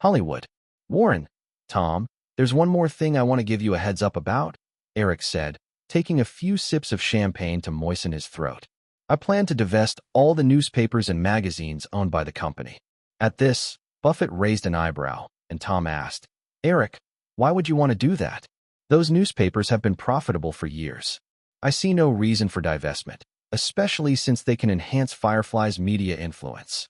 Hollywood. Warren. Tom, there's one more thing I want to give you a heads up about, Eric said, taking a few sips of champagne to moisten his throat. I plan to divest all the newspapers and magazines owned by the company. At this, Buffett raised an eyebrow, and Tom asked, Eric, why would you want to do that? Those newspapers have been profitable for years. I see no reason for divestment, especially since they can enhance Firefly's media influence.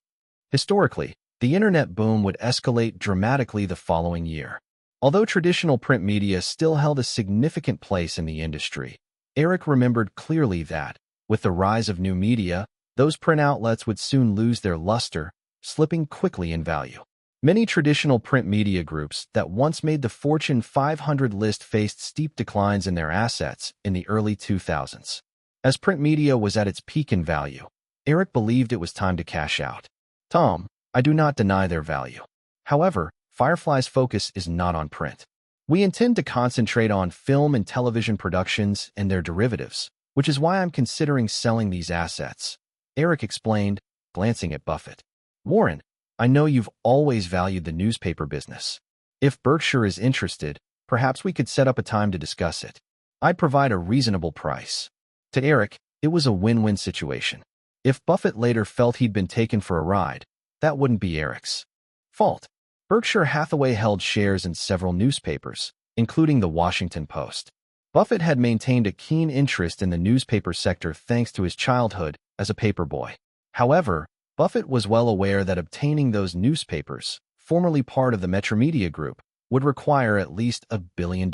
Historically, the internet boom would escalate dramatically the following year. Although traditional print media still held a significant place in the industry, Eric remembered clearly that, with the rise of new media, those print outlets would soon lose their luster, slipping quickly in value. Many traditional print media groups that once made the Fortune 500 list faced steep declines in their assets in the early 2000s. As print media was at its peak in value, Eric believed it was time to cash out. Tom, I do not deny their value. However, Firefly's focus is not on print. We intend to concentrate on film and television productions and their derivatives, which is why I'm considering selling these assets, Eric explained, glancing at Buffett. Warren, I know you've always valued the newspaper business. If Berkshire is interested, perhaps we could set up a time to discuss it. I'd provide a reasonable price. To Eric, it was a win-win situation. If Buffett later felt he'd been taken for a ride, that wouldn't be Eric's fault. Berkshire Hathaway held shares in several newspapers, including the Washington Post. Buffett had maintained a keen interest in the newspaper sector thanks to his childhood as a paperboy. However, Buffett was well aware that obtaining those newspapers, formerly part of the Metromedia Group, would require at least $1 billion.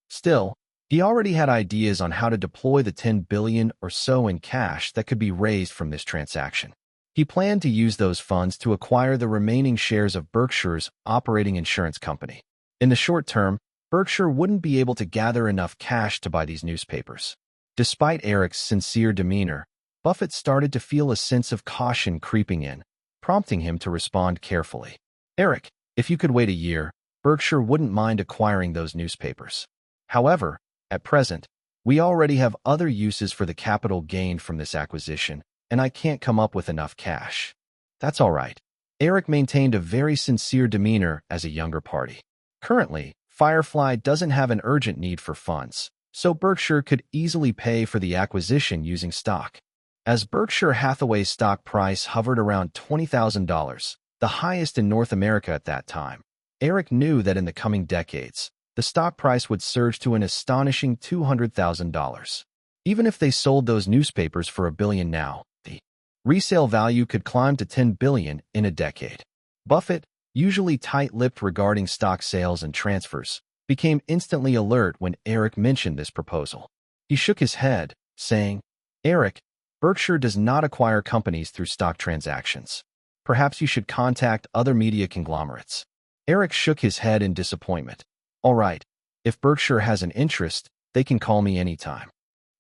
Still, he already had ideas on how to deploy the $10 billion or so in cash that could be raised from this transaction. He planned to use those funds to acquire the remaining shares of Berkshire's operating insurance company. In the short term, Berkshire wouldn't be able to gather enough cash to buy these newspapers. Despite Eric's sincere demeanor, Buffett started to feel a sense of caution creeping in, prompting him to respond carefully. Eric, if you could wait a year, Berkshire wouldn't mind acquiring those newspapers. However, at present, we already have other uses for the capital gained from this acquisition, and I can't come up with enough cash. That's all right. Eric maintained a very sincere demeanor as a younger party. Currently, Firefly doesn't have an urgent need for funds, so Berkshire could easily pay for the acquisition using stock. As Berkshire Hathaway's stock price hovered around $20,000, the highest in North America at that time, Eric knew that in the coming decades, the stock price would surge to an astonishing $200,000. Even if they sold those newspapers for $1 billion now, the resale value could climb to $10 billion in a decade. Buffett, usually tight-lipped regarding stock sales and transfers, became instantly alert when Eric mentioned this proposal. He shook his head, saying, Eric, Berkshire does not acquire companies through stock transactions. Perhaps you should contact other media conglomerates. Eric shook his head in disappointment. All right, if Berkshire has an interest, they can call me anytime.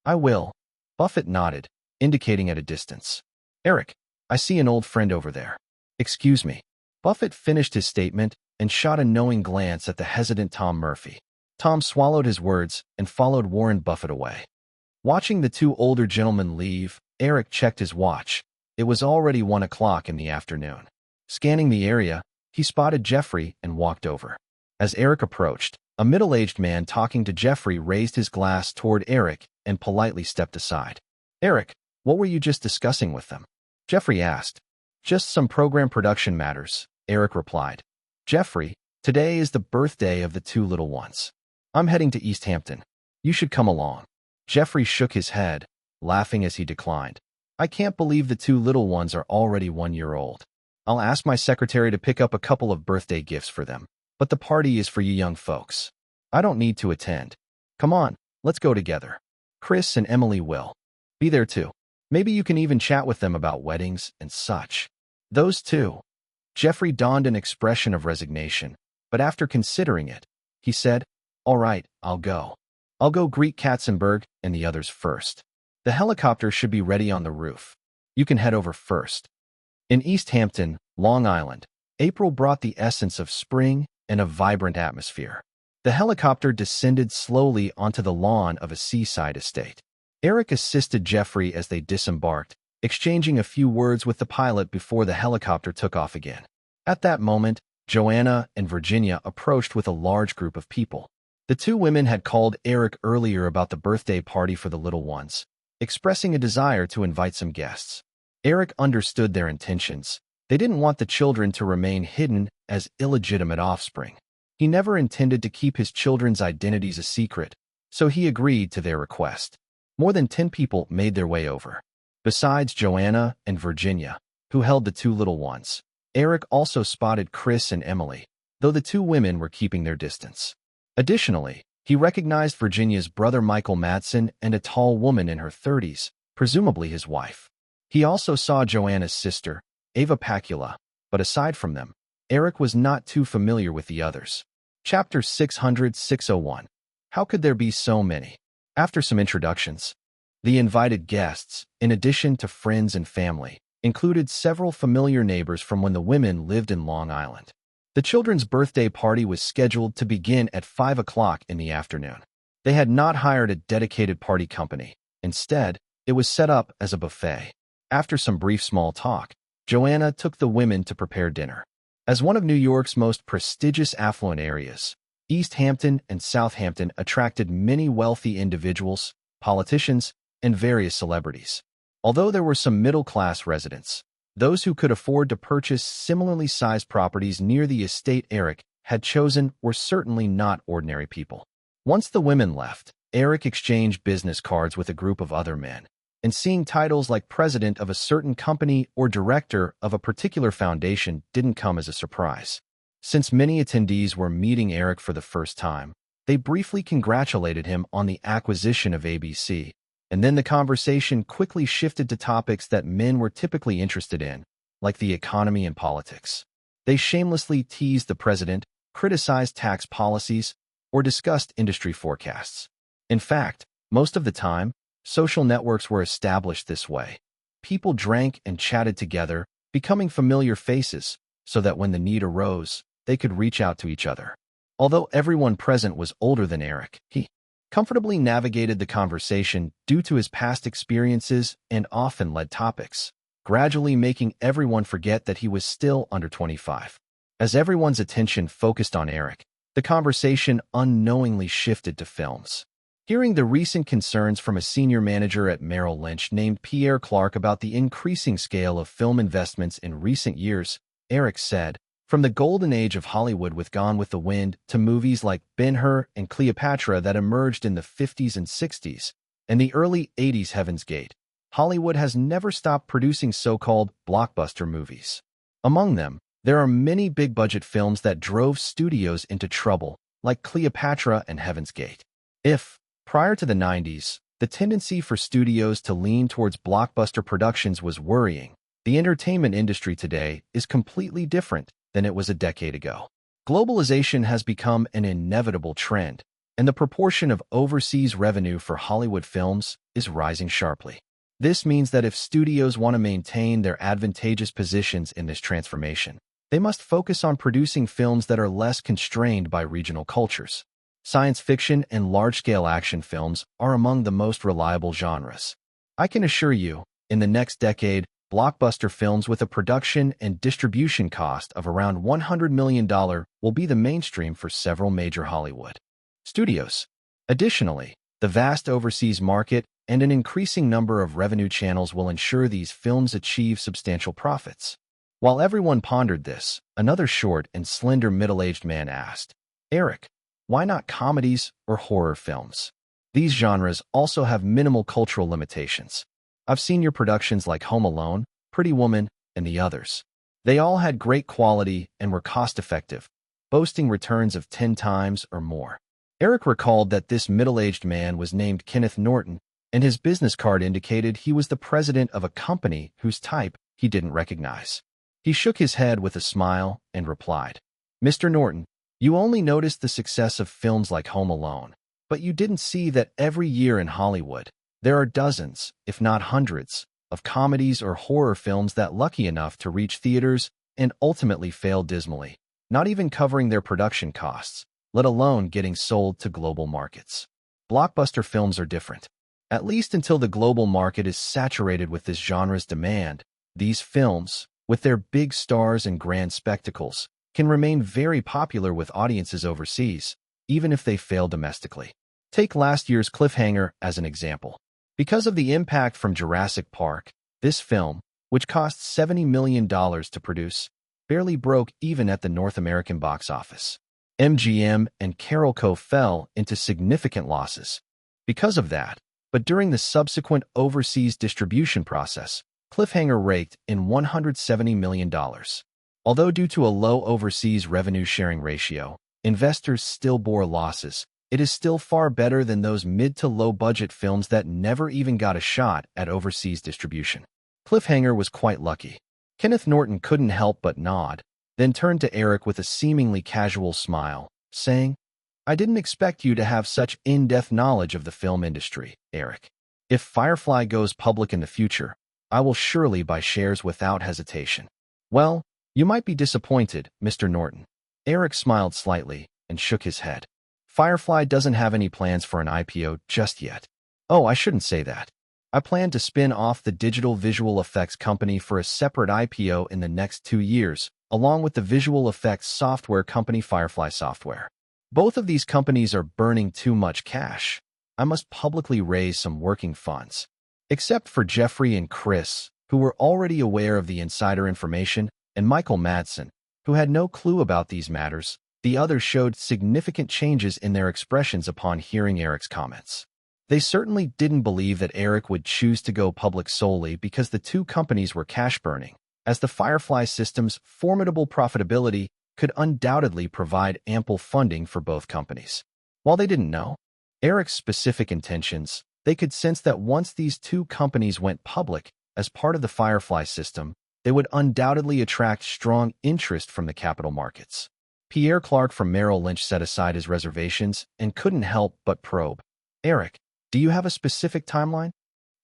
I will. Buffett nodded, indicating at a distance. Eric, I see an old friend over there. Excuse me. Buffett finished his statement and shot a knowing glance at the hesitant Tom Murphy. Tom swallowed his words and followed Warren Buffett away. Watching the two older gentlemen leave, Eric checked his watch. It was already 1 o'clock in the afternoon. Scanning the area, he spotted Jeffrey and walked over. As Eric approached, a middle-aged man talking to Jeffrey raised his glass toward Eric and politely stepped aside. Eric, what were you just discussing with them? Jeffrey asked. Just some program production matters, Eric replied. Jeffrey, today is the birthday of the two little ones. I'm heading to East Hampton. You should come along. Jeffrey shook his head, laughing as he declined. I can't believe the two little ones are already 1 year old. I'll ask my secretary to pick up a couple of birthday gifts for them, but the party is for you young folks. I don't need to attend. Come on, let's go together. Chris and Emily will be there too. Maybe you can even chat with them about weddings and such. Those two. Jeffrey donned an expression of resignation, but after considering it, he said, All right, I'll go. I'll go greet Katzenberg and the others first. The helicopter should be ready on the roof. You can head over first. In East Hampton, Long Island, April brought the essence of spring and a vibrant atmosphere. The helicopter descended slowly onto the lawn of a seaside estate. Eric assisted Jeffrey as they disembarked, exchanging a few words with the pilot before the helicopter took off again. At that moment, Joanna and Virginia approached with a large group of people. The two women had called Eric earlier about the birthday party for the little ones, expressing a desire to invite some guests. Eric understood their intentions. They didn't want the children to remain hidden as illegitimate offspring. He never intended to keep his children's identities a secret, so he agreed to their request. More than 10 people made their way over. Besides Joanna and Virginia, who held the two little ones, Eric also spotted Chris and Emily, though the two women were keeping their distance. Additionally, he recognized Virginia's brother Michael Madsen and a tall woman in her 30s, presumably his wife. He also saw Joanna's sister, Ava Pacula, but aside from them, Eric was not too familiar with the others. Chapter 601. How could there be so many? After some introductions, the invited guests, in addition to friends and family, included several familiar neighbors from when the women lived in Long Island. The children's birthday party was scheduled to begin at 5 o'clock in the afternoon. They had not hired a dedicated party company. Instead, it was set up as a buffet. After some brief small talk, Joanna took the women to prepare dinner. As one of New York's most prestigious affluent areas, East Hampton and Southampton attracted many wealthy individuals, politicians, and various celebrities. Although there were some middle-class residents, those who could afford to purchase similarly sized properties near the estate Eric had chosen were certainly not ordinary people. Once the women left, Eric exchanged business cards with a group of other men, and seeing titles like president of a certain company or director of a particular foundation didn't come as a surprise. Since many attendees were meeting Eric for the first time, they briefly congratulated him on the acquisition of ABC, and then the conversation quickly shifted to topics that men were typically interested in, like the economy and politics. They shamelessly teased the president, criticized tax policies, or discussed industry forecasts. In fact, most of the time, social networks were established this way. People drank and chatted together, becoming familiar faces, so that when the need arose, they could reach out to each other. Although everyone present was older than Eric, he comfortably navigated the conversation due to his past experiences and often led topics, gradually making everyone forget that he was still under 25. As everyone's attention focused on Eric, the conversation unknowingly shifted to films. Hearing the recent concerns from a senior manager at Merrill Lynch named Pierre Clark about the increasing scale of film investments in recent years, Eric said, "From the golden age of Hollywood with Gone with the Wind to movies like Ben-Hur and Cleopatra that emerged in the 50s and 60s, and the early 80s Heaven's Gate, Hollywood has never stopped producing so-called blockbuster movies. Among them, there are many big-budget films that drove studios into trouble, like Cleopatra and Heaven's Gate. Prior to the 90s, the tendency for studios to lean towards blockbuster productions was worrying. The entertainment industry today is completely different than it was a decade ago. Globalization has become an inevitable trend, and the proportion of overseas revenue for Hollywood films is rising sharply. This means that if studios want to maintain their advantageous positions in this transformation, they must focus on producing films that are less constrained by regional cultures. Science fiction and large-scale action films are among the most reliable genres. I can assure you, in the next decade, blockbuster films with a production and distribution cost of around $100 million will be the mainstream for several major Hollywood studios. Additionally, the vast overseas market and an increasing number of revenue channels will ensure these films achieve substantial profits. While everyone pondered this, another short and slender middle-aged man asked, "Eric, why not comedies or horror films? These genres also have minimal cultural limitations. I've seen your productions like Home Alone, Pretty Woman, and the others. They all had great quality and were cost-effective, boasting returns of 10 times or more." Eric recalled that this middle-aged man was named Kenneth Norton, and his business card indicated he was the president of a company whose type he didn't recognize. He shook his head with a smile and replied, "Mr. Norton, you only noticed the success of films like Home Alone, but you didn't see that every year in Hollywood, there are dozens, if not hundreds, of comedies or horror films that lucky enough to reach theaters and ultimately fail dismally, not even covering their production costs, let alone getting sold to global markets. Blockbuster films are different. At least until the global market is saturated with this genre's demand, these films, with their big stars and grand spectacles, can remain very popular with audiences overseas, even if they fail domestically. Take last year's Cliffhanger as an example. Because of the impact from Jurassic Park, this film, which cost $70 million to produce, barely broke even at the North American box office. MGM and Carolco fell into significant losses because of that, but during the subsequent overseas distribution process, Cliffhanger raked in $170 million. Although due to a low overseas revenue-sharing ratio, investors still bore losses, it is still far better than those mid to low-budget films that never even got a shot at overseas distribution. Cliffhanger was quite lucky. Kenneth Norton couldn't help but nod, then turned to Eric with a seemingly casual smile, saying, "I didn't expect you to have such in-depth knowledge of the film industry, Eric. If Firefly goes public in the future, I will surely buy shares without hesitation." "Well, you might be disappointed, Mr. Norton." Eric smiled slightly and shook his head. "Firefly doesn't have any plans for an IPO just yet." "Oh, I shouldn't say that. I plan to spin off the digital visual effects company for a separate IPO in the next 2 years, along with the visual effects software company Firefly Software. Both of these companies are burning too much cash. I must publicly raise some working funds." Except for Jeffrey and Chris, who were already aware of the insider information, and Michael Madsen, who had no clue about these matters, the others showed significant changes in their expressions upon hearing Eric's comments. They certainly didn't believe that Eric would choose to go public solely because the two companies were cash-burning, as the Firefly system's formidable profitability could undoubtedly provide ample funding for both companies. While they didn't know Eric's specific intentions, they could sense that once these two companies went public as part of the Firefly system, they would undoubtedly attract strong interest from the capital markets. Pierre Clark from Merrill Lynch set aside his reservations and couldn't help but probe. "Eric, do you have a specific timeline?"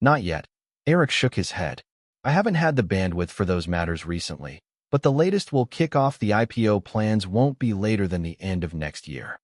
"Not yet." Eric shook his head. "I haven't had the bandwidth for those matters recently, but the latest we'll kick off the IPO plans won't be later than the end of next year."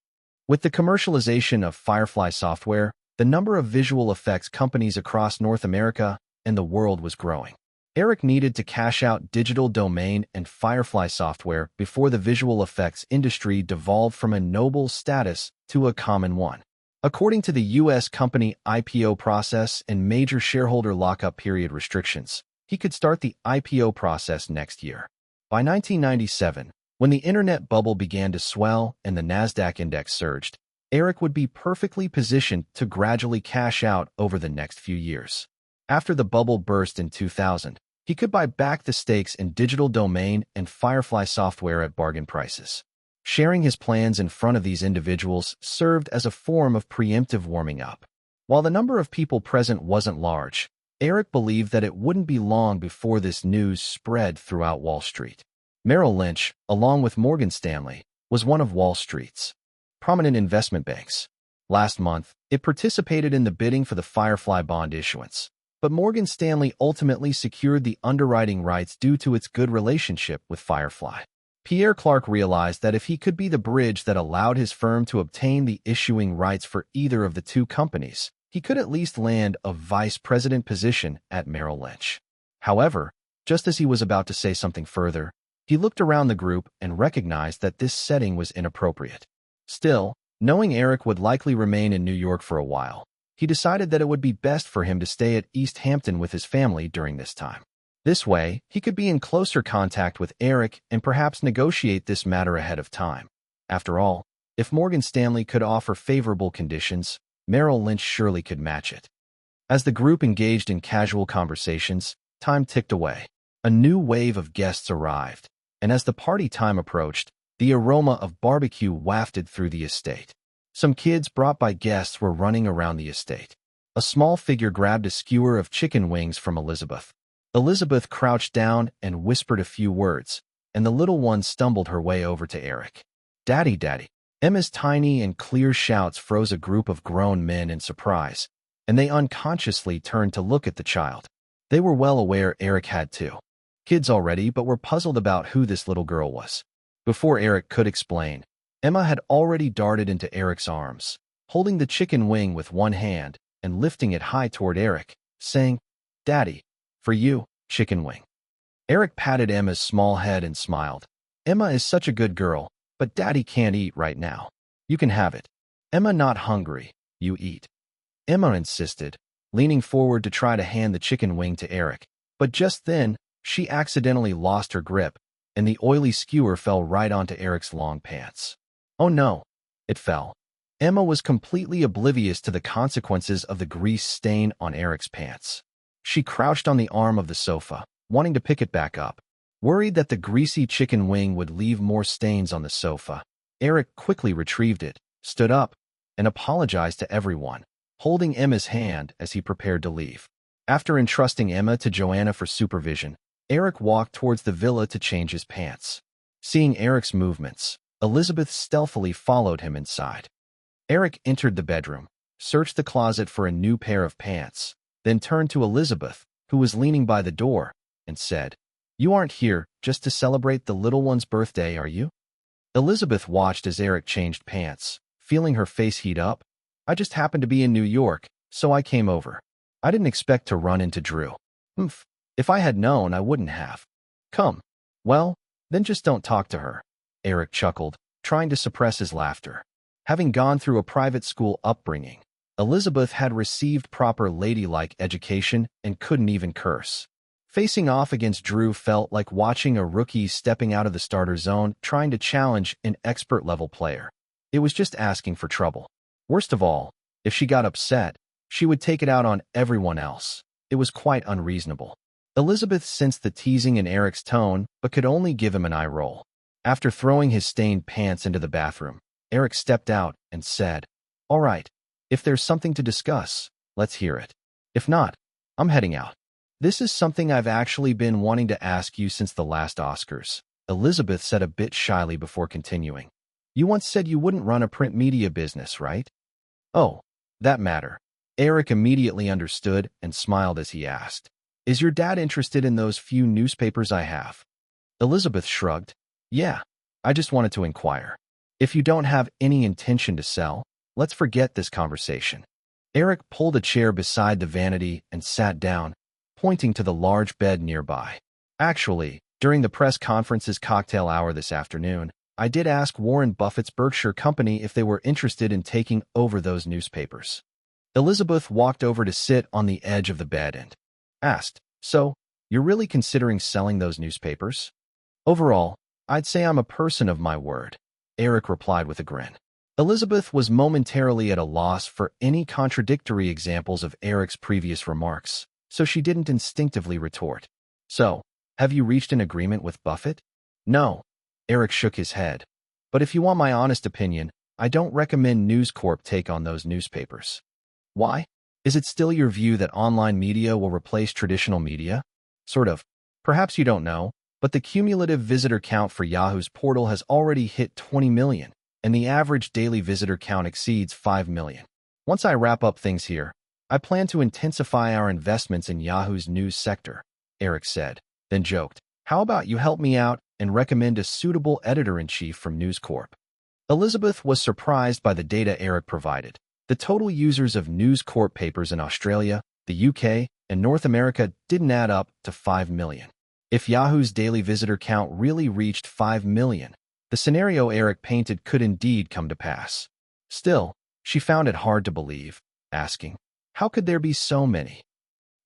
With the commercialization of Firefly Software, the number of visual effects companies across North America and the world was growing. Eric needed to cash out Digital Domain and Firefly Software before the visual effects industry devolved from a noble status to a common one. According to the U.S. company IPO process and major shareholder lockup period restrictions, he could start the IPO process next year. By 1997, when the internet bubble began to swell and the Nasdaq index surged, Eric would be perfectly positioned to gradually cash out over the next few years. After the bubble burst in 2000, he could buy back the stakes in Digital Domain and Firefly Software at bargain prices. Sharing his plans in front of these individuals served as a form of preemptive warming up. While the number of people present wasn't large, Eric believed that it wouldn't be long before this news spread throughout Wall Street. Merrill Lynch, along with Morgan Stanley, was one of Wall Street's prominent investment banks. Last month, it participated in the bidding for the Firefly bond issuance, but Morgan Stanley ultimately secured the underwriting rights due to its good relationship with Firefly. Pierre Clark realized that if he could be the bridge that allowed his firm to obtain the issuing rights for either of the two companies, he could at least land a vice president position at Merrill Lynch. However, just as he was about to say something further, he looked around the group and recognized that this setting was inappropriate. Still, knowing Eric would likely remain in New York for a while, he decided that it would be best for him to stay at East Hampton with his family during this time. This way, he could be in closer contact with Eric and perhaps negotiate this matter ahead of time. After all, if Morgan Stanley could offer favorable conditions, Merrill Lynch surely could match it. As the group engaged in casual conversations, time ticked away. A new wave of guests arrived, and as the party time approached, the aroma of barbecue wafted through the estate. Some kids brought by guests were running around the estate. A small figure grabbed a skewer of chicken wings from Elizabeth. Elizabeth crouched down and whispered a few words, and the little one stumbled her way over to Eric. "Daddy, Daddy." Emma's tiny and clear shouts froze a group of grown men in surprise, and they unconsciously turned to look at the child. They were well aware Eric had two kids already, but were puzzled about who this little girl was. Before Eric could explain, Emma had already darted into Eric's arms, holding the chicken wing with one hand and lifting it high toward Eric, saying, "Daddy, for you, chicken wing." Eric patted Emma's small head and smiled. Emma is such a good girl, but Daddy can't eat right now. You can have it. Emma not hungry. You eat. Emma insisted, leaning forward to try to hand the chicken wing to Eric. But just then, she accidentally lost her grip, and the oily skewer fell right onto Eric's long pants. Oh no! It fell. Emma was completely oblivious to the consequences of the grease stain on Eric's pants. She crouched on the arm of the sofa, wanting to pick it back up. Worried that the greasy chicken wing would leave more stains on the sofa, Eric quickly retrieved it, stood up, and apologized to everyone, holding Emma's hand as he prepared to leave. After entrusting Emma to Joanna for supervision, Eric walked towards the villa to change his pants. Seeing Eric's movements, Elizabeth stealthily followed him inside. Eric entered the bedroom, searched the closet for a new pair of pants, then turned to Elizabeth, who was leaning by the door, and said, "You aren't here just to celebrate the little one's birthday, are you?" Elizabeth watched as Eric changed pants, feeling her face heat up. "I just happened to be in New York, so I came over. I didn't expect to run into Drew. If I had known, I wouldn't have. Come. Well, then just don't talk to her." Eric chuckled, trying to suppress his laughter. Having gone through a private school upbringing, Elizabeth had received proper ladylike education and couldn't even curse. Facing off against Drew felt like watching a rookie stepping out of the starter zone trying to challenge an expert-level player. It was just asking for trouble. Worst of all, if she got upset, she would take it out on everyone else. It was quite unreasonable. Elizabeth sensed the teasing in Eric's tone, but could only give him an eye roll. After throwing his stained pants into the bathroom, Eric stepped out and said, "All right, if there's something to discuss, let's hear it. If not, I'm heading out. This is something I've actually been wanting to ask you since the last Oscars," Elizabeth said a bit shyly before continuing. "You once said you wouldn't run a print media business, right?" "Oh, that matter." Eric immediately understood and smiled as he asked, "Is your dad interested in those few newspapers I have?" Elizabeth shrugged. "Yeah, I just wanted to inquire. If you don't have any intention to sell, let's forget this conversation." Eric pulled a chair beside the vanity and sat down, pointing to the large bed nearby. "Actually, during the press conference's cocktail hour this afternoon, I did ask Warren Buffett's Berkshire Company if they were interested in taking over those newspapers." Elizabeth walked over to sit on the edge of the bed and asked, "So, you're really considering selling those newspapers?" "Overall, I'd say I'm a person of my word," Eric replied with a grin. Elizabeth was momentarily at a loss for any contradictory examples of Eric's previous remarks, so she didn't instinctively retort. "So, have you reached an agreement with Buffett?" "No." Eric shook his head. "But if you want my honest opinion, I don't recommend News Corp take on those newspapers." "Why? Is it still your view that online media will replace traditional media?" "Sort of. Perhaps you don't know, but the cumulative visitor count for Yahoo's portal has already hit 20 million, and the average daily visitor count exceeds 5 million. Once I wrap up things here, I plan to intensify our investments in Yahoo's news sector," Eric said, then joked, "How about you help me out and recommend a suitable editor-in-chief from News Corp?" Elizabeth was surprised by the data Eric provided. The total users of News Corp papers in Australia, the UK, and North America didn't add up to 5 million. If Yahoo's daily visitor count really reached 5 million, the scenario Eric painted could indeed come to pass. Still, she found it hard to believe, asking, "How could there be so many?"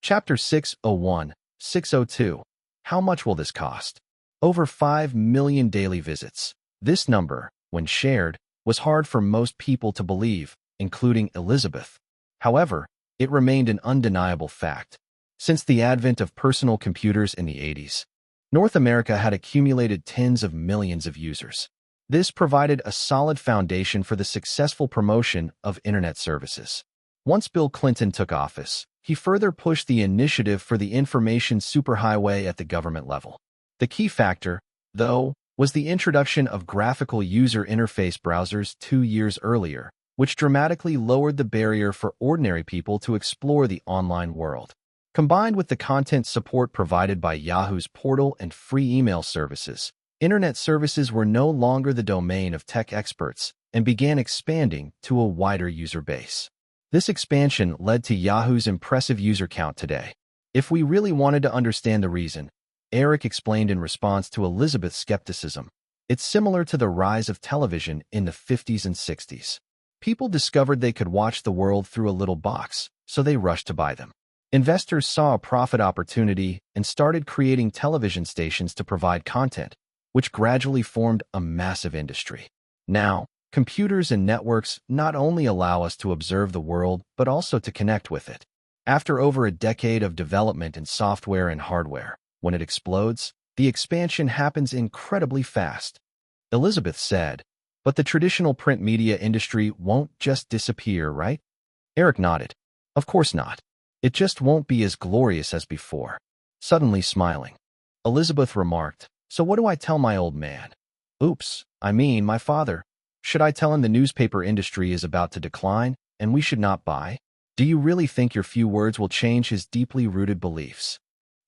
Chapter 601-602. How much will this cost? Over 5 million daily visits. This number, when shared, was hard for most people to believe, including Elizabeth. However, it remained an undeniable fact. Since the advent of personal computers in the 80s, North America had accumulated tens of millions of users. This provided a solid foundation for the successful promotion of Internet services. Once Bill Clinton took office, he further pushed the initiative for the information superhighway at the government level. The key factor, though, was the introduction of graphical user interface browsers 2 years earlier, which dramatically lowered the barrier for ordinary people to explore the online world. Combined with the content support provided by Yahoo's portal and free email services, Internet services were no longer the domain of tech experts and began expanding to a wider user base. This expansion led to Yahoo's impressive user count today. If we really wanted to understand the reason, Eric explained in response to Elizabeth's skepticism, It's similar to the rise of television in the 50s and 60s. People discovered they could watch the world through a little box, so they rushed to buy them. Investors saw a profit opportunity and started creating television stations to provide content, which gradually formed a massive industry. Now, computers and networks not only allow us to observe the world, but also to connect with it. After over a decade of development in software and hardware, when it explodes, the expansion happens incredibly fast. Elizabeth said, but the traditional print media industry won't just disappear, right? Eric nodded. Of course not. It just won't be as glorious as before. Suddenly smiling, Elizabeth remarked, so what do I tell my old man? Oops, I mean my father. Should I tell him the newspaper industry is about to decline and we should not buy? Do you really think your few words will change his deeply rooted beliefs?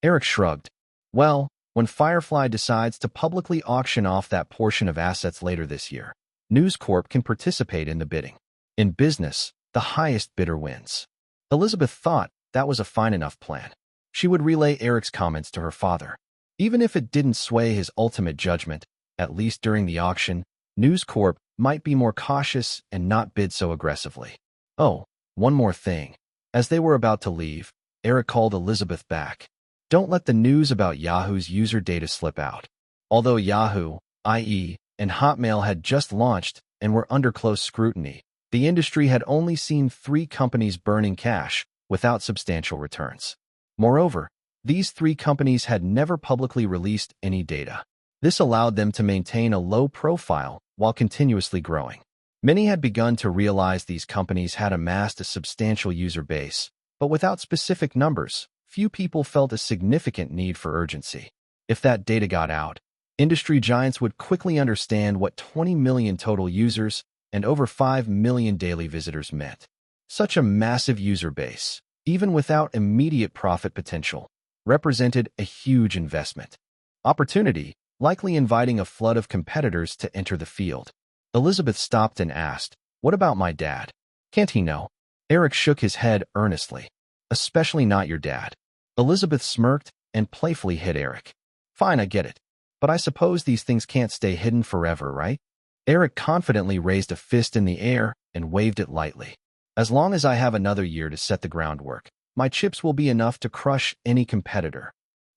Eric shrugged. Well, when Firefly decides to publicly auction off that portion of assets later this year, News Corp can participate in the bidding. In business, the highest bidder wins. Elizabeth thought that was a fine enough plan. She would relay Eric's comments to her father. Even if it didn't sway his ultimate judgment, at least during the auction, News Corp might be more cautious and not bid so aggressively. Oh, one more thing. As they were about to leave, Eric called Elizabeth back. Don't let the news about Yahoo's user data slip out. Although Yahoo, IE, and Hotmail had just launched and were under close scrutiny, the industry had only seen 3 companies burning cash without substantial returns. Moreover, these 3 companies had never publicly released any data. This allowed them to maintain a low profile while continuously growing. Many had begun to realize these companies had amassed a substantial user base, but without specific numbers, few people felt a significant need for urgency. If that data got out, industry giants would quickly understand what 20 million total users and over 5 million daily visitors meant. Such a massive user base, even without immediate profit potential, represented a huge investment. Opportunity, likely inviting a flood of competitors to enter the field. Elizabeth stopped and asked, what about my dad? Can't he know? Eric shook his head earnestly. Especially not your dad. Elizabeth smirked and playfully hit Eric. Fine, I get it. But I suppose these things can't stay hidden forever, right? Eric confidently raised a fist in the air and waved it lightly. As long as I have another year to set the groundwork, my chips will be enough to crush any competitor.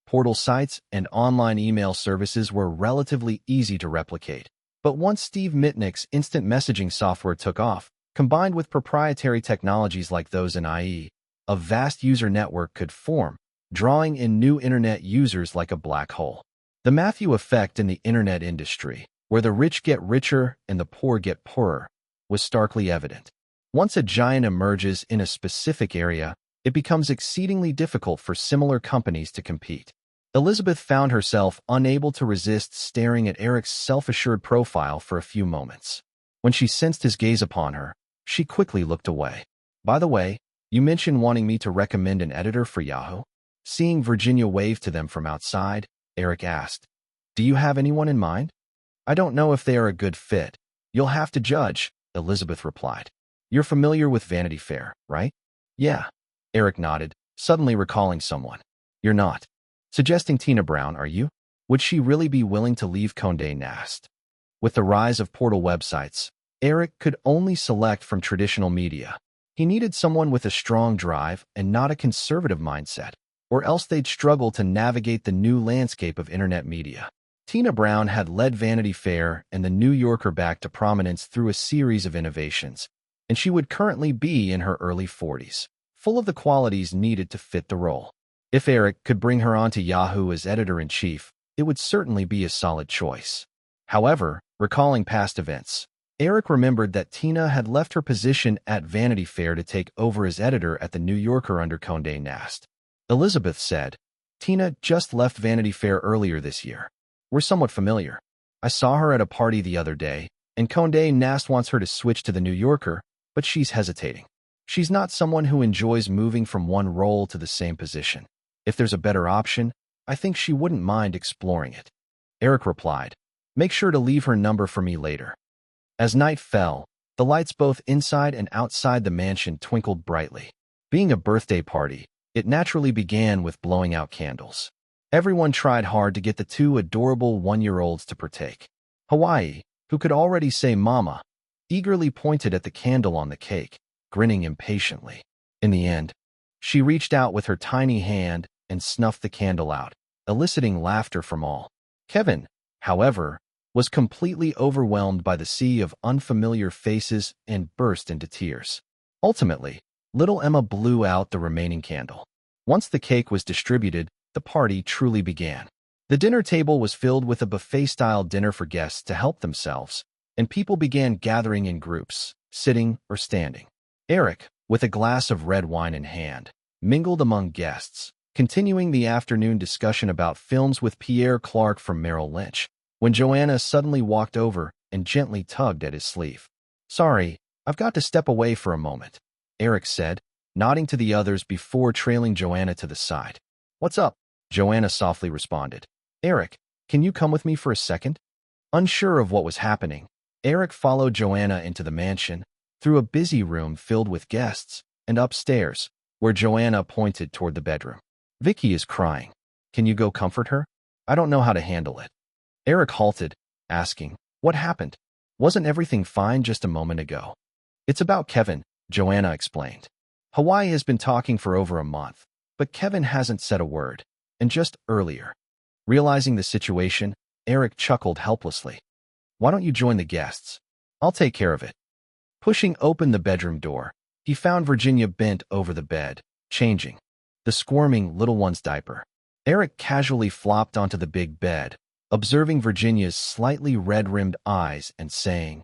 Portal sites and online email services were relatively easy to replicate. But once Steve Mitnick's instant messaging software took off, combined with proprietary technologies like those in IE, a vast user network could form, drawing in new internet users like a black hole. The Matthew effect in the internet industry, where the rich get richer and the poor get poorer, was starkly evident. Once a giant emerges in a specific area, it becomes exceedingly difficult for similar companies to compete. Elizabeth found herself unable to resist staring at Eric's self-assured profile for a few moments. When she sensed his gaze upon her, she quickly looked away. By the way, you mentioned wanting me to recommend an editor for Yahoo? Seeing Virginia wave to them from outside, Eric asked, do you have anyone in mind? I don't know if they are a good fit. You'll have to judge, Elizabeth replied. You're familiar with Vanity Fair, right? Yeah. Eric nodded, suddenly recalling someone. You're not. Suggesting Tina Brown, are you? Would she really be willing to leave Condé Nast? With the rise of portal websites, Eric could only select from traditional media. He needed someone with a strong drive and not a conservative mindset, or else they'd struggle to navigate the new landscape of internet media. Tina Brown had led Vanity Fair and The New Yorker back to prominence through a series of innovations, and she would currently be in her early 40s, full of the qualities needed to fit the role. If Eric could bring her onto Yahoo as editor-in-chief, it would certainly be a solid choice. However, recalling past events, Eric remembered that Tina had left her position at Vanity Fair to take over as editor at The New Yorker under Condé Nast. Elizabeth said, Tina just left Vanity Fair earlier this year. We're somewhat familiar. I saw her at a party the other day, and Condé Nast wants her to switch to The New Yorker, but she's hesitating. She's not someone who enjoys moving from one role to the same position. If there's a better option, I think she wouldn't mind exploring it. Eric replied, make sure to leave her number for me later. As night fell, the lights both inside and outside the mansion twinkled brightly. Being a birthday party, it naturally began with blowing out candles. Everyone tried hard to get the 2 adorable 1-year-olds to partake. Hawaii, who could already say mama, eagerly pointed at the candle on the cake, grinning impatiently. In the end, she reached out with her tiny hand and snuffed the candle out, eliciting laughter from all. Kevin, however, was completely overwhelmed by the sea of unfamiliar faces and burst into tears. Ultimately, little Emma blew out the remaining candle. Once the cake was distributed, the party truly began. The dinner table was filled with a buffet-style dinner for guests to help themselves, and people began gathering in groups, sitting or standing. Eric, with a glass of red wine in hand, mingled among guests, continuing the afternoon discussion about films with Pierre Clark from Merrill Lynch, when Joanna suddenly walked over and gently tugged at his sleeve. "Sorry, I've got to step away for a moment," Eric said, nodding to the others before trailing Joanna to the side. "What's up?" Joanna softly responded. "Eric, can you come with me for a second?" Unsure of what was happening, Eric followed Joanna into the mansion, through a busy room filled with guests, and upstairs, where Joanna pointed toward the bedroom. "Vicky is crying. Can you go comfort her? I don't know how to handle it." Eric halted, asking, "What happened? Wasn't everything fine just a moment ago?" "It's about Kevin," Joanna explained. "Hawaii has been talking for over a month, but Kevin hasn't said a word, and just earlier." Realizing the situation, Eric chuckled helplessly. "Why don't you join the guests? I'll take care of it." Pushing open the bedroom door, he found Virginia bent over the bed, changing the squirming little one's diaper. Eric casually flopped onto the big bed, observing Virginia's slightly red-rimmed eyes and saying,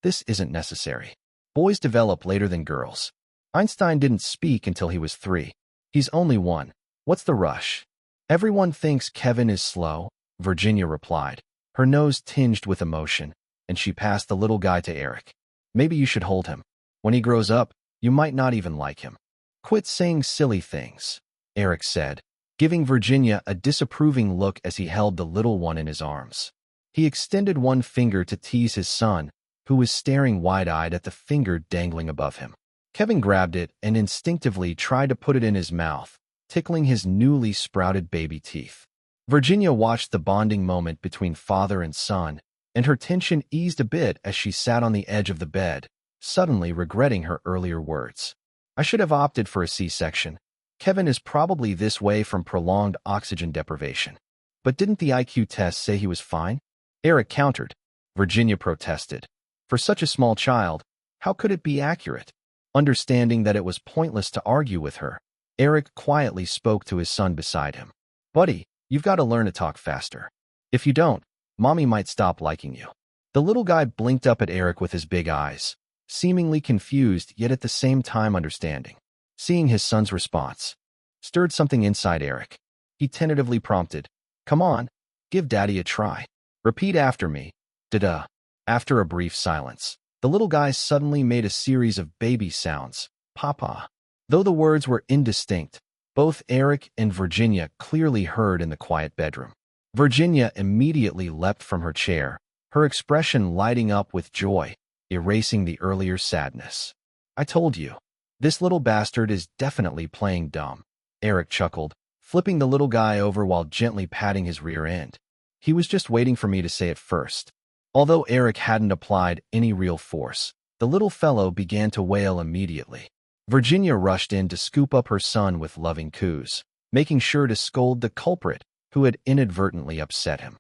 "This isn't necessary. Boys develop later than girls. Einstein didn't speak until he was 3. He's only 1. What's the rush?" "Everyone thinks Kevin is slow," Virginia replied, her nose tinged with emotion, and she passed the little guy to Eric. "Maybe you should hold him. When he grows up, you might not even like him." "Quit saying silly things," Eric said, giving Virginia a disapproving look as he held the little one in his arms. He extended one finger to tease his son, who was staring wide-eyed at the finger dangling above him. Kevin grabbed it and instinctively tried to put it in his mouth, tickling his newly sprouted baby teeth. Virginia watched the bonding moment between father and son, and her tension eased a bit as she sat on the edge of the bed, suddenly regretting her earlier words. "I should have opted for a C-section. Kevin is probably this way from prolonged oxygen deprivation." "But didn't the IQ test say he was fine?" Eric countered. Virginia protested. For such a small child, how could it be accurate? Understanding that it was pointless to argue with her, Eric quietly spoke to his son beside him. "Buddy, you've got to learn to talk faster. If you don't, Mommy might stop liking you." The little guy blinked up at Eric with his big eyes, seemingly confused yet at the same time understanding. Seeing his son's response stirred something inside Eric. He tentatively prompted, "Come on, give Daddy a try. Repeat after me. Da-da." After a brief silence, the little guy suddenly made a series of baby sounds. "Papa." Though the words were indistinct, both Eric and Virginia clearly heard in the quiet bedroom. Virginia immediately leapt from her chair, her expression lighting up with joy, erasing the earlier sadness. "I told you. This little bastard is definitely playing dumb," Eric chuckled, flipping the little guy over while gently patting his rear end. "He was just waiting for me to say it first." Although Eric hadn't applied any real force, the little fellow began to wail immediately. Virginia rushed in to scoop up her son with loving coos, making sure to scold the culprit who had inadvertently upset him.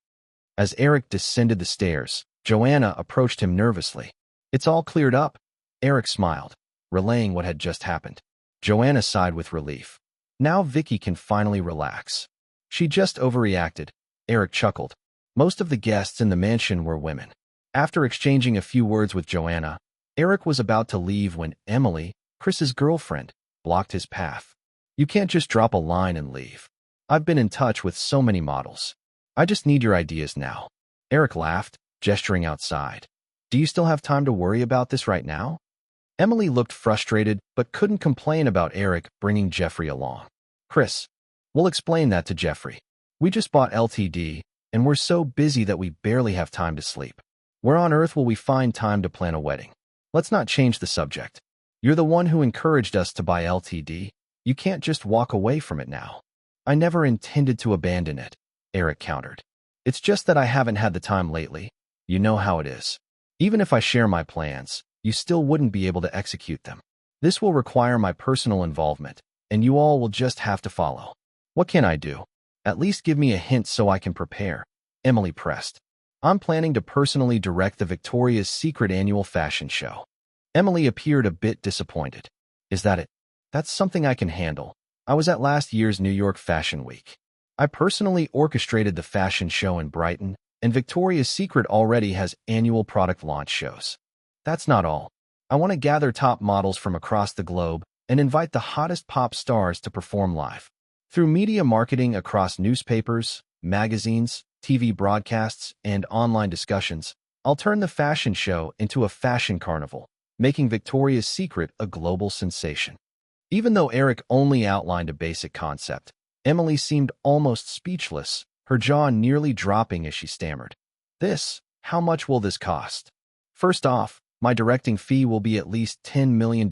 As Eric descended the stairs, Joanna approached him nervously. "It's all cleared up," Eric smiled, relaying what had just happened. Joanna sighed with relief. "Now Vicky can finally relax." "She just overreacted," Eric chuckled. Most of the guests in the mansion were women. After exchanging a few words with Joanna, Eric was about to leave when Emily, Chris's girlfriend, blocked his path. "You can't just drop a line and leave. I've been in touch with so many models. I just need your ideas now." Eric laughed, gesturing outside. "Do you still have time to worry about this right now?" Emily looked frustrated but couldn't complain about Eric bringing Jeffrey along. "Chris, we'll explain that to Jeffrey. We just bought LTD, and we're so busy that we barely have time to sleep. Where on earth will we find time to plan a wedding? Let's not change the subject. You're the one who encouraged us to buy LTD. You can't just walk away from it now." "I never intended to abandon it," Eric countered. "It's just that I haven't had the time lately. You know how it is. Even if I share my plans, you still wouldn't be able to execute them. This will require my personal involvement, and you all will just have to follow. What can I do? At least give me a hint so I can prepare. Emily pressed. I'm planning to personally direct the Victoria's Secret annual fashion show. Emily appeared a bit disappointed. Is that it? That's something I can handle. I was at last year's New York Fashion Week. I personally orchestrated the fashion show in Brighton, and Victoria's Secret already has annual product launch shows. That's not all. I want to gather top models from across the globe and invite the hottest pop stars to perform live. Through media marketing across newspapers, magazines, TV broadcasts, and online discussions, I'll turn the fashion show into a fashion carnival, making Victoria's Secret a global sensation. Even though Eric only outlined a basic concept, Emily seemed almost speechless, her jaw nearly dropping as she stammered. How much will this cost? First off, my directing fee will be at least $10 million,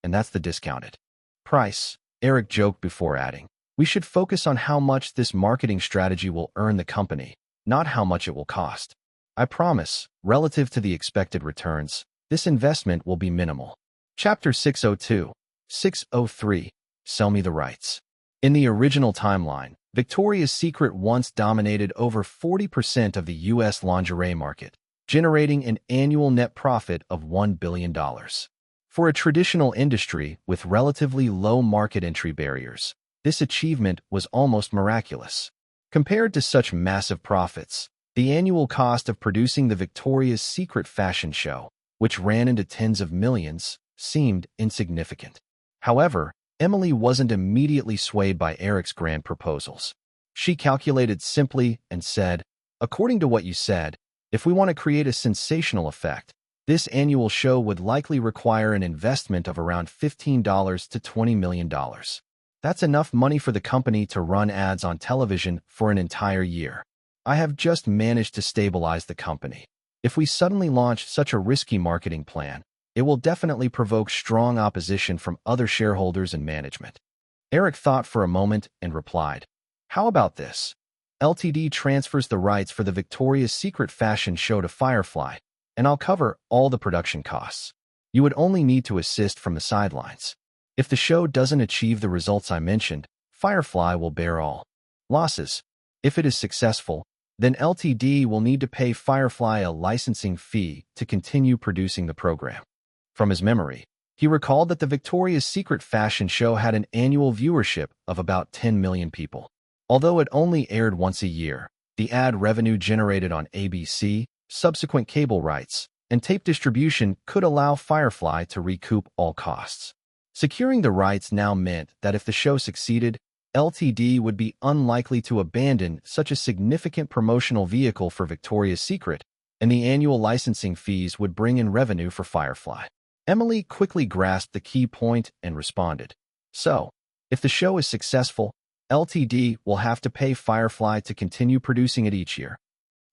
and that's the discounted price, Eric joked before adding. We should focus on how much this marketing strategy will earn the company, not how much it will cost. I promise, relative to the expected returns, this investment will be minimal. Chapter 602. 603. Sell me the rights. In the original timeline, Victoria's Secret once dominated over 40% of the U.S. lingerie market, generating an annual net profit of $1 billion. For a traditional industry with relatively low market entry barriers, this achievement was almost miraculous. Compared to such massive profits, the annual cost of producing the Victoria's Secret fashion show, which ran into tens of millions, seemed insignificant. However, Emily wasn't immediately swayed by Eric's grand proposals. She calculated simply and said, according to what you said, if we want to create a sensational effect, this annual show would likely require an investment of around $15 to $20 million. That's enough money for the company to run ads on television for an entire year. I have just managed to stabilize the company. If we suddenly launch such a risky marketing plan, it will definitely provoke strong opposition from other shareholders and management. Eric thought for a moment and replied, how about this? Ltd transfers the rights for the Victoria's Secret fashion show to Firefly, and I'll cover all the production costs. You would only need to assist from the sidelines. If the show doesn't achieve the results I mentioned, Firefly will bear all losses. If it is successful, then Ltd will need to pay Firefly a licensing fee to continue producing the program. From his memory, he recalled that the Victoria's Secret fashion show had an annual viewership of about 10 million people. Although it only aired once a year, the ad revenue generated on ABC, subsequent cable rights, and tape distribution could allow Firefly to recoup all costs. Securing the rights now meant that if the show succeeded, Ltd would be unlikely to abandon such a significant promotional vehicle for Victoria's Secret, and the annual licensing fees would bring in revenue for Firefly. Emily quickly grasped the key point and responded, so, if the show is successful, Ltd will have to pay Firefly to continue producing it each year.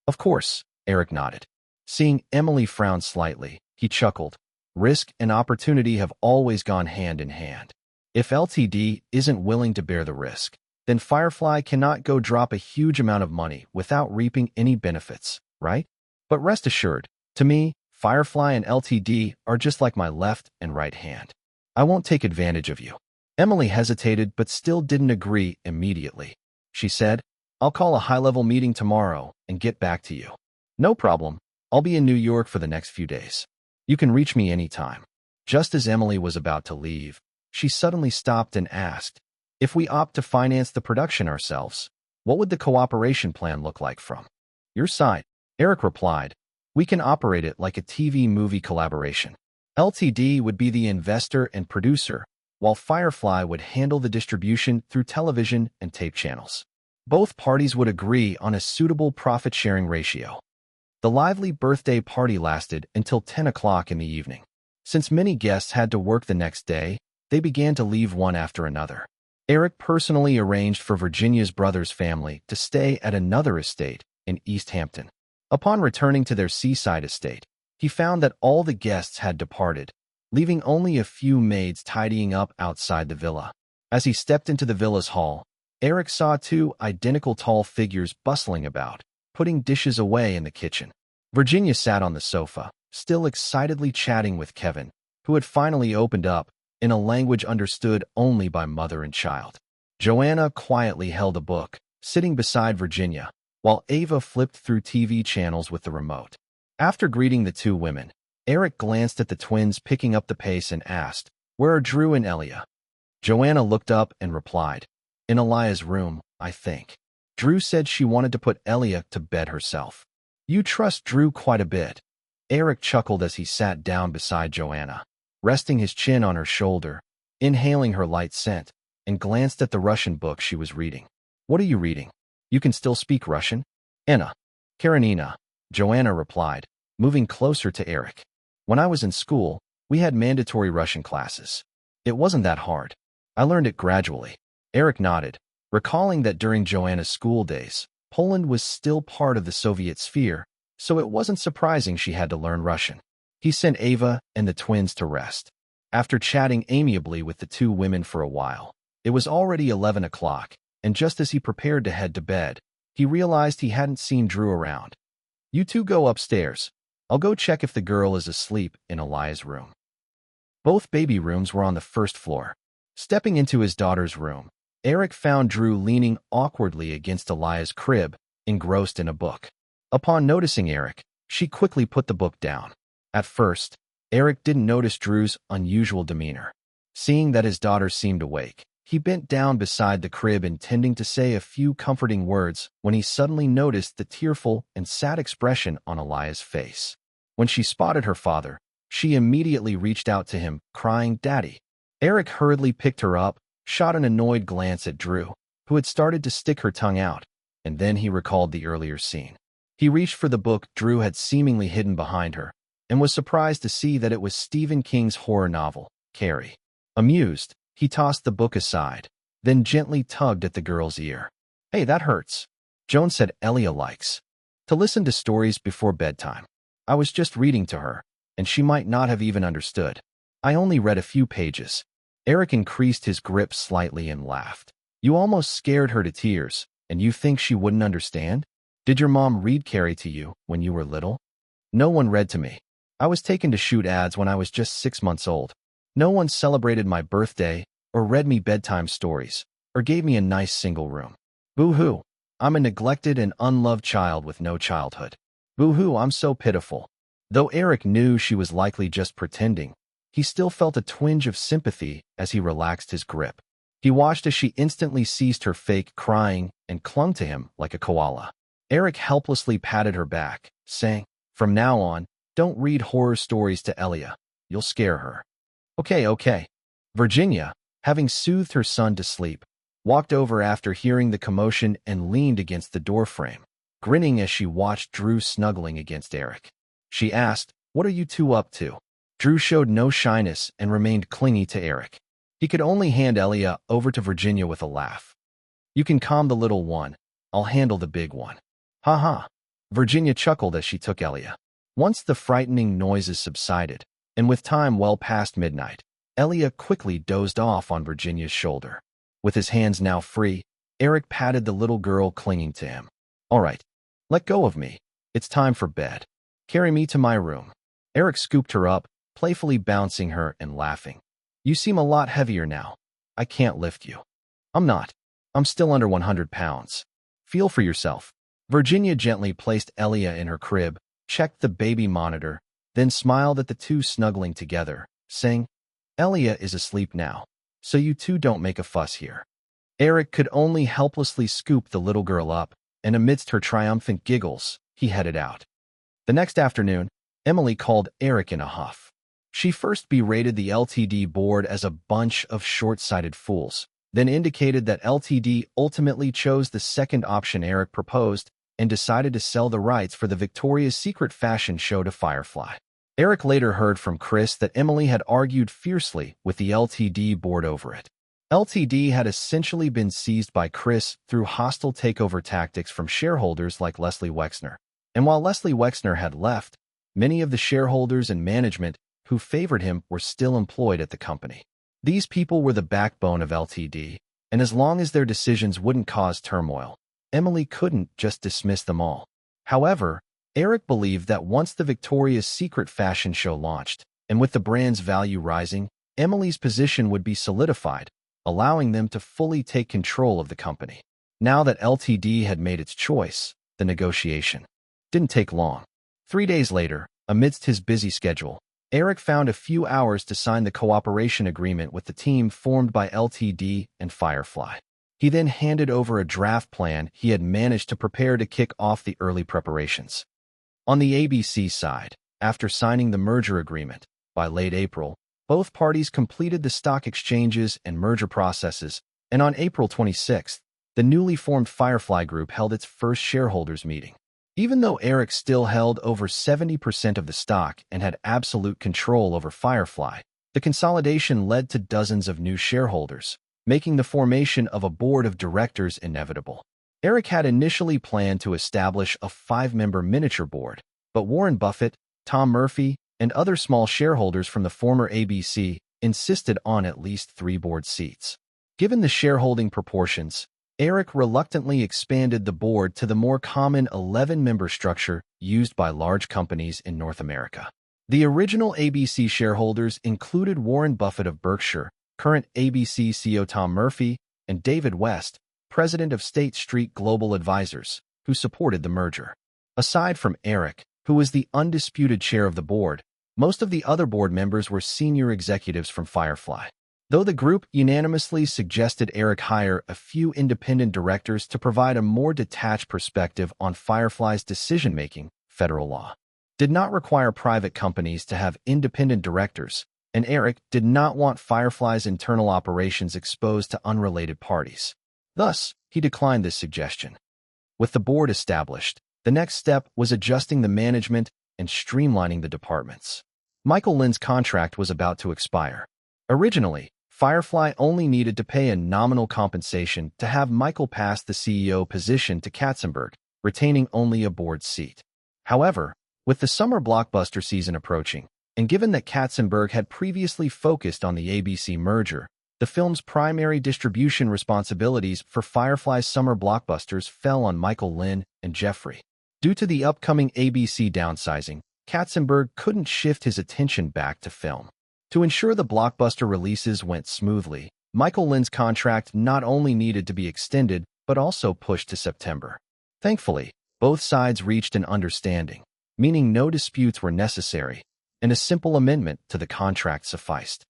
Of course, Eric nodded. Seeing Emily frown slightly, he chuckled. Risk and opportunity have always gone hand in hand. If Ltd isn't willing to bear the risk, then Firefly cannot go drop a huge amount of money without reaping any benefits, right? But rest assured, to me, Firefly and Ltd are just like my left and right hand. I won't take advantage of you. Emily hesitated but still didn't agree immediately. She said, I'll call a high-level meeting tomorrow and get back to you. No problem. I'll be in New York for the next few days. You can reach me anytime. Just as Emily was about to leave, she suddenly stopped and asked, if we opt to finance the production ourselves, what would the cooperation plan look like from your side? Eric replied, we can operate it like a TV-movie collaboration. Ltd would be the investor and producer, while Firefly would handle the distribution through television and tape channels. Both parties would agree on a suitable profit-sharing ratio. The lively birthday party lasted until 10 o'clock in the evening. Since many guests had to work the next day, they began to leave one after another. Eric personally arranged for Virginia's brother's family to stay at another estate in East Hampton. Upon returning to their seaside estate, he found that all the guests had departed, leaving only a few maids tidying up outside the villa. As he stepped into the villa's hall, Eric saw two identical tall figures bustling about, putting dishes away in the kitchen. Virginia sat on the sofa, still excitedly chatting with Kevin, who had finally opened up in a language understood only by mother and child. Joanna quietly held a book, sitting beside Virginia, while Ava flipped through TV channels with the remote. After greeting the two women, Eric glanced at the twins picking up the pace and asked, "Where are Drew and Elia?" Joanna looked up and replied, "In Elia's room, I think. Drew said she wanted to put Elia to bed herself." "You trust Drew quite a bit." Eric chuckled as he sat down beside Joanna, resting his chin on her shoulder, inhaling her light scent, and glanced at the Russian book she was reading. "What are you reading? You can still speak Russian?" "Anna Karenina," Joanna replied, moving closer to Eric. "When I was in school, we had mandatory Russian classes. It wasn't that hard. I learned it gradually." Eric nodded, recalling that during Joanna's school days, Poland was still part of the Soviet sphere, so it wasn't surprising she had to learn Russian. He sent Ava and the twins to rest. After chatting amiably with the two women for a while, it was already 11 o'clock, and just as he prepared to head to bed, he realized he hadn't seen Drew around. "You two go upstairs. I'll go check if the girl is asleep in Elia's room." Both baby rooms were on the first floor. Stepping into his daughter's room, Eric found Drew leaning awkwardly against Elia's crib, engrossed in a book. Upon noticing Eric, she quickly put the book down. At first, Eric didn't notice Drew's unusual demeanor. Seeing that his daughter seemed awake, he bent down beside the crib intending to say a few comforting words when he suddenly noticed the tearful and sad expression on Elia's face. When she spotted her father, she immediately reached out to him, crying, "Daddy." Eric hurriedly picked her up, shot an annoyed glance at Drew, who had started to stick her tongue out, and then he recalled the earlier scene. He reached for the book Drew had seemingly hidden behind her, and was surprised to see that it was Stephen King's horror novel, Carrie. Amused, he tossed the book aside, then gently tugged at the girl's ear. "Hey, that hurts." Joan said Elia likes to listen to stories before bedtime. I was just reading to her, and she might not have even understood. I only read a few pages. Eric increased his grip slightly and laughed. "You almost scared her to tears, and you think she wouldn't understand? Did your mom read Carrie to you when you were little?" "No one read to me. I was taken to shoot ads when I was just 6 months old. No one celebrated my birthday, or read me bedtime stories, or gave me a nice single room. Boo-hoo. I'm a neglected and unloved child with no childhood. Boo-hoo, I'm so pitiful." Though Eric knew she was likely just pretending, he still felt a twinge of sympathy as he relaxed his grip. He watched as she instantly ceased her fake crying and clung to him like a koala. Eric helplessly patted her back, saying, "From now on, don't read horror stories to Elia. You'll scare her." Okay. Virginia, having soothed her son to sleep, walked over after hearing the commotion and leaned against the doorframe, grinning as she watched Drew snuggling against Eric. She asked, "What are you two up to?" Drew showed no shyness and remained clingy to Eric. He could only hand Elia over to Virginia with a laugh. "You can calm the little one. I'll handle the big one." "Ha ha." Virginia chuckled as she took Elia. Once the frightening noises subsided, and with time well past midnight, Elia quickly dozed off on Virginia's shoulder. With his hands now free, Eric patted the little girl clinging to him. "All right, let go of me. It's time for bed. Carry me to my room." Eric scooped her up, playfully bouncing her and laughing. "You seem a lot heavier now. I can't lift you." "I'm not. I'm still under 100 pounds. Feel for yourself." Virginia gently placed Elia in her crib, checked the baby monitor, then smiled at the two snuggling together, saying, "Elia is asleep now, so you two don't make a fuss here." Eric could only helplessly scoop the little girl up, and amidst her triumphant giggles, he headed out. The next afternoon, Emily called Eric in a huff. She first berated the LTD board as a bunch of short-sighted fools, then indicated that LTD ultimately chose the second option Eric proposed and decided to sell the rights for the Victoria's Secret fashion show to Firefly. Eric later heard from Chris that Emily had argued fiercely with the LTD board over it. LTD had essentially been seized by Chris through hostile takeover tactics from shareholders like Leslie Wexner. And while Leslie Wexner had left, many of the shareholders and management who favored him were still employed at the company. These people were the backbone of LTD, and as long as their decisions wouldn't cause turmoil, Emily couldn't just dismiss them all. However, Eric believed that once the Victoria's Secret fashion show launched, and with the brand's value rising, Emily's position would be solidified, allowing them to fully take control of the company. Now that LTD had made its choice, the negotiation didn't take long. 3 days later, amidst his busy schedule, Eric found a few hours to sign the cooperation agreement with the team formed by LTD and Firefly. He then handed over a draft plan he had managed to prepare to kick off the early preparations. On the ABC side, after signing the merger agreement, by late April, both parties completed the stock exchanges and merger processes, and on April 26th, the newly formed Firefly Group held its first shareholders meeting. Even though Eric still held over 70% of the stock and had absolute control over Firefly, the consolidation led to dozens of new shareholders, making the formation of a board of directors inevitable. Eric had initially planned to establish a 5-member miniature board, but Warren Buffett, Tom Murphy, and other small shareholders from the former ABC insisted on at least 3 board seats. Given the shareholding proportions, Eric reluctantly expanded the board to the more common 11-member structure used by large companies in North America. The original ABC shareholders included Warren Buffett of Berkshire, current ABC CEO Tom Murphy, and David West, president of State Street Global Advisors, who supported the merger. Aside from Eric, who was the undisputed chair of the board, most of the other board members were senior executives from Firefly. Though the group unanimously suggested Eric hire a few independent directors to provide a more detached perspective on Firefly's decision-making, federal law did not require private companies to have independent directors, and Eric did not want Firefly's internal operations exposed to unrelated parties. Thus, he declined this suggestion. With the board established, the next step was adjusting the management and streamlining the departments. Michael Lynn's contract was about to expire. Originally, Firefly only needed to pay a nominal compensation to have Michael pass the CEO position to Katzenberg, retaining only a board seat. However, with the summer blockbuster season approaching, and given that Katzenberg had previously focused on the ABC merger, the film's primary distribution responsibilities for Firefly's summer blockbusters fell on Michael Lynn and Jeffrey. Due to the upcoming ABC downsizing, Katzenberg couldn't shift his attention back to film. To ensure the blockbuster releases went smoothly, Michael Lynn's contract not only needed to be extended, but also pushed to September. Thankfully, both sides reached an understanding, meaning no disputes were necessary, and a simple amendment to the contract sufficed.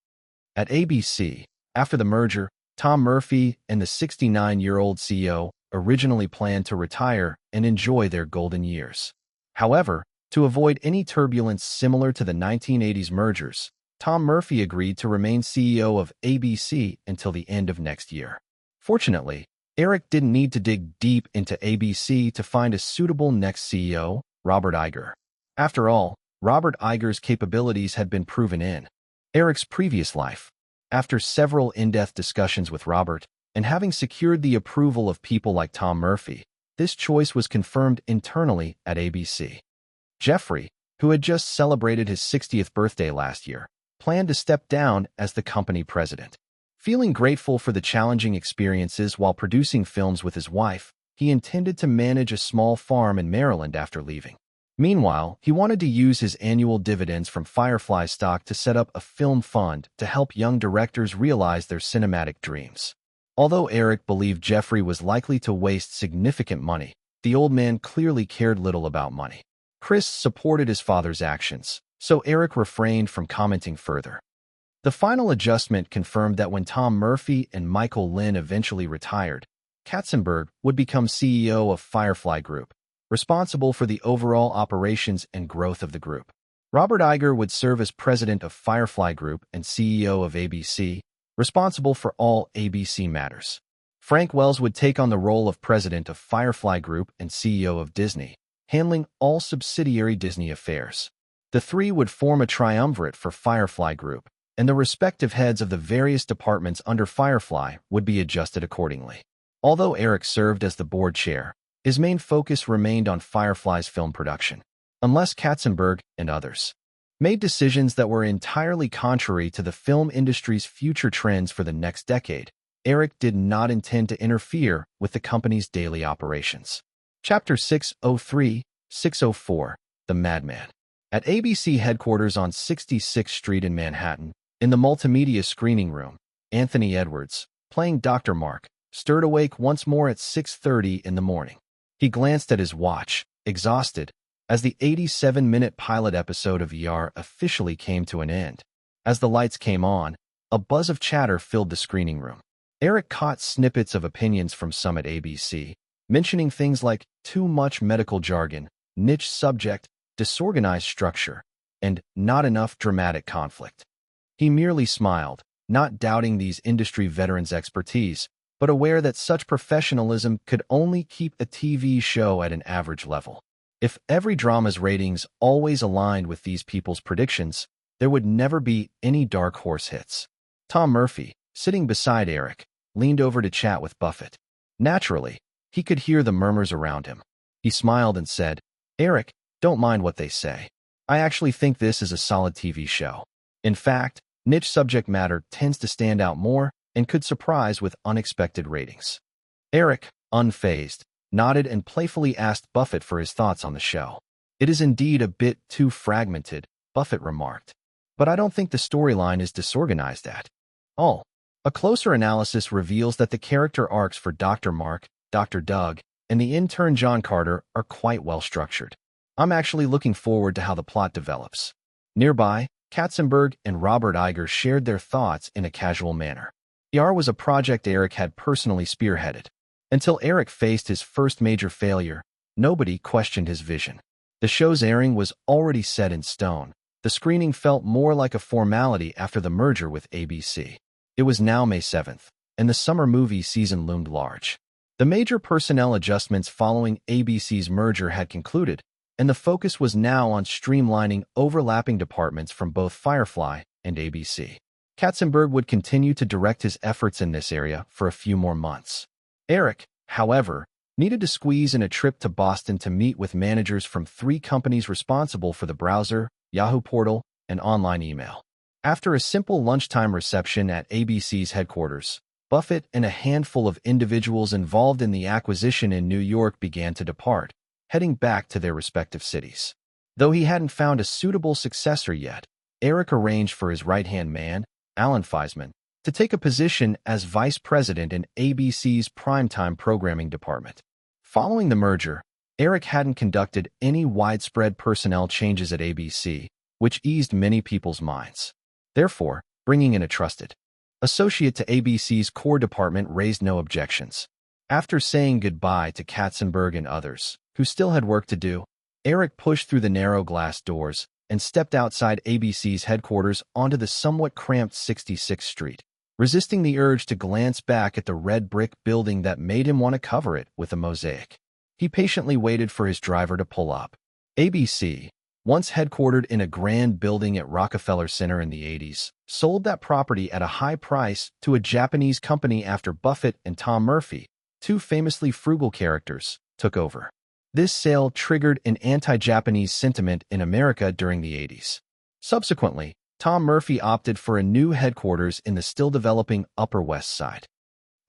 At ABC, after the merger, Tom Murphy and the 69-year-old CEO originally planned to retire and enjoy their golden years. However, to avoid any turbulence similar to the 1980s mergers, Tom Murphy agreed to remain CEO of ABC until the end of next year. Fortunately, Eric didn't need to dig deep into ABC to find a suitable next CEO, Robert Iger. After all, Robert Iger's capabilities had been proven in Eric's previous life. After several in-depth discussions with Robert, and having secured the approval of people like Tom Murphy, this choice was confirmed internally at ABC. Jeffrey, who had just celebrated his 60th birthday last year, planned to step down as the company president. Feeling grateful for the challenging experiences while producing films with his wife, he intended to manage a small farm in Maryland after leaving. Meanwhile, he wanted to use his annual dividends from Firefly stock to set up a film fund to help young directors realize their cinematic dreams. Although Eric believed Jeffrey was likely to waste significant money, the old man clearly cared little about money. Chris supported his father's actions, so Eric refrained from commenting further. The final adjustment confirmed that when Tom Murphy and Michael Lynn eventually retired, Katzenberg would become CEO of Firefly Group, responsible for the overall operations and growth of the group. Robert Iger would serve as president of Firefly Group and CEO of ABC, responsible for all ABC matters. Frank Wells would take on the role of president of Firefly Group and CEO of Disney, handling all subsidiary Disney affairs. The three would form a triumvirate for Firefly Group, and the respective heads of the various departments under Firefly would be adjusted accordingly. Although Eric served as the board chair, his main focus remained on Firefly's film production, unless Katzenberg and others made decisions that were entirely contrary to the film industry's future trends for the next decade. Eric did not intend to interfere with the company's daily operations. Chapter 603, 604, The Madman. At ABC headquarters on 66th Street in Manhattan, in the multimedia screening room, Anthony Edwards, playing Dr. Mark, stirred awake once more at 6:30 in the morning. He glanced at his watch, exhausted, as the 87-minute pilot episode of ER officially came to an end. As the lights came on, a buzz of chatter filled the screening room. Eric caught snippets of opinions from some at ABC, mentioning things like too much medical jargon, niche subject, disorganized structure, and not enough dramatic conflict. He merely smiled, not doubting these industry veterans' expertise, but aware that such professionalism could only keep a TV show at an average level. If every drama's ratings always aligned with these people's predictions, there would never be any dark horse hits. Tom Murphy, sitting beside Eric, leaned over to chat with Buffett. Naturally, he could hear the murmurs around him. He smiled and said, "Eric, don't mind what they say. I actually think this is a solid TV show. In fact, niche subject matter tends to stand out more and could surprise with unexpected ratings." Eric, unfazed, nodded and playfully asked Buffett for his thoughts on the show. "It is indeed a bit too fragmented," Buffett remarked. "But I don't think the storyline is disorganized at all. A closer analysis reveals that the character arcs for Dr. Mark, Dr. Doug, and the intern John Carter are quite well structured. I'm actually looking forward to how the plot develops." Nearby, Katzenberg and Robert Iger shared their thoughts in a casual manner. ER was a project Eric had personally spearheaded. Until Eric faced his first major failure, nobody questioned his vision. The show's airing was already set in stone. The screening felt more like a formality after the merger with ABC. It was now May 7th, and the summer movie season loomed large. The major personnel adjustments following ABC's merger had concluded, and the focus was now on streamlining overlapping departments from both Firefly and ABC. Katzenberg would continue to direct his efforts in this area for a few more months. Eric, however, needed to squeeze in a trip to Boston to meet with managers from 3 companies responsible for the browser, Yahoo portal, and online email. After a simple lunchtime reception at ABC's headquarters, Buffett and a handful of individuals involved in the acquisition in New York began to depart, heading back to their respective cities. Though he hadn't found a suitable successor yet, Eric arranged for his right-hand man, Alan Feisman, to take a position as vice president in ABC's primetime programming department. Following the merger, Eric hadn't conducted any widespread personnel changes at ABC, which eased many people's minds. Therefore, bringing in a trusted associate to ABC's core department raised no objections. After saying goodbye to Katzenberg and others, who still had work to do, Eric pushed through the narrow glass doors and stepped outside ABC's headquarters onto the somewhat cramped 66th Street, resisting the urge to glance back at the red brick building that made him want to cover it with a mosaic. He patiently waited for his driver to pull up. ABC, once headquartered in a grand building at Rockefeller Center in the 80s, sold that property at a high price to a Japanese company after Buffett and Tom Murphy, 2 famously frugal characters, took over. This sale triggered an anti-Japanese sentiment in America during the 80s. Subsequently, Tom Murphy opted for a new headquarters in the still-developing Upper West Side.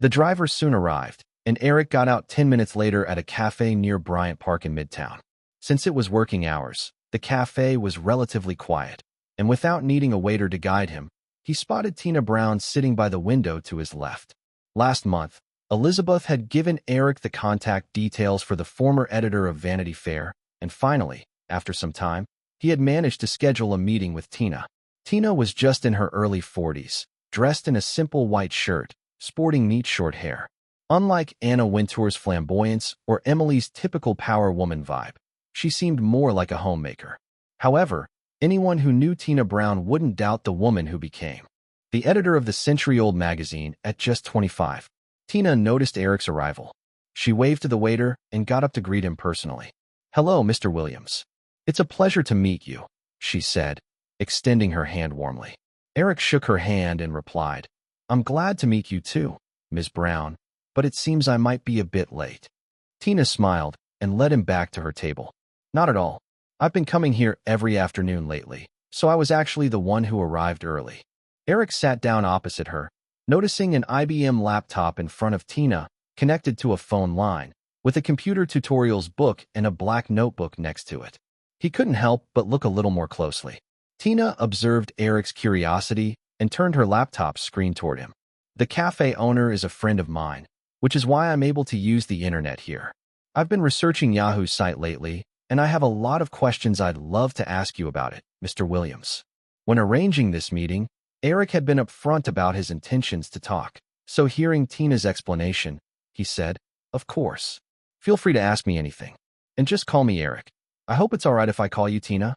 The driver soon arrived, and Eric got out 10 minutes later at a cafe near Bryant Park in Midtown. Since it was working hours, the cafe was relatively quiet, and without needing a waiter to guide him, he spotted Tina Brown sitting by the window to his left. Last month, Elizabeth had given Eric the contact details for the former editor of Vanity Fair, and finally, after some time, he had managed to schedule a meeting with Tina. Tina was just in her early 40s, dressed in a simple white shirt, sporting neat short hair. Unlike Anna Wintour's flamboyance or Emily's typical power woman vibe, she seemed more like a homemaker. However, anyone who knew Tina Brown wouldn't doubt the woman who became the editor of the century-old magazine at just 25. Tina noticed Eric's arrival. She waved to the waiter and got up to greet him personally. "Hello, Mr. Williams. It's a pleasure to meet you," she said, extending her hand warmly. Eric shook her hand and replied, "I'm glad to meet you too, Ms. Brown, but it seems I might be a bit late." Tina smiled and led him back to her table. "Not at all. I've been coming here every afternoon lately, so I was actually the one who arrived early." Eric sat down opposite her, noticing an IBM laptop in front of Tina, connected to a phone line, with a computer tutorials book and a black notebook next to it. He couldn't help but look a little more closely. Tina observed Eric's curiosity and turned her laptop screen toward him. The cafe owner is a friend of mine, which is why I'm able to use the internet here. I've been researching Yahoo's site lately, and I have a lot of questions I'd love to ask you about it, Mr. Williams. When arranging this meeting, Eric had been upfront about his intentions to talk, so hearing Tina's explanation, he said, "Of course. Feel free to ask me anything. And just call me Eric. I hope it's all right if I call you Tina?"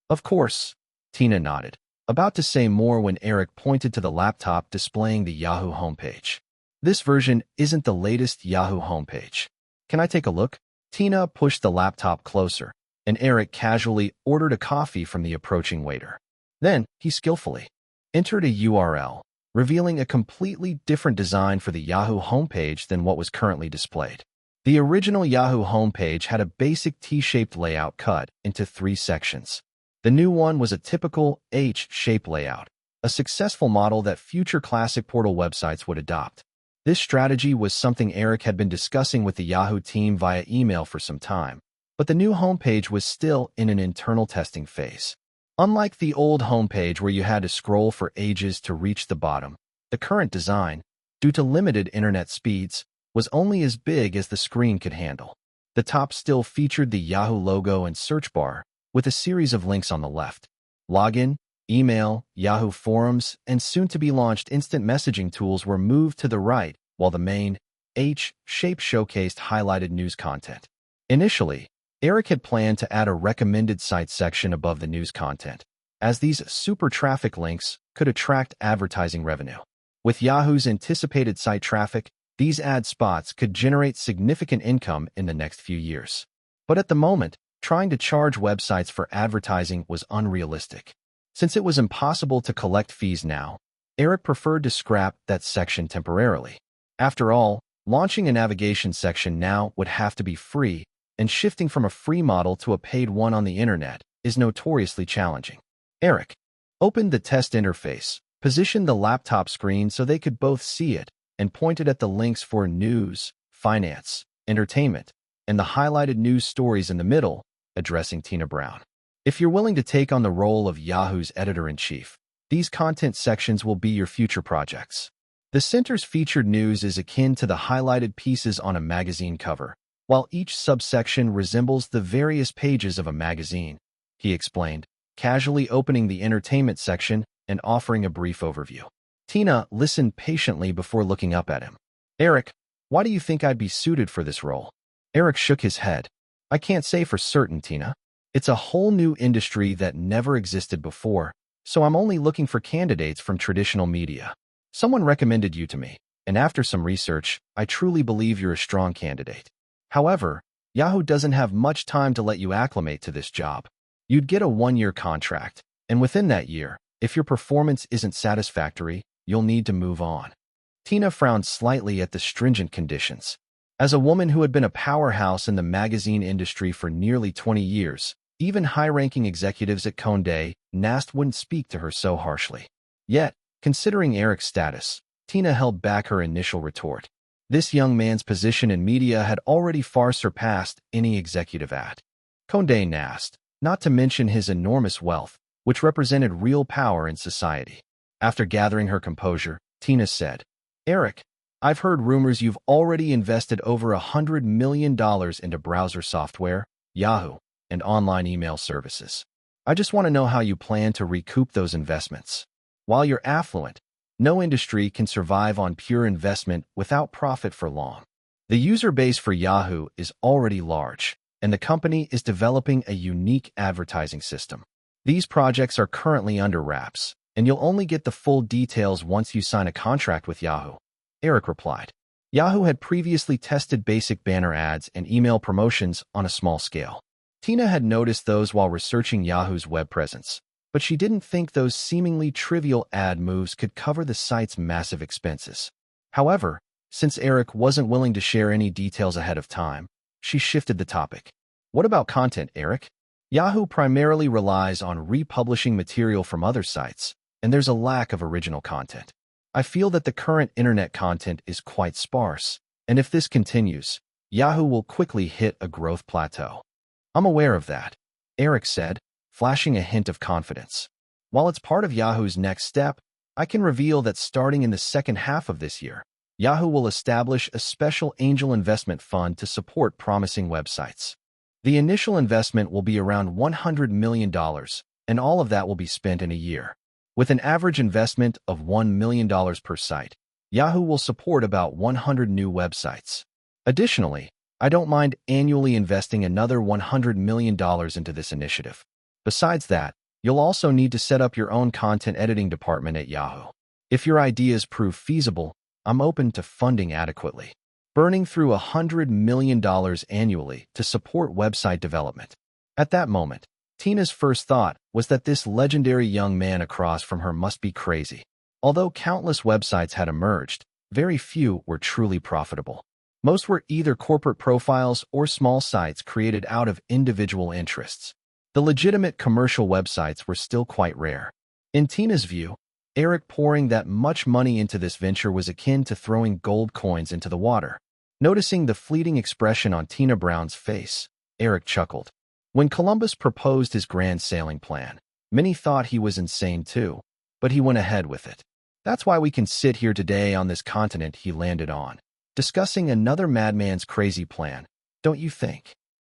"Of course." Tina nodded, about to say more when Eric pointed to the laptop displaying the Yahoo homepage. "This version isn't the latest Yahoo homepage. Can I take a look?" Tina pushed the laptop closer, and Eric casually ordered a coffee from the approaching waiter. Then, he skillfully entered a URL, revealing a completely different design for the Yahoo homepage than what was currently displayed. The original Yahoo homepage had a basic T-shaped layout cut into 3 sections. The new one was a typical H-shaped layout, a successful model that future classic portal websites would adopt. This strategy was something Eric had been discussing with the Yahoo team via email for some time, but the new homepage was still in an internal testing phase. Unlike the old homepage where you had to scroll for ages to reach the bottom, the current design, due to limited internet speeds, was only as big as the screen could handle. The top still featured the Yahoo logo and search bar, with a series of links on the left. Login, email, Yahoo forums, and soon-to-be-launched instant messaging tools were moved to the right, while the main H shape showcased highlighted news content. Initially, Eric had planned to add a recommended site section above the news content, as these super traffic links could attract advertising revenue. With Yahoo's anticipated site traffic, these ad spots could generate significant income in the next few years. But at the moment, trying to charge websites for advertising was unrealistic. Since it was impossible to collect fees now, Eric preferred to scrap that section temporarily. After all, launching a navigation section now would have to be free, and shifting from a free model to a paid one on the internet is notoriously challenging. Eric opened the test interface, positioned the laptop screen so they could both see it, and pointed at the links for news, finance, entertainment, and the highlighted news stories in the middle, addressing Tina Brown. "If you're willing to take on the role of Yahoo's editor-in-chief, these content sections will be your future projects." The center's featured news is akin to the highlighted pieces on a magazine cover, while each subsection resembles the various pages of a magazine, he explained, casually opening the entertainment section and offering a brief overview. Tina listened patiently before looking up at him. "Eric, why do you think I'd be suited for this role?" Eric shook his head. "I can't say for certain, Tina. It's a whole new industry that never existed before, so I'm only looking for candidates from traditional media. Someone recommended you to me, and after some research, I truly believe you're a strong candidate. However, Yahoo doesn't have much time to let you acclimate to this job. You'd get a 1-year contract, and within that year, if your performance isn't satisfactory, you'll need to move on." Tina frowned slightly at the stringent conditions. As a woman who had been a powerhouse in the magazine industry for nearly 20 years, even high-ranking executives at Condé Nast wouldn't speak to her so harshly. Yet, considering Eric's status, Tina held back her initial retort. This young man's position in media had already far surpassed any executive at Condé Nast, not to mention his enormous wealth, which represented real power in society. After gathering her composure, Tina said, "Eric, I've heard rumors you've already invested over $100 million into browser software, Yahoo, and online email services. I just want to know how you plan to recoup those investments. While you're affluent, no industry can survive on pure investment without profit for long. The user base for Yahoo is already large, and the company is developing a unique advertising system. These projects are currently under wraps, and you'll only get the full details once you sign a contract with Yahoo," Eric replied. Yahoo had previously tested basic banner ads and email promotions on a small scale. Tina had noticed those while researching Yahoo's web presence, but she didn't think those seemingly trivial ad moves could cover the site's massive expenses. However, since Eric wasn't willing to share any details ahead of time, she shifted the topic. "What about content, Eric? Yahoo primarily relies on republishing material from other sites, and there's a lack of original content. I feel that the current internet content is quite sparse, and if this continues, Yahoo will quickly hit a growth plateau. I'm aware of that, Eric said, flashing a hint of confidence. While it's part of Yahoo's next step, I can reveal that starting in the second half of this year, Yahoo will establish a special angel investment fund to support promising websites. The initial investment will be around $100 million, and all of that will be spent in a year. With an average investment of $1 million per site, Yahoo will support about 100 new websites. Additionally, I don't mind annually investing another $100 million into this initiative. Besides that, you'll also need to set up your own content editing department at Yahoo. If your ideas prove feasible, I'm open to funding adequately, burning through $100 million annually to support website development. At that moment, Tina's first thought was that this legendary young man across from her must be crazy. Although countless websites had emerged, very few were truly profitable. Most were either corporate profiles or small sites created out of individual interests. The legitimate commercial websites were still quite rare. In Tina's view, Eric pouring that much money into this venture was akin to throwing gold coins into the water. Noticing the fleeting expression on Tina Brown's face, Eric chuckled. When Columbus proposed his grand sailing plan, many thought he was insane too, but he went ahead with it. That's why we can sit here today on this continent he landed on, discussing another madman's crazy plan, don't you think?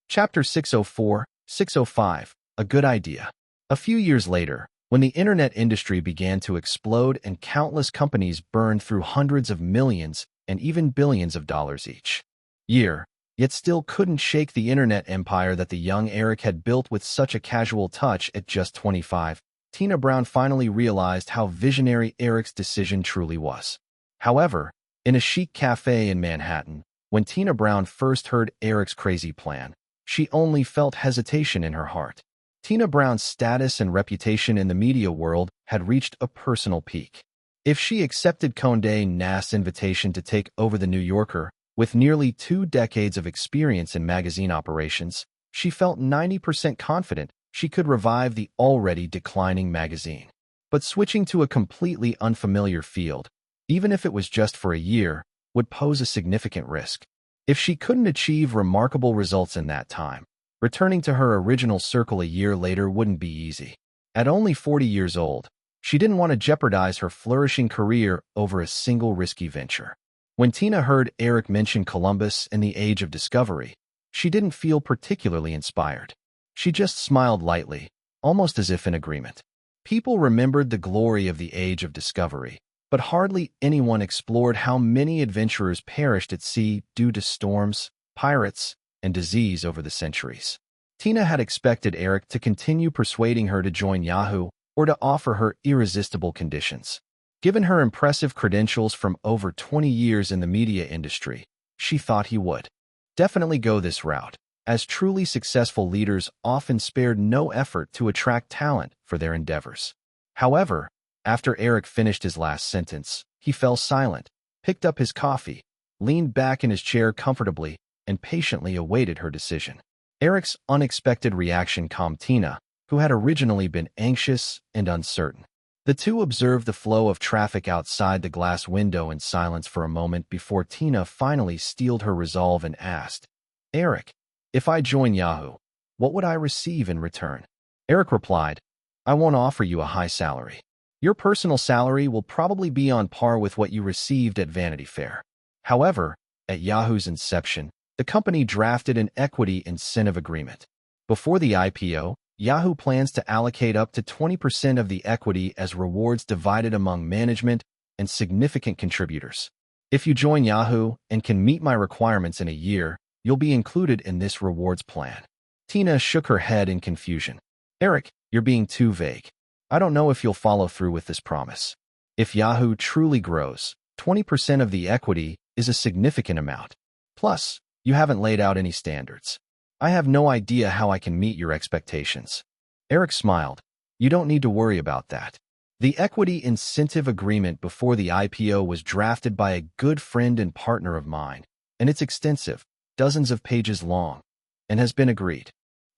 Chapter 604-605, A Good Idea. A few years later, when the internet industry began to explode and countless companies burned through hundreds of millions and even billions of dollars each year, yet still couldn't shake the internet empire that the young Eric had built with such a casual touch at just 25, Tina Brown finally realized how visionary Eric's decision truly was. However, in a chic cafe in Manhattan, when Tina Brown first heard Eric's crazy plan, she only felt hesitation in her heart. Tina Brown's status and reputation in the media world had reached a personal peak. If she accepted Condé Nast's invitation to take over The New Yorker, with nearly 2 decades of experience in magazine operations, she felt 90% confident she could revive the already declining magazine. But switching to a completely unfamiliar field, even if it was just for a year, would pose a significant risk. If she couldn't achieve remarkable results in that time, returning to her original circle a year later wouldn't be easy. At only 40 years old, she didn't want to jeopardize her flourishing career over a single risky venture. When Tina heard Eric mention Columbus and the Age of Discovery, she didn't feel particularly inspired. She just smiled lightly, almost as if in agreement. People remembered the glory of the Age of Discovery, but hardly anyone explored how many adventurers perished at sea due to storms, pirates, and disease over the centuries. Tina had expected Eric to continue persuading her to join Yahoo or to offer her irresistible conditions. Given her impressive credentials from over 20 years in the media industry, she thought he would definitely go this route, as truly successful leaders often spared no effort to attract talent for their endeavors. However, after Eric finished his last sentence, he fell silent, picked up his coffee, leaned back in his chair comfortably, and patiently awaited her decision. Eric's unexpected reaction calmed Tina, who had originally been anxious and uncertain. The two observed the flow of traffic outside the glass window in silence for a moment before Tina finally steeled her resolve and asked, "Eric, if I join Yahoo, what would I receive in return?" Eric replied, "I won't offer you a high salary. Your personal salary will probably be on par with what you received at Vanity Fair." However, at Yahoo's inception, the company drafted an equity incentive agreement. Before the IPO, Yahoo plans to allocate up to 20% of the equity as rewards divided among management and significant contributors. If you join Yahoo and can meet my requirements in a year, you'll be included in this rewards plan. Tina shook her head in confusion. "Eric, you're being too vague. I don't know if you'll follow through with this promise. If Yahoo truly grows, 20% of the equity is a significant amount. Plus, you haven't laid out any standards. I have no idea how I can meet your expectations." Eric smiled. "You don't need to worry about that. The equity incentive agreement before the IPO was drafted by a good friend and partner of mine, and it's extensive, dozens of pages long, and has been agreed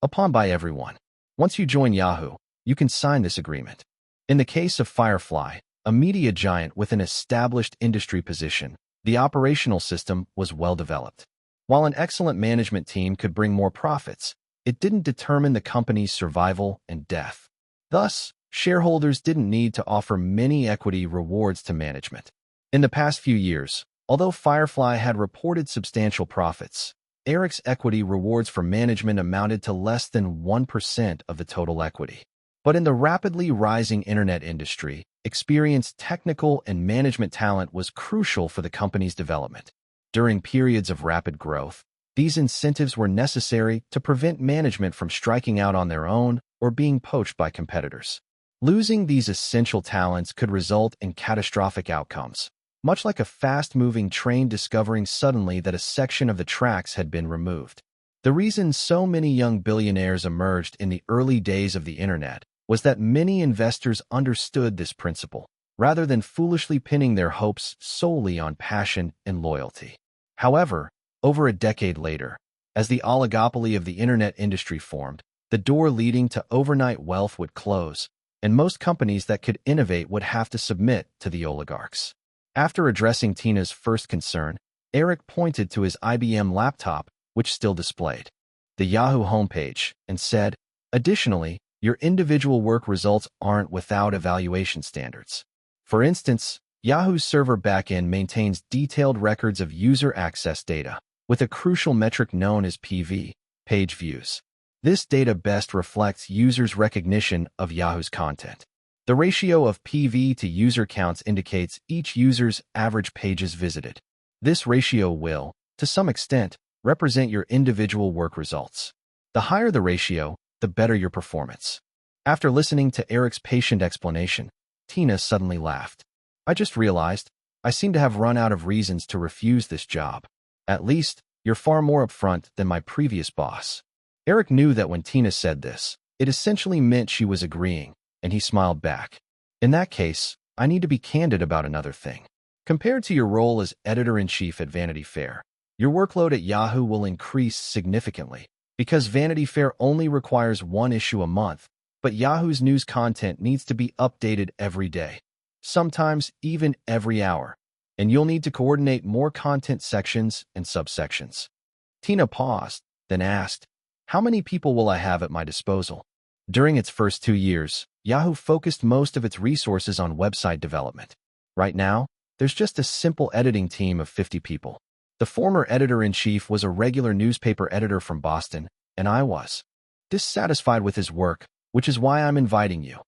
upon by everyone. Once you join Yahoo, you can sign this agreement." In the case of Firefly, a media giant with an established industry position, the operational system was well developed. While an excellent management team could bring more profits, it didn't determine the company's survival and death. Thus, shareholders didn't need to offer many equity rewards to management. In the past few years, although Firefly had reported substantial profits, Eric's equity rewards for management amounted to less than 1% of the total equity. But in the rapidly rising internet industry, experienced technical and management talent was crucial for the company's development. During periods of rapid growth, these incentives were necessary to prevent management from striking out on their own or being poached by competitors. Losing these essential talents could result in catastrophic outcomes, much like a fast-moving train discovering suddenly that a section of the tracks had been removed. The reason so many young billionaires emerged in the early days of the internet was that many investors understood this principle, rather than foolishly pinning their hopes solely on passion and loyalty. However, over a decade later, as the oligopoly of the internet industry formed, the door leading to overnight wealth would close, and most companies that could innovate would have to submit to the oligarchs. After addressing Tina's first concern, Eric pointed to his IBM laptop, which still displayed the Yahoo homepage, and said, "Additionally, your individual work results aren't without evaluation standards. For instance, Yahoo's server backend maintains detailed records of user access data, with a crucial metric known as PV, page views. This data best reflects users' recognition of Yahoo's content. The ratio of PV to user counts indicates each user's average pages visited. This ratio will, to some extent, represent your individual work results. The higher the ratio, the better your performance." After listening to Eric's patient explanation, Tina suddenly laughed. "I just realized I seem to have run out of reasons to refuse this job. At least, you're far more upfront than my previous boss." Eric knew that when Tina said this, it essentially meant she was agreeing, and he smiled back. "In that case, I need to be candid about another thing. Compared to your role as editor-in-chief at Vanity Fair, your workload at Yahoo will increase significantly, because Vanity Fair only requires one issue a month, but Yahoo's news content needs to be updated every day, sometimes even every hour, and you'll need to coordinate more content sections and subsections." Tina paused, then asked, "How many people will I have at my disposal?" During its first 2 years, Yahoo focused most of its resources on website development. Right now, there's just a simple editing team of 50 people. The former editor-in-chief was a regular newspaper editor from Boston, and I was dissatisfied with his work, which is why I'm inviting you,"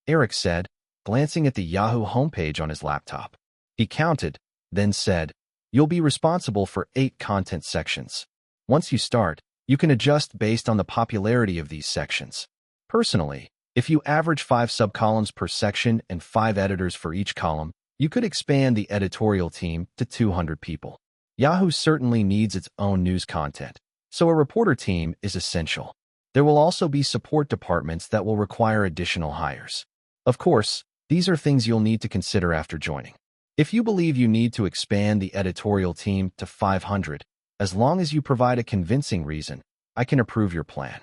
Eric said, glancing at the Yahoo homepage on his laptop. He counted, then said, "You'll be responsible for 8 content sections. Once you start, you can adjust based on the popularity of these sections. Personally, if you average 5 subcolumns per section and 5 editors for each column, you could expand the editorial team to 200 people. Yahoo certainly needs its own news content, so a reporter team is essential. There will also be support departments that will require additional hires. Of course, these are things you'll need to consider after joining. If you believe you need to expand the editorial team to 500, as long as you provide a convincing reason, I can approve your plan."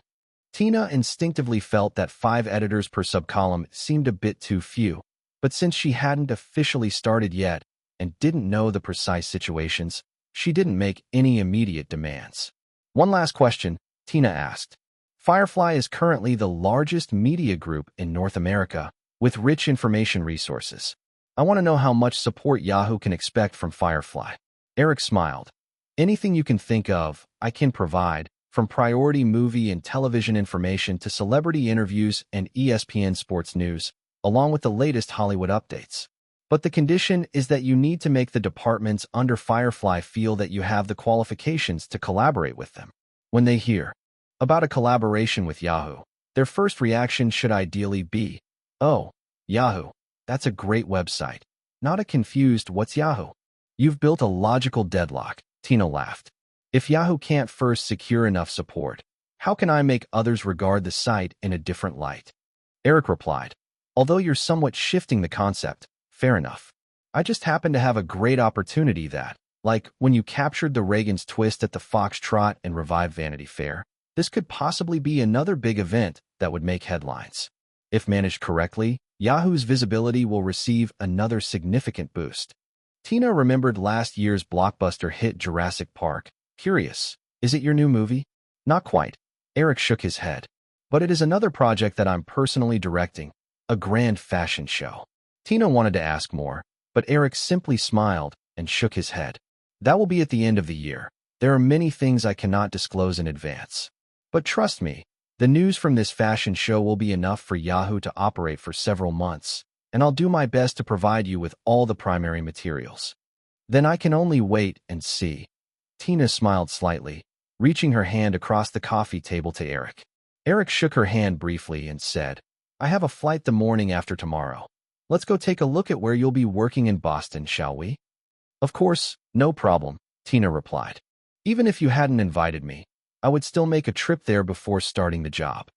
Tina instinctively felt that 5 editors per subcolumn seemed a bit too few, but since she hadn't officially started yet and didn't know the precise situations, she didn't make any immediate demands. "One last question," Tina asked. "Firefly is currently the largest media group in North America, with rich information resources. I want to know how much support Yahoo can expect from Firefly." Eric smiled. "Anything you can think of, I can provide, from priority movie and television information to celebrity interviews and ESPN sports news, along with the latest Hollywood updates. But the condition is that you need to make the departments under Firefly feel that you have the qualifications to collaborate with them. When they hear about a collaboration with Yahoo, their first reaction should ideally be, 'Oh, Yahoo, that's a great website,' not a confused 'What's Yahoo?' You've built a logical deadlock," Tina laughed. "If Yahoo can't first secure enough support, how can I make others regard the site in a different light?" Eric replied, "Although you're somewhat shifting the concept, fair enough. I just happen to have a great opportunity that, like when you captured the Reagan's twist at the Foxtrot and revived Vanity Fair, this could possibly be another big event that would make headlines. If managed correctly, Yahoo's visibility will receive another significant boost." Tina remembered last year's blockbuster hit Jurassic Park Curious, is it your new movie? Not quite. Eric shook his head. But it is another project that I'm personally directing, a grand fashion show. Tina wanted to ask more, but Eric simply smiled and shook his head. That will be at the end of the year. There are many things I cannot disclose in advance. But trust me, the news from this fashion show will be enough for Yahoo to operate for several months, and I'll do my best to provide you with all the primary materials. Then I can only wait and see. Tina smiled slightly, reaching her hand across the coffee table to Eric. Eric shook her hand briefly and said, I have a flight the morning after tomorrow. Let's go take a look at where you'll be working in Boston, shall we? Of course, no problem, Tina replied. Even if you hadn't invited me, I would still make a trip there before starting the job.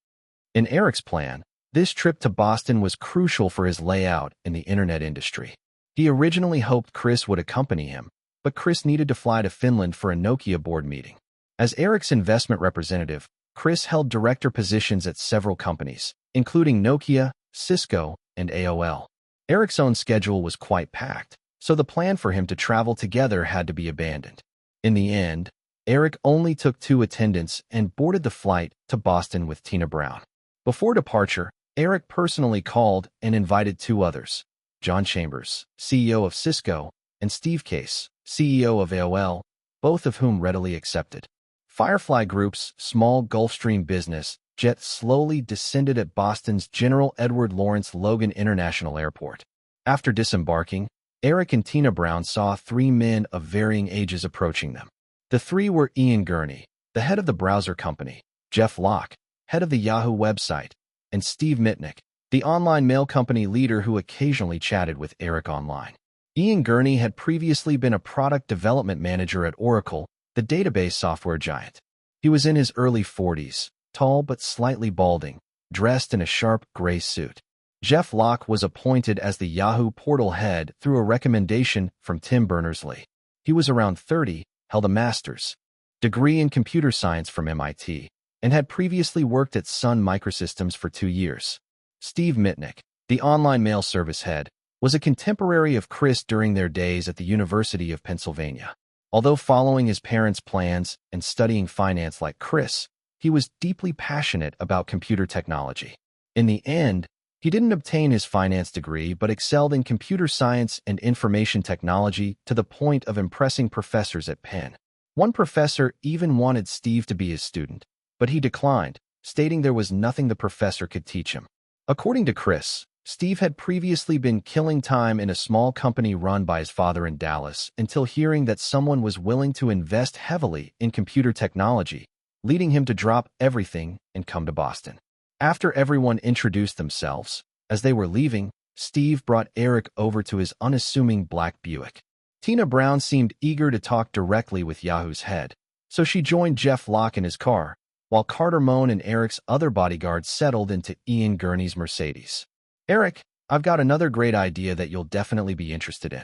In Eric's plan, this trip to Boston was crucial for his layout in the internet industry. He originally hoped Chris would accompany him, but Chris needed to fly to Finland for a Nokia board meeting. As Eric's investment representative, Chris held director positions at several companies, including Nokia, Cisco, and AOL. Eric's own schedule was quite packed, so the plan for him to travel together had to be abandoned. In the end, Eric only took 2 attendants and boarded the flight to Boston with Tina Brown. Before departure, Eric personally called and invited 2 others, John Chambers, CEO of Cisco, and Steve Case, CEO of AOL, both of whom readily accepted. Firefly Group's small Gulfstream business jet slowly descended at Boston's General Edward Lawrence Logan International Airport. After disembarking, Eric and Tina Brown saw 3 men of varying ages approaching them. The 3 were Ian Gurney, the head of the browser company, Jeff Locke, head of the Yahoo website, and Steve Mitnick, the online mail company leader who occasionally chatted with Eric online. Ian Gurney had previously been a product development manager at Oracle, the database software giant. He was in his early 40s, tall but slightly balding, dressed in a sharp gray suit. Jeff Locke was appointed as the Yahoo portal head through a recommendation from Tim Berners-Lee. He was around 30, held a master's degree in computer science from MIT, and had previously worked at Sun Microsystems for 2 years. Steve Mitnick, the online mail service head, was a contemporary of Chris during their days at the University of Pennsylvania. Although following his parents' plans and studying finance like Chris, he was deeply passionate about computer technology. In the end, he didn't obtain his finance degree but excelled in computer science and information technology to the point of impressing professors at Penn. One professor even wanted Steve to be his student, but he declined, stating there was nothing the professor could teach him. According to Chris, Steve had previously been killing time in a small company run by his father in Dallas until hearing that someone was willing to invest heavily in computer technology, leading him to drop everything and come to Boston. After everyone introduced themselves, as they were leaving, Steve brought Eric over to his unassuming black Buick. Tina Brown seemed eager to talk directly with Yahoo's head, so she joined Jeff Locke in his car, while Carter Moan and Eric's other bodyguards settled into Ian Gurney's Mercedes. Eric, I've got another great idea that you'll definitely be interested in.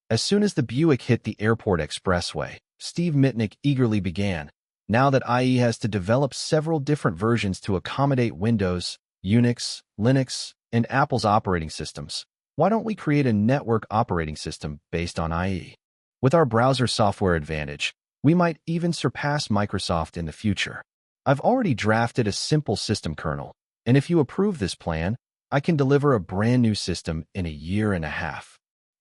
As soon as the Buick hit the airport expressway, Steve Mitnick eagerly began. Now that IE has to develop several different versions to accommodate Windows, Unix, Linux, and Apple's operating systems, why don't we create a network operating system based on IE? With our browser software advantage, we might even surpass Microsoft in the future. I've already drafted a simple system kernel, and if you approve this plan, I can deliver a brand new system in 1.5 years.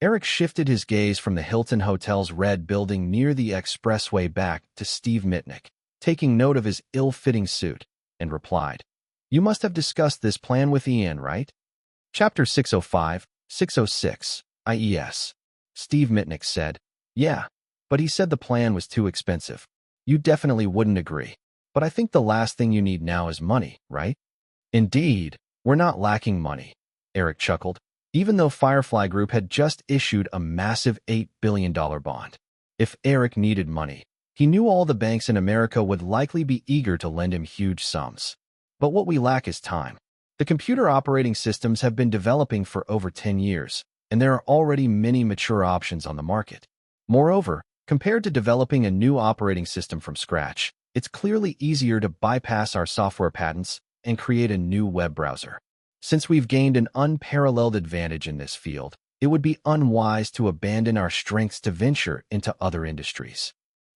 Eric shifted his gaze from the Hilton Hotel's red building near the expressway back to Steve Mitnick, taking note of his ill-fitting suit, and replied, You must have discussed this plan with Ian, right? Chapter 605, 606, IES. Steve Mitnick said, Yeah, but he said the plan was too expensive. You definitely wouldn't agree. But I think the last thing you need now is money, right? Indeed, we're not lacking money, Eric chuckled, even though Firefly Group had just issued a massive $8 billion bond. If Eric needed money, he knew all the banks in America would likely be eager to lend him huge sums. But what we lack is time. The computer operating systems have been developing for over 10 years, and there are already many mature options on the market. Moreover, compared to developing a new operating system from scratch, it's clearly easier to bypass our software patents and create a new web browser. Since we've gained an unparalleled advantage in this field, it would be unwise to abandon our strengths to venture into other industries.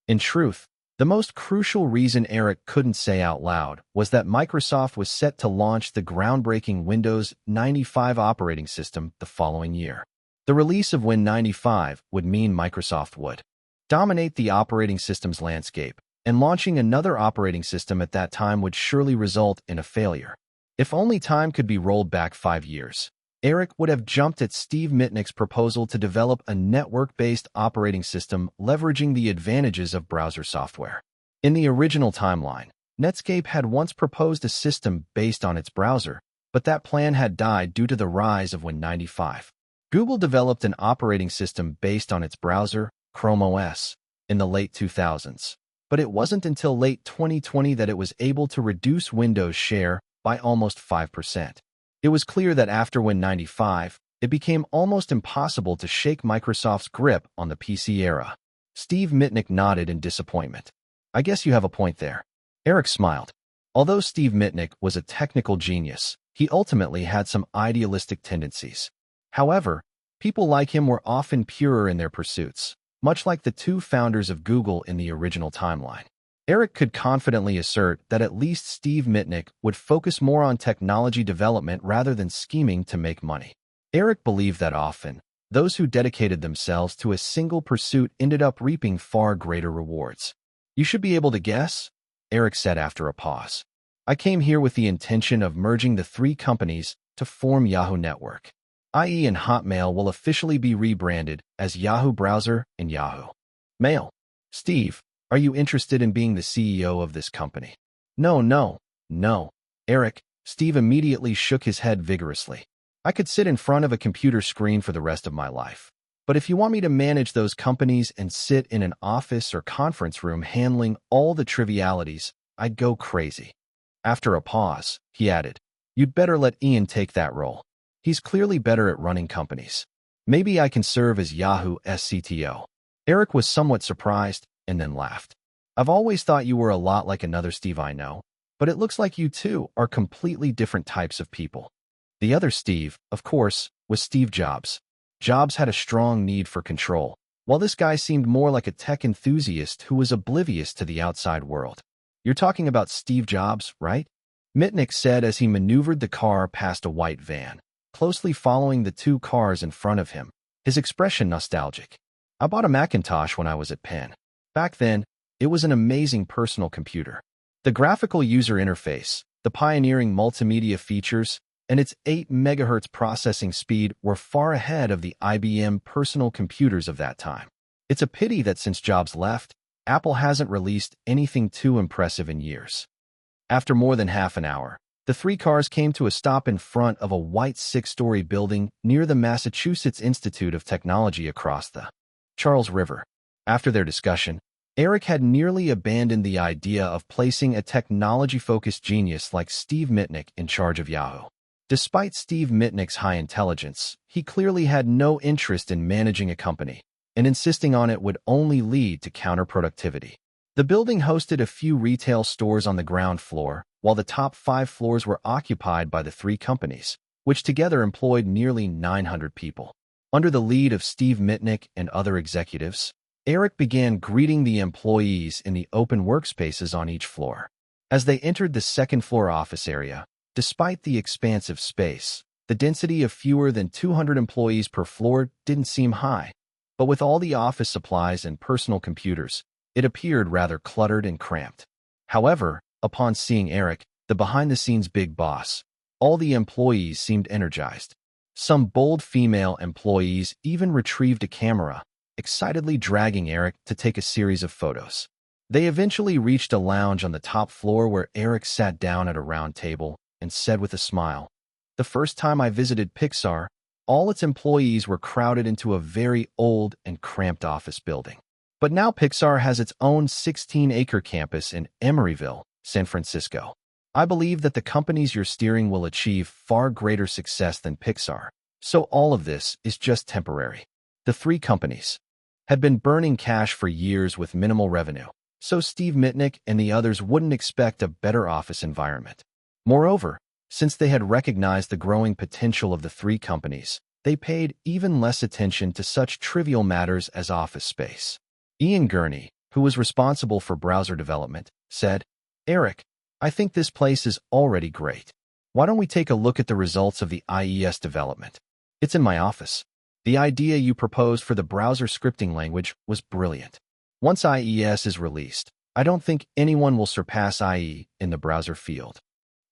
In truth, The most crucial reason Eric couldn't say out loud was that Microsoft was set to launch the groundbreaking Windows 95 operating system the following year. The release of Win 95 would mean Microsoft would dominate the operating system's landscape, and launching another operating system at that time would surely result in a failure. If only time could be rolled back 5 years, Eric would have jumped at Steve Mitnick's proposal to develop a network-based operating system leveraging the advantages of browser software. In the original timeline, Netscape had once proposed a system based on its browser, but that plan had died due to the rise of Win 95. Google developed an operating system based on its browser, Chrome OS, in the late 2000s, but it wasn't until late 2020 that it was able to reduce Windows' share by almost 5%. It was clear that after Win 95, it became almost impossible to shake Microsoft's grip on the PC era. Steve Mitnick nodded in disappointment. I guess you have a point there. Eric smiled. Although Steve Mitnick was a technical genius, he ultimately had some idealistic tendencies. However, people like him were often purer in their pursuits, much like the two founders of Google in the original timeline. Eric could confidently assert that at least Steve Mitnick would focus more on technology development rather than scheming to make money. Eric believed that often, those who dedicated themselves to a single pursuit ended up reaping far greater rewards. You should be able to guess, Eric said after a pause. I came here with the intention of merging the 3 companies to form Yahoo Network. IE and Hotmail will officially be rebranded as Yahoo Browser and Yahoo Mail. Steve, are you interested in being the CEO of this company? No. Eric, Steve immediately shook his head vigorously. I could sit in front of a computer screen for the rest of my life. But if you want me to manage those companies and sit in an office or conference room handling all the trivialities, I'd go crazy. After a pause, he added, you'd better let Ian take that role. He's clearly better at running companies. Maybe I can serve as Yahoo's CTO. Eric was somewhat surprised, and then laughed. I've always thought you were a lot like another Steve I know, but it looks like you two are completely different types of people. The other Steve, of course, was Steve Jobs. Jobs had a strong need for control, while this guy seemed more like a tech enthusiast who was oblivious to the outside world. You're talking about Steve Jobs, right? Mitnick said as he maneuvered the car past a white van, closely following the 2 cars in front of him, his expression nostalgic. I bought a Macintosh when I was at Penn. Back then, it was an amazing personal computer. The graphical user interface, the pioneering multimedia features, and its 8 MHz processing speed were far ahead of the IBM personal computers of that time. It's a pity that since Jobs left, Apple hasn't released anything too impressive in years. After more than half an hour, the 3 cars came to a stop in front of a white 6-story building near the Massachusetts Institute of Technology across the Charles River. After their discussion, Eric had nearly abandoned the idea of placing a technology-focused genius like Steve Mitnick in charge of Yahoo. Despite Steve Mitnick's high intelligence, he clearly had no interest in managing a company, and insisting on it would only lead to counterproductivity. The building hosted a few retail stores on the ground floor, while the top 5 floors were occupied by the 3 companies, which together employed nearly 900 people. Under the lead of Steve Mitnick and other executives, Eric began greeting the employees in the open workspaces on each floor. As they entered the second-floor office area, despite the expansive space, the density of fewer than 200 employees per floor didn't seem high. But with all the office supplies and personal computers, it appeared rather cluttered and cramped. However, upon seeing Eric, the behind-the-scenes big boss, all the employees seemed energized. Some bold female employees even retrieved a camera, excitedly dragging Eric to take a series of photos. They eventually reached a lounge on the top floor where Eric sat down at a round table and said with a smile, "The first time I visited Pixar, all its employees were crowded into a very old and cramped office building. But now Pixar has its own 16-acre campus in Emeryville, San Francisco. I believe that the companies you're steering will achieve far greater success than Pixar, so all of this is just temporary." The 3 companies had been burning cash for years with minimal revenue, so Steve Mitnick and the others wouldn't expect a better office environment. Moreover, since they had recognized the growing potential of the 3 companies, they paid even less attention to such trivial matters as office space. Ian Gurney, who was responsible for browser development, said, "Eric, I think this place is already great. Why don't we take a look at the results of the IES development? It's in my office. The idea you proposed for the browser scripting language was brilliant. Once IES is released, I don't think anyone will surpass IE in the browser field."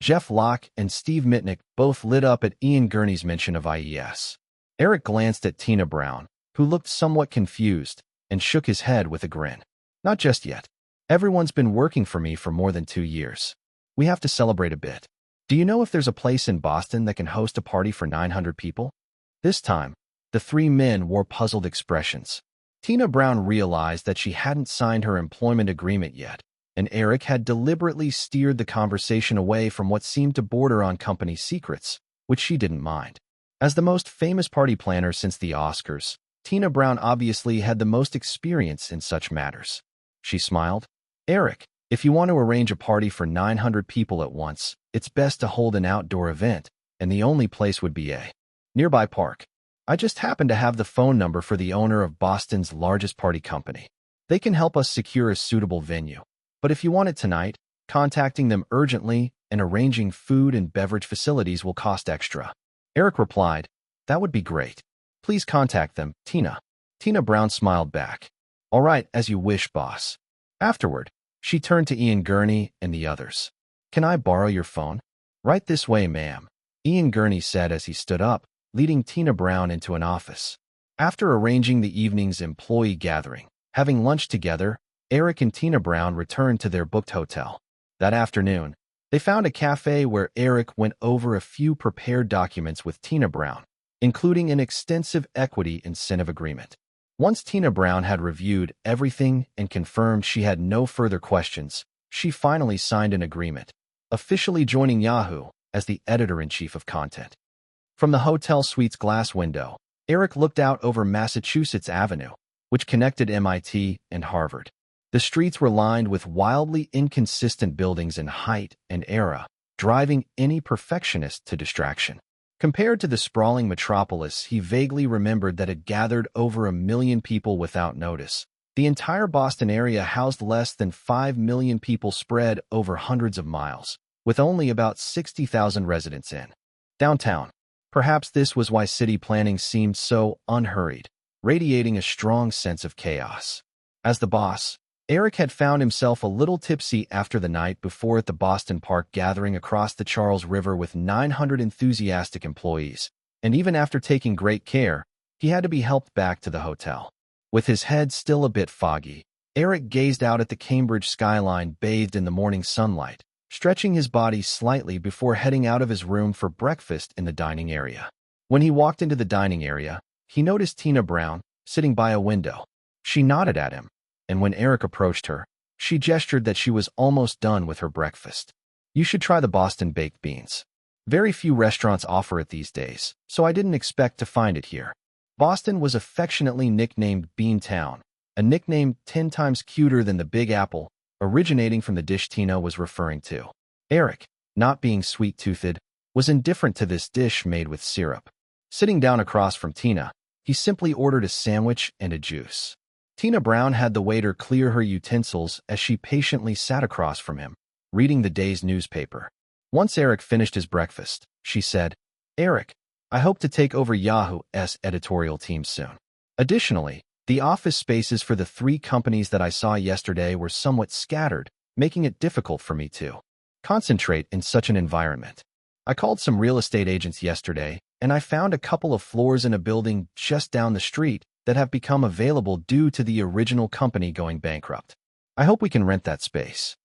Jeff Locke and Steve Mitnick both lit up at Ian Gurney's mention of IES. Eric glanced at Tina Brown, who looked somewhat confused, and shook his head with a grin. "Not just yet. Everyone's been working for me for more than 2 years. We have to celebrate a bit. Do you know if there's a place in Boston that can host a party for 900 people? This time, the three men wore puzzled expressions. Tina Brown realized that she hadn't signed her employment agreement yet, and Eric had deliberately steered the conversation away from what seemed to border on company secrets, which she didn't mind. As the most famous party planner since the Oscars, Tina Brown obviously had the most experience in such matters. She smiled. "Eric, if you want to arrange a party for 900 people at once, it's best to hold an outdoor event, and the only place would be a nearby park. I just happen to have the phone number for the owner of Boston's largest party company. They can help us secure a suitable venue. But if you want it tonight, contacting them urgently and arranging food and beverage facilities will cost extra." Eric replied, "That would be great. Please contact them, Tina." Tina Brown smiled back. "All right, as you wish, boss." Afterward, she turned to Ian Gurney and the others. "Can I borrow your phone?" "Right this way, ma'am," Ian Gurney said as he stood up, leading Tina Brown into an office. After arranging the evening's employee gathering, having lunch together, Eric and Tina Brown returned to their booked hotel. That afternoon, they found a cafe where Eric went over a few prepared documents with Tina Brown, including an extensive equity incentive agreement. Once Tina Brown had reviewed everything and confirmed she had no further questions, she finally signed an agreement, officially joining Yahoo as the editor-in-chief of content. From the hotel suite's glass window, Eric looked out over Massachusetts Avenue, which connected MIT and Harvard. The streets were lined with wildly inconsistent buildings in height and era, driving any perfectionist to distraction. Compared to the sprawling metropolis he vaguely remembered that had gathered over 1 million people without notice, the entire Boston area housed less than 5 million people spread over hundreds of miles, with only about 60,000 residents in downtown. Perhaps this was why city planning seemed so unhurried, radiating a strong sense of chaos. As the boss, Eric had found himself a little tipsy after the night before at the Boston Park gathering across the Charles River with 900 enthusiastic employees, and even after taking great care, he had to be helped back to the hotel. With his head still a bit foggy, Eric gazed out at the Cambridge skyline bathed in the morning sunlight, stretching his body slightly before heading out of his room for breakfast in the dining area. When he walked into the dining area, he noticed Tina Brown sitting by a window. She nodded at him, and when Eric approached her, she gestured that she was almost done with her breakfast. "You should try the Boston baked beans. Very few restaurants offer it these days, so I didn't expect to find it here." Boston was affectionately nicknamed Beantown, a nickname 10 times cuter than the Big Apple, originating from the dish Tina was referring to. Eric, not being sweet-toothed, was indifferent to this dish made with syrup. Sitting down across from Tina, he simply ordered a sandwich and a juice. Tina Brown had the waiter clear her utensils as she patiently sat across from him, reading the day's newspaper. Once Eric finished his breakfast, she said, "Eric, I hope to take over Yahoo's editorial team soon. Additionally, the office spaces for the 3 companies that I saw yesterday were somewhat scattered, making it difficult for me to concentrate in such an environment. I called some real estate agents yesterday, and I found a couple of floors in a building just down the street that have become available due to the original company going bankrupt. I hope we can rent that space."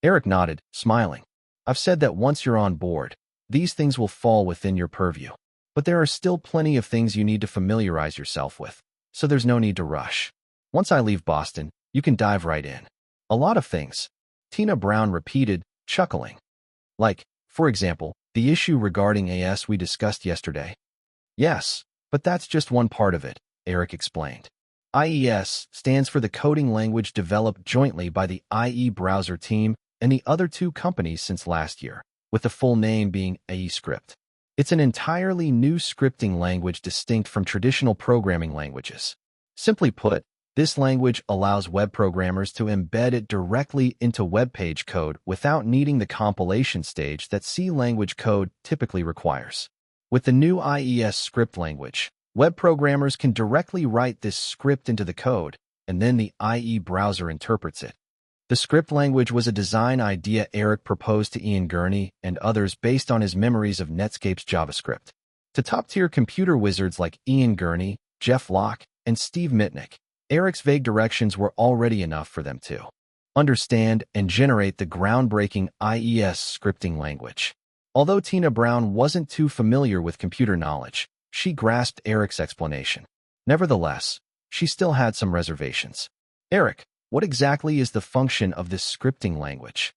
Eric nodded, smiling. "I've said that once you're on board, these things will fall within your purview. But there are still plenty of things you need to familiarize yourself with, so there's no need to rush. Once I leave Boston, you can dive right in." "A lot of things," Tina Brown repeated, chuckling. "Like, for example, the issue regarding AS we discussed yesterday." "Yes, but that's just one part of it," Eric explained. IES stands for the coding language developed jointly by the IE browser team and the other 2 companies since last year, with the full name being AEScript. It's an entirely new scripting language distinct from traditional programming languages. Simply put, This language allows web programmers to embed it directly into web page code without needing the compilation stage that C language code typically requires. With the new IES script language, web programmers can directly write this script into the code, and then the IE browser interprets it. The script language was a design idea Eric proposed to Ian Gurney and others based on his memories of Netscape's JavaScript. To top-tier computer wizards like Ian Gurney, Jeff Locke, and Steve Mitnick, Eric's vague directions were already enough for them to understand and generate the groundbreaking IES scripting language. Although Tina Brown wasn't too familiar with computer knowledge, she grasped Eric's explanation. Nevertheless, she still had some reservations. Eric, what exactly is the function of this scripting language?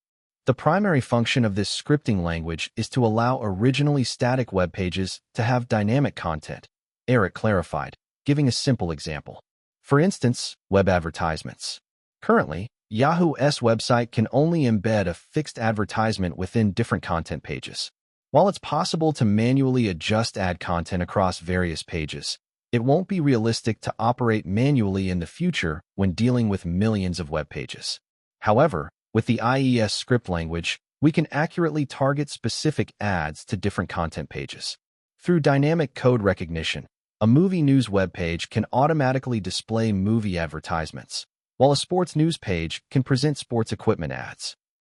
The primary function of this scripting language is to allow originally static web pages to have dynamic content, Eric clarified, giving a simple example. For instance, web advertisements. Currently, Yahoo's website can only embed a fixed advertisement within different content pages. While it's possible to manually adjust ad content across various pages, it won't be realistic to operate manually in the future when dealing with millions of web pages. However, with the IES script language, we can accurately target specific ads to different content pages. Through dynamic code recognition, a movie news web page can automatically display movie advertisements, while a sports news page can present sports equipment ads.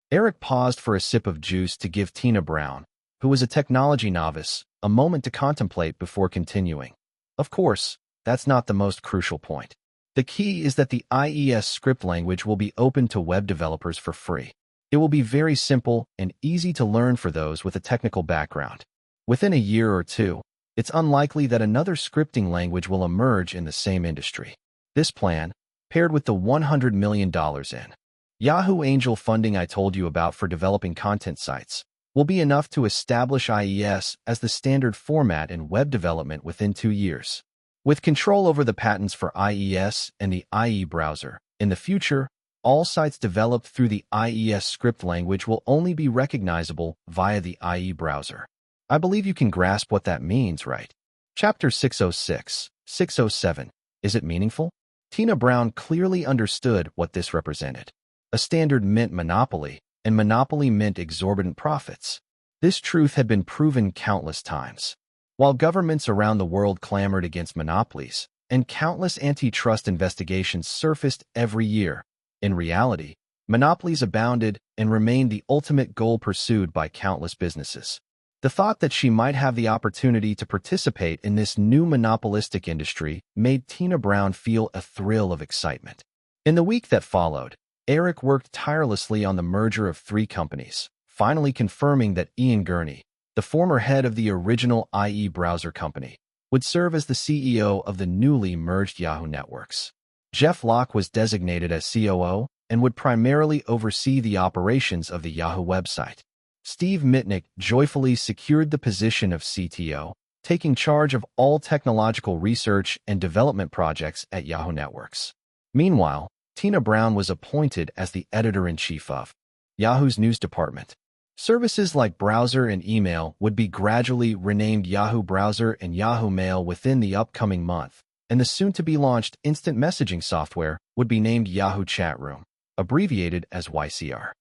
Eric paused for a sip of juice to give Tina Brown, who was a technology novice, a moment to contemplate before continuing. Of course, that's not the most crucial point. The key is that the IES script language will be open to web developers for free. It will be very simple and easy to learn for those with a technical background. Within a year or two, it's unlikely that another scripting language will emerge in the same industry. This plan, paired with the $100 million in Yahoo Angel funding I told you about for developing content sites, will be enough to establish IES as the standard format in web development within 2 years. With control over the patents for IES and the IE browser, in the future, all sites developed through the IES script language will only be recognizable via the IE browser. I believe you can grasp what that means, right? Chapter 606, 607. Is it meaningful? Tina Brown clearly understood what this represented. A standard meant monopoly, and monopoly meant exorbitant profits. This truth had been proven countless times. While governments around the world clamored against monopolies, and countless antitrust investigations surfaced every year, in reality, monopolies abounded and remained the ultimate goal pursued by countless businesses. The thought that she might have the opportunity to participate in this new monopolistic industry made Tina Brown feel a thrill of excitement. In the week that followed, Eric worked tirelessly on the merger of 3 companies, finally confirming that Ian Gurney, the former head of the original IE browser company, would serve as the CEO of the newly merged Yahoo Networks. Jeff Locke was designated as COO and would primarily oversee the operations of the Yahoo website. Steve Mitnick joyfully secured the position of CTO, taking charge of all technological research and development projects at Yahoo Networks. Meanwhile, Tina Brown was appointed as the editor-in-chief of Yahoo's news department. Services like browser and email would be gradually renamed Yahoo Browser and Yahoo Mail within the upcoming month, and the soon-to-be-launched instant messaging software would be named Yahoo Chat Room, abbreviated as YCR.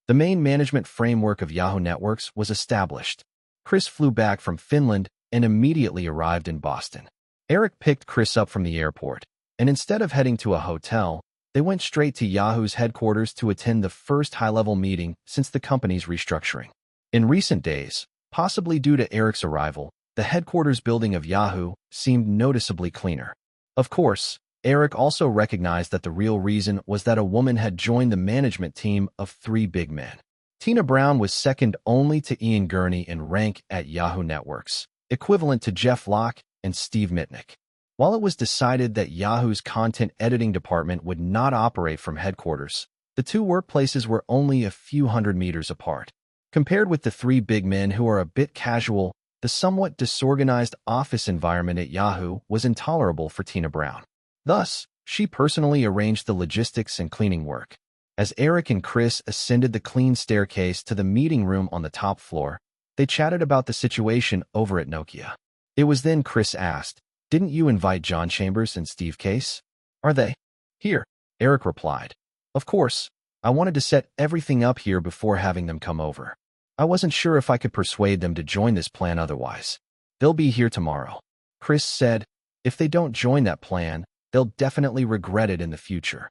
The main management framework of Yahoo Networks was established. Chris flew back from Finland and immediately arrived in Boston. Eric picked Chris up from the airport, and instead of heading to a hotel, they went straight to Yahoo's headquarters to attend the first high-level meeting since the company's restructuring. In recent days, possibly due to Eric's arrival, the headquarters building of Yahoo seemed noticeably cleaner. Of course, Eric also recognized that the real reason was that a woman had joined the management team of 3 big men. Tina Brown was second only to Ian Gurney in rank at Yahoo Networks, equivalent to Jeff Locke and Steve Mitnick. While it was decided that Yahoo's content editing department would not operate from headquarters, the 2 workplaces were only a few hundred meters apart. Compared with the 3 big men who are a bit casual, the somewhat disorganized office environment at Yahoo was intolerable for Tina Brown. Thus, she personally arranged the logistics and cleaning work. As Eric and Chris ascended the clean staircase to the meeting room on the top floor, they chatted about the situation over at Nokia. It was then Chris asked, "Didn't you invite John Chambers and Steve Case? Are they Here, Eric replied. Of course, I wanted to set everything up here before having them come over. I wasn't sure if I could persuade them to join this plan otherwise. They'll be here tomorrow. Chris said, if they don't join that plan, they'll definitely regret it in the future.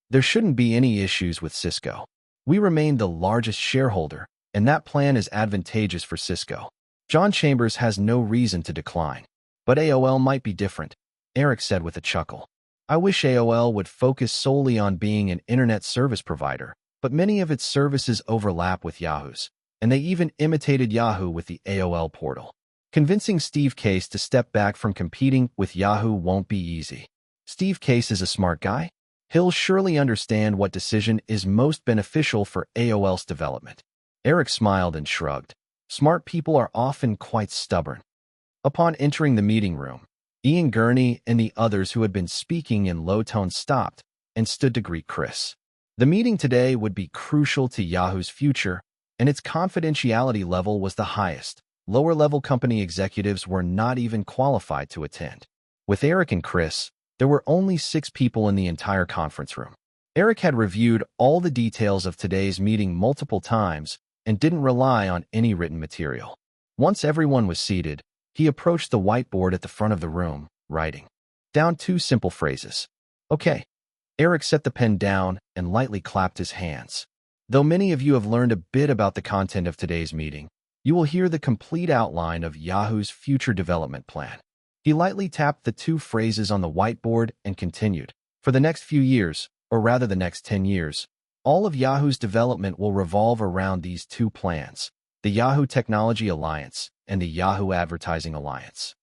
There shouldn't be any issues with Cisco. We remain the largest shareholder, and that plan is advantageous for Cisco. John Chambers has no reason to decline. But AOL might be different, Eric said with a chuckle. I wish AOL would focus solely on being an internet service provider, but many of its services overlap with Yahoo's, and they even imitated Yahoo with the AOL portal. Convincing Steve Case to step back from competing with Yahoo won't be easy. Steve Case is a smart guy. He'll surely understand what decision is most beneficial for AOL's development. Eric smiled and shrugged. Smart people are often quite stubborn. Upon entering the meeting room, Ian Gurney and the others who had been speaking in low tones stopped and stood to greet Chris. The meeting today would be crucial to Yahoo's future, and its confidentiality level was the highest. Lower-level company executives were not even qualified to attend. With Eric and Chris, there were only 6 people in the entire conference room. Eric had reviewed all the details of today's meeting multiple times and didn't rely on any written material. Once everyone was seated, he approached the whiteboard at the front of the room, writing down 2 simple phrases. Okay. Eric set the pen down and lightly clapped his hands. Though many of you have learned a bit about the content of today's meeting, you will hear the complete outline of Yahoo's future development plan. He lightly tapped the 2 phrases on the whiteboard and continued. For the next few years, or rather the next 10 years, all of Yahoo's development will revolve around these 2 plans, the Yahoo Technology Alliance and the Yahoo Advertising Alliance.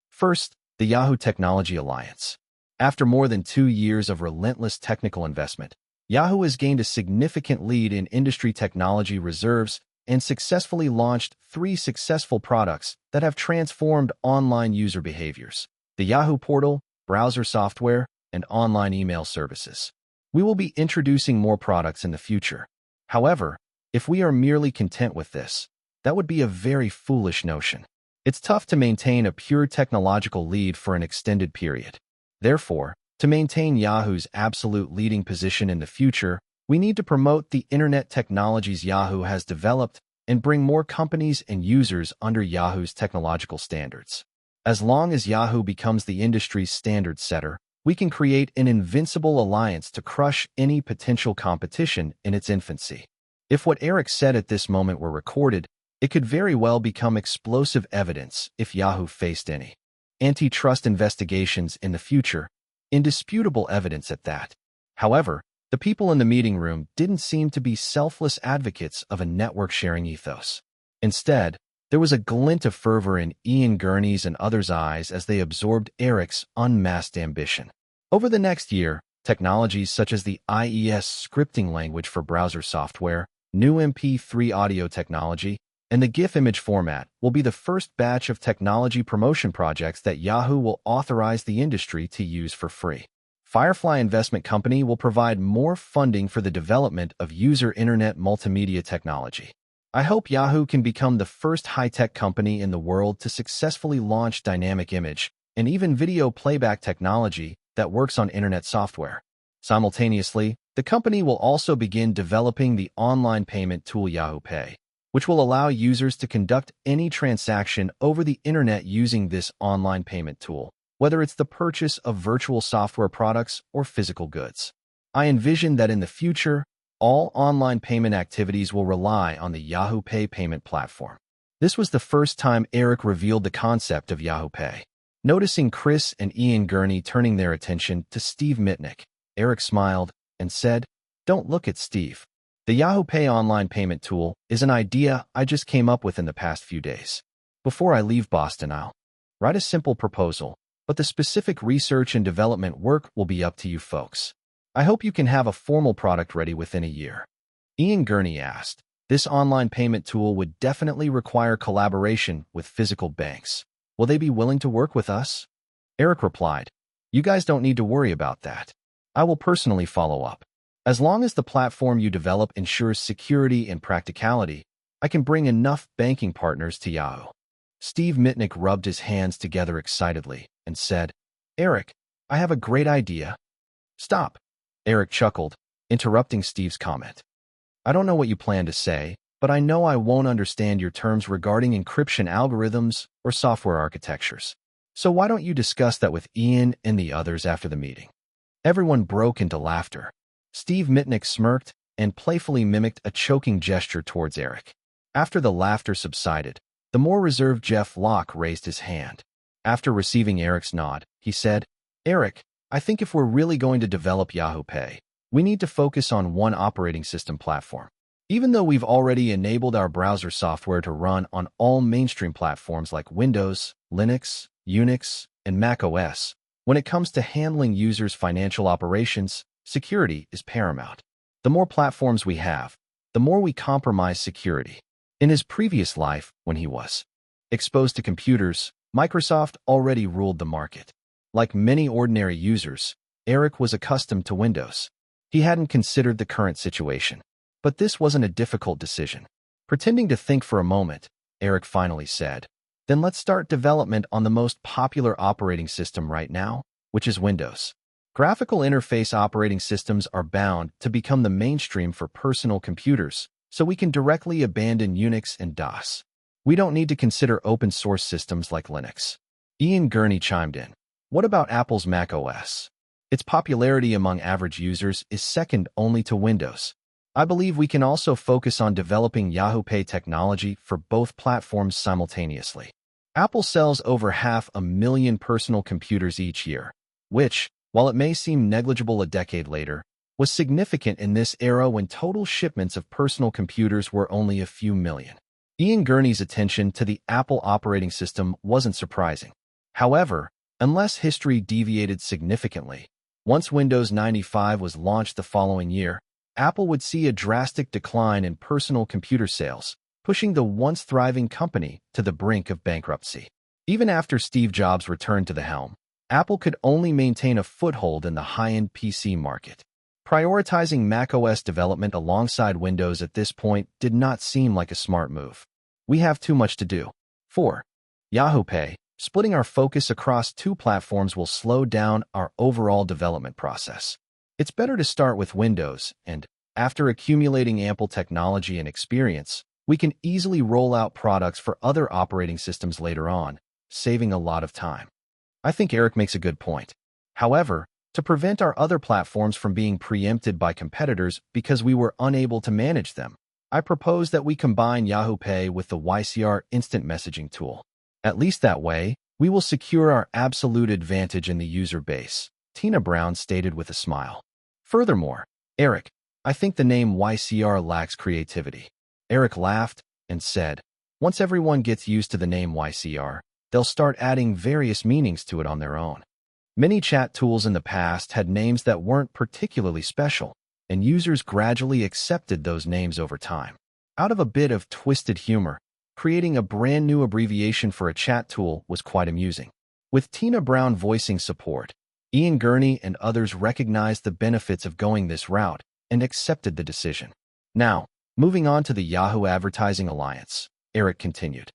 First, the Yahoo Technology Alliance. After more than 2 years of relentless technical investment, Yahoo has gained a significant lead in industry technology reserves and successfully launched 3 successful products that have transformed online user behaviors: the Yahoo portal, browser software, and online email services. We will be introducing more products in the future. However, if we are merely content with this, that would be a very foolish notion. It's tough to maintain a pure technological lead for an extended period. Therefore, to maintain Yahoo's absolute leading position in the future, we need to promote the internet technologies Yahoo has developed and bring more companies and users under Yahoo's technological standards. As long as Yahoo becomes the industry's standard setter, we can create an invincible alliance to crush any potential competition in its infancy. If what Eric said at this moment were recorded, it could very well become explosive evidence if Yahoo faced any antitrust investigations in the future, indisputable evidence at that. However, the people in the meeting room didn't seem to be selfless advocates of a network-sharing ethos. Instead, there was a glint of fervor in Ian Gurney's and others' eyes as they absorbed Eric's unmasked ambition. Over the next year, technologies such as the IES scripting language for browser software, new MP3 audio technology, and the GIF image format will be the first batch of technology promotion projects that Yahoo will authorize the industry to use for free. Firefly Investment Company will provide more funding for the development of user internet multimedia technology. I hope Yahoo can become the first high-tech company in the world to successfully launch dynamic image and even video playback technology that works on internet software. Simultaneously, the company will also begin developing the online payment tool Yahoo Pay, which will allow users to conduct any transaction over the internet using this online payment tool, whether it's the purchase of virtual software products or physical goods. I envision that in the future, all online payment activities will rely on the Yahoo Pay payment platform. This was the first time Eric revealed the concept of Yahoo Pay. Noticing Chris and Ian Gurney turning their attention to Steve Mitnick, Eric smiled and said, "Don't look at Steve. The Yahoo Pay online payment tool is an idea I just came up with in the past few days. Before I leave Boston, I'll write a simple proposal, but the specific research and development work will be up to you folks. I hope you can have a formal product ready within a year." Ian Gurney asked, "This online payment tool would definitely require collaboration with physical banks. Will they be willing to work with us?" Eric replied, "You guys don't need to worry about that. I will personally follow up. As long as the platform you develop ensures security and practicality, I can bring enough banking partners to Yahoo." Steve Mitnick rubbed his hands together excitedly and said, "Eric, I have a great idea." "Stop," Eric chuckled, interrupting Steve's comment. I don't know what you plan to say, but I know I won't understand your terms regarding encryption algorithms or software architectures. So why don't you discuss that with Ian and the others after the meeting? Everyone broke into laughter. Steve Mitnick smirked and playfully mimicked a choking gesture towards Eric. After the laughter subsided, the more reserved Jeff Locke raised his hand. After receiving Eric's nod, he said, Eric, I think if we're really going to develop Yahoo Pay, we need to focus on one operating system platform. Even though we've already enabled our browser software to run on all mainstream platforms like Windows, Linux, Unix, and Mac OS, when it comes to handling users' financial operations, security is paramount. The more platforms we have, the more we compromise security. In his previous life, when he was exposed to computers, Microsoft already ruled the market. Like many ordinary users, Eric was accustomed to Windows. He hadn't considered the current situation. But this wasn't a difficult decision. Pretending to think for a moment, Eric finally said, Then let's start development on the most popular operating system right now, which is Windows. Graphical interface operating systems are bound to become the mainstream for personal computers, so we can directly abandon Unix and DOS. We don't need to consider open-source systems like Linux. Ian Gurney chimed in. What about Apple's Mac OS? Its popularity among average users is second only to Windows. I believe we can also focus on developing Yahoo Pay technology for both platforms simultaneously. Apple sells over 500,000 personal computers each year, which, while it may seem negligible a decade later, was significant in this era when total shipments of personal computers were only a few million. Ian Gurney's attention to the Apple operating system wasn't surprising. However, unless history deviated significantly, once Windows 95 was launched the following year, Apple would see a drastic decline in personal computer sales, pushing the once thriving company to the brink of bankruptcy. Even after Steve Jobs returned to the helm, Apple could only maintain a foothold in the high-end PC market. Prioritizing macOS development alongside Windows at this point did not seem like a smart move. We have too much to do. 4. Yahoo Pay. Splitting our focus across two platforms will slow down our overall development process. It's better to start with Windows, and, after accumulating ample technology and experience, we can easily roll out products for other operating systems later on, saving a lot of time. I think Eric makes a good point. However, to prevent our other platforms from being preempted by competitors because we were unable to manage them, I propose that we combine Yahoo Pay with the YCR instant messaging tool. At least that way, we will secure our absolute advantage in the user base, Tina Brown stated with a smile. Furthermore, Eric, I think the name YCR lacks creativity. Eric laughed and said, once everyone gets used to the name YCR, they'll start adding various meanings to it on their own. Many chat tools in the past had names that weren't particularly special, and users gradually accepted those names over time. Out of a bit of twisted humor, creating a brand new abbreviation for a chat tool was quite amusing. With Tina Brown voicing support, Ian Gurney and others recognized the benefits of going this route and accepted the decision. Now, moving on to the Yahoo Advertising Alliance, Eric continued.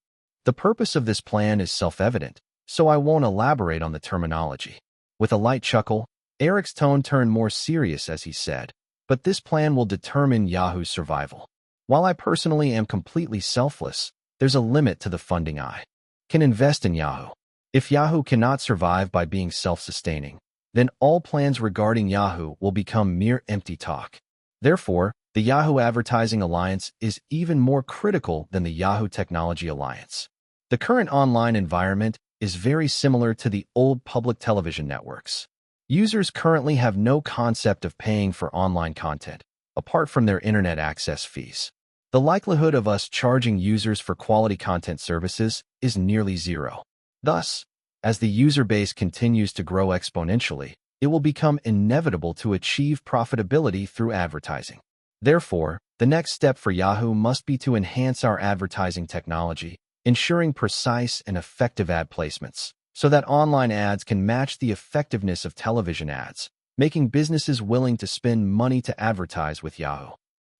The purpose of this plan is self-evident, so I won't elaborate on the terminology. With a light chuckle, Eric's tone turned more serious as he said, but this plan will determine Yahoo's survival. While I personally am completely selfless, there's a limit to the funding I can invest in Yahoo. If Yahoo cannot survive by being self-sustaining, then all plans regarding Yahoo will become mere empty talk. Therefore, the Yahoo Advertising Alliance is even more critical than the Yahoo Technology Alliance. The current online environment is very similar to the old public television networks. Users currently have no concept of paying for online content, apart from their internet access fees. The likelihood of us charging users for quality content services is nearly zero. Thus, as the user base continues to grow exponentially, it will become inevitable to achieve profitability through advertising. Therefore, the next step for Yahoo must be to enhance our advertising technology, ensuring precise and effective ad placements, so that online ads can match the effectiveness of television ads, making businesses willing to spend money to advertise with Yahoo.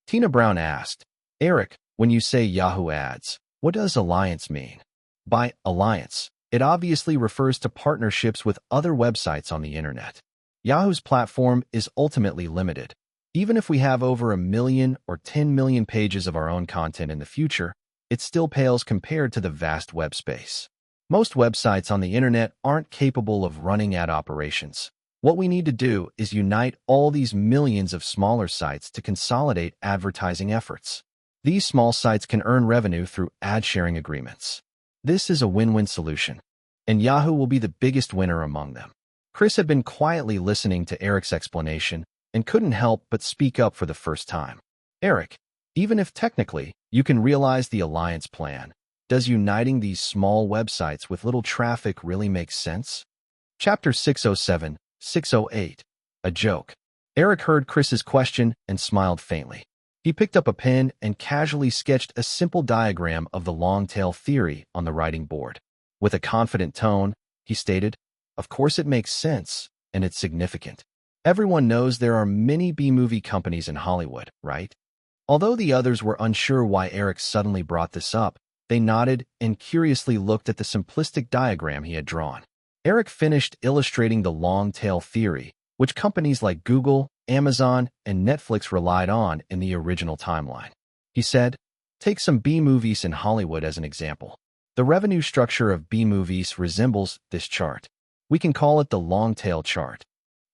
Tina Brown asked, Eric, when you say Yahoo ads, what does alliance mean? By alliance, it obviously refers to partnerships with other websites on the internet. Yahoo's platform is ultimately limited. Even if we have over 1 million or 10 million pages of our own content in the future, it still pales compared to the vast web space. Most websites on the internet aren't capable of running ad operations. What we need to do is unite all these millions of smaller sites to consolidate advertising efforts. These small sites can earn revenue through ad-sharing agreements. This is a win-win solution, and Yahoo will be the biggest winner among them. Chris had been quietly listening to Eric's explanation and couldn't help but speak up for the first time. Eric, even if technically you can realize the alliance plan, does uniting these small websites with little traffic really make sense? Chapter 607, 608. A joke. Eric heard Chris's question and smiled faintly. He picked up a pen and casually sketched a simple diagram of the long-tail theory on the writing board. With a confident tone, he stated, "Of course it makes sense, and it's significant. Everyone knows there are many B-movie companies in Hollywood, right?" Although the others were unsure why Eric suddenly brought this up, they nodded and curiously looked at the simplistic diagram he had drawn. Eric finished illustrating the long-tail theory, which companies like Google, Amazon, and Netflix relied on in the original timeline. He said, "Take some B-movies in Hollywood as an example. The revenue structure of B-movies resembles this chart. We can call it the long-tail chart.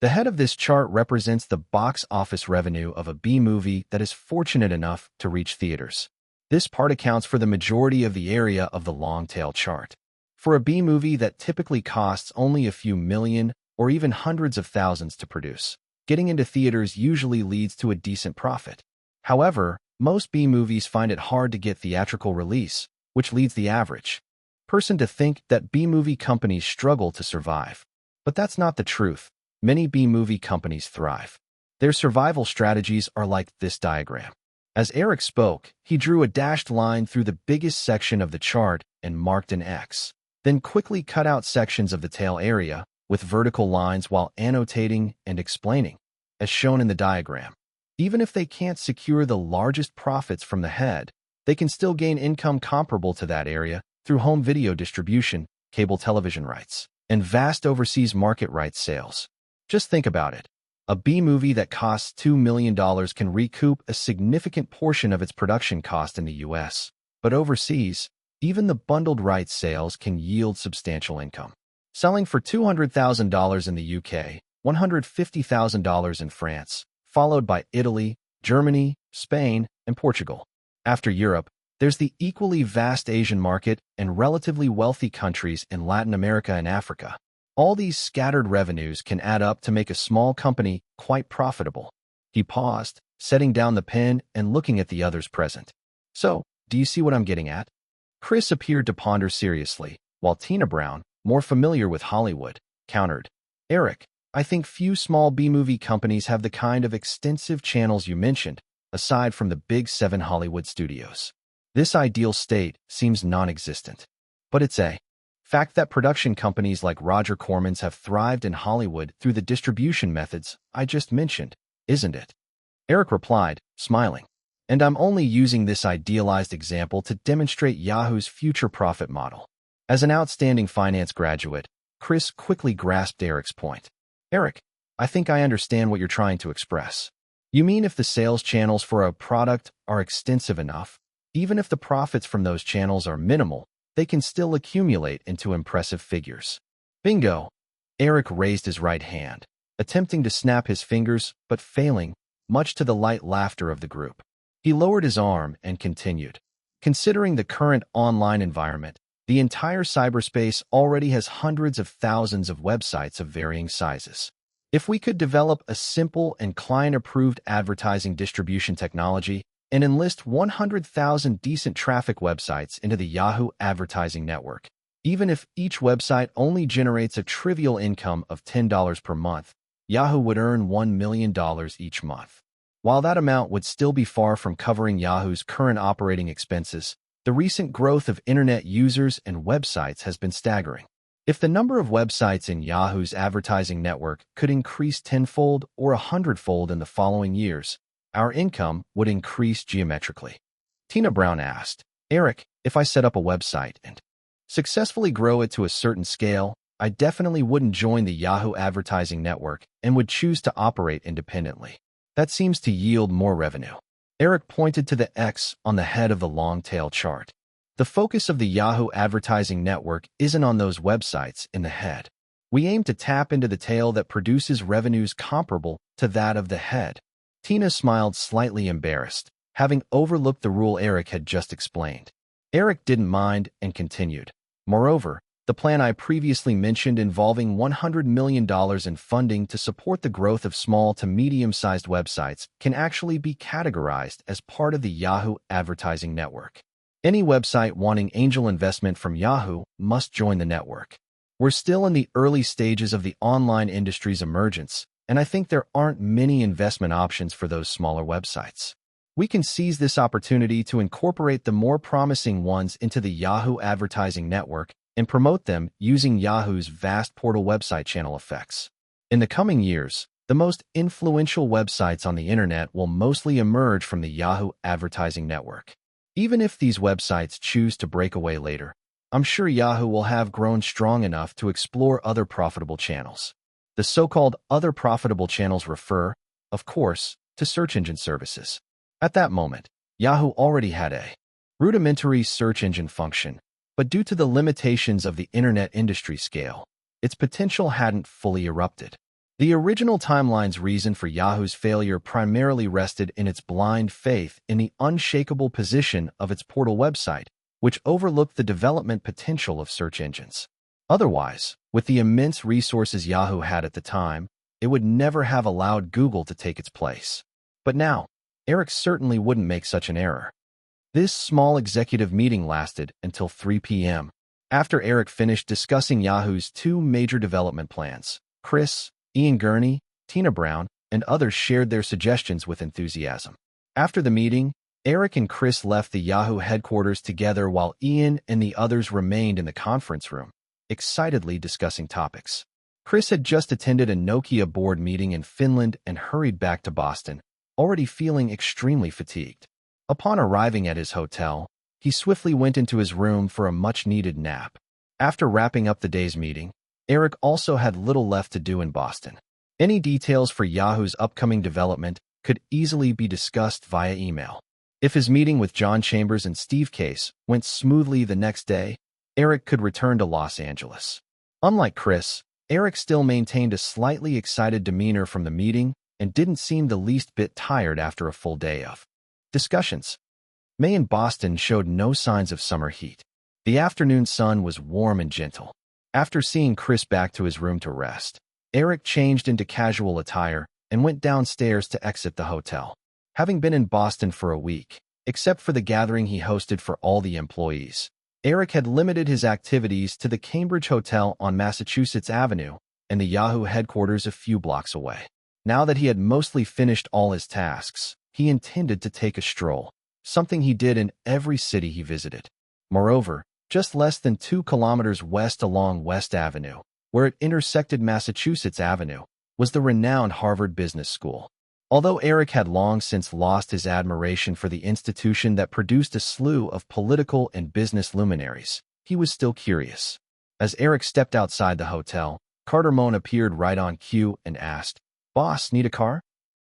The head of this chart represents the box office revenue of a B-movie that is fortunate enough to reach theaters. This part accounts for the majority of the area of the long-tail chart. For a B-movie that typically costs only a few million or even hundreds of thousands to produce, getting into theaters usually leads to a decent profit. However, most B-movies find it hard to get theatrical release, which leads the average person to think that B-movie companies struggle to survive. But that's not the truth. Many B-movie companies thrive. Their survival strategies are like this diagram." As Eric spoke, he drew a dashed line through the biggest section of the chart and marked an X, then quickly cut out sections of the tail area with vertical lines while annotating and explaining, as shown in the diagram. Even if they can't secure the largest profits from the head, they can still gain income comparable to that area through home video distribution, cable television rights, and vast overseas market rights sales. Just think about it. A B-movie that costs $2 million can recoup a significant portion of its production cost in the US. But overseas, even the bundled rights sales can yield substantial income. Selling for $200,000 in the UK, $150,000 in France, followed by Italy, Germany, Spain, and Portugal. After Europe, there's the equally vast Asian market and relatively wealthy countries in Latin America and Africa. All these scattered revenues can add up to make a small company quite profitable. He paused, setting down the pen and looking at the others present. "So, do you see what I'm getting at?" Chris appeared to ponder seriously, while Tina Brown, more familiar with Hollywood, countered, "Eric, I think few small B-movie companies have the kind of extensive channels you mentioned, aside from the big 7 Hollywood studios. This ideal state seems non-existent. But it's a fact that production companies like Roger Corman's have thrived in Hollywood through the distribution methods I just mentioned, isn't it?" Eric replied, smiling. "And I'm only using this idealized example to demonstrate Yahoo's future profit model." As an outstanding finance graduate, Chris quickly grasped Eric's point. "Eric, I think I understand what you're trying to express. You mean if the sales channels for a product are extensive enough, even if the profits from those channels are minimal, they can still accumulate into impressive figures." Bingo! Eric raised his right hand, attempting to snap his fingers, but failing, much to the light laughter of the group. He lowered his arm and continued. "Considering the current online environment, the entire cyberspace already has hundreds of thousands of websites of varying sizes. If we could develop a simple and client-approved advertising distribution technology and enlist 100,000 decent traffic websites into the Yahoo advertising network, even if each website only generates a trivial income of $10 per month, Yahoo would earn $1 million each month. While that amount would still be far from covering Yahoo's current operating expenses, the recent growth of internet users and websites has been staggering. If the number of websites in Yahoo's advertising network could increase tenfold or 100-fold in the following years, our income would increase geometrically." Tina Brown asked, "Eric, if I set up a website and successfully grow it to a certain scale, I definitely wouldn't join the Yahoo advertising network and would choose to operate independently. That seems to yield more revenue. Eric pointed to the X on the head of the long-tail chart. The focus of the Yahoo advertising network isn't on those websites in the head. We aim to tap into the tail that produces revenues comparable to that of the head. Tina smiled, slightly embarrassed, having overlooked the rule Eric had just explained. Eric didn't mind and continued. Moreover, the plan I previously mentioned involving $100 million in funding to support the growth of small to medium-sized websites can actually be categorized as part of the Yahoo advertising network. Any website wanting angel investment from Yahoo must join the network. We're still in the early stages of the online industry's emergence, and I think there aren't many investment options for those smaller websites. We can seize this opportunity to incorporate the more promising ones into the Yahoo advertising network and promote them using Yahoo's vast portal website channel effects. In the coming years, the most influential websites on the internet will mostly emerge from the Yahoo advertising network. Even if these websites choose to break away later, I'm sure Yahoo will have grown strong enough to explore other profitable channels. The so-called other profitable channels refer, of course, to search engine services. At that moment, Yahoo already had a rudimentary search engine function, but due to the limitations of the internet industry scale, its potential hadn't fully erupted. The original timeline's reason for Yahoo's failure primarily rested in its blind faith in the unshakable position of its portal website, which overlooked the development potential of search engines. Otherwise, with the immense resources Yahoo had at the time, it would never have allowed Google to take its place. But now, Eric certainly wouldn't make such an error. This small executive meeting lasted until 3 p.m. After Eric finished discussing Yahoo's two major development plans, Chris, Ian Gurney, Tina Brown, and others shared their suggestions with enthusiasm. After the meeting, Eric and Chris left the Yahoo headquarters together while Ian and the others remained in the conference room, excitedly discussing topics. Chris had just attended a Nokia board meeting in Finland and hurried back to Boston, already feeling extremely fatigued. Upon arriving at his hotel, he swiftly went into his room for a much-needed nap. After wrapping up the day's meeting, Eric also had little left to do in Boston. Any details for Yahoo's upcoming development could easily be discussed via email. If his meeting with John Chambers and Steve Case went smoothly the next day, Eric could return to Los Angeles. Unlike Chris, Eric still maintained a slightly excited demeanor from the meeting and didn't seem the least bit tired after a full day of discussions. May in Boston showed no signs of summer heat. The afternoon sun was warm and gentle. After seeing Chris back to his room to rest, Eric changed into casual attire and went downstairs to exit the hotel. Having been in Boston for a week, except for the gathering he hosted for all the employees, Eric had limited his activities to the Cambridge Hotel on Massachusetts Avenue and the Yahoo headquarters a few blocks away. Now that he had mostly finished all his tasks, he intended to take a stroll, something he did in every city he visited. Moreover, just less than 2 kilometers west along West Avenue, where it intersected Massachusetts Avenue, was the renowned Harvard Business School. Although Eric had long since lost his admiration for the institution that produced a slew of political and business luminaries, he was still curious. As Eric stepped outside the hotel, Carter Moan appeared right on cue and asked, "Boss, need a car?"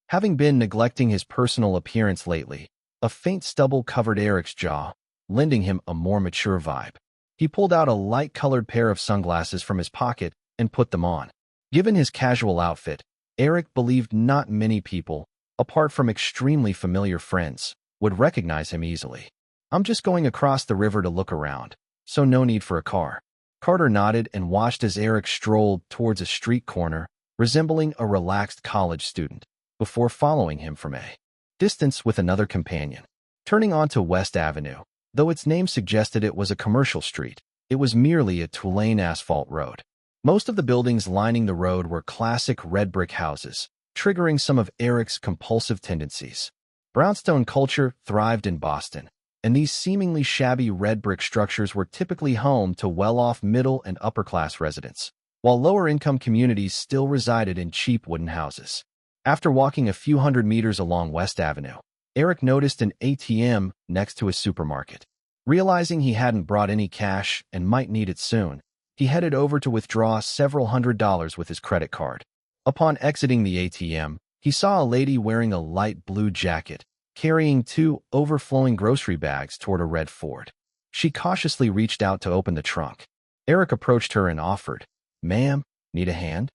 Having been neglecting his personal appearance lately, a faint stubble covered Eric's jaw, lending him a more mature vibe. He pulled out a light-colored pair of sunglasses from his pocket and put them on. Given his casual outfit, Eric believed not many people, apart from extremely familiar friends, would recognize him easily. "I'm just going across the river to look around, so no need for a car." Carter nodded and watched as Eric strolled towards a street corner, resembling a relaxed college student, before following him from a distance with another companion. Turning onto West Avenue, though its name suggested it was a commercial street, it was merely a two-lane asphalt road. Most of the buildings lining the road were classic red brick houses, triggering some of Eric's compulsive tendencies. Brownstone culture thrived in Boston, and these seemingly shabby red brick structures were typically home to well-off middle and upper-class residents, while lower-income communities still resided in cheap wooden houses. After walking a few hundred meters along West Avenue, Eric noticed an ATM next to a supermarket. Realizing he hadn't brought any cash and might need it soon, He headed over to withdraw several $100s with his credit card. Upon exiting the ATM, he saw a lady wearing a light blue jacket, carrying 2 overflowing grocery bags toward a red Ford. She cautiously reached out to open the trunk. Eric approached her and offered, "Ma'am, need a hand?"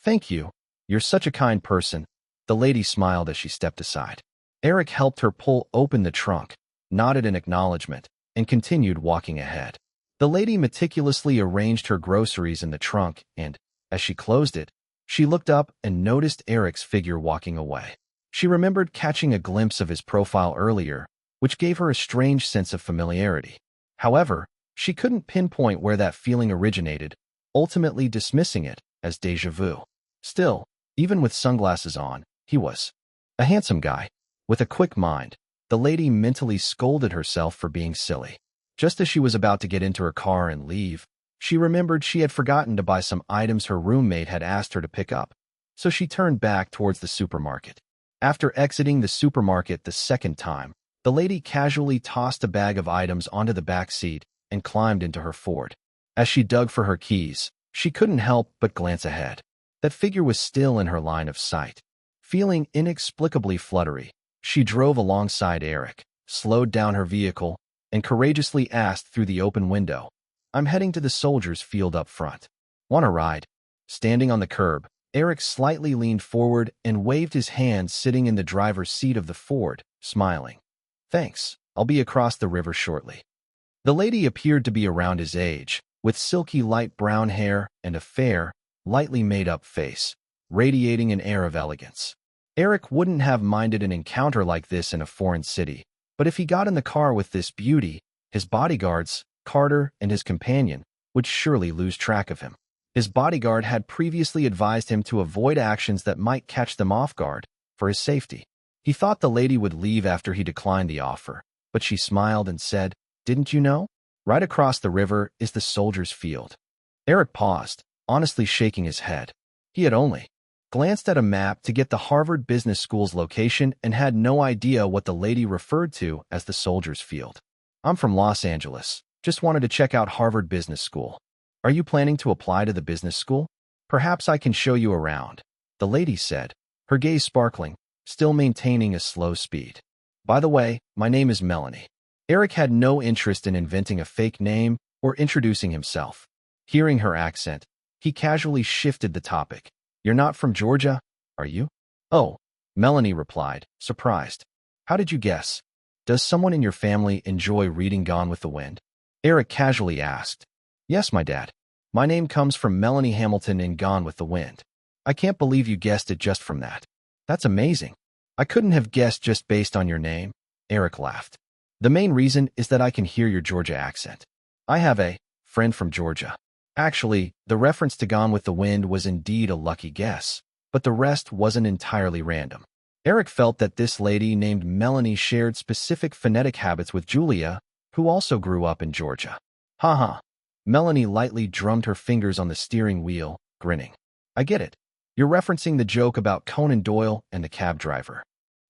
"Thank you. You're such a kind person." The lady smiled as she stepped aside. Eric helped her pull open the trunk, nodded in acknowledgement, and continued walking ahead. The lady meticulously arranged her groceries in the trunk and, as she closed it, she looked up and noticed Eric's figure walking away. She remembered catching a glimpse of his profile earlier, which gave her a strange sense of familiarity. However, she couldn't pinpoint where that feeling originated, ultimately dismissing it as déjà vu. Still, even with sunglasses on, he was a handsome guy. With a quick mind, the lady mentally scolded herself for being silly. Just as she was about to get into her car and leave, she remembered she had forgotten to buy some items her roommate had asked her to pick up, so she turned back towards the supermarket. After exiting the supermarket the second time, the lady casually tossed a bag of items onto the back seat and climbed into her Ford. As she dug for her keys, she couldn't help but glance ahead. That figure was still in her line of sight. Feeling inexplicably fluttery, she drove alongside Eric, slowed down her vehicle, and courageously asked through the open window, "I'm heading to the soldiers' field up front. Want a ride?" Standing on the curb, Eric slightly leaned forward and waved his hand, sitting in the driver's seat of the Ford, smiling. "Thanks, I'll be across the river shortly." The lady appeared to be around his age, with silky light brown hair and a fair, lightly made-up face, radiating an air of elegance. Eric wouldn't have minded an encounter like this in a foreign city, but if he got in the car with this beauty, his bodyguards, Carter and his companion, would surely lose track of him. His bodyguard had previously advised him to avoid actions that might catch them off guard, for his safety. He thought the lady would leave after he declined the offer, but she smiled and said, "Didn't you know? Right across the river is the soldiers' field." Eric paused, honestly shaking his head. He had only glanced at a map to get the Harvard Business School's location and had no idea what the lady referred to as the soldiers' field. "I'm from Los Angeles. Just wanted to check out Harvard Business School. Are you planning to apply to the business school? Perhaps I can show you around," the lady said, her gaze sparkling, still maintaining a slow speed. "By the way, my name is Melanie." Eric had no interest in inventing a fake name or introducing himself. Hearing her accent, he casually shifted the topic. "You're not from Georgia, are you?" "Oh," Melanie replied, surprised. "How did you guess? Does someone in your family enjoy reading Gone with the Wind?" Eric casually asked. "Yes, my dad. My name comes from Melanie Hamilton in Gone with the Wind." "I can't believe you guessed it just from that. That's amazing." "I couldn't have guessed just based on your name," Eric laughed. "The main reason is that I can hear your Georgia accent. I have a friend from Georgia." Actually, the reference to Gone with the Wind was indeed a lucky guess, but the rest wasn't entirely random. Eric felt that this lady named Melanie shared specific phonetic habits with Julia, who also grew up in Georgia. "Haha." Melanie lightly drummed her fingers on the steering wheel, grinning. "I get it. You're referencing the joke about Conan Doyle and the cab driver."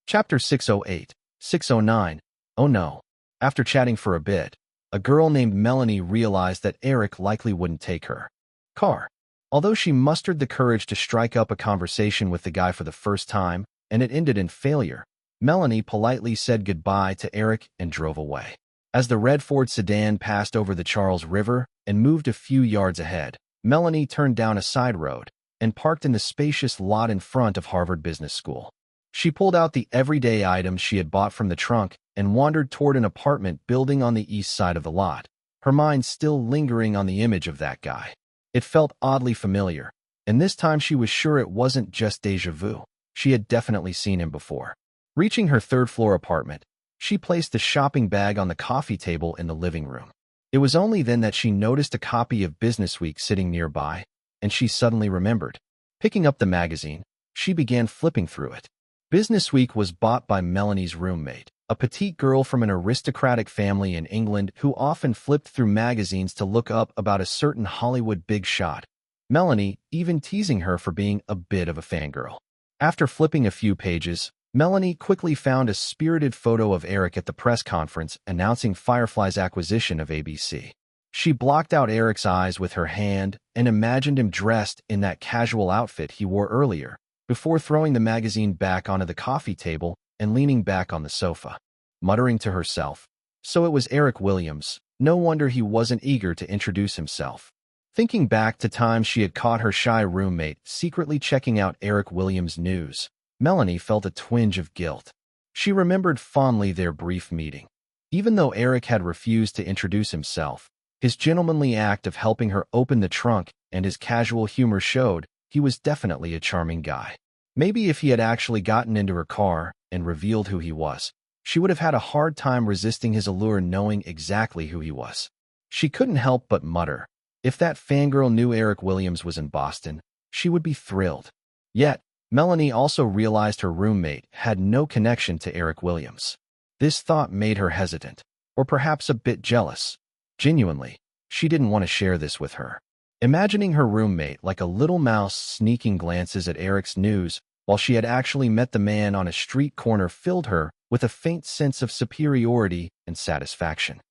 Chapter 608, 609. Oh no. After chatting for a bit, a girl named Melanie realized that Eric likely wouldn't take her car. Although she mustered the courage to strike up a conversation with the guy for the first time, and it ended in failure, Melanie politely said goodbye to Eric and drove away. As the red Ford sedan passed over the Charles River and moved a few yards ahead, Melanie turned down a side road and parked in the spacious lot in front of Harvard Business School. She pulled out the everyday items she had bought from the trunk and wandered toward an apartment building on the east side of the lot, her mind still lingering on the image of that guy. It felt oddly familiar, and this time she was sure it wasn't just déjà vu. She had definitely seen him before. Reaching her third-floor apartment, she placed the shopping bag on the coffee table in the living room. It was only then that she noticed a copy of Business Week sitting nearby, and she suddenly remembered. Picking up the magazine, she began flipping through it. Business Week was bought by Melanie's roommate, a petite girl from an aristocratic family in England who often flipped through magazines to look up about a certain Hollywood big shot. Melanie even teasing her for being a bit of a fangirl. After flipping a few pages, Melanie quickly found a spirited photo of Eric at the press conference announcing Firefly's acquisition of ABC. She blocked out Eric's eyes with her hand and imagined him dressed in that casual outfit he wore earlier, before throwing the magazine back onto the coffee table and leaning back on the sofa, muttering to herself, "So it was Eric Williams. No wonder he wasn't eager to introduce himself." Thinking back to times she had caught her shy roommate secretly checking out Eric Williams' news, Melanie felt a twinge of guilt. She remembered fondly their brief meeting. Even though Eric had refused to introduce himself, his gentlemanly act of helping her open the trunk and his casual humor showed he was definitely a charming guy. Maybe if he had actually gotten into her car and revealed who he was, she would have had a hard time resisting his allure knowing exactly who he was. She couldn't help but mutter, if that fangirl knew Eric Williams was in Boston, she would be thrilled. Yet, Melanie also realized her roommate had no connection to Eric Williams. This thought made her hesitant, or perhaps a bit jealous. Genuinely, she didn't want to share this with her. Imagining her roommate like a little mouse sneaking glances at Eric's news while she had actually met the man on a street corner filled her with a faint sense of superiority and satisfaction.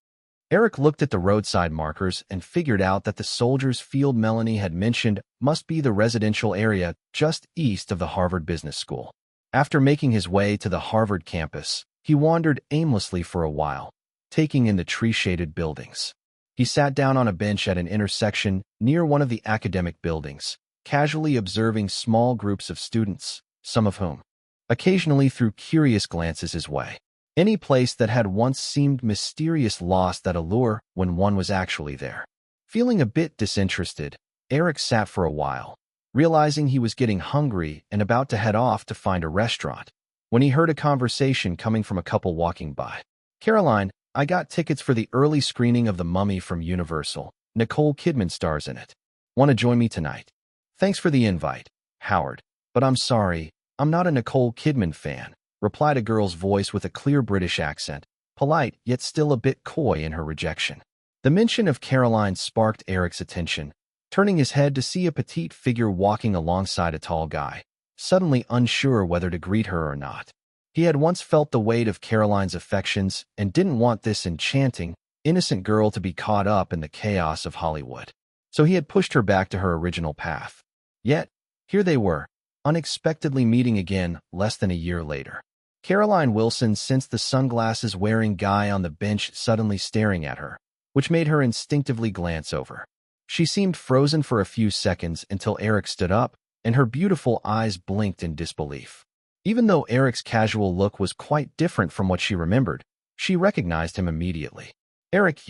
Eric looked at the roadside markers and figured out that the Soldiers Field Melanie had mentioned must be the residential area just east of the Harvard Business School. After making his way to the Harvard campus, he wandered aimlessly for a while, taking in the tree-shaded buildings. He sat down on a bench at an intersection near one of the academic buildings, casually observing small groups of students, some of whom occasionally threw curious glances his way. Any place that had once seemed mysterious lost that allure when one was actually there. Feeling a bit disinterested, Eric sat for a while, realizing he was getting hungry and about to head off to find a restaurant, when he heard a conversation coming from a couple walking by. "Caroline, I got tickets for the early screening of The Mummy from Universal. Nicole Kidman stars in it. Want to join me tonight?" "Thanks for the invite, Howard, but I'm sorry, I'm not a Nicole Kidman fan," replied a girl's voice with a clear British accent, polite yet still a bit coy in her rejection. The mention of Caroline sparked Eric's attention, turning his head to see a petite figure walking alongside a tall guy, suddenly unsure whether to greet her or not. He had once felt the weight of Caroline's affections and didn't want this enchanting, innocent girl to be caught up in the chaos of Hollywood. So he had pushed her back to her original path. Yet, here they were, unexpectedly meeting again less than a year later. Caroline Wilson sensed the sunglasses-wearing guy on the bench suddenly staring at her, which made her instinctively glance over. She seemed frozen for a few seconds until Eric stood up, and her beautiful eyes blinked in disbelief. Even though Eric's casual look was quite different from what she remembered, she recognized him immediately. "Eric,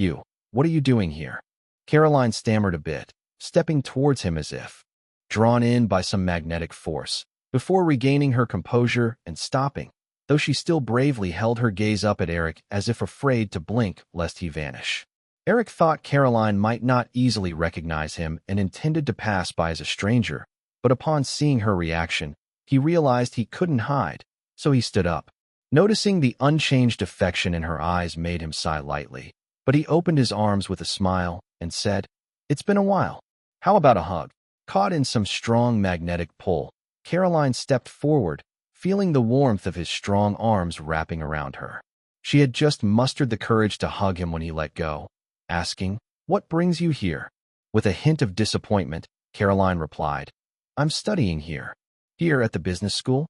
what are you doing here?" Caroline stammered a bit, stepping towards him as if drawn in by some magnetic force, before regaining her composure and stopping, though she still bravely held her gaze up at Eric as if afraid to blink lest he vanish. Eric thought Caroline might not easily recognize him and intended to pass by as a stranger, but upon seeing her reaction, he realized he couldn't hide, so he stood up. Noticing the unchanged affection in her eyes made him sigh lightly, but he opened his arms with a smile and said, "It's been a while. How about a hug?" Caught in some strong magnetic pull, Caroline stepped forward, feeling the warmth of his strong arms wrapping around her. She had just mustered the courage to hug him when he let go, asking, "What brings you here?" With a hint of disappointment, Caroline replied, "I'm studying here." "Here at the business school?"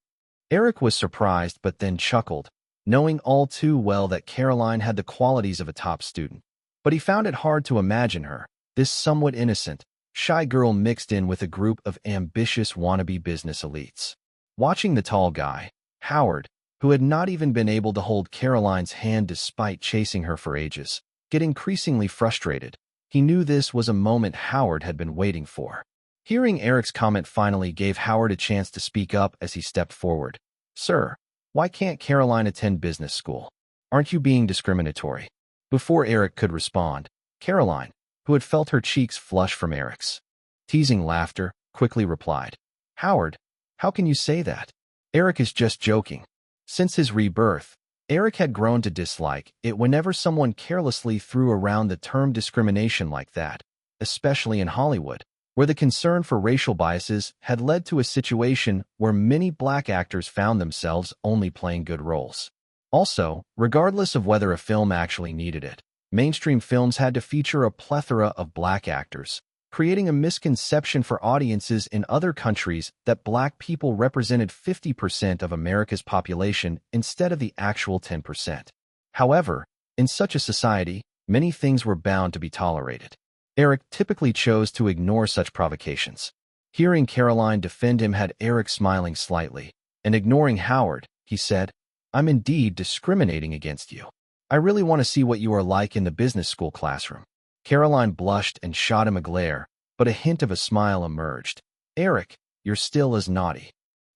Eric was surprised but then chuckled, knowing all too well that Caroline had the qualities of a top student. But he found it hard to imagine her, this somewhat innocent, shy girl mixed in with a group of ambitious wannabe business elites. Watching the tall guy, Howard, who had not even been able to hold Caroline's hand despite chasing her for ages, get increasingly frustrated, he knew this was a moment Howard had been waiting for. Hearing Eric's comment finally gave Howard a chance to speak up as he stepped forward. "Sir, why can't Caroline attend business school? Aren't you being discriminatory?" Before Eric could respond, Caroline, who had felt her cheeks flush from Eric's teasing laughter, quickly replied, "Howard, how can you say that? Eric is just joking." Since his rebirth, Eric had grown to dislike it whenever someone carelessly threw around the term discrimination like that, especially in Hollywood, where the concern for racial biases had led to a situation where many black actors found themselves only playing good roles. Also, regardless of whether a film actually needed it, Mainstream films had to feature a plethora of black actors, creating a misconception for audiences in other countries that black people represented 50% of America's population instead of the actual 10%. However, in such a society, many things were bound to be tolerated. Eric typically chose to ignore such provocations. Hearing Caroline defend him had Eric smiling slightly, and ignoring Howard, he said, "I'm indeed discriminating against you. I really want to see what you are like in the business school classroom." Caroline blushed and shot him a glare, but a hint of a smile emerged. "Eric, you're still as naughty."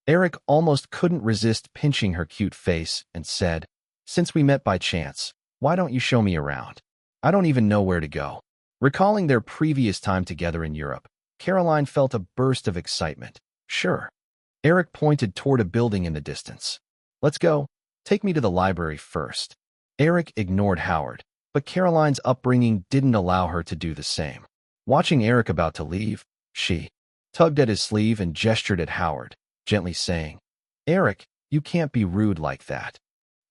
Eric almost couldn't resist pinching her cute face and said, "Since we met by chance, why don't you show me around? I don't even know where to go." Recalling their previous time together in Europe, Caroline felt a burst of excitement. "Sure." Eric pointed toward a building in the distance. "Let's go. Take me to the library first." Eric ignored Howard, but Caroline's upbringing didn't allow her to do the same. Watching Eric about to leave, she tugged at his sleeve and gestured at Howard, gently saying, "Eric, you can't be rude like that."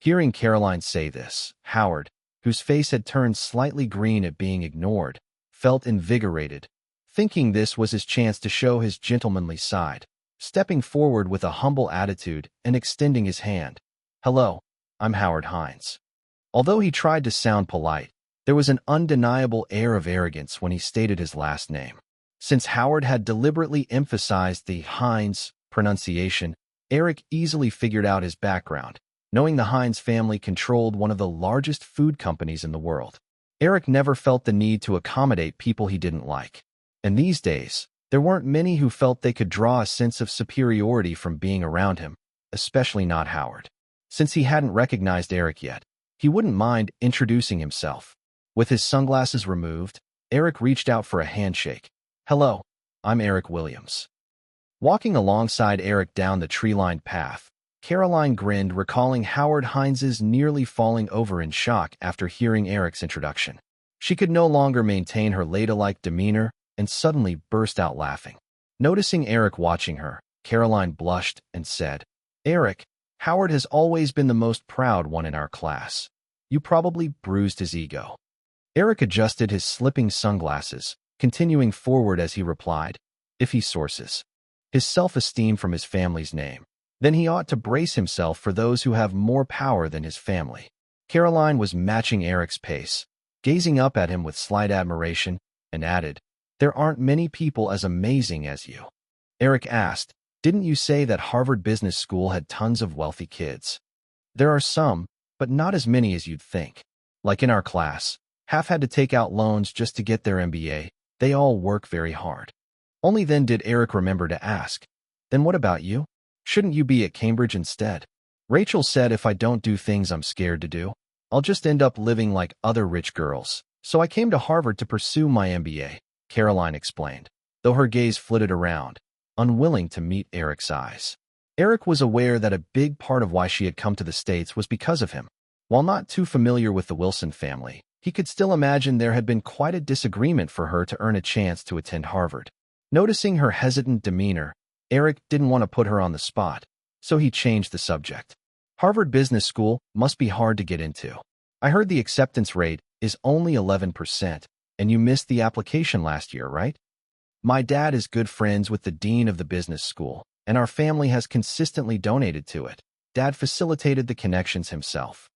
Hearing Caroline say this, Howard, whose face had turned slightly green at being ignored, felt invigorated, thinking this was his chance to show his gentlemanly side. Stepping forward with a humble attitude and extending his hand. "Hello, I'm Howard Hines." Although he tried to sound polite, there was an undeniable air of arrogance when he stated his last name. Since Howard had deliberately emphasized the Hines pronunciation, Eric easily figured out his background, knowing the Hines family controlled one of the largest food companies in the world. Eric never felt the need to accommodate people he didn't like. And these days, there weren't many who felt they could draw a sense of superiority from being around him, especially not Howard. Since he hadn't recognized Eric yet, he wouldn't mind introducing himself. With his sunglasses removed, Eric reached out for a handshake. "Hello, I'm Eric Williams." Walking alongside Eric down the tree-lined path, Caroline grinned, recalling Howard Hines's nearly falling over in shock after hearing Eric's introduction. She could no longer maintain her ladylike demeanor and suddenly burst out laughing. Noticing Eric watching her, Caroline blushed and said, "Eric, Howard has always been the most proud one in our class. You probably bruised his ego." Eric adjusted his slipping sunglasses, continuing forward as he replied, "If he sources his self-esteem from his family's name, then he ought to brace himself for those who have more power than his family." Caroline was matching Eric's pace, gazing up at him with slight admiration, and added, "There aren't many people as amazing as you." Eric asked, "Didn't you say that Harvard Business School had tons of wealthy kids?" "There are some, but not as many as you'd think. Like in our class, half had to take out loans just to get their MBA. They all work very hard." Only then did Eric remember to ask, "Then what about you? Shouldn't you be at Cambridge instead?" "Rachel said if I don't do things I'm scared to do, I'll just end up living like other rich girls. So I came to Harvard to pursue my MBA," Caroline explained, though her gaze flitted around, unwilling to meet Eric's eyes. Eric was aware that a big part of why she had come to the States was because of him. While not too familiar with the Wilson family, he could still imagine there had been quite a disagreement for her to earn a chance to attend Harvard. Noticing her hesitant demeanor, Eric didn't want to put her on the spot, so he changed the subject. "Harvard Business School must be hard to get into. I heard the acceptance rate is only 11%, and you missed the application last year, right?" "My dad is good friends with the dean of the business school, and our family has consistently donated to it. Dad facilitated the connections himself."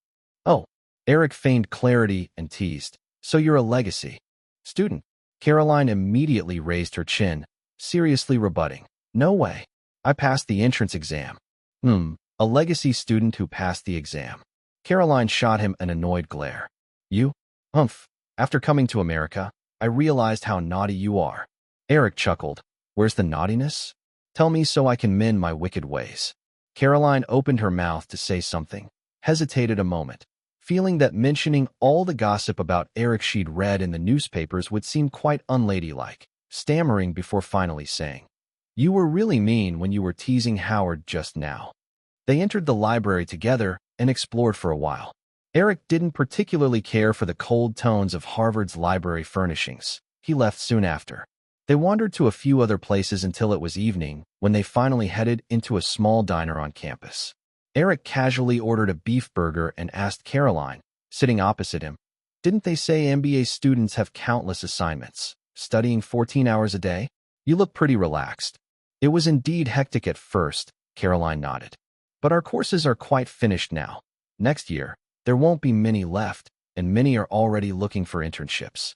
"Oh," Eric feigned clarity and teased, "so you're a legacy student?" Caroline immediately raised her chin, seriously rebutting, "No way. I passed the entrance exam." A legacy student who passed the exam." Caroline shot him an annoyed glare. "You? Humph. After coming to America, I realized how naughty you are." Eric chuckled. "Where's the naughtiness? Tell me so I can mend my wicked ways." Caroline opened her mouth to say something, hesitated a moment, feeling that mentioning all the gossip about Eric she'd read in the newspapers would seem quite unladylike, stammering before finally saying, "You were really mean when you were teasing Howard just now." They entered the library together and explored for a while. Eric didn't particularly care for the cold tones of Harvard's library furnishings. He left soon after. They wandered to a few other places until it was evening, when they finally headed into a small diner on campus. Eric casually ordered a beef burger and asked Caroline, sitting opposite him, Didn't they say MBA students have countless assignments, studying 14 hours a day? You look pretty relaxed. It was indeed hectic at first, Caroline nodded. But our courses are quite finished now. Next year, there won't be many left, and many are already looking for internships.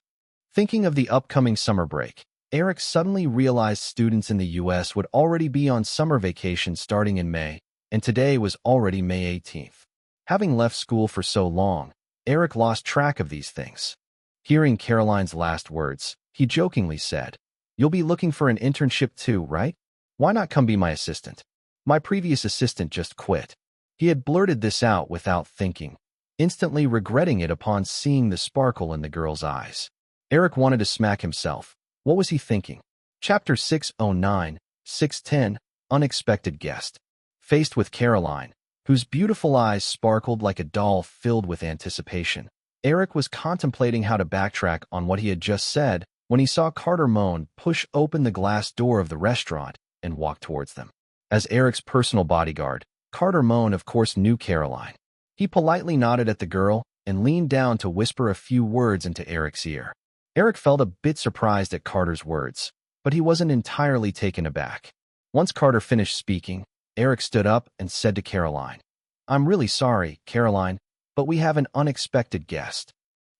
Thinking of the upcoming summer break, Eric suddenly realized students in the U.S. would already be on summer vacation starting in May, and today was already May 18th. Having left school for so long, Eric lost track of these things. Hearing Caroline's last words, he jokingly said, "You'll be looking for an internship too, right? Why not come be my assistant? My previous assistant just quit." He had blurted this out without thinking, instantly regretting it upon seeing the sparkle in the girl's eyes. Eric wanted to smack himself. What was he thinking? Chapter 609, 610, Unexpected Guest. Faced with Caroline, whose beautiful eyes sparkled like a doll filled with anticipation, Eric was contemplating how to backtrack on what he had just said when he saw Carter Moan push open the glass door of the restaurant and walk towards them. As Eric's personal bodyguard, Carter Moan of course knew Caroline. He politely nodded at the girl and leaned down to whisper a few words into Eric's ear. Eric felt a bit surprised at Carter's words, but he wasn't entirely taken aback. Once Carter finished speaking, Eric stood up and said to Caroline, "I'm really sorry, Caroline, but we have an unexpected guest."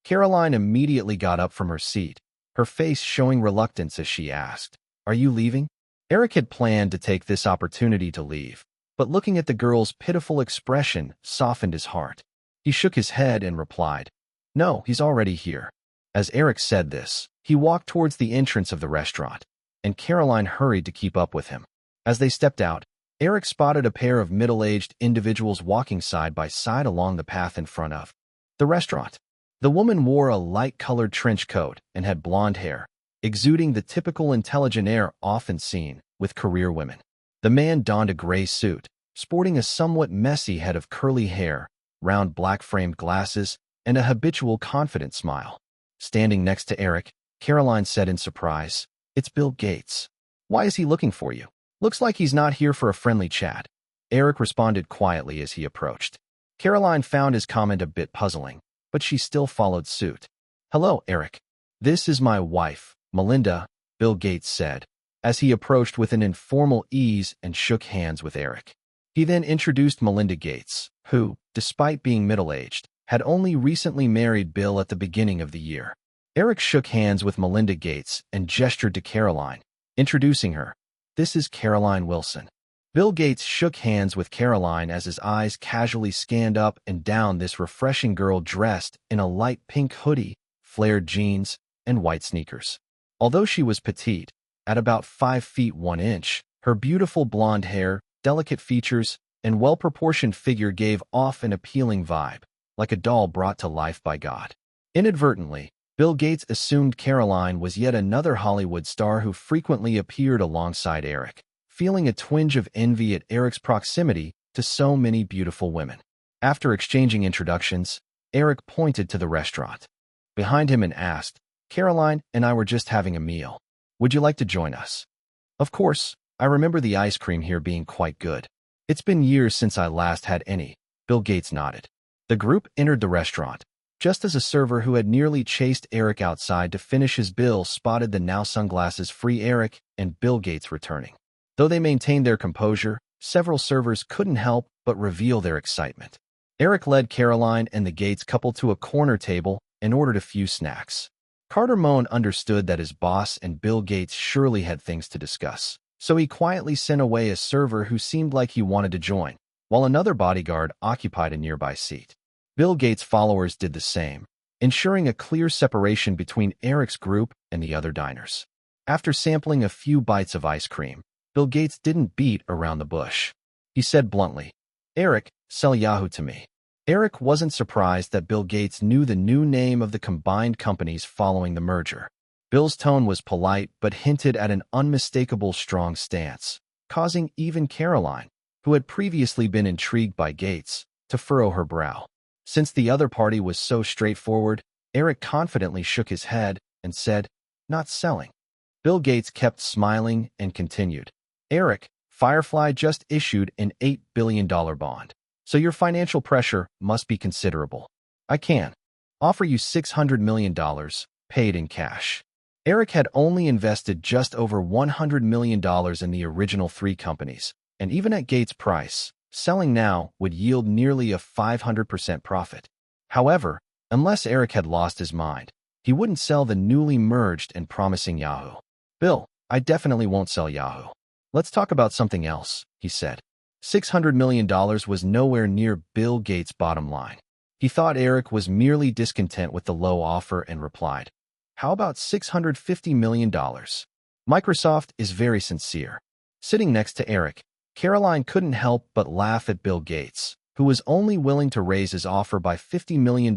Caroline immediately got up from her seat, her face showing reluctance as she asked, "Are you leaving?" Eric had planned to take this opportunity to leave, but looking at the girl's pitiful expression softened his heart. He shook his head and replied, "No, he's already here." As Eric said this, he walked towards the entrance of the restaurant, and Caroline hurried to keep up with him. As they stepped out, Eric spotted a pair of middle-aged individuals walking side by side along the path in front of the restaurant. The woman wore a light-colored trench coat and had blonde hair, exuding the typical intelligent air often seen with career women. The man donned a gray suit, sporting a somewhat messy head of curly hair, round black-framed glasses, and a habitual confident smile. Standing next to Eric, Caroline said in surprise, "It's Bill Gates. Why is he looking for you? Looks like he's not here for a friendly chat." Eric responded quietly as he approached. Caroline found his comment a bit puzzling, but she still followed suit. "Hello, Eric. This is my wife, Melinda," Bill Gates said, as he approached with an informal ease and shook hands with Eric. He then introduced Melinda Gates, who, despite being middle-aged, had only recently married Bill at the beginning of the year. Eric shook hands with Melinda Gates and gestured to Caroline, introducing her. "This is Caroline Wilson." Bill Gates shook hands with Caroline as his eyes casually scanned up and down this refreshing girl dressed in a light pink hoodie, flared jeans, and white sneakers. Although she was petite, at about 5 feet 1 inch, her beautiful blonde hair, delicate features, and well-proportioned figure gave off an appealing vibe, like a doll brought to life by God. Inadvertently, Bill Gates assumed Caroline was yet another Hollywood star who frequently appeared alongside Eric, feeling a twinge of envy at Eric's proximity to so many beautiful women. After exchanging introductions, Eric pointed to the restaurant behind him and asked, "Caroline and I were just having a meal. Would you like to join us?" "Of course, I remember the ice cream here being quite good. It's been years since I last had any," Bill Gates nodded. The group entered the restaurant, just as a server who had nearly chased Eric outside to finish his bill spotted the now sunglasses-free Eric and Bill Gates returning. Though they maintained their composure, several servers couldn't help but reveal their excitement. Eric led Caroline and the Gates couple to a corner table and ordered a few snacks. Carter Moan understood that his boss and Bill Gates surely had things to discuss, so he quietly sent away a server who seemed like he wanted to join, while another bodyguard occupied a nearby seat. Bill Gates' followers did the same, ensuring a clear separation between Eric's group and the other diners. After sampling a few bites of ice cream, Bill Gates didn't beat around the bush. He said bluntly, "Eric, sell Yahoo to me." Eric wasn't surprised that Bill Gates knew the new name of the combined companies following the merger. Bill's tone was polite but hinted at an unmistakable strong stance, causing even Caroline, who had previously been intrigued by Gates, to furrow her brow. Since the other party was so straightforward, Eric confidently shook his head and said, "Not selling." Bill Gates kept smiling and continued, "Eric, Firefly just issued an $8 billion bond, so your financial pressure must be considerable. I can Offer you $600 million, paid in cash. Eric had only invested just over $100 million in the original three companies, and even at Gates' price, selling now would yield nearly a 500% profit. However, unless Eric had lost his mind, he wouldn't sell the newly merged and promising Yahoo. Bill, I definitely won't sell Yahoo. Let's talk about something else, he said. $600 million was nowhere near Bill Gates' bottom line. He thought Eric was merely discontent with the low offer and replied, "How about $650 million? Microsoft is very sincere." Sitting next to Eric, Caroline couldn't help but laugh at Bill Gates, who was only willing to raise his offer by $50 million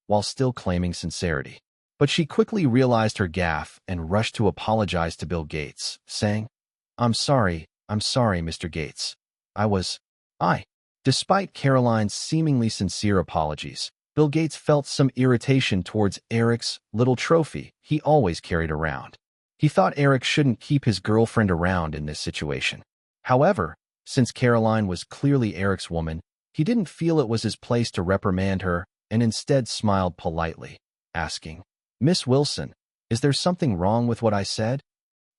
while still claiming sincerity. But she quickly realized her gaffe and rushed to apologize to Bill Gates, saying, I'm sorry, Mr. Gates. I. Despite Caroline's seemingly sincere apologies, Bill Gates felt some irritation towards Eric's little trophy he always carried around. He thought Eric shouldn't keep his girlfriend around in this situation. However, since Caroline was clearly Eric's woman, he didn't feel it was his place to reprimand her and instead smiled politely, asking, Miss Wilson, is there something wrong with what I said?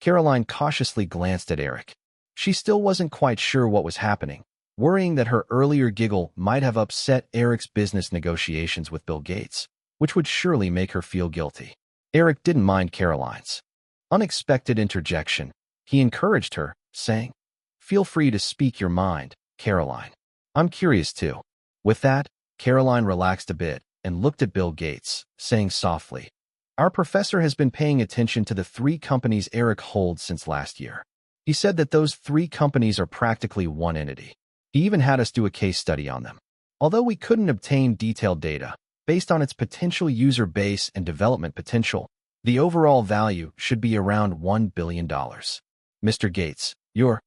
Caroline cautiously glanced at Eric. She still wasn't quite sure what was happening, worrying that her earlier giggle might have upset Eric's business negotiations with Bill Gates, which would surely make her feel guilty. Eric didn't mind Caroline's unexpected interjection. He encouraged her, saying, Feel free to speak your mind, Caroline. I'm curious too. With that, Caroline relaxed a bit and looked at Bill Gates, saying softly, Our professor has been paying attention to the three companies Eric holds since last year. He said that those three companies are practically one entity. He even had us do a case study on them. Although we couldn't obtain detailed data, based on its potential user base and development potential, the overall value should be around $1 billion. Mr. Gates, your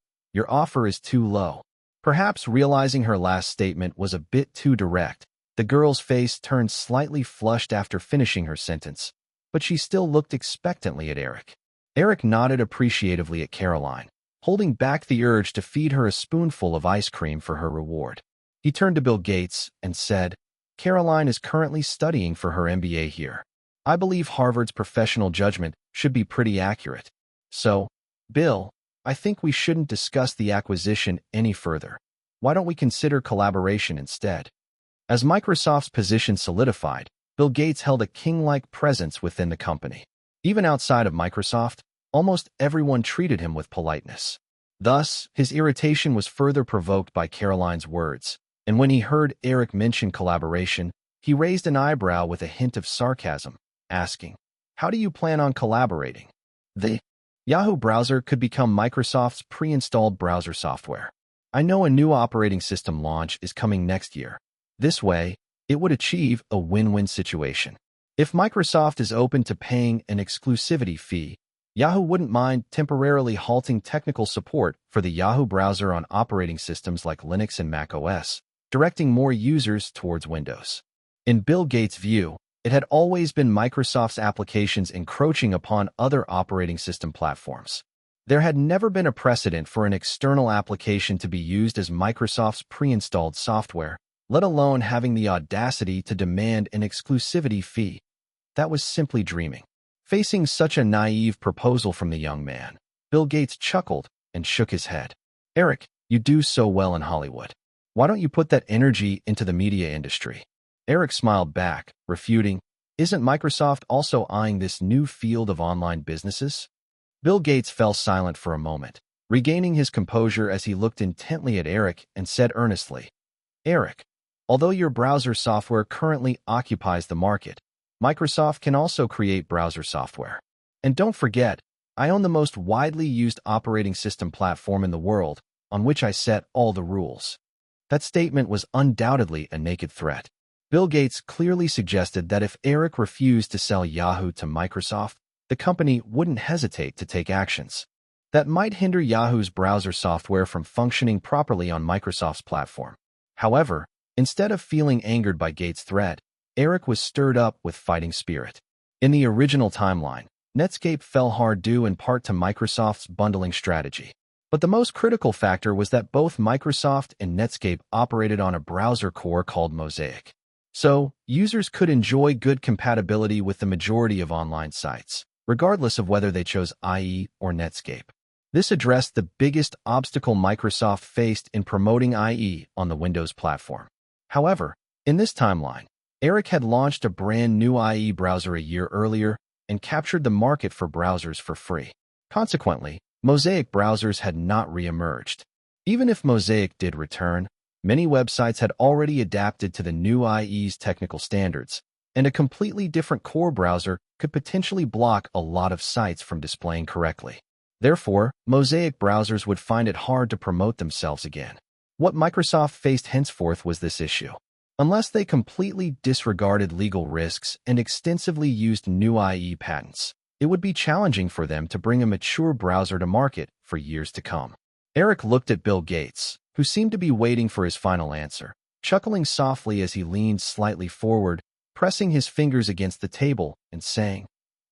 offer is too low. Perhaps realizing her last statement was a bit too direct, the girl's face turned slightly flushed after finishing her sentence, but she still looked expectantly at Eric. Eric nodded appreciatively at Caroline, holding back the urge to feed her a spoonful of ice cream for her reward. He turned to Bill Gates and said, Caroline is currently studying for her MBA here. I believe Harvard's professional judgment should be pretty accurate. So, Bill, I think we shouldn't discuss the acquisition any further. Why don't we consider collaboration instead? As Microsoft's position solidified, Bill Gates held a king-like presence within the company. Even outside of Microsoft, almost everyone treated him with politeness. Thus, his irritation was further provoked by Caroline's words, and when he heard Eric mention collaboration, he raised an eyebrow with a hint of sarcasm, asking, How do you plan on collaborating? The Yahoo browser could become Microsoft's pre-installed browser software. I know a new operating system launch is coming next year. This way, it would achieve a win-win situation. If Microsoft is open to paying an exclusivity fee, Yahoo wouldn't mind temporarily halting technical support for the Yahoo browser on operating systems like Linux and macOS, directing more users towards Windows. In Bill Gates' view, it had always been Microsoft's applications encroaching upon other operating system platforms. There had never been a precedent for an external application to be used as Microsoft's pre-installed software, let alone having the audacity to demand an exclusivity fee. That was simply dreaming. Facing such a naive proposal from the young man, Bill Gates chuckled and shook his head. Eric, you do so well in Hollywood. Why don't you put that energy into the media industry? Eric smiled back, refuting, Isn't Microsoft also eyeing this new field of online businesses? Bill Gates fell silent for a moment, regaining his composure as he looked intently at Eric and said earnestly, Eric, although your browser software currently occupies the market, Microsoft can also create browser software. And don't forget, I own the most widely used operating system platform in the world, on which I set all the rules. That statement was undoubtedly a naked threat. Bill Gates clearly suggested that if Eric refused to sell Yahoo to Microsoft, the company wouldn't hesitate to take actions that might hinder Yahoo's browser software from functioning properly on Microsoft's platform. However, instead of feeling angered by Gates' threat, Eric was stirred up with fighting spirit. In the original timeline, Netscape fell hard due in part to Microsoft's bundling strategy. But the most critical factor was that both Microsoft and Netscape operated on a browser core called Mosaic. so users could enjoy good compatibility with the majority of online sites, regardless of whether they chose IE or Netscape. This addressed the biggest obstacle Microsoft faced in promoting IE on the Windows platform. However, in this timeline, Eric had launched a brand new IE browser a year earlier and captured the market for browsers for free. Consequently, Mosaic browsers had not re-emerged. Even if Mosaic did return, many websites had already adapted to the new IE's technical standards, and a completely different core browser could potentially block a lot of sites from displaying correctly. Therefore, Mosaic browsers would find it hard to promote themselves again. What Microsoft faced henceforth was this issue. Unless they completely disregarded legal risks and extensively used new IE patents, it would be challenging for them to bring a mature browser to market for years to come. Eric looked at Bill Gates, who seemed to be waiting for his final answer, chuckling softly as he leaned slightly forward, pressing his fingers against the table and saying,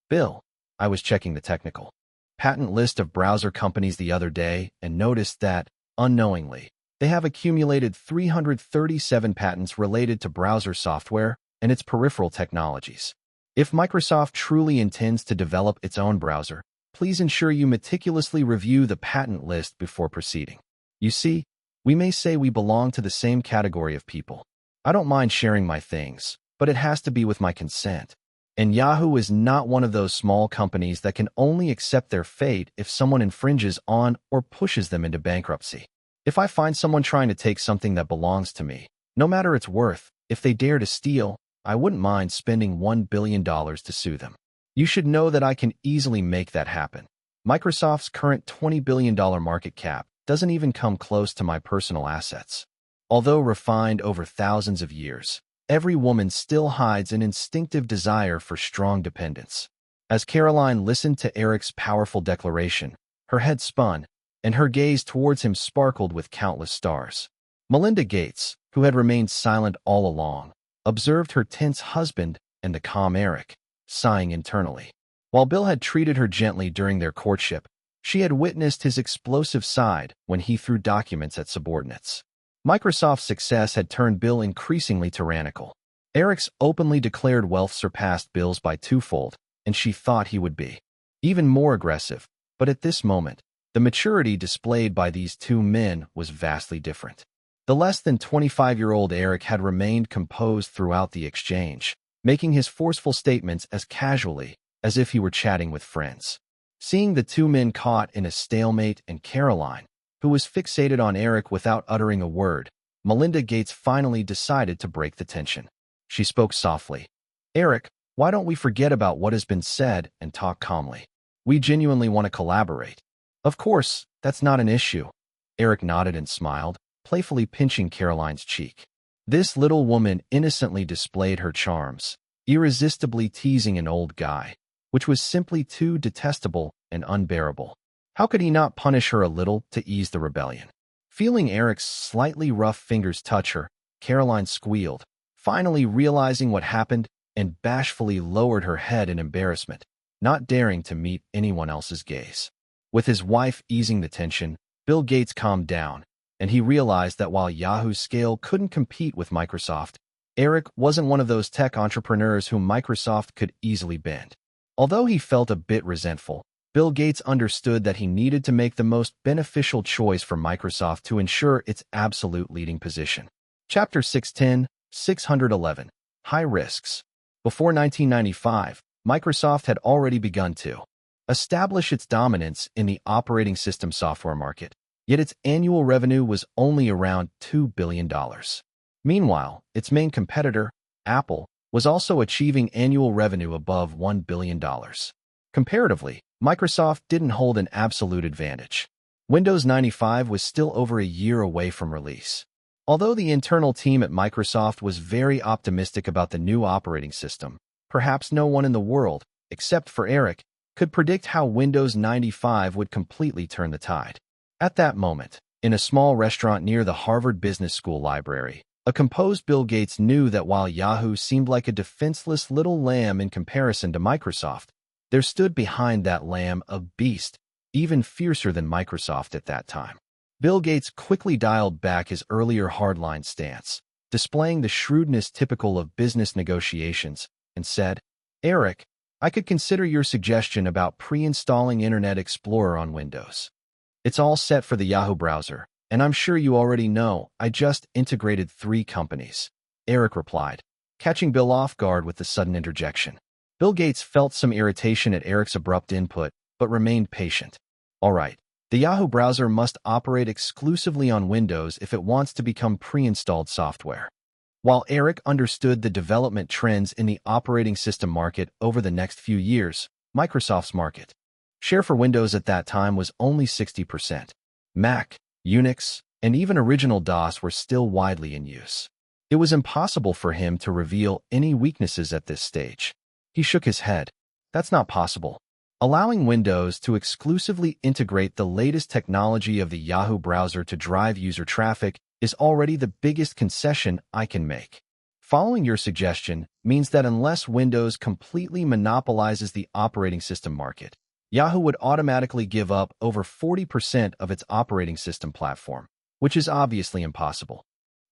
"Bill, I was checking the technical patent list of browser companies the other day and noticed that, unknowingly, they have accumulated 337 patents related to browser software and its peripheral technologies. If Microsoft truly intends to develop its own browser, please ensure you meticulously review the patent list before proceeding. You see, we may say we belong to the same category of people. I don't mind sharing my things, but it has to be with my consent. And Yahoo is not one of those small companies that can only accept their fate if someone infringes on or pushes them into bankruptcy. If I find someone trying to take something that belongs to me, no matter its worth, if they dare to steal, I wouldn't mind spending $1 billion to sue them. You should know that I can easily make that happen. Microsoft's current $20 billion market cap doesn't even come close to my personal assets. Although refined over thousands of years, every woman still hides an instinctive desire for strong dependence. As Caroline listened to Eric's powerful declaration, her head spun, and her gaze towards him sparkled with countless stars. Melinda Gates, who had remained silent all along, observed her tense husband and the calm Eric, sighing internally. While Bill had treated her gently during their courtship, she had witnessed his explosive side when he threw documents at subordinates. Microsoft's success had turned Bill increasingly tyrannical. Eric's openly declared wealth surpassed Bill's by twofold, and she thought he would be even more aggressive. But at this moment, the maturity displayed by these two men was vastly different. The less than 25-year-old Eric had remained composed throughout the exchange, making his forceful statements as casually as if he were chatting with friends. Seeing the two men caught in a stalemate and Caroline, who was fixated on Eric without uttering a word, Melinda Gates finally decided to break the tension. She spoke softly. "Eric, why don't we forget about what has been said and talk calmly? We genuinely want to collaborate." "Of course, that's not an issue." Eric nodded and smiled, playfully pinching Caroline's cheek. This little woman innocently displayed her charms, irresistibly teasing an old guy, which was simply too detestable and unbearable. How could he not punish her a little to ease the rebellion? Feeling Eric's slightly rough fingers touch her, Caroline squealed, finally realizing what happened, and bashfully lowered her head in embarrassment, not daring to meet anyone else's gaze. With his wife easing the tension, Bill Gates calmed down, and he realized that while Yahoo's scale couldn't compete with Microsoft, Eric wasn't one of those tech entrepreneurs whom Microsoft could easily bend. Although he felt a bit resentful, Bill Gates understood that he needed to make the most beneficial choice for Microsoft to ensure its absolute leading position. Chapter 610, 611. High Risks. Before 1995, Microsoft had already begun to establish its dominance in the operating system software market, yet its annual revenue was only around $2 billion. Meanwhile, its main competitor, Apple, was also achieving annual revenue above $1 billion. Comparatively, Microsoft didn't hold an absolute advantage. Windows 95 was still over a year away from release. Although the internal team at Microsoft was very optimistic about the new operating system, perhaps no one in the world, except for Eric, could predict how Windows 95 would completely turn the tide. At that moment, in a small restaurant near the Harvard Business School library, a composed Bill Gates knew that while Yahoo seemed like a defenseless little lamb in comparison to Microsoft, there stood behind that lamb a beast, even fiercer than Microsoft at that time. Bill Gates quickly dialed back his earlier hardline stance, displaying the shrewdness typical of business negotiations, and said, "Eric, I could consider your suggestion about pre-installing Internet Explorer on Windows. It's all set for the Yahoo browser, and I'm sure you already know I just integrated 3 companies." Eric replied, catching Bill off guard with the sudden interjection. Bill Gates felt some irritation at Eric's abrupt input, but remained patient. "All right, the Yahoo browser must operate exclusively on Windows if it wants to become pre-installed software." While Eric understood the development trends in the operating system market over the next few years, Microsoft's market share for Windows at that time was only 60%. Mac, Unix, and even original DOS were still widely in use. It was impossible for him to reveal any weaknesses at this stage. He shook his head. That's not possible. Allowing Windows to exclusively integrate the latest technology of the Yahoo browser to drive user traffic is already the biggest concession I can make. Following your suggestion means that unless Windows completely monopolizes the operating system market, Yahoo would automatically give up over 40% of its operating system platform, which is obviously impossible.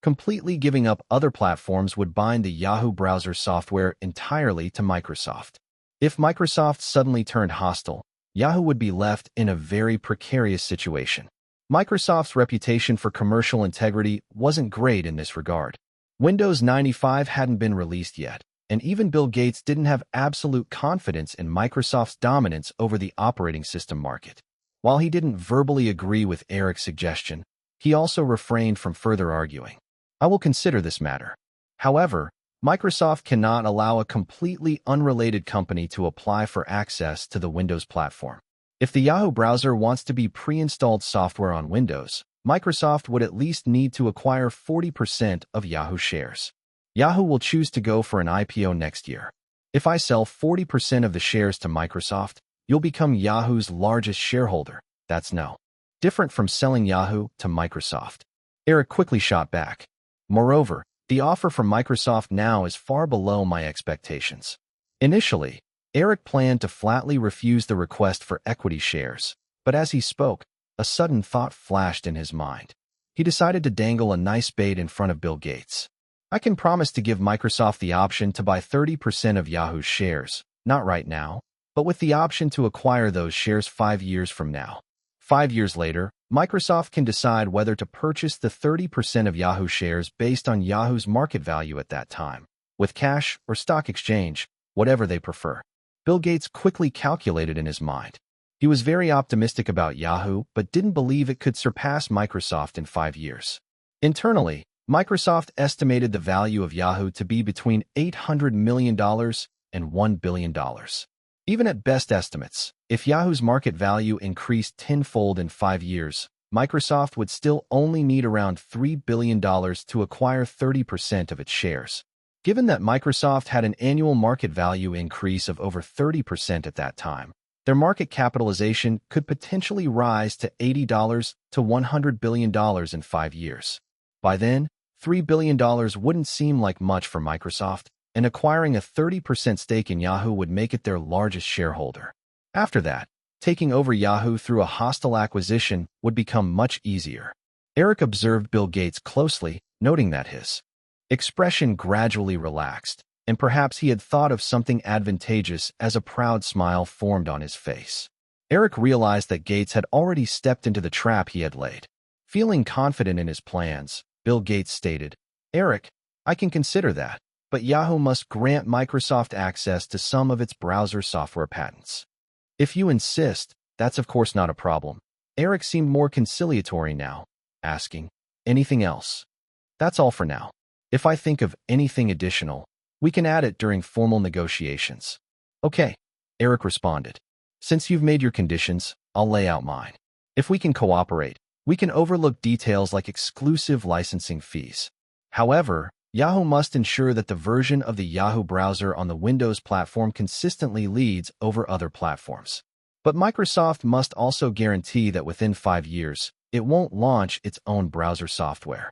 Completely giving up other platforms would bind the Yahoo browser software entirely to Microsoft. If Microsoft suddenly turned hostile, Yahoo would be left in a very precarious situation. Microsoft's reputation for commercial integrity wasn't great in this regard. Windows 95 hadn't been released yet, and even Bill Gates didn't have absolute confidence in Microsoft's dominance over the operating system market. While he didn't verbally agree with Eric's suggestion, he also refrained from further arguing. "I will consider this matter. However, Microsoft cannot allow a completely unrelated company to apply for access to the Windows platform. If the Yahoo browser wants to be pre-installed software on Windows, Microsoft would at least need to acquire 40% of Yahoo shares. Yahoo will choose to go for an IPO next year. If I sell 40% of the shares to Microsoft, you'll become Yahoo's largest shareholder. That's no different from selling Yahoo to Microsoft." Eric quickly shot back. "Moreover, the offer from Microsoft now is far below my expectations." Initially, Eric planned to flatly refuse the request for equity shares, but as he spoke, a sudden thought flashed in his mind. He decided to dangle a nice bait in front of Bill Gates. "I can promise to give Microsoft the option to buy 30% of Yahoo's shares, not right now, but with the option to acquire those shares 5 years from now. 5 years later, Microsoft can decide whether to purchase the 30% of Yahoo shares based on Yahoo's market value at that time, with cash or stock exchange, whatever they prefer." Bill Gates quickly calculated in his mind. He was very optimistic about Yahoo, but didn't believe it could surpass Microsoft in 5 years. Internally, Microsoft estimated the value of Yahoo to be between $800 million and $1 billion. Even at best estimates, if Yahoo's market value increased tenfold in 5 years, Microsoft would still only need around $3 billion to acquire 30% of its shares. Given that Microsoft had an annual market value increase of over 30% at that time, their market capitalization could potentially rise to $80 to $100 billion in 5 years. By then, $3 billion wouldn't seem like much for Microsoft, and acquiring a 30% stake in Yahoo would make it their largest shareholder. After that, taking over Yahoo through a hostile acquisition would become much easier. Eric observed Bill Gates closely, noting that his expression gradually relaxed, and perhaps he had thought of something advantageous as a proud smile formed on his face. Eric realized that Gates had already stepped into the trap he had laid. Feeling confident in his plans, Bill Gates stated, "Eric, I can consider that, but Yahoo must grant Microsoft access to some of its browser software patents." "If you insist, that's of course not a problem." Eric seemed more conciliatory now, asking, "Anything else?" "That's all for now. If I think of anything additional, we can add it during formal negotiations." "Okay," Eric responded. "Since you've made your conditions, I'll lay out mine. If we can cooperate, we can overlook details like exclusive licensing fees. However, Yahoo must ensure that the version of the Yahoo browser on the Windows platform consistently leads over other platforms. But Microsoft must also guarantee that within 5 years, it won't launch its own browser software."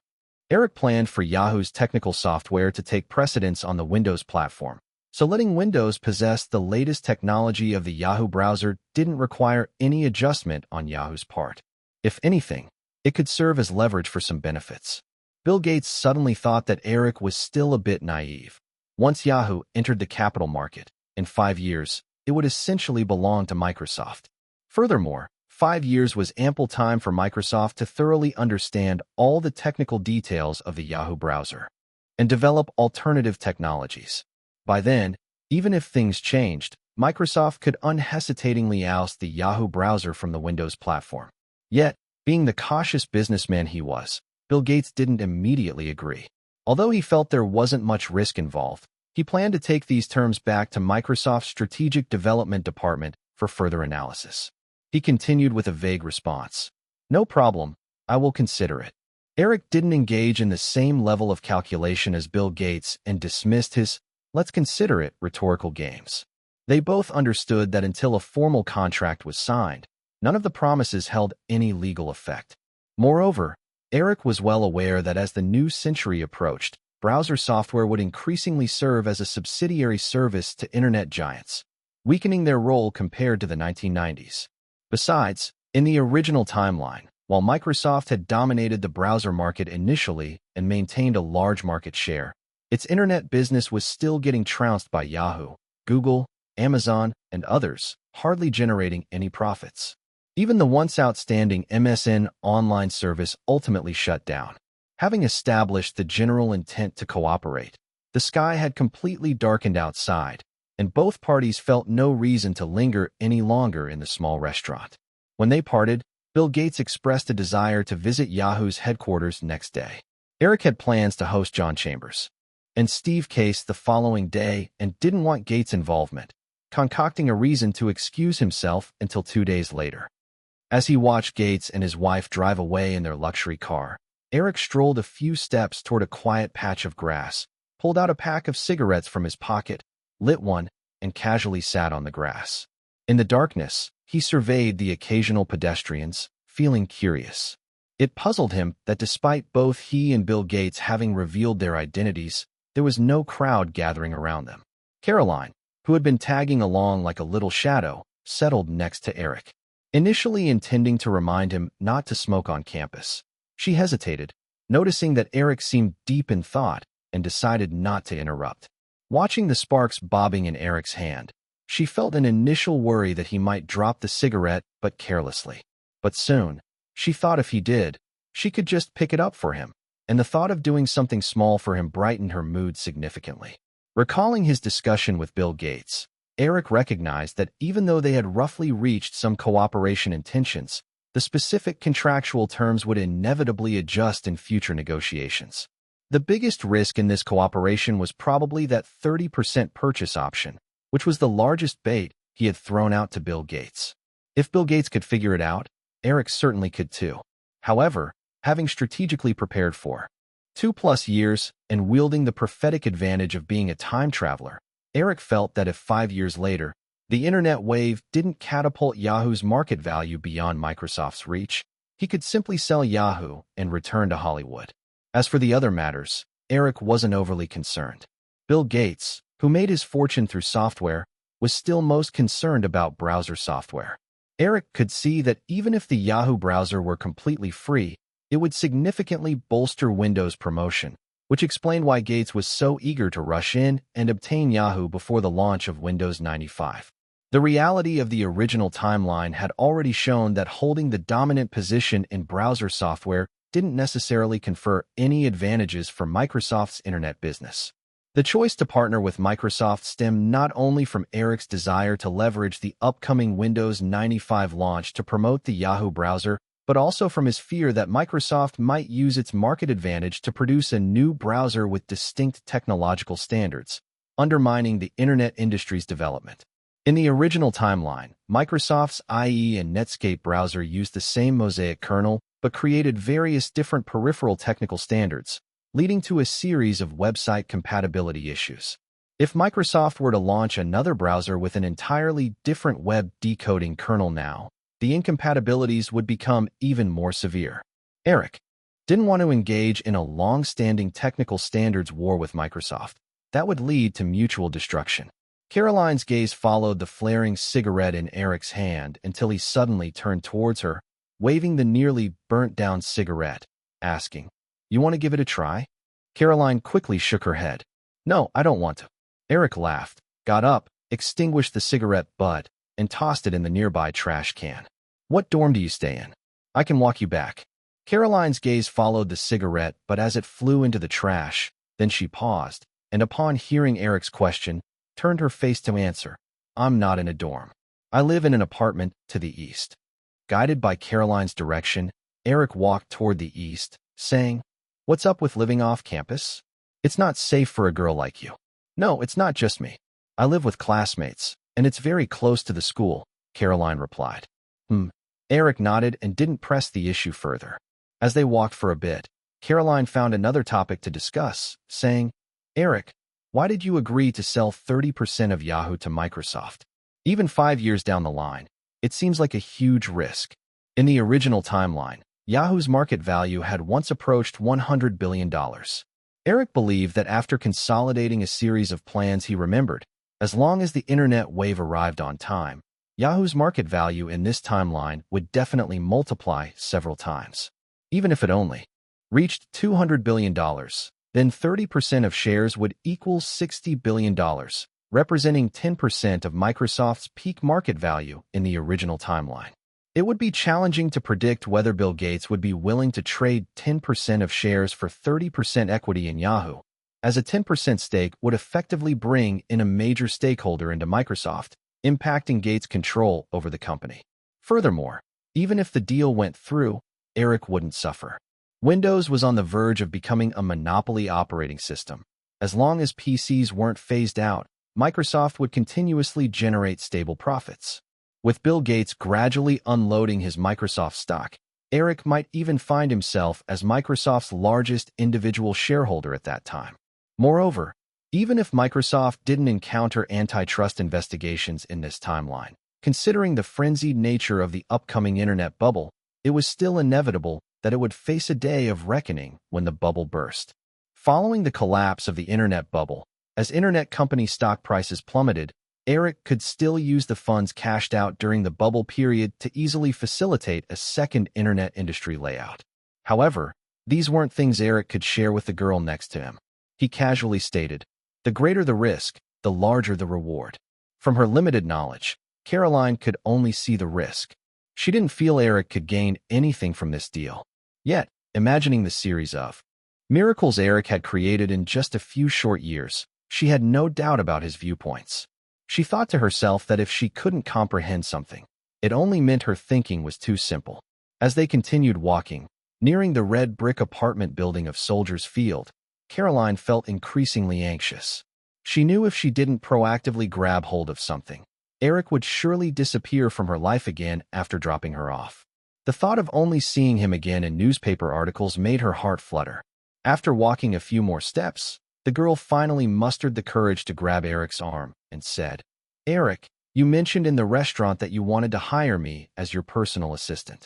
Eric planned for Yahoo's technical software to take precedence on the Windows platform, so letting Windows possess the latest technology of the Yahoo browser didn't require any adjustment on Yahoo's part. If anything, it could serve as leverage for some benefits. Bill Gates suddenly thought that Eric was still a bit naive. Once Yahoo entered the capital market, in 5 years, it would essentially belong to Microsoft. Furthermore, 5 years was ample time for Microsoft to thoroughly understand all the technical details of the Yahoo browser and develop alternative technologies. By then, even if things changed, Microsoft could unhesitatingly oust the Yahoo browser from the Windows platform. Yet, being the cautious businessman he was, Bill Gates didn't immediately agree. Although he felt there wasn't much risk involved, he planned to take these terms back to Microsoft's Strategic Development Department for further analysis. He continued with a vague response. "No problem, I will consider it." Eric didn't engage in the same level of calculation as Bill Gates and dismissed his "let's consider it" rhetorical games. They both understood that until a formal contract was signed, none of the promises held any legal effect. Moreover, Eric was well aware that as the new century approached, browser software would increasingly serve as a subsidiary service to internet giants, weakening their role compared to the 1990s. Besides, in the original timeline, while Microsoft had dominated the browser market initially and maintained a large market share, its internet business was still getting trounced by Yahoo, Google, Amazon, and others, hardly generating any profits. Even the once outstanding MSN online service ultimately shut down. Having established the general intent to cooperate, the sky had completely darkened outside, and both parties felt no reason to linger any longer in the small restaurant. When they parted, Bill Gates expressed a desire to visit Yahoo's headquarters next day. Eric had plans to host John Chambers and Steve Case the following day and didn't want Gates' involvement, concocting a reason to excuse himself until 2 days later. As he watched Gates and his wife drive away in their luxury car, Eric strolled a few steps toward a quiet patch of grass, pulled out a pack of cigarettes from his pocket, lit one, and casually sat on the grass. In the darkness, he surveyed the occasional pedestrians, feeling curious. It puzzled him that despite both he and Bill Gates having revealed their identities, there was no crowd gathering around them. Caroline, who had been tagging along like a little shadow, settled next to Eric. Initially intending to remind him not to smoke on campus, she hesitated, noticing that Eric seemed deep in thought, and decided not to interrupt. Watching the sparks bobbing in Eric's hand, she felt an initial worry that he might drop the cigarette, but carelessly. But soon, she thought if he did, she could just pick it up for him, and the thought of doing something small for him brightened her mood significantly. Recalling his discussion with Bill Gates, Eric recognized that even though they had roughly reached some cooperation intentions, the specific contractual terms would inevitably adjust in future negotiations. The biggest risk in this cooperation was probably that 30% purchase option, which was the largest bait he had thrown out to Bill Gates. If Bill Gates could figure it out, Eric certainly could too. However, having strategically prepared for 2+ years and wielding the prophetic advantage of being a time traveler, Eric felt that if 5 years later, the internet wave didn't catapult Yahoo's market value beyond Microsoft's reach, he could simply sell Yahoo and return to Hollywood. As for the other matters, Eric wasn't overly concerned. Bill Gates, who made his fortune through software, was still most concerned about browser software. Eric could see that even if the Yahoo browser were completely free, it would significantly bolster Windows promotion, which explained why Gates was so eager to rush in and obtain Yahoo before the launch of Windows 95. The reality of the original timeline had already shown that holding the dominant position in browser software didn't necessarily confer any advantages for Microsoft's internet business. The choice to partner with Microsoft stemmed not only from Eric's desire to leverage the upcoming Windows 95 launch to promote the Yahoo browser, but also from his fear that Microsoft might use its market advantage to produce a new browser with distinct technological standards, undermining the internet industry's development. In the original timeline, Microsoft's IE and Netscape browser used the same Mosaic kernel, but created various different peripheral technical standards, leading to a series of website compatibility issues. If Microsoft were to launch another browser with an entirely different web decoding kernel now, the incompatibilities would become even more severe. Eric didn't want to engage in a long-standing technical standards war with Microsoft. That would lead to mutual destruction. Caroline's gaze followed the flaring cigarette in Eric's hand until he suddenly turned towards her, waving the nearly burnt-down cigarette, asking, You want to give it a try? Caroline quickly shook her head. No, I don't want to. Eric laughed, got up, extinguished the cigarette butt, and tossed it in the nearby trash can. What dorm do you stay in? I can walk you back. Caroline's gaze followed the cigarette, but as it flew into the trash, then she paused, and upon hearing Eric's question, turned her face to answer. I'm not in a dorm. I live in an apartment to the east. Guided by Caroline's direction, Eric walked toward the east, saying, What's up with living off campus? It's not safe for a girl like you. No, it's not just me. I live with classmates, and it's very close to the school, Caroline replied. Eric nodded and didn't press the issue further. As they walked for a bit, Caroline found another topic to discuss, saying, Eric, why did you agree to sell 30% of Yahoo to Microsoft? Even 5 years down the line, it seems like a huge risk. In the original timeline, Yahoo's market value had once approached $100 billion. Eric believed that after consolidating a series of plans he remembered, as long as the internet wave arrived on time, Yahoo's market value in this timeline would definitely multiply several times. Even if it only reached $200 billion, then 30% of shares would equal $60 billion, representing 10% of Microsoft's peak market value in the original timeline. It would be challenging to predict whether Bill Gates would be willing to trade 10% of shares for 30% equity in Yahoo, as a 10% stake would effectively bring in a major stakeholder into Microsoft, impacting Gates' control over the company. Furthermore, even if the deal went through, Eric wouldn't suffer. Windows was on the verge of becoming a monopoly operating system. As long as PCs weren't phased out, Microsoft would continuously generate stable profits. With Bill Gates gradually unloading his Microsoft stock, Eric might even find himself as Microsoft's largest individual shareholder at that time. Moreover, even if Microsoft didn't encounter antitrust investigations in this timeline, considering the frenzied nature of the upcoming internet bubble, it was still inevitable that it would face a day of reckoning when the bubble burst. Following the collapse of the internet bubble, as internet company stock prices plummeted, Eric could still use the funds cashed out during the bubble period to easily facilitate a second internet industry layout. However, these weren't things Eric could share with the girl next to him. He casually stated, the greater the risk, the larger the reward. From her limited knowledge, Caroline could only see the risk. She didn't feel Eric could gain anything from this deal. Yet, imagining the series of miracles Eric had created in just a few short years, she had no doubt about his viewpoints. She thought to herself that if she couldn't comprehend something, it only meant her thinking was too simple. As they continued walking, nearing the red brick apartment building of Soldiers Field, Caroline felt increasingly anxious. She knew if she didn't proactively grab hold of something, Eric would surely disappear from her life again after dropping her off. The thought of only seeing him again in newspaper articles made her heart flutter. After walking a few more steps, the girl finally mustered the courage to grab Eric's arm and said, Eric, you mentioned in the restaurant that you wanted to hire me as your personal assistant.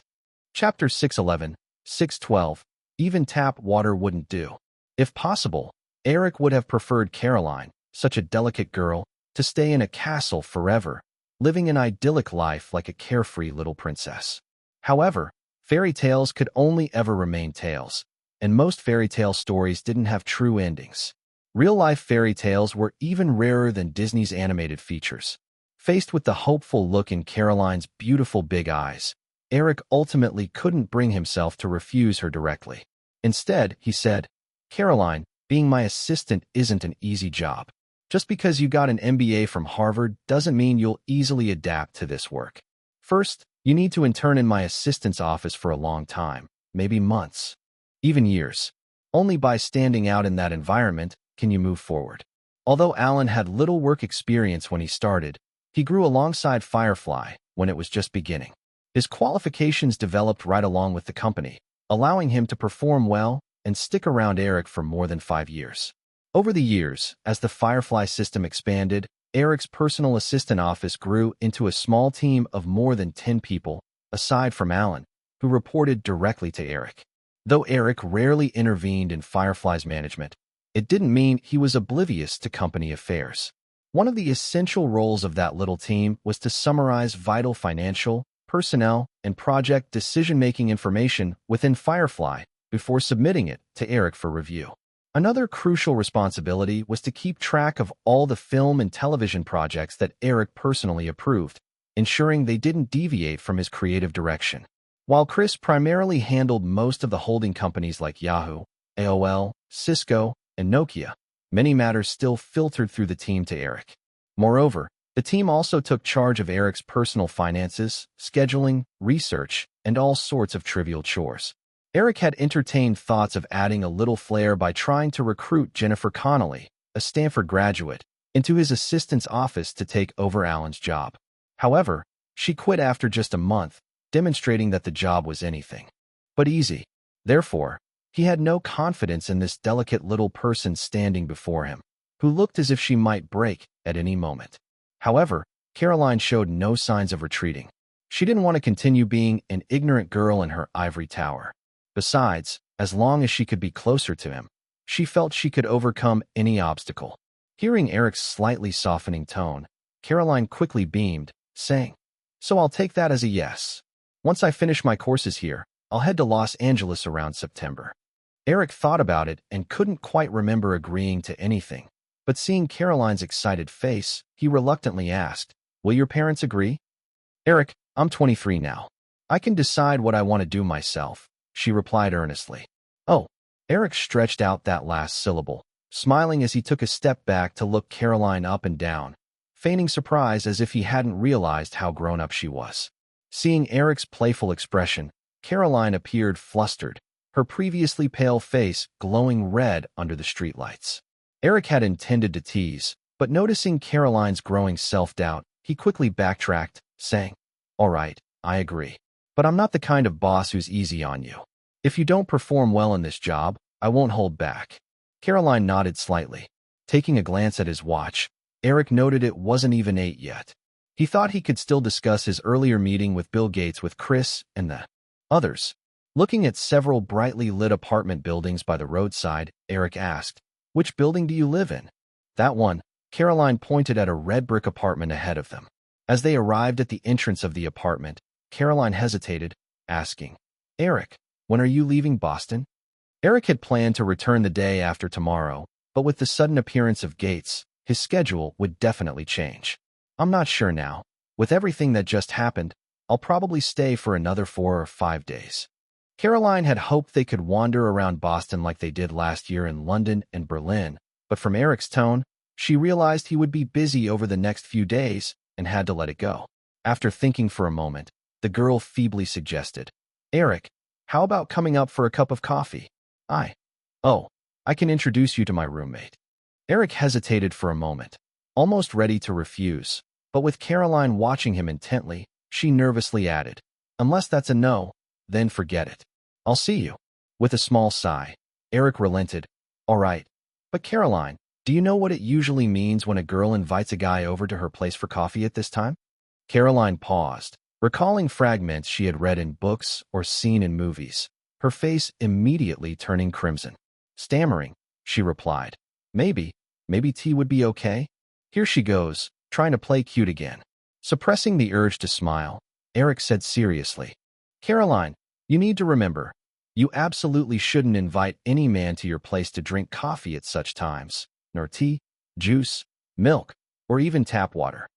Chapter 611, 612, even tap water wouldn't do. If possible, Eric would have preferred Caroline, such a delicate girl, to stay in a castle forever, living an idyllic life like a carefree little princess. However, fairy tales could only ever remain tales, and most fairy tale stories didn't have true endings. Real-life fairy tales were even rarer than Disney's animated features. Faced with the hopeful look in Caroline's beautiful big eyes, Eric ultimately couldn't bring himself to refuse her directly. Instead, he said, Caroline, being my assistant isn't an easy job. Just because you got an MBA from Harvard doesn't mean you'll easily adapt to this work. First, you need to intern in my assistant's office for a long time, maybe months, even years. Only by standing out in that environment can you move forward. Although Alan had little work experience when he started, he grew alongside Firefly when it was just beginning. His qualifications developed right along with the company, allowing him to perform well and stick around Eric for more than 5 years. Over the years, as the Firefly system expanded, Eric's personal assistant office grew into a small team of more than 10 people, aside from Alan, who reported directly to Eric. Though Eric rarely intervened in Firefly's management, it didn't mean he was oblivious to company affairs. One of the essential roles of that little team was to summarize vital financial, personnel, and project decision-making information within Firefly before submitting it to Eric for review. Another crucial responsibility was to keep track of all the film and television projects that Eric personally approved, ensuring they didn't deviate from his creative direction. While Chris primarily handled most of the holding companies like Yahoo, AOL, Cisco, and Nokia, many matters still filtered through the team to Eric. Moreover, the team also took charge of Eric's personal finances, scheduling, research, and all sorts of trivial chores. Eric had entertained thoughts of adding a little flair by trying to recruit Jennifer Connolly, a Stanford graduate, into his assistant's office to take over Alan's job. However, she quit after just a month, demonstrating that the job was anything but easy. Therefore, he had no confidence in this delicate little person standing before him, who looked as if she might break at any moment. However, Caroline showed no signs of retreating. She didn't want to continue being an ignorant girl in her ivory tower. Besides, as long as she could be closer to him, she felt she could overcome any obstacle. Hearing Eric's slightly softening tone, Caroline quickly beamed, saying, "So I'll take that as a yes. Once I finish my courses here, I'll head to Los Angeles around September." Eric thought about it and couldn't quite remember agreeing to anything, but seeing Caroline's excited face, he reluctantly asked, "Will your parents agree?" "Eric, I'm 23 now. I can decide what I want to do myself," she replied earnestly. "Oh." Eric stretched out that last syllable, smiling as he took a step back to look Caroline up and down, feigning surprise as if he hadn't realized how grown-up she was. Seeing Eric's playful expression, Caroline appeared flustered, her previously pale face glowing red under the streetlights. Eric had intended to tease, but noticing Caroline's growing self-doubt, he quickly backtracked, saying, "All right, I agree. But I'm not the kind of boss who's easy on you. If you don't perform well in this job, I won't hold back." Caroline nodded slightly. Taking a glance at his watch, Eric noted it wasn't even 8 yet. He thought he could still discuss his earlier meeting with Bill Gates with Chris and the others. Looking at several brightly lit apartment buildings by the roadside, Eric asked, "Which building do you live in?" "That one." Caroline pointed at a red brick apartment ahead of them. As they arrived at the entrance of the apartment, Caroline hesitated, asking, "Eric, when are you leaving Boston?" Eric had planned to return the day after tomorrow, but with the sudden appearance of Gates, his schedule would definitely change. "I'm not sure now. With everything that just happened, I'll probably stay for another 4 or 5 days." Caroline had hoped they could wander around Boston like they did last year in London and Berlin, but from Eric's tone, she realized he would be busy over the next few days and had to let it go. After thinking for a moment, the girl feebly suggested, "Eric, how about coming up for a cup of coffee? Oh, I can introduce you to my roommate." Eric hesitated for a moment, almost ready to refuse, but with Caroline watching him intently, she nervously added, "Unless that's a no, then forget it. I'll see you." With a small sigh, Eric relented, "All right. But Caroline, do you know what it usually means when a girl invites a guy over to her place for coffee at this time?" Caroline paused, recalling fragments she had read in books or seen in movies, her face immediately turning crimson. Stammering, she replied, Maybe tea would be okay." "Here she goes, trying to play cute again." Suppressing the urge to smile, Eric said seriously, "Caroline, you need to remember, you absolutely shouldn't invite any man to your place to drink coffee at such times, nor tea, juice, milk, or even tap water."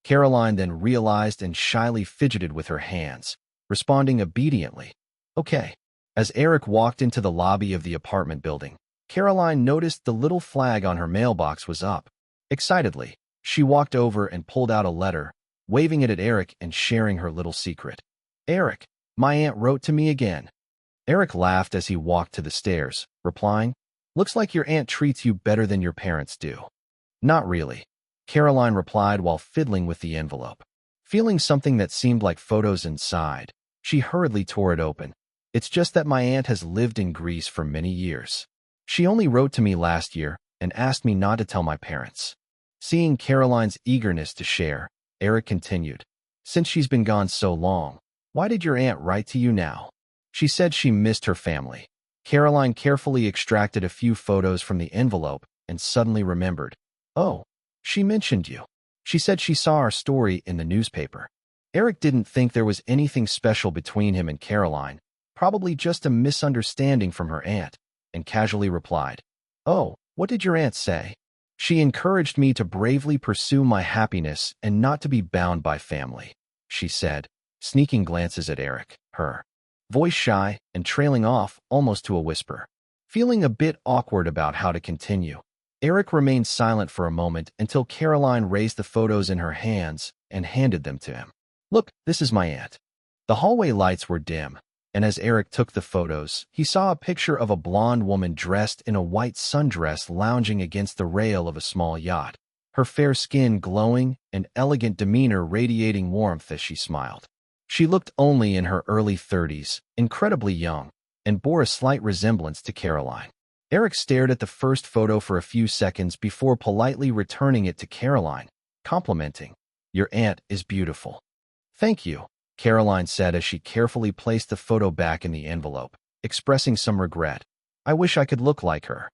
Caroline then realized and shyly fidgeted with her hands, responding obediently, "Okay." As Eric walked into the lobby of the apartment building, Caroline noticed the little flag on her mailbox was up. Excitedly, she walked over and pulled out a letter, waving it at Eric and sharing her little secret. "Eric, my aunt wrote to me again." Eric laughed as he walked to the stairs, replying, "Looks like your aunt treats you better than your parents do." "Not really," Caroline replied while fiddling with the envelope. Feeling something that seemed like photos inside, she hurriedly tore it open. "It's just that my aunt has lived in Greece for many years. She only wrote to me last year and asked me not to tell my parents." Seeing Caroline's eagerness to share, Eric continued, "Since she's been gone so long, why did your aunt write to you now?" "She said she missed her family." Caroline carefully extracted a few photos from the envelope and suddenly remembered, "Oh, she mentioned you. She said she saw our story in the newspaper." Eric didn't think there was anything special between him and Caroline, Probably just a misunderstanding from her aunt, and casually replied, "Oh, what did your aunt say?" "She encouraged me to bravely pursue my happiness and not to be bound by family," she said, sneaking glances at Eric, her voice shy and trailing off almost to a whisper. Feeling a bit awkward about how to continue, Eric remained silent for a moment until Caroline raised the photos in her hands and handed them to him. "Look, this is my aunt." The hallway lights were dim, and as Eric took the photos, he saw a picture of a blonde woman dressed in a white sundress lounging against the rail of a small yacht, her fair skin glowing and elegant demeanor radiating warmth as she smiled. She looked only in her early 30s, incredibly young, and bore a slight resemblance to Caroline. Eric stared at the first photo for a few seconds before politely returning it to Caroline, complimenting, "Your aunt is beautiful." "Thank you," Caroline said as she carefully placed the photo back in the envelope, expressing some regret. "I wish I could look like her."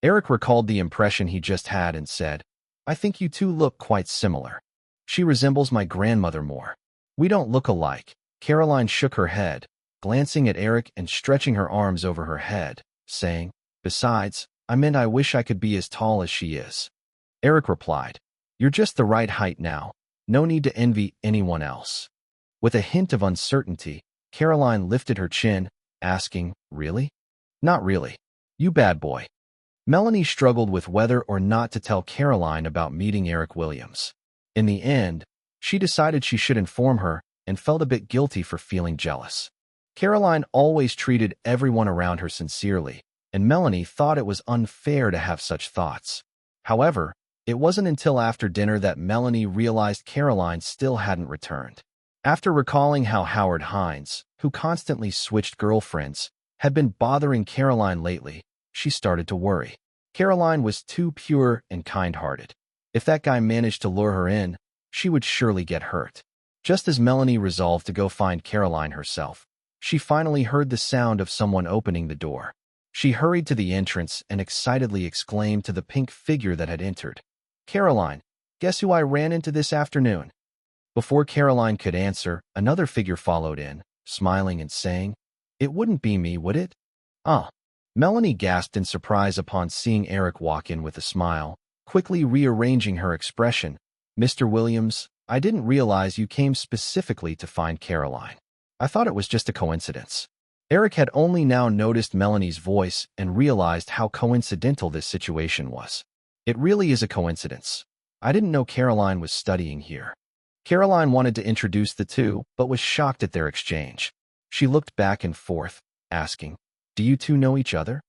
Eric recalled the impression he just had and said, "I think you two look quite similar. She resembles my grandmother more." "We don't look alike." Caroline shook her head, glancing at Eric and stretching her arms over her head, saying, "Besides, I meant I wish I could be as tall as she is." Eric replied, "You're just the right height now. No need to envy anyone else." With a hint of uncertainty, Caroline lifted her chin, asking, "Really?" "Not really. You bad boy." Melanie struggled with whether or not to tell Caroline about meeting Eric Williams. In the end, she decided she should inform her and felt a bit guilty for feeling jealous. Caroline always treated everyone around her sincerely, and Melanie thought it was unfair to have such thoughts. However, it wasn't until after dinner that Melanie realized Caroline still hadn't returned. After recalling how Howard Hines, who constantly switched girlfriends, had been bothering Caroline lately, she started to worry. Caroline was too pure and kind-hearted. If that guy managed to lure her in, she would surely get hurt. Just as Melanie resolved to go find Caroline herself, she finally heard the sound of someone opening the door. She hurried to the entrance and excitedly exclaimed to the pink figure that had entered, "Caroline, guess who I ran into this afternoon?" Before Caroline could answer, another figure followed in, smiling and saying, "It wouldn't be me, would it?" "Ah." Melanie gasped in surprise upon seeing Eric walk in with a smile, quickly rearranging her expression. "Mr. Williams, I didn't realize you came specifically to find Caroline. I thought it was just a coincidence." Eric had only now noticed Melanie's voice and realized how coincidental this situation was. "It really is a coincidence. I didn't know Caroline was studying here." Caroline wanted to introduce the two, but was shocked at their exchange. She looked back and forth, asking, "Do you two know each other?"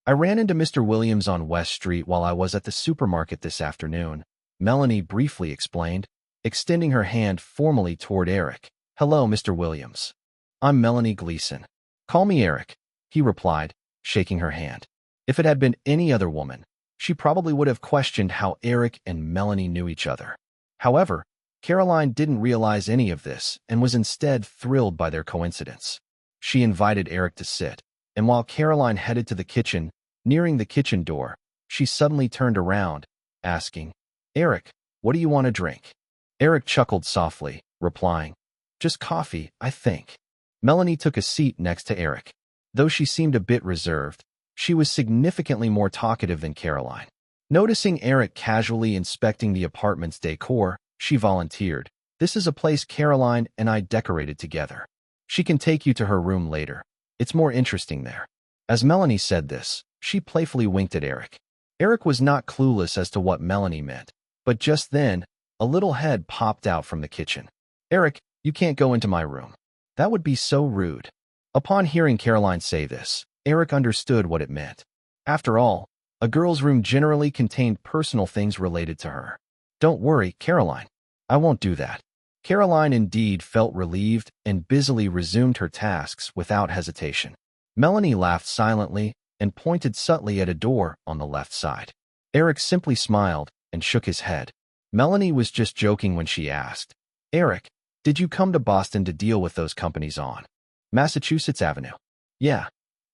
"I ran into Mr. Williams on West Street while I was at the supermarket this afternoon," Melanie briefly explained, extending her hand formally toward Eric. "Hello, Mr. Williams. I'm Melanie Gleason. Call me Eric," he replied, shaking her hand. If it had been any other woman, she probably would have questioned how Eric and Melanie knew each other. However, Caroline didn't realize any of this and was instead thrilled by their coincidence. She invited Eric to sit, and while Caroline headed to the kitchen, nearing the kitchen door, she suddenly turned around, asking, "Eric, what do you want to drink?" Eric chuckled softly, replying, "Just coffee, I think." Melanie took a seat next to Eric. Though she seemed a bit reserved, she was significantly more talkative than Caroline. Noticing Eric casually inspecting the apartment's decor, she volunteered, "This is a place Caroline and I decorated together. She can take you to her room later. It's more interesting there." As Melanie said this, she playfully winked at Eric. Eric was not clueless as to what Melanie meant, but just then, a little head popped out from the kitchen. "Eric, you can't go into my room. That would be so rude." Upon hearing Caroline say this, Eric understood what it meant. After all, a girl's room generally contained personal things related to her. "Don't worry, Caroline. I won't do that." Caroline indeed felt relieved and busily resumed her tasks without hesitation. Melanie laughed silently and pointed subtly at a door on the left side. Eric simply smiled and shook his head. Melanie was just joking when she asked, "Eric, did you come to Boston to deal with those companies on Massachusetts Avenue?" "Yeah."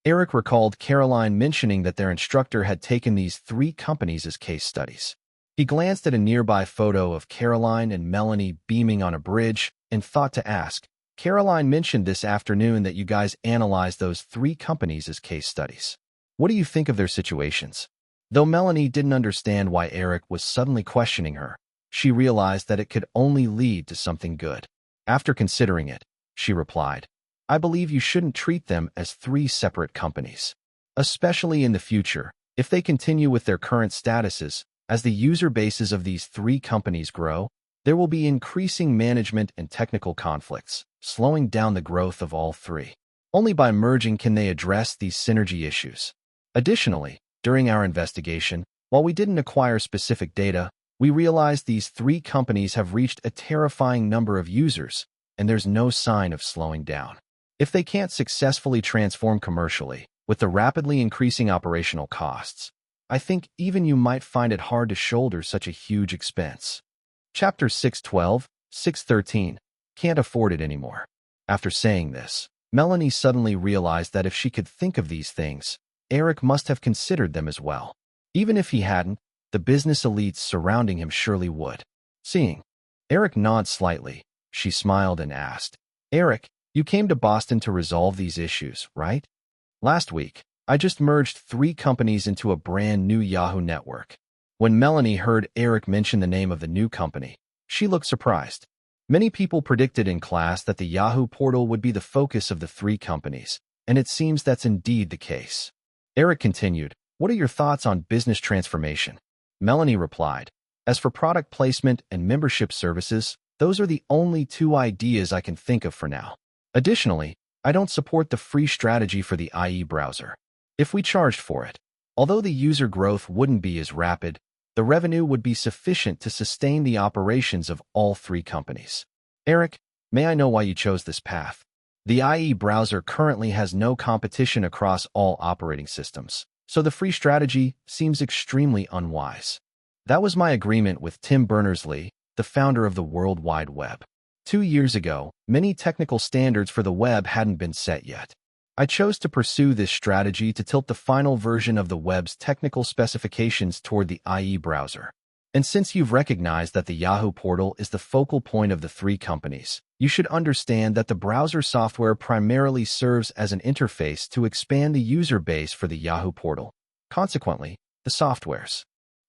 Eric recalled Caroline mentioning that their instructor had taken these 3 companies as case studies. He glanced at a nearby photo of Caroline and Melanie beaming on a bridge and thought to ask, Caroline mentioned this afternoon that you guys analyzed those 3 companies as case studies. What do you think of their situations? Though Melanie didn't understand why Eric was suddenly questioning her, she realized that it could only lead to something good. After considering it, she replied, I believe you shouldn't treat them as 3 separate companies. Especially in the future, if they continue with their current statuses, as the user bases of these 3 companies grow, there will be increasing management and technical conflicts, slowing down the growth of all 3. Only by merging can they address these synergy issues. Additionally, during our investigation, while we didn't acquire specific data, we realized these 3 companies have reached a terrifying number of users, and there's no sign of slowing down. If they can't successfully transform commercially, with the rapidly increasing operational costs, I think even you might find it hard to shoulder such a huge expense. Chapter 612, 613. Can't afford it anymore. After saying this, Melanie suddenly realized that if she could think of these things, Eric must have considered them as well. Even if he hadn't, the business elites surrounding him surely would. Seeing Eric nod slightly, she smiled and asked, Eric, you came to Boston to resolve these issues, right? Last week, I just merged 3 companies into a brand new Yahoo network. When Melanie heard Eric mention the name of the new company, she looked surprised. Many people predicted in class that the Yahoo portal would be the focus of the 3 companies, and it seems that's indeed the case. Eric continued, What are your thoughts on business transformation? Melanie replied, As for product placement and membership services, those are the only 2 ideas I can think of for now. Additionally, I don't support the free strategy for the IE browser. If we charged for it, although the user growth wouldn't be as rapid, the revenue would be sufficient to sustain the operations of all 3 companies. Eric, may I know why you chose this path? The IE browser currently has no competition across all operating systems, so the free strategy seems extremely unwise. That was my agreement with Tim Berners-Lee, the founder of the World Wide Web. 2 years ago, many technical standards for the web hadn't been set yet. I chose to pursue this strategy to tilt the final version of the web's technical specifications toward the IE browser. And since you've recognized that the Yahoo portal is the focal point of the 3 companies, you should understand that the browser software primarily serves as an interface to expand the user base for the Yahoo portal. Consequently, the software's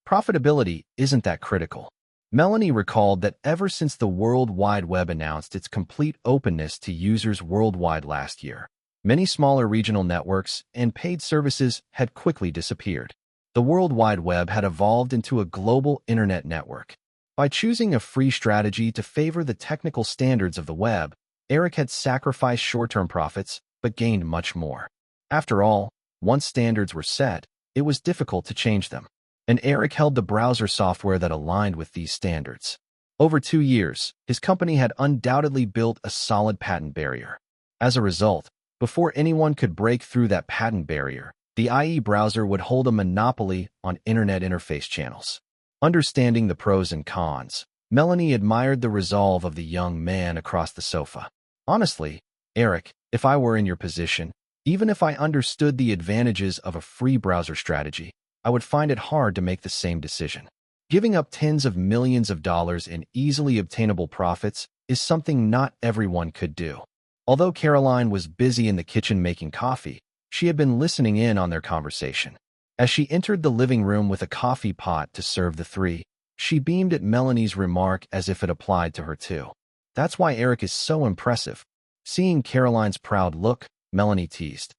profitability isn't that critical. Melanie recalled that ever since the World Wide Web announced its complete openness to users worldwide last year, many smaller regional networks and paid services had quickly disappeared. The World Wide Web had evolved into a global internet network. By choosing a free strategy to favor the technical standards of the web, Eric had sacrificed short-term profits but gained much more. After all, once standards were set, it was difficult to change them, and Eric held the browser software that aligned with these standards. Over 2 years, his company had undoubtedly built a solid patent barrier. As a result, before anyone could break through that patent barrier, the IE browser would hold a monopoly on internet interface channels. Understanding the pros and cons, Melanie admired the resolve of the young man across the sofa. Honestly, Eric, if I were in your position, even if I understood the advantages of a free browser strategy, I would find it hard to make the same decision. Giving up tens of millions of dollars in easily obtainable profits is something not everyone could do. Although Caroline was busy in the kitchen making coffee, she had been listening in on their conversation. As she entered the living room with a coffee pot to serve the 3, she beamed at Melanie's remark as if it applied to her too. That's why Eric is so impressive. Seeing Caroline's proud look, Melanie teased,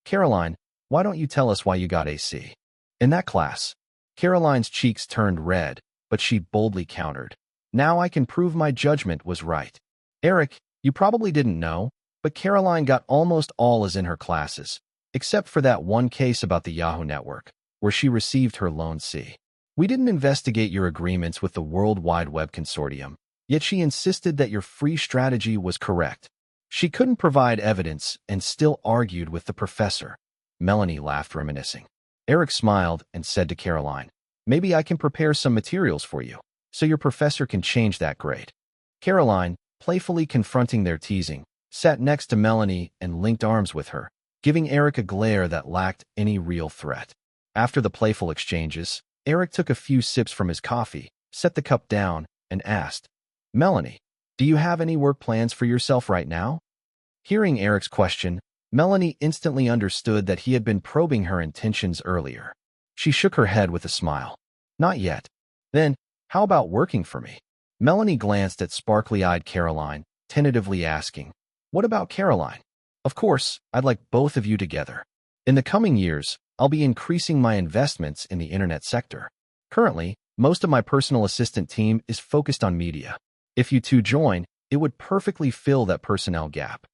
Caroline, why don't you tell us why you got AC? In that class, Caroline's cheeks turned red, but she boldly countered, Now I can prove my judgment was right. Eric, you probably didn't know, but Caroline got almost all A's in her classes, except for that one case about the Yahoo network, where she received her lone C. We didn't investigate your agreements with the World Wide Web Consortium, yet she insisted that your free strategy was correct. She couldn't provide evidence and still argued with the professor. Melanie laughed, reminiscing. Eric smiled and said to Caroline, Maybe I can prepare some materials for you, so your professor can change that grade. Caroline, playfully confronting their teasing, sat next to Melanie and linked arms with her, giving Eric a glare that lacked any real threat. After the playful exchanges, Eric took a few sips from his coffee, set the cup down, and asked, Melanie, Do you have any work plans for yourself right now? Hearing Eric's question, Melanie instantly understood that he had been probing her intentions earlier. She shook her head with a smile. Not yet. Then, how about working for me? Melanie glanced at sparkly-eyed Caroline, tentatively asking, What about Caroline? Of course, I'd like both of you together. In the coming years, I'll be increasing my investments in the internet sector. Currently, most of my personal assistant team is focused on media. If you two join, it would perfectly fill that personnel gap.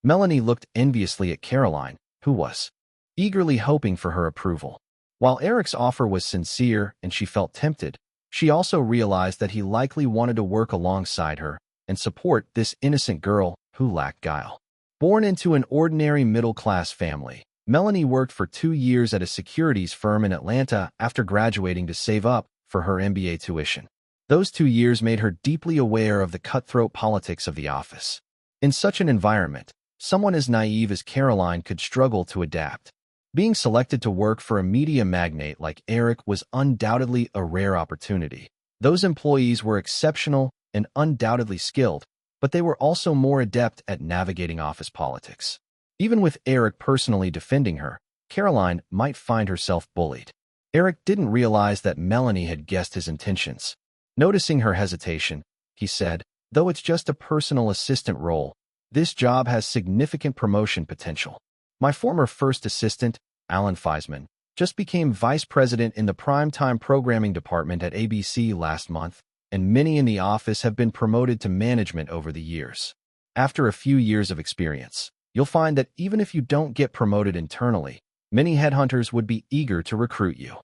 Melanie looked enviously at Caroline, who was eagerly hoping for her approval. While Eric's offer was sincere and she felt tempted, she also realized that he likely wanted to work alongside her and support this innocent girl who lacked guile. Born into an ordinary middle-class family, Melanie worked for 2 years at a securities firm in Atlanta after graduating to save up for her MBA tuition. Those 2 years made her deeply aware of the cutthroat politics of the office. In such an environment, someone as naive as Caroline could struggle to adapt. Being selected to work for a media magnate like Eric was undoubtedly a rare opportunity. Those employees were exceptional and undoubtedly skilled, but they were also more adept at navigating office politics. Even with Eric personally defending her, Caroline might find herself bullied. Eric didn't realize that Melanie had guessed his intentions. Noticing her hesitation, he said, Though it's just a personal assistant role, this job has significant promotion potential. My former first assistant, Alan Feisman, just became vice president in the primetime programming department at ABC last month, and many in the office have been promoted to management over the years. After a few years of experience, you'll find that even if you don't get promoted internally, many headhunters would be eager to recruit you.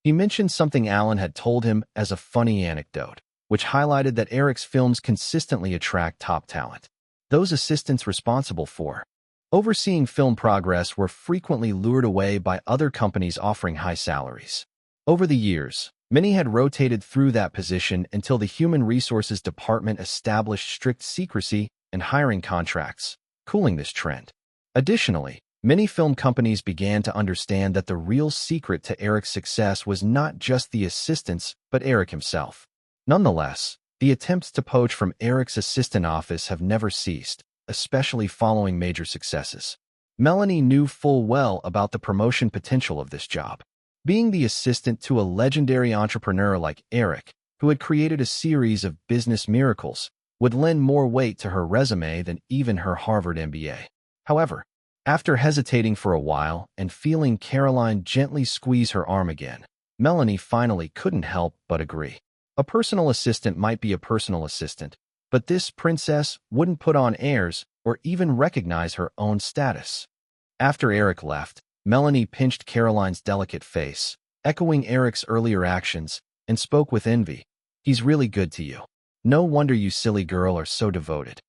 He mentioned something Alan had told him as a funny anecdote, which highlighted that Eric's films consistently attract top talent. Those assistants responsible for overseeing film progress were frequently lured away by other companies offering high salaries. Over the years, many had rotated through that position until the Human Resources Department established strict secrecy and hiring contracts, cooling this trend. Additionally, many film companies began to understand that the real secret to Eric's success was not just the assistants, but Eric himself. Nonetheless, the attempts to poach from Eric's assistant office have never ceased, especially following major successes. Melanie knew full well about the promotion potential of this job. Being the assistant to a legendary entrepreneur like Eric, who had created a series of business miracles, would lend more weight to her resume than even her Harvard MBA. However, after hesitating for a while and feeling Caroline gently squeeze her arm again, Melanie finally couldn't help but agree. A personal assistant might be a personal assistant, but this princess wouldn't put on airs or even recognize her own status. After Eric left, Melanie pinched Caroline's delicate face, echoing Eric's earlier actions, and spoke with envy. He's really good to you. No wonder you silly girl are so devoted.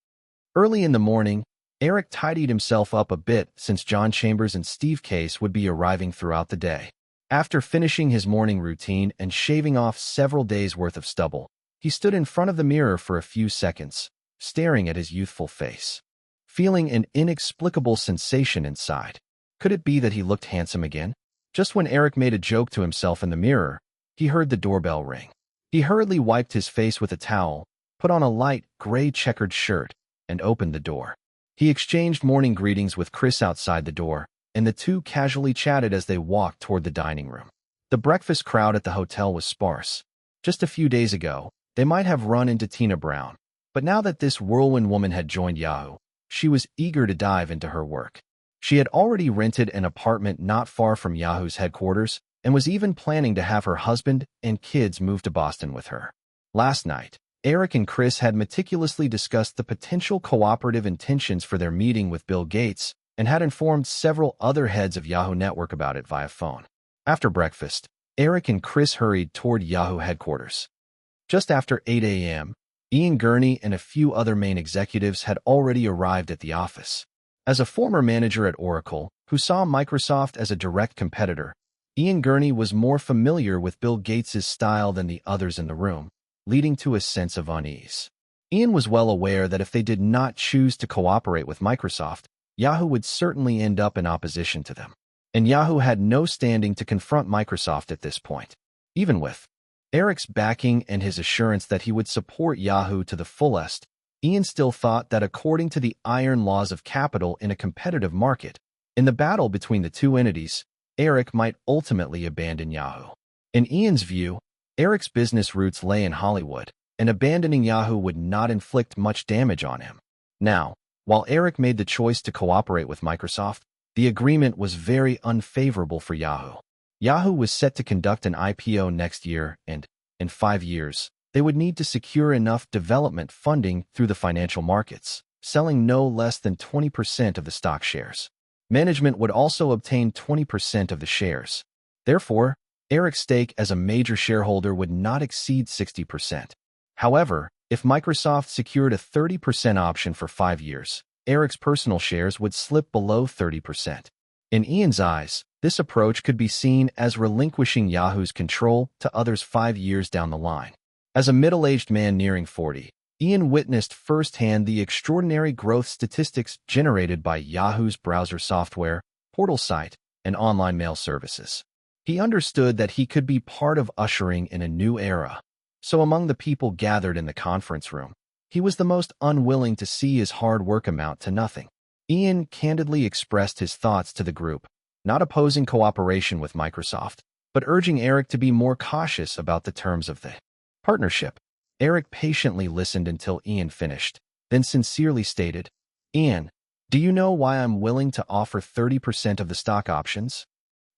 Early in the morning, Eric tidied himself up a bit since John Chambers and Steve Case would be arriving throughout the day. After finishing his morning routine and shaving off several days' worth of stubble, he stood in front of the mirror for a few seconds, staring at his youthful face, feeling an inexplicable sensation inside. Could it be that he looked handsome again? Just when Eric made a joke to himself in the mirror, he heard the doorbell ring. He hurriedly wiped his face with a towel, put on a light gray checkered shirt, and opened the door. He exchanged morning greetings with Chris outside the door, and the two casually chatted as they walked toward the dining room. The breakfast crowd at the hotel was sparse. Just a few days ago, they might have run into Tina Brown, but now that this whirlwind woman had joined Yahoo, she was eager to dive into her work. She had already rented an apartment not far from Yahoo's headquarters and was even planning to have her husband and kids move to Boston with her. Last night, Eric and Chris had meticulously discussed the potential cooperative intentions for their meeting with Bill Gates and had informed several other heads of Yahoo Network about it via phone. After breakfast, Eric and Chris hurried toward Yahoo headquarters. Just after 8 a.m., Ian Gurney and a few other main executives had already arrived at the office. As a former manager at Oracle, who saw Microsoft as a direct competitor, Ian Gurney was more familiar with Bill Gates' style than the others in the room, leading to a sense of unease. Ian was well aware that if they did not choose to cooperate with Microsoft, Yahoo would certainly end up in opposition to them. And Yahoo had no standing to confront Microsoft at this point. Even with Eric's backing and his assurance that he would support Yahoo to the fullest, Ian still thought that according to the iron laws of capital in a competitive market, in the battle between the two entities, Eric might ultimately abandon Yahoo. In Ian's view, Eric's business roots lay in Hollywood, and abandoning Yahoo would not inflict much damage on him. Now, while Eric made the choice to cooperate with Microsoft, the agreement was very unfavorable for Yahoo. Yahoo was set to conduct an IPO next year, and, in 5 years, they would need to secure enough development funding through the financial markets, selling no less than 20% of the stock shares. Management would also obtain 20% of the shares. Therefore, Eric's stake as a major shareholder would not exceed 60%. However, if Microsoft secured a 30% option for 5 years, Eric's personal shares would slip below 30%. In Ian's eyes, this approach could be seen as relinquishing Yahoo's control to others 5 years down the line. As a middle-aged man nearing 40, Ian witnessed firsthand the extraordinary growth statistics generated by Yahoo's browser software, portal site, and online mail services. He understood that he could be part of ushering in a new era. So among the people gathered in the conference room, he was the most unwilling to see his hard work amount to nothing. Ian candidly expressed his thoughts to the group, not opposing cooperation with Microsoft, but urging Eric to be more cautious about the terms of the partnership. Eric patiently listened until Ian finished, then sincerely stated, "Ian, do you know why I'm willing to offer 30% of the stock options?"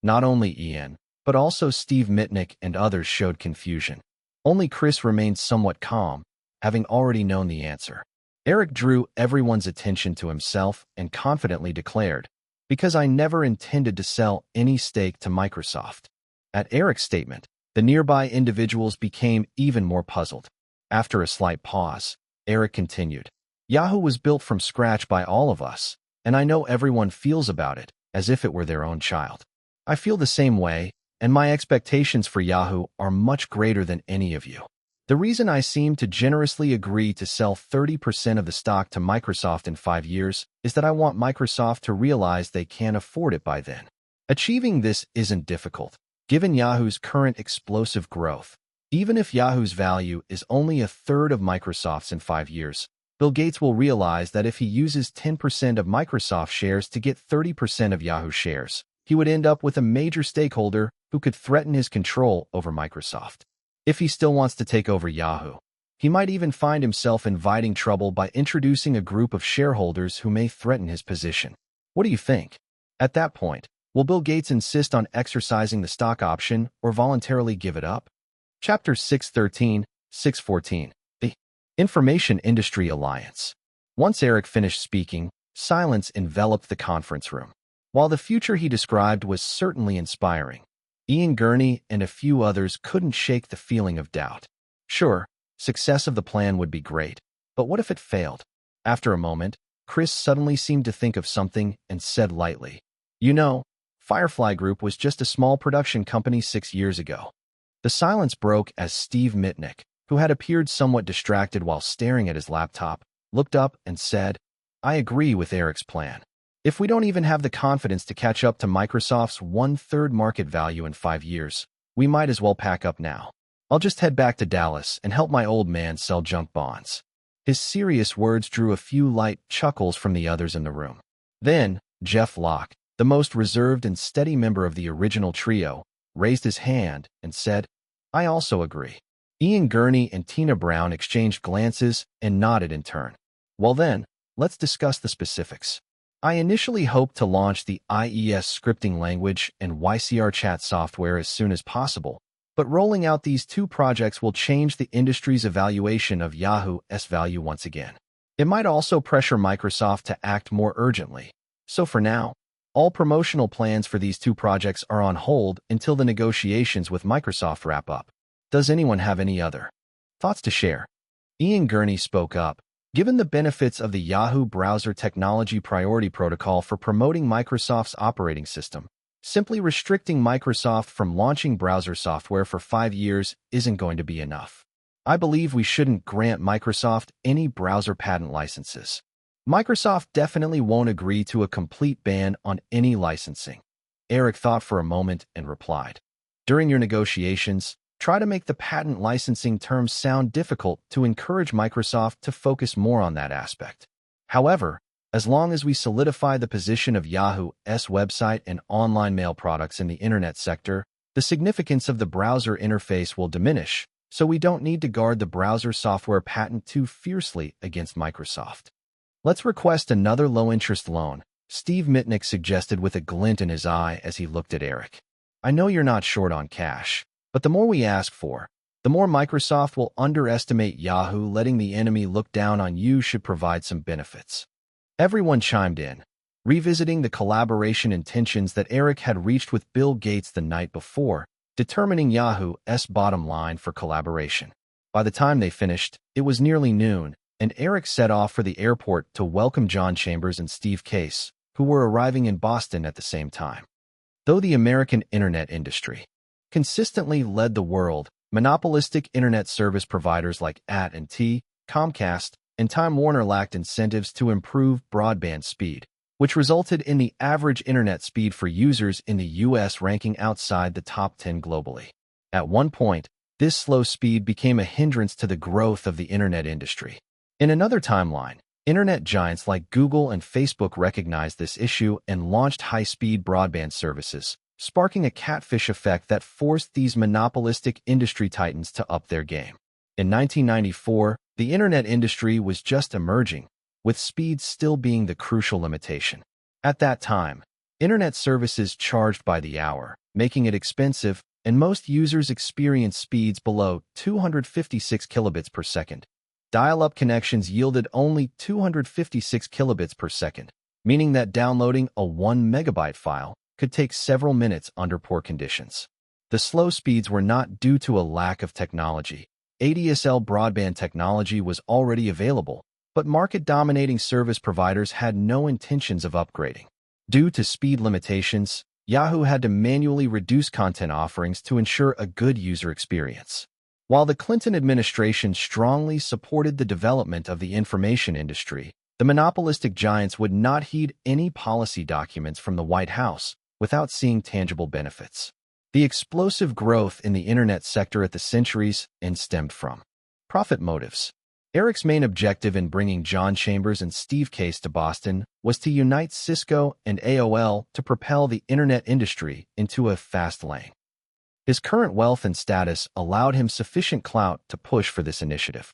Not only Ian, but also Steve Mitnick and others showed confusion. Only Chris remained somewhat calm, having already known the answer. Eric drew everyone's attention to himself and confidently declared, "Because I never intended to sell any stake to Microsoft." At Eric's statement, the nearby individuals became even more puzzled. After a slight pause, Eric continued, "Yahoo was built from scratch by all of us, and I know everyone feels about it as if it were their own child. I feel the same way, and my expectations for Yahoo are much greater than any of you. The reason I seem to generously agree to sell 30% of the stock to Microsoft in 5 years is that I want Microsoft to realize they can't afford it by then. Achieving this isn't difficult, given Yahoo's current explosive growth. Even if Yahoo's value is only a third of Microsoft's in 5 years, Bill Gates will realize that if he uses 10% of Microsoft shares to get 30% of Yahoo shares, he would end up with a major stakeholder who could threaten his control over Microsoft. If he still wants to take over Yahoo, he might even find himself inviting trouble by introducing a group of shareholders who may threaten his position. What do you think? At that point, will Bill Gates insist on exercising the stock option or voluntarily give it up?" Chapter 613, 614. The Information Industry Alliance. Once Eric finished speaking, silence enveloped the conference room. While the future he described was certainly inspiring, Ian Gurney and a few others couldn't shake the feeling of doubt. Sure, success of the plan would be great, but what if it failed? After a moment, Chris suddenly seemed to think of something and said lightly, "You know, Firefly Group was just a small production company 6 years ago." The silence broke as Steve Mitnick, who had appeared somewhat distracted while staring at his laptop, looked up and said, "I agree with Eric's plan. If we don't even have the confidence to catch up to Microsoft's 1/3 market value in 5 years, we might as well pack up now. I'll just head back to Dallas and help my old man sell junk bonds." His serious words drew a few light chuckles from the others in the room. Then, Jeff Locke, the most reserved and steady member of the original trio, raised his hand and said, "I also agree." Ian Gurney and Tina Brown exchanged glances and nodded in turn. "Well then, let's discuss the specifics. I initially hoped to launch the IES scripting language and YCR chat software as soon as possible, but rolling out these 2 projects will change the industry's evaluation of Yahoo's value once again. It might also pressure Microsoft to act more urgently. So for now, all promotional plans for these 2 projects are on hold until the negotiations with Microsoft wrap up. Does anyone have any other thoughts to share?" Ian Gurney spoke up. "Given the benefits of the Yahoo Browser Technology Priority Protocol for promoting Microsoft's operating system, simply restricting Microsoft from launching browser software for 5 years isn't going to be enough. I believe we shouldn't grant Microsoft any browser patent licenses. Microsoft definitely won't agree to a complete ban on any licensing." Eric thought for a moment and replied, "During your negotiations, try to make the patent licensing terms sound difficult to encourage Microsoft to focus more on that aspect. However, as long as we solidify the position of Yahoo's website and online mail products in the internet sector, the significance of the browser interface will diminish, so we don't need to guard the browser software patent too fiercely against Microsoft. Let's request another low-interest loan, Steve Mitnick suggested with a glint in his eye as he looked at Eric. I know you're not short on cash, but the more we ask for, the more Microsoft will underestimate Yahoo. Letting the enemy look down on you should provide some benefits. Everyone chimed in, revisiting the collaboration intentions that Eric had reached with Bill Gates the night before, determining Yahoo's bottom line for collaboration. By the time they finished, it was nearly noon, and Eric set off for the airport to welcome John Chambers and Steve Case, who were arriving in Boston at the same time. Though the American internet industry consistently led the world, monopolistic internet service providers like AT&T, Comcast, and Time Warner lacked incentives to improve broadband speed, which resulted in the average internet speed for users in the U.S. ranking outside the top 10 globally. At one point, this slow speed became a hindrance to the growth of the internet industry. In another timeline, internet giants like Google and Facebook recognized this issue and launched high-speed broadband services, sparking a catfish effect that forced these monopolistic industry titans to up their game. In 1994, the internet industry was just emerging, with speed still being the crucial limitation. At that time, internet services charged by the hour, making it expensive, and most users experienced speeds below 256 kilobits per second. Dial-up connections yielded only 256 kilobits per second, meaning that downloading a 1 megabyte file could take several minutes under poor conditions. The slow speeds were not due to a lack of technology. ADSL broadband technology was already available, but market-dominating service providers had no intentions of upgrading. Due to speed limitations, Yahoo had to manually reduce content offerings to ensure a good user experience. While the Clinton administration strongly supported the development of the information industry, the monopolistic giants would not heed any policy documents from the White House without seeing tangible benefits. The explosive growth in the internet sector at the centuries end stemmed from profit motives. Eric's main objective in bringing John Chambers and Steve Case to Boston was to unite Cisco and AOL to propel the internet industry into a fast lane. His current wealth and status allowed him sufficient clout to push for this initiative.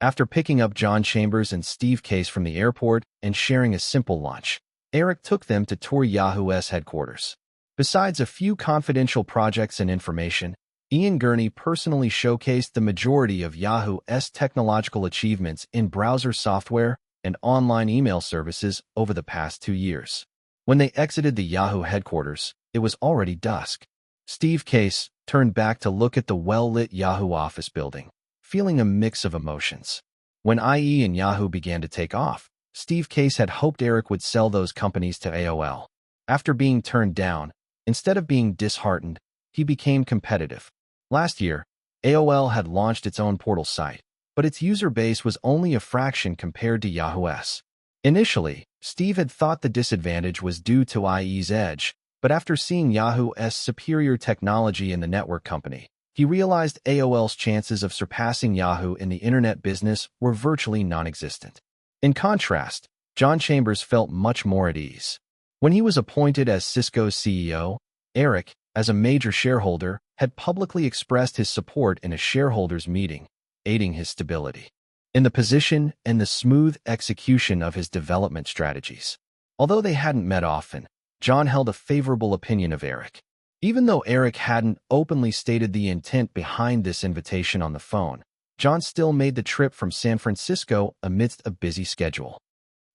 After picking up John Chambers and Steve Case from the airport and sharing a simple lunch, Eric took them to tour Yahoo's headquarters. Besides a few confidential projects and information, Ian Gurney personally showcased the majority of Yahoo's technological achievements in browser software and online email services over the past 2 years. When they exited the Yahoo headquarters, it was already dusk. Steve Case turned back to look at the well-lit Yahoo office building, feeling a mix of emotions. When IE and Yahoo began to take off, Steve Case had hoped Eric would sell those companies to AOL. After being turned down, instead of being disheartened, he became competitive. Last year, AOL had launched its own portal site, but its user base was only a fraction compared to Yahoo's. Initially, Steve had thought the disadvantage was due to IE's edge, but after seeing Yahoo's superior technology in the network company, he realized AOL's chances of surpassing Yahoo in the internet business were virtually non-existent. In contrast, John Chambers felt much more at ease. When he was appointed as Cisco's CEO, Eric, as a major shareholder, had publicly expressed his support in a shareholders' meeting, aiding his stability in the position and the smooth execution of his development strategies. Although they hadn't met often, John held a favorable opinion of Eric. Even though Eric hadn't openly stated the intent behind this invitation on the phone, John still made the trip from San Francisco amidst a busy schedule.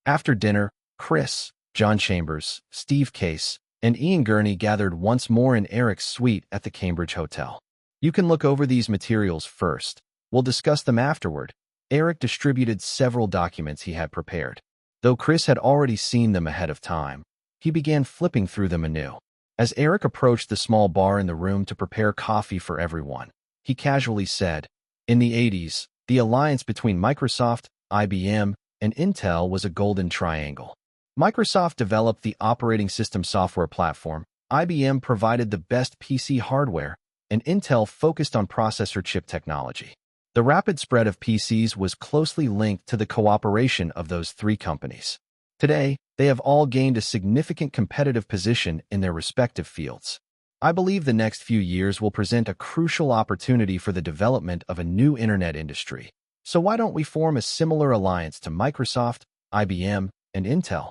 After dinner, Chris, John Chambers, Steve Case, and Ian Gurney gathered once more in Eric's suite at the Cambridge Hotel. You can look over these materials first. We'll discuss them afterward. Eric distributed several documents he had prepared. Though Chris had already seen them ahead of time, he began flipping through them anew. As Eric approached the small bar in the room to prepare coffee for everyone, he casually said, "In the 80s, the alliance between Microsoft, IBM, and Intel was a golden triangle. Microsoft developed the operating system software platform, IBM provided the best PC hardware, and Intel focused on processor chip technology. The rapid spread of PCs was closely linked to the cooperation of those three companies. Today, they have all gained a significant competitive position in their respective fields. I believe the next few years will present a crucial opportunity for the development of a new internet industry. So why don't we form a similar alliance to Microsoft, IBM, and Intel?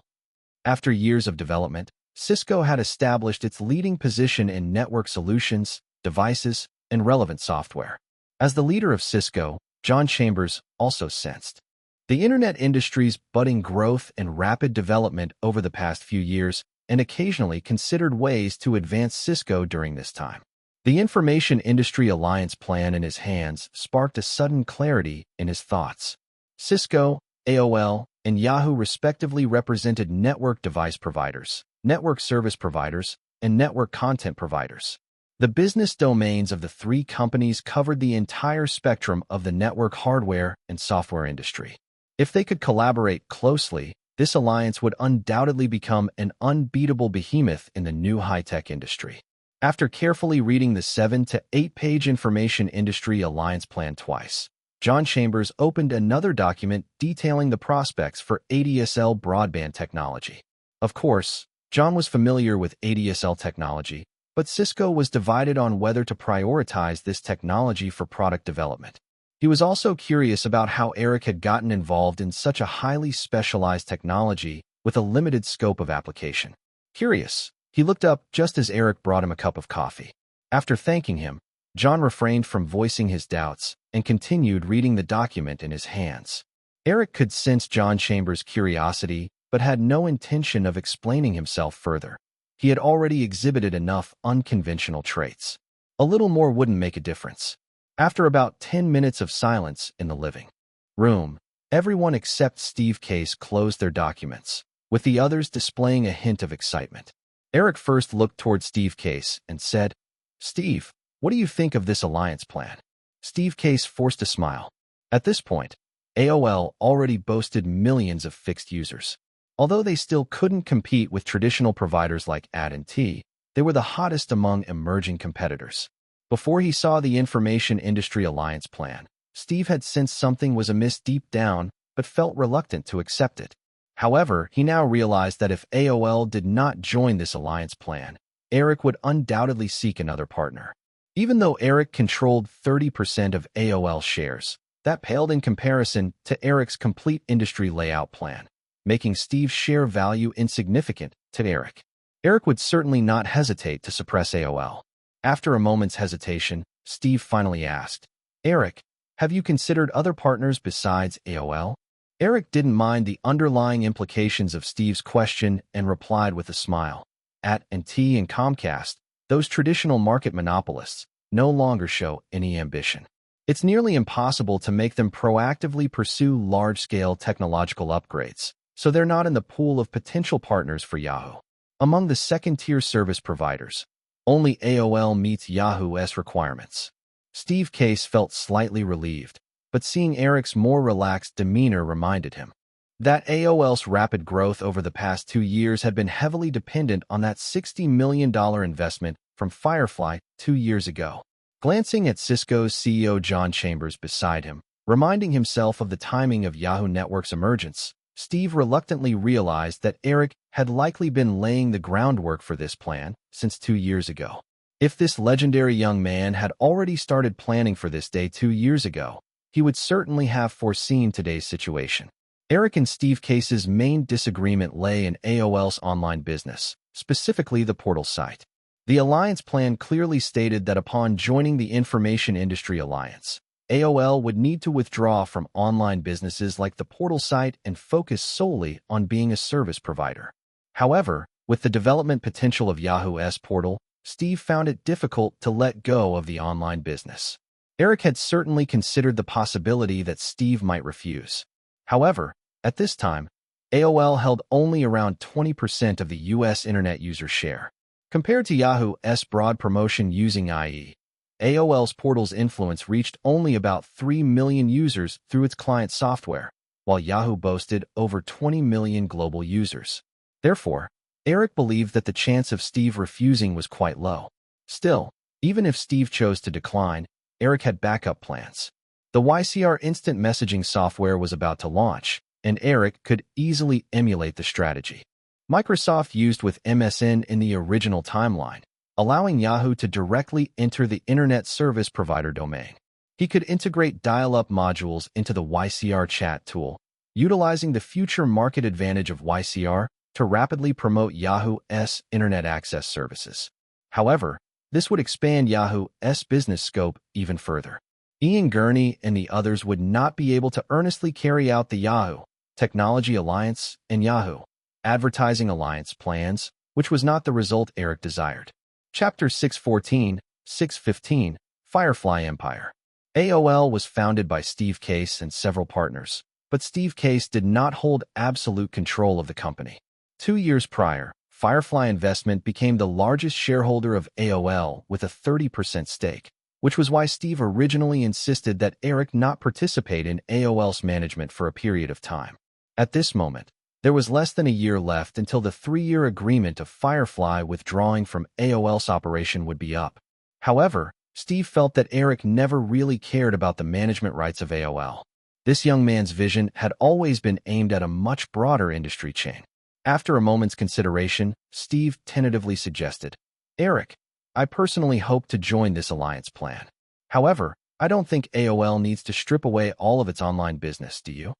After years of development, Cisco had established its leading position in network solutions, devices, and relevant software. As the leader of Cisco, John Chambers also sensed the internet industry's budding growth and rapid development over the past few years, and occasionally considered ways to advance Cisco during this time. The Information Industry Alliance plan in his hands sparked a sudden clarity in his thoughts. Cisco, AOL, and Yahoo respectively represented network device providers, network service providers, and network content providers. The business domains of the three companies covered the entire spectrum of the network hardware and software industry. If they could collaborate closely, this alliance would undoubtedly become an unbeatable behemoth in the new high-tech industry. After carefully reading the 7 to 8-page Information Industry Alliance plan twice, John Chambers opened another document detailing the prospects for ADSL broadband technology. Of course, John was familiar with ADSL technology, but Cisco was divided on whether to prioritize this technology for product development. He was also curious about how Eric had gotten involved in such a highly specialized technology with a limited scope of application. Curious, he looked up just as Eric brought him a cup of coffee. After thanking him, John refrained from voicing his doubts and continued reading the document in his hands. Eric could sense John Chambers' curiosity, but had no intention of explaining himself further. He had already exhibited enough unconventional traits. A little more wouldn't make a difference. After about 10 minutes of silence in the living room, everyone except Steve Case closed their documents, with the others displaying a hint of excitement. Eric first looked toward Steve Case and said, "Steve, what do you think of this alliance plan?" Steve Case forced a smile. At this point, AOL already boasted millions of fixed users. Although they still couldn't compete with traditional providers like AT&T, they were the hottest among emerging competitors. Before he saw the Information Industry Alliance plan, Steve had sensed something was amiss deep down, but felt reluctant to accept it. However, he now realized that if AOL did not join this alliance plan, Eric would undoubtedly seek another partner. Even though Eric controlled 30% of AOL shares, that paled in comparison to Eric's complete industry layout plan, making Steve's share value insignificant to Eric. Eric would certainly not hesitate to suppress AOL. After a moment's hesitation, Steve finally asked, "Eric, have you considered other partners besides AOL?" Eric didn't mind the underlying implications of Steve's question and replied with a smile. AT&T and Comcast, those traditional market monopolists, no longer show any ambition. It's nearly impossible to make them proactively pursue large-scale technological upgrades, so they're not in the pool of potential partners for Yahoo. Among the second-tier service providers, only AOL meets Yahoo's requirements. Steve Case felt slightly relieved, but seeing Eric's more relaxed demeanor reminded him that AOL's rapid growth over the past 2 years had been heavily dependent on that $60 million investment from Firefly 2 years ago. Glancing at Cisco's CEO John Chambers beside him, reminding himself of the timing of Yahoo Network's emergence, Steve reluctantly realized that Eric had likely been laying the groundwork for this plan since 2 years ago. If this legendary young man had already started planning for this day 2 years ago, he would certainly have foreseen today's situation. Eric and Steve Case's main disagreement lay in AOL's online business, specifically the portal site. The alliance plan clearly stated that upon joining the Information Industry Alliance, AOL would need to withdraw from online businesses like the portal site and focus solely on being a service provider. However, with the development potential of Yahoo's portal, Steve found it difficult to let go of the online business. Eric had certainly considered the possibility that Steve might refuse. However, at this time, AOL held only around 20% of the U.S. internet user share. Compared to Yahoo's broad promotion using IE, AOL's portal's influence reached only about 3 million users through its client software, while Yahoo boasted over 20 million global users. Therefore, Eric believed that the chance of Steve refusing was quite low. Still, Even if Steve chose to decline, Eric had backup plans. The YCR instant messaging software was about to launch, and Eric could easily emulate the strategy. Microsoft used with MSN in the original timeline, allowing Yahoo to directly enter the Internet Service Provider domain. He could integrate dial-up modules into the YCR chat tool, utilizing the future market advantage of YCR to rapidly promote Yahoo's Internet access services. However, this would expand Yahoo's business scope even further. Ian Gurney and the others would not be able to earnestly carry out the Yahoo Technology Alliance and Yahoo Advertising Alliance plans, which was not the result Eric desired. Chapter 615 Firefly Empire. AOL was founded by Steve Case and several partners, but Steve Case did not hold absolute control of the company. 2 years prior, Firefly Investment became the largest shareholder of AOL with a 30% stake, which was why Steve originally insisted that Eric not participate in AOL's management for a period of time. At this moment, there was less than a year left until the 3-year agreement of Firefly withdrawing from AOL's operation would be up. However, Steve felt that Eric never really cared about the management rights of AOL. This young man's vision had always been aimed at a much broader industry chain. After a moment's consideration, Steve tentatively suggested, "Eric, I personally hope to join this alliance plan. However, I don't think AOL needs to strip away all of its online business, do you?"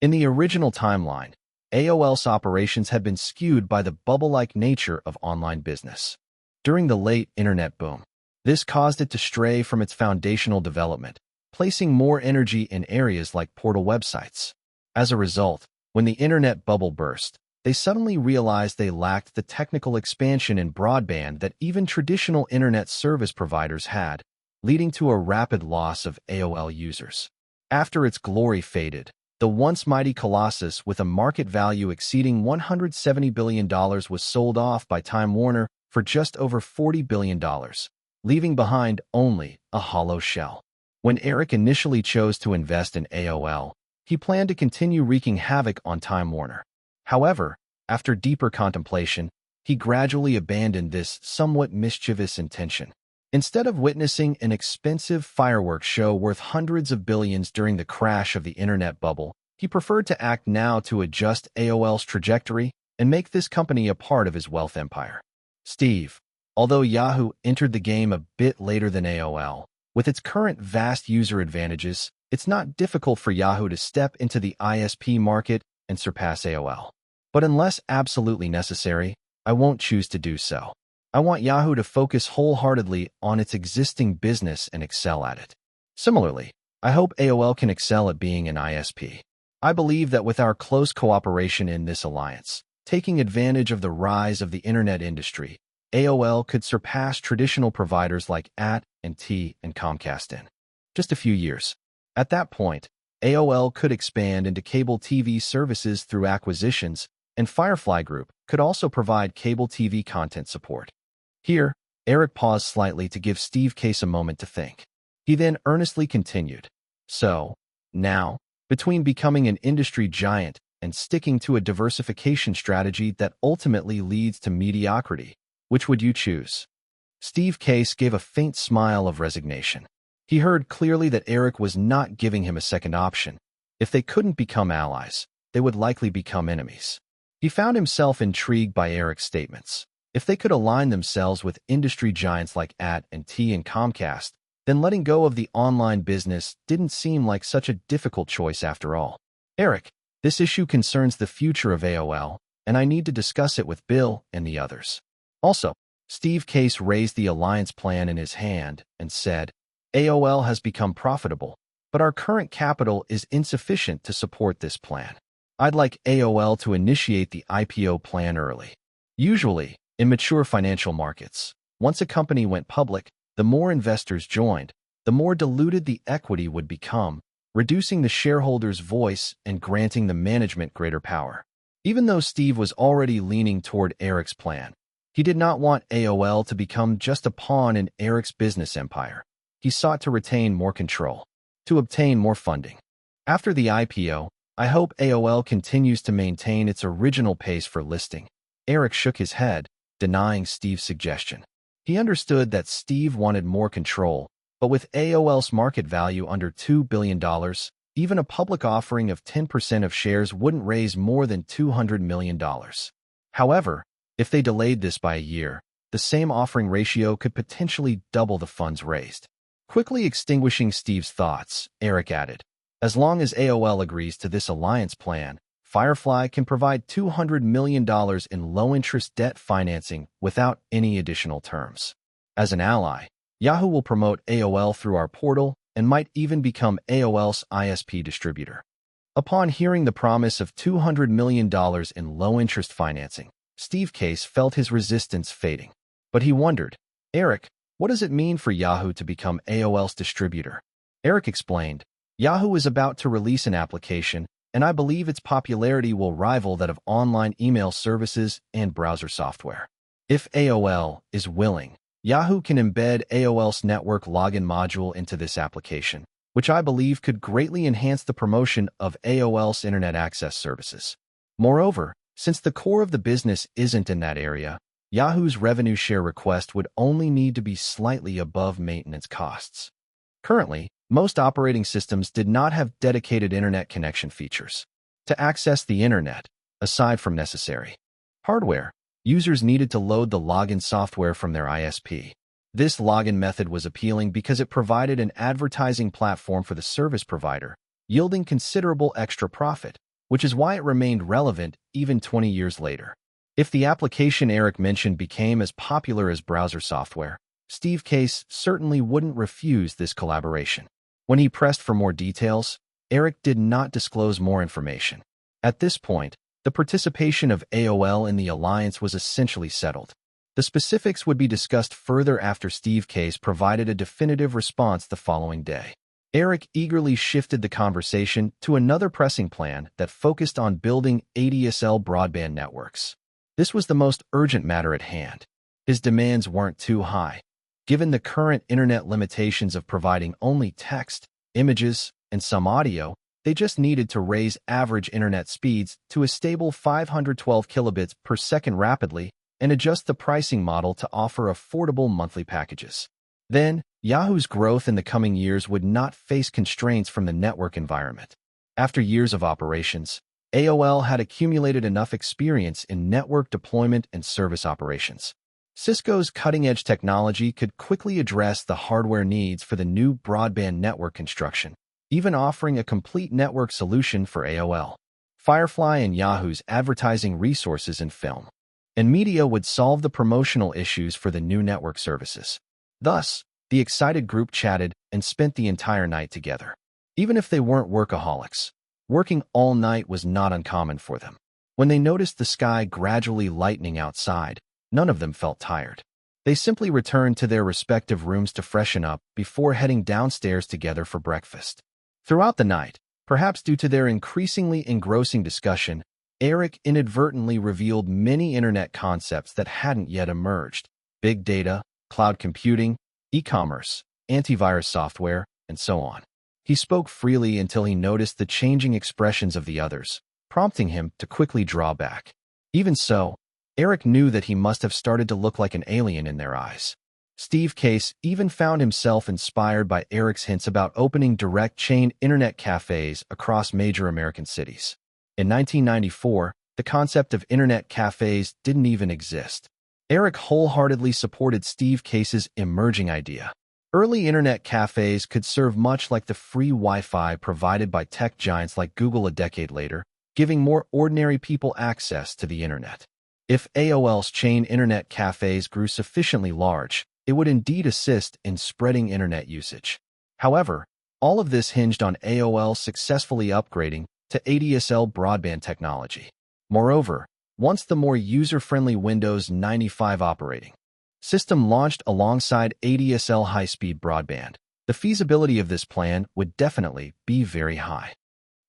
In the original timeline, AOL's operations had been skewed by the bubble-like nature of online business. During the late internet boom, this caused it to stray from its foundational development, placing more energy in areas like portal websites. As a result, when the internet bubble burst, they suddenly realized they lacked the technical expansion in broadband that even traditional internet service providers had, leading to a rapid loss of AOL users. After its glory faded, the once mighty colossus with a market value exceeding $170 billion was sold off by Time Warner for just over $40 billion, leaving behind only a hollow shell. When Eric initially chose to invest in AOL, he planned to continue wreaking havoc on Time Warner. However, after deeper contemplation, he gradually abandoned this somewhat mischievous intention. Instead of witnessing an expensive fireworks show worth hundreds of billions during the crash of the internet bubble, he preferred to act now to adjust AOL's trajectory and make this company a part of his wealth empire. Steve, although Yahoo entered the game a bit later than AOL, with its current vast user advantages, it's not difficult for Yahoo to step into the ISP market and surpass AOL. But unless absolutely necessary, I won't choose to do so. I want Yahoo to focus wholeheartedly on its existing business and excel at it. Similarly, I hope AOL can excel at being an ISP. I believe that with our close cooperation in this alliance, taking advantage of the rise of the internet industry, AOL could surpass traditional providers like AT&T and Comcast in just a few years. At that point, AOL could expand into cable TV services through acquisitions, and Firefly Group could also provide cable TV content support. Here, Eric paused slightly to give Steve Case a moment to think. He then earnestly continued, "So, now, between becoming an industry giant and sticking to a diversification strategy that ultimately leads to mediocrity, which would you choose?" Steve Case gave a faint smile of resignation. He heard clearly that Eric was not giving him a second option. If they couldn't become allies, they would likely become enemies. He found himself intrigued by Eric's statements. If they could align themselves with industry giants like AT&T and Comcast, then letting go of the online business didn't seem like such a difficult choice after all. "Eric, this issue concerns the future of AOL, and I need to discuss it with Bill and the others." Also, Steve Case raised the alliance plan in his hand and said, "AOL has become profitable, but our current capital is insufficient to support this plan. I'd like AOL to initiate the IPO plan early." Usually, in mature financial markets, once a company went public, the more investors joined, the more diluted the equity would become, reducing the shareholders' voice and granting the management greater power. Even though Steve was already leaning toward Eric's plan, he did not want AOL to become just a pawn in Eric's business empire. He sought to retain more control, to obtain more funding. After the IPO, I hope AOL continues to maintain its original pace for listing. Eric shook his head, denying Steve's suggestion. He understood that Steve wanted more control, but with AOL's market value under $2 billion, even a public offering of 10% of shares wouldn't raise more than $200 million. However, if they delayed this by a year, the same offering ratio could potentially double the funds raised. Quickly extinguishing Steve's thoughts, Eric added, "As long as AOL agrees to this alliance plan, Firefly can provide $200 million in low-interest debt financing without any additional terms. As an ally, Yahoo will promote AOL through our portal and might even become AOL's ISP distributor." Upon hearing the promise of $200 million in low-interest financing, Steve Case felt his resistance fading. But he wondered, "Eric, what does it mean for Yahoo to become AOL's distributor?" Eric explained, "Yahoo is about to release an application, and I believe its popularity will rival that of online email services and browser software. If AOL is willing, Yahoo can embed AOL's network login module into this application, which I believe could greatly enhance the promotion of AOL's internet access services. Moreover, since the core of the business isn't in that area, Yahoo's revenue share request would only need to be slightly above maintenance costs." Currently, most operating systems did not have dedicated internet connection features. To access the internet, aside from necessary hardware, users needed to load the login software from their ISP. This login method was appealing because it provided an advertising platform for the service provider, yielding considerable extra profit, which is why it remained relevant even 20 years later. If the application Eric mentioned became as popular as browser software, Steve Case certainly wouldn't refuse this collaboration. When he pressed for more details, Eric did not disclose more information. At this point, the participation of AOL in the alliance was essentially settled. The specifics would be discussed further after Steve Case provided a definitive response the following day. Eric eagerly shifted the conversation to another pressing plan that focused on building ADSL broadband networks. This was the most urgent matter at hand. His demands weren't too high. Given the current internet limitations of providing only text, images, and some audio, they just needed to raise average internet speeds to a stable 512 kilobits per second rapidly and adjust the pricing model to offer affordable monthly packages. Then, Yahoo's growth in the coming years would not face constraints from the network environment. After years of operations, AOL had accumulated enough experience in network deployment and service operations. Cisco's cutting-edge technology could quickly address the hardware needs for the new broadband network construction, even offering a complete network solution for AOL. Firefly and Yahoo's advertising resources and film and media would solve the promotional issues for the new network services. Thus, the excited group chatted and spent the entire night together. Even if they weren't workaholics, working all night was not uncommon for them. When they noticed the sky gradually lightening outside, none of them felt tired. They simply returned to their respective rooms to freshen up before heading downstairs together for breakfast. Throughout the night, perhaps due to their increasingly engrossing discussion, Eric inadvertently revealed many internet concepts that hadn't yet emerged: big data, cloud computing, e-commerce, antivirus software, and so on. He spoke freely until he noticed the changing expressions of the others, prompting him to quickly draw back. Even so, Eric knew that he must have started to look like an alien in their eyes. Steve Case even found himself inspired by Eric's hints about opening direct chain internet cafes across major American cities. In 1994, the concept of internet cafes didn't even exist. Eric wholeheartedly supported Steve Case's emerging idea. Early internet cafes could serve much like the free Wi-Fi provided by tech giants like Google a decade later, giving more ordinary people access to the internet. If AOL's chain internet cafes grew sufficiently large, it would indeed assist in spreading internet usage. However, all of this hinged on AOL successfully upgrading to ADSL broadband technology. Moreover, once the more user-friendly Windows 95 operating system launched alongside ADSL high-speed broadband, the feasibility of this plan would definitely be very high.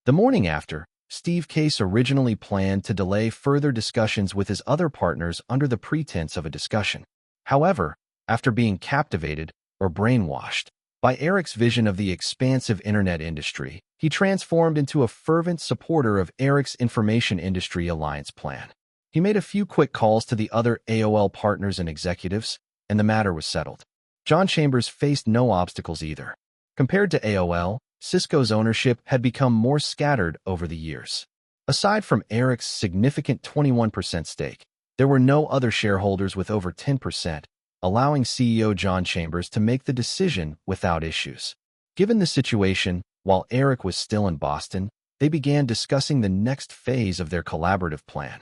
The morning after, Steve Case originally planned to delay further discussions with his other partners under the pretense of a discussion. However, after being captivated or brainwashed by Eric's vision of the expansive internet industry, he transformed into a fervent supporter of Eric's Information Industry Alliance plan. He made a few quick calls to the other AOL partners and executives, and the matter was settled. John Chambers faced no obstacles either. Compared to AOL, Cisco's ownership had become more scattered over the years. Aside from Eric's significant 21% stake, there were no other shareholders with over 10%, allowing CEO John Chambers to make the decision without issues. Given the situation, while Eric was still in Boston, they began discussing the next phase of their collaborative plan.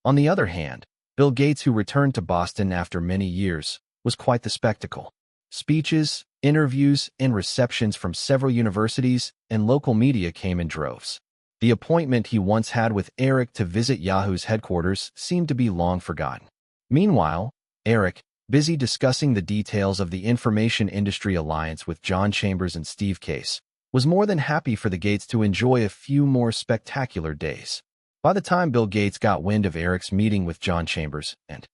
On the other hand, Bill Gates, who returned to Boston after many years, was quite the spectacle. Speeches, interviews, and receptions from several universities and local media came in droves. The appointment he once had with Eric to visit Yahoo's headquarters seemed to be long forgotten. Meanwhile, Eric, busy discussing the details of the Information Industry Alliance with John Chambers and Steve Case, was more than happy for the Gates to enjoy a few more spectacular days. By the time Bill Gates got wind of Eric's meeting with John Chambers and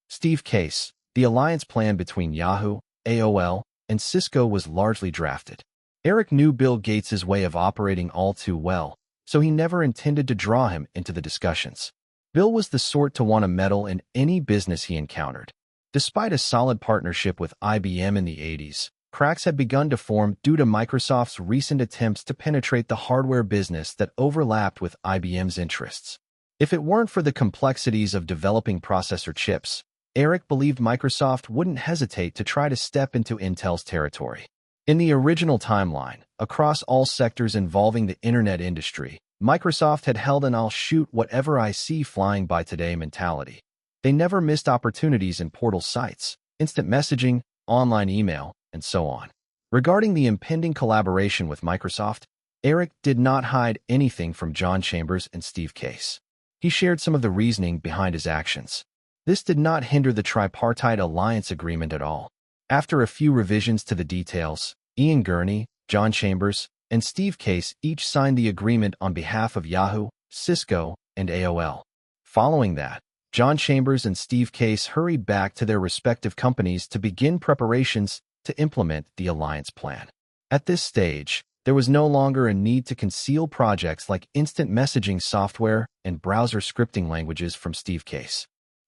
Steve Case, the alliance plan between Yahoo, AOL, and Cisco was largely drafted. Eric knew Bill Gates's way of operating all too well, so he never intended to draw him into the discussions. Bill was the sort to want to meddle in any business he encountered. Despite a solid partnership with IBM in the 80s, cracks had begun to form due to Microsoft's recent attempts to penetrate the hardware business that overlapped with IBM's interests. If it weren't for the complexities of developing processor chips, Eric believed Microsoft wouldn't hesitate to try to step into Intel's territory. In the original timeline, across all sectors involving the internet industry, Microsoft had held an "I'll shoot whatever I see flying by today" mentality. They never missed opportunities in portal sites, instant messaging, online email, and so on. Regarding the impending collaboration with Microsoft, Eric did not hide anything from John Chambers and Steve Case. He shared some of the reasoning behind his actions. This did not hinder the tripartite alliance agreement at all. After a few revisions to the details, Ian Gurney, John Chambers, and Steve Case each signed the agreement on behalf of Yahoo, Cisco, and AOL. Following that, John Chambers and Steve Case hurried back to their respective companies to begin preparations to implement the alliance plan. At this stage, there was no longer a need to conceal projects like instant messaging software and browser scripting languages from Steve Case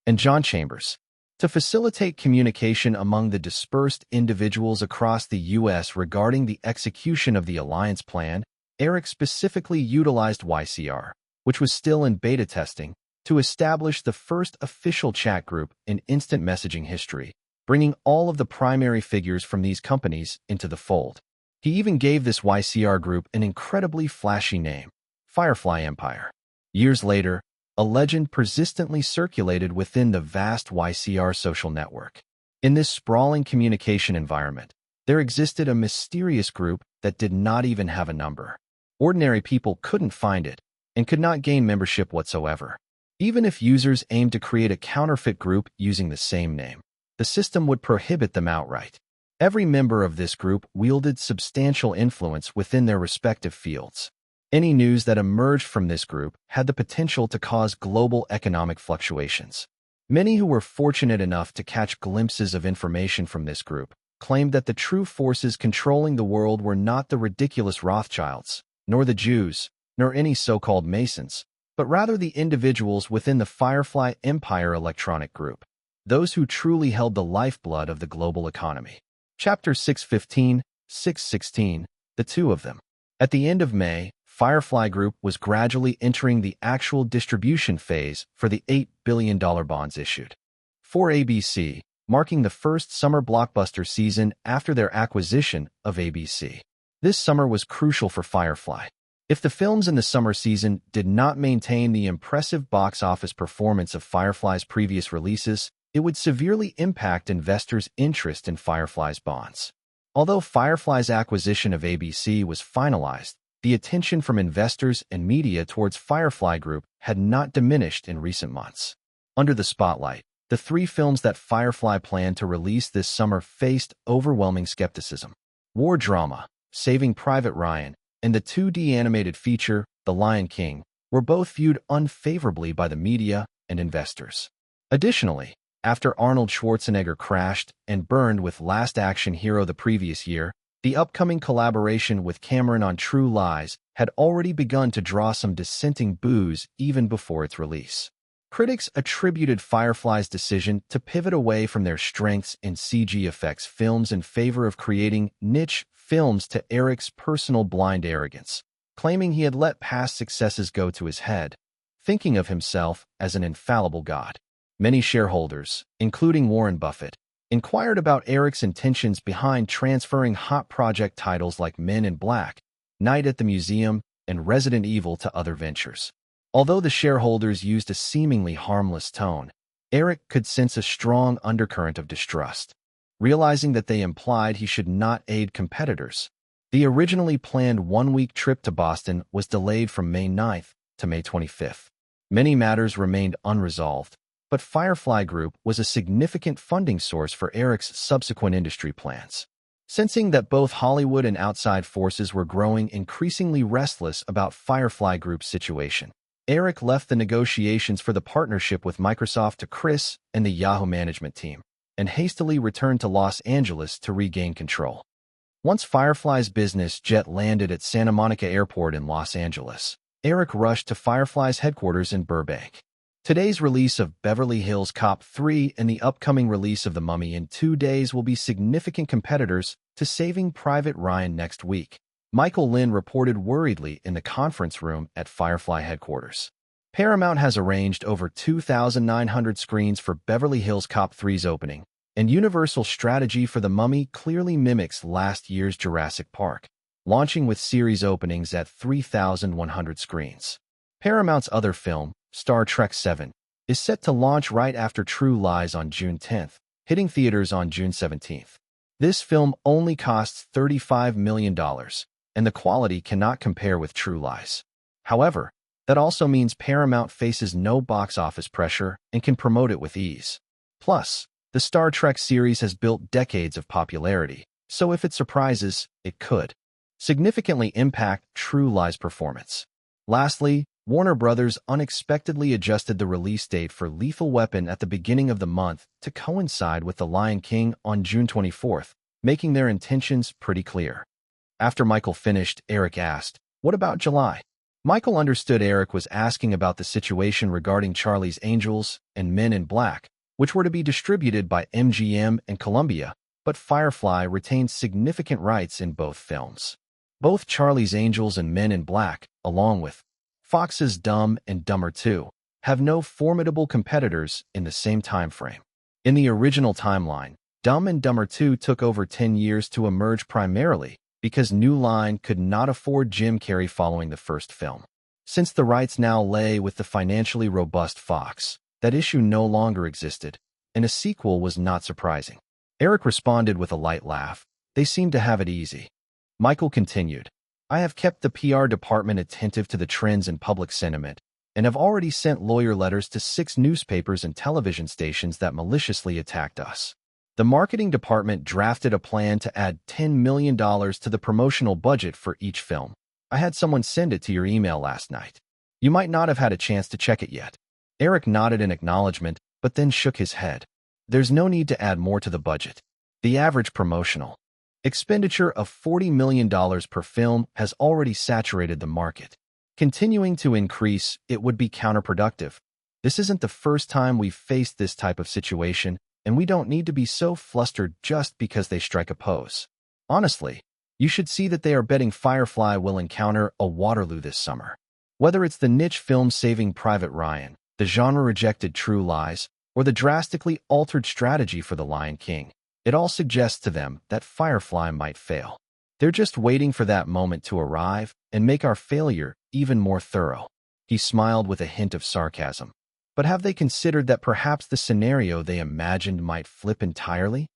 and John Chambers. To facilitate communication among the dispersed individuals across the U.S. regarding the execution of the alliance plan, Eric specifically utilized YCR, which was still in beta testing, to establish the first official chat group in instant messaging history, bringing all of the primary figures from these companies into the fold. He even gave this YCR group an incredibly flashy name, Firefly Empire. Years later, a legend persistently circulated within the vast YCR social network. In this sprawling communication environment, there existed a mysterious group that did not even have a number. Ordinary people couldn't find it and could not gain membership whatsoever. Even if users aimed to create a counterfeit group using the same name, the system would prohibit them outright. Every member of this group wielded substantial influence within their respective fields. Any news that emerged from this group had the potential to cause global economic fluctuations. Many who were fortunate enough to catch glimpses of information from this group claimed that the true forces controlling the world were not the ridiculous Rothschilds, nor the Jews, nor any so-called Masons, but rather the individuals within the Firefly Empire electronic group, those who truly held the lifeblood of the global economy. Chapter 615, 616, the two of them. At the end of May, Firefly Group was gradually entering the actual distribution phase for the $8 billion bonds issued. For ABC, marking the first summer blockbuster season after their acquisition of ABC. This summer was crucial for Firefly. If the films in the summer season did not maintain the impressive box office performance of Firefly's previous releases, it would severely impact investors' interest in Firefly's bonds. Although Firefly's acquisition of ABC was finalized, the attention from investors and media towards Firefly Group had not diminished in recent months. Under the spotlight, the three films that Firefly planned to release this summer faced overwhelming skepticism. War drama, Saving Private Ryan, and the 2D animated feature, The Lion King, were both viewed unfavorably by the media and investors. Additionally, after Arnold Schwarzenegger crashed and burned with Last Action Hero the previous year, the upcoming collaboration with Cameron on True Lies had already begun to draw some dissenting boos even before its release. Critics attributed Firefly's decision to pivot away from their strengths in CG effects films in favor of creating niche films to Eric's personal blind arrogance, claiming he had let past successes go to his head, thinking of himself as an infallible god. Many shareholders, including Warren Buffett, inquired about Eric's intentions behind transferring hot project titles like Men in Black, Night at the Museum, and Resident Evil to other ventures. Although the shareholders used a seemingly harmless tone, Eric could sense a strong undercurrent of distrust. Realizing that they implied he should not aid competitors, the originally planned one-week trip to Boston was delayed from May 9th to May 25th. Many matters remained unresolved, but Firefly Group was a significant funding source for Eric's subsequent industry plans. Sensing that both Hollywood and outside forces were growing increasingly restless about Firefly Group's situation, Eric left the negotiations for the partnership with Microsoft to Chris and the Yahoo management team, and hastily returned to Los Angeles to regain control. Once Firefly's business jet landed at Santa Monica Airport in Los Angeles, Eric rushed to Firefly's headquarters in Burbank. Today's release of Beverly Hills Cop 3 and the upcoming release of The Mummy in 2 days will be significant competitors to Saving Private Ryan next week, Michael Lynn reported worriedly in the conference room at Firefly headquarters. Paramount has arranged over 2,900 screens for Beverly Hills Cop 3's opening, and Universal's strategy for The Mummy clearly mimics last year's Jurassic Park, launching with series openings at 3,100 screens. Paramount's other film, Star Trek VII, is set to launch right after True Lies on June 10th, hitting theaters on June 17th. This film only costs $35 million, and the quality cannot compare with True Lies. However, that also means Paramount faces no box office pressure and can promote it with ease. Plus, the Star Trek series has built decades of popularity, so if it surprises, it could significantly impact True Lies' performance. Lastly, Warner Bros. Unexpectedly adjusted the release date for Lethal Weapon at the beginning of the month to coincide with The Lion King on June 24th, making their intentions pretty clear. After Michael finished, Eric asked, "What about July?" Michael understood Eric was asking about the situation regarding Charlie's Angels and Men in Black, which were to be distributed by MGM and Columbia, but Firefly retained significant rights in both films. Both Charlie's Angels and Men in Black, along with Fox's Dumb and Dumber 2, have no formidable competitors in the same time frame. In the original timeline, Dumb and Dumber 2 took over 10 years to emerge primarily because New Line could not afford Jim Carrey following the first film. Since the rights now lay with the financially robust Fox, that issue no longer existed, and a sequel was not surprising. Eric responded with a light laugh. They seemed to have it easy. Michael continued, "I have kept the PR department attentive to the trends in public sentiment and have already sent lawyer letters to 6 newspapers and television stations that maliciously attacked us. The marketing department drafted a plan to add $10 million to the promotional budget for each film. I had someone send it to your email last night. You might not have had a chance to check it yet." Eric nodded in acknowledgement, but then shook his head. There's no need to add more to the budget. The average promotional expenditure of $40 million per film has already saturated the market. Continuing to increase, it would be counterproductive. This isn't the first time we've faced this type of situation, and we don't need to be so flustered just because they strike a pose. Honestly, you should see that they are betting Firefly will encounter a Waterloo this summer. Whether it's the niche film Saving Private Ryan, the genre-rejected True Lies, or the drastically altered strategy for The Lion King, it all suggests to them that Firefly might fail. They're just waiting for that moment to arrive and make our failure even more thorough. He smiled with a hint of sarcasm. But have they considered that perhaps the scenario they imagined might flip entirely?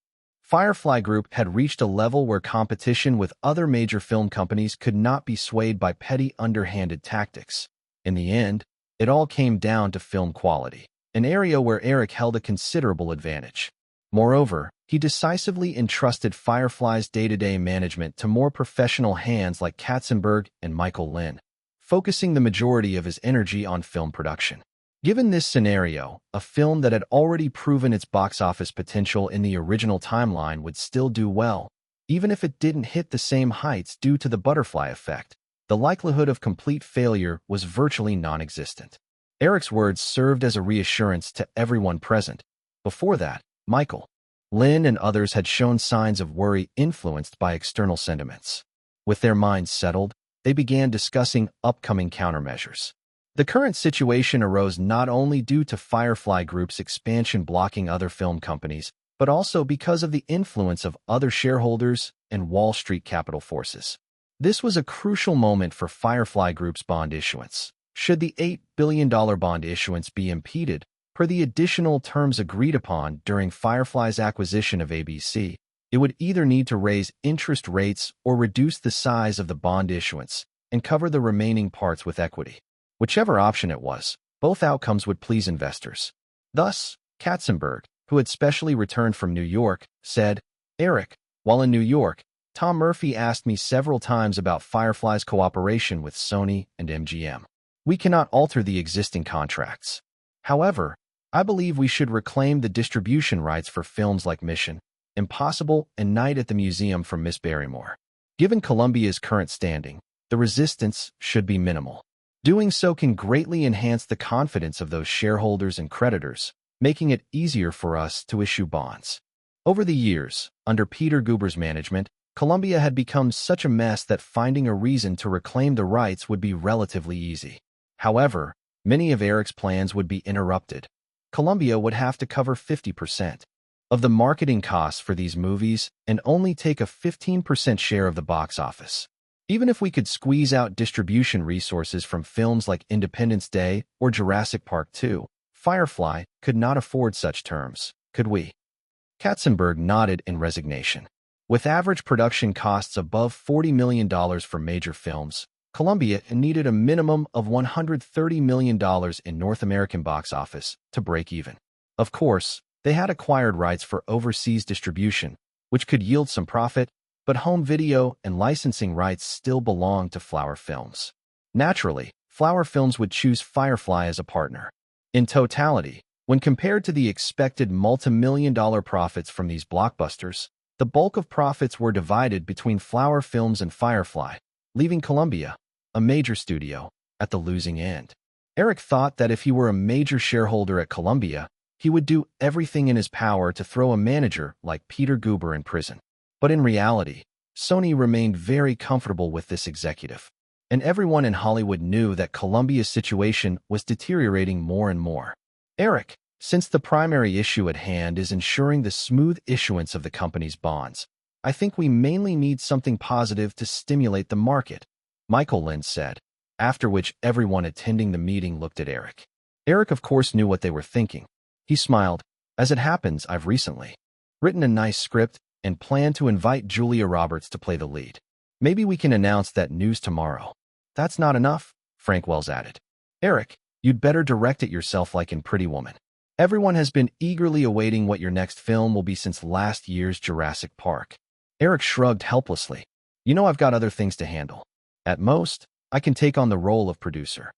Firefly Group had reached a level where competition with other major film companies could not be swayed by petty underhanded tactics. In the end, it all came down to film quality, an area where Eric held a considerable advantage. Moreover, he decisively entrusted Firefly's day-to-day management to more professional hands like Katzenberg and Michael Lynn, focusing the majority of his energy on film production. Given this scenario, a film that had already proven its box office potential in the original timeline would still do well, even if it didn't hit the same heights due to the butterfly effect. The likelihood of complete failure was virtually non-existent. Eric's words served as a reassurance to everyone present. Before that, Michael, Lynn, and others had shown signs of worry influenced by external sentiments. With their minds settled, they began discussing upcoming countermeasures. The current situation arose not only due to Firefly Group's expansion blocking other film companies, but also because of the influence of other shareholders and Wall Street capital forces. This was a crucial moment for Firefly Group's bond issuance. Should the $8 billion bond issuance be impeded, per the additional terms agreed upon during Firefly's acquisition of ABC, it would either need to raise interest rates or reduce the size of the bond issuance and cover the remaining parts with equity. Whichever option it was, both outcomes would please investors. Thus, Katzenberg, who had specially returned from New York, said, "Eric, while in New York, Tom Murphy asked me several times about Firefly's cooperation with Sony and MGM. We cannot alter the existing contracts. However, I believe we should reclaim the distribution rights for films like Mission Impossible and Night at the Museum from Miss Barrymore. Given Columbia's current standing, the resistance should be minimal. Doing so can greatly enhance the confidence of those shareholders and creditors, making it easier for us to issue bonds." Over the years, under Peter Guber's management, Columbia had become such a mess that finding a reason to reclaim the rights would be relatively easy. However, many of Eric's plans would be interrupted. Columbia would have to cover 50% of the marketing costs for these movies and only take a 15% share of the box office. Even if we could squeeze out distribution resources from films like Independence Day or Jurassic Park 2, Firefly could not afford such terms, could we? Katzenberg nodded in resignation. With average production costs above $40 million for major films, Columbia needed a minimum of $130 million in North American box office to break even. Of course, they had acquired rights for overseas distribution, which could yield some profit, but home video and licensing rights still belonged to Flower Films. Naturally, Flower Films would choose Firefly as a partner. In totality, when compared to the expected multi-million-dollar profits from these blockbusters, the bulk of profits were divided between Flower Films and Firefly, leaving Columbia, a major studio, at the losing end. Eric thought that if he were a major shareholder at Columbia, he would do everything in his power to throw a manager like Peter Guber in prison. But in reality, Sony remained very comfortable with this executive, and everyone in Hollywood knew that Columbia's situation was deteriorating more and more. "Eric, since the primary issue at hand is ensuring the smooth issuance of the company's bonds, I think we mainly need something positive to stimulate the market," Michael Lind said, after which everyone attending the meeting looked at Eric. Eric, of course, knew what they were thinking. He smiled. "As it happens, I've recently written a nice script and plan to invite Julia Roberts to play the lead. Maybe we can announce that news tomorrow." "That's not enough," Frank Wells added. "Eric, you'd better direct it yourself like in Pretty Woman. Everyone has been eagerly awaiting what your next film will be since last year's Jurassic Park." Eric shrugged helplessly. "You know I've got other things to handle. At most, I can take on the role of producer."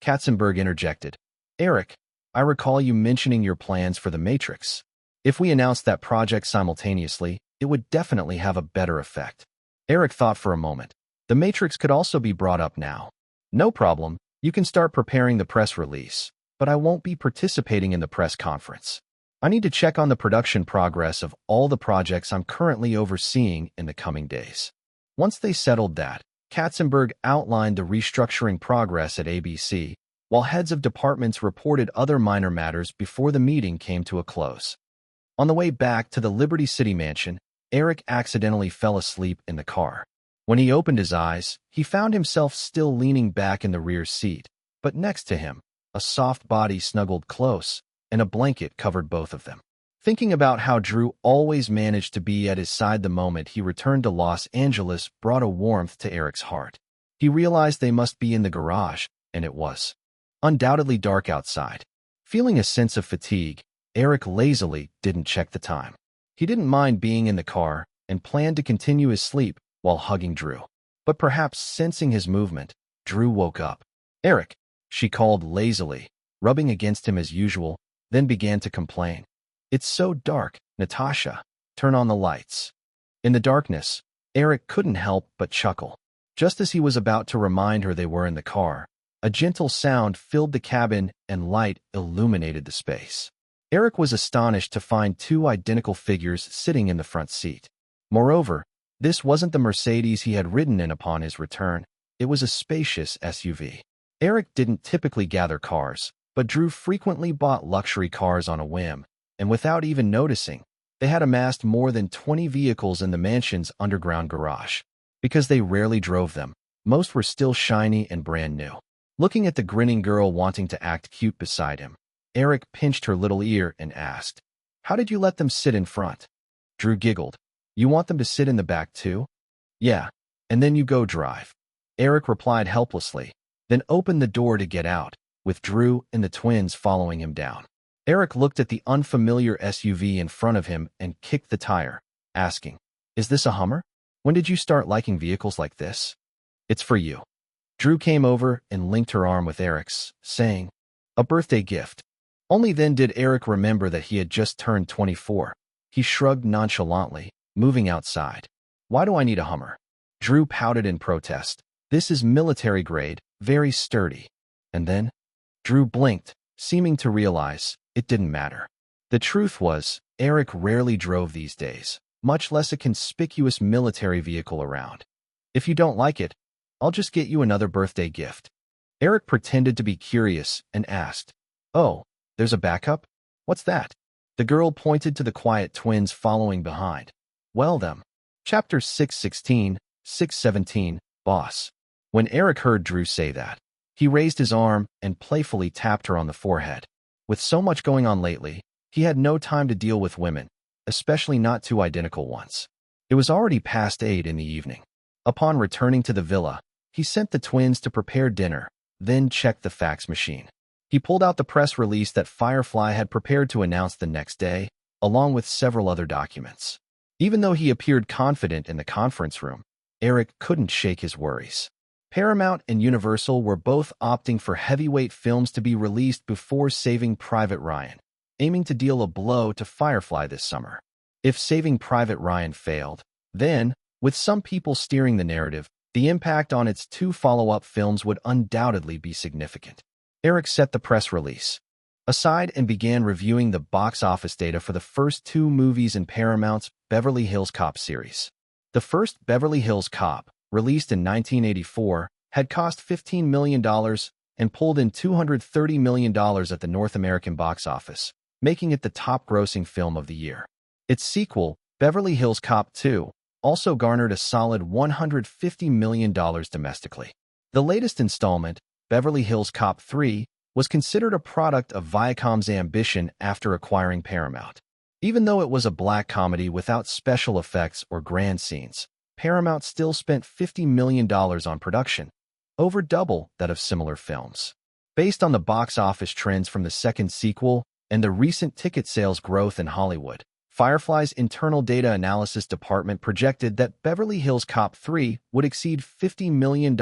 Katzenberg interjected. "Eric, I recall you mentioning your plans for The Matrix. If we announced that project simultaneously, it would definitely have a better effect." Eric thought for a moment. The Matrix could also be brought up now. "No problem, you can start preparing the press release, but I won't be participating in the press conference. I need to check on the production progress of all the projects I'm currently overseeing in the coming days." Once they settled that, Katzenberg outlined the restructuring progress at ABC, while heads of departments reported other minor matters before the meeting came to a close. On the way back to the Liberty City mansion, Eric accidentally fell asleep in the car. When he opened his eyes, he found himself still leaning back in the rear seat, but next to him, a soft body snuggled close, and a blanket covered both of them. Thinking about how Drew always managed to be at his side the moment he returned to Los Angeles brought a warmth to Eric's heart. He realized they must be in the garage, and it was undoubtedly dark outside. Feeling a sense of fatigue, Eric lazily didn't check the time. He didn't mind being in the car and planned to continue his sleep while hugging Drew. But perhaps sensing his movement, Drew woke up. "Eric," she called lazily, rubbing against him as usual, then began to complain. "It's so dark, Natasha. Turn on the lights." In the darkness, Eric couldn't help but chuckle. Just as he was about to remind her they were in the car, A gentle sound filled the cabin and light illuminated the space. Eric was astonished to find two identical figures sitting in the front seat. Moreover, this wasn't the Mercedes he had ridden in upon his return. It was a spacious SUV. Eric didn't typically gather cars, but Drew frequently bought luxury cars on a whim, and without even noticing, they had amassed more than 20 vehicles in the mansion's underground garage. Because they rarely drove them, most were still shiny and brand new. Looking at the grinning girl wanting to act cute beside him, Eric pinched her little ear and asked, "How did you let them sit in front?" Drew giggled. "You want them to sit in the back too?" "Yeah, and then you go drive." Eric replied helplessly, then opened the door to get out, with Drew and the twins following him down. Eric looked at the unfamiliar SUV in front of him and kicked the tire, asking, "Is this a Hummer? When did you start liking vehicles like this?" "It's for you." Drew came over and linked her arm with Eric's, saying, "A birthday gift." Only then did Eric remember that he had just turned 24. He shrugged nonchalantly, moving outside. "Why do I need a Hummer?" Drew pouted in protest. "This is military grade, very sturdy." And then, Drew blinked, seeming to realize it didn't matter. The truth was, Eric rarely drove these days, much less a conspicuous military vehicle around. "If you don't like it, I'll just get you another birthday gift." Eric pretended to be curious and asked, "Oh, there's a backup? What's that?" The girl pointed to the quiet twins following behind. "Well them." Chapter 616, 617, Boss. When Eric heard Drew say that, he raised his arm and playfully tapped her on the forehead. With so much going on lately, he had no time to deal with women, especially not two identical ones. It was already past 8 in the evening. Upon returning to the villa, he sent the twins to prepare dinner, then checked the fax machine. He pulled out the press release that Firefly had prepared to announce the next day, along with several other documents. Even though he appeared confident in the conference room, Eric couldn't shake his worries. Paramount and Universal were both opting for heavyweight films to be released before Saving Private Ryan, aiming to deal a blow to Firefly this summer. If Saving Private Ryan failed, then, with some people steering the narrative, the impact on its two follow-up films would undoubtedly be significant. Eric set the press release aside and began reviewing the box office data for the first two movies in Paramount's Beverly Hills Cop series. The first Beverly Hills Cop, released in 1984, had cost $15 million and pulled in $230 million at the North American box office, making it the top-grossing film of the year. Its sequel, Beverly Hills Cop 2, also garnered a solid $150 million domestically. The latest installment, Beverly Hills Cop 3, was considered a product of Viacom's ambition after acquiring Paramount. Even though it was a black comedy without special effects or grand scenes, Paramount still spent $50 million on production, over double that of similar films. Based on the box office trends from the second sequel and the recent ticket sales growth in Hollywood, Firefly's internal data analysis department projected that Beverly Hills Cop 3 would exceed $50 million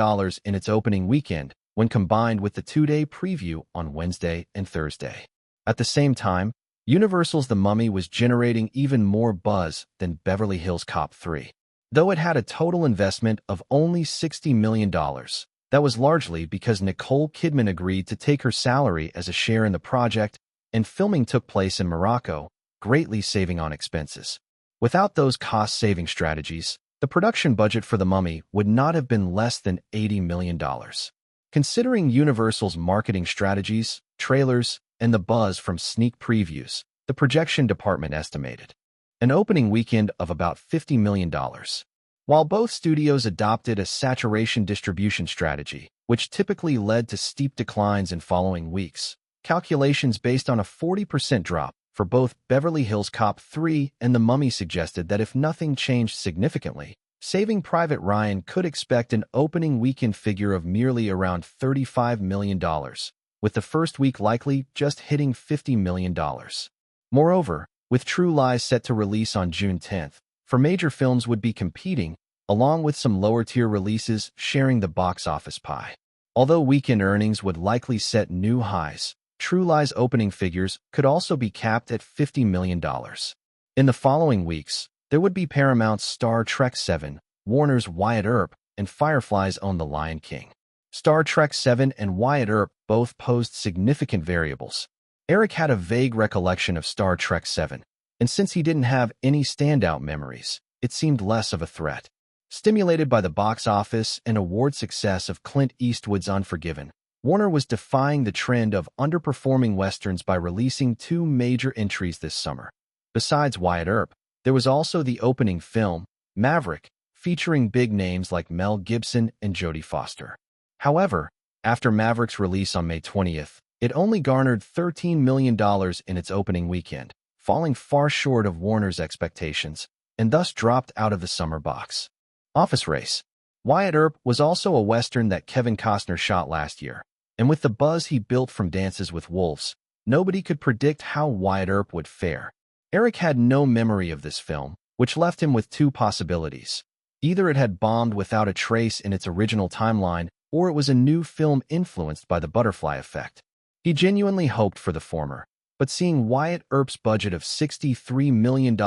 in its opening weekend when combined with the two-day preview on Wednesday and Thursday. At the same time, Universal's The Mummy was generating even more buzz than Beverly Hills Cop 3. Though it had a total investment of only $60 million, that was largely because Nicole Kidman agreed to take her salary as a share in the project, and filming took place in Morocco, greatly saving on expenses. Without those cost-saving strategies, the production budget for The Mummy would not have been less than $80 million. Considering Universal's marketing strategies, trailers, and the buzz from sneak previews, the projection department estimated an opening weekend of about $50 million. While both studios adopted a saturation distribution strategy, which typically led to steep declines in following weeks, calculations based on a 40% drop for both Beverly Hills Cop 3 and The Mummy suggested that if nothing changed significantly, Saving Private Ryan could expect an opening weekend figure of merely around $35 million, with the first week likely just hitting $50 million. Moreover, with True Lies set to release on June 10th, for major films would be competing, along with some lower-tier releases sharing the box office pie. Although weekend earnings would likely set new highs, True Lies opening figures could also be capped at $50 million. In the following weeks, there would be Paramount's Star Trek VII, Warner's Wyatt Earp, and Firefly's own The Lion King. Star Trek VII and Wyatt Earp both posed significant variables. Eric had a vague recollection of Star Trek VII, and since he didn't have any standout memories, it seemed less of a threat. Stimulated by the box office and award success of Clint Eastwood's Unforgiven, Warner was defying the trend of underperforming westerns by releasing two major entries this summer. Besides Wyatt Earp, there was also the opening film, Maverick, featuring big names like Mel Gibson and Jodie Foster. However, after Maverick's release on May 20th, it only garnered $13 million in its opening weekend, falling far short of Warner's expectations, and thus dropped out of the summer box office race. Wyatt Earp was also a western that Kevin Costner shot last year, and with the buzz he built from Dances with Wolves, nobody could predict how Wyatt Earp would fare. Eric had no memory of this film, which left him with two possibilities. Either it had bombed without a trace in its original timeline, or it was a new film influenced by the butterfly effect. He genuinely hoped for the former, but seeing Wyatt Earp's budget of $63 million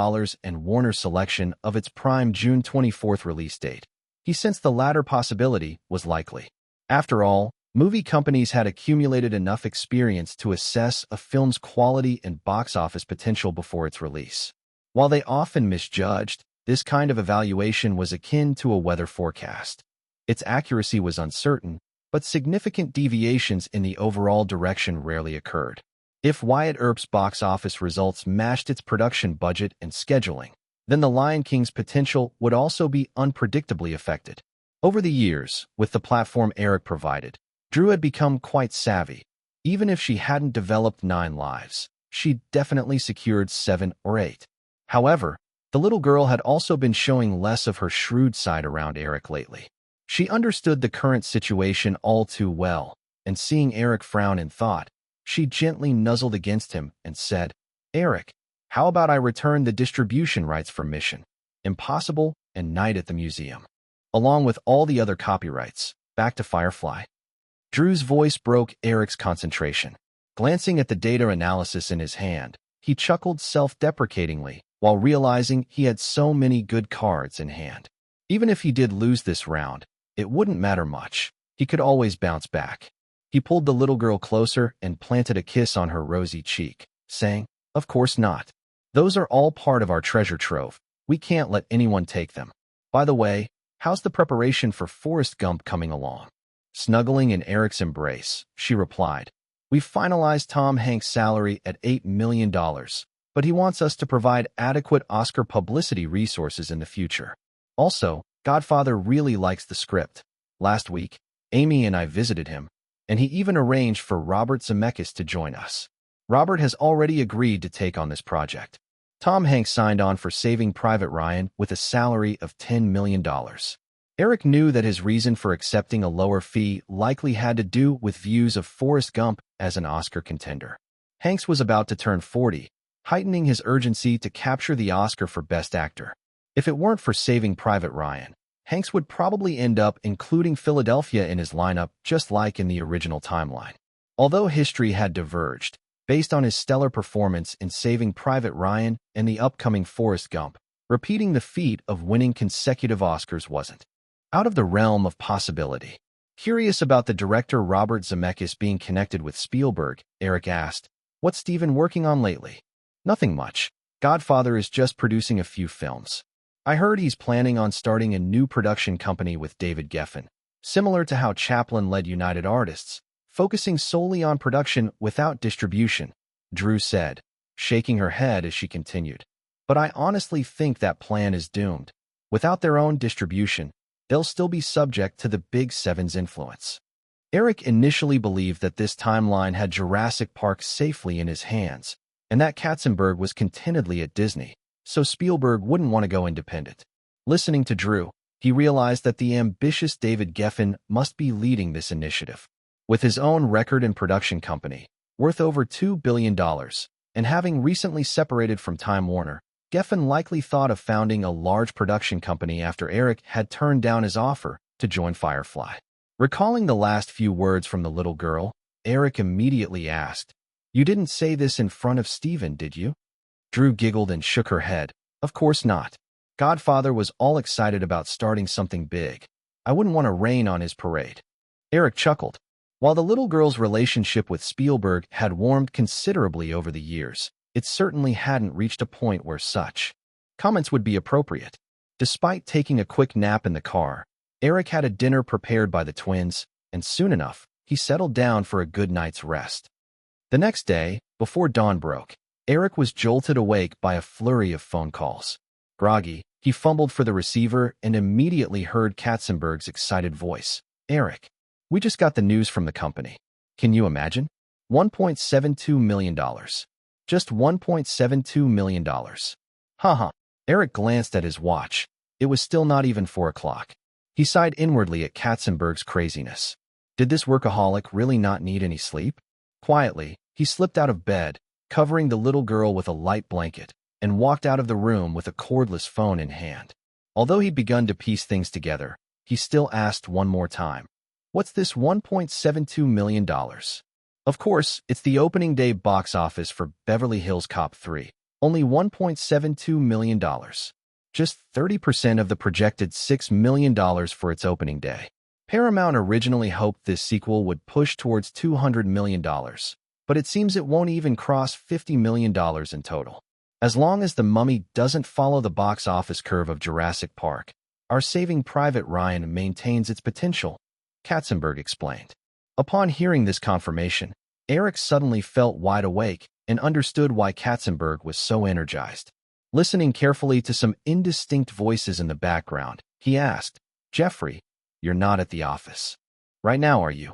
and Warner's selection of its prime June 24th release date, he sensed the latter possibility was likely. After all, movie companies had accumulated enough experience to assess a film's quality and box office potential before its release. While they often misjudged, this kind of evaluation was akin to a weather forecast. Its accuracy was uncertain, but significant deviations in the overall direction rarely occurred. If Wyatt Earp's box office results matched its production budget and scheduling, then The Lion King's potential would also be unpredictably affected. Over the years, with the platform Eric provided, Drew had become quite savvy. Even if she hadn't developed 9 lives, she'd definitely secured 7 or 8. However, the little girl had also been showing less of her shrewd side around Eric lately. She understood the current situation all too well, and seeing Eric frown in thought, she gently nuzzled against him and said, "Eric, how about I return the distribution rights for Mission Impossible and Night at the Museum, along with all the other copyrights, back to Firefly?" Drew's voice broke Eric's concentration. Glancing at the data analysis in his hand, he chuckled self-deprecatingly while realizing he had so many good cards in hand. Even if he did lose this round, it wouldn't matter much. He could always bounce back. He pulled the little girl closer and planted a kiss on her rosy cheek, saying, "Of course not. Those are all part of our treasure trove. We can't let anyone take them. By the way, how's the preparation for Forrest Gump coming along?" Snuggling in Eric's embrace, she replied, "We've finalized Tom Hanks' salary at $8 million, but he wants us to provide adequate Oscar publicity resources in the future. Also, Godfather really likes the script. Last week, Amy and I visited him, and he even arranged for Robert Zemeckis to join us. Robert has already agreed to take on this project." Tom Hanks signed on for Saving Private Ryan with a salary of $10 million. Eric knew that his reason for accepting a lower fee likely had to do with views of Forrest Gump as an Oscar contender. Hanks was about to turn 40, heightening his urgency to capture the Oscar for Best Actor. If it weren't for Saving Private Ryan, Hanks would probably end up including Philadelphia in his lineup just like in the original timeline. Although history had diverged, based on his stellar performance in Saving Private Ryan and the upcoming Forrest Gump, repeating the feat of winning consecutive Oscars wasn't out of the realm of possibility. Curious about the director Robert Zemeckis being connected with Spielberg, Eric asked, "What's Steven working on lately?" "Nothing much. Godfather is just producing a few films. I heard he's planning on starting a new production company with David Geffen, similar to how Chaplin led United Artists, focusing solely on production without distribution," Drew said, shaking her head as she continued. "But I honestly think that plan is doomed. Without their own distribution, they'll still be subject to the Big Seven's influence." Eric initially believed that this timeline had Jurassic Park safely in his hands, and that Katzenberg was contentedly at Disney, so Spielberg wouldn't want to go independent. Listening to Drew, he realized that the ambitious David Geffen must be leading this initiative. With his own record and production company, worth over $2 billion, and having recently separated from Time Warner, Geffen likely thought of founding a large production company after Eric had turned down his offer to join Firefly. Recalling the last few words from the little girl, Eric immediately asked, "You didn't say this in front of Steven, did you?" Drew giggled and shook her head. "Of course not. Godfather was all excited about starting something big. I wouldn't want to rain on his parade." Eric chuckled. While the little girl's relationship with Spielberg had warmed considerably over the years, it certainly hadn't reached a point where such comments would be appropriate. Despite taking a quick nap in the car, Eric had a dinner prepared by the twins, and soon enough, he settled down for a good night's rest. The next day, before dawn broke, Eric was jolted awake by a flurry of phone calls. Groggy, he fumbled for the receiver and immediately heard Katzenberg's excited voice. "Eric, we just got the news from the company. Can you imagine? $1.72 million. Just $1.72 million. Haha." Eric glanced at his watch. It was still not even 4 o'clock. He sighed inwardly at Katzenberg's craziness. Did this workaholic really not need any sleep? Quietly, he slipped out of bed, covering the little girl with a light blanket, and walked out of the room with a cordless phone in hand. Although he'd begun to piece things together, he still asked one more time, "What's this $1.72 million? Of course, it's the opening day box office for Beverly Hills Cop 3. Only $1.72 million. Just 30% of the projected $6 million for its opening day." Paramount originally hoped this sequel would push towards $200 million, but it seems it won't even cross $50 million in total. As long as The Mummy doesn't follow the box office curve of Jurassic Park, our Saving Private Ryan maintains its potential, Katzenberg explained. Upon hearing this confirmation, Eric suddenly felt wide awake and understood why Katzenberg was so energized. Listening carefully to some indistinct voices in the background, he asked, "Jeffrey, you're not at the office right now, are you?"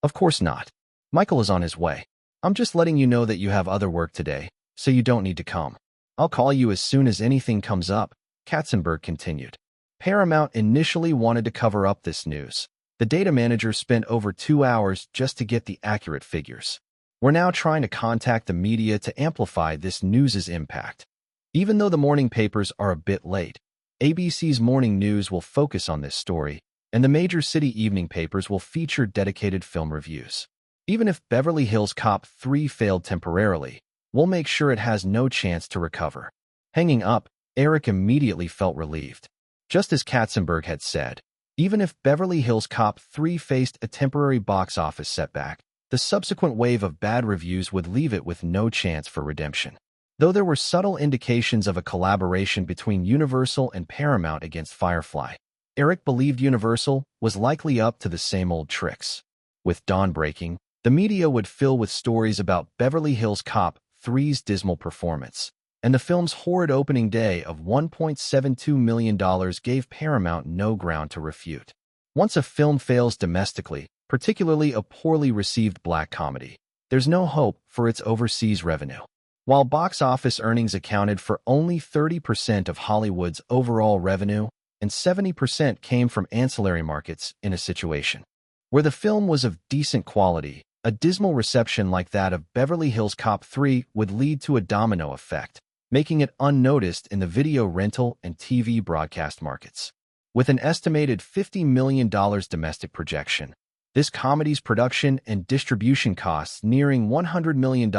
"Of course not. Michael is on his way. I'm just letting you know that you have other work today, so you don't need to come. I'll call you as soon as anything comes up," Katzenberg continued. Paramount initially wanted to cover up this news. The data manager spent over 2 hours just to get the accurate figures. "We're now trying to contact the media to amplify this news's impact. Even though the morning papers are a bit late, ABC's morning news will focus on this story, and the major city evening papers will feature dedicated film reviews. Even if Beverly Hills Cop 3 failed temporarily, we'll make sure it has no chance to recover." Hanging up, Eric immediately felt relieved. Just as Katzenberg had said, even if Beverly Hills Cop 3 faced a temporary box office setback, the subsequent wave of bad reviews would leave it with no chance for redemption. Though there were subtle indications of a collaboration between Universal and Paramount against Firefly, Eric believed Universal was likely up to the same old tricks. With dawn breaking, the media would fill with stories about Beverly Hills Cop 3's dismal performance, and the film's horrid opening day of $1.72 million gave Paramount no ground to refute. Once a film fails domestically, particularly a poorly received black comedy, there's no hope for its overseas revenue. While box office earnings accounted for only 30% of Hollywood's overall revenue, and 70% came from ancillary markets, in a situation where the film was of decent quality, a dismal reception like that of Beverly Hills Cop 3 would lead to a domino effect, making it unnoticed in the video rental and TV broadcast markets. With an estimated $50 million domestic projection, this comedy's production and distribution costs nearing $100 million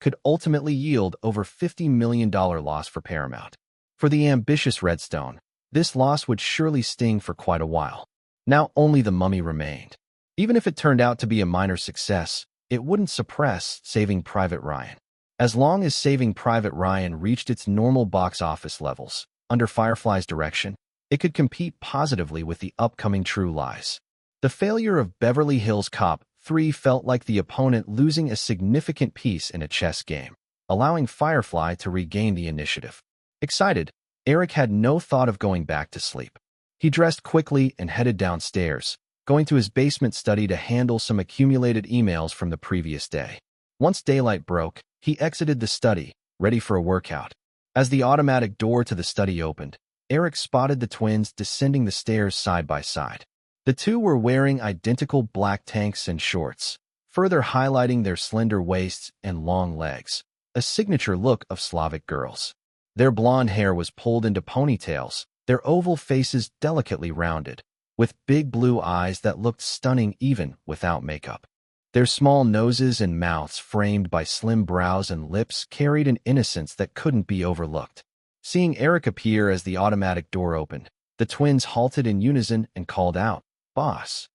could ultimately yield over $50 million loss for Paramount. For the ambitious Redstone, this loss would surely sting for quite a while. Now only The Mummy remained. Even if it turned out to be a minor success, it wouldn't suppress Saving Private Ryan. As long as Saving Private Ryan reached its normal box office levels, under Firefly's direction, it could compete positively with the upcoming True Lies. The failure of Beverly Hills Cop 3 felt like the opponent losing a significant piece in a chess game, allowing Firefly to regain the initiative. Excited, Eric had no thought of going back to sleep. He dressed quickly and headed downstairs, going to his basement study to handle some accumulated emails from the previous day. Once daylight broke, he exited the study, ready for a workout. As the automatic door to the study opened, Eric spotted the twins descending the stairs side by side. The two were wearing identical black tanks and shorts, further highlighting their slender waists and long legs, a signature look of Slavic girls. Their blonde hair was pulled into ponytails, their oval faces delicately rounded, with big blue eyes that looked stunning even without makeup. Their small noses and mouths framed by slim brows and lips carried an innocence that couldn't be overlooked. Seeing Eric appear as the automatic door opened, the twins halted in unison and called out, "Boss."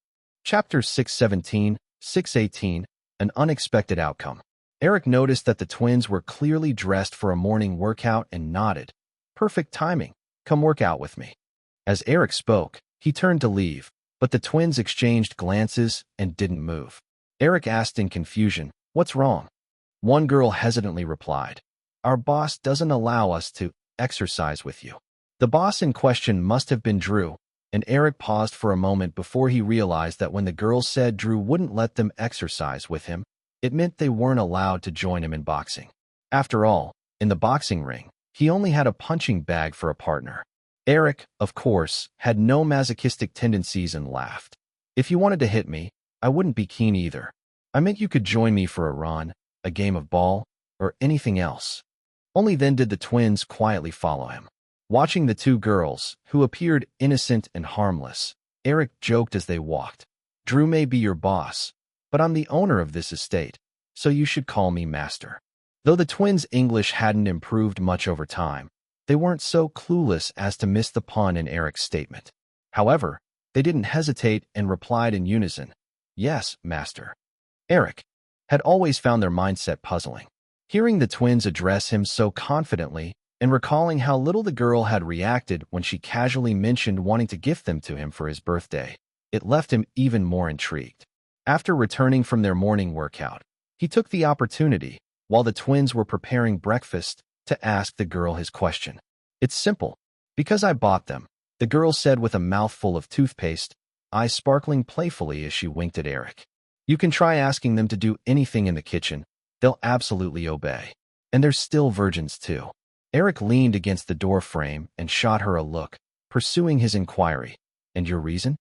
Chapter 617, 618, An Unexpected Outcome. Eric noticed that the twins were clearly dressed for a morning workout and nodded. Perfect timing. Come work out with me. As Eric spoke, he turned to leave, but the twins exchanged glances and didn't move. Eric asked in confusion, "What's wrong?" One girl hesitantly replied, "Our boss doesn't allow us to exercise with you." The boss in question must have been Drew, and Eric paused for a moment before he realized that when the girl said Drew wouldn't let them exercise with him, it meant they weren't allowed to join him in boxing. After all, in the boxing ring, he only had a punching bag for a partner. Eric, of course, had no masochistic tendencies and laughed. "If you wanted to hit me, I wouldn't be keen either. I meant you could join me for a run, a game of ball, or anything else." Only then did the twins quietly follow him. Watching the two girls, who appeared innocent and harmless, Eric joked as they walked, "Drew may be your boss, but I'm the owner of this estate, so you should call me master." Though the twins' English hadn't improved much over time, they weren't so clueless as to miss the pun in Eric's statement. However, they didn't hesitate and replied in unison, "Yes, master." Eric had always found their mindset puzzling. Hearing the twins address him so confidently and recalling how little the girl had reacted when she casually mentioned wanting to gift them to him for his birthday, it left him even more intrigued. After returning from their morning workout, he took the opportunity, while the twins were preparing breakfast, to ask the girl his question. "It's simple. Because I bought them," the girl said with a mouthful of toothpaste, eyes sparkling playfully as she winked at Eric. "You can try asking them to do anything in the kitchen. They'll absolutely obey. And they're still virgins too." Eric leaned against the door frame and shot her a look, pursuing his inquiry. "And your reason?"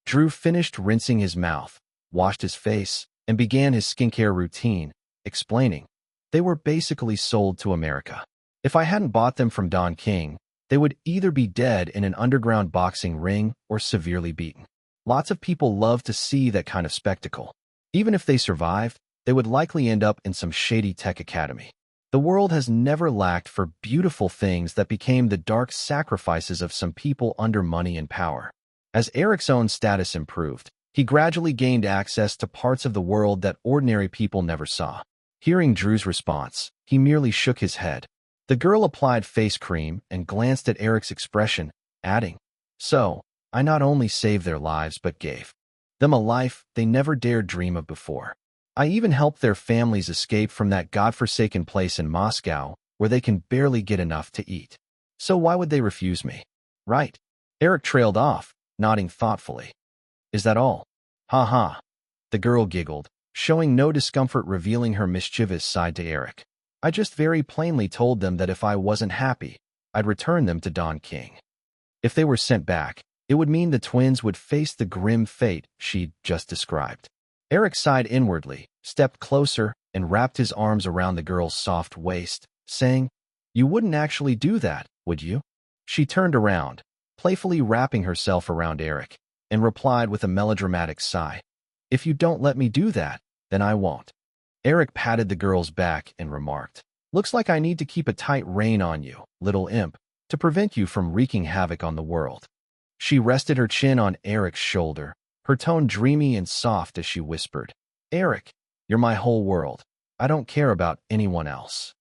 Drew finished rinsing his mouth, washed his face, and began his skincare routine, explaining, "They were basically sold to America. If I hadn't bought them from Don King, they would either be dead in an underground boxing ring or severely beaten. Lots of people love to see that kind of spectacle. Even if they survived, they would likely end up in some shady tech academy. The world has never lacked for beautiful things that became the dark sacrifices of some people under money and power." As Eric's own status improved, he gradually gained access to parts of the world that ordinary people never saw. Hearing Drew's response, he merely shook his head. The girl applied face cream and glanced at Eric's expression, adding, "So, I not only saved their lives but gave them a life they never dared dream of before. I even helped their families escape from that godforsaken place in Moscow where they can barely get enough to eat. So why would they refuse me?" "Right." Eric trailed off, nodding thoughtfully. "Is that all?" "Ha ha." The girl giggled, showing no discomfort, revealing her mischievous side to Eric. "I just very plainly told them that if I wasn't happy, I'd return them to Don King. If they were sent back, it would mean the twins would face the grim fate she'd just described." Eric sighed inwardly, stepped closer, and wrapped his arms around the girl's soft waist, saying, "You wouldn't actually do that, would you?" She turned around, playfully wrapping herself around Eric, and replied with a melodramatic sigh, "If you don't let me do that, then I won't." Eric patted the girl's back and remarked, "Looks like I need to keep a tight rein on you, little imp, to prevent you from wreaking havoc on the world." She rested her chin on Eric's shoulder, her tone dreamy and soft as she whispered, "Eric, you're my whole world. I don't care about anyone else."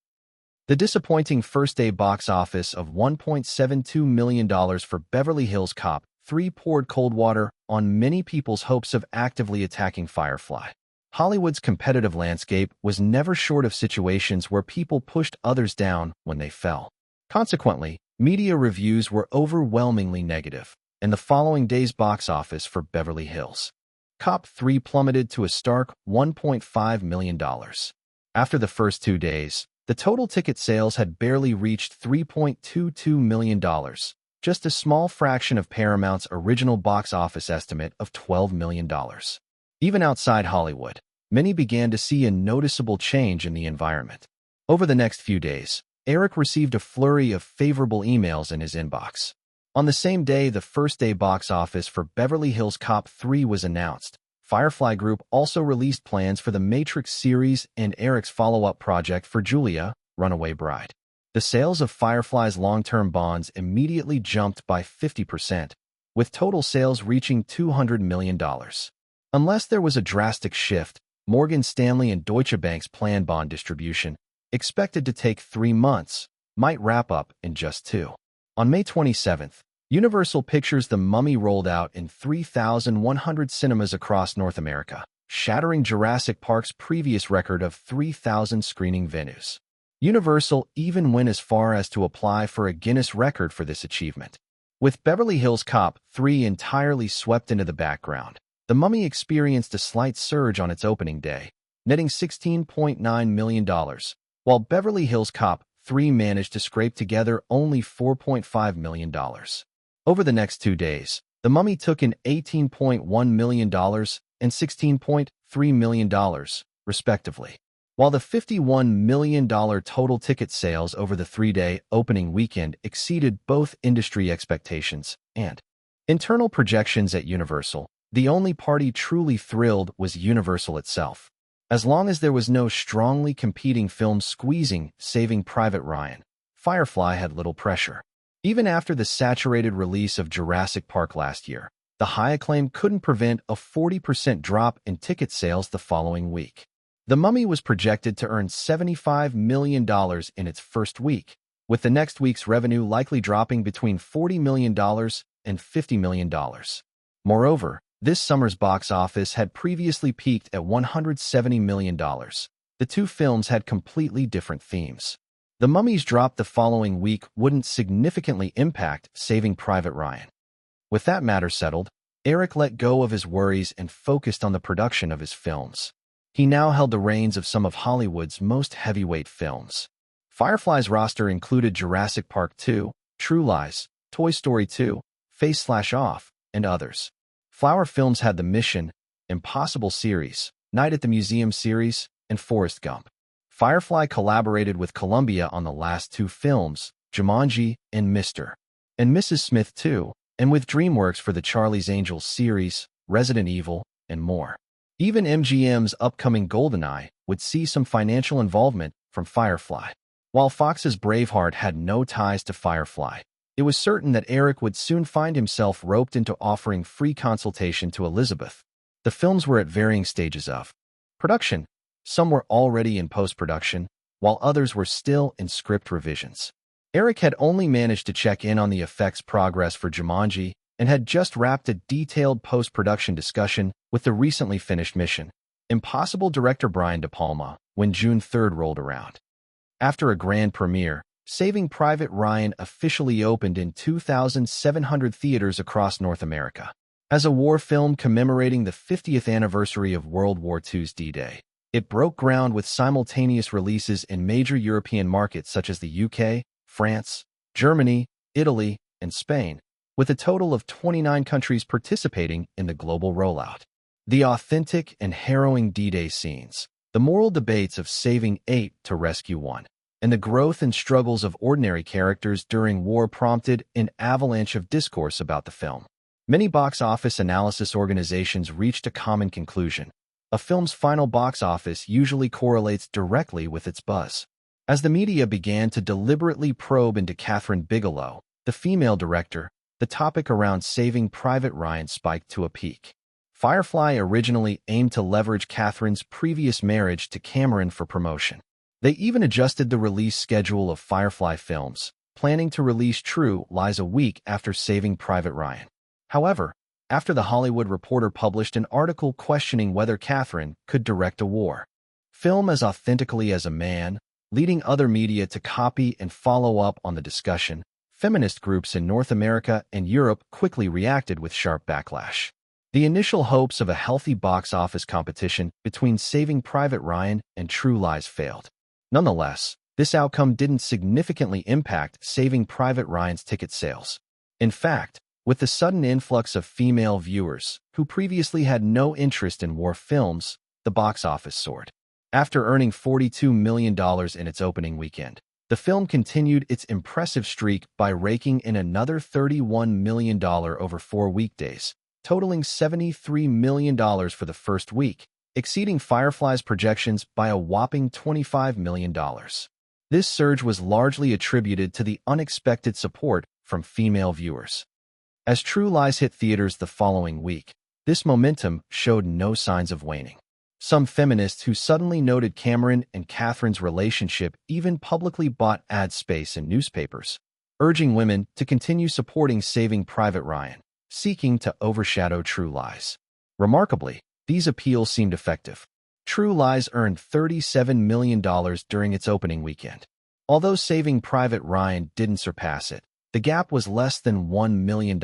The disappointing first-day box office of $1.72 million for Beverly Hills Cop 3 poured cold water on many people's hopes of actively attacking Firefly. Hollywood's competitive landscape was never short of situations where people pushed others down when they fell. Consequently, media reviews were overwhelmingly negative, and the following day's box office for Beverly Hills Cop 3 plummeted to a stark $1.5 million. After the first 2 days, the total ticket sales had barely reached $3.22 million, just a small fraction of Paramount's original box office estimate of $12 million. Even outside Hollywood, many began to see a noticeable change in the environment. Over the next few days, Eric received a flurry of favorable emails in his inbox. On the same day the first-day box office for Beverly Hills Cop 3 was announced, Firefly Group also released plans for the Matrix series and Eric's follow-up project for Julia, Runaway Bride. The sales of Firefly's long-term bonds immediately jumped by 50%, with total sales reaching $200 million. Unless there was a drastic shift, Morgan Stanley and Deutsche Bank's planned bond distribution, expected to take 3 months, might wrap up in just 2. On May 27th, Universal Pictures' The Mummy rolled out in 3,100 cinemas across North America, shattering Jurassic Park's previous record of 3,000 screening venues. Universal even went as far as to apply for a Guinness record for this achievement. With Beverly Hills Cop 3 entirely swept into the background, The Mummy experienced a slight surge on its opening day, netting $16.9 million, while Beverly Hills Cop 3 managed to scrape together only $4.5 million. Over the next 2 days, The Mummy took in $18.1 million and $16.3 million, respectively. While the $51 million total ticket sales over the 3-day opening weekend exceeded both industry expectations and internal projections at Universal, the only party truly thrilled was Universal itself. As long as there was no strongly competing film squeezing Saving Private Ryan, Firefly had little pressure. Even after the saturated release of Jurassic Park last year, the high acclaim couldn't prevent a 40% drop in ticket sales the following week. The Mummy was projected to earn $75 million in its first week, with the next week's revenue likely dropping between $40 million and $50 million. Moreover, this summer's box office had previously peaked at $170 million. The two films had completely different themes. The Mummy's drop the following week wouldn't significantly impact Saving Private Ryan. With that matter settled, Eric let go of his worries and focused on the production of his films. He now held the reins of some of Hollywood's most heavyweight films. Firefly's roster included Jurassic Park 2, True Lies, Toy Story 2, Face/Off, and others. Flower Films had The Mission, Impossible series, Night at the Museum series, and Forrest Gump. Firefly collaborated with Columbia on the last 2 films, Jumanji and Mr. and Mrs. Smith 2, and with DreamWorks for the Charlie's Angels series, Resident Evil, and more. Even MGM's upcoming GoldenEye would see some financial involvement from Firefly. While Fox's Braveheart had no ties to Firefly, it was certain that Eric would soon find himself roped into offering free consultation to Elizabeth. The films were at varying stages of production. Some were already in post-production, while others were still in script revisions. Eric had only managed to check in on the effects progress for Jumanji and had just wrapped a detailed post-production discussion with the recently finished Mission Impossible director Brian De Palma when June 3rd rolled around. After a grand premiere, Saving Private Ryan officially opened in 2,700 theaters across North America. As a war film commemorating the 50th anniversary of World War II's D-Day, it broke ground with simultaneous releases in major European markets such as the UK, France, Germany, Italy, and Spain, with a total of 29 countries participating in the global rollout. The authentic and harrowing D-Day scenes, the moral debates of saving 8 to rescue 1, and the growth and struggles of ordinary characters during war prompted an avalanche of discourse about the film. Many box office analysis organizations reached a common conclusion. A film's final box office usually correlates directly with its buzz. As the media began to deliberately probe into Kathryn Bigelow, the female director, the topic around Saving Private Ryan spiked to a peak. Firefly originally aimed to leverage Kathryn's previous marriage to Cameron for promotion. They even adjusted the release schedule of Firefly films, planning to release True Lies a week after Saving Private Ryan. However, after The Hollywood Reporter published an article questioning whether Kathryn could direct a war film as authentically as a man, leading other media to copy and follow up on the discussion, feminist groups in North America and Europe quickly reacted with sharp backlash. The initial hopes of a healthy box office competition between Saving Private Ryan and True Lies failed. Nonetheless, this outcome didn't significantly impact Saving Private Ryan's ticket sales. In fact, with the sudden influx of female viewers who previously had no interest in war films, the box office soared. After earning $42 million in its opening weekend, the film continued its impressive streak by raking in another $31 million over 4 weekdays, totaling $73 million for the first week, exceeding Firefly's projections by a whopping $25 million. This surge was largely attributed to the unexpected support from female viewers. As True Lies hit theaters the following week, This momentum showed no signs of waning. Some feminists who suddenly noted Cameron and Catherine's relationship even publicly bought ad space in newspapers, urging women to continue supporting Saving Private Ryan, seeking to overshadow True Lies. Remarkably, these appeals seemed effective. True Lies earned $37 million during its opening weekend. Although Saving Private Ryan didn't surpass it, the gap was less than $1 million,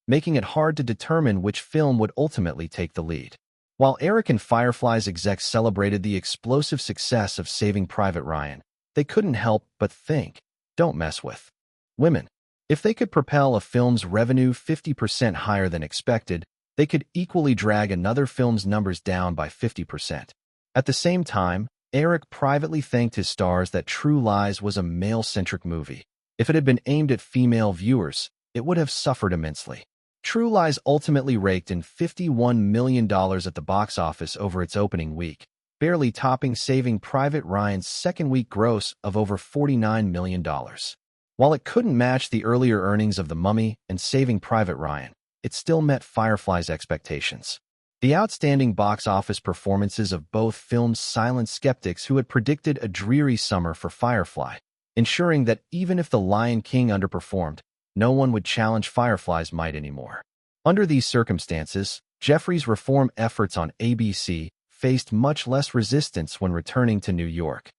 making it hard to determine which film would ultimately take the lead. While Eric and Firefly's execs celebrated the explosive success of Saving Private Ryan, they couldn't help but think, don't mess with women. If they could propel a film's revenue 50% higher than expected, they could equally drag another film's numbers down by 50%. At the same time, Eric privately thanked his stars that True Lies was a male-centric movie. If it had been aimed at female viewers, it would have suffered immensely. True Lies ultimately raked in $51 million at the box office over its opening week, barely topping Saving Private Ryan's second-week gross of over $49 million. While it couldn't match the earlier earnings of The Mummy and Saving Private Ryan, it still met Firefly's expectations. The outstanding box office performances of both films silenced skeptics who had predicted a dreary summer for Firefly, ensuring that even if The Lion King underperformed, no one would challenge Firefly's might anymore. Under these circumstances, Jeffrey's reform efforts on ABC faced much less resistance when returning to New York.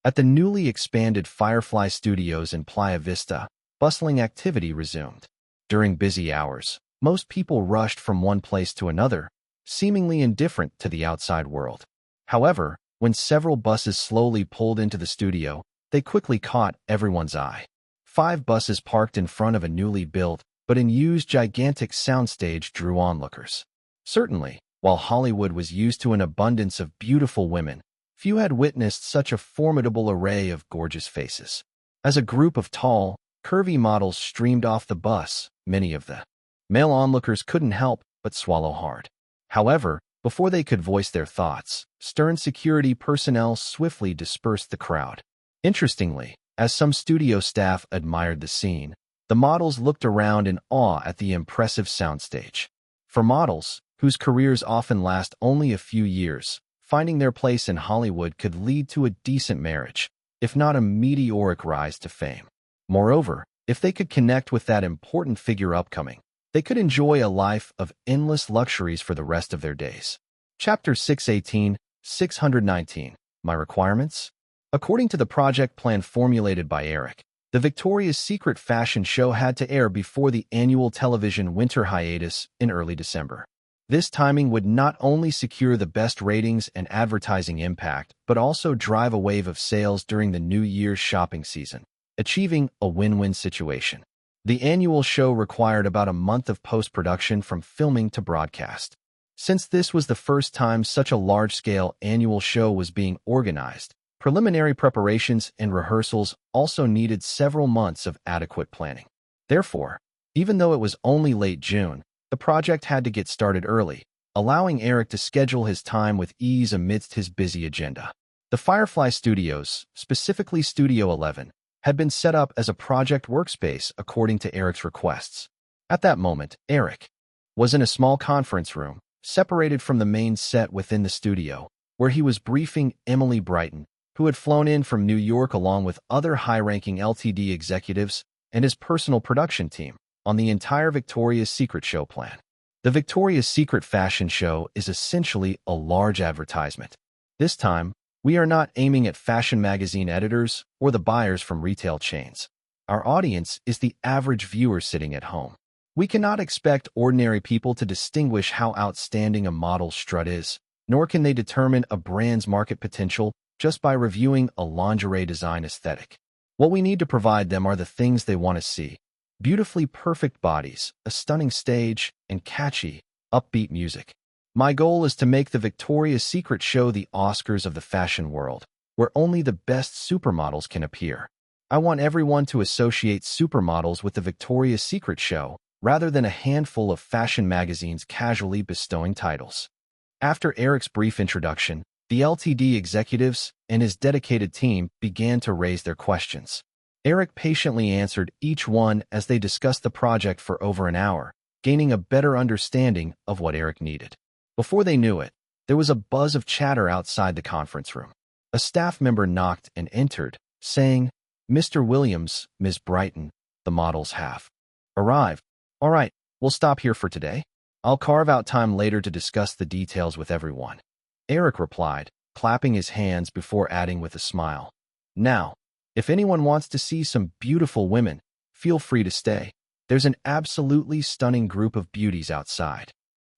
At the newly expanded Firefly Studios in Playa Vista, bustling activity resumed. During busy hours, most people rushed from one place to another, seemingly indifferent to the outside world. However, when several buses slowly pulled into the studio, they quickly caught everyone's eye. 5 buses parked in front of a newly built, but in use gigantic soundstage drew onlookers. Certainly, while Hollywood was used to an abundance of beautiful women, few had witnessed such a formidable array of gorgeous faces. As a group of tall, curvy models streamed off the bus, many of the male onlookers couldn't help but swallow hard. However, before they could voice their thoughts, stern security personnel swiftly dispersed the crowd. Interestingly, as some studio staff admired the scene, the models looked around in awe at the impressive soundstage. For models, whose careers often last only a few years, finding their place in Hollywood could lead to a decent marriage, if not a meteoric rise to fame. Moreover, if they could connect with that important figure upcoming, they could enjoy a life of endless luxuries for the rest of their days. Chapter 618, 619. My requirements? According to the project plan formulated by Eric, the Victoria's Secret fashion show had to air before the annual television winter hiatus in early December. This timing would not only secure the best ratings and advertising impact, but also drive a wave of sales during the New Year's shopping season, achieving a win-win situation. The annual show required about a month of post-production from filming to broadcast. Since this was the first time such a large-scale annual show was being organized, preliminary preparations and rehearsals also needed several months of adequate planning. Therefore, even though it was only late June, the project had to get started early, allowing Eric to schedule his time with ease amidst his busy agenda. The Firefly Studios, specifically Studio 11, had been set up as a project workspace according to Eric's requests. At that moment, Eric was in a small conference room, separated from the main set within the studio, where he was briefing Emily Brighton, who had flown in from New York along with other high-ranking LTD executives and his personal production team, on the entire Victoria's Secret show plan. The Victoria's Secret fashion show is essentially a large advertisement. This time, we are not aiming at fashion magazine editors or the buyers from retail chains. Our audience is the average viewer sitting at home. We cannot expect ordinary people to distinguish how outstanding a model's strut is, nor can they determine a brand's market potential just by reviewing a lingerie design aesthetic. What we need to provide them are the things they want to see: beautifully perfect bodies, a stunning stage, and catchy, upbeat music. My goal is to make the Victoria's Secret show the Oscars of the fashion world, where only the best supermodels can appear. I want everyone to associate supermodels with the Victoria's Secret show, rather than a handful of fashion magazines casually bestowing titles. After Eric's brief introduction, the LTD executives and his dedicated team began to raise their questions. Eric patiently answered each one as they discussed the project for over an hour, gaining a better understanding of what Eric needed. Before they knew it, there was a buzz of chatter outside the conference room. A staff member knocked and entered, saying, "Mr. Williams, Ms. Brighton, the models have arrived. All right, we'll stop here for today. I'll carve out time later to discuss the details with everyone." Eric replied, clapping his hands before adding with a smile, "Now, if anyone wants to see some beautiful women, feel free to stay. There's an absolutely stunning group of beauties outside."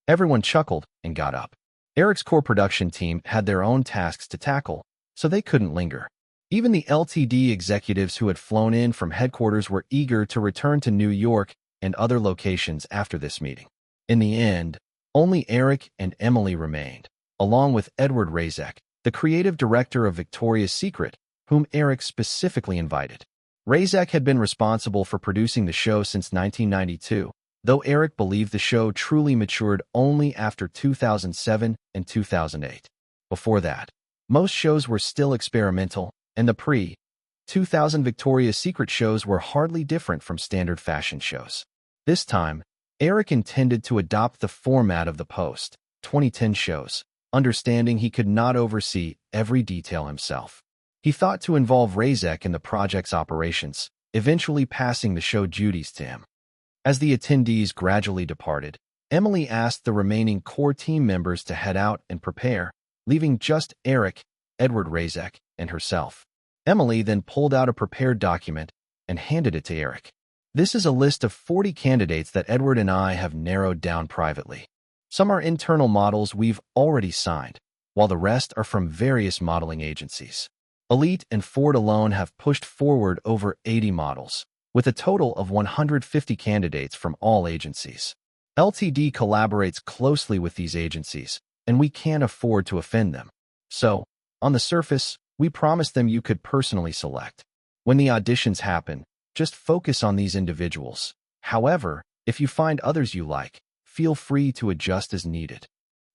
Everyone chuckled and got up. Eric's core production team had their own tasks to tackle, so they couldn't linger. Even the LTD executives who had flown in from headquarters were eager to return to New York and other locations after this meeting. In the end, only Eric and Emily remained, along with Edward Razek, the creative director of Victoria's Secret, whom Eric specifically invited. Razek had been responsible for producing the show since 1992, though Eric believed the show truly matured only after 2007 and 2008. Before that, most shows were still experimental, and the pre-2000 Victoria's Secret shows were hardly different from standard fashion shows. This time, Eric intended to adopt the format of the post-2010 shows, understanding he could not oversee every detail himself. He thought to involve Razek in the project's operations, eventually passing the show duties to him. As the attendees gradually departed, Emily asked the remaining core team members to head out and prepare, leaving just Eric, Edward Razek, and herself. Emily then pulled out a prepared document and handed it to Eric. "This is a list of 40 candidates that Edward and I have narrowed down privately. Some are internal models we've already signed, while the rest are from various modeling agencies. Elite and Ford alone have pushed forward over 80 models, with a total of 150 candidates from all agencies. LTD collaborates closely with these agencies, and we can't afford to offend them. So, on the surface, we promised them you could personally select. When the auditions happen, just focus on these individuals. However, if you find others you like, feel free to adjust as needed."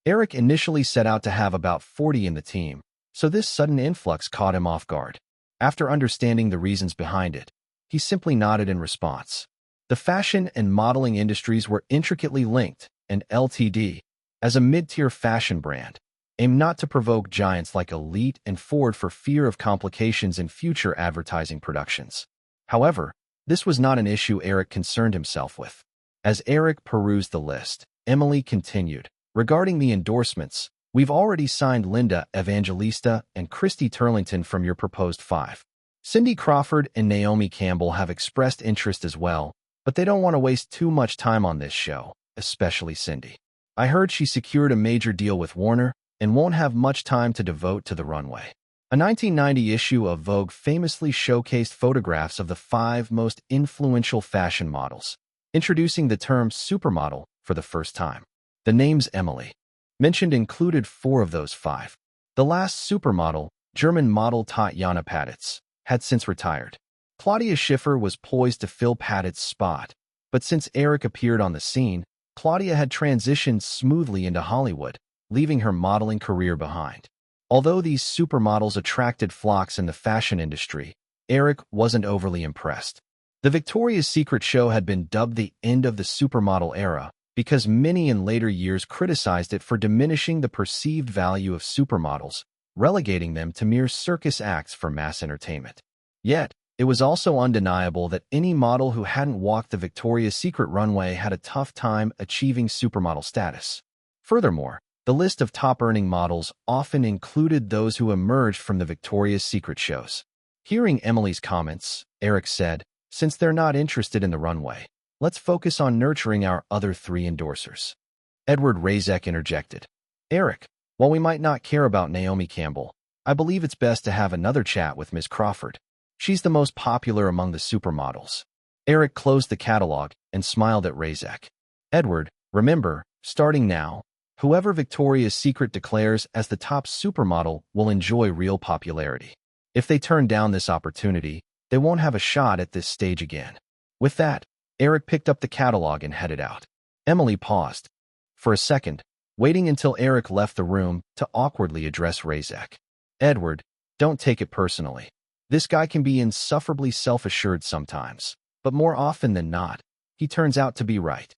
Eric initially set out to have about 40 in the team, so this sudden influx caught him off guard. After understanding the reasons behind it, he simply nodded in response. The fashion and modeling industries were intricately linked, and LTD, as a mid-tier fashion brand, aimed not to provoke giants like Elite and Ford for fear of complications in future advertising productions. However, this was not an issue Eric concerned himself with. As Eric perused the list, Emily continued, "Regarding the endorsements, we've already signed Linda Evangelista and Christy Turlington from your proposed 5. Cindy Crawford and Naomi Campbell have expressed interest as well, but they don't want to waste too much time on this show, especially Cindy. I heard she secured a major deal with Warner and won't have much time to devote to the runway." A 1990 issue of Vogue famously showcased photographs of the 5 most influential fashion models, introducing the term supermodel for the first time. The names Emily mentioned included 4 of those 5. The last supermodel, German model Tatjana Patitz, had since retired. Claudia Schiffer was poised to fill Patitz's spot, but since Eric appeared on the scene, Claudia had transitioned smoothly into Hollywood, leaving her modeling career behind. Although these supermodels attracted flocks in the fashion industry, Eric wasn't overly impressed. The Victoria's Secret show had been dubbed the end of the supermodel era because many in later years criticized it for diminishing the perceived value of supermodels, relegating them to mere circus acts for mass entertainment. Yet, it was also undeniable that any model who hadn't walked the Victoria's Secret runway had a tough time achieving supermodel status. Furthermore, the list of top-earning models often included those who emerged from the Victoria's Secret shows. Hearing Emily's comments, Eric said, "Since they're not interested in the runway, let's focus on nurturing our other 3 endorsers." Edward Razek interjected, "Eric, while we might not care about Naomi Campbell, I believe it's best to have another chat with Ms. Crawford. She's the most popular among the supermodels." Eric closed the catalog and smiled at Razek. "Edward, remember, starting now, whoever Victoria's Secret declares as the top supermodel will enjoy real popularity. If they turn down this opportunity, they won't have a shot at this stage again." With that, Eric picked up the catalog and headed out. Emily paused for a second, waiting until Eric left the room to awkwardly address Razek. "Edward, don't take it personally. This guy can be insufferably self-assured sometimes, but more often than not, he turns out to be right."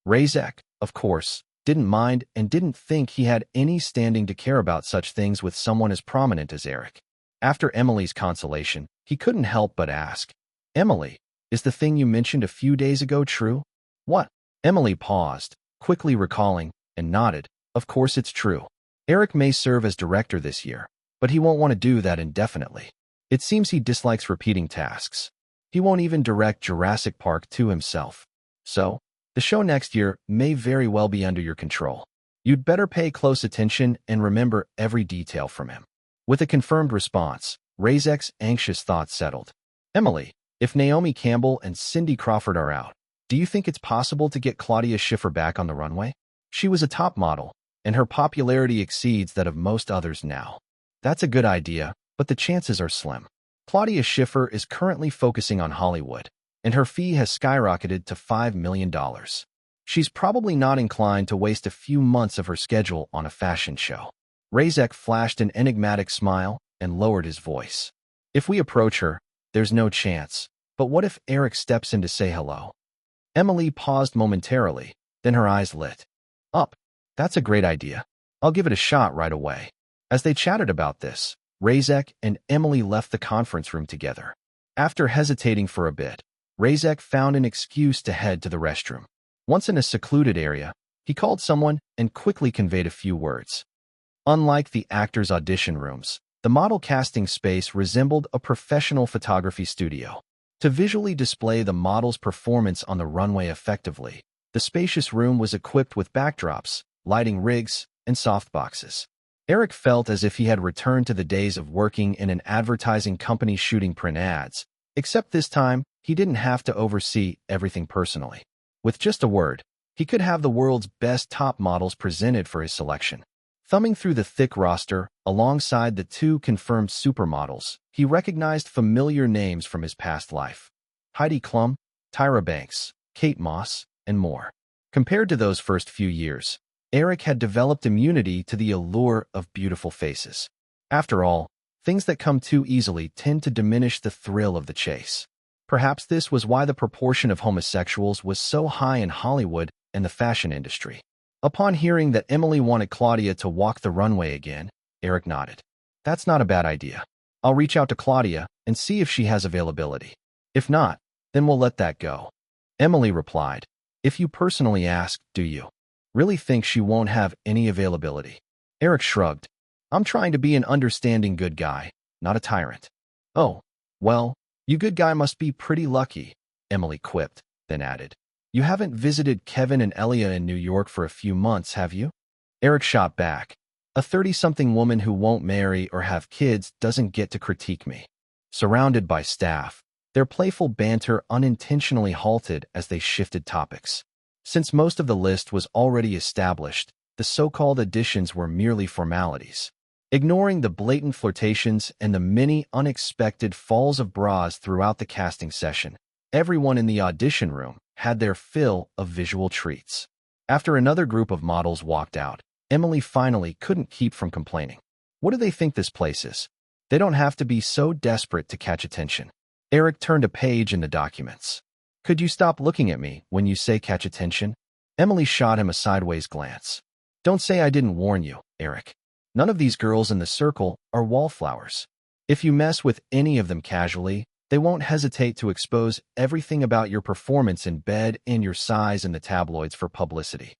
Razek, of course, didn't mind and didn't think he had any standing to care about such things with someone as prominent as Eric. After Emily's consolation, he couldn't help but ask, "Emily, is the thing you mentioned a few days ago true?" "What?" Emily paused, quickly recalling, and nodded. "Of course it's true. Eric may serve as director this year, but he won't want to do that indefinitely. It seems he dislikes repeating tasks. He won't even direct Jurassic Park 2 himself. So, the show next year may very well be under your control. You'd better pay close attention and remember every detail from him." With a confirmed response, Razek's anxious thoughts settled. "Emily, if Naomi Campbell and Cindy Crawford are out, do you think it's possible to get Claudia Schiffer back on the runway? She was a top model, and her popularity exceeds that of most others now." "That's a good idea, but the chances are slim. Claudia Schiffer is currently focusing on Hollywood, and her fee has skyrocketed to $5 million. She's probably not inclined to waste a few months of her schedule on a fashion show." Razek flashed an enigmatic smile and lowered his voice. "If we approach her, there's no chance. But what if Eric steps in to say hello?" Emily paused momentarily, then her eyes lit up. "That's a great idea. I'll give it a shot right away." As they chatted about this, Razek and Emily left the conference room together. After hesitating for a bit, Razek found an excuse to head to the restroom. Once in a secluded area, he called someone and quickly conveyed a few words. Unlike the actors' audition rooms, the model casting space resembled a professional photography studio. To visually display the model's performance on the runway effectively, the spacious room was equipped with backdrops, lighting rigs, and softboxes. Eric felt as if he had returned to the days of working in an advertising company shooting print ads, except this time, he didn't have to oversee everything personally. With just a word, he could have the world's best top models presented for his selection. Thumbing through the thick roster, alongside the 2 confirmed supermodels, he recognized familiar names from his past life. Heidi Klum, Tyra Banks, Kate Moss, and more. Compared to those first few years, Eric had developed immunity to the allure of beautiful faces. After all, things that come too easily tend to diminish the thrill of the chase. Perhaps this was why the proportion of homosexuals was so high in Hollywood and the fashion industry. Upon hearing that Emily wanted Claudia to walk the runway again, Eric nodded. "That's not a bad idea. I'll reach out to Claudia and see if she has availability. If not, then we'll let that go." Emily replied, "If you personally ask, do you really think she won't have any availability?" Eric shrugged. "I'm trying to be an understanding good guy, not a tyrant." "Oh, well, you good guy must be pretty lucky," Emily quipped, then added, "You haven't visited Kevin and Elia in New York for a few months, have you?" Eric shot back. "A 30-something woman who won't marry or have kids doesn't get to critique me." Surrounded by staff, their playful banter unintentionally halted as they shifted topics. Since most of the list was already established, the so-called additions were merely formalities. Ignoring the blatant flirtations and the many unexpected falls of bras throughout the casting session, everyone in the audition room had their fill of visual treats. After another group of models walked out, Emily finally couldn't keep from complaining. "What do they think this place is? They don't have to be so desperate to catch attention." Eric turned a page in the documents. "Could you stop looking at me when you say catch attention?" Emily shot him a sideways glance. "Don't say I didn't warn you, Eric. None of these girls in the circle are wallflowers. If you mess with any of them casually, they won't hesitate to expose everything about your performance in bed and your size in the tabloids for publicity."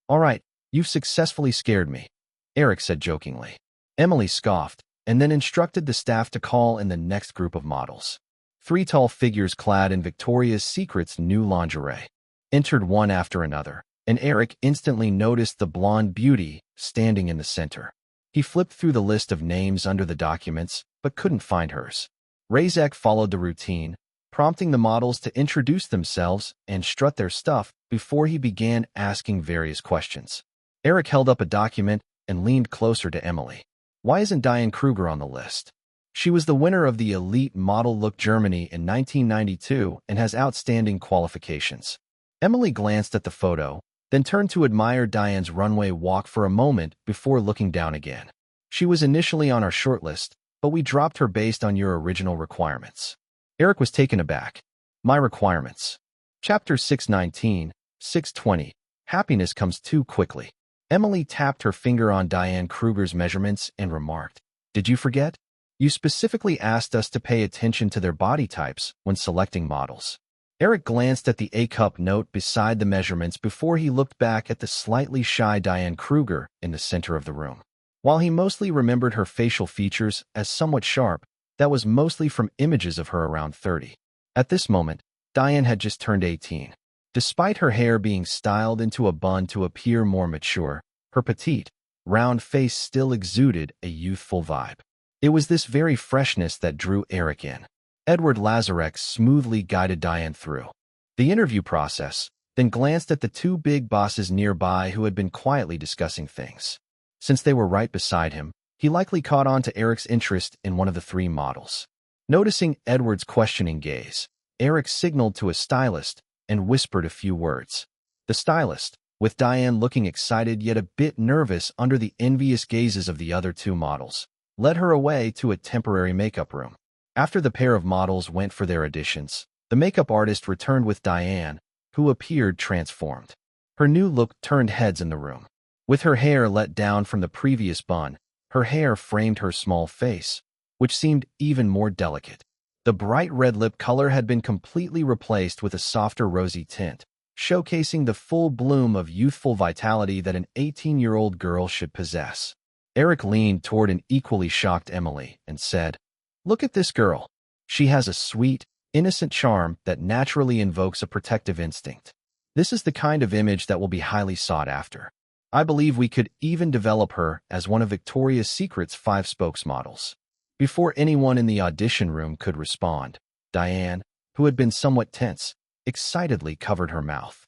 "All right, you've successfully scared me," Eric said jokingly. Emily scoffed, and then instructed the staff to call in the next group of models. 3 tall figures clad in Victoria's Secret's new lingerie entered one after another, and Eric instantly noticed the blonde beauty standing in the center. He flipped through the list of names under the documents, but couldn't find hers. Razek followed the routine, prompting the models to introduce themselves and strut their stuff before he began asking various questions. Eric held up a document and leaned closer to Emily. "Why isn't Diane Kruger on the list? She was the winner of the Elite Model Look Germany in 1992 and has outstanding qualifications." Emily glanced at the photo, then turned to admire Diane's runway walk for a moment before looking down again. "She was initially on our shortlist, but we dropped her based on your original requirements." Eric was taken aback. "My requirements?" Chapter 619, 620. Happiness comes too quickly. Emily tapped her finger on Diane Kruger's measurements and remarked, "Did you forget? You specifically asked us to pay attention to their body types when selecting models." Eric glanced at the A-cup note beside the measurements before he looked back at the slightly shy Diane Kruger in the center of the room. While he mostly remembered her facial features as somewhat sharp, that was mostly from images of her around 30. At this moment, Diane had just turned 18. Despite her hair being styled into a bun to appear more mature, her petite, round face still exuded a youthful vibe. It was this very freshness that drew Eric in. Edward Lazarek smoothly guided Diane through the interview process, then glanced at the two big bosses nearby who had been quietly discussing things. Since they were right beside him, he likely caught on to Eric's interest in one of the three models. Noticing Edward's questioning gaze, Eric signaled to a stylist and whispered a few words. The stylist, with Diane looking excited yet a bit nervous under the envious gazes of the other two models, led her away to a temporary makeup room. After the pair of models went for their auditions, the makeup artist returned with Diane, who appeared transformed. Her new look turned heads in the room. With her hair let down from the previous bun, her hair framed her small face, which seemed even more delicate. The bright red lip color had been completely replaced with a softer rosy tint, showcasing the full bloom of youthful vitality that an 18-year-old girl should possess. Eric leaned toward an equally shocked Emily and said, "Look at this girl. She has a sweet, innocent charm that naturally invokes a protective instinct. This is the kind of image that will be highly sought after. I believe we could even develop her as one of Victoria's Secret's 5 spokesmodels." Before anyone in the audition room could respond, Diane, who had been somewhat tense, excitedly covered her mouth.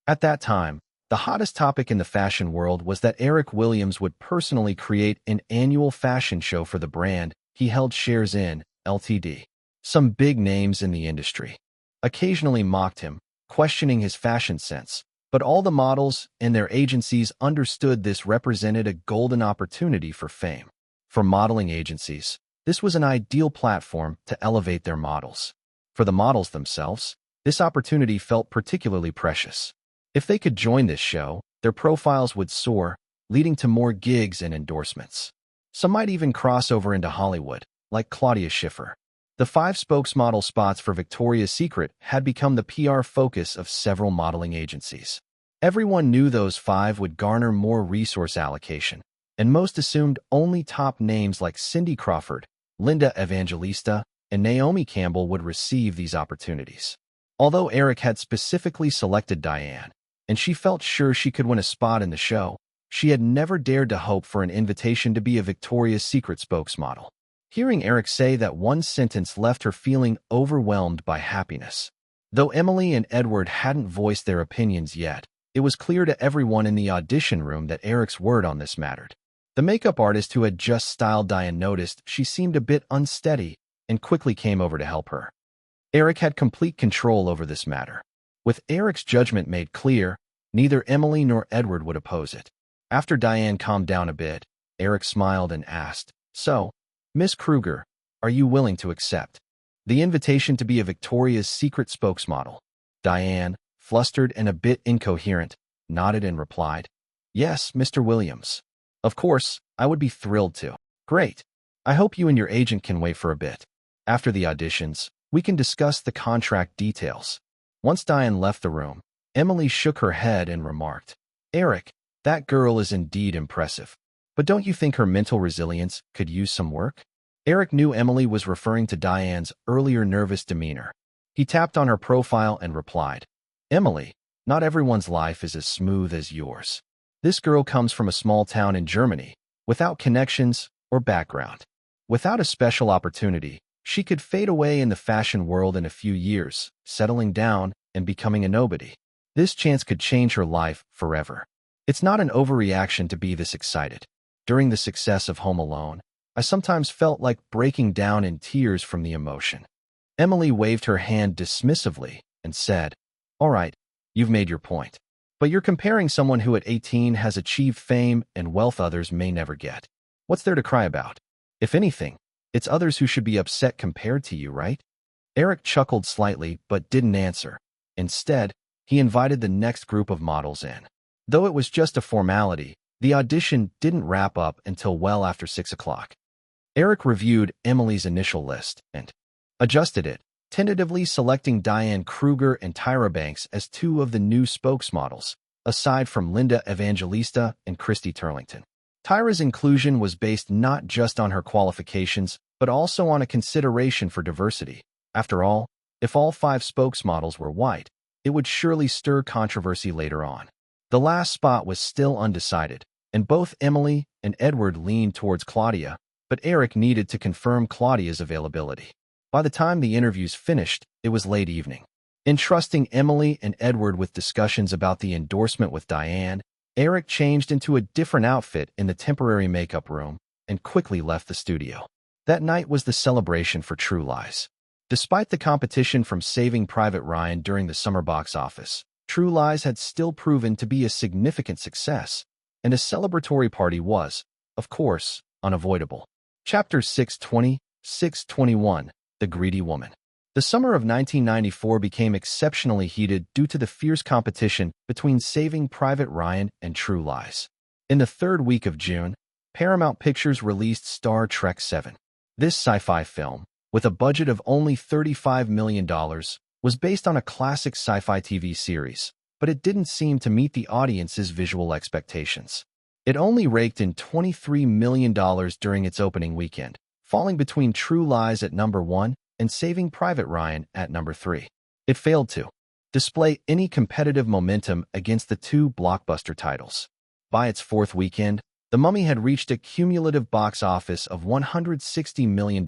At that time, the hottest topic in the fashion world was that Eric Williams would personally create an annual fashion show for the brand he held shares in, Ltd. Some big names in the industry occasionally mocked him, questioning his fashion sense, but all the models and their agencies understood this represented a golden opportunity for fame. For modeling agencies, this was an ideal platform to elevate their models. For the models themselves, this opportunity felt particularly precious. If they could join this show, their profiles would soar, leading to more gigs and endorsements. Some might even cross over into Hollywood, like Claudia Schiffer. The 5 spokesmodel spots for Victoria's Secret had become the PR focus of several modeling agencies. Everyone knew those 5 would garner more resource allocation, and most assumed only top names like Cindy Crawford, Linda Evangelista, and Naomi Campbell would receive these opportunities. Although Eric had specifically selected Diane, and she felt sure she could win a spot in the show, she had never dared to hope for an invitation to be a Victoria's Secret spokesmodel. Hearing Eric say that one sentence left her feeling overwhelmed by happiness. Though Emily and Edward hadn't voiced their opinions yet, it was clear to everyone in the audition room that Eric's word on this mattered. The makeup artist who had just styled Diane noticed she seemed a bit unsteady and quickly came over to help her. Eric had complete control over this matter. With Eric's judgment made clear, neither Emily nor Edward would oppose it. After Diane calmed down a bit, Eric smiled and asked, "So, Miss Kruger, are you willing to accept the invitation to be a Victoria's Secret spokesmodel?" Diane, flustered and a bit incoherent, nodded and replied, "Yes, Mr. Williams. Of course, I would be thrilled to." "Great. I hope you and your agent can wait for a bit. After the auditions, we can discuss the contract details." Once Diane left the room, Emily shook her head and remarked, "Eric, that girl is indeed impressive. But don't you think her mental resilience could use some work?" Eric knew Emily was referring to Diane's earlier nervous demeanor. He tapped on her profile and replied, "Emily, not everyone's life is as smooth as yours. This girl comes from a small town in Germany, without connections or background. Without a special opportunity, she could fade away in the fashion world in a few years, settling down and becoming a nobody. This chance could change her life forever. It's not an overreaction to be this excited. During the success of Home Alone, I sometimes felt like breaking down in tears from the emotion." Emily waved her hand dismissively and said, "All right, you've made your point. But you're comparing someone who at 18 has achieved fame and wealth others may never get. What's there to cry about? If anything, it's others who should be upset compared to you, right?" Eric chuckled slightly but didn't answer. Instead, he invited the next group of models in. Though it was just a formality, the audition didn't wrap up until well after 6 o'clock. Eric reviewed Emily's initial list and adjusted it, tentatively selecting Diane Kruger and Tyra Banks as two of the new spokesmodels, aside from Linda Evangelista and Christy Turlington. Tyra's inclusion was based not just on her qualifications, but also on a consideration for diversity. After all, if all 5 spokesmodels were white, it would surely stir controversy later on. The last spot was still undecided, and both Emily and Edward leaned towards Claudia, but Eric needed to confirm Claudia's availability. By the time the interviews finished, it was late evening. Entrusting Emily and Edward with discussions about the endorsement with Diane, Eric changed into a different outfit in the temporary makeup room and quickly left the studio. That night was the celebration for True Lies. Despite the competition from Saving Private Ryan during the summer box office, True Lies had still proven to be a significant success, and a celebratory party was, of course, unavoidable. Chapter 621, The Greedy Woman. The summer of 1994 became exceptionally heated due to the fierce competition between Saving Private Ryan and True Lies. In the third week of June, Paramount Pictures released Star Trek VII. This sci-fi film, with a budget of only $35 million, was based on a classic sci-fi TV series, but it didn't seem to meet the audience's visual expectations. It only raked in $23 million during its opening weekend, falling between True Lies at number 1 and Saving Private Ryan at number 3. It failed to display any competitive momentum against the two blockbuster titles. By its fourth weekend, The Mummy had reached a cumulative box office of $160 million.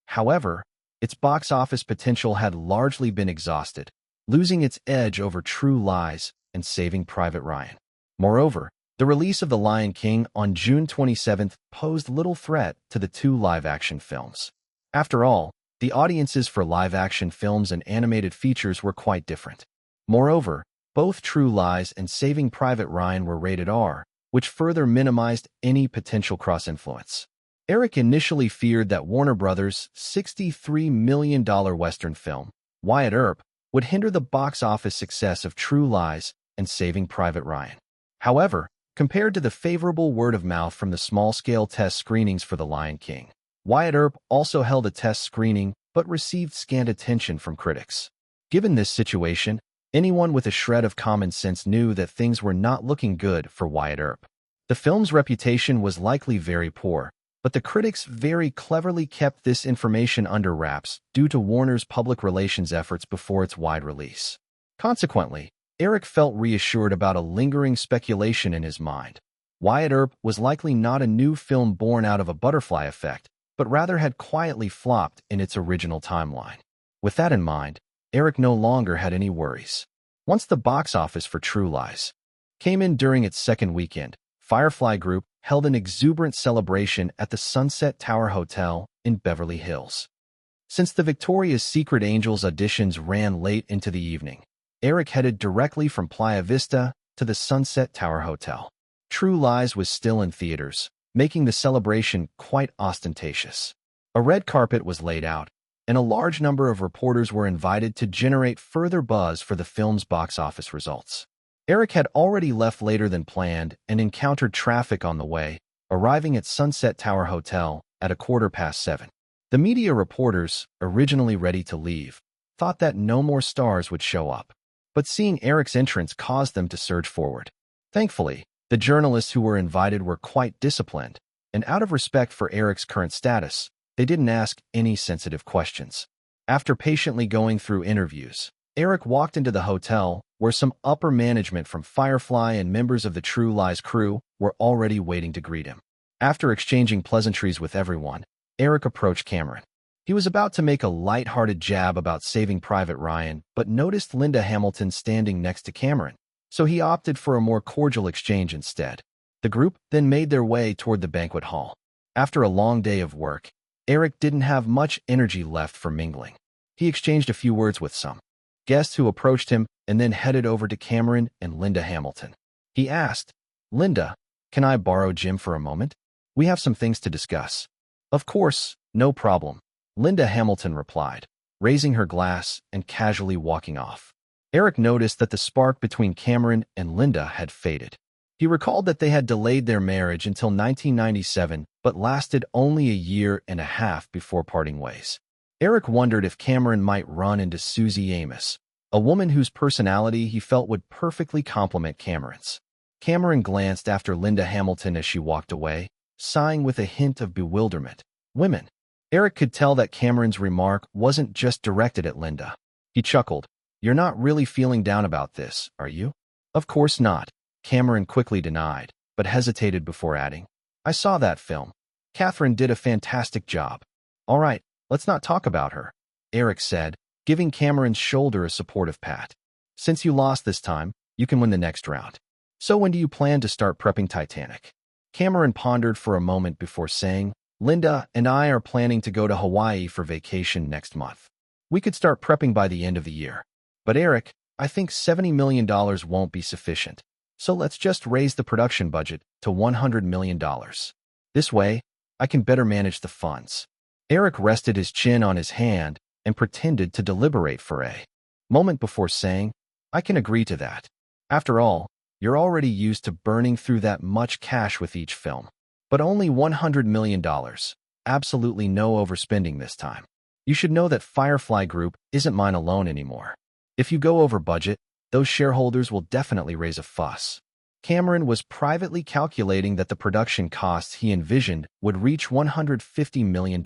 However, its box office potential had largely been exhausted, losing its edge over True Lies and Saving Private Ryan. Moreover, the release of The Lion King on June 27 posed little threat to the two live-action films. After all, the audiences for live-action films and animated features were quite different. Moreover, both True Lies and Saving Private Ryan were rated R, which further minimized any potential cross-influence. Eric initially feared that Warner Brothers' $63 million Western film, Wyatt Earp, would hinder the box office success of True Lies and Saving Private Ryan. However, compared to the favorable word of mouth from the small-scale test screenings for The Lion King, Wyatt Earp also held a test screening but received scant attention from critics. Given this situation, anyone with a shred of common sense knew that things were not looking good for Wyatt Earp. The film's reputation was likely very poor, but the critics very cleverly kept this information under wraps due to Warner's public relations efforts before its wide release. Consequently, Eric felt reassured about a lingering speculation in his mind. Wyatt Earp was likely not a new film born out of a butterfly effect, but rather had quietly flopped in its original timeline. With that in mind, Eric no longer had any worries. Once the box office for True Lies came in during its second weekend, Firefly Group held an exuberant celebration at the Sunset Tower Hotel in Beverly Hills. Since the Victoria's Secret Angels auditions ran late into the evening, Eric headed directly from Playa Vista to the Sunset Tower Hotel. True Lies was still in theaters, making the celebration quite ostentatious. A red carpet was laid out, and a large number of reporters were invited to generate further buzz for the film's box office results. Eric had already left later than planned and encountered traffic on the way, arriving at Sunset Tower Hotel at 7:15. The media reporters, originally ready to leave, thought that no more stars would show up. But seeing Eric's entrance caused them to surge forward. Thankfully, the journalists who were invited were quite disciplined, and out of respect for Eric's current status, they didn't ask any sensitive questions. After patiently going through interviews, Eric walked into the hotel, where some upper management from Firefly and members of the True Lies crew were already waiting to greet him. After exchanging pleasantries with everyone, Eric approached Cameron. He was about to make a light-hearted jab about Saving Private Ryan, but noticed Linda Hamilton standing next to Cameron, so he opted for a more cordial exchange instead. The group then made their way toward the banquet hall. After a long day of work, Eric didn't have much energy left for mingling. He exchanged a few words with some guests who approached him and then headed over to Cameron and Linda Hamilton. He asked, "Linda, can I borrow Jim for a moment? We have some things to discuss." "Of course, no problem," Linda Hamilton replied, raising her glass and casually walking off. Eric noticed that the spark between Cameron and Linda had faded. He recalled that they had delayed their marriage until 1997, but lasted only a year and a half before parting ways. Eric wondered if Cameron might run into Susie Amos, a woman whose personality he felt would perfectly complement Cameron's. Cameron glanced after Linda Hamilton as she walked away, sighing with a hint of bewilderment. Women. Eric could tell that Cameron's remark wasn't just directed at Linda. He chuckled. You're not really feeling down about this, are you? Of course not, Cameron quickly denied, but hesitated before adding. I saw that film. Catherine did a fantastic job. All right, let's not talk about her, Eric said, giving Cameron's shoulder a supportive pat. Since you lost this time, you can win the next round. So when do you plan to start prepping Titanic? Cameron pondered for a moment before saying, Linda and I are planning to go to Hawaii for vacation next month. We could start prepping by the end of the year. But Eric, I think $70 million won't be sufficient. So let's just raise the production budget to $100 million. This way, I can better manage the funds. Eric rested his chin on his hand and pretended to deliberate for a moment before saying, I can agree to that. After all, you're already used to burning through that much cash with each film. But only $100 million. Absolutely no overspending this time. You should know that Firefly Group isn't mine alone anymore. If you go over budget, those shareholders will definitely raise a fuss. Cameron was privately calculating that the production costs he envisioned would reach $150 million.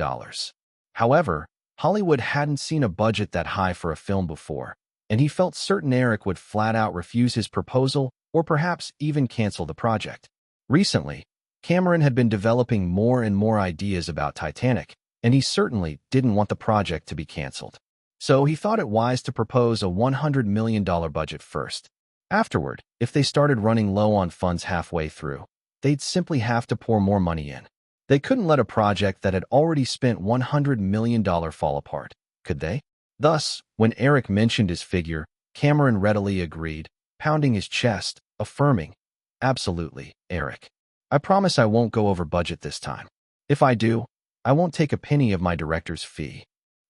However, Hollywood hadn't seen a budget that high for a film before, and he felt certain Eric would flat out refuse his proposal or perhaps even cancel the project. Recently, Cameron had been developing more and more ideas about Titanic, and he certainly didn't want the project to be canceled. So he thought it wise to propose a $100 million budget first. Afterward, if they started running low on funds halfway through, they'd simply have to pour more money in. They couldn't let a project that had already spent $100 million fall apart, could they? Thus, when Eric mentioned his figure, Cameron readily agreed, pounding his chest, affirming, Absolutely, Eric. I promise I won't go over budget this time. If I do, I won't take a penny of my director's fee.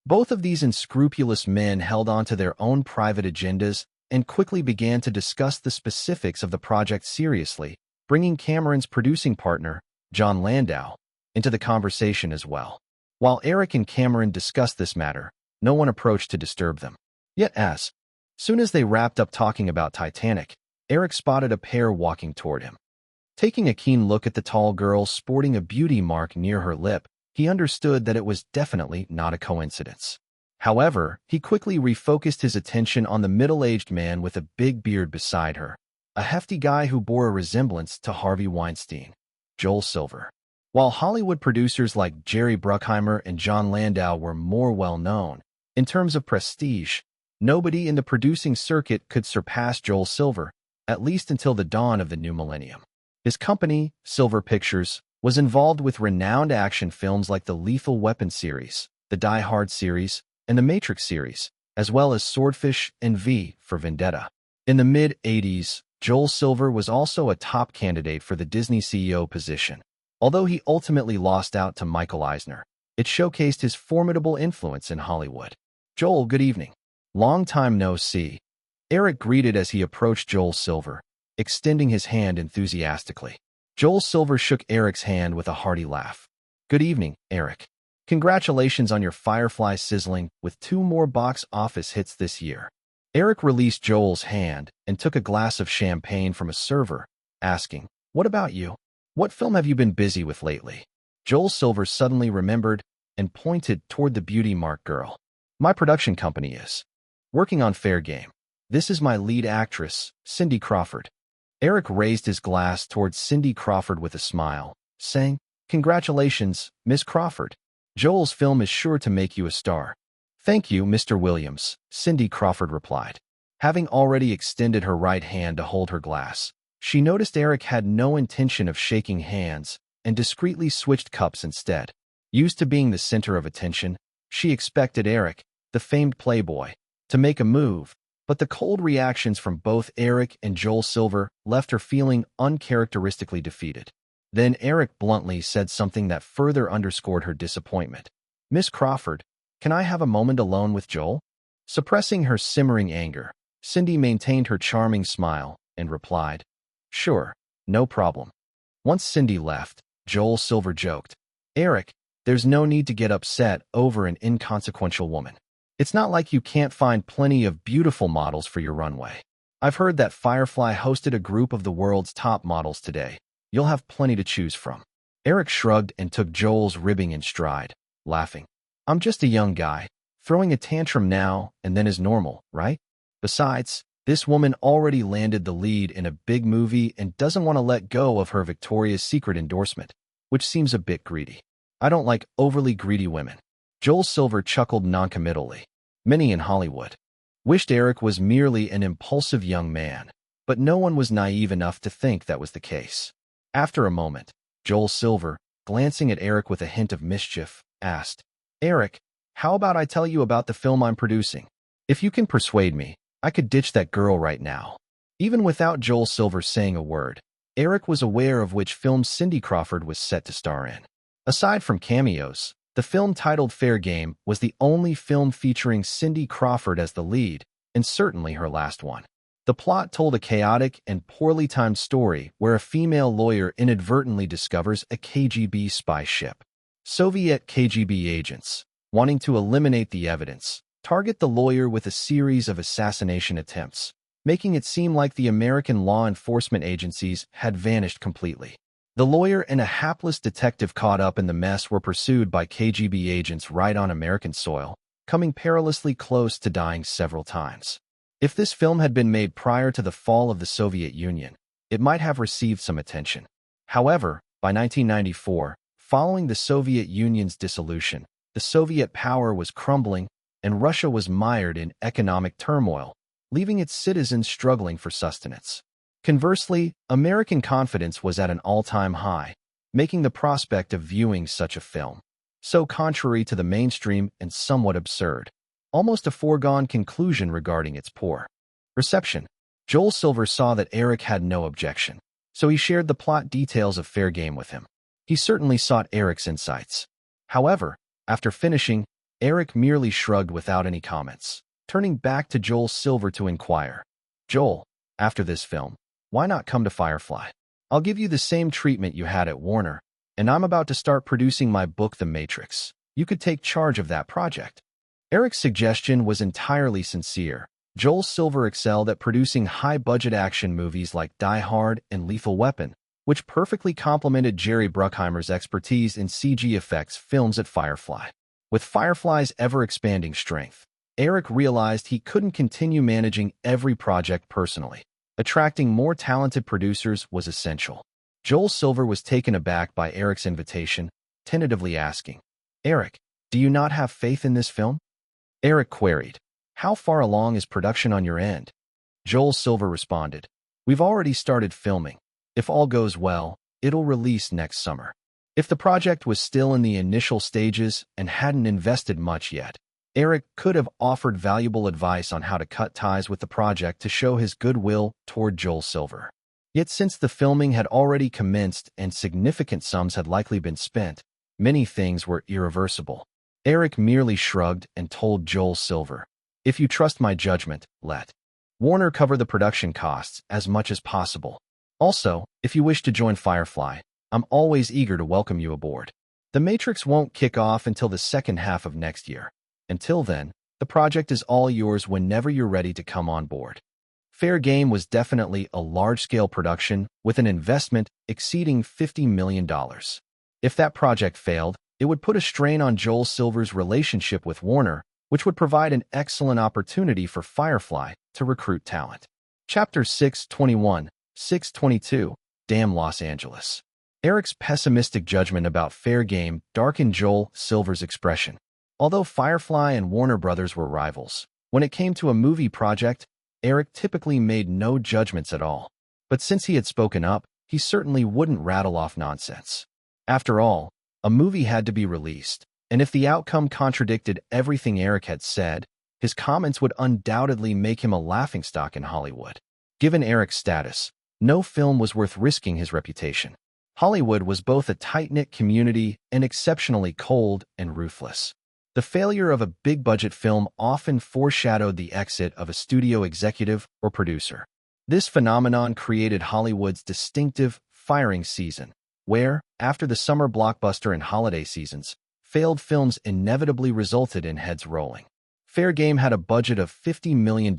Both of these unscrupulous men held on to their own private agendas and quickly began to discuss the specifics of the project seriously, bringing Cameron's producing partner, John Landau, into the conversation as well. While Eric and Cameron discussed this matter, no one approached to disturb them. Yet as soon as they wrapped up talking about Titanic, Eric spotted a pair walking toward him. Taking a keen look at the tall girl sporting a beauty mark near her lip, he understood that it was definitely not a coincidence. However, he quickly refocused his attention on the middle-aged man with a big beard beside her, a hefty guy who bore a resemblance to Harvey Weinstein, Joel Silver. While Hollywood producers like Jerry Bruckheimer and John Landau were more well-known, in terms of prestige, nobody in the producing circuit could surpass Joel Silver, at least until the dawn of the new millennium. His company, Silver Pictures, was involved with renowned action films like the Lethal Weapon series, the Die Hard series, and the Matrix series, as well as Swordfish and V for Vendetta. In the mid-80s, Joel Silver was also a top candidate for the Disney CEO position. Although he ultimately lost out to Michael Eisner, it showcased his formidable influence in Hollywood. Joel, good evening. Long time no see. Eric greeted as he approached Joel Silver, extending his hand enthusiastically. Joel Silver shook Eric's hand with a hearty laugh. Good evening, Eric. Congratulations on your Firefly sizzling with 2 more box office hits this year. Eric released Joel's hand and took a glass of champagne from a server, asking, What about you? What film have you been busy with lately? Joel Silver suddenly remembered and pointed toward the beauty mark girl. My production company is working on Fair Game. This is my lead actress, Cindy Crawford. Eric raised his glass towards Cindy Crawford with a smile, saying, Congratulations, Miss Crawford. Joel's film is sure to make you a star. Thank you, Mr. Williams, Cindy Crawford replied. Having already extended her right hand to hold her glass, she noticed Eric had no intention of shaking hands and discreetly switched cups instead. Used to being the center of attention, she expected Eric, the famed playboy, to make a move, but the cold reactions from both Eric and Joel Silver left her feeling uncharacteristically defeated. Then Eric bluntly said something that further underscored her disappointment. Miss Crawford, can I have a moment alone with Joel? Suppressing her simmering anger, Cindy maintained her charming smile and replied, "Sure, no problem." Once Cindy left, Joel Silver joked, "Eric, there's no need to get upset over an inconsequential woman. It's not like you can't find plenty of beautiful models for your runway. I've heard that Firefly hosted a group of the world's top models today. You'll have plenty to choose from." Eric shrugged and took Joel's ribbing in stride, laughing. "I'm just a young guy. Throwing a tantrum now and then is normal, right? Besides, this woman already landed the lead in a big movie and doesn't want to let go of her Victoria's Secret endorsement, which seems a bit greedy. I don't like overly greedy women." Joel Silver chuckled noncommittally. Many in Hollywood wished Eric was merely an impulsive young man, but no one was naive enough to think that was the case. After a moment, Joel Silver, glancing at Eric with a hint of mischief, asked, "Eric, how about I tell you about the film I'm producing? If you can persuade me, I could ditch that girl right now." Even without Joel Silver saying a word, Eric was aware of which film Cindy Crawford was set to star in. Aside from cameos, the film titled Fair Game was the only film featuring Cindy Crawford as the lead, and certainly her last one. The plot told a chaotic and poorly timed story where a female lawyer inadvertently discovers a KGB spy ship. Soviet KGB agents, wanting to eliminate the evidence, target the lawyer with a series of assassination attempts, making it seem like the American law enforcement agencies had vanished completely. The lawyer and a hapless detective caught up in the mess were pursued by KGB agents right on American soil, coming perilously close to dying several times. If this film had been made prior to the fall of the Soviet Union, it might have received some attention. However, by 1994, following the Soviet Union's dissolution, the Soviet power was crumbling and Russia was mired in economic turmoil, leaving its citizens struggling for sustenance. Conversely, American confidence was at an all-time high, making the prospect of viewing such a film so contrary to the mainstream and somewhat absurd, almost a foregone conclusion regarding its poor reception. Joel Silver saw that Eric had no objection, so he shared the plot details of Fair Game with him. He certainly sought Eric's insights. However, after finishing, Eric merely shrugged without any comments, turning back to Joel Silver to inquire, "Joel, after this film, why not come to Firefly? I'll give you the same treatment you had at Warner, and I'm about to start producing my book The Matrix. You could take charge of that project." Eric's suggestion was entirely sincere. Joel Silver excelled at producing high-budget action movies like Die Hard and Lethal Weapon, which perfectly complemented Jerry Bruckheimer's expertise in CG effects films at Firefly. With Firefly's ever-expanding strength, Eric realized he couldn't continue managing every project personally. Attracting more talented producers was essential. Joel Silver was taken aback by Eric's invitation, tentatively asking, "Eric, do you not have faith in this film?" Eric queried, "How far along is production on your end?" Joel Silver responded, "We've already started filming. If all goes well, it'll release next summer." If the project was still in the initial stages and hadn't invested much yet, Eric could have offered valuable advice on how to cut ties with the project to show his goodwill toward Joel Silver. Yet since the filming had already commenced and significant sums had likely been spent, many things were irreversible. Eric merely shrugged and told Joel Silver, "If you trust my judgment, let Warner cover the production costs as much as possible. Also, if you wish to join Firefly, I'm always eager to welcome you aboard. The Matrix won't kick off until the second half of next year. Until then, the project is all yours whenever you're ready to come on board." Fair Game was definitely a large-scale production with an investment exceeding $50 million. If that project failed, it would put a strain on Joel Silver's relationship with Warner, which would provide an excellent opportunity for Firefly to recruit talent. Chapter 621, 622, Damn Los Angeles. Eric's pessimistic judgment about Fair Game darkened Joel Silver's expression. Although Firefly and Warner Brothers were rivals, when it came to a movie project, Eric typically made no judgments at all. But since he had spoken up, he certainly wouldn't rattle off nonsense. After all, a movie had to be released, and if the outcome contradicted everything Eric had said, his comments would undoubtedly make him a laughingstock in Hollywood. Given Eric's status, no film was worth risking his reputation. Hollywood was both a tight-knit community and exceptionally cold and ruthless. The failure of a big-budget film often foreshadowed the exit of a studio executive or producer. This phenomenon created Hollywood's distinctive firing season, where, after the summer blockbuster and holiday seasons, failed films inevitably resulted in heads rolling. Fair Game had a budget of $50 million,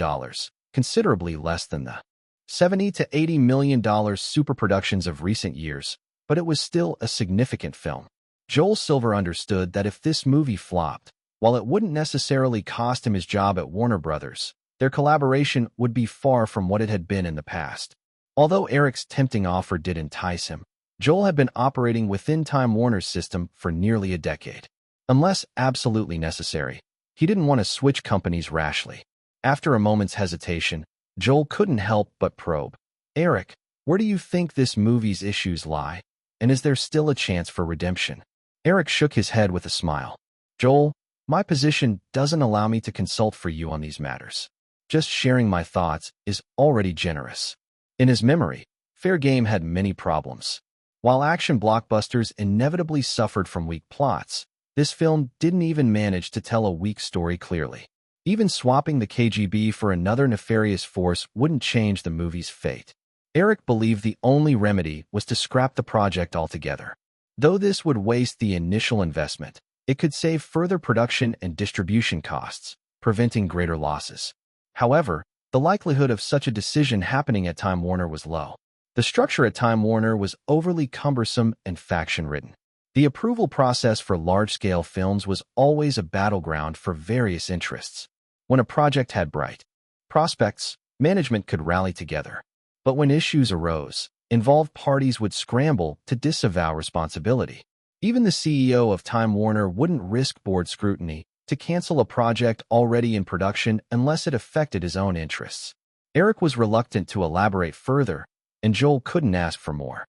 considerably less than the $70 to $80 million superproductions of recent years, but it was still a significant film. Joel Silver understood that if this movie flopped, while it wouldn't necessarily cost him his job at Warner Brothers, their collaboration would be far from what it had been in the past. Although Eric's tempting offer did entice him, Joel had been operating within Time Warner's system for nearly a decade. Unless absolutely necessary, he didn't want to switch companies rashly. After a moment's hesitation, Joel couldn't help but probe. "Eric, where do you think this movie's issues lie? And is there still a chance for redemption?" Eric shook his head with a smile. "Joel, my position doesn't allow me to consult for you on these matters. Just sharing my thoughts is already generous." In his memory, Fair Game had many problems. While action blockbusters inevitably suffered from weak plots, this film didn't even manage to tell a weak story clearly. Even swapping the KGB for another nefarious force wouldn't change the movie's fate. Eric believed the only remedy was to scrap the project altogether. Though this would waste the initial investment, it could save further production and distribution costs, preventing greater losses. However, the likelihood of such a decision happening at Time Warner was low. The structure at Time Warner was overly cumbersome and faction-ridden. The approval process for large-scale films was always a battleground for various interests. When a project had bright prospects, management could rally together. But when issues arose, involved parties would scramble to disavow responsibility. Even the CEO of Time Warner wouldn't risk board scrutiny to cancel a project already in production unless it affected his own interests. Eric was reluctant to elaborate further, and Joel couldn't ask for more.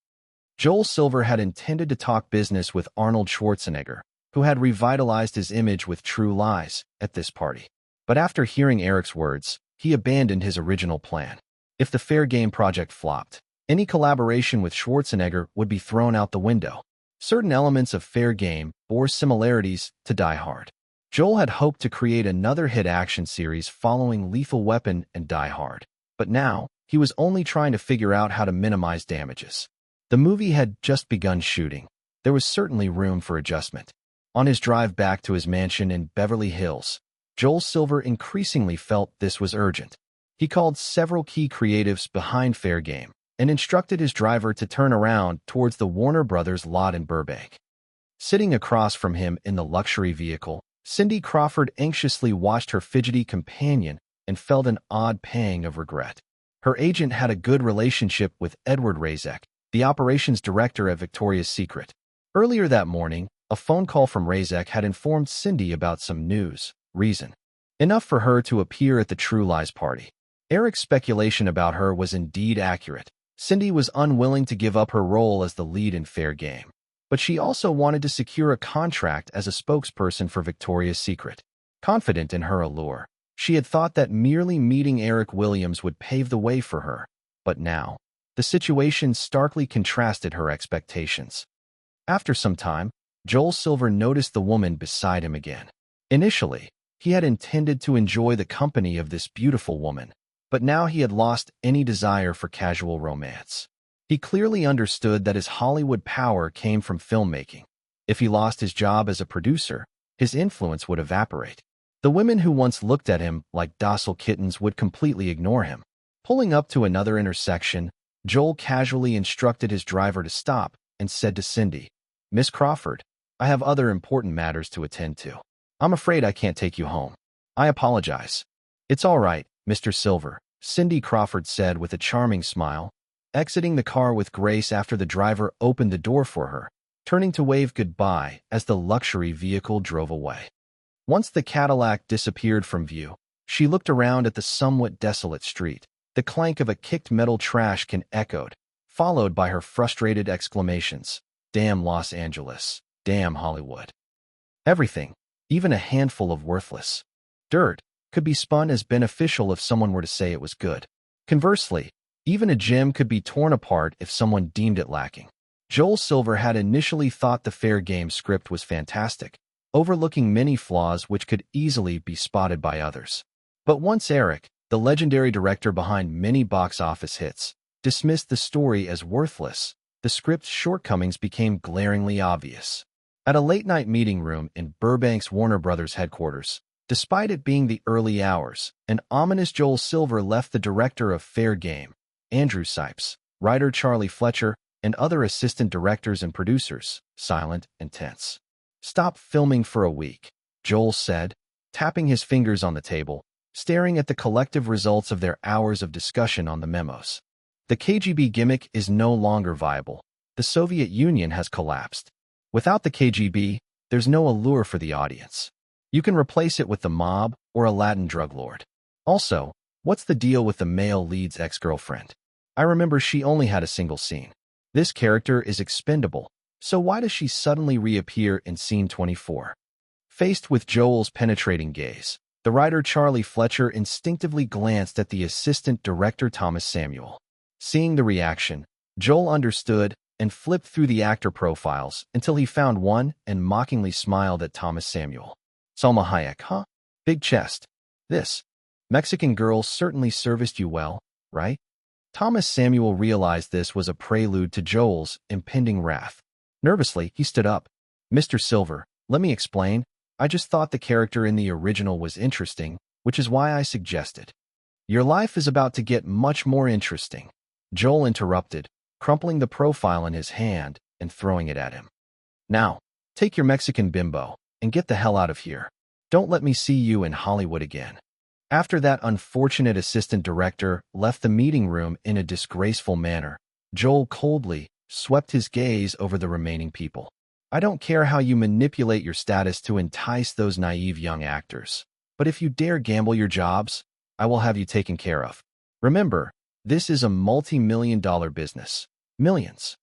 Joel Silver had intended to talk business with Arnold Schwarzenegger, who had revitalized his image with True Lies, at this party. But after hearing Eric's words, he abandoned his original plan. If the Fair Game project flopped, any collaboration with Schwarzenegger would be thrown out the window. Certain elements of Fair Game bore similarities to Die Hard. Joel had hoped to create another hit action series following Lethal Weapon and Die Hard, but now he was only trying to figure out how to minimize damages. The movie had just begun shooting. There was certainly room for adjustment. On his drive back to his mansion in Beverly Hills, Joel Silver increasingly felt this was urgent. He called several key creatives behind Fair Game and instructed his driver to turn around towards the Warner Brothers lot in Burbank. Sitting across from him in the luxury vehicle, Cindy Crawford anxiously watched her fidgety companion and felt an odd pang of regret. Her agent had a good relationship with Edward Razek, the operations director at Victoria's Secret. Earlier that morning, a phone call from Razek had informed Cindy about some news, enough for her to appear at the True Lies party. Eric's speculation about her was indeed accurate. Cindy was unwilling to give up her role as the lead in Fair Game, but she also wanted to secure a contract as a spokesperson for Victoria's Secret. Confident in her allure, she had thought that merely meeting Eric Williams would pave the way for her, but now, the situation starkly contrasted her expectations. After some time, Joel Silver noticed the woman beside him again. Initially, he had intended to enjoy the company of this beautiful woman, but now he had lost any desire for casual romance. He clearly understood that his Hollywood power came from filmmaking. If he lost his job as a producer, his influence would evaporate. The women who once looked at him like docile kittens would completely ignore him. Pulling up to another intersection, Joel casually instructed his driver to stop and said to Cindy, "Miss Crawford, I have other important matters to attend to. I'm afraid I can't take you home. I apologize." "It's all right, Mr. Silver," Cindy Crawford said with a charming smile, exiting the car with grace after the driver opened the door for her, turning to wave goodbye as the luxury vehicle drove away. Once the Cadillac disappeared from view, she looked around at the somewhat desolate street. The clank of a kicked metal trash can echoed, followed by her frustrated exclamations, "Damn Los Angeles, damn Hollywood." Everything, even a handful of worthless dirt, could be spun as beneficial if someone were to say it was good. Conversely, even a gem could be torn apart if someone deemed it lacking. Joel Silver had initially thought the Fair Game script was fantastic, overlooking many flaws which could easily be spotted by others. But once Eric, the legendary director behind many box office hits, dismissed the story as worthless, the script's shortcomings became glaringly obvious. At a late-night meeting room in Burbank's Warner Brothers headquarters, despite it being the early hours, an ominous Joel Silver left the director of Fair Game, Andrew Sipes, writer Charlie Fletcher, and other assistant directors and producers, silent and tense. "Stop filming for a week," Joel said, tapping his fingers on the table, staring at the collective results of their hours of discussion on the memos. "The KGB gimmick is no longer viable. The Soviet Union has collapsed. Without the KGB, there's no allure for the audience. You can replace it with the mob or a Latin drug lord. Also, what's the deal with the male lead's ex-girlfriend? I remember she only had a single scene. This character is expendable, so why does she suddenly reappear in scene 24? Faced with Joel's penetrating gaze, the writer Charlie Fletcher instinctively glanced at the assistant director Thomas Samuel. Seeing the reaction, Joel understood and flipped through the actor profiles until he found one and mockingly smiled at Thomas Samuel. "Salma Hayek, huh? Big chest. This Mexican girl certainly serviced you well, right?" Thomas Samuel realized this was a prelude to Joel's impending wrath. Nervously, he stood up. "Mr. Silver, let me explain. I just thought the character in the original was interesting, which is why I suggested." "Your life is about to get much more interesting," Joel interrupted, crumpling the profile in his hand and throwing it at him. "Now, take your Mexican bimbo and get the hell out of here. Don't let me see you in Hollywood again." After that unfortunate assistant director left the meeting room in a disgraceful manner, Joel coldly swept his gaze over the remaining people. "I don't care how you manipulate your status to entice those naive young actors, but if you dare gamble your jobs, I will have you taken care of. Remember, this is a multi-million-dollar business. Millions."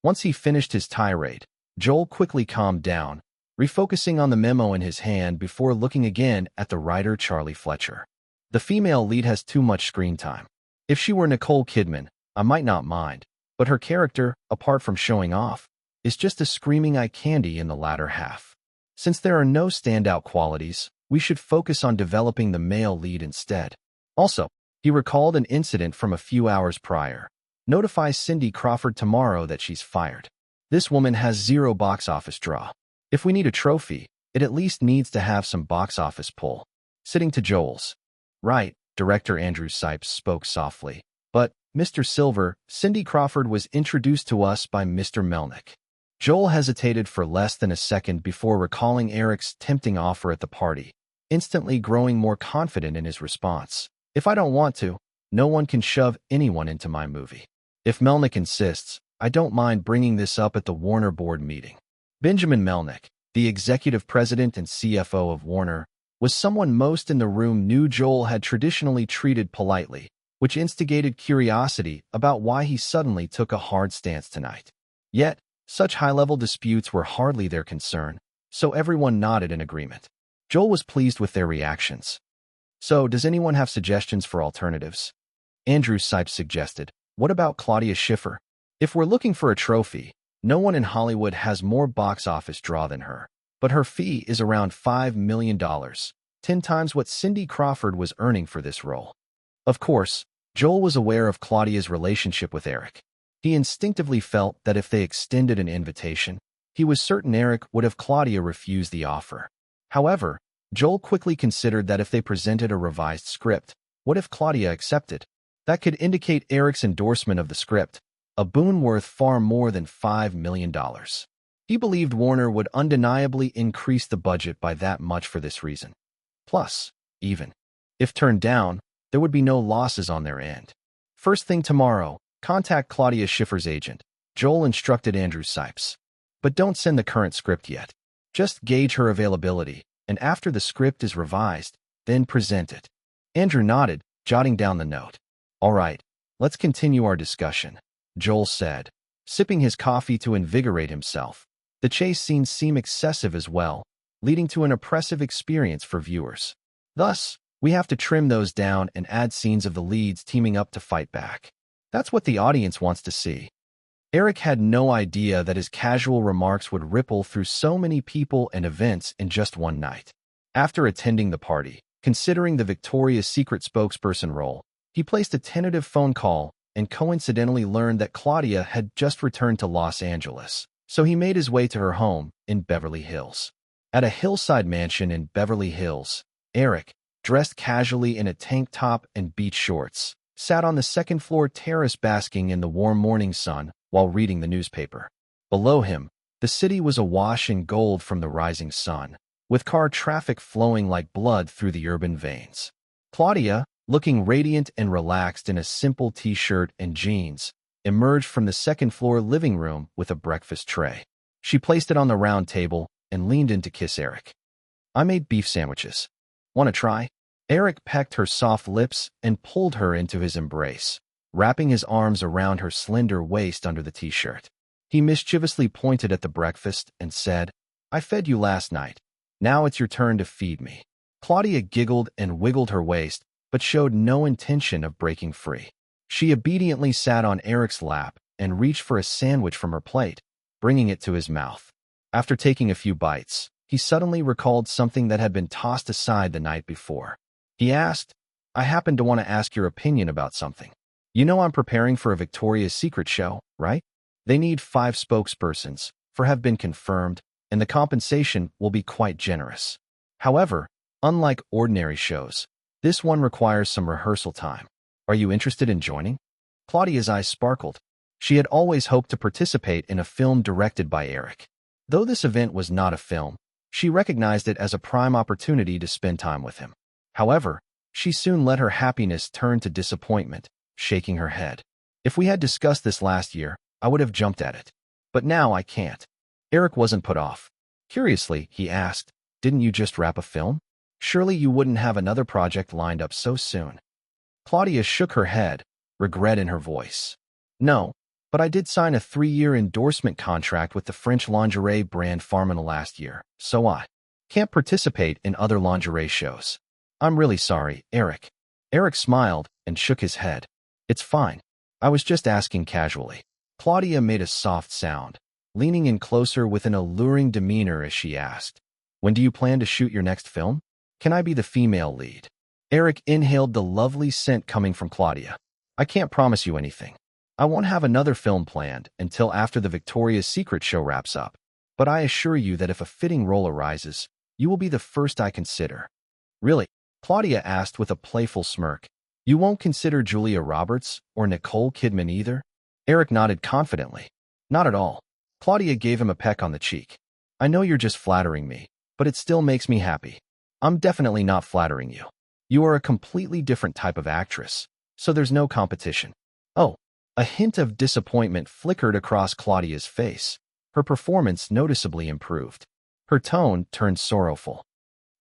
Once he finished his tirade, Joel quickly calmed down, refocusing on the memo in his hand before looking again at the writer Charlie Fletcher. "The female lead has too much screen time. If she were Nicole Kidman, I might not mind, but her character, apart from showing off, is just a screaming eye candy in the latter half. Since there are no standout qualities, we should focus on developing the male lead instead." Also, he recalled an incident from a few hours prior. "Notify Cindy Crawford tomorrow that she's fired. This woman has zero box office draw. If we need a trophy, it at least needs to have some box office pull." Sitting to Joel's right, director Andrew Sipes spoke softly. "But, Mr. Silver, Cindy Crawford was introduced to us by Mr. Melnick." Joel hesitated for less than a second before recalling Eric's tempting offer at the party, instantly growing more confident in his response. "If I don't want to, no one can shove anyone into my movie. If Melnick insists, I don't mind bringing this up at the Warner board meeting." Benjamin Melnick, the executive president and CFO of Warner, was someone most in the room knew Joel had traditionally treated politely, which instigated curiosity about why he suddenly took a hard stance tonight. Yet, such high-level disputes were hardly their concern, so everyone nodded in agreement. Joel was pleased with their reactions. "So, does anyone have suggestions for alternatives?" Andrew Sipes suggested. "What about Claudia Schiffer? If we're looking for a trophy, no one in Hollywood has more box office draw than her, but her fee is around $5 million, 10 times what Cindy Crawford was earning for this role." Of course, Joel was aware of Claudia's relationship with Eric. He instinctively felt that if they extended an invitation, he was certain Eric would have Claudia refuse the offer. However, Joel quickly considered that if they presented a revised script, what if Claudia accepted? That could indicate Eric's endorsement of the script, a boon worth far more than $5 million. He believed Warner would undeniably increase the budget by that much for this reason. Plus, even if turned down, there would be no losses on their end. "First thing tomorrow, contact Claudia Schiffer's agent," Joel instructed Andrew Sipes. "But don't send the current script yet. Just gauge her availability, and after the script is revised, then present it." Andrew nodded, jotting down the note. "All right, let's continue our discussion," Joel said, sipping his coffee to invigorate himself. The chase scenes seem excessive as well, leading to an oppressive experience for viewers. Thus, we have to trim those down and add scenes of the leads teaming up to fight back. That's what the audience wants to see. Eric had no idea that his casual remarks would ripple through so many people and events in just one night. After attending the party, considering the Victoria's Secret spokesperson role, he placed a tentative phone call and coincidentally learned that Claudia had just returned to Los Angeles, so he made his way to her home in Beverly Hills. At a hillside mansion in Beverly Hills, Eric, dressed casually in a tank top and beach shorts, sat on the second-floor terrace basking in the warm morning sun while reading the newspaper. Below him, the city was awash in gold from the rising sun, with car traffic flowing like blood through the urban veins. Claudia, looking radiant and relaxed in a simple t-shirt and jeans, emerged from the second-floor living room with a breakfast tray. She placed it on the round table and leaned in to kiss Eric. "I made beef sandwiches. Want to try?" Eric pecked her soft lips and pulled her into his embrace, wrapping his arms around her slender waist under the t-shirt. He mischievously pointed at the breakfast and said, "I fed you last night. Now it's your turn to feed me." Claudia giggled and wiggled her waist, but showed no intention of breaking free. She obediently sat on Eric's lap and reached for a sandwich from her plate, bringing it to his mouth. After taking a few bites, he suddenly recalled something that had been tossed aside the night before. He asked, "I happen to want to ask your opinion about something. You know I'm preparing for a Victoria's Secret show, right? They need 5 spokespersons, have been confirmed, and the compensation will be quite generous. However, unlike ordinary shows, this one requires some rehearsal time. Are you interested in joining?" Claudia's eyes sparkled. She had always hoped to participate in a film directed by Eric. Though this event was not a film, she recognized it as a prime opportunity to spend time with him. However, she soon let her happiness turn to disappointment, shaking her head. "If we had discussed this last year, I would have jumped at it. But now I can't." Eric wasn't put off. Curiously, he asked, "Didn't you just wrap a film? Surely you wouldn't have another project lined up so soon." Claudia shook her head, regret in her voice. "No, but I did sign a 3-year endorsement contract with the French lingerie brand Farmina last year, so I can't participate in other lingerie shows." "I'm really sorry, Eric." Eric smiled and shook his head. "It's fine. I was just asking casually." Claudia made a soft sound, leaning in closer with an alluring demeanor as she asked, "When do you plan to shoot your next film? Can I be the female lead?" Eric inhaled the lovely scent coming from Claudia. "I can't promise you anything. I won't have another film planned until after the Victoria's Secret show wraps up, but I assure you that if a fitting role arises, you will be the first I consider." "Really?" Claudia asked with a playful smirk. "You won't consider Julia Roberts or Nicole Kidman either?" Eric nodded confidently. "Not at all." Claudia gave him a peck on the cheek. "I know you're just flattering me, but it still makes me happy." "I'm definitely not flattering you. You are a completely different type of actress, so there's no competition." "Oh." A hint of disappointment flickered across Claudia's face. Her performance noticeably improved. Her tone turned sorrowful.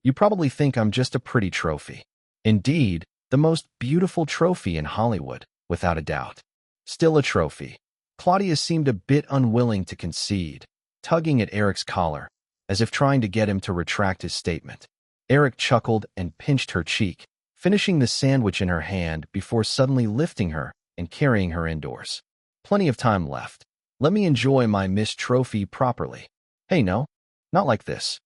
"You probably think I'm just a pretty trophy." "Indeed, the most beautiful trophy in Hollywood, without a doubt." "Still a trophy." Claudia seemed a bit unwilling to concede, tugging at Eric's collar, as if trying to get him to retract his statement. Eric chuckled and pinched her cheek, finishing the sandwich in her hand before suddenly lifting her and carrying her indoors. "Plenty of time left. Let me enjoy my Miss Trophy properly." "Hey, no, not like this."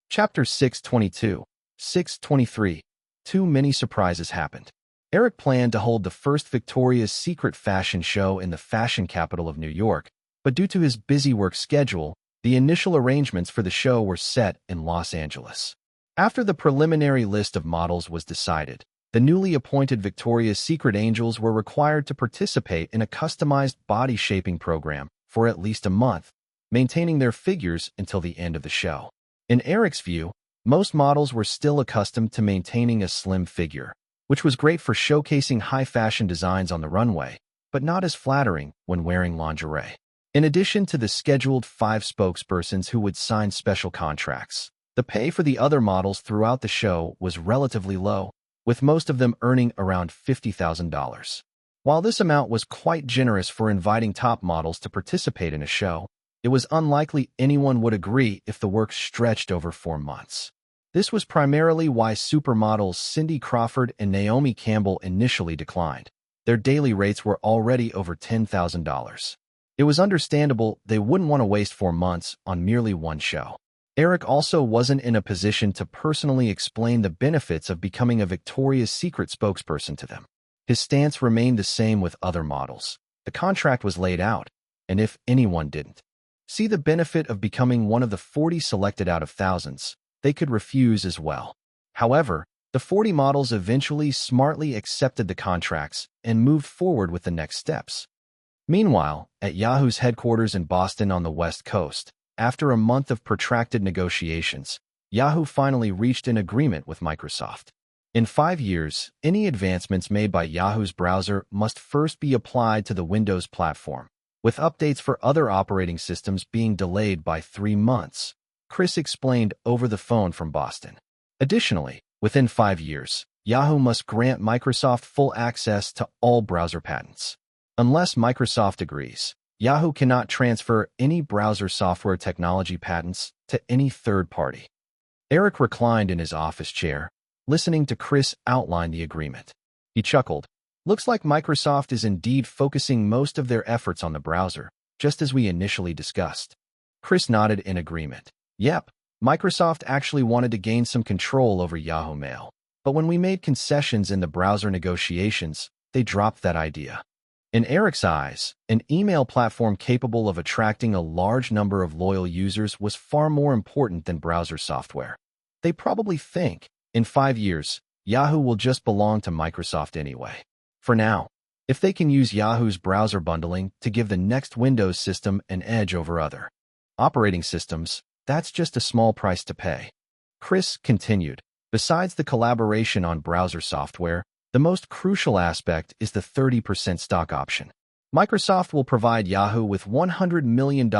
Chapter 622, 623. Too many surprises happened. Eric planned to hold the first Victoria's Secret fashion show in the fashion capital of New York, but due to his busy work schedule, the initial arrangements for the show were set in Los Angeles. After the preliminary list of models was decided, the newly appointed Victoria's Secret Angels were required to participate in a customized body shaping program for at least a month, maintaining their figures until the end of the show. In Eric's view, most models were still accustomed to maintaining a slim figure, which was great for showcasing high-fashion designs on the runway, but not as flattering when wearing lingerie. In addition to the scheduled 5 spokespersons who would sign special contracts, the pay for the other models throughout the show was relatively low, with most of them earning around $50,000. While this amount was quite generous for inviting top models to participate in a show, it was unlikely anyone would agree if the work stretched over 4 months. This was primarily why supermodels Cindy Crawford and Naomi Campbell initially declined. Their daily rates were already over $10,000. It was understandable they wouldn't want to waste 4 months on merely one show. Eric also wasn't in a position to personally explain the benefits of becoming a Victoria's Secret spokesperson to them. His stance remained the same with other models. The contract was laid out, and if anyone didn't see the benefit of becoming one of the 40 selected out of thousands, they could refuse as well. However, the 40 models eventually smartly accepted the contracts and moved forward with the next steps. Meanwhile, at Yahoo's headquarters in Boston on the West Coast, after a month of protracted negotiations, Yahoo finally reached an agreement with Microsoft. In 5 years, any advancements made by Yahoo's browser must first be applied to the Windows platform, with updates for other operating systems being delayed by 3 months, Chris explained over the phone from Boston. Additionally, within 5 years, Yahoo must grant Microsoft full access to all browser patents. Unless Microsoft agrees, Yahoo cannot transfer any browser software technology patents to any third party. Eric reclined in his office chair, listening to Chris outline the agreement. He chuckled. Looks like Microsoft is indeed focusing most of their efforts on the browser, just as we initially discussed. Chris nodded in agreement. Yep, Microsoft actually wanted to gain some control over Yahoo Mail. But when we made concessions in the browser negotiations, they dropped that idea. In Eric's eyes, an email platform capable of attracting a large number of loyal users was far more important than browser software. They probably think, in 5 years, Yahoo will just belong to Microsoft anyway. For now, if they can use Yahoo's browser bundling to give the next Windows system an edge over other operating systems, that's just a small price to pay. Chris continued. Besides the collaboration on browser software, the most crucial aspect is the 30% stock option. Microsoft will provide Yahoo with $100 million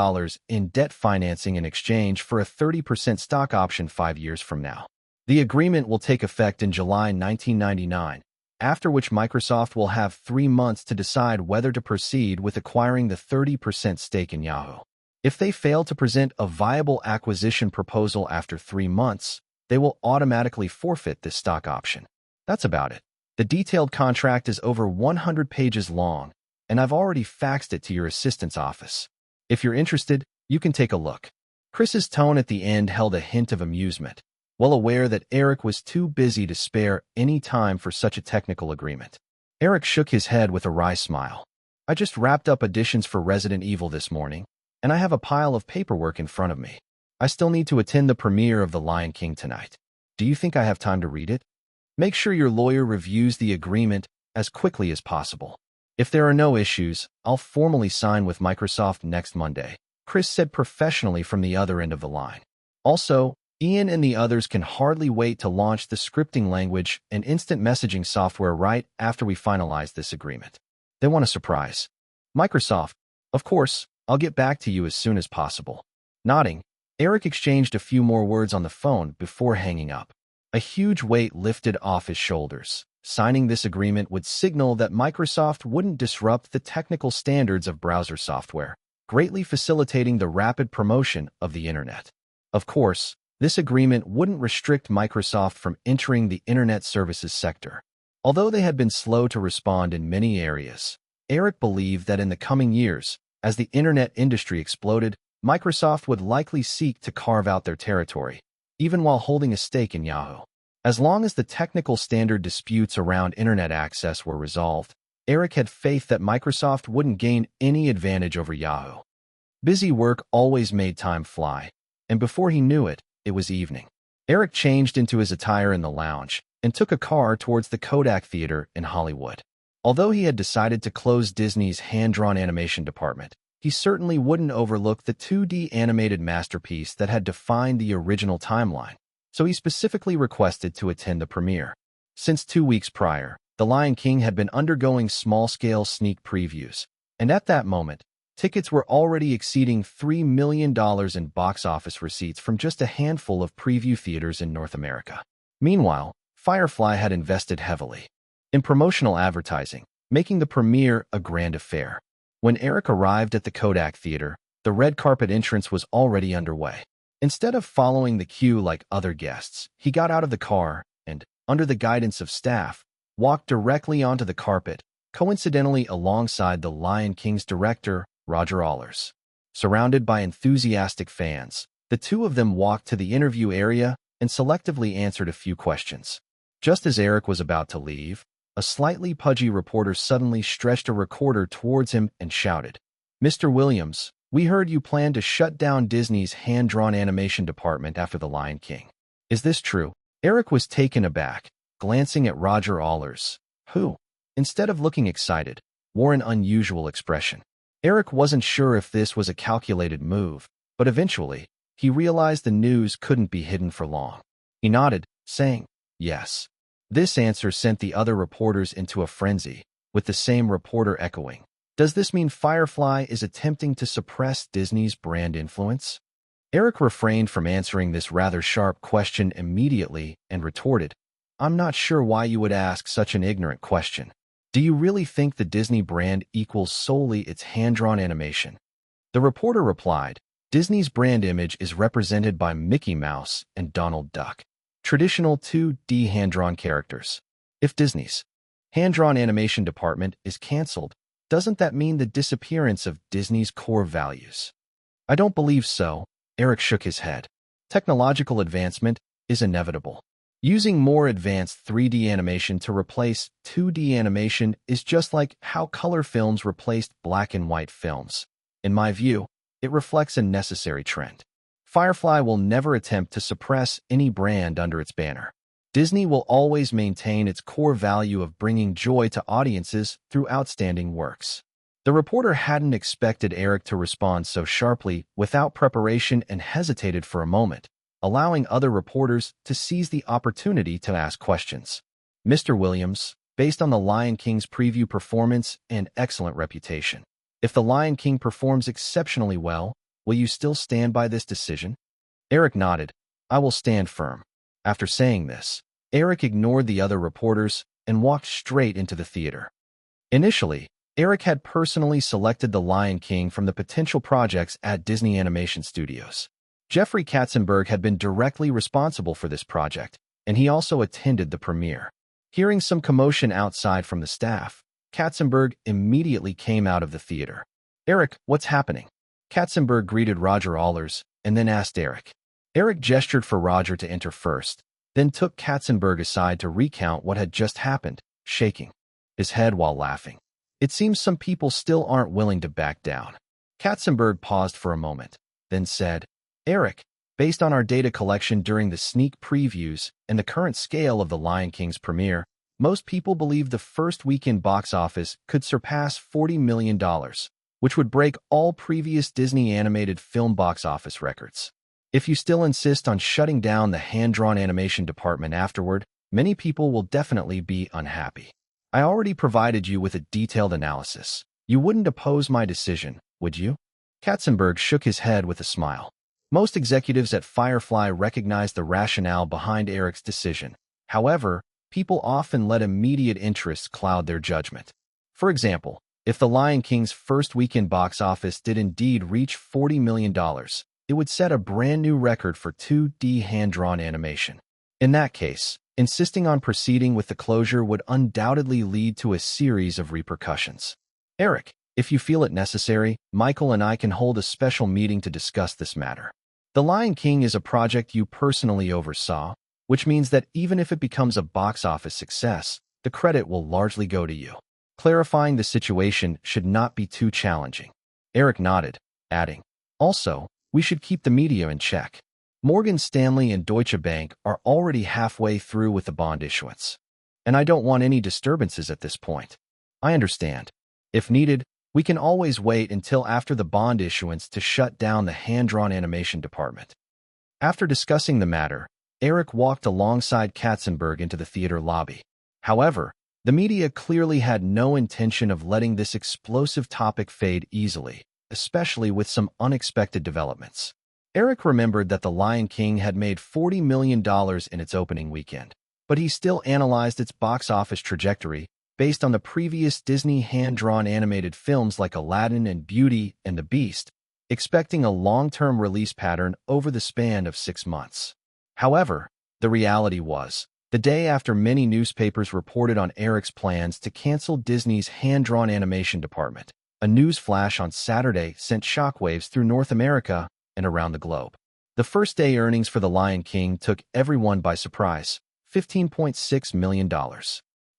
in debt financing in exchange for a 30% stock option 5 years from now. The agreement will take effect in July 1999, after which Microsoft will have 3 months to decide whether to proceed with acquiring the 30% stake in Yahoo. If they fail to present a viable acquisition proposal after 3 months, they will automatically forfeit this stock option. That's about it. The detailed contract is over 100 pages long, and I've already faxed it to your assistant's office. If you're interested, you can take a look. Chris's tone at the end held a hint of amusement, well aware that Eric was too busy to spare any time for such a technical agreement. Eric shook his head with a wry smile. I just wrapped up editions for Resident Evil this morning, and I have a pile of paperwork in front of me. I still need to attend the premiere of The Lion King tonight. Do you think I have time to read it? Make sure your lawyer reviews the agreement as quickly as possible. If there are no issues, I'll formally sign with Microsoft next Monday, Chris said professionally from the other end of the line. Also, Ian and the others can hardly wait to launch the scripting language and instant messaging software right after we finalize this agreement. They want a surprise. Microsoft, of course, I'll get back to you as soon as possible. Nodding, Eric exchanged a few more words on the phone before hanging up. A huge weight lifted off his shoulders. Signing this agreement would signal that Microsoft wouldn't disrupt the technical standards of browser software, greatly facilitating the rapid promotion of the Internet. Of course, this agreement wouldn't restrict Microsoft from entering the Internet services sector. Although they had been slow to respond in many areas, Eric believed that in the coming years, as the Internet industry exploded, Microsoft would likely seek to carve out their territory, even while holding a stake in Yahoo. As long as the technical standard disputes around Internet access were resolved, Eric had faith that Microsoft wouldn't gain any advantage over Yahoo. Busy work always made time fly, and before he knew it, it was evening. Eric changed into his attire in the lounge and took a car towards the Kodak Theater in Hollywood. Although he had decided to close Disney's hand-drawn animation department, he certainly wouldn't overlook the 2D animated masterpiece that had defined the original timeline, so he specifically requested to attend the premiere. Since 2 weeks prior, The Lion King had been undergoing small-scale sneak previews, and at that moment, tickets were already exceeding $3 million in box office receipts from just a handful of preview theaters in North America. Meanwhile, Firefly had invested heavily in promotional advertising, making the premiere a grand affair. When Eric arrived at the Kodak Theater, the red carpet entrance was already underway. Instead of following the queue like other guests, he got out of the car and, under the guidance of staff, walked directly onto the carpet, coincidentally alongside The Lion King's director, Roger Allers. Surrounded by enthusiastic fans, the two of them walked to the interview area and selectively answered a few questions. Just as Eric was about to leave, a slightly pudgy reporter suddenly stretched a recorder towards him and shouted, "Mr. Williams, we heard you plan to shut down Disney's hand-drawn animation department after The Lion King. Is this true?" Eric was taken aback, glancing at Roger Allers, who, instead of looking excited, wore an unusual expression. Eric wasn't sure if this was a calculated move, but eventually, he realized the news couldn't be hidden for long. He nodded, saying, "Yes." This answer sent the other reporters into a frenzy, with the same reporter echoing, "Does this mean Firefly is attempting to suppress Disney's brand influence?" Eric refrained from answering this rather sharp question immediately and retorted, "I'm not sure why you would ask such an ignorant question. Do you really think the Disney brand equals solely its hand-drawn animation?" The reporter replied, "Disney's brand image is represented by Mickey Mouse and Donald Duck, traditional 2D hand-drawn characters. If Disney's hand-drawn animation department is canceled, doesn't that mean the disappearance of Disney's core values?" "I don't believe so," Eric shook his head. "Technological advancement is inevitable. Using more advanced 3D animation to replace 2D animation is just like how color films replaced black and white films. In my view, it reflects a necessary trend. Firefly will never attempt to suppress any brand under its banner. Disney will always maintain its core value of bringing joy to audiences through outstanding works." The reporter hadn't expected Eric to respond so sharply without preparation and hesitated for a moment, allowing other reporters to seize the opportunity to ask questions. "Mr. Williams, based on The Lion King's preview performance and excellent reputation, if The Lion King performs exceptionally well, will you still stand by this decision?" Eric nodded. "I will stand firm." After saying this, Eric ignored the other reporters and walked straight into the theater. Initially, Eric had personally selected The Lion King from the potential projects at Disney Animation Studios. Jeffrey Katzenberg had been directly responsible for this project, and he also attended the premiere. Hearing some commotion outside from the staff, Katzenberg immediately came out of the theater. "Eric, what's happening?" Katzenberg greeted Roger Allers and then asked Eric. Eric gestured for Roger to enter first, then took Katzenberg aside to recount what had just happened, shaking his head while laughing. "It seems some people still aren't willing to back down." Katzenberg paused for a moment, then said, "Eric, based on our data collection during the sneak previews and the current scale of The Lion King's premiere, most people believe the first weekend box office could surpass $40 million, which would break all previous Disney animated film box office records. If you still insist on shutting down the hand-drawn animation department afterward, many people will definitely be unhappy. I already provided you with a detailed analysis. You wouldn't oppose my decision, would you?" Katzenberg shook his head with a smile. Most executives at Firefly recognized the rationale behind Eric's decision. However, people often let immediate interests cloud their judgment. For example, if The Lion King's first weekend box office did indeed reach $40 million, it would set a brand new record for 2D hand-drawn animation. In that case, insisting on proceeding with the closure would undoubtedly lead to a series of repercussions. "Eric, if you feel it necessary, Michael and I can hold a special meeting to discuss this matter. The Lion King is a project you personally oversaw, which means that even if it becomes a box office success, the credit will largely go to you. Clarifying the situation should not be too challenging." Eric nodded, adding, "Also, we should keep the media in check. Morgan Stanley and Deutsche Bank are already halfway through with the bond issuance. And I don't want any disturbances at this point." "I understand. If needed, we can always wait until after the bond issuance to shut down the hand-drawn animation department." After discussing the matter, Eric walked alongside Katzenberg into the theater lobby. However, the media clearly had no intention of letting this explosive topic fade easily, especially with some unexpected developments. Eric remembered that The Lion King had made $40 million in its opening weekend, but he still analyzed its box office trajectory based on the previous Disney hand-drawn animated films like Aladdin and Beauty and the Beast, expecting a long-term release pattern over the span of 6 months. However, the reality was, the day after many newspapers reported on Eric's plans to cancel Disney's hand-drawn animation department, A news flash on Saturday sent shockwaves through North America and around the globe. The first-day earnings for The Lion King took everyone by surprise, $15.6 million.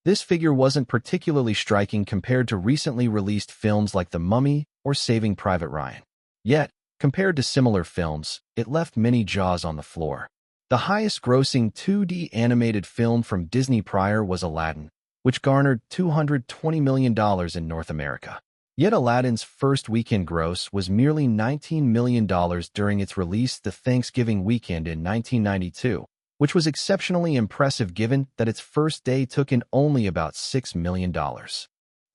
This figure wasn't particularly striking compared to recently released films like The Mummy or Saving Private Ryan. Yet, compared to similar films, it left many jaws on the floor. The highest-grossing 2D animated film from Disney prior was Aladdin, which garnered $220 million in North America. Yet Aladdin's first weekend gross was merely $19 million during its release the Thanksgiving weekend in 1992, which was exceptionally impressive given that its first day took in only about $6 million.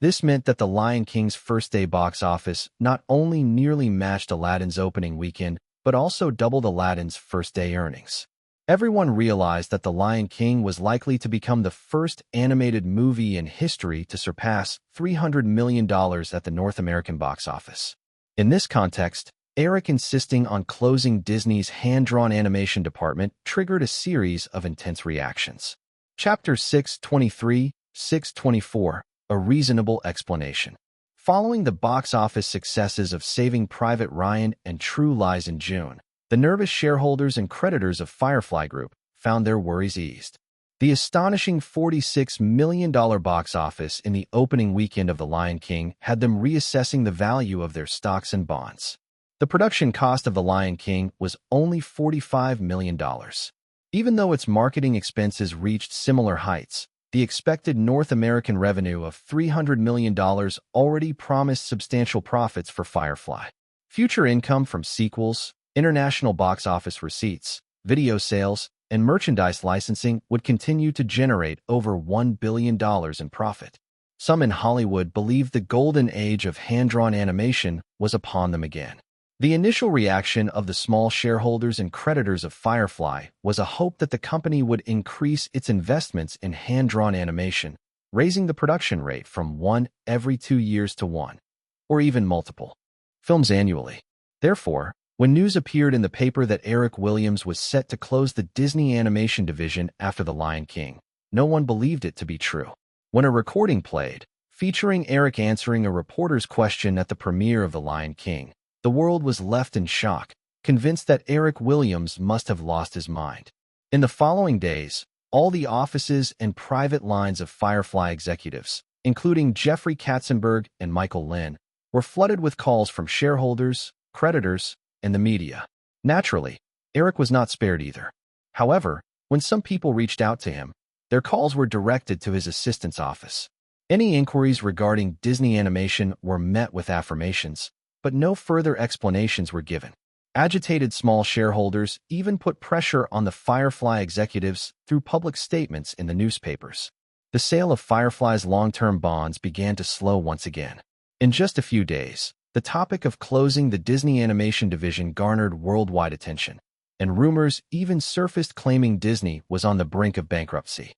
This meant that The Lion King's first-day box office not only nearly matched Aladdin's opening weekend, but also doubled Aladdin's first-day earnings. Everyone realized that The Lion King was likely to become the first animated movie in history to surpass $300 million at the North American box office. In this context, Eric insisting on closing Disney's hand-drawn animation department triggered a series of intense reactions. Chapter 623, 624, A Reasonable Explanation. Following the box office successes of Saving Private Ryan and True Lies in June, the nervous shareholders and creditors of Firefly Group found their worries eased. The astonishing $46 million box office in the opening weekend of The Lion King had them reassessing the value of their stocks and bonds. The production cost of The Lion King was only $45 million. Even though its marketing expenses reached similar heights, the expected North American revenue of $300 million already promised substantial profits for Firefly. Future income from sequels, international box office receipts, video sales, and merchandise licensing would continue to generate over $1 billion in profit. Some in Hollywood believed the golden age of hand-drawn animation was upon them again. The initial reaction of the small shareholders and creditors of Firefly was a hope that the company would increase its investments in hand-drawn animation, raising the production rate from one every 2 years to one, or even multiple films annually. Therefore, when news appeared in the paper that Eric Williams was set to close the Disney animation division after The Lion King, no one believed it to be true. When a recording played, featuring Eric answering a reporter's question at the premiere of The Lion King, the world was left in shock, convinced that Eric Williams must have lost his mind. In the following days, all the offices and private lines of Firefly executives, including Jeffrey Katzenberg and Michael Lynn, were flooded with calls from shareholders, creditors, and the media. Naturally, Eric was not spared either. However, when some people reached out to him, their calls were directed to his assistant's office. Any inquiries regarding Disney animation were met with affirmations, but no further explanations were given. Agitated small shareholders even put pressure on the Firefly executives through public statements in the newspapers. The sale of Firefly's long-term bonds began to slow once again. In just a few days, the topic of closing the Disney animation division garnered worldwide attention, and rumors even surfaced claiming Disney was on the brink of bankruptcy.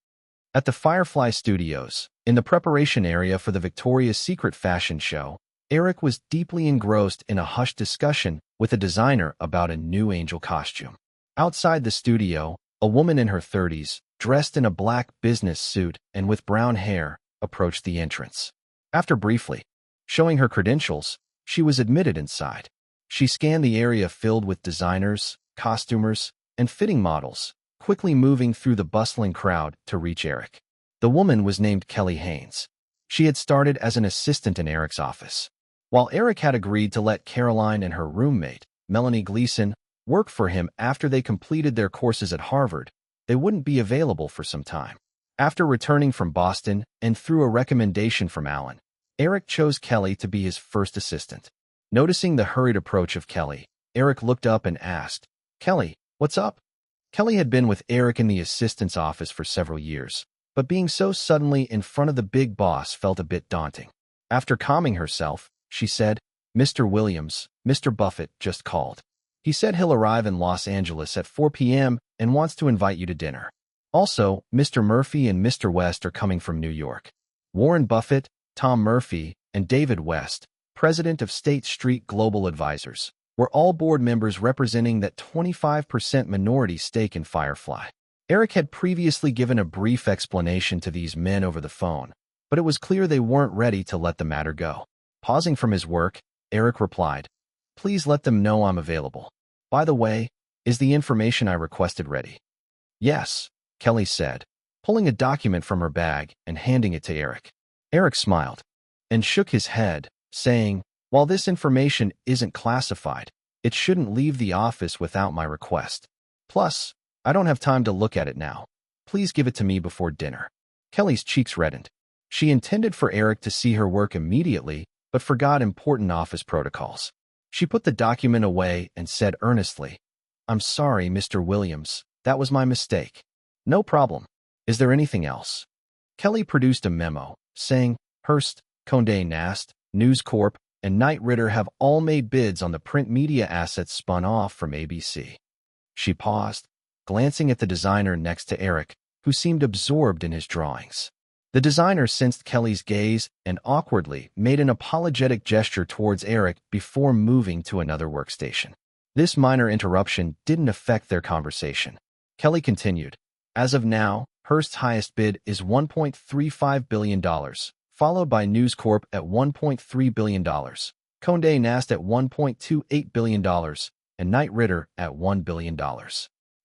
At the Firefly Studios, in the preparation area for the Victoria's Secret fashion show, Eric was deeply engrossed in a hushed discussion with a designer about a new angel costume. Outside the studio, a woman in her 30s, dressed in a black business suit and with brown hair, approached the entrance. After briefly showing her credentials, she was admitted inside. She scanned the area filled with designers, costumers, and fitting models, quickly moving through the bustling crowd to reach Eric. The woman was named Kelly Haynes. She had started as an assistant in Eric's office. While Eric had agreed to let Caroline and her roommate, Melanie Gleason, work for him after they completed their courses at Harvard, they wouldn't be available for some time. After returning from Boston and through a recommendation from Alan, Eric chose Kelly to be his first assistant. Noticing the hurried approach of Kelly, Eric looked up and asked, "Kelly, what's up?" Kelly had been with Eric in the assistant's office for several years, but being so suddenly in front of the big boss felt a bit daunting. After calming herself, she said, "Mr. Williams, Mr. Buffett just called. He said he'll arrive in Los Angeles at 4 p.m. and wants to invite you to dinner. Also, Mr. Murphy and Mr. West are coming from New York. Warren Buffett, Tom Murphy, and David West, president of State Street Global Advisors, were all board members representing that 25% minority stake in Firefly." Eric had previously given a brief explanation to these men over the phone, but it was clear they weren't ready to let the matter go. Pausing from his work, Eric replied, "Please let them know I'm available. By the way, is the information I requested ready?" "Yes," Kelly said, pulling a document from her bag and handing it to Eric. Eric smiled and shook his head, saying, "While this information isn't classified, it shouldn't leave the office without my request. Plus, I don't have time to look at it now. Please give it to me before dinner." Kelly's cheeks reddened. She intended for Eric to see her work immediately, but forgot important office protocols. She put the document away and said earnestly, "I'm sorry, Mr. Williams. That was my mistake." "No problem. Is there anything else?" Kelly produced a memo, saying, "Hearst, Condé Nast, News Corp, and Knight Ridder have all made bids on the print media assets spun off from ABC." She paused, glancing at the designer next to Eric, who seemed absorbed in his drawings. The designer sensed Kelly's gaze and awkwardly made an apologetic gesture towards Eric before moving to another workstation. This minor interruption didn't affect their conversation. Kelly continued, "As of now, Hearst's highest bid is $1.35 billion, followed by News Corp at $1.3 billion, Condé Nast at $1.28 billion, and Knight Ridder at $1 billion.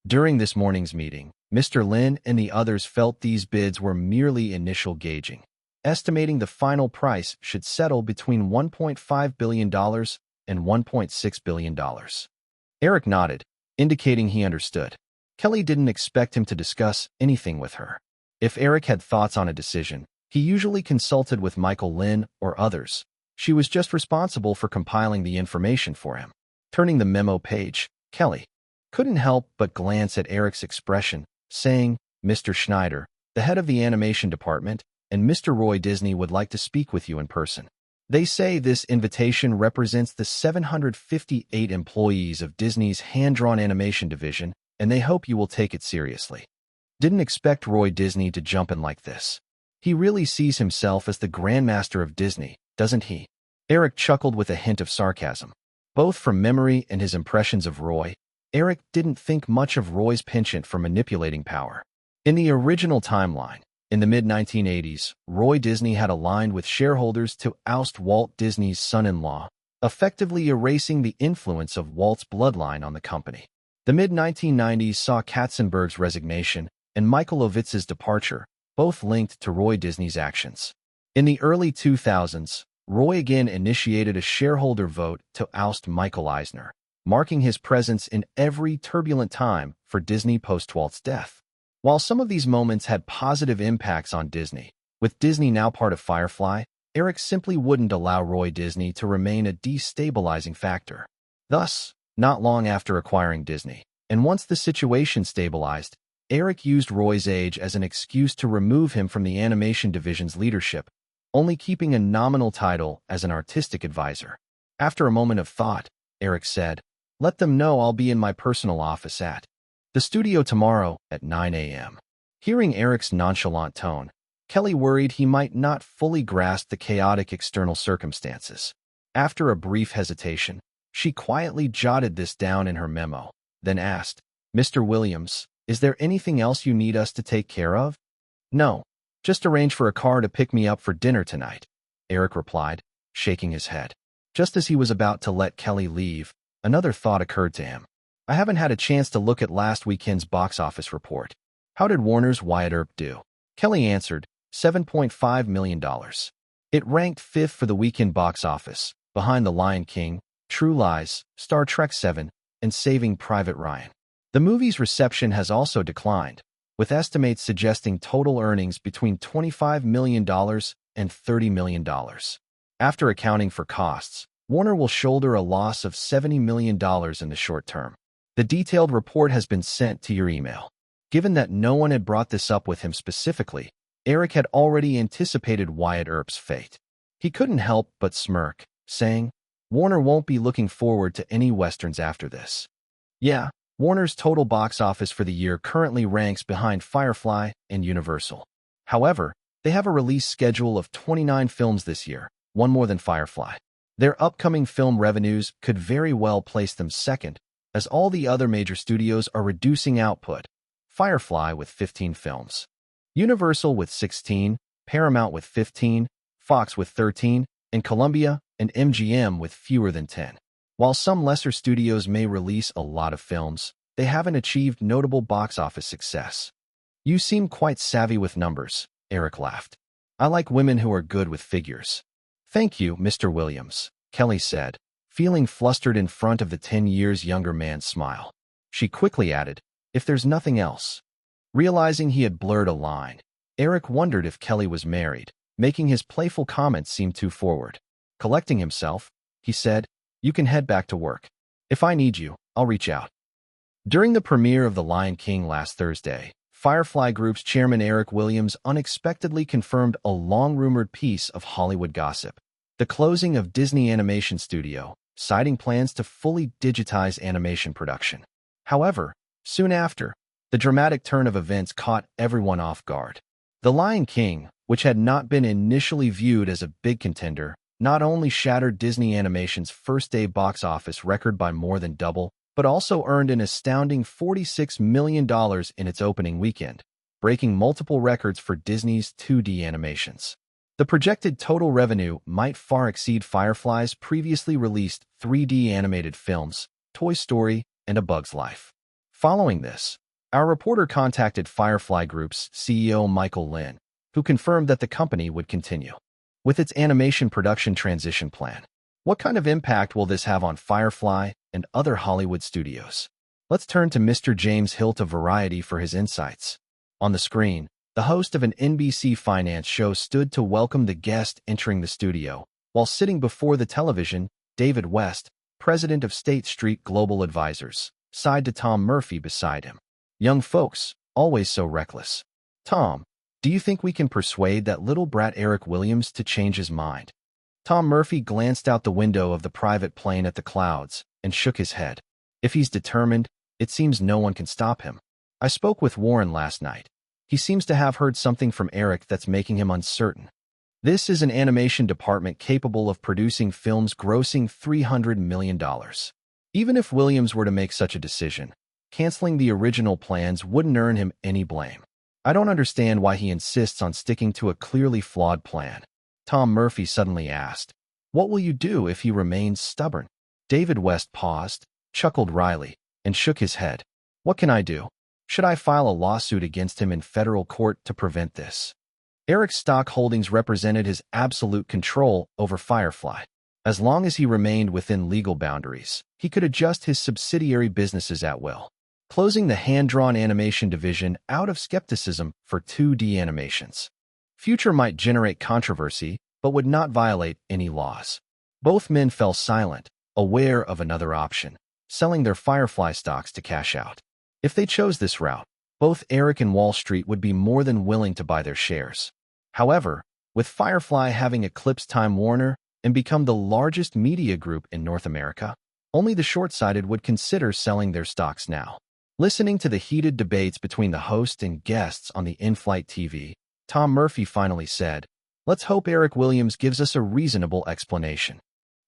During this morning's meeting, Mr. Lin and the others felt these bids were merely initial gauging, estimating the final price should settle between $1.5 billion and $1.6 billion. Eric nodded, indicating he understood. Kelly didn't expect him to discuss anything with her. If Eric had thoughts on a decision, he usually consulted with Michael Lin or others. She was just responsible for compiling the information for him. Turning the memo page, Kelly couldn't help but glance at Eric's expression, saying, "Mr. Schneider, the head of the animation department, and Mr. Roy Disney would like to speak with you in person. They say this invitation represents the 758 employees of Disney's hand-drawn animation division, and they hope you will take it seriously." Didn't expect Roy Disney to jump in like this. He really sees himself as the grandmaster of Disney, doesn't he? Eric chuckled with a hint of sarcasm. Both from memory and his impressions of Roy, Eric didn't think much of Roy's penchant for manipulating power. In the original timeline, in the mid-1980s, Roy Disney had aligned with shareholders to oust Walt Disney's son-in-law, effectively erasing the influence of Walt's bloodline on the company. The mid-1990s saw Katzenberg's resignation and Michael Ovitz's departure, both linked to Roy Disney's actions. In the early 2000s, Roy again initiated a shareholder vote to oust Michael Eisner, marking his presence in every turbulent time for Disney post-Walt's death. While some of these moments had positive impacts on Disney, with Disney now part of Firefly, Eric simply wouldn't allow Roy Disney to remain a destabilizing factor. Thus, not long after acquiring Disney, and once the situation stabilized, Eric used Roy's age as an excuse to remove him from the animation division's leadership, only keeping a nominal title as an artistic advisor. After a moment of thought, Eric said, "Let them know I'll be in my personal office at the studio tomorrow at 9 a.m. Hearing Eric's nonchalant tone, Kelly worried he might not fully grasp the chaotic external circumstances. After a brief hesitation, she quietly jotted this down in her memo, then asked, "Mr. Williams, is there anything else you need us to take care of?" "No, just arrange for a car to pick me up for dinner tonight," Eric replied, shaking his head. Just as he was about to let Kelly leave, another thought occurred to him. "I haven't had a chance to look at last weekend's box office report. How did Warner's Wyatt Earp do?" Kelly answered, $7.5 million. It ranked fifth for the weekend box office, behind The Lion King, True Lies, Star Trek VII, and Saving Private Ryan. The movie's reception has also declined, with estimates suggesting total earnings between $25 million and $30 million. After accounting for costs, Warner will shoulder a loss of $70 million in the short term. The detailed report has been sent to your email. Given that no one had brought this up with him specifically, Eric had already anticipated Wyatt Earp's fate. He couldn't help but smirk, saying, "Warner won't be looking forward to any westerns after this." Yeah, Warner's total box office for the year currently ranks behind Firefly and Universal. However, they have a release schedule of 29 films this year, one more than Firefly. Their upcoming film revenues could very well place them second, as all the other major studios are reducing output. Firefly with 15 films, Universal with 16, Paramount with 15, Fox with 13, and Columbia and MGM with fewer than 10. While some lesser studios may release a lot of films, they haven't achieved notable box office success. You seem quite savvy with numbers, Eric laughed. I like women who are good with figures. Thank you, Mr. Williams, Kelly said, feeling flustered in front of the 10 years younger man's smile. She quickly added, if there's nothing else. Realizing he had blurred a line, Eric wondered if Kelly was married, making his playful comments seem too forward. Collecting himself, he said, you can head back to work. If I need you, I'll reach out. During the premiere of The Lion King last Thursday, Firefly Group's chairman Eric Williams unexpectedly confirmed a long-rumored piece of Hollywood gossip: the closing of Disney Animation Studio, citing plans to fully digitize animation production. However, soon after, the dramatic turn of events caught everyone off guard. The Lion King, which had not been initially viewed as a big contender, not only shattered Disney Animation's first-day box office record by more than double, but also earned an astounding $46 million in its opening weekend, breaking multiple records for Disney's 2D animations. The projected total revenue might far exceed Firefly's previously released 3D animated films, Toy Story and A Bug's Life. Following this, our reporter contacted Firefly Group's CEO Michael Lin, who confirmed that the company would continue with its animation production transition plan. What kind of impact will this have on Firefly and other Hollywood studios? Let's turn to Mr. James Hilt of Variety for his insights. On the screen, the host of an NBC finance show stood to welcome the guest entering the studio, while sitting before the television, David West, president of State Street Global Advisors, sighed to Tom Murphy beside him. Young folks, always so reckless. Tom, do you think we can persuade that little brat Eric Williams to change his mind? Tom Murphy glanced out the window of the private plane at the clouds and shook his head. If he's determined, it seems no one can stop him. I spoke with Warren last night. He seems to have heard something from Eric that's making him uncertain. This is an animation department capable of producing films grossing $300 million. Even if Williams were to make such a decision, canceling the original plans wouldn't earn him any blame. I don't understand why he insists on sticking to a clearly flawed plan. Tom Murphy suddenly asked, what will you do if he remains stubborn? David West paused, chuckled wryly, and shook his head. What can I do? Should I file a lawsuit against him in federal court to prevent this? Eric's stock holdings represented his absolute control over Firefly. As long as he remained within legal boundaries, he could adjust his subsidiary businesses at will, closing the hand-drawn animation division out of skepticism for 2D animations. Future might generate controversy, but would not violate any laws. Both men fell silent, aware of another option: selling their Firefly stocks to cash out. If they chose this route, both Eric and Wall Street would be more than willing to buy their shares. However, with Firefly having eclipsed Time Warner and become the largest media group in North America, only the short-sighted would consider selling their stocks now. Listening to the heated debates between the host and guests on the in-flight TV, Tom Murphy finally said, let's hope Eric Williams gives us a reasonable explanation.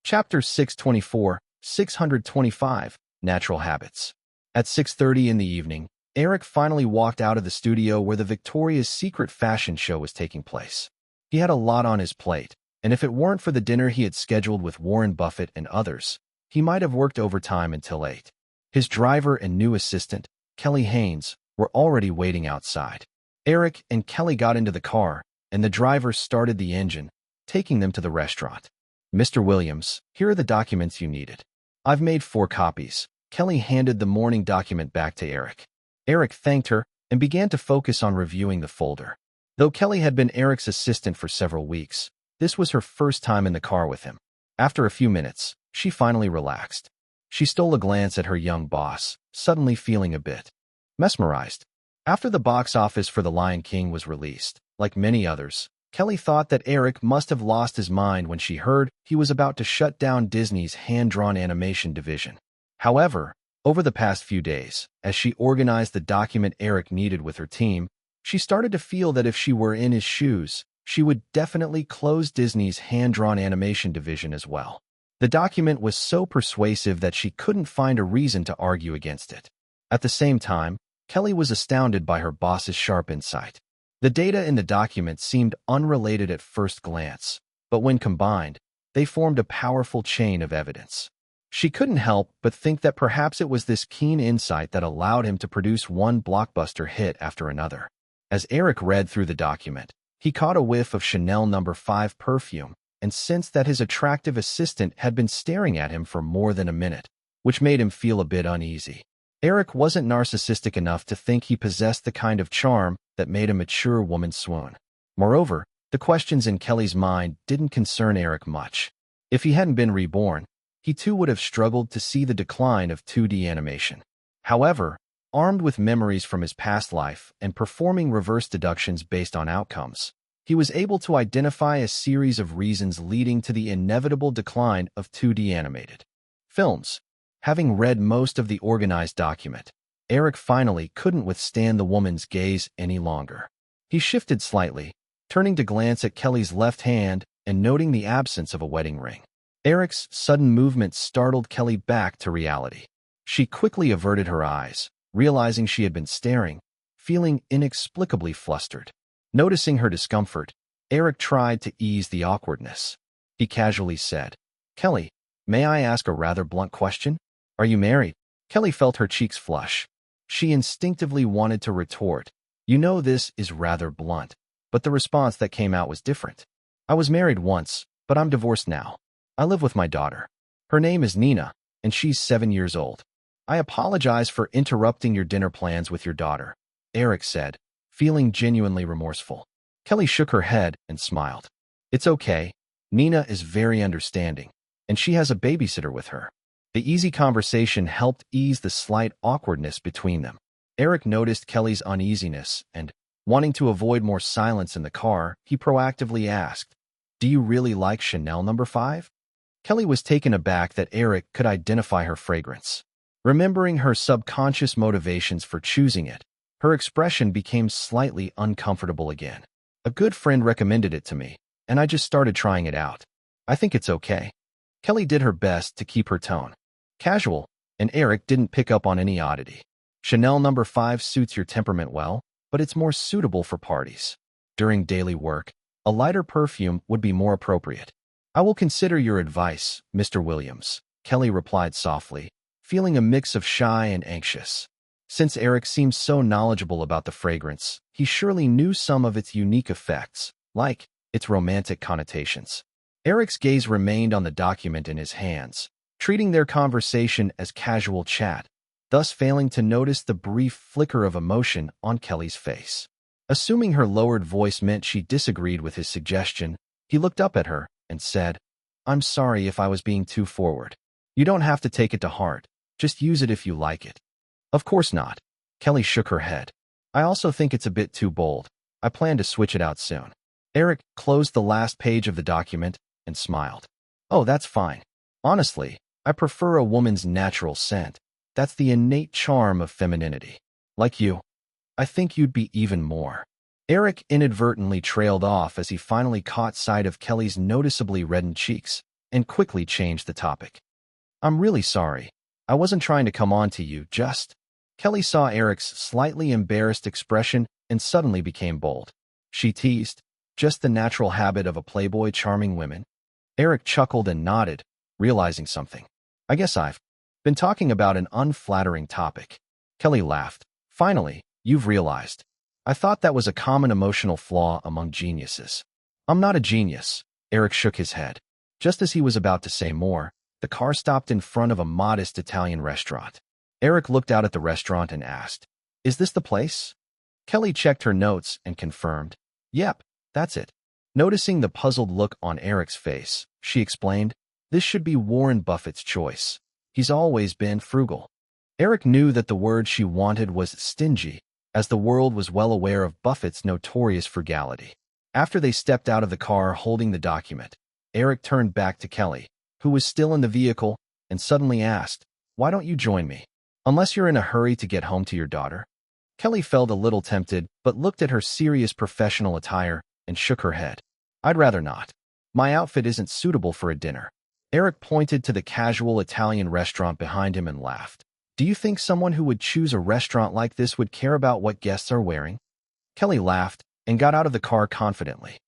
Chapter 624, 625, Natural Habits. At 6:30 in the evening, Eric finally walked out of the studio where the Victoria's Secret fashion show was taking place. He had a lot on his plate, and if it weren't for the dinner he had scheduled with Warren Buffett and others, he might have worked overtime until 8. His driver and new assistant, Kelly Haynes, were already waiting outside. Eric and Kelly got into the car, and the driver started the engine, taking them to the restaurant. Mr. Williams, here are the documents you needed. I've made 4 copies. Kelly handed the morning document back to Eric. Eric thanked her and began to focus on reviewing the folder. Though Kelly had been Eric's assistant for several weeks, this was her first time in the car with him. After a few minutes, she finally relaxed. She stole a glance at her young boss, suddenly feeling a bit mesmerized. After the box office for The Lion King was released, like many others, Kelly thought that Eric must have lost his mind when she heard he was about to shut down Disney's hand-drawn animation division. However, over the past few days, as she organized the document Eric needed with her team, she started to feel that if she were in his shoes, she would definitely close Disney's hand-drawn animation division as well. The document was so persuasive that she couldn't find a reason to argue against it. At the same time, Kelly was astounded by her boss's sharp insight. The data in the document seemed unrelated at first glance, but when combined, They formed a powerful chain of evidence. She couldn't help but think that perhaps it was this keen insight that allowed him to produce one blockbuster hit after another. As Eric read through the document, he caught a whiff of Chanel No. 5 perfume and sensed that his attractive assistant had been staring at him for more than a minute, which made him feel a bit uneasy. Eric wasn't narcissistic enough to think he possessed the kind of charm that made a mature woman swoon. Moreover, the questions in Kelly's mind didn't concern Eric much. If he hadn't been reborn, he too would have struggled to see the decline of 2D animation. However, armed with memories from his past life and performing reverse deductions based on outcomes, he was able to identify a series of reasons leading to the inevitable decline of 2D animated films. Having read most of the organized document, Eric finally couldn't withstand the woman's gaze any longer. He shifted slightly, turning to glance at Kelly's left hand and noting the absence of a wedding ring. Eric's sudden movement startled Kelly back to reality. She quickly averted her eyes, realizing she had been staring, feeling inexplicably flustered. Noticing her discomfort, Eric tried to ease the awkwardness. He casually said, "Kelly, may I ask a rather blunt question? Are you married?" Kelly felt her cheeks flush. She instinctively wanted to retort, "You know this is rather blunt," but the response that came out was different. "I was married once, but I'm divorced now. I live with my daughter. Her name is Nina, and she's 7 years old. I apologize for interrupting your dinner plans with your daughter," Eric said, feeling genuinely remorseful. Kelly shook her head and smiled. "It's okay. Nina is very understanding, and she has a babysitter with her." The easy conversation helped ease the slight awkwardness between them. Eric noticed Kelly's uneasiness and, wanting to avoid more silence in the car, he proactively asked, "Do you really like Chanel No. 5? Kelly was taken aback that Eric could identify her fragrance. Remembering her subconscious motivations for choosing it, her expression became slightly uncomfortable again. "A good friend recommended it to me, and I just started trying it out. I think it's okay." Kelly did her best to keep her tone casual, and Eric didn't pick up on any oddity. "Chanel No. 5 suits your temperament well, but it's more suitable for parties. During daily work, a lighter perfume would be more appropriate." "I will consider your advice, Mr. Williams," Kelly replied softly, feeling a mix of shy and anxious. Since Eric seemed so knowledgeable about the fragrance, he surely knew some of its unique effects, like its romantic connotations. Eric's gaze remained on the document in his hands, treating their conversation as casual chat, thus failing to notice the brief flicker of emotion on Kelly's face. Assuming her lowered voice meant she disagreed with his suggestion, he looked up at her and said, "I'm sorry if I was being too forward. You don't have to take it to heart. Just use it if you like it." "Of course not." Kelly shook her head. "I also think it's a bit too bold. I plan to switch it out soon." Eric closed the last page of the document and smiled. "Oh, that's fine. Honestly, I prefer a woman's natural scent. That's the innate charm of femininity. Like you. I think you'd be even more." Eric inadvertently trailed off as he finally caught sight of Kelly's noticeably reddened cheeks and quickly changed the topic. "I'm really sorry. I wasn't trying to come on to you, just..." Kelly saw Eric's slightly embarrassed expression and suddenly became bold. She teased, "Just the natural habit of a playboy charming women." Eric chuckled and nodded, realizing something. "I guess I've been talking about an unflattering topic." Kelly laughed. "Finally, you've realized. I thought that was a common emotional flaw among geniuses." "I'm not a genius," Eric shook his head. Just as he was about to say more, the car stopped in front of a modest Italian restaurant. Eric looked out at the restaurant and asked, "Is this the place?" Kelly checked her notes and confirmed, "Yep, that's it." Noticing the puzzled look on Eric's face, she explained, "This should be Warren Buffett's choice. He's always been frugal." Eric knew that the word she wanted was stingy, as the world was well aware of Buffett's notorious frugality. After they stepped out of the car holding the document, Eric turned back to Kelly, who was still in the vehicle, and suddenly asked, "Why don't you join me? Unless you're in a hurry to get home to your daughter?" Kelly felt a little tempted, but looked at her serious professional attire and shook her head. "I'd rather not. My outfit isn't suitable for a dinner." Eric pointed to the casual Italian restaurant behind him and laughed. "Do you think someone who would choose a restaurant like this would care about what guests are wearing?" Kelly laughed and got out of the car confidently.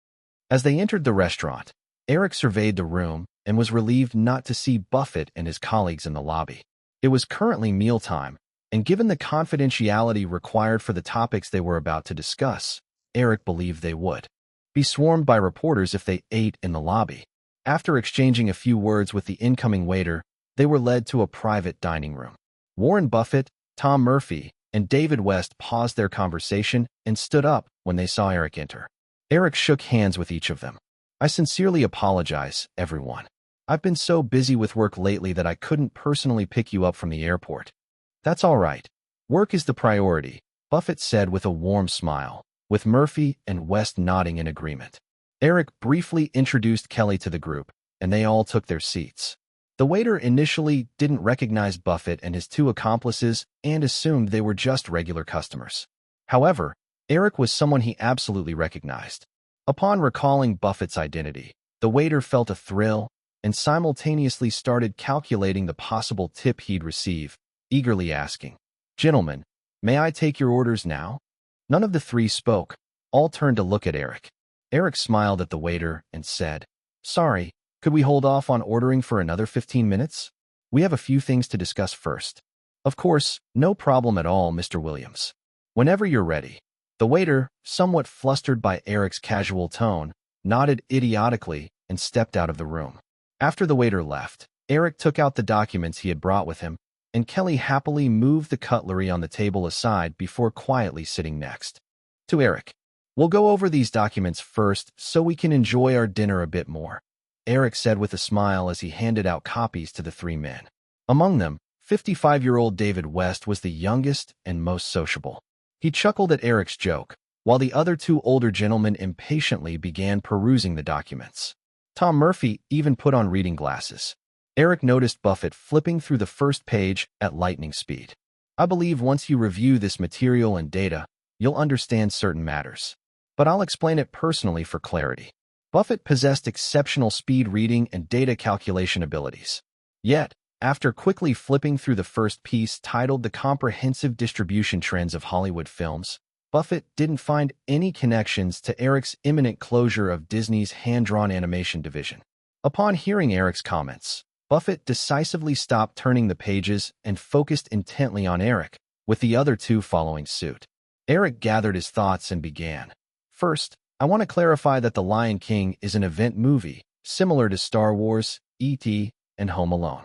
As they entered the restaurant, Eric surveyed the room, and was relieved not to see Buffett and his colleagues in the lobby. It was currently mealtime, and given the confidentiality required for the topics they were about to discuss, Eric believed they would be swarmed by reporters if they ate in the lobby. After exchanging a few words with the incoming waiter, they were led to a private dining room. Warren Buffett, Tom Murphy, and David West paused their conversation and stood up when they saw Eric enter. Eric shook hands with each of them. "I sincerely apologize, everyone. I've been so busy with work lately that I couldn't personally pick you up from the airport." "That's all right. Work is the priority," Buffett said with a warm smile, with Murphy and West nodding in agreement. Eric briefly introduced Kelly to the group, and they all took their seats. The waiter initially didn't recognize Buffett and his two accomplices and assumed they were just regular customers. However, Eric was someone he absolutely recognized. Upon recalling Buffett's identity, the waiter felt a thrill and simultaneously started calculating the possible tip he'd receive, eagerly asking, "Gentlemen, may I take your orders now?" None of the three spoke. All turned to look at Eric. Eric smiled at the waiter and said, "Sorry, could we hold off on ordering for another 15 minutes? We have a few things to discuss first." "Of course, no problem at all, Mr. Williams. Whenever you're ready." The waiter, somewhat flustered by Eric's casual tone, nodded idiotically and stepped out of the room. After the waiter left, Eric took out the documents he had brought with him, and Kelly happily moved the cutlery on the table aside before quietly sitting next to Eric. "We'll go over these documents first so we can enjoy our dinner a bit more," Eric said with a smile as he handed out copies to the three men. Among them, 55-year-old David West was the youngest and most sociable. He chuckled at Eric's joke, while the other two older gentlemen impatiently began perusing the documents. Tom Murphy even put on reading glasses. Eric noticed Buffett flipping through the first page at lightning speed. "I believe once you review this material and data, you'll understand certain matters. But I'll explain it personally for clarity." Buffett possessed exceptional speed reading and data calculation abilities. Yet, after quickly flipping through the first piece titled "The Comprehensive Distribution Trends of Hollywood Films," Buffett didn't find any connections to Eric's imminent closure of Disney's hand-drawn animation division. Upon hearing Eric's comments, Buffett decisively stopped turning the pages and focused intently on Eric, with the other two following suit. Eric gathered his thoughts and began. "First, I want to clarify that The Lion King is an event movie, similar to Star Wars, E.T., and Home Alone."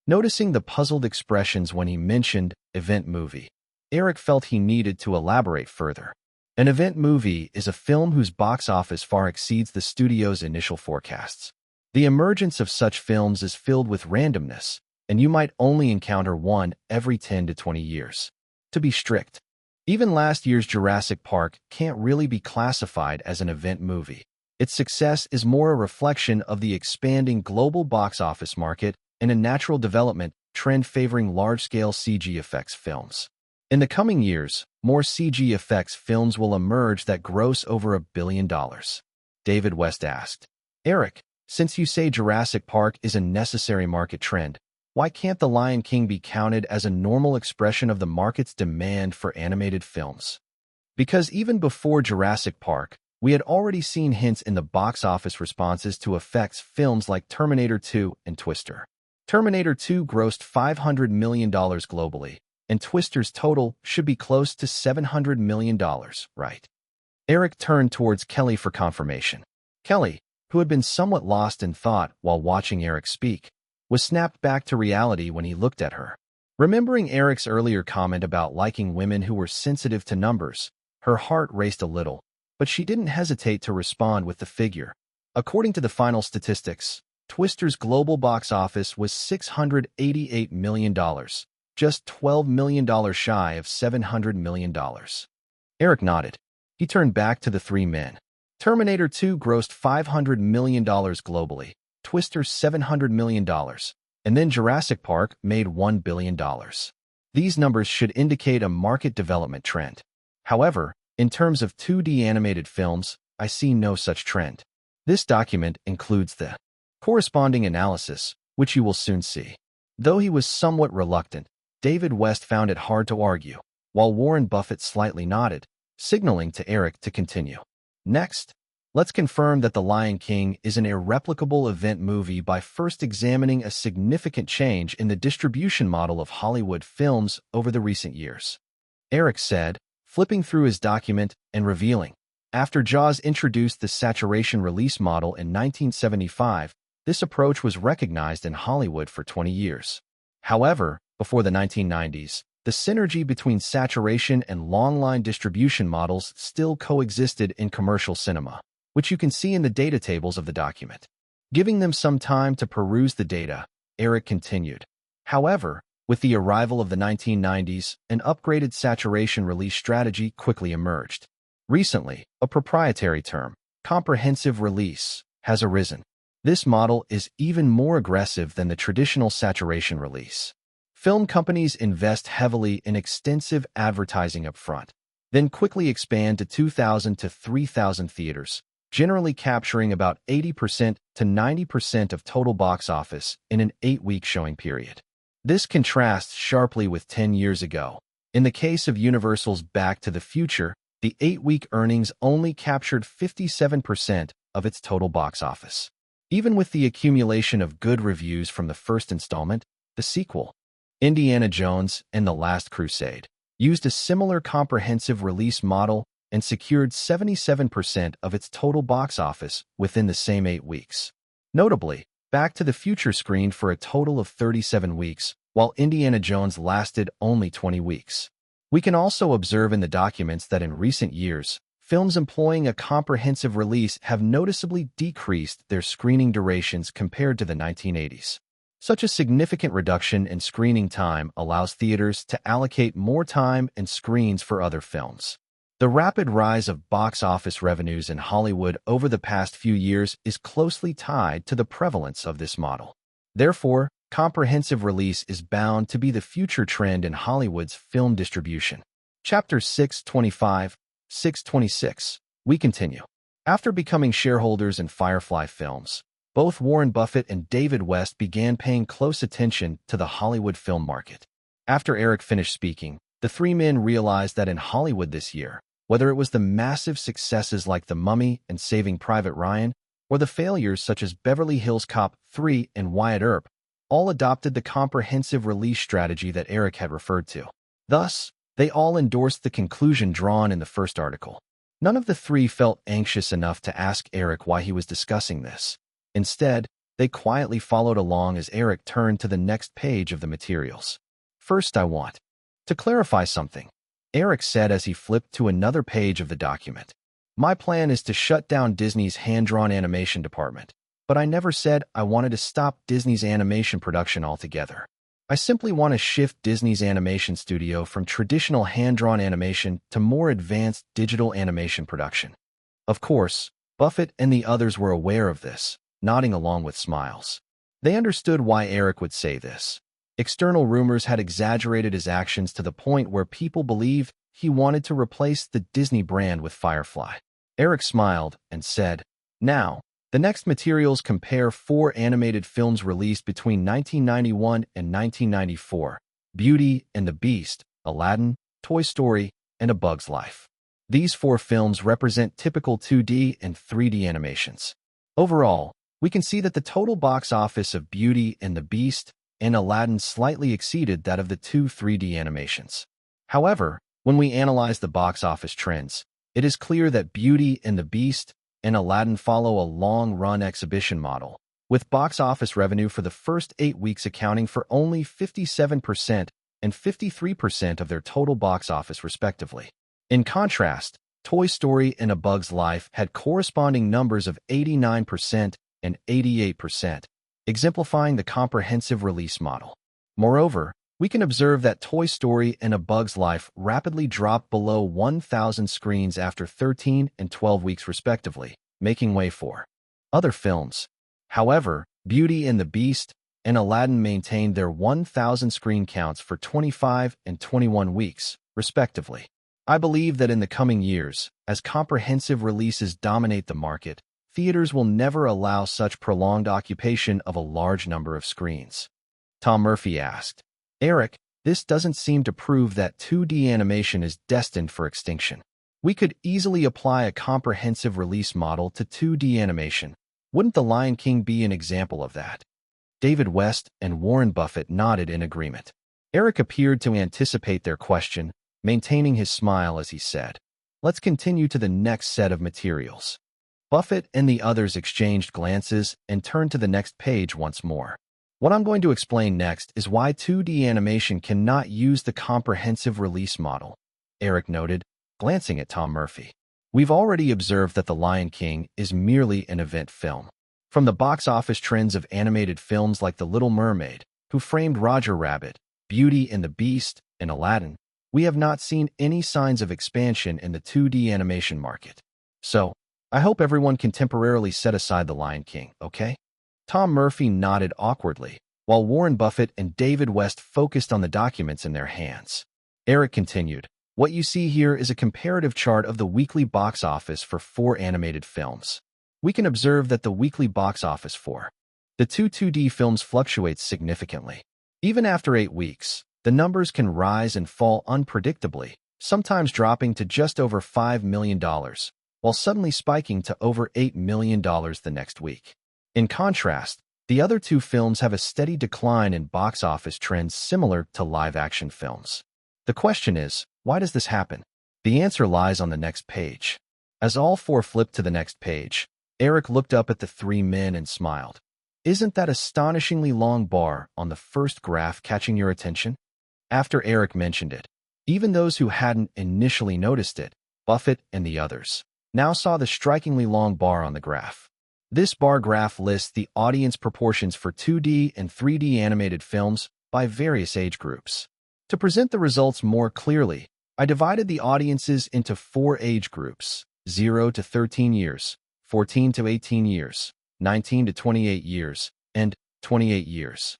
Noticing the puzzled expressions when he mentioned event movie, Eric felt he needed to elaborate further. An event movie is a film whose box office far exceeds the studio's initial forecasts. The emergence of such films is filled with randomness, and you might only encounter one every 10 to 20 years. To be strict, even last year's Jurassic Park can't really be classified as an event movie. Its success is more a reflection of the expanding global box office market and a natural development trend favoring large-scale CG effects films. In the coming years, more CG effects films will emerge that gross over $1 billion. David West asked, "Eric, since you say Jurassic Park is a necessary market trend, why can't The Lion King be counted as a normal expression of the market's demand for animated films?" Because even before Jurassic Park, we had already seen hints in the box office responses to effects films like Terminator 2 and Twister. Terminator 2 grossed $500 million globally, and Twister's total should be close to $700 million, right? Eric turned towards Kelly for confirmation. Kelly, who had been somewhat lost in thought while watching Eric speak, was snapped back to reality when he looked at her. Remembering Eric's earlier comment about liking women who were sensitive to numbers, her heart raced a little, but she didn't hesitate to respond with the figure. According to the final statistics, Twister's global box office was $688 million, just $12 million shy of $700 million. Eric nodded. He turned back to the three men. Terminator 2 grossed $500 million globally, Twister $700 million, and then Jurassic Park made $1 billion. These numbers should indicate a market development trend. However, in terms of 2D animated films, I see no such trend. This document includes the corresponding analysis, which you will soon see. Though he was somewhat reluctant, David West found it hard to argue, while Warren Buffett slightly nodded, signaling to Eric to continue. Next, Let's confirm that The Lion King is an irreplicable event movie by first examining a significant change in the distribution model of Hollywood films over the recent years. Eric said, flipping through his document and revealing. After Jaws introduced the saturation release model in 1975, this approach was recognized in Hollywood for 20 years. However, before the 1990s, the synergy between saturation and long-line distribution models still coexisted in commercial cinema, which you can see in the data tables of the document. Giving them some time to peruse the data, Eric continued. However, with the arrival of the 1990s, an upgraded saturation release strategy quickly emerged. Recently, a proprietary term, comprehensive release, has arisen. This model is even more aggressive than the traditional saturation release. Film companies invest heavily in extensive advertising upfront, then quickly expand to 2,000 to 3,000 theaters, generally capturing about 80% to 90% of total box office in an 8-week showing period. This contrasts sharply with 10 years ago. In the case of Universal's Back to the Future, the 8-week earnings only captured 57% of its total box office. Even with the accumulation of good reviews from the first installment, the sequel, Indiana Jones and the Last Crusade, used a similar comprehensive release model and secured 77% of its total box office within the same 8 weeks. Notably, Back to the Future screened for a total of 37 weeks, while Indiana Jones lasted only 20 weeks. We can also observe in the documents that in recent years, films employing a comprehensive release have noticeably decreased their screening durations compared to the 1980s. Such a significant reduction in screening time allows theaters to allocate more time and screens for other films. The rapid rise of box office revenues in Hollywood over the past few years is closely tied to the prevalence of this model. Therefore, comprehensive release is bound to be the future trend in Hollywood's film distribution. Chapter 625, 626. We continue. After becoming shareholders in Firefly Films, both Warren Buffett and David West began paying close attention to the Hollywood film market. After Eric finished speaking, the three men realized that in Hollywood this year, whether it was the massive successes like The Mummy and Saving Private Ryan, or the failures such as Beverly Hills Cop 3 and Wyatt Earp, all adopted the comprehensive release strategy that Eric had referred to. Thus, they all endorsed the conclusion drawn in the first article. None of the three felt anxious enough to ask Eric why he was discussing this. Instead, they quietly followed along as Eric turned to the next page of the materials. First, I want to clarify something, Eric said as he flipped to another page of the document. My plan is to shut down Disney's hand-drawn animation department, but I never said I wanted to stop Disney's animation production altogether. I simply want to shift Disney's animation studio from traditional hand-drawn animation to more advanced digital animation production. Of course, Buffett and the others were aware of this, nodding along with smiles. They understood why Eric would say this. External rumors had exaggerated his actions to the point where people believed he wanted to replace the Disney brand with Firefly. Eric smiled and said, "Now, the next materials compare 4 animated films released between 1991 and 1994, Beauty and the Beast, Aladdin, Toy Story, and A Bug's Life. These 4 films represent typical 2D and 3D animations. Overall, we can see that the total box office of Beauty and the Beast and Aladdin slightly exceeded that of the 2 3D animations. However, when we analyze the box office trends, it is clear that Beauty and the Beast and Aladdin follow a long-run exhibition model, with box office revenue for the first 8 weeks accounting for only 57% and 53% of their total box office respectively. In contrast, Toy Story and A Bug's Life had corresponding numbers of 89% and 88%, exemplifying the comprehensive release model. Moreover, we can observe that Toy Story and A Bug's Life rapidly dropped below 1,000 screens after 13 and 12 weeks respectively, making way for other films. However, Beauty and the Beast and Aladdin maintained their 1,000 screen counts for 25 and 21 weeks, respectively. I believe that in the coming years, as comprehensive releases dominate the market, theaters will never allow such prolonged occupation of a large number of screens. Tom Murphy asked, "Eric, this doesn't seem to prove that 2D animation is destined for extinction." We could easily apply a comprehensive release model to 2D animation. Wouldn't The Lion King be an example of that? David West and Warren Buffett nodded in agreement. Eric appeared to anticipate their question, maintaining his smile as he said, "Let's continue to the next set of materials." Buffett and the others exchanged glances and turned to the next page once more. What I'm going to explain next is why 2D animation cannot use the comprehensive release model, Eric noted, glancing at Tom Murphy. We've already observed that The Lion King is merely an event film. From the box office trends of animated films like The Little Mermaid, Who Framed Roger Rabbit, Beauty and the Beast, and Aladdin, we have not seen any signs of expansion in the 2D animation market. So, I hope everyone can temporarily set aside The Lion King, okay? Tom Murphy nodded awkwardly, while Warren Buffett and David West focused on the documents in their hands. Eric continued, "What you see here is a comparative chart of the weekly box office for 4 animated films. We can observe that the weekly box office for the 2D films fluctuates significantly. Even after 8 weeks, the numbers can rise and fall unpredictably, sometimes dropping to just over $5 million, while suddenly spiking to over $8 million the next week. In contrast, the other 2 films have a steady decline in box office trends similar to live-action films. The question is, why does this happen? The answer lies on the next page." As all 4 flipped to the next page, Eric looked up at the 3 men and smiled. "Isn't that astonishingly long bar on the first graph catching your attention?" After Eric mentioned it, even those who hadn't initially noticed it, Buffett and the others, now saw the strikingly long bar on the graph. This bar graph lists the audience proportions for 2D and 3D animated films by various age groups. To present the results more clearly, I divided the audiences into 4 age groups: 0 to 13 years, 14 to 18 years, 19 to 28 years, and 28 years.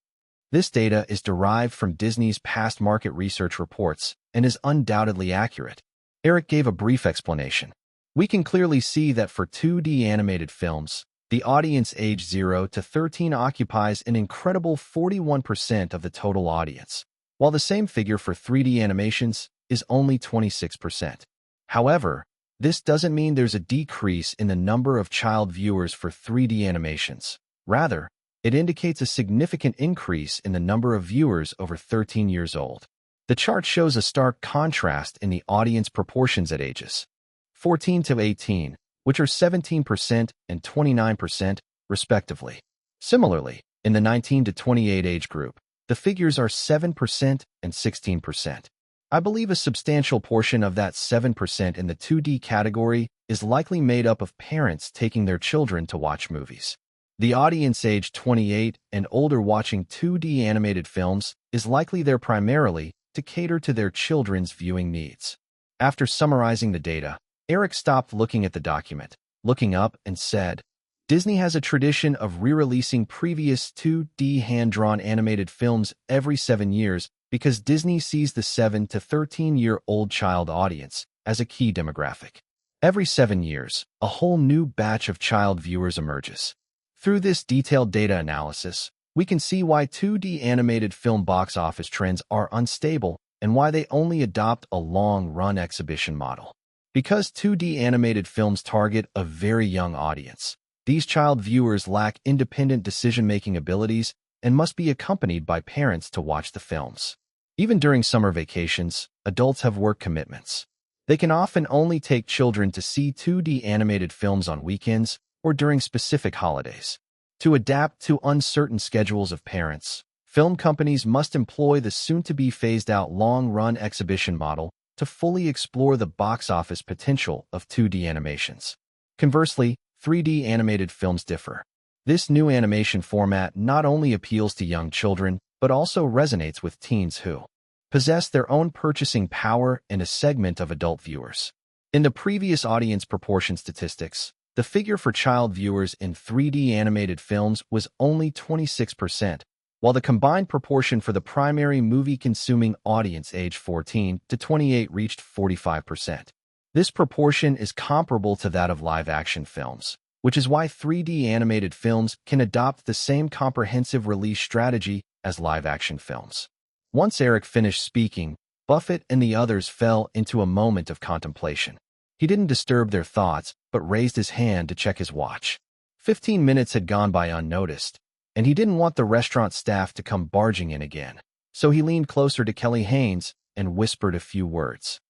This data is derived from Disney's past market research reports and is undoubtedly accurate. Eric gave a brief explanation. We can clearly see that for 2D animated films, the audience age 0 to 13 occupies an incredible 41% of the total audience, while the same figure for 3D animations is only 26%. However, this doesn't mean there's a decrease in the number of child viewers for 3D animations. Rather, it indicates a significant increase in the number of viewers over 13 years old. The chart shows a stark contrast in the audience proportions at ages 14 to 18, which are 17% and 29%, respectively. Similarly, in the 19 to 28 age group, the figures are 7% and 16%. I believe a substantial portion of that 7% in the 2D category is likely made up of parents taking their children to watch movies. The audience age 28 and older watching 2D animated films is likely there primarily to cater to their children's viewing needs. After summarizing the data, Eric stopped looking at the document, looking up and said, "Disney has a tradition of re-releasing previous 2D hand-drawn animated films every 7 years because Disney sees the 7 to 13-year-old child audience as a key demographic. Every 7 years, a whole new batch of child viewers emerges. Through this detailed data analysis, we can see why 2D animated film box office trends are unstable and why they only adopt a long-run exhibition model. Because 2D animated films target a very young audience, these child viewers lack independent decision-making abilities and must be accompanied by parents to watch the films. Even during summer vacations, adults have work commitments. They can often only take children to see 2D animated films on weekends or during specific holidays. To adapt to uncertain schedules of parents, film companies must employ the soon-to-be phased-out long-run exhibition model to fully explore the box office potential of 2D animations. Conversely, 3D animated films differ. This new animation format not only appeals to young children, but also resonates with teens who possess their own purchasing power and a segment of adult viewers. In the previous audience proportion statistics, the figure for child viewers in 3D animated films was only 26%, while the combined proportion for the primary movie-consuming audience age 14 to 28 reached 45%. This proportion is comparable to that of live-action films, which is why 3D animated films can adopt the same comprehensive release strategy as live-action films. Once Eric finished speaking, Buffett and the others fell into a moment of contemplation. He didn't disturb their thoughts, but raised his hand to check his watch. 15 minutes had gone by unnoticed, and he didn't want the restaurant staff to come barging in again. So he leaned closer to Kelly Haynes and whispered a few words.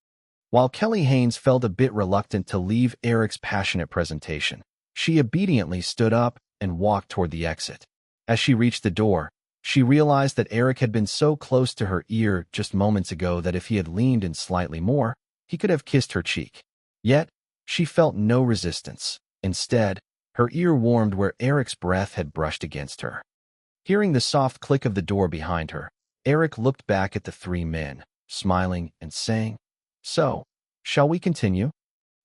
While Kelly Haynes felt a bit reluctant to leave Eric's passionate presentation, she obediently stood up and walked toward the exit. As she reached the door, she realized that Eric had been so close to her ear just moments ago that if he had leaned in slightly more, he could have kissed her cheek. Yet, she felt no resistance. Instead, her ear warmed where Eric's breath had brushed against her. Hearing the soft click of the door behind her, Eric looked back at the three men, smiling and saying, "So, shall we continue?"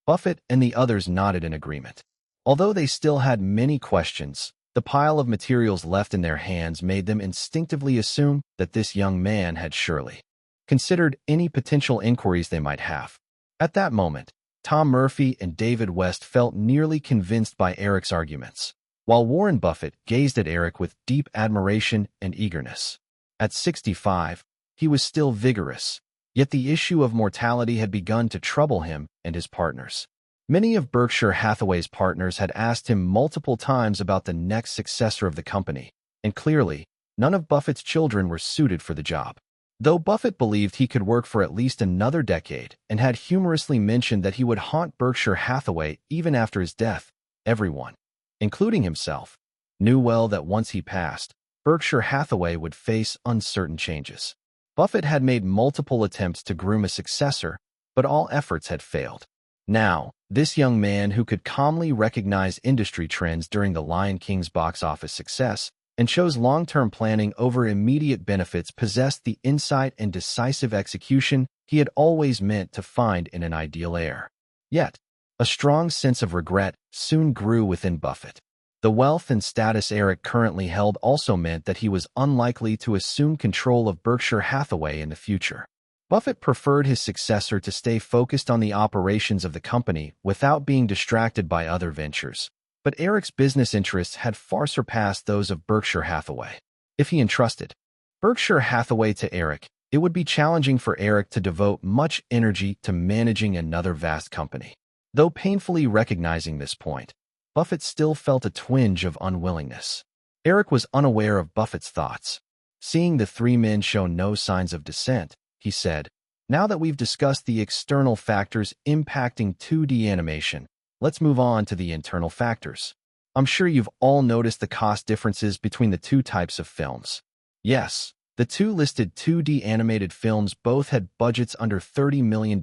Buffett and the others nodded in agreement. Although they still had many questions, the pile of materials left in their hands made them instinctively assume that this young man had surely considered any potential inquiries they might have. At that moment, Tom Murphy and David West felt nearly convinced by Eric's arguments, while Warren Buffett gazed at Eric with deep admiration and eagerness. At 65, he was still vigorous, yet the issue of mortality had begun to trouble him and his partners. Many of Berkshire Hathaway's partners had asked him multiple times about the next successor of the company, and clearly, none of Buffett's children were suited for the job. Though Buffett believed he could work for at least another decade and had humorously mentioned that he would haunt Berkshire Hathaway even after his death, everyone, including himself, knew well that once he passed, Berkshire Hathaway would face uncertain changes. Buffett had made multiple attempts to groom a successor, but all efforts had failed. Now, this young man who could calmly recognize industry trends during the Lion King's box office success and chose long-term planning over immediate benefits possessed the insight and decisive execution he had always meant to find in an ideal heir. Yet, a strong sense of regret soon grew within Buffett. The wealth and status Eric currently held also meant that he was unlikely to assume control of Berkshire Hathaway in the future. Buffett preferred his successor to stay focused on the operations of the company without being distracted by other ventures. But Eric's business interests had far surpassed those of Berkshire Hathaway. If he entrusted Berkshire Hathaway to Eric, it would be challenging for Eric to devote much energy to managing another vast company. Though painfully recognizing this point, Buffett still felt a twinge of unwillingness. Eric was unaware of Buffett's thoughts. Seeing the three men show no signs of dissent, he said, "Now that we've discussed the external factors impacting 2D animation, let's move on to the internal factors. I'm sure you've all noticed the cost differences between the two types of films." Yes, the two listed 2D animated films both had budgets under $30 million,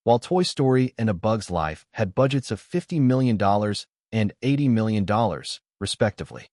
while Toy Story and A Bug's Life had budgets of $50 million and $80 million, respectively.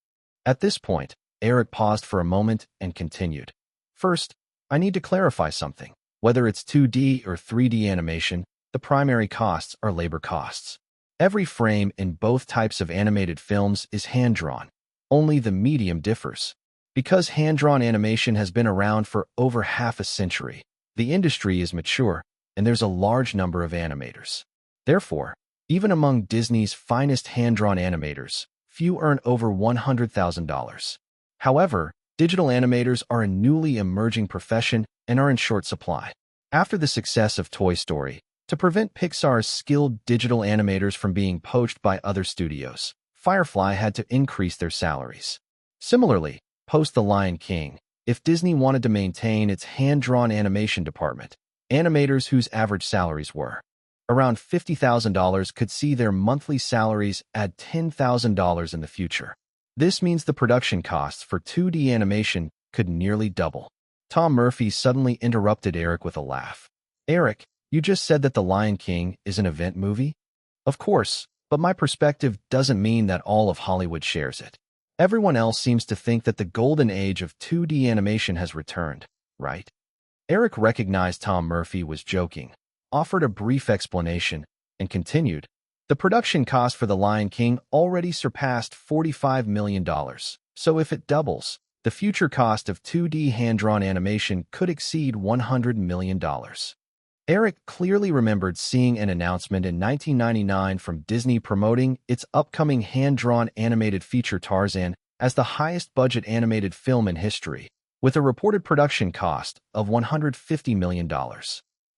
At this point, Eric paused for a moment and continued. "First, I need to clarify something. Whether it's 2D or 3D animation, the primary costs are labor costs. Every frame in both types of animated films is hand-drawn. Only the medium differs. Because hand-drawn animation has been around for over half a century, the industry is mature, and there's a large number of animators. Therefore, even among Disney's finest hand-drawn animators, few earn over $100,000. However, digital animators are a newly emerging profession and are in short supply. After the success of Toy Story, to prevent Pixar's skilled digital animators from being poached by other studios, Firefly had to increase their salaries. Similarly, post The Lion King, if Disney wanted to maintain its hand-drawn animation department, animators whose average salaries were around $50,000 could see their monthly salaries add $10,000 in the future. This means the production costs for 2D animation could nearly double. Tom Murphy suddenly interrupted Eric with a laugh. "Eric, you just said that The Lion King is an event movie?" "Of course, but my perspective doesn't mean that all of Hollywood shares it. Everyone else seems to think that the golden age of 2D animation has returned, right?" Eric recognized Tom Murphy was joking, offered a brief explanation, and continued. "The production cost for The Lion King already surpassed $45 million, so if it doubles, the future cost of 2D hand-drawn animation could exceed $100 million. Eric clearly remembered seeing an announcement in 1999 from Disney promoting its upcoming hand-drawn animated feature Tarzan as the highest-budget animated film in history, with a reported production cost of $150 million.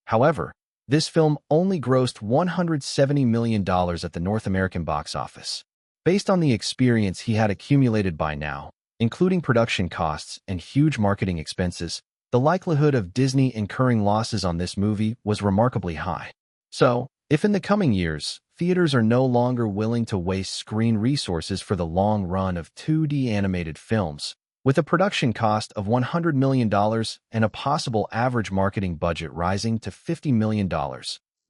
However, This film only grossed $170 million at the North American box office. Based on the experience he had accumulated by now, including production costs and huge marketing expenses, the likelihood of Disney incurring losses on this movie was remarkably high. So, if in the coming years, theaters are no longer willing to waste screen resources for the long run of 2D animated films, with a production cost of $100 million and a possible average marketing budget rising to $50 million,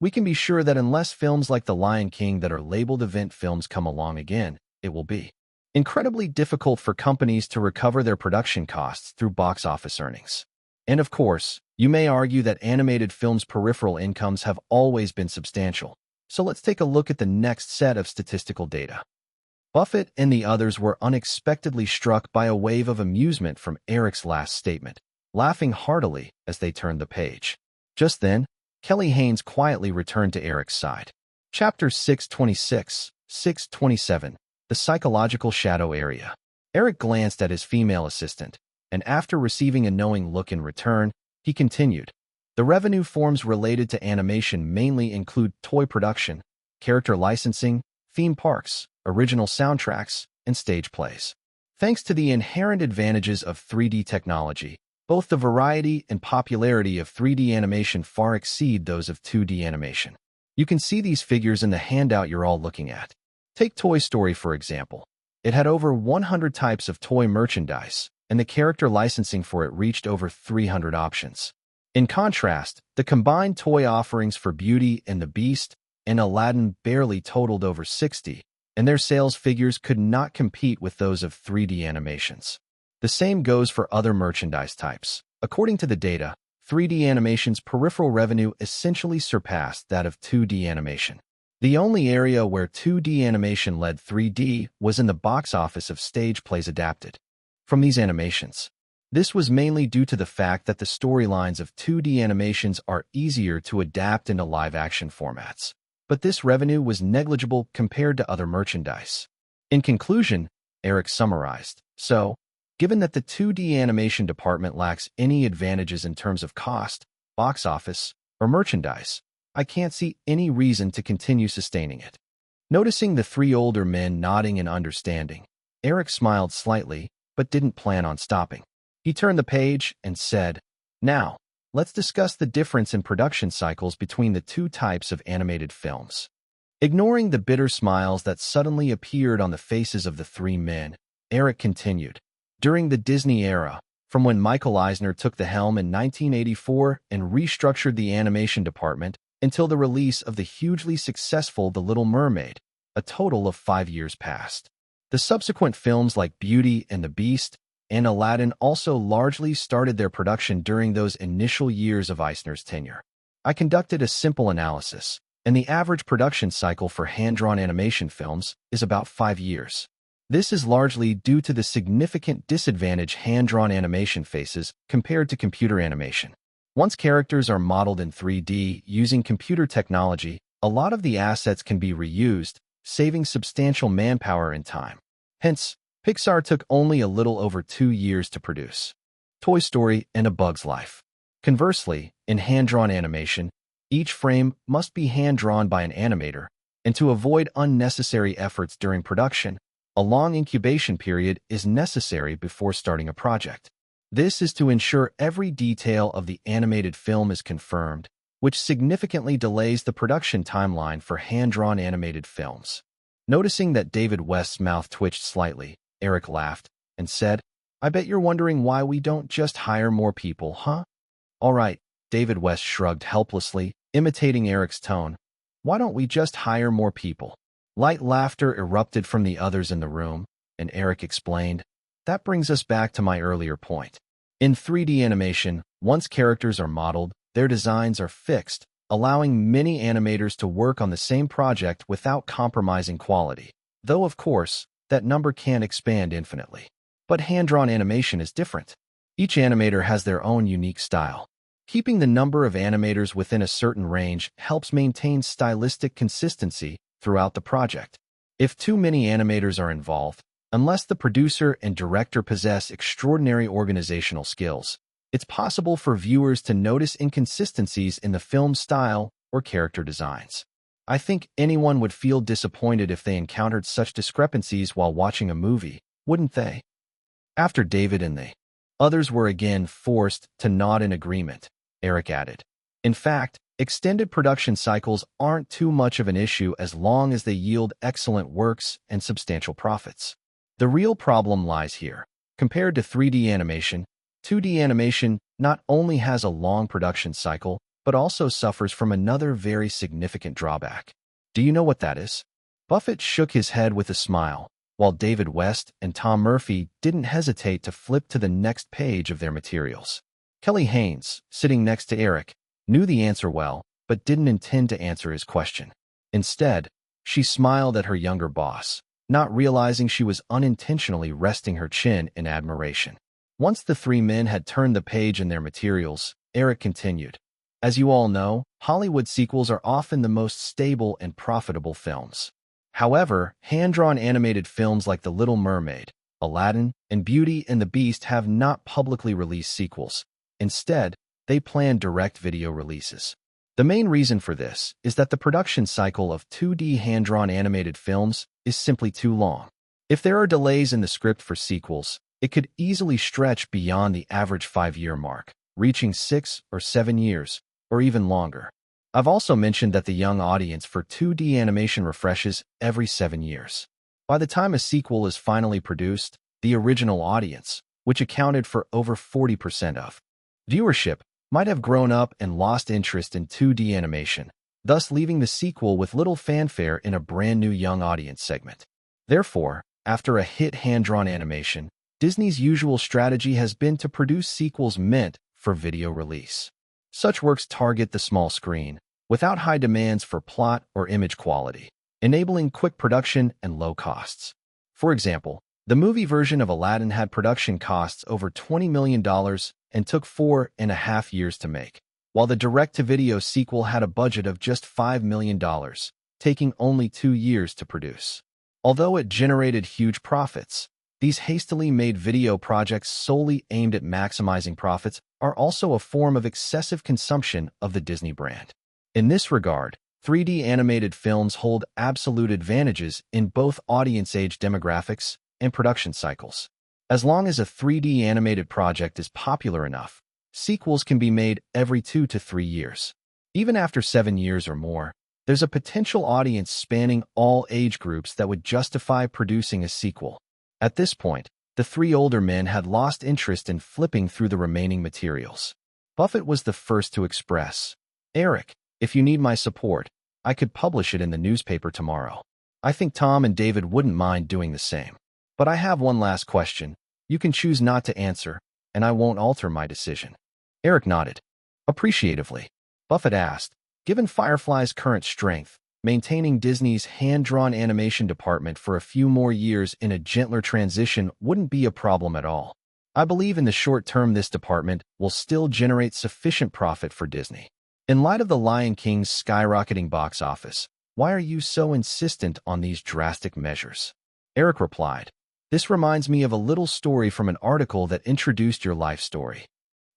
we can be sure that unless films like The Lion King that are labeled event films come along again, it will be incredibly difficult for companies to recover their production costs through box office earnings. And of course, you may argue that animated films' peripheral incomes have always been substantial. So let's take a look at the next set of statistical data. Buffett and the others were unexpectedly struck by a wave of amusement from Eric's last statement, laughing heartily as they turned the page. Just then, Kelly Haynes quietly returned to Eric's side. Chapter 626, 627, The Psychological Shadow Area. Eric glanced at his female assistant, and after receiving a knowing look in return, he continued. The revenue forms related to animation mainly include toy production, character licensing, theme parks, original soundtracks, and stage plays. Thanks to the inherent advantages of 3D technology, both the variety and popularity of 3D animation far exceed those of 2D animation. You can see these figures in the handout you're all looking at. Take Toy Story, for example. It had over 100 types of toy merchandise, and the character licensing for it reached over 300 options. In contrast, the combined toy offerings for Beauty and the Beast and Aladdin barely totaled over 60, and their sales figures could not compete with those of 3D animations. The same goes for other merchandise types. According to the data, 3D animation's peripheral revenue essentially surpassed that of 2D animation. The only area where 2D animation led 3D was in the box office of stage plays adapted from these animations. This was mainly due to the fact that the storylines of 2D animations are easier to adapt into live-action formats. But this revenue was negligible compared to other merchandise. In conclusion, Eric summarized, so, given that the 2D animation department lacks any advantages in terms of cost, box office, or merchandise, I can't see any reason to continue sustaining it. Noticing the three older men nodding in understanding, Eric smiled slightly, but didn't plan on stopping. He turned the page and said, "Now, let's discuss the difference in production cycles between the two types of animated films." Ignoring the bitter smiles that suddenly appeared on the faces of the three men, Eric continued. During the Disney era, from when Michael Eisner took the helm in 1984 and restructured the animation department until the release of the hugely successful The Little Mermaid, a total of 5 years passed. The subsequent films like Beauty and the Beast and Aladdin also largely started their production during those initial years of Eisner's tenure. I conducted a simple analysis, and the average production cycle for hand-drawn animation films is about 5 years. This is largely due to the significant disadvantage hand-drawn animation faces compared to computer animation. Once characters are modeled in 3D using computer technology, a lot of the assets can be reused, saving substantial manpower and time. Hence, Pixar took only a little over 2 years to produce Toy Story and A Bug's Life. Conversely, in hand-drawn animation, each frame must be hand-drawn by an animator, and to avoid unnecessary efforts during production, a long incubation period is necessary before starting a project. This is to ensure every detail of the animated film is confirmed, which significantly delays the production timeline for hand-drawn animated films. Noticing that David West's mouth twitched slightly, Eric laughed and said, "I bet you're wondering why we don't just hire more people, huh?" "All right," David West shrugged helplessly, imitating Eric's tone. "Why don't we just hire more people?" Light laughter erupted from the others in the room, and Eric explained, "That brings us back to my earlier point. In 3D animation, once characters are modeled, their designs are fixed, allowing many animators to work on the same project without compromising quality. Though, of course, that number can expand infinitely. But hand-drawn animation is different. Each animator has their own unique style. Keeping the number of animators within a certain range helps maintain stylistic consistency throughout the project. If too many animators are involved, unless the producer and director possess extraordinary organizational skills, it's possible for viewers to notice inconsistencies in the film's style or character designs. I think anyone would feel disappointed if they encountered such discrepancies while watching a movie, wouldn't they? After David and the others were again forced to nod in agreement, Eric added. In fact, extended production cycles aren't too much of an issue as long as they yield excellent works and substantial profits. The real problem lies here. Compared to 3D animation, 2D animation not only has a long production cycle, but also suffers from another very significant drawback. Do you know what that is? Buffett shook his head with a smile, while David West and Tom Murphy didn't hesitate to flip to the next page of their materials. Kelly Haynes, sitting next to Eric, knew the answer well, but didn't intend to answer his question. Instead, she smiled at her younger boss, not realizing she was unintentionally resting her chin in admiration. Once the three men had turned the page in their materials, Eric continued. As you all know, Hollywood sequels are often the most stable and profitable films. However, hand-drawn animated films like The Little Mermaid, Aladdin, and Beauty and the Beast have not publicly released sequels. Instead, they plan direct video releases. The main reason for this is that the production cycle of 2D hand-drawn animated films is simply too long. If there are delays in the script for sequels, it could easily stretch beyond the average 5-year mark, reaching 6 or 7 years, or even longer. I've also mentioned that the young audience for 2D animation refreshes every 7 years. By the time a sequel is finally produced, the original audience, which accounted for over 40% of viewership, might have grown up and lost interest in 2D animation, thus leaving the sequel with little fanfare in a brand new young audience segment. Therefore, after a hit hand-drawn animation, Disney's usual strategy has been to produce sequels meant for video release. Such works target the small screen, without high demands for plot or image quality, enabling quick production and low costs. For example, the movie version of Aladdin had production costs over $20 million and took 4.5 years to make, while the direct-to-video sequel had a budget of just $5 million, taking only 2 years to produce. Although it generated huge profits, these hastily made video projects solely aimed at maximizing profits are also a form of excessive consumption of the Disney brand. In this regard, 3D animated films hold absolute advantages in both audience age demographics and production cycles. As long as a 3D animated project is popular enough, sequels can be made every 2 to 3 years. Even after 7 years or more, there's a potential audience spanning all age groups that would justify producing a sequel. At this point, the three older men had lost interest in flipping through the remaining materials. Buffett was the first to express, "Eric, if you need my support, I could publish it in the newspaper tomorrow. I think Tom and David wouldn't mind doing the same. But I have one last question. You can choose not to answer, and I won't alter my decision." Eric nodded appreciatively. Buffett asked, given Firefly's current strength, maintaining Disney's hand-drawn animation department for a few more years in a gentler transition wouldn't be a problem at all. I believe in the short term this department will still generate sufficient profit for Disney. In light of The Lion King's skyrocketing box office, why are you so insistent on these drastic measures? Eric replied, "This reminds me of a little story from an article that introduced your life story."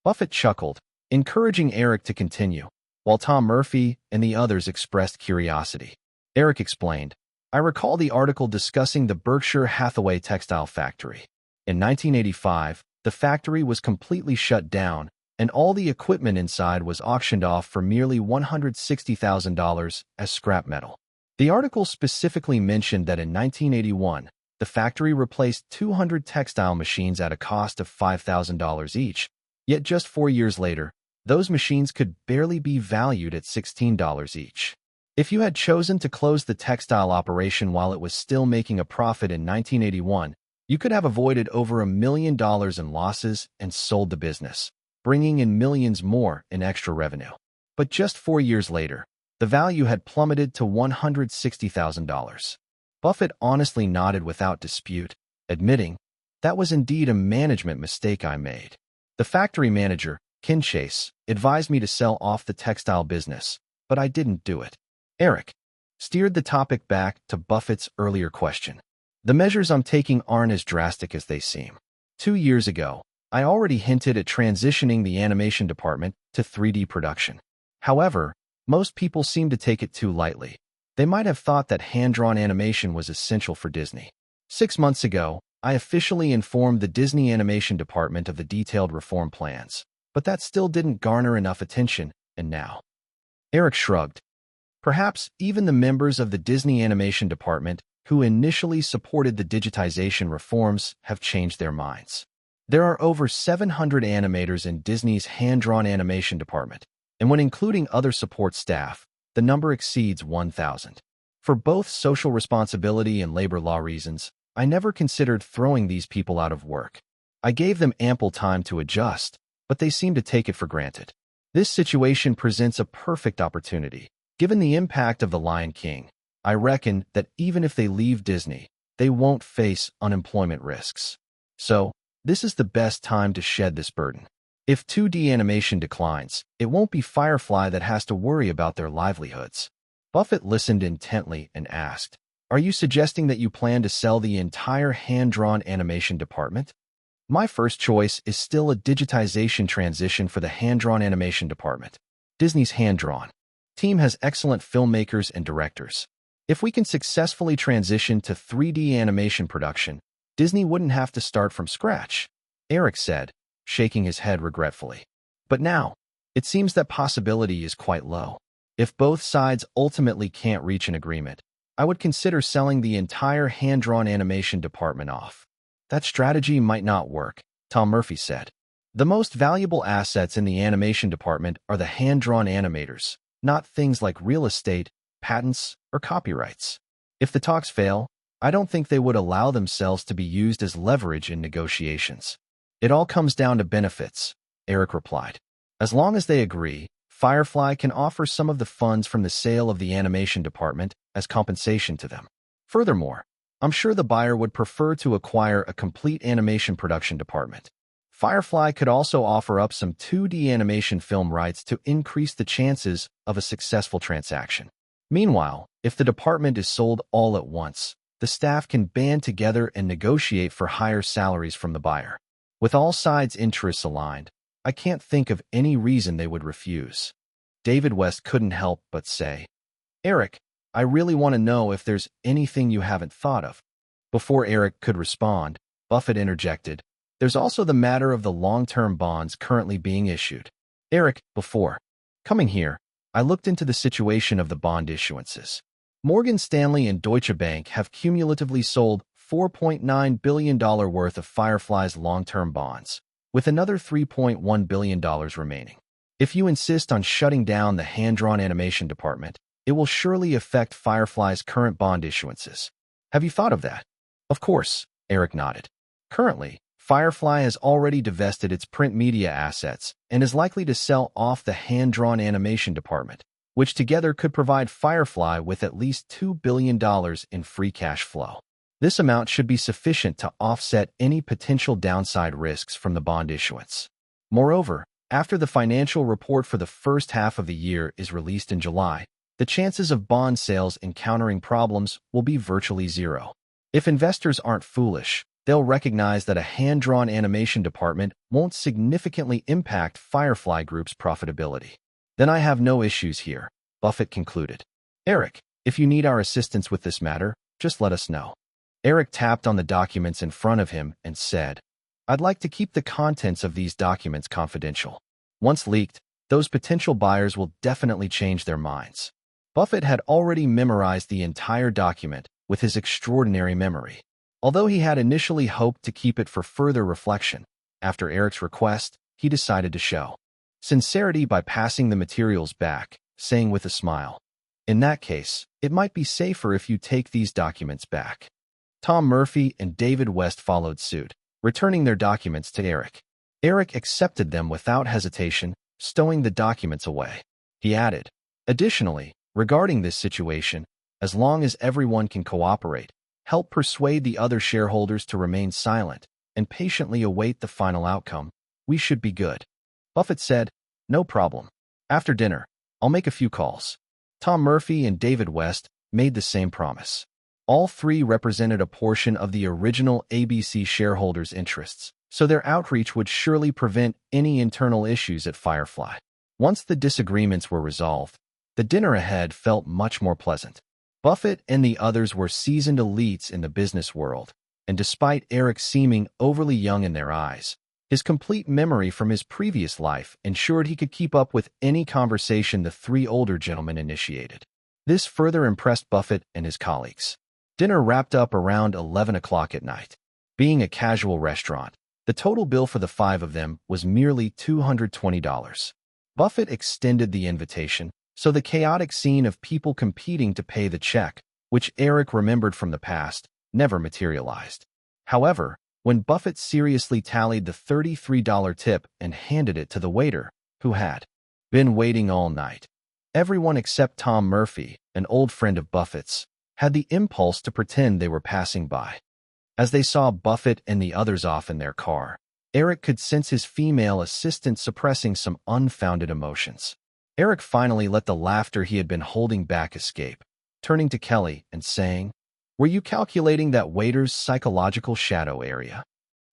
Buffett chuckled, encouraging Eric to continue, while Tom Murphy and the others expressed curiosity. Eric explained, "I recall the article discussing the Berkshire Hathaway textile factory. In 1985, the factory was completely shut down, and all the equipment inside was auctioned off for merely $160,000 as scrap metal. The article specifically mentioned that in 1981, the factory replaced 200 textile machines at a cost of $5,000 each, yet just 4 years later, those machines could barely be valued at $16 each. If you had chosen to close the textile operation while it was still making a profit in 1981, you could have avoided over $1 million in losses and sold the business, bringing in millions more in extra revenue. But just 4 years later, the value had plummeted to $160,000. Buffett honestly nodded without dispute, admitting, "That was indeed a management mistake I made. The factory manager, Ken Chase, advised me to sell off the textile business, but I didn't do it." Eric steered the topic back to Buffett's earlier question. "The measures I'm taking aren't as drastic as they seem. 2 years ago, I already hinted at transitioning the animation department to 3D production. However, Most people seem to take it too lightly. They might have thought that hand-drawn animation was essential for Disney. 6 months ago, I officially informed the Disney Animation Department of the detailed reform plans, but that still didn't garner enough attention, and now. Eric shrugged. Perhaps even the members of the Disney Animation Department who initially supported the digitization reforms have changed their minds. There are over 700 animators in Disney's hand-drawn animation department, and when including other support staff, the number exceeds 1,000. For both social responsibility and labor law reasons, I never considered throwing these people out of work. I gave them ample time to adjust, but they seem to take it for granted. This situation presents a perfect opportunity. Given the impact of The Lion King, I reckon that even if they leave Disney, they won't face unemployment risks. So, this is the best time to shed this burden. If 2D animation declines, it won't be Firefly that has to worry about their livelihoods. Buffett listened intently and asked, "Are you suggesting that you plan to sell the entire hand-drawn animation department?" My first choice is still a digitization transition for the hand-drawn animation department. Disney's hand-drawn team has excellent filmmakers and directors. If we can successfully transition to 3D animation production, Disney wouldn't have to start from scratch, Eric said, shaking his head regretfully. But now, it seems that possibility is quite low. If both sides ultimately can't reach an agreement, I would consider selling the entire hand-drawn animation department off. That strategy might not work, Tom Murphy said. The most valuable assets in the animation department are the hand-drawn animators, not things like real estate, patents, or copyrights. If the talks fail, I don't think they would allow themselves to be used as leverage in negotiations. It all comes down to benefits, Eric replied. As long as they agree, Firefly can offer some of the funds from the sale of the animation department as compensation to them. Furthermore, I'm sure the buyer would prefer to acquire a complete animation production department. Firefly could also offer up some 2D animation film rights to increase the chances of a successful transaction. Meanwhile, if the department is sold all at once, the staff can band together and negotiate for higher salaries from the buyer. With all sides' interests aligned, I can't think of any reason they would refuse. David West couldn't help but say, "Eric, I really want to know if there's anything you haven't thought of." Before Eric could respond, Buffett interjected, "There's also the matter of the long-term bonds currently being issued." Eric, before coming here, I looked into the situation of the bond issuances. Morgan Stanley and Deutsche Bank have cumulatively sold $4.9 billion worth of Firefly's long-term bonds, with another $3.1 billion remaining. If you insist on shutting down the hand-drawn animation department, it will surely affect Firefly's current bond issuances. Have you thought of that? Of course, Eric nodded. Currently, Firefly has already divested its print media assets and is likely to sell off the hand-drawn animation department, which together could provide Firefly with at least $2 billion in free cash flow. This amount should be sufficient to offset any potential downside risks from the bond issuance. Moreover, after the financial report for the first half of the year is released in July, the chances of bond sales encountering problems will be virtually zero. If investors aren't foolish, they'll recognize that a hand-drawn animation department won't significantly impact Firefly Group's profitability. Then I have no issues here, Buffett concluded. Eric, if you need our assistance with this matter, just let us know. Eric tapped on the documents in front of him and said, "I'd like to keep the contents of these documents confidential. Once leaked, those potential buyers will definitely change their minds." Buffett had already memorized the entire document with his extraordinary memory. Although he had initially hoped to keep it for further reflection, after Eric's request, he decided to show sincerity by passing the materials back, saying with a smile, "In that case, it might be safer if you take these documents back." Tom Murphy and David West followed suit, returning their documents to Eric. Eric accepted them without hesitation, stowing the documents away. He added, "Additionally, regarding this situation, as long as everyone can cooperate, help persuade the other shareholders to remain silent, and patiently await the final outcome, we should be good." Buffett said, "No problem. After dinner, I'll make a few calls." Tom Murphy and David West made the same promise. All three represented a portion of the original ABC shareholders' interests, so their outreach would surely prevent any internal issues at Firefly. Once the disagreements were resolved, The dinner ahead felt much more pleasant. Buffett and the others were seasoned elites in the business world, and despite Eric seeming overly young in their eyes, his complete memory from his previous life ensured he could keep up with any conversation the three older gentlemen initiated. This further impressed Buffett and his colleagues. Dinner wrapped up around 11 o'clock at night. Being a casual restaurant, the total bill for the five of them was merely $220. Buffett extended the invitation, so the chaotic scene of people competing to pay the check, which Eric remembered from the past, never materialized. However, when Buffett seriously tallied the $33 tip and handed it to the waiter, who had been waiting all night, everyone except Tom Murphy, an old friend of Buffett's, had the impulse to pretend they were passing by. As they saw Buffett and the others off in their car, Eric could sense his female assistant suppressing some unfounded emotions. Eric finally let the laughter he had been holding back escape, turning to Kelly and saying, "Were you calculating that waiter's psychological shadow area?"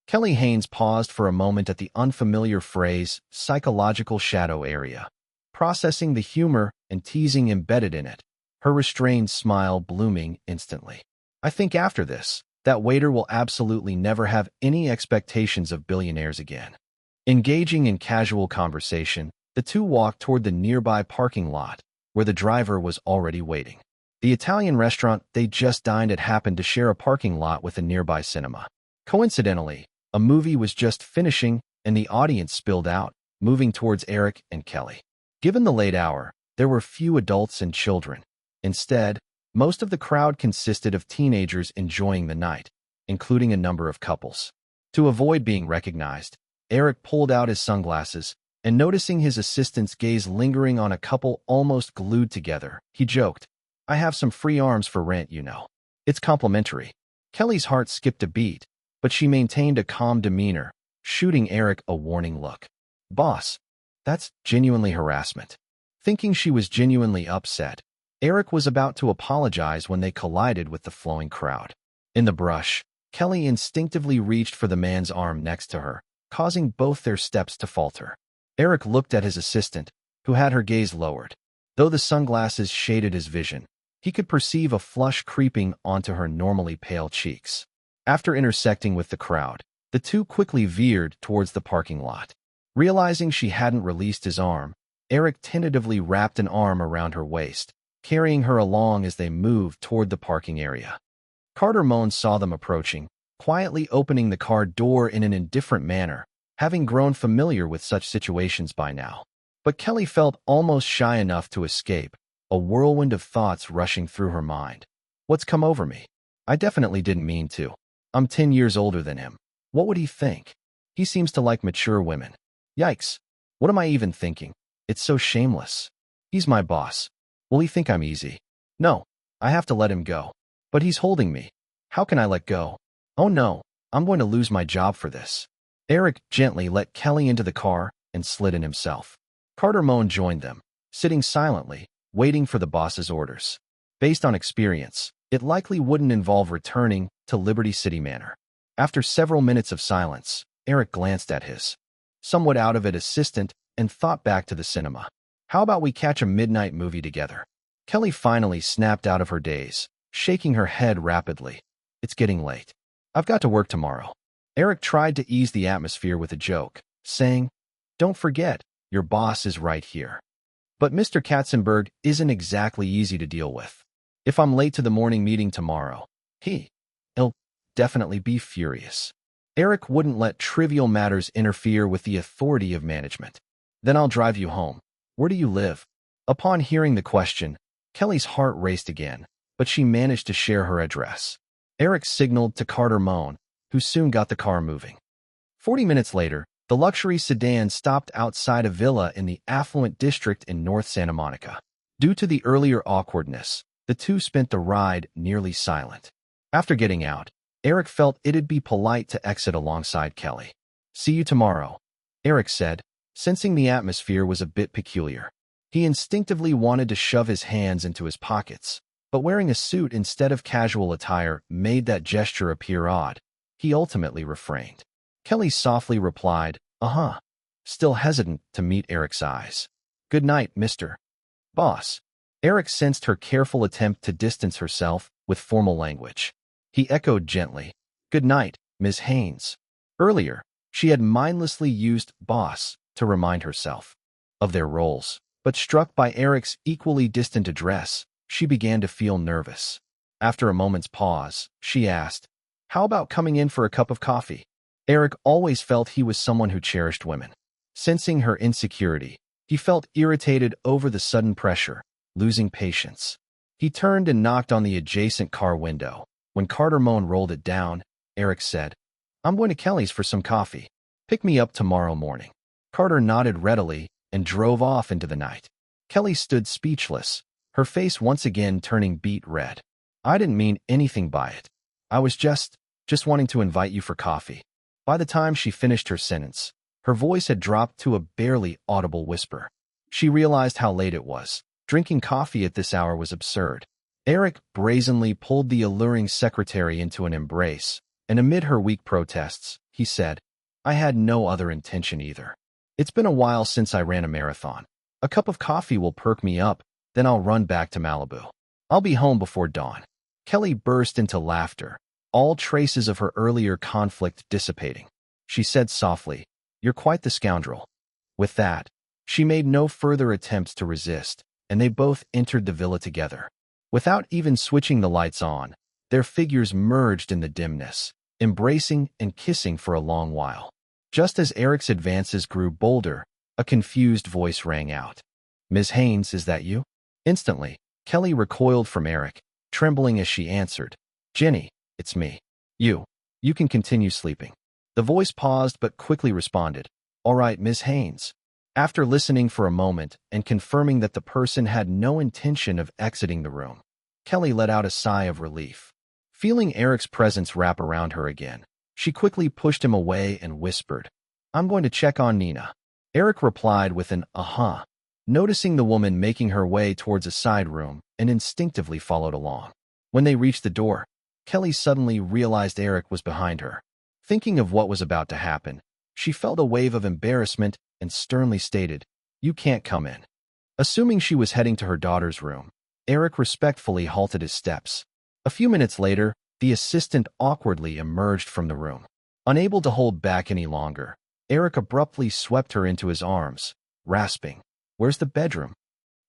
Kelly Haynes paused for a moment at the unfamiliar phrase, psychological shadow area, processing the humor and teasing embedded in it, her restrained smile blooming instantly. "I think after this, that waiter will absolutely never have any expectations of billionaires again." Engaging in casual conversation, the two walked toward the nearby parking lot, where the driver was already waiting. The Italian restaurant they just dined at happened to share a parking lot with a nearby cinema. Coincidentally, a movie was just finishing, and the audience spilled out, moving towards Eric and Kelly. Given the late hour, there were few adults and children. Instead, most of the crowd consisted of teenagers enjoying the night, including a number of couples. To avoid being recognized, Eric pulled out his sunglasses, and noticing his assistant's gaze lingering on a couple almost glued together, he joked, "I have some free arms for rent, you know. It's complimentary." Kelly's heart skipped a beat, but she maintained a calm demeanor, shooting Eric a warning look. "Boss, that's genuinely harassment." Thinking she was genuinely upset, Eric was about to apologize when they collided with the flowing crowd. In the brush, Kelly instinctively reached for the man's arm next to her, causing both their steps to falter. Eric looked at his assistant, who had her gaze lowered. Though the sunglasses shaded his vision, he could perceive a flush creeping onto her normally pale cheeks. After intersecting with the crowd, the two quickly veered towards the parking lot. Realizing she hadn't released his arm, Eric tentatively wrapped an arm around her waist, carrying her along as they moved toward the parking area. Carter Moan saw them approaching, quietly opening the car door in an indifferent manner, having grown familiar with such situations by now. But Kelly felt almost shy enough to escape, a whirlwind of thoughts rushing through her mind. What's come over me? I definitely didn't mean to. I'm 10 years older than him. What would he think? He seems to like mature women. Yikes. What am I even thinking? It's so shameless. He's my boss. Will he think I'm easy? No, I have to let him go. But he's holding me. How can I let go? Oh no, I'm going to lose my job for this. Eric gently let Kelly into the car and slid in himself. Carter Moan joined them, sitting silently, waiting for the boss's orders. Based on experience, it likely wouldn't involve returning to Liberty City Manor. After several minutes of silence, Eric glanced at his somewhat out of it assistant and thought back to the cinema. How about we catch a midnight movie together? Kelly finally snapped out of her daze, shaking her head rapidly. It's getting late. I've got to work tomorrow. Eric tried to ease the atmosphere with a joke, saying, "Don't forget, your boss is right here." But Mr. Katzenberg isn't exactly easy to deal with. If I'm late to the morning meeting tomorrow, he'll definitely be furious. Eric wouldn't let trivial matters interfere with the authority of management. "Then I'll drive you home. Where do you live?" Upon hearing the question, Kelly's heart raced again, but she managed to share her address. Eric signaled to Carter Moan, who soon got the car moving. 40 minutes later, the luxury sedan stopped outside a villa in the affluent district in North Santa Monica. Due to the earlier awkwardness, the two spent the ride nearly silent. After getting out, Eric felt it'd be polite to exit alongside Kelly. "See you tomorrow," Eric said, sensing the atmosphere was a bit peculiar. He instinctively wanted to shove his hands into his pockets, but wearing a suit instead of casual attire made that gesture appear odd. He ultimately refrained. Kelly softly replied, "Uh-huh," still hesitant to meet Eric's eyes. "Good night, Mr. Boss." Eric sensed her careful attempt to distance herself with formal language. He echoed gently, "Good night, Ms. Haynes." Earlier, she had mindlessly used boss to remind herself of their roles, but struck by Eric's equally distant address, she began to feel nervous. After a moment's pause, she asked, "How about coming in for a cup of coffee?" Eric always felt he was someone who cherished women. Sensing her insecurity, he felt irritated over the sudden pressure, losing patience. He turned and knocked on the adjacent car window. When Carter Moan rolled it down, Eric said, "I'm going to Kelly's for some coffee. Pick me up tomorrow morning." Carter nodded readily and drove off into the night. Kelly stood speechless, her face once again turning beet red. "I didn't mean anything by it. I was just wanting to invite you for coffee." By the time she finished her sentence, her voice had dropped to a barely audible whisper. She realized how late it was. Drinking coffee at this hour was absurd. Eric brazenly pulled the alluring secretary into an embrace, and amid her weak protests, he said, "I had no other intention either. It's been a while since I ran a marathon. A cup of coffee will perk me up, then I'll run back to Malibu. I'll be home before dawn." Kelly burst into laughter, all traces of her earlier conflict dissipating. She said softly, "You're quite the scoundrel." With that, she made no further attempts to resist, and they both entered the villa together. Without even switching the lights on, their figures merged in the dimness, embracing and kissing for a long while. Just as Eric's advances grew bolder, a confused voice rang out. "Ms. Haynes, is that you?" Instantly, Kelly recoiled from Eric, trembling as she answered, "Jenny, it's me. You can continue sleeping." The voice paused but quickly responded, "All right, Ms. Haynes." After listening for a moment and confirming that the person had no intention of exiting the room, Kelly let out a sigh of relief. Feeling Eric's presence wrap around her again, she quickly pushed him away and whispered, "I'm going to check on Nina." Eric replied with an "uh-huh," noticing the woman making her way towards a side room and instinctively followed along. When they reached the door, Kelly suddenly realized Eric was behind her. Thinking of what was about to happen, she felt a wave of embarrassment and sternly stated, "You can't come in." Assuming she was heading to her daughter's room, Eric respectfully halted his steps. A few minutes later, the assistant awkwardly emerged from the room. Unable to hold back any longer, Eric abruptly swept her into his arms, rasping, "Where's the bedroom?"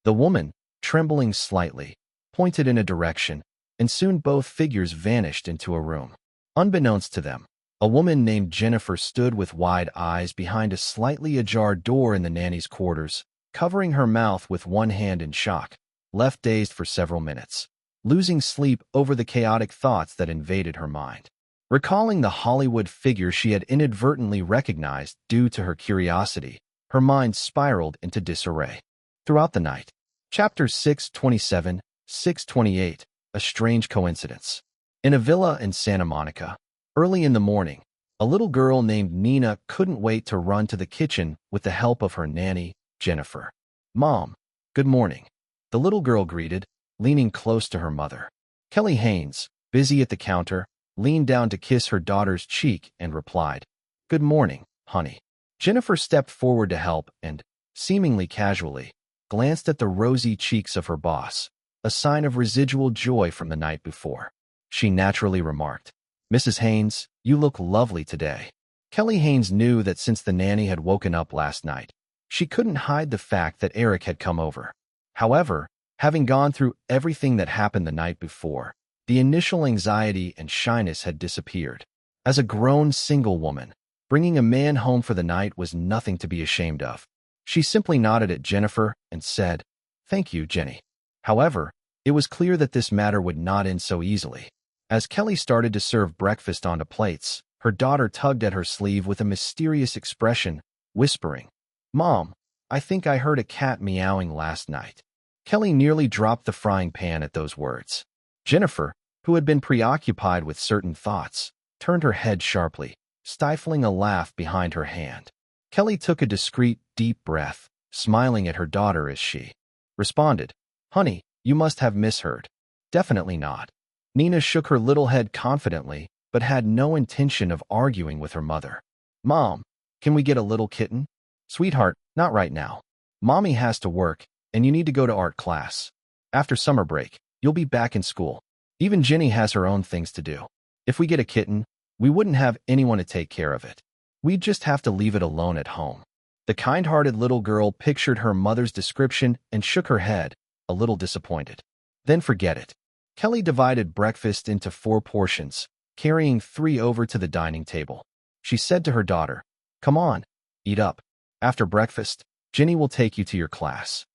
The woman, trembling slightly, pointed in a direction, and soon both figures vanished into a room. Unbeknownst to them, a woman named Jennifer stood with wide eyes behind a slightly ajar door in the nanny's quarters, covering her mouth with one hand in shock, left dazed for several minutes, losing sleep over the chaotic thoughts that invaded her mind. Recalling the Hollywood figure she had inadvertently recognized due to her curiosity, her mind spiraled into disarray. Throughout the night. Chapter 627, 628, A Strange Coincidence. In a villa in Santa Monica, early in the morning, a little girl named Nina couldn't wait to run to the kitchen with the help of her nanny, Jennifer. "Mom, good morning," the little girl greeted, leaning close to her mother. Kelly Haynes, busy at the counter, leaned down to kiss her daughter's cheek and replied, "Good morning, honey." Jennifer stepped forward to help and, seemingly casually, glanced at the rosy cheeks of her boss, a sign of residual joy from the night before. She naturally remarked, "Mrs. Haynes, you look lovely today." Kelly Haynes knew that since the nanny had woken up last night, she couldn't hide the fact that Eric had come over. However, having gone through everything that happened the night before, the initial anxiety and shyness had disappeared. As a grown single woman, bringing a man home for the night was nothing to be ashamed of. She simply nodded at Jennifer and said, "Thank you, Jenny." However, it was clear that this matter would not end so easily. As Kelly started to serve breakfast onto plates, her daughter tugged at her sleeve with a mysterious expression, whispering, "Mom, I think I heard a cat meowing last night." Kelly nearly dropped the frying pan at those words. Jennifer, who had been preoccupied with certain thoughts, turned her head sharply, stifling a laugh behind her hand. Kelly took a discreet, deep breath, smiling at her daughter as she responded, "Honey, you must have misheard." "Definitely not." Nina shook her little head confidently, but had no intention of arguing with her mother. "Mom, can we get a little kitten?" "Sweetheart, not right now. Mommy has to work, and you need to go to art class." After summer break, you'll be back in school. Even Ginny has her own things to do. If we get a kitten, we wouldn't have anyone to take care of it. We'd just have to leave it alone at home." The kind-hearted little girl pictured her mother's description and shook her head, a little disappointed. "Then forget it." Kelly divided breakfast into 4 portions, carrying 3 over to the dining table. She said to her daughter, "Come on, eat up. After breakfast, Ginny will take you to your class."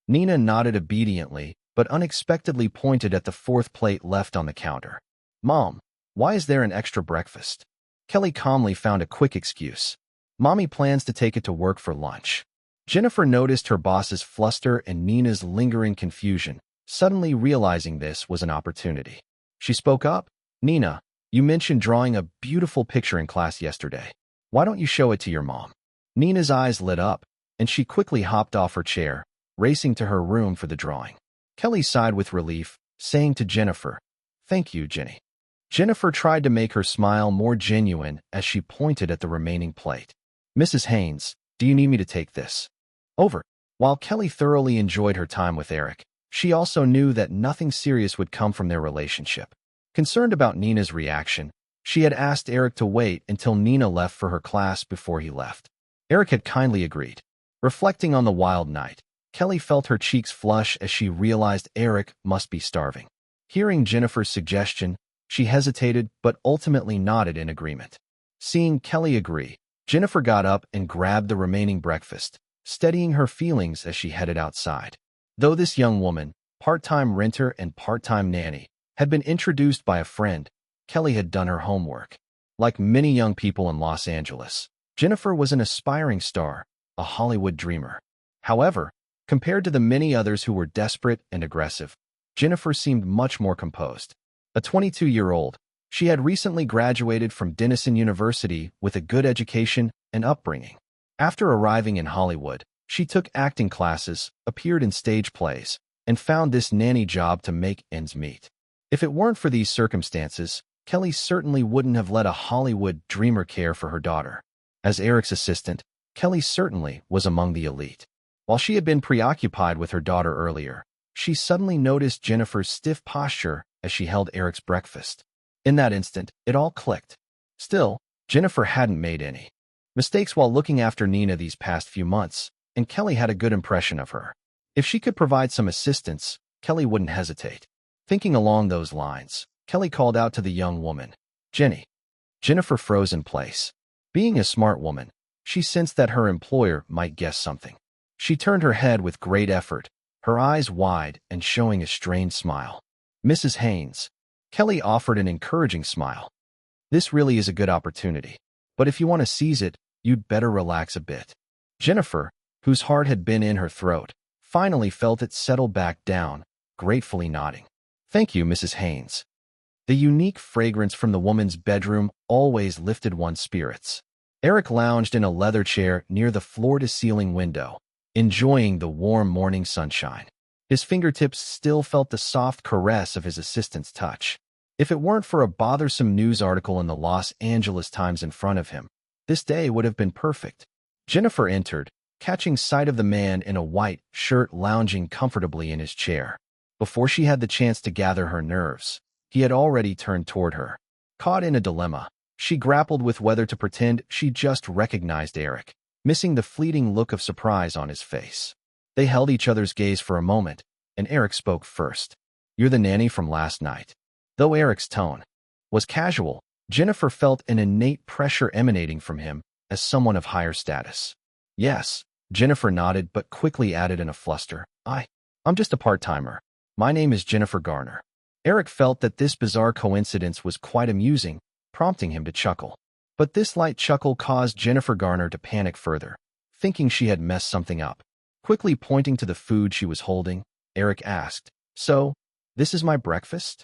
Nina nodded obediently, but unexpectedly pointed at the 4th plate left on the counter. "Mom, why is there an extra breakfast?" Kelly calmly found a quick excuse. "Mommy plans to take it to work for lunch." Jennifer noticed her boss's fluster and Nina's lingering confusion, suddenly realizing this was an opportunity. She spoke up. "Nina, you mentioned drawing a beautiful picture in class yesterday. Why don't you show it to your mom?" Nina's eyes lit up, and she quickly hopped off her chair, racing to her room for the drawing. Kelly sighed with relief, saying to Jennifer, "Thank you, Ginny." Jennifer tried to make her smile more genuine as she pointed at the remaining plate. "Mrs. Haynes, do you need me to take this over?" While Kelly thoroughly enjoyed her time with Eric, she also knew that nothing serious would come from their relationship. Concerned about Nina's reaction, she had asked Eric to wait until Nina left for her class before he left. Eric had kindly agreed. Reflecting on the wild night, Kelly felt her cheeks flush as she realized Eric must be starving. Hearing Jennifer's suggestion, she hesitated but ultimately nodded in agreement. Seeing Kelly agree, Jennifer got up and grabbed the remaining breakfast, steadying her feelings as she headed outside. Though this young woman, part-time renter and part-time nanny, had been introduced by a friend, Kelly had done her homework. Like many young people in Los Angeles, Jennifer was an aspiring star, a Hollywood dreamer. However, compared to the many others who were desperate and aggressive, Jennifer seemed much more composed. A 22-year-old, she had recently graduated from Denison University with a good education and upbringing. After arriving in Hollywood, she took acting classes, appeared in stage plays, and found this nanny job to make ends meet. If it weren't for these circumstances, Kelly certainly wouldn't have let a Hollywood dreamer care for her daughter. As Eric's assistant, Kelly certainly was among the elite. While she had been preoccupied with her daughter earlier, she suddenly noticed Jennifer's stiff posture as she held Eric's breakfast. In that instant, it all clicked. Still, Jennifer hadn't made any mistakes while looking after Nina these past few months, and Kelly had a good impression of her. If she could provide some assistance, Kelly wouldn't hesitate. Thinking along those lines, Kelly called out to the young woman, "Jenny." Jennifer froze in place. Being a smart woman, she sensed that her employer might guess something. She turned her head with great effort, her eyes wide and showing a strained smile. "Mrs. Haynes." Kelly offered an encouraging smile. "This really is a good opportunity, but if you want to seize it, you'd better relax a bit." Jennifer, whose heart had been in her throat, finally felt it settle back down, gratefully nodding. "Thank you, Mrs. Haynes." The unique fragrance from the woman's bedroom always lifted one's spirits. Eric lounged in a leather chair near the floor-to-ceiling window, enjoying the warm morning sunshine. His fingertips still felt the soft caress of his assistant's touch. If it weren't for a bothersome news article in the Los Angeles Times in front of him, this day would have been perfect. Jennifer entered, catching sight of the man in a white shirt lounging comfortably in his chair. Before she had the chance to gather her nerves, he had already turned toward her. Caught in a dilemma, she grappled with whether to pretend she just recognized Eric, missing the fleeting look of surprise on his face. They held each other's gaze for a moment, and Eric spoke first. "You're the nanny from last night." Though Eric's tone was casual, Jennifer felt an innate pressure emanating from him as someone of higher status. "Yes," Jennifer nodded but quickly added in a fluster, I'm just a part-timer. My name is Jennifer Garner." Eric felt that this bizarre coincidence was quite amusing, prompting him to chuckle. But this light chuckle caused Jennifer Garner to panic further, thinking she had messed something up. Quickly pointing to the food she was holding, Eric asked, "So, this is my breakfast?"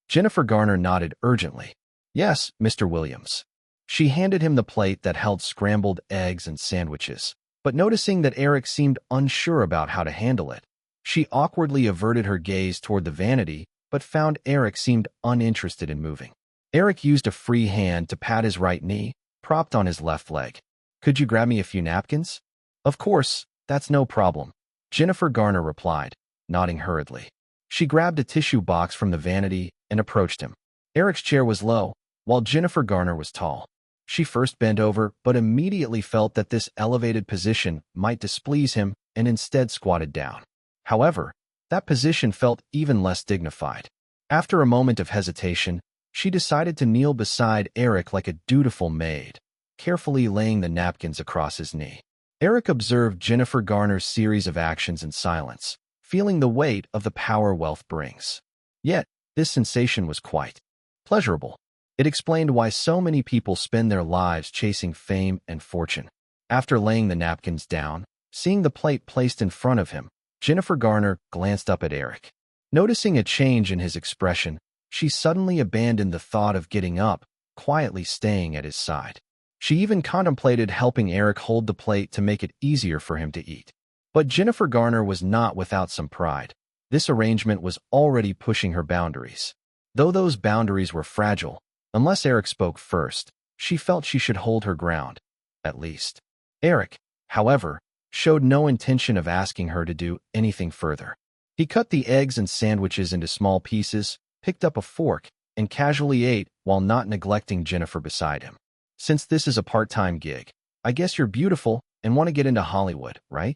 Jennifer Garner nodded urgently. "Yes, Mr. Williams." She handed him the plate that held scrambled eggs and sandwiches, but noticing that Eric seemed unsure about how to handle it, she awkwardly averted her gaze toward the vanity but found Eric seemed uninterested in moving. Eric used a free hand to pat his right knee, propped on his left leg. "Could you grab me a few napkins?" "Of course, that's no problem," Jennifer Garner replied, nodding hurriedly. She grabbed a tissue box from the vanity and approached him. Eric's chair was low, while Jennifer Garner was tall. She first bent over, but immediately felt that this elevated position might displease him and instead squatted down. However, that position felt even less dignified. After a moment of hesitation, she decided to kneel beside Eric like a dutiful maid, carefully laying the napkins across his knee. Eric observed Jennifer Garner's series of actions in silence, feeling the weight of the power wealth brings. Yet, this sensation was quite pleasurable. It explained why so many people spend their lives chasing fame and fortune. After laying the napkins down, seeing the plate placed in front of him, Jennifer Garner glanced up at Eric. Noticing a change in his expression, she suddenly abandoned the thought of getting up, quietly staying at his side. She even contemplated helping Eric hold the plate to make it easier for him to eat. But Jennifer Garner was not without some pride. This arrangement was already pushing her boundaries. Though those boundaries were fragile, unless Eric spoke first, she felt she should hold her ground, at least. Eric, however, showed no intention of asking her to do anything further. He cut the eggs and sandwiches into small pieces, picked up a fork, and casually ate while not neglecting Jennifer beside him. Since this is a part-time gig, I guess you're beautiful and want to get into Hollywood, right?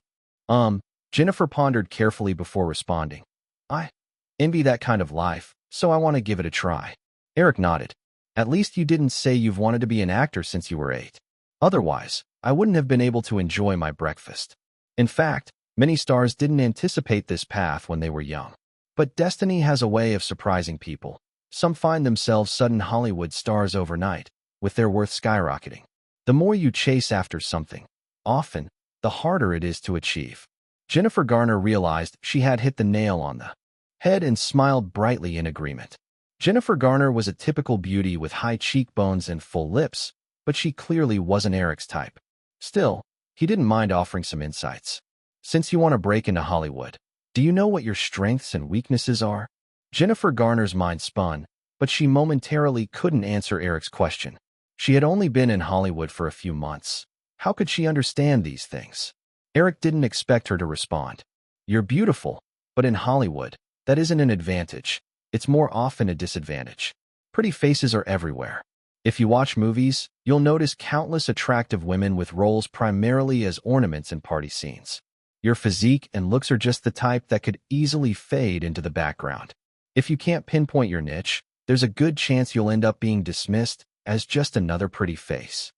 Jennifer pondered carefully before responding. I envy that kind of life, so I want to give it a try. Eric nodded. At least you didn't say you've wanted to be an actor since you were 8. Otherwise, I wouldn't have been able to enjoy my breakfast. In fact, many stars didn't anticipate this path when they were young. But destiny has a way of surprising people. Some find themselves sudden Hollywood stars overnight, with their worth skyrocketing. The more you chase after something, often, the harder it is to achieve. Jennifer Garner realized she had hit the nail on the head and smiled brightly in agreement. Jennifer Garner was a typical beauty with high cheekbones and full lips, but she clearly wasn't Eric's type. Still, he didn't mind offering some insights. Since you want to break into Hollywood, do you know what your strengths and weaknesses are? Jennifer Garner's mind spun, but she momentarily couldn't answer Eric's question. She had only been in Hollywood for a few months. How could she understand these things? Eric didn't expect her to respond. You're beautiful, but in Hollywood, that isn't an advantage. It's more often a disadvantage. Pretty faces are everywhere. If you watch movies, you'll notice countless attractive women with roles primarily as ornaments in party scenes. Your physique and looks are just the type that could easily fade into the background. If you can't pinpoint your niche, there's a good chance you'll end up being dismissed as just another pretty face.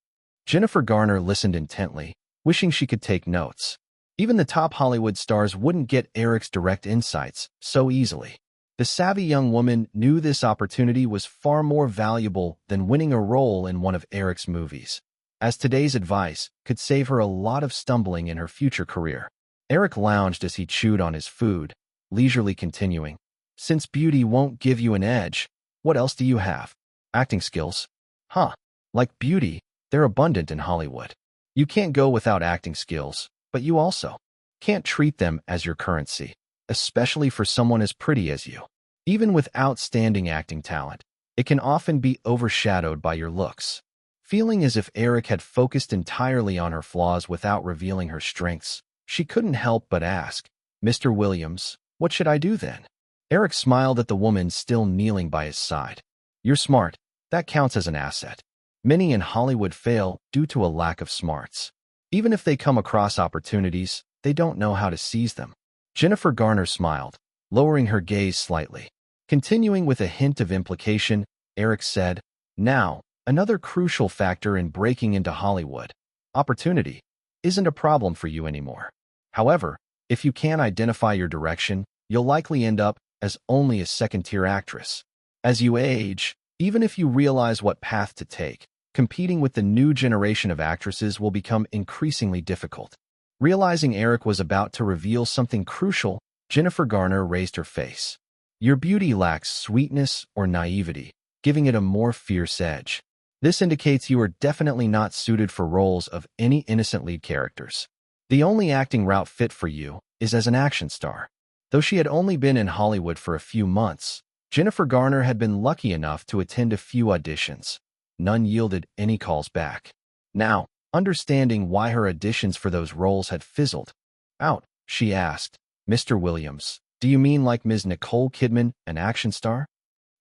Jennifer Garner listened intently, wishing she could take notes. Even the top Hollywood stars wouldn't get Eric's direct insights so easily. The savvy young woman knew this opportunity was far more valuable than winning a role in one of Eric's movies, as today's advice could save her a lot of stumbling in her future career. Eric lounged as he chewed on his food, leisurely continuing, Since beauty won't give you an edge, what else do you have? Acting skills? Huh. Like beauty, they're abundant in Hollywood. You can't go without acting skills, but you also can't treat them as your currency, especially for someone as pretty as you. Even with outstanding acting talent, it can often be overshadowed by your looks. Feeling as if Eric had focused entirely on her flaws without revealing her strengths, she couldn't help but ask, Mr. Williams, what should I do then? Eric smiled at the woman still kneeling by his side. You're smart. That counts as an asset. Many in Hollywood fail due to a lack of smarts. Even if they come across opportunities, they don't know how to seize them. Jennifer Garner smiled, lowering her gaze slightly. Continuing with a hint of implication, Eric said, Now, another crucial factor in breaking into Hollywood. Opportunity isn't a problem for you anymore. However, if you can't identify your direction, you'll likely end up as only a second-tier actress. As you age, even if you realize what path to take, competing with the new generation of actresses will become increasingly difficult. Realizing Eric was about to reveal something crucial, Jennifer Garner raised her face. Your beauty lacks sweetness or naivety, giving it a more fierce edge. This indicates you are definitely not suited for roles of any innocent lead characters. The only acting route fit for you is as an action star. Though she had only been in Hollywood for a few months, Jennifer Garner had been lucky enough to attend a few auditions. None yielded any calls back. Now, understanding why her auditions for those roles had fizzled out, she asked, Mr. Williams, Do you mean like Ms. Nicole Kidman, an action star?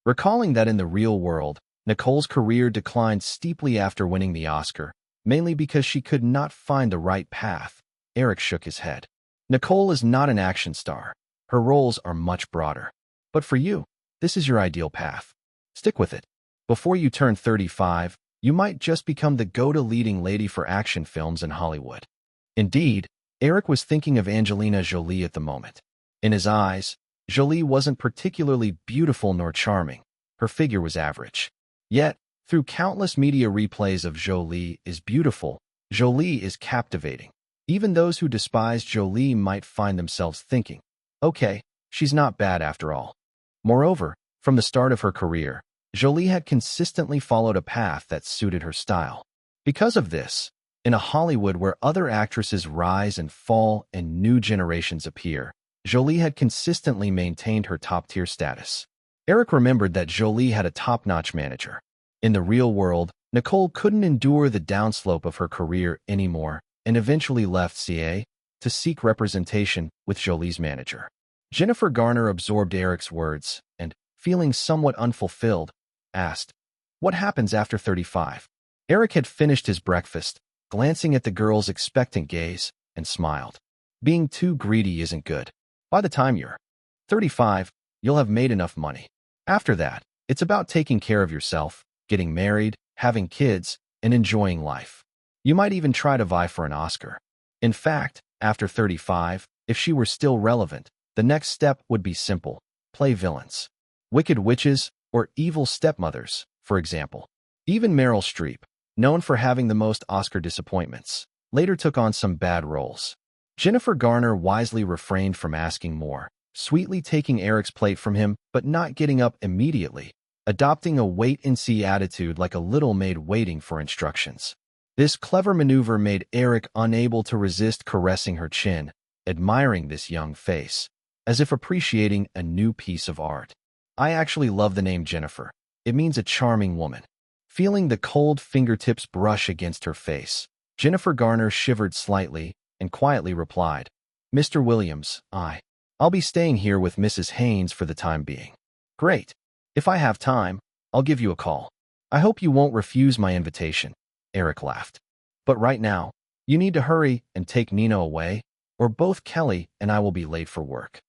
Recalling that in the real world, Nicole's career declined steeply after winning the Oscar, mainly because she could not find the right path, Eric shook his head. Nicole is not an action star. Her roles are much broader. But for you, this is your ideal path. Stick with it. Before you turn 35, you might just become the go-to leading lady for action films in Hollywood. Indeed, Eric was thinking of Angelina Jolie at the moment. In his eyes, Jolie wasn't particularly beautiful nor charming. Her figure was average. Yet, through countless media replays of Jolie is beautiful, Jolie is captivating. Even those who despise Jolie might find themselves thinking, okay, she's not bad after all. Moreover, from the start of her career, Jolie had consistently followed a path that suited her style. Because of this, in a Hollywood where other actresses rise and fall and new generations appear, Jolie had consistently maintained her top-tier status. Eric remembered that Jolie had a top-notch manager. In the real world, Nicole couldn't endure the downslope of her career anymore and eventually left CA to seek representation with Jolie's manager. Jennifer Garner absorbed Eric's words and, feeling somewhat unfulfilled, asked, "What happens after 35? Eric had finished his breakfast, glancing at the girl's expectant gaze, and smiled. Being too greedy isn't good. By the time you're 35, you'll have made enough money. After that, it's about taking care of yourself, getting married, having kids, and enjoying life. You might even try to vie for an Oscar. In fact, after 35, if she were still relevant, the next step would be simple: play villains. Wicked witches or evil stepmothers, for example. Even Meryl Streep, known for having the most Oscar disappointments, later took on some bad roles. Jennifer Garner wisely refrained from asking more, sweetly taking Eric's plate from him but not getting up immediately, adopting a wait-and-see attitude like a little maid waiting for instructions. This clever maneuver made Eric unable to resist caressing her chin, admiring this young face, as if appreciating a new piece of art. I actually love the name Jennifer. It means a charming woman. Feeling the cold fingertips brush against her face, Jennifer Garner shivered slightly and quietly replied, "Mr. Williams, I'll be staying here with Mrs. Haynes for the time being." "Great. If I have time, I'll give you a call. I hope you won't refuse my invitation," Eric laughed. "But right now, you need to hurry and take Nina away, or both Kelly and I will be late for work."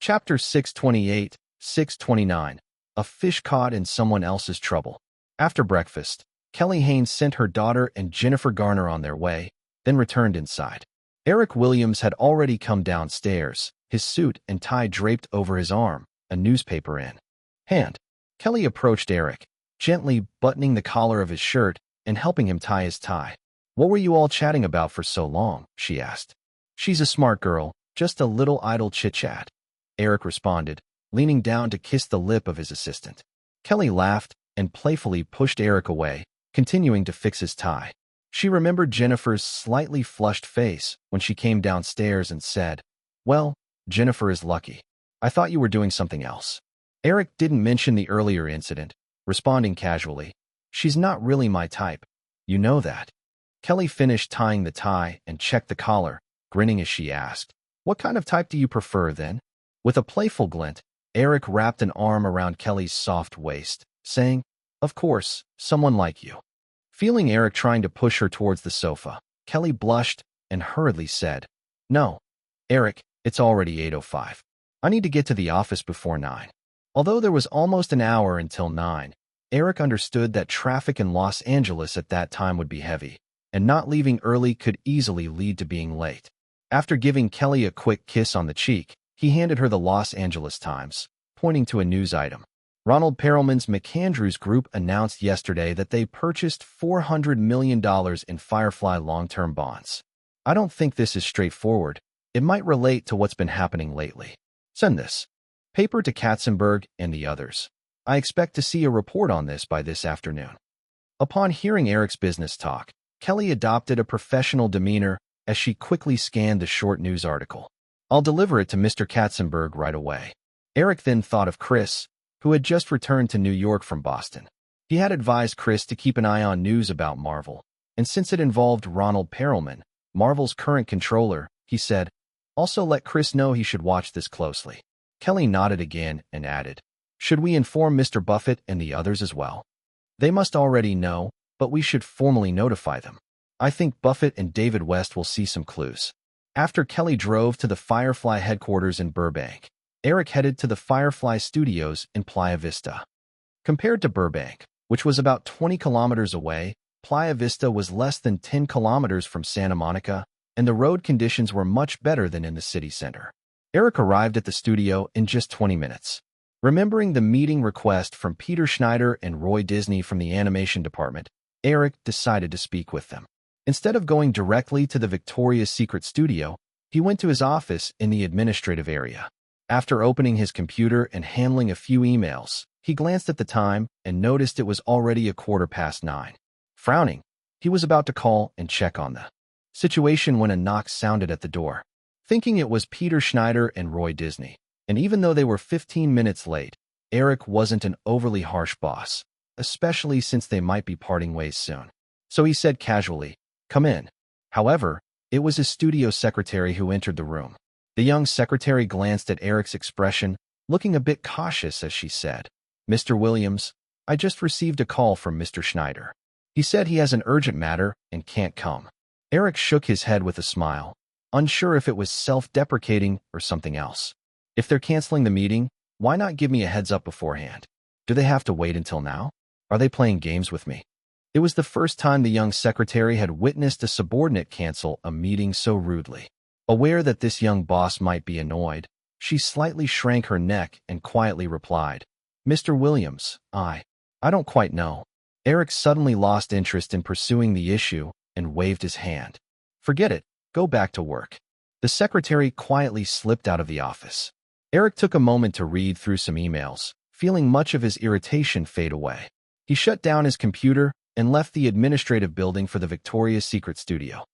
Chapter 628, 629. A fish caught in someone else's trouble. After breakfast, Kelly Haynes sent her daughter and Jennifer Garner on their way, then returned inside. Eric Williams had already come downstairs, his suit and tie draped over his arm, a newspaper in hand. Kelly approached Eric, gently buttoning the collar of his shirt and helping him tie his tie. "What were you all chatting about for so long?" she asked. "She's a smart girl, just a little idle chit-chat," Eric responded, leaning down to kiss the lip of his assistant. Kelly laughed and playfully pushed Eric away, continuing to fix his tie. She remembered Jennifer's slightly flushed face when she came downstairs and said, "Well, Jennifer is lucky. I thought you were doing something else." Eric didn't mention the earlier incident, responding casually, "She's not really my type. You know that." Kelly finished tying the tie and checked the collar, grinning as she asked, "What kind of type do you prefer, then?" With a playful glint, Eric wrapped an arm around Kelly's soft waist, saying, "Of course, someone like you." Feeling Eric trying to push her towards the sofa, Kelly blushed and hurriedly said, "No, Eric, it's already 8:05. I need to get to the office before 9. Although there was almost an hour until 9, Eric understood that traffic in Los Angeles at that time would be heavy, and not leaving early could easily lead to being late. After giving Kelly a quick kiss on the cheek, he handed her the Los Angeles Times, pointing to a news item. Ronald Perelman's McAndrews Group announced yesterday that they purchased $400 million in Firefly long-term bonds. "I don't think this is straightforward. It might relate to what's been happening lately. Send this paper to Katzenberg and the others. I expect to see a report on this by this afternoon." Upon hearing Eric's business talk, Kelly adopted a professional demeanor as she quickly scanned the short news article. "I'll deliver it to Mr. Katzenberg right away." Eric then thought of Chris, who had just returned to New York from Boston. He had advised Chris to keep an eye on news about Marvel, and since it involved Ronald Perelman, Marvel's current controller, he said, "Also let Chris know he should watch this closely." Kelly nodded again and added, "Should we inform Mr. Buffett and the others as well? They must already know, but we should formally notify them. I think Buffett and David West will see some clues." After Kelly drove to the Firefly headquarters in Burbank, Eric headed to the Firefly studios in Playa Vista. Compared to Burbank, which was about 20 kilometers away, Playa Vista was less than 10 kilometers from Santa Monica, and the road conditions were much better than in the city center. Eric arrived at the studio in just 20 minutes. Remembering the meeting request from Peter Schneider and Roy Disney from the animation department, Eric decided to speak with them. Instead of going directly to the Victoria's Secret studio, he went to his office in the administrative area. After opening his computer and handling a few emails, he glanced at the time and noticed it was already 9:15. Frowning, he was about to call and check on the situation when a knock sounded at the door. Thinking it was Peter Schneider and Roy Disney, and even though they were 15 minutes late, Eric wasn't an overly harsh boss, especially since they might be parting ways soon. So he said casually, "Come in." However, it was his studio secretary who entered the room. The young secretary glanced at Eric's expression, looking a bit cautious as she said, "Mr. Williams, I just received a call from Mr. Schneider. He said he has an urgent matter and can't come." Eric shook his head with a smile, unsure if it was self-deprecating or something else. "If they're canceling the meeting, why not give me a heads up beforehand? Do they have to wait until now? Are they playing games with me?" It was the first time the young secretary had witnessed a subordinate cancel a meeting so rudely. Aware that this young boss might be annoyed, she slightly shrank her neck and quietly replied, "Mr. Williams, I don't quite know." Eric suddenly lost interest in pursuing the issue and waved his hand. "Forget it, go back to work." The secretary quietly slipped out of the office. Eric took a moment to read through some emails, feeling much of his irritation fade away. He shut down his computer and left the administrative building for the Victoria's Secret studio.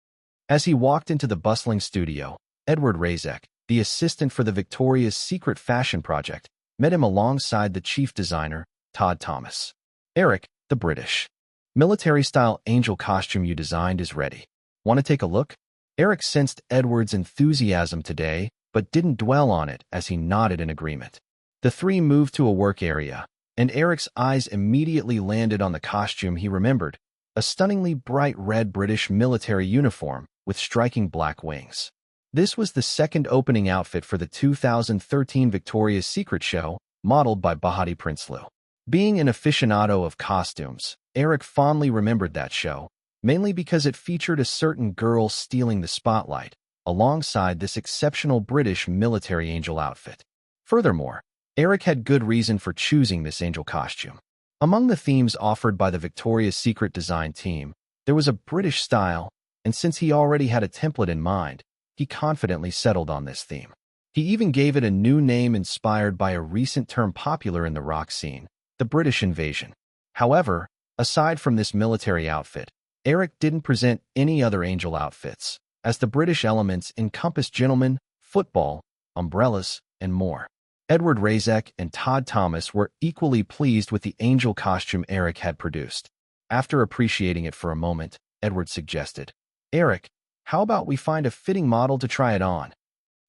As he walked into the bustling studio, Edward Razek, the assistant for the Victoria's Secret fashion project, met him alongside the chief designer, Todd Thomas. "Eric, the British military-style angel costume you designed is ready. Want to take a look?" Eric sensed Edward's enthusiasm today, but didn't dwell on it as he nodded in agreement. The three moved to a work area, and Eric's eyes immediately landed on the costume he remembered, a stunningly bright red British military uniform with striking black wings. This was the second opening outfit for the 2013 Victoria's Secret show, modeled by Bahati Prinsloo. Being an aficionado of costumes, Eric fondly remembered that show, mainly because it featured a certain girl stealing the spotlight, alongside this exceptional British military angel outfit. Furthermore, Eric had good reason for choosing this angel costume. Among the themes offered by the Victoria's Secret design team, there was a British style, and since he already had a template in mind, he confidently settled on this theme. He even gave it a new name inspired by a recent term popular in the rock scene, the British invasion. However, aside from this military outfit, Eric didn't present any other angel outfits, as the British elements encompass gentlemen, football, umbrellas, and more. Edward Razek and Todd Thomas were equally pleased with the angel costume Eric had produced. After appreciating it for a moment, Edward suggested, "Eric, how about we find a fitting model to try it on?"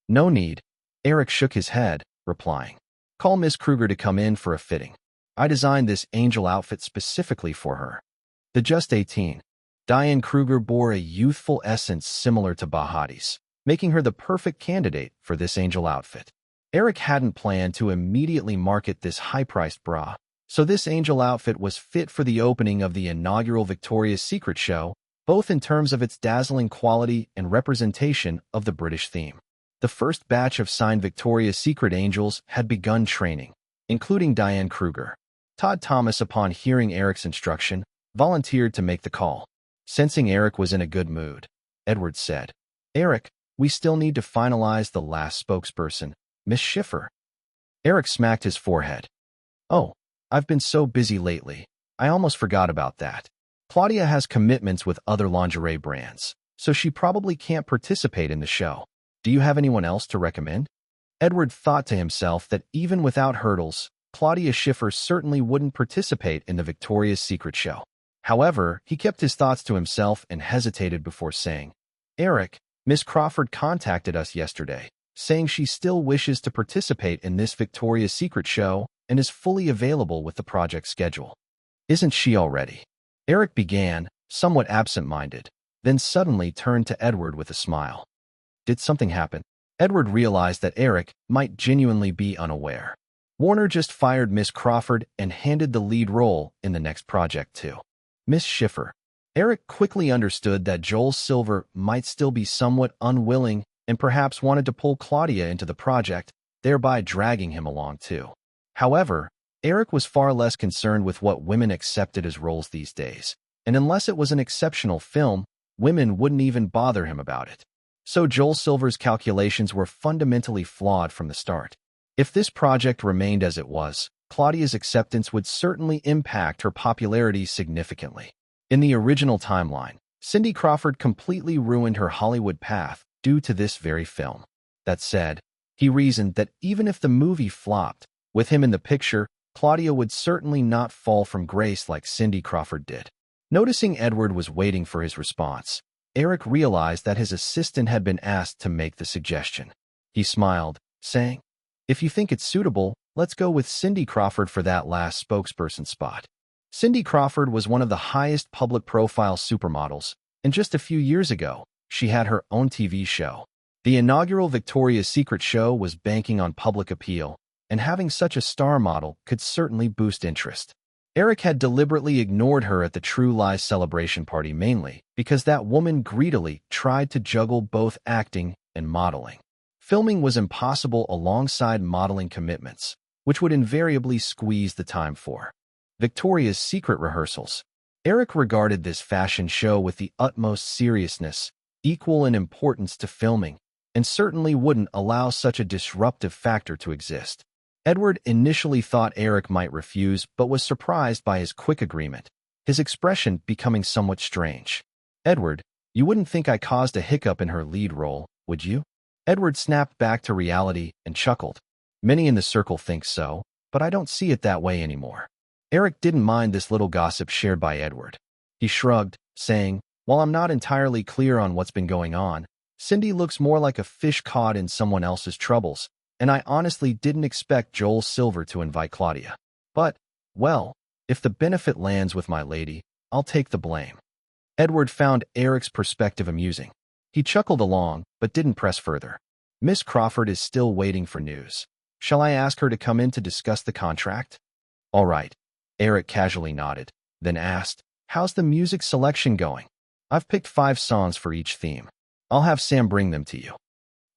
"No need." Eric shook his head, replying, "Call Miss Kruger to come in for a fitting. I designed this angel outfit specifically for her." The just 18, Diane Kruger bore a youthful essence similar to Bahati's, making her the perfect candidate for this angel outfit. Eric hadn't planned to immediately market this high-priced bra, so this angel outfit was fit for the opening of the inaugural Victoria's Secret show, both in terms of its dazzling quality and representation of the British theme. The first batch of signed Victoria's Secret angels had begun training, including Diane Kruger. Todd Thomas, upon hearing Eric's instruction, volunteered to make the call. Sensing Eric was in a good mood, Edward said, "Eric, we still need to finalize the last spokesperson, Miss Schiffer." Eric smacked his forehead. "Oh, I've been so busy lately. I almost forgot about that. Claudia has commitments with other lingerie brands, so she probably can't participate in the show. Do you have anyone else to recommend?" Edward thought to himself that even without hurdles, Claudia Schiffer certainly wouldn't participate in the Victoria's Secret show. However, he kept his thoughts to himself and hesitated before saying, "Eric, Miss Crawford contacted us yesterday. saying she still wishes to participate in this Victoria's Secret show and is fully available with the project schedule. Isn't she already? Eric began, somewhat absent-minded, then suddenly turned to Edward with a smile. Did something happen? Edward realized that Eric might genuinely be unaware. Warner just fired Miss Crawford and handed the lead role in the next project to Miss Schiffer. Eric quickly understood that Joel Silver might still be somewhat unwilling and perhaps wanted to pull Claudia into the project, thereby dragging him along too. However, Eric was far less concerned with what women accepted as roles these days, and unless it was an exceptional film, women wouldn't even bother him about it. So Joel Silver's calculations were fundamentally flawed from the start. If this project remained as it was, Claudia's acceptance would certainly impact her popularity significantly. In the original timeline, Cindy Crawford completely ruined her Hollywood path due to this very film. That said, he reasoned that even if the movie flopped, with him in the picture, Claudia would certainly not fall from grace like Cindy Crawford did. Noticing Edward was waiting for his response, Eric realized that his assistant had been asked to make the suggestion. He smiled, saying, "If you think it's suitable, let's go with Cindy Crawford for that last spokesperson spot." Cindy Crawford was one of the highest public-profile supermodels, and just a few years ago, she had her own TV show. The inaugural Victoria's Secret show was banking on public appeal, and having such a star model could certainly boost interest. Eric had deliberately ignored her at the True Lies celebration party mainly because that woman greedily tried to juggle both acting and modeling. Filming was impossible alongside modeling commitments, which would invariably squeeze the time for Victoria's Secret rehearsals. Eric regarded this fashion show with the utmost seriousness, equal in importance to filming, and certainly wouldn't allow such a disruptive factor to exist. Edward initially thought Eric might refuse, but was surprised by his quick agreement, his expression becoming somewhat strange. "Edward, you wouldn't think I caused a hiccup in her lead role, would you?" Edward snapped back to reality and chuckled. "Many in the circle think so, but I don't see it that way anymore." Eric didn't mind this little gossip shared by Edward. He shrugged, saying, "While I'm not entirely clear on what's been going on, Cindy looks more like a fish caught in someone else's troubles, and I honestly didn't expect Joel Silver to invite Claudia. But, well, if the benefit lands with my lady, I'll take the blame." Edward found Eric's perspective amusing. He chuckled along, but didn't press further. "Miss Crawford is still waiting for news. Shall I ask her to come in to discuss the contract?" "All right." Eric casually nodded, then asked, "How's the music selection going? I've picked 5 songs for each theme. I'll have Sam bring them to you."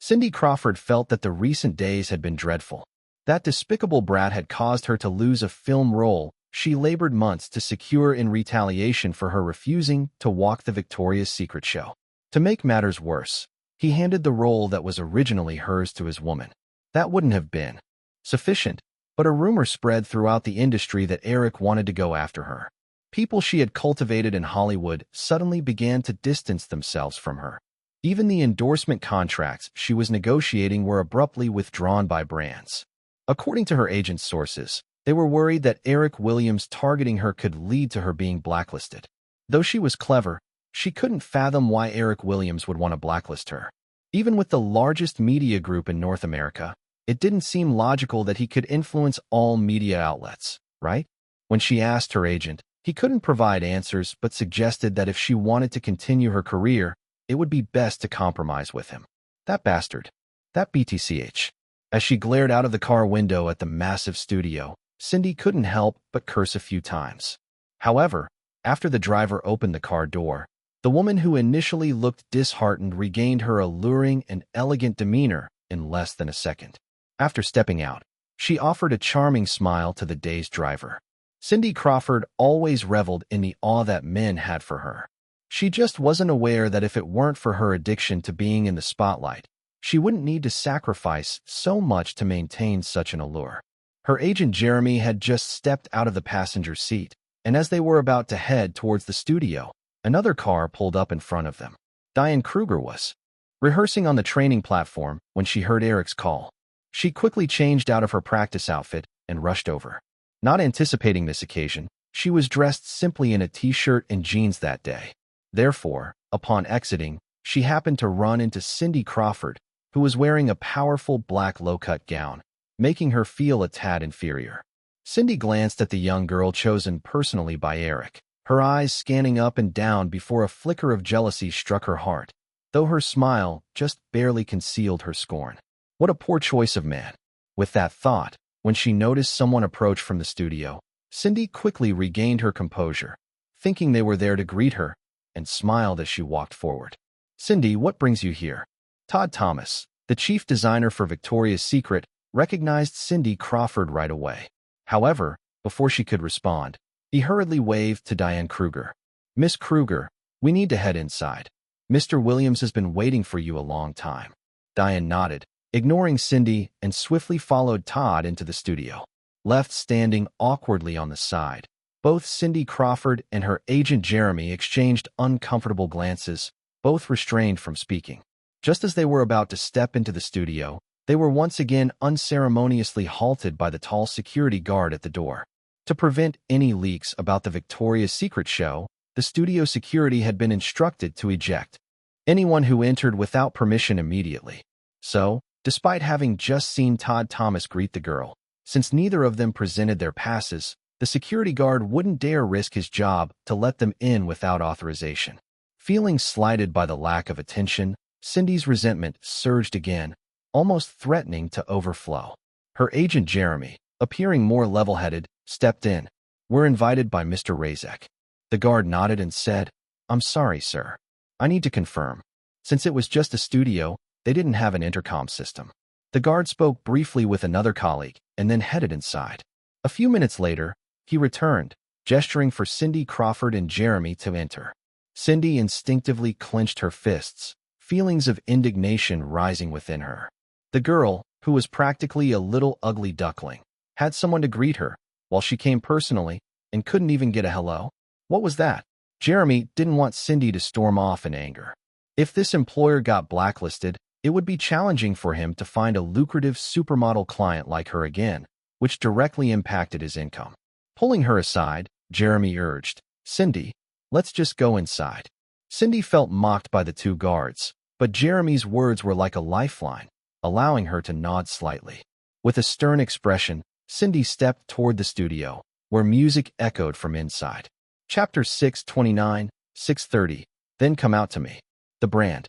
Cindy Crawford felt that the recent days had been dreadful. That despicable brat had caused her to lose a film role she labored months to secure in retaliation for her refusing to walk the Victoria's Secret show. To make matters worse, he handed the role that was originally hers to his woman. That wouldn't have been sufficient, but a rumor spread throughout the industry that Eric wanted to go after her. People she had cultivated in Hollywood suddenly began to distance themselves from her. Even the endorsement contracts she was negotiating were abruptly withdrawn by brands. According to her agent's sources, they were worried that Eric Williams targeting her could lead to her being blacklisted. Though she was clever, she couldn't fathom why Eric Williams would want to blacklist her. Even with the largest media group in North America, it didn't seem logical that he could influence all media outlets, right? When she asked her agent, he couldn't provide answers but suggested that if she wanted to continue her career, it would be best to compromise with him. That bastard. That BTCH. As she glared out of the car window at the massive studio, Cindy couldn't help but curse a few times. However, after the driver opened the car door, the woman who initially looked disheartened regained her alluring and elegant demeanor in less than a second. After stepping out, she offered a charming smile to the dazed driver. Cindy Crawford always reveled in the awe that men had for her. She just wasn't aware that if it weren't for her addiction to being in the spotlight, she wouldn't need to sacrifice so much to maintain such an allure. Her agent Jeremy had just stepped out of the passenger seat, and as they were about to head towards the studio, another car pulled up in front of them. Diane Kruger was rehearsing on the training platform when she heard Eric's call. She quickly changed out of her practice outfit and rushed over. Not anticipating this occasion, she was dressed simply in a t-shirt and jeans that day. Therefore, upon exiting, she happened to run into Cindy Crawford, who who was wearing a powerful black low-cut gown, making her feel a tad inferior. Cindy glanced at the young girl chosen personally by Eric, her eyes scanning up and down before a flicker of jealousy struck her heart, though her smile just barely concealed her scorn. What a poor choice of man. With that thought, when she noticed someone approach from the studio, Cindy quickly regained her composure, thinking they were there to greet her, and smiled as she walked forward. "Cindy, what brings you here?" Todd Thomas, the chief designer for Victoria's Secret, recognized Cindy Crawford right away. However, before she could respond, he hurriedly waved to Diane Kruger. "Miss Kruger, we need to head inside. Mr. Williams has been waiting for you a long time." Diane nodded, ignoring Cindy, and swiftly followed Todd into the studio. Left standing awkwardly on the side, both Cindy Crawford and her agent Jeremy exchanged uncomfortable glances, both restrained from speaking. Just as they were about to step into the studio, they were once again unceremoniously halted by the tall security guard at the door. To prevent any leaks about the Victoria's Secret show, the studio security had been instructed to eject anyone who entered without permission immediately. So, despite having just seen Todd Thomas greet the girl, since neither of them presented their passes, the security guard wouldn't dare risk his job to let them in without authorization. Feeling slighted by the lack of attention, Cindy's resentment surged again, almost threatening to overflow. Her agent Jeremy, appearing more level-headed, stepped in. "We're invited by Mr. Razek." The guard nodded and said, "I'm sorry, sir. I need to confirm. Since it was just a studio, they didn't have an intercom system." The guard spoke briefly with another colleague and then headed inside. A few minutes later, he returned, gesturing for Cindy Crawford and Jeremy to enter. Cindy instinctively clenched her fists, feelings of indignation rising within her. The girl, who was practically a little ugly duckling, had someone to greet her, while she came personally and couldn't even get a hello. What was that? Jeremy didn't want Cindy to storm off in anger. If this employer got blacklisted, it would be challenging for him to find a lucrative supermodel client like her again, which directly impacted his income. Pulling her aside, Jeremy urged, "Cindy, let's just go inside." Cindy felt mocked by the two guards, but Jeremy's words were like a lifeline, allowing her to nod slightly. With a stern expression, Cindy stepped toward the studio, where music echoed from inside. Chapter 629, 6:30, Then Come Out to Me. The brand.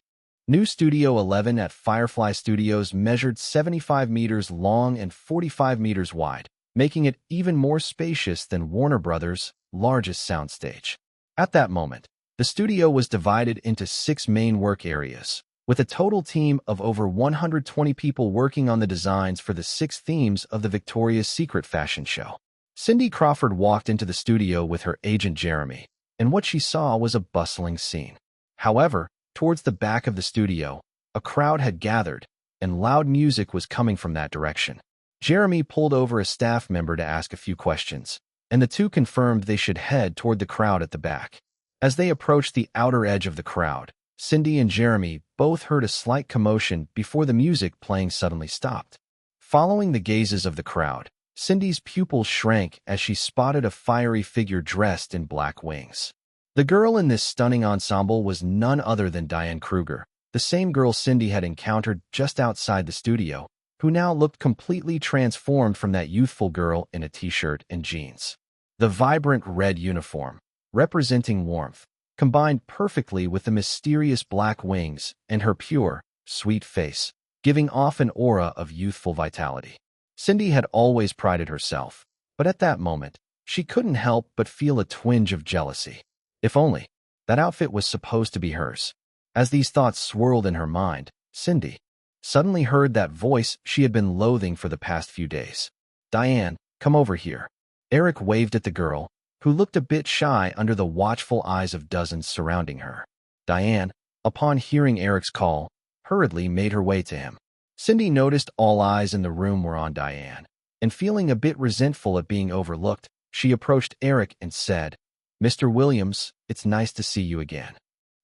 New Studio 11 at Firefly Studios measured 75 meters long and 45 meters wide, making it even more spacious than Warner Brothers' largest soundstage. At that moment, the studio was divided into 6 main work areas, with a total team of over 120 people working on the designs for the 6 themes of the Victoria's Secret fashion show. Cindy Crawford walked into the studio with her agent Jeremy, and what she saw was a bustling scene. However, towards the back of the studio, a crowd had gathered, and loud music was coming from that direction. Jeremy pulled over a staff member to ask a few questions, and the two confirmed they should head toward the crowd at the back. As they approached the outer edge of the crowd, Cindy and Jeremy both heard a slight commotion before the music playing suddenly stopped. Following the gazes of the crowd, Cindy's pupils shrank as she spotted a fiery figure dressed in black wings. The girl in this stunning ensemble was none other than Diane Kruger, the same girl Cindy had encountered just outside the studio, who now looked completely transformed from that youthful girl in a t-shirt and jeans. The vibrant red uniform, representing warmth, combined perfectly with the mysterious black wings and her pure, sweet face, giving off an aura of youthful vitality. Cindy had always prided herself, but at that moment, she couldn't help but feel a twinge of jealousy. If only that outfit was supposed to be hers. As these thoughts swirled in her mind, Cindy suddenly heard that voice she had been loathing for the past few days. "Diane, come over here." Eric waved at the girl, who looked a bit shy under the watchful eyes of dozens surrounding her. Diane, upon hearing Eric's call, hurriedly made her way to him. Cindy noticed all eyes in the room were on Diane, and feeling a bit resentful at being overlooked, she approached Eric and said, "Mr. Williams, it's nice to see you again."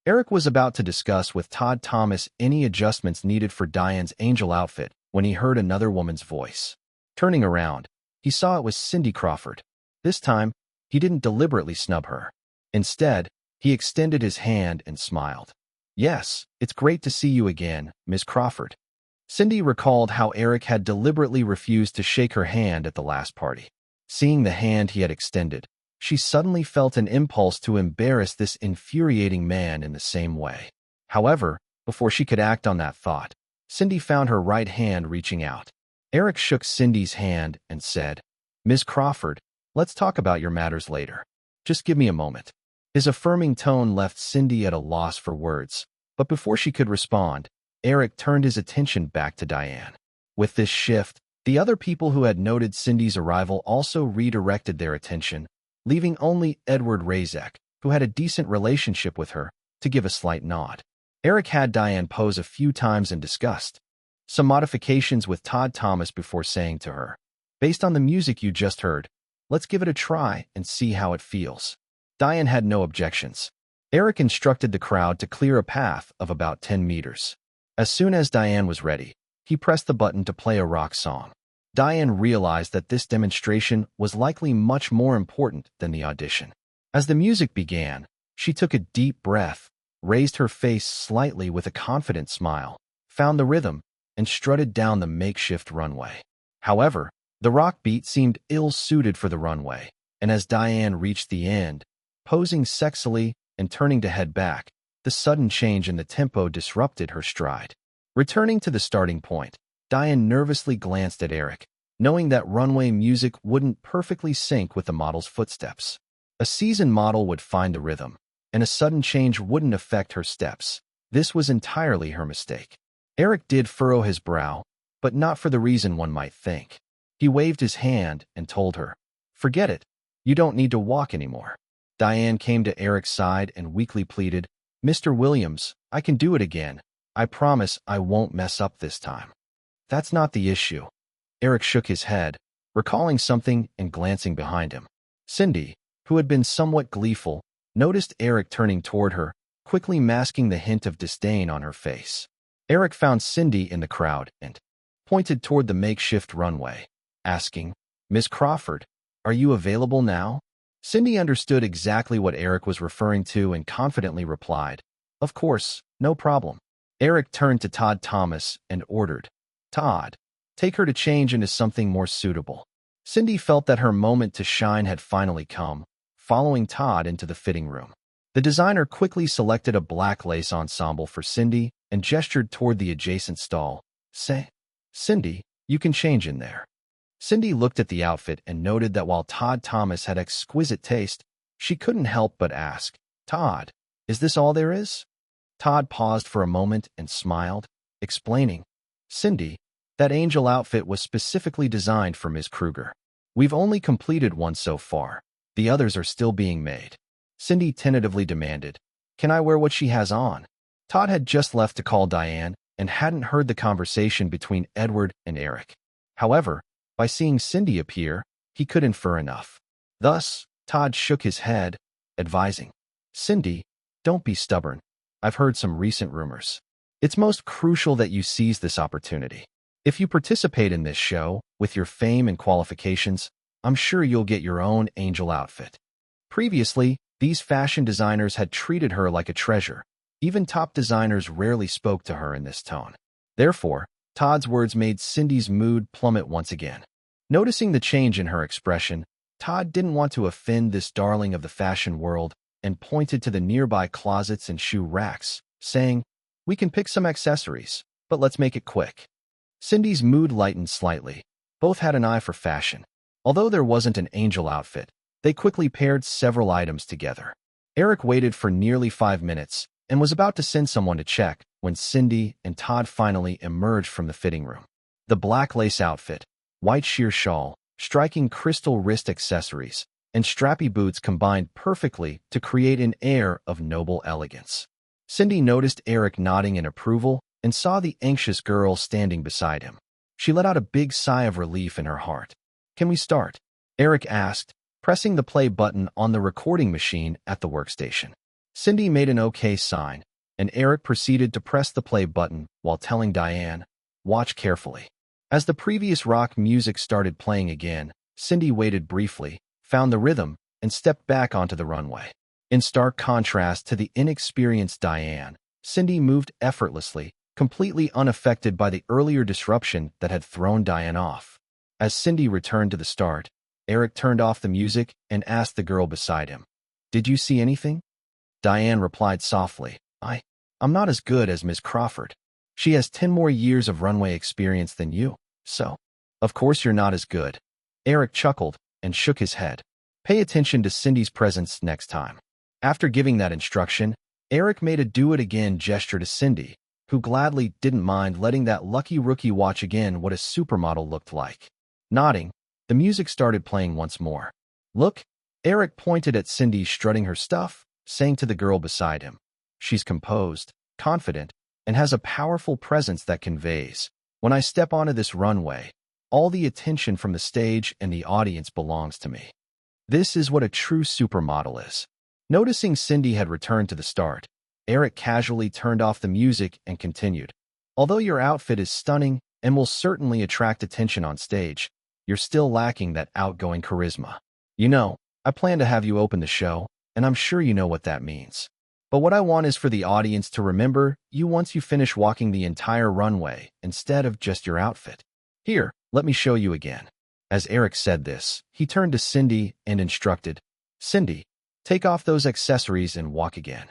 Eric was about to discuss with Todd Thomas any adjustments needed for Diane's angel outfit when he heard another woman's voice. Turning around, he saw it was Cindy Crawford. This time, he didn't deliberately snub her. Instead, he extended his hand and smiled. "Yes, it's great to see you again, Miss Crawford." Cindy recalled how Eric had deliberately refused to shake her hand at the last party. Seeing the hand he had extended, she suddenly felt an impulse to embarrass this infuriating man in the same way. However, before she could act on that thought, Cindy found her right hand reaching out. Eric shook Cindy's hand and said, "Ms. Crawford, let's talk about your matters later. Just give me a moment." His affirming tone left Cindy at a loss for words, but before she could respond, Eric turned his attention back to Diane. With this shift, the other people who had noted Cindy's arrival also redirected their attention, leaving only Edward Razek, who had a decent relationship with her, to give a slight nod. Eric had Diane pose a few times and discussed some modifications with Todd Thomas before saying to her, "Based on the music you just heard, let's give it a try and see how it feels." Diane had no objections. Eric instructed the crowd to clear a path of about 10 meters. As soon as Diane was ready, he pressed the button to play a rock song. Diane realized that this demonstration was likely much more important than the audition. As the music began, she took a deep breath, raised her face slightly with a confident smile, found the rhythm, and strutted down the makeshift runway. However, the rock beat seemed ill-suited for the runway, and as Diane reached the end, posing sexily and turning to head back, the sudden change in the tempo disrupted her stride. Returning to the starting point, Diane nervously glanced at Eric, knowing that runway music wouldn't perfectly sync with the model's footsteps. A seasoned model would find the rhythm, and a sudden change wouldn't affect her steps. This was entirely her mistake. Eric did furrow his brow, but not for the reason one might think. He waved his hand and told her, "Forget it. You don't need to walk anymore." Diane came to Eric's side and weakly pleaded, "Mr. Williams, I can do it again. I promise I won't mess up this time." "That's not the issue." Eric shook his head, recalling something and glancing behind him. Cindy, who had been somewhat gleeful, noticed Eric turning toward her, quickly masking the hint of disdain on her face. Eric found Cindy in the crowd and pointed toward the makeshift runway, asking, "Miss Crawford, are you available now?" Cindy understood exactly what Eric was referring to and confidently replied, "Of course, no problem." Eric turned to Todd Thomas and ordered, "Todd, take her to change into something more suitable." Cindy felt that her moment to shine had finally come, following Todd into the fitting room. The designer quickly selected a black lace ensemble for Cindy and gestured toward the adjacent stall. "Say, Cindy, you can change in there." Cindy looked at the outfit and noted that while Todd Thomas had exquisite taste, she couldn't help but ask, "Todd, is this all there is?" Todd paused for a moment and smiled, explaining, "Cindy, that angel outfit was specifically designed for Ms. Kruger. We've only completed one so far. The others are still being made." Cindy tentatively demanded, "Can I wear what she has on?" Todd had just left to call Diane and hadn't heard the conversation between Edward and Eric. However, by seeing Cindy appear, he could infer enough. Thus, Todd shook his head, advising, "Cindy, don't be stubborn. I've heard some recent rumors. It's most crucial that you seize this opportunity. If you participate in this show, with your fame and qualifications, I'm sure you'll get your own angel outfit." Previously, these fashion designers had treated her like a treasure. Even top designers rarely spoke to her in this tone. Therefore, Todd's words made Cindy's mood plummet once again. Noticing the change in her expression, Todd didn't want to offend this darling of the fashion world and pointed to the nearby closets and shoe racks, saying, "We can pick some accessories, but let's make it quick." Cindy's mood lightened slightly. Both had an eye for fashion. Although there wasn't an angel outfit, they quickly paired several items together. Eric waited for nearly 5 minutes and was about to send someone to check when Cindy and Todd finally emerged from the fitting room. The black lace outfit, white sheer shawl, striking crystal wrist accessories, and strappy boots combined perfectly to create an air of noble elegance. Cindy noticed Eric nodding in approval and saw the anxious girl standing beside him. She let out a big sigh of relief in her heart. "Can we start?" Eric asked, pressing the play button on the recording machine at the workstation. Cindy made an okay sign, and Eric proceeded to press the play button while telling Diane, "Watch carefully." As the previous rock music started playing again, Cindy waited briefly, found the rhythm, and stepped back onto the runway. In stark contrast to the inexperienced Diane, Cindy moved effortlessly, completely unaffected by the earlier disruption that had thrown Diane off. As Cindy returned to the start, Eric turned off the music and asked the girl beside him, "Did you see anything?" Diane replied softly, I'm not as good as Miss Crawford. She has 10 more years of runway experience than you, so of course you're not as good." Eric chuckled and shook his head. Pay attention to Cindy's presence next time. After giving that instruction, Eric made a do-it-again gesture to Cindy, who gladly didn't mind letting that lucky rookie watch again what a supermodel looked like. Nodding, the music started playing once more. "Look," Eric pointed at Cindy strutting her stuff, saying to the girl beside him, "She's composed, confident, and has a powerful presence that conveys, when I step onto this runway, all the attention from the stage and the audience belongs to me. This is what a true supermodel is." Noticing Cindy had returned to the start, Eric casually turned off the music and continued, "Although your outfit is stunning and will certainly attract attention on stage, you're still lacking that outgoing charisma. You know, I plan to have you open the show, and I'm sure you know what that means. But what I want is for the audience to remember you once you finish walking the entire runway instead of just your outfit. Here, let me show you again." As Eric said this, he turned to Cindy and instructed, "Cindy, take off those accessories and walk again."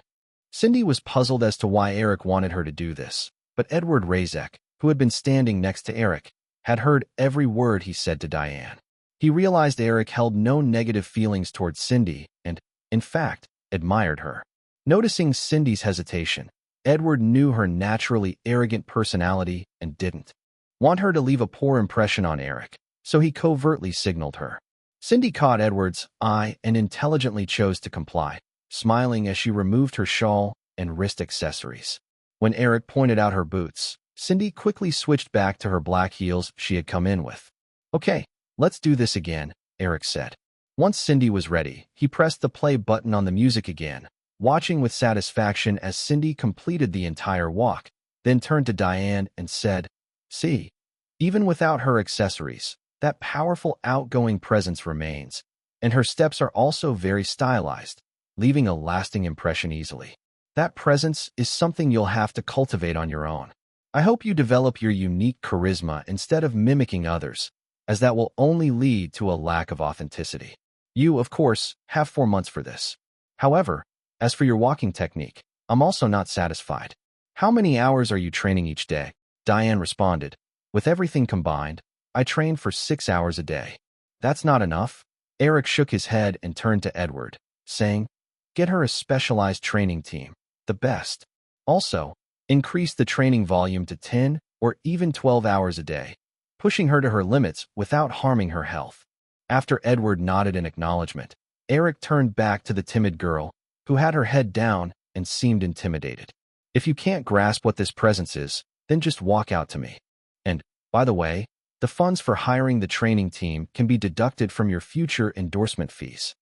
Cindy was puzzled as to why Eric wanted her to do this, but Edward Razek, who had been standing next to Eric, had heard every word he said to Diane. He realized Eric held no negative feelings towards Cindy and, in fact, admired her. Noticing Cindy's hesitation, Edward knew her naturally arrogant personality and didn't want her to leave a poor impression on Eric, so he covertly signaled her. Cindy caught Edward's eye and intelligently chose to comply, smiling as she removed her shawl and wrist accessories. When Eric pointed out her boots, Cindy quickly switched back to her black heels she had come in with. "Okay, let's do this again," Eric said. Once Cindy was ready, he pressed the play button on the music again, watching with satisfaction as Cindy completed the entire walk, then turned to Diane and said, "See, even without her accessories, that powerful outgoing presence remains, and her steps are also very stylized, leaving a lasting impression easily. That presence is something you'll have to cultivate on your own. I hope you develop your unique charisma instead of mimicking others, as that will only lead to a lack of authenticity. You, of course, have 4 months for this. However, as for your walking technique, I'm also not satisfied. How many hours are you training each day?" Diane responded, "With everything combined, I train for 6 hours a day." "That's not enough." Eric shook his head and turned to Edward, saying, "Get her a specialized training team, the best. Also, increase the training volume to 10 or even 12 hours a day, pushing her to her limits without harming her health." After Edward nodded in acknowledgement, Eric turned back to the timid girl, who had her head down and seemed intimidated. "If you can't grasp what this presence is, then just walk out to me. And, by the way, the funds for hiring the training team can be deducted from your future endorsement fees."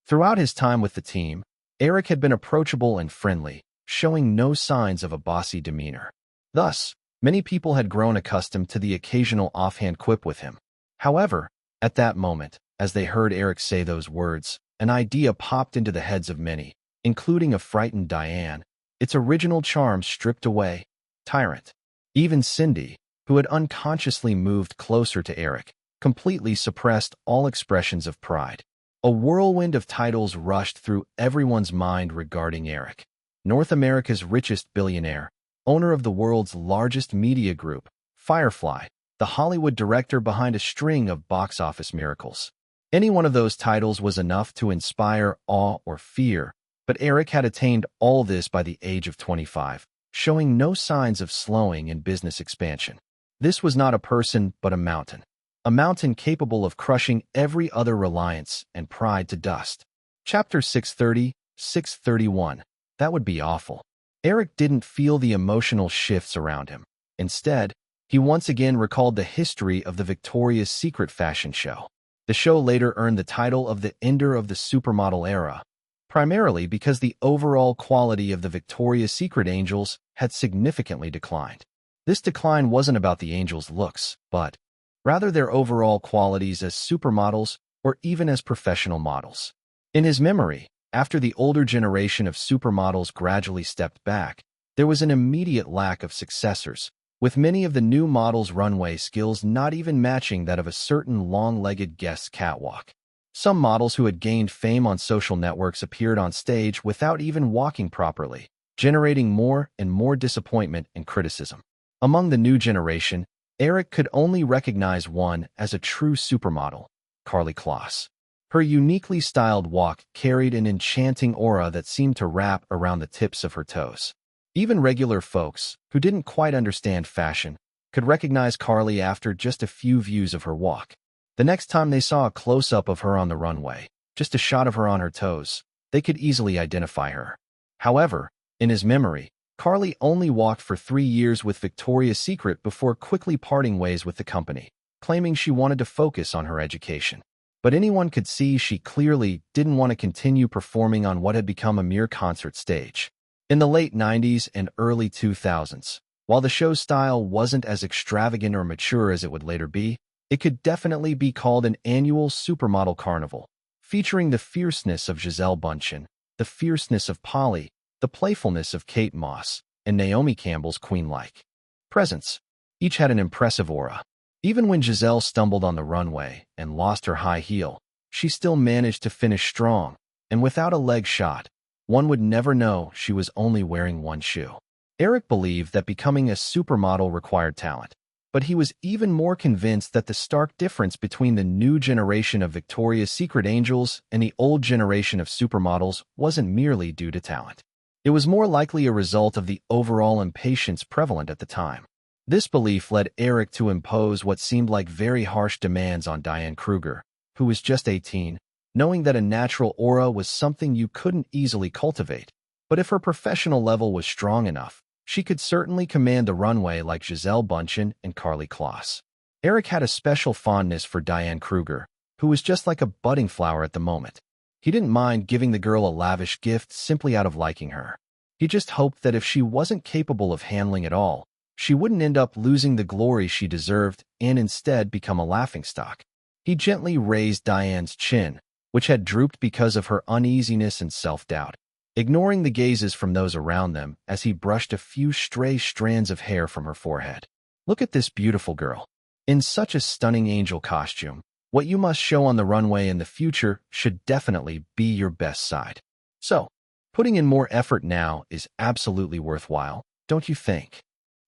Throughout his time with the team, Eric had been approachable and friendly, showing no signs of a bossy demeanor. Thus, many people had grown accustomed to the occasional offhand quip with him. However, at that moment, as they heard Eric say those words, an idea popped into the heads of many, including a frightened Diane, its original charm stripped away. Tyrant. Even Cindy, who had unconsciously moved closer to Eric, completely suppressed all expressions of pride. A whirlwind of titles rushed through everyone's mind regarding Eric. North America's richest billionaire, owner of the world's largest media group, Firefly, the Hollywood director behind a string of box office miracles. Any one of those titles was enough to inspire awe or fear, but Eric had attained all this by the age of 25, showing no signs of slowing in business expansion. This was not a person, but a mountain capable of crushing every other reliance and pride to dust. Chapter 630, 631. That would be awful. Eric didn't feel the emotional shifts around him. Instead, he once again recalled the history of the Victoria's Secret fashion show. The show later earned the title of the Ender of the Supermodel Era, primarily because the overall quality of the Victoria's Secret angels had significantly declined. This decline wasn't about the angels' looks, but rather their overall qualities as supermodels or even as professional models. In his memory, after the older generation of supermodels gradually stepped back, There was an immediate lack of successors, with many of the new models' runway skills not even matching that of a certain long-legged guest's catwalk. Some models who had gained fame on social networks appeared on stage without even walking properly, generating more and more disappointment and criticism. Among the new generation, Eric could only recognize one as a true supermodel, Karlie Kloss. Her uniquely styled walk carried an enchanting aura that seemed to wrap around the tips of her toes. Even regular folks, who didn't quite understand fashion, could recognize Karlie after just a few views of her walk. The next time they saw a close-up of her on the runway, just a shot of her on her toes, they could easily identify her. However, in his memory, Karlie only walked for 3 years with Victoria's Secret before quickly parting ways with the company, claiming she wanted to focus on her education. But anyone could see she clearly didn't want to continue performing on what had become a mere concert stage. In the late 90s and early 2000s, while the show's style wasn't as extravagant or mature as it would later be, it could definitely be called an annual supermodel carnival, featuring the fierceness of Gisele Bündchen, the fierceness of Polly, the playfulness of Kate Moss, and Naomi Campbell's queen-like presence. Each had an impressive aura. Even when Gisele stumbled on the runway and lost her high heel, she still managed to finish strong, and without a leg shot, one would never know she was only wearing one shoe. Eric believed that becoming a supermodel required talent, but he was even more convinced that the stark difference between the new generation of Victoria's Secret angels and the old generation of supermodels wasn't merely due to talent. It was more likely a result of the overall impatience prevalent at the time. This belief led Eric to impose what seemed like very harsh demands on Diane Kruger, who was just 18, knowing that a natural aura was something you couldn't easily cultivate. But if her professional level was strong enough, she could certainly command the runway like Gisele Bündchen and Karlie Kloss. Eric had a special fondness for Diane Kruger, who was just like a budding flower at the moment. He didn't mind giving the girl a lavish gift simply out of liking her. He just hoped that if she wasn't capable of handling it all, she wouldn't end up losing the glory she deserved and instead become a laughingstock. He gently raised Diane's chin, which had drooped because of her uneasiness and self-doubt, ignoring the gazes from those around them as he brushed a few stray strands of hair from her forehead. Look at this beautiful girl. In such a stunning angel costume, what you must show on the runway in the future should definitely be your best side. So, putting in more effort now is absolutely worthwhile, don't you think?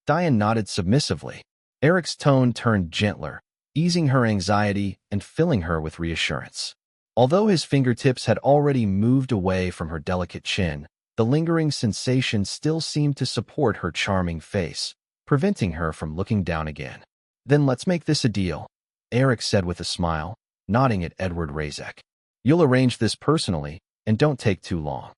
Diane nodded submissively. Eric's tone turned gentler, easing her anxiety and filling her with reassurance. Although his fingertips had already moved away from her delicate chin, the lingering sensation still seemed to support her charming face, preventing her from looking down again. Then let's make this a deal, Eric said with a smile, nodding at Edward Razek. You'll arrange this personally, and don't take too long.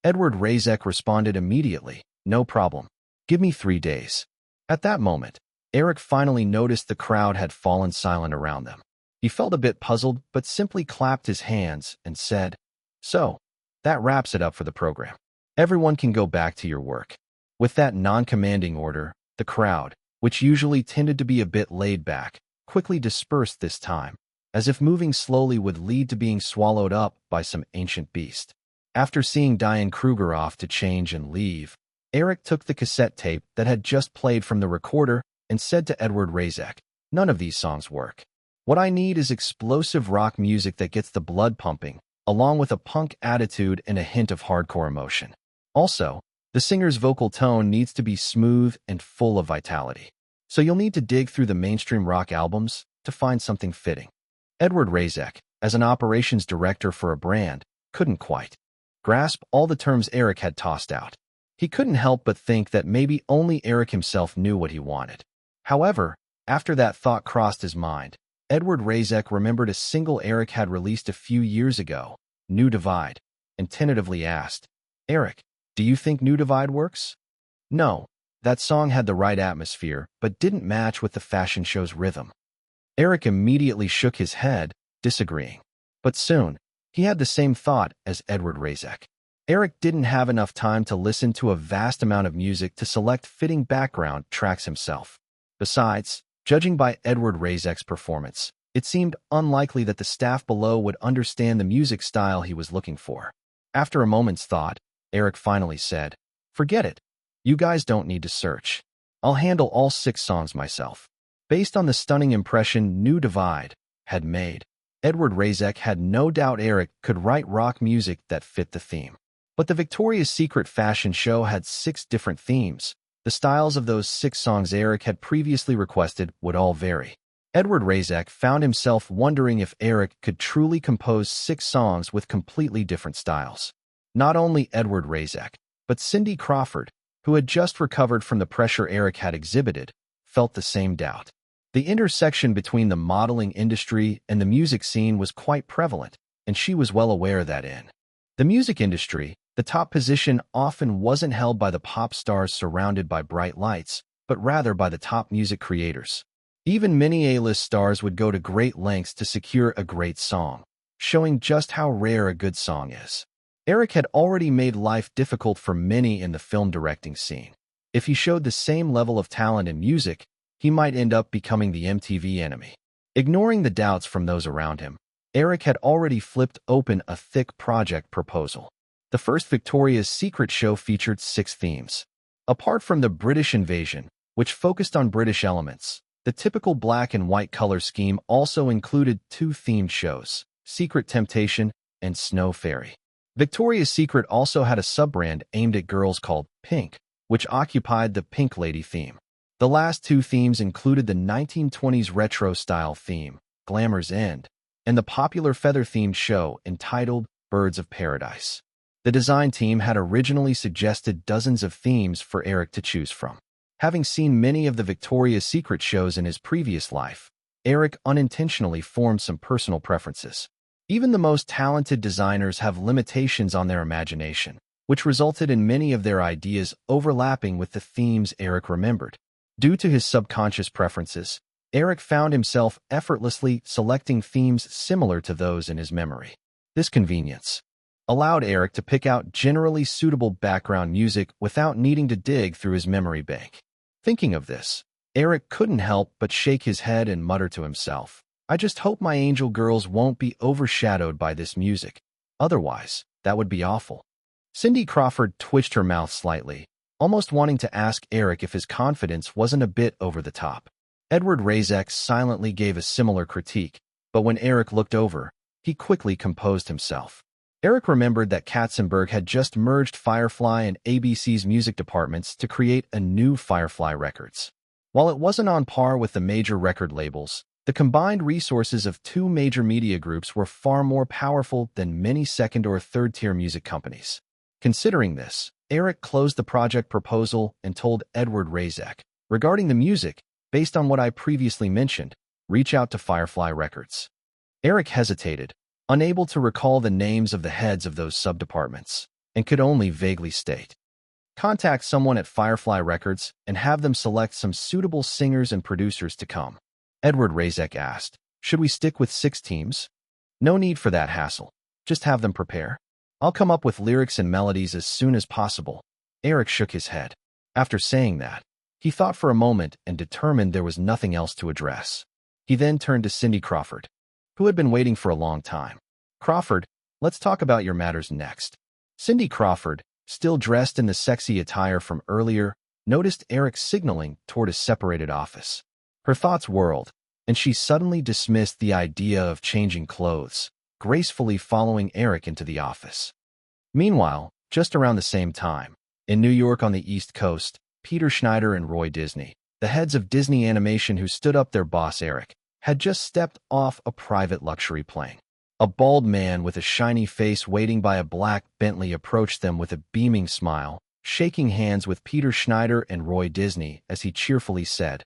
Edward Razek responded immediately, no problem. Give me 3 days. At that moment, Eric finally noticed the crowd had fallen silent around them. He felt a bit puzzled, but simply clapped his hands and said, "So, that wraps it up for the program. Everyone can go back to your work." With that non-commanding order, the crowd, which usually tended to be a bit laid back, quickly dispersed this time, as if moving slowly would lead to being swallowed up by some ancient beast. After seeing Diane Kruger off to change and leave, Eric took the cassette tape that had just played from the recorder and said to Edward Razek, "None of these songs work. What I need is explosive rock music that gets the blood pumping, along with a punk attitude and a hint of hardcore emotion. Also, the singer's vocal tone needs to be smooth and full of vitality. So you'll need to dig through the mainstream rock albums to find something fitting." Edward Razek, as an operations director for a brand, couldn't quite grasp all the terms Eric had tossed out. He couldn't help but think that maybe only Eric himself knew what he wanted. However, after that thought crossed his mind, Edward Razek remembered a single Eric had released a few years ago, New Divide, and tentatively asked, "Eric, do you think New Divide works?" No, that song had the right atmosphere, but didn't match with the fashion show's rhythm. Eric immediately shook his head, disagreeing. But soon, he had the same thought as Edward Razek. Eric didn't have enough time to listen to a vast amount of music to select fitting background tracks himself. Besides, judging by Edward Razek's performance, it seemed unlikely that the staff below would understand the music style he was looking for. After a moment's thought, Eric finally said, "Forget it. You guys don't need to search. I'll handle all 6 songs myself. Based on the stunning impression New Divide had made, Edward Razek had no doubt Eric could write rock music that fit the theme. But the Victoria's Secret fashion show had 6 different themes. The styles of those 6 songs Eric had previously requested would all vary. Edward Razek found himself wondering if Eric could truly compose 6 songs with completely different styles. Not only Edward Razek, but Cindy Crawford, who had just recovered from the pressure Eric had exhibited, felt the same doubt. The intersection between the modeling industry and the music scene was quite prevalent, and she was well aware that in the music industry, the top position often wasn't held by the pop stars surrounded by bright lights, but rather by the top music creators. Even many A-list stars would go to great lengths to secure a great song, showing just how rare a good song is. Eric had already made life difficult for many in the film directing scene. If he showed the same level of talent in music, he might end up becoming the MTV enemy. Ignoring the doubts from those around him, Eric had already flipped open a thick project proposal. The first Victoria's Secret show featured 6 themes. Apart from the British invasion, which focused on British elements, the typical black and white color scheme also included 2 themed shows, Secret Temptation and Snow Fairy. Victoria's Secret also had a sub-brand aimed at girls called Pink, which occupied the Pink Lady theme. The last 2 themes included the 1920s retro-style theme, Glamour's End, and the popular feather-themed show entitled Birds of Paradise. The design team had originally suggested dozens of themes for Eric to choose from. Having seen many of the Victoria's Secret shows in his previous life, Eric unintentionally formed some personal preferences. Even the most talented designers have limitations on their imagination, which resulted in many of their ideas overlapping with the themes Eric remembered. Due to his subconscious preferences, Eric found himself effortlessly selecting themes similar to those in his memory. This convenience allowed Eric to pick out generally suitable background music without needing to dig through his memory bank. Thinking of this, Eric couldn't help but shake his head and mutter to himself, "I just hope my angel girls won't be overshadowed by this music. Otherwise, that would be awful." Cindy Crawford twitched her mouth slightly, almost wanting to ask Eric if his confidence wasn't a bit over the top. Edward Razek silently gave a similar critique, but when Eric looked over, he quickly composed himself. Eric remembered that Katzenberg had just merged Firefly and ABC's music departments to create a new Firefly Records. While it wasn't on par with the major record labels, the combined resources of 2 major media groups were far more powerful than many second- or third-tier music companies. Considering this, Eric closed the project proposal and told Edward Razek, "Regarding the music, based on what I previously mentioned, reach out to Firefly Records." Eric hesitated, unable to recall the names of the heads of those subdepartments, and could only vaguely state, "Contact someone at Firefly Records and have them select some suitable singers and producers to come." Edward Razek asked, "Should we stick with 6 teams?" "No need for that hassle. Just have them prepare. I'll come up with lyrics and melodies as soon as possible." Eric shook his head. After saying that, he thought for a moment and determined there was nothing else to address. He then turned to Cindy Crawford, who had been waiting for a long time. "Crawford, let's talk about your matters next." Cindy Crawford, still dressed in the sexy attire from earlier, noticed Eric signaling toward a separated office. Her thoughts whirled, and she suddenly dismissed the idea of changing clothes, gracefully following Eric into the office. Meanwhile, just around the same time, in New York on the East Coast, Peter Schneider and Roy Disney, the heads of Disney Animation who stood up their boss Eric, had just stepped off a private luxury plane. A bald man with a shiny face waiting by a black Bentley approached them with a beaming smile, shaking hands with Peter Schneider and Roy Disney as he cheerfully said,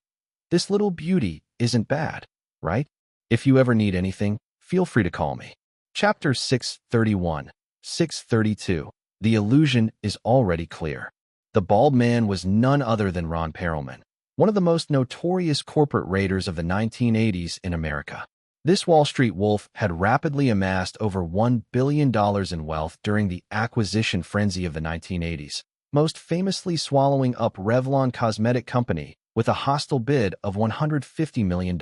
"This little beauty isn't bad, right? If you ever need anything, feel free to call me." Chapter 631, 632. The illusion is already clear. The bald man was none other than Ron Perelman, one of the most notorious corporate raiders of the 1980s in America. This Wall Street wolf had rapidly amassed over $1 billion in wealth during the acquisition frenzy of the 1980s, most famously swallowing up Revlon Cosmetic Company with a hostile bid of $150 million.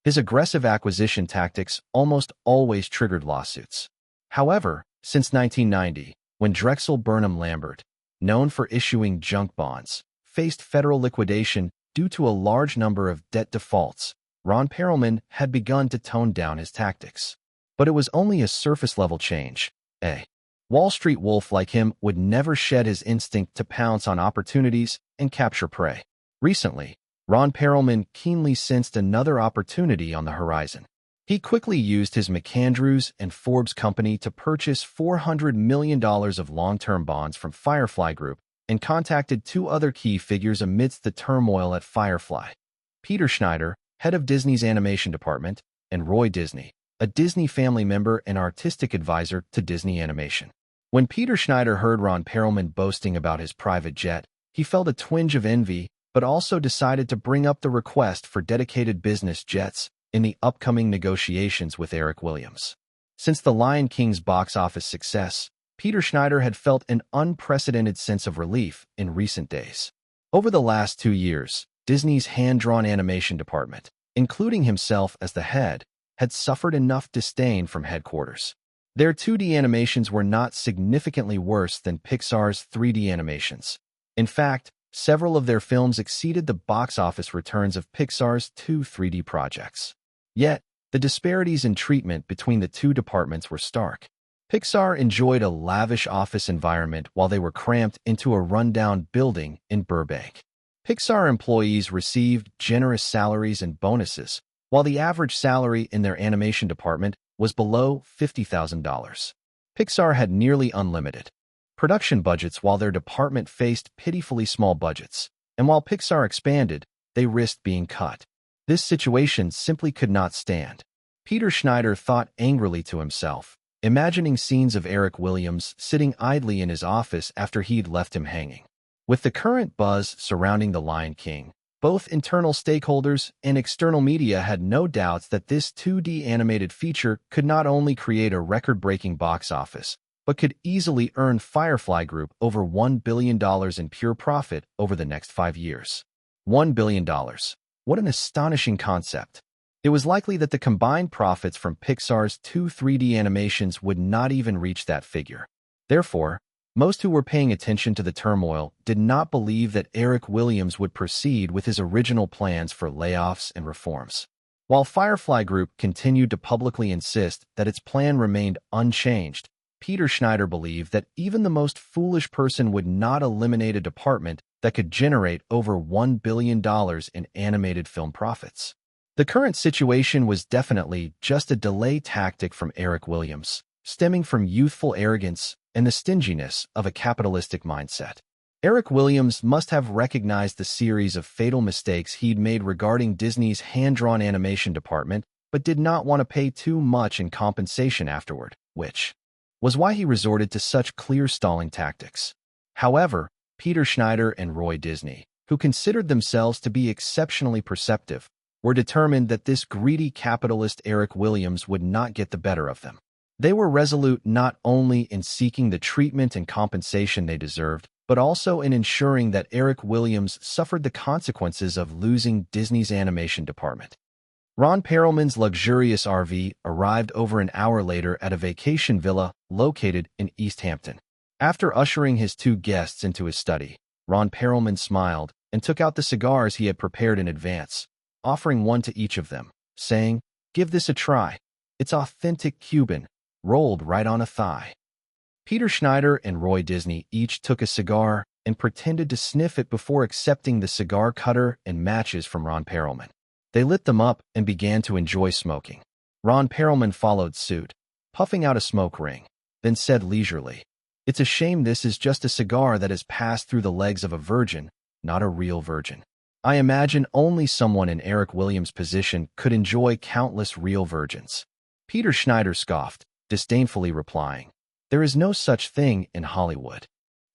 His aggressive acquisition tactics almost always triggered lawsuits. However, since 1990, when Drexel Burnham Lambert, known for issuing junk bonds, faced federal liquidation due to a large number of debt defaults. Ron Perelman had begun to tone down his tactics. But it was only a surface-level change. A Wall Street wolf like him would never shed his instinct to pounce on opportunities and capture prey. Recently, Ron Perelman keenly sensed another opportunity on the horizon. He quickly used his McAndrews and Forbes company to purchase $400 million of long-term bonds from Firefly Group and contacted two other key figures amidst the turmoil at Firefly: Peter Schneider, head of Disney's animation department, and Roy Disney, a Disney family member and artistic advisor to Disney Animation. When Peter Schneider heard Ron Perelman boasting about his private jet, he felt a twinge of envy, but also decided to bring up the request for dedicated business jets in the upcoming negotiations with Eric Williams. Since The Lion King's box office success, Peter Schneider had felt an unprecedented sense of relief in recent days. Over the last 2 years, Disney's hand-drawn animation department, including himself as the head, had suffered enough disdain from headquarters. Their 2D animations were not significantly worse than Pixar's 3D animations. In fact, several of their films exceeded the box office returns of Pixar's 2 3D projects. Yet, the disparities in treatment between the two departments were stark. Pixar enjoyed a lavish office environment while they were cramped into a rundown building in Burbank. Pixar employees received generous salaries and bonuses, while the average salary in their animation department was below $50,000. Pixar had nearly unlimited production budgets while their department faced pitifully small budgets, and while Pixar expanded, they risked being cut. This situation simply could not stand. Peter Schneider thought angrily to himself, imagining scenes of Eric Williams sitting idly in his office after he'd left him hanging. With the current buzz surrounding The Lion King, both internal stakeholders and external media had no doubts that this 2D animated feature could not only create a record-breaking box office, but could easily earn Firefly Group over $1 billion in pure profit over the next 5 years. $1 billion. What an astonishing concept. It was likely that the combined profits from Pixar's 2 3D animations would not even reach that figure. Therefore, most who were paying attention to the turmoil did not believe that Eric Williams would proceed with his original plans for layoffs and reforms. While Firefly Group continued to publicly insist that its plan remained unchanged, Peter Schneider believed that even the most foolish person would not eliminate a department that could generate over $1 billion in animated film profits. The current situation was definitely just a delay tactic from Eric Williams, stemming from youthful arrogance and the stinginess of a capitalistic mindset. Eric Williams must have recognized the series of fatal mistakes he'd made regarding Disney's hand-drawn animation department, but did not want to pay too much in compensation afterward, which was why he resorted to such clear stalling tactics. However, Peter Schneider and Roy Disney, who considered themselves to be exceptionally perceptive, were determined that this greedy capitalist Eric Williams would not get the better of them. They were resolute not only in seeking the treatment and compensation they deserved, but also in ensuring that Eric Williams suffered the consequences of losing Disney's animation department. Ron Perelman's luxurious RV arrived over an hour later at a vacation villa located in East Hampton. After ushering his two guests into his study, Ron Perelman smiled and took out the cigars he had prepared in advance, offering one to each of them, saying, "Give this a try. It's authentic Cuban, rolled right on a thigh." Peter Schneider and Roy Disney each took a cigar and pretended to sniff it before accepting the cigar cutter and matches from Ron Perelman. They lit them up and began to enjoy smoking. Ron Perelman followed suit, puffing out a smoke ring, then said leisurely, "It's a shame this is just a cigar that has passed through the legs of a virgin, not a real virgin. I imagine only someone in Eric Williams' position could enjoy countless real virgins." Peter Schneider scoffed, disdainfully replying, "There is no such thing in Hollywood."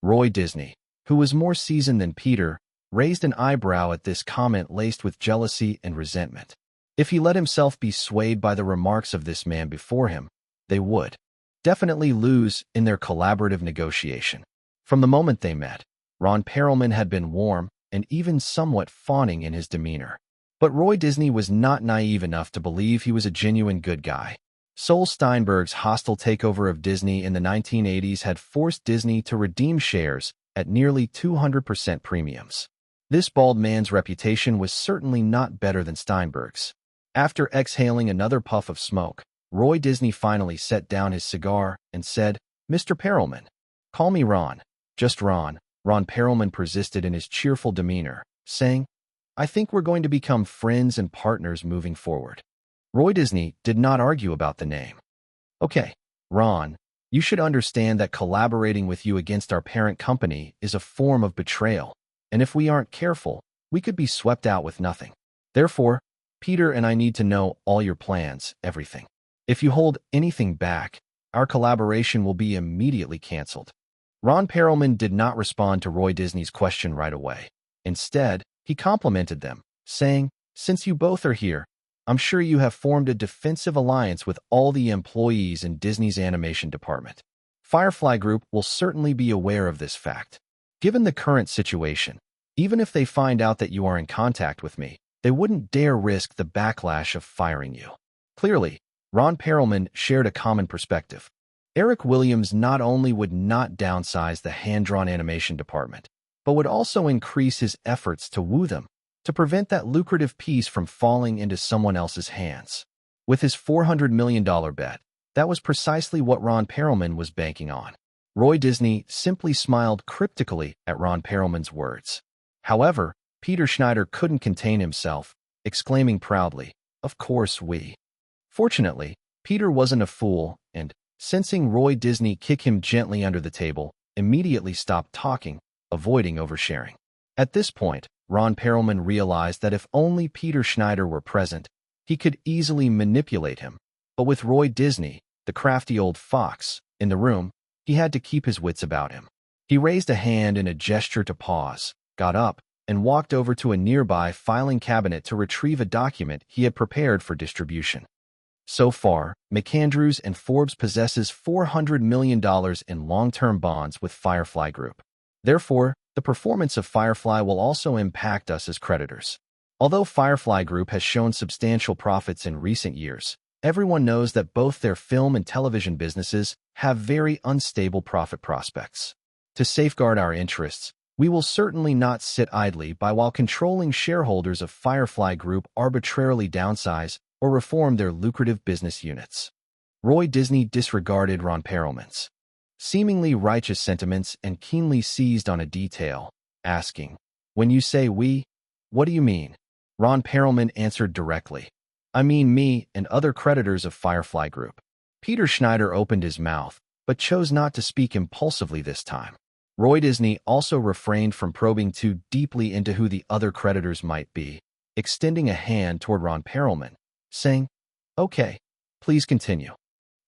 Roy Disney, who was more seasoned than Peter, raised an eyebrow at this comment laced with jealousy and resentment. If he let himself be swayed by the remarks of this man before him, they would definitely lose in their collaborative negotiation. From the moment they met, Ron Perelman had been warm and even somewhat fawning in his demeanor. But Roy Disney was not naive enough to believe he was a genuine good guy. Sol Steinberg's hostile takeover of Disney in the 1980s had forced Disney to redeem shares at nearly 200% premiums. This bald man's reputation was certainly not better than Steinberg's. After exhaling another puff of smoke, Roy Disney finally set down his cigar and said, "Mr. Perelman, call me Ron." "Just Ron." Ron Perelman persisted in his cheerful demeanor, saying, "I think we're going to become friends and partners moving forward." Roy Disney did not argue about the name. "Okay, Ron, you should understand that collaborating with you against our parent company is a form of betrayal, and if we aren't careful, we could be swept out with nothing. Therefore, Peter and I need to know all your plans, everything. If you hold anything back, our collaboration will be immediately canceled." Ron Perelman did not respond to Roy Disney's question right away. Instead, he complimented them, saying, "Since you both are here, I'm sure you have formed a defensive alliance with all the employees in Disney's animation department. Firefly Group will certainly be aware of this fact. Given the current situation, even if they find out that you are in contact with me, they wouldn't dare risk the backlash of firing you." Clearly, Ron Perelman shared a common perspective. Eric Williams not only would not downsize the hand-drawn animation department, but would also increase his efforts to woo them, to prevent that lucrative piece from falling into someone else's hands. With his $400 million bet, that was precisely what Ron Perelman was banking on. Roy Disney simply smiled cryptically at Ron Perelman's words. However, Peter Schneider couldn't contain himself, exclaiming proudly, "Of course we." Fortunately, Peter wasn't a fool and, sensing Roy Disney kick him gently under the table, immediately stopped talking, avoiding oversharing. At this point, Ron Perelman realized that if only Peter Schneider were present, he could easily manipulate him. But with Roy Disney, the crafty old fox, in the room, he had to keep his wits about him. He raised a hand in a gesture to pause, got up, and walked over to a nearby filing cabinet to retrieve a document he had prepared for distribution. So far, McAndrews and Forbes possesses $400 million in long-term bonds with Firefly Group. Therefore, the performance of Firefly will also impact us as creditors. Although Firefly Group has shown substantial profits in recent years, everyone knows that both their film and television businesses have very unstable profit prospects. To safeguard our interests, we will certainly not sit idly by while controlling shareholders of Firefly Group arbitrarily downsize or reform their lucrative business units. Roy Disney disregarded Ron Perelman's seemingly righteous sentiments and keenly seized on a detail, asking, "When you say we, what do you mean?" Ron Perelman answered directly, "I mean me and other creditors of Firefly Group." Peter Schneider opened his mouth, but chose not to speak impulsively this time. Roy Disney also refrained from probing too deeply into who the other creditors might be, extending a hand toward Ron Perelman, saying, "Okay, please continue."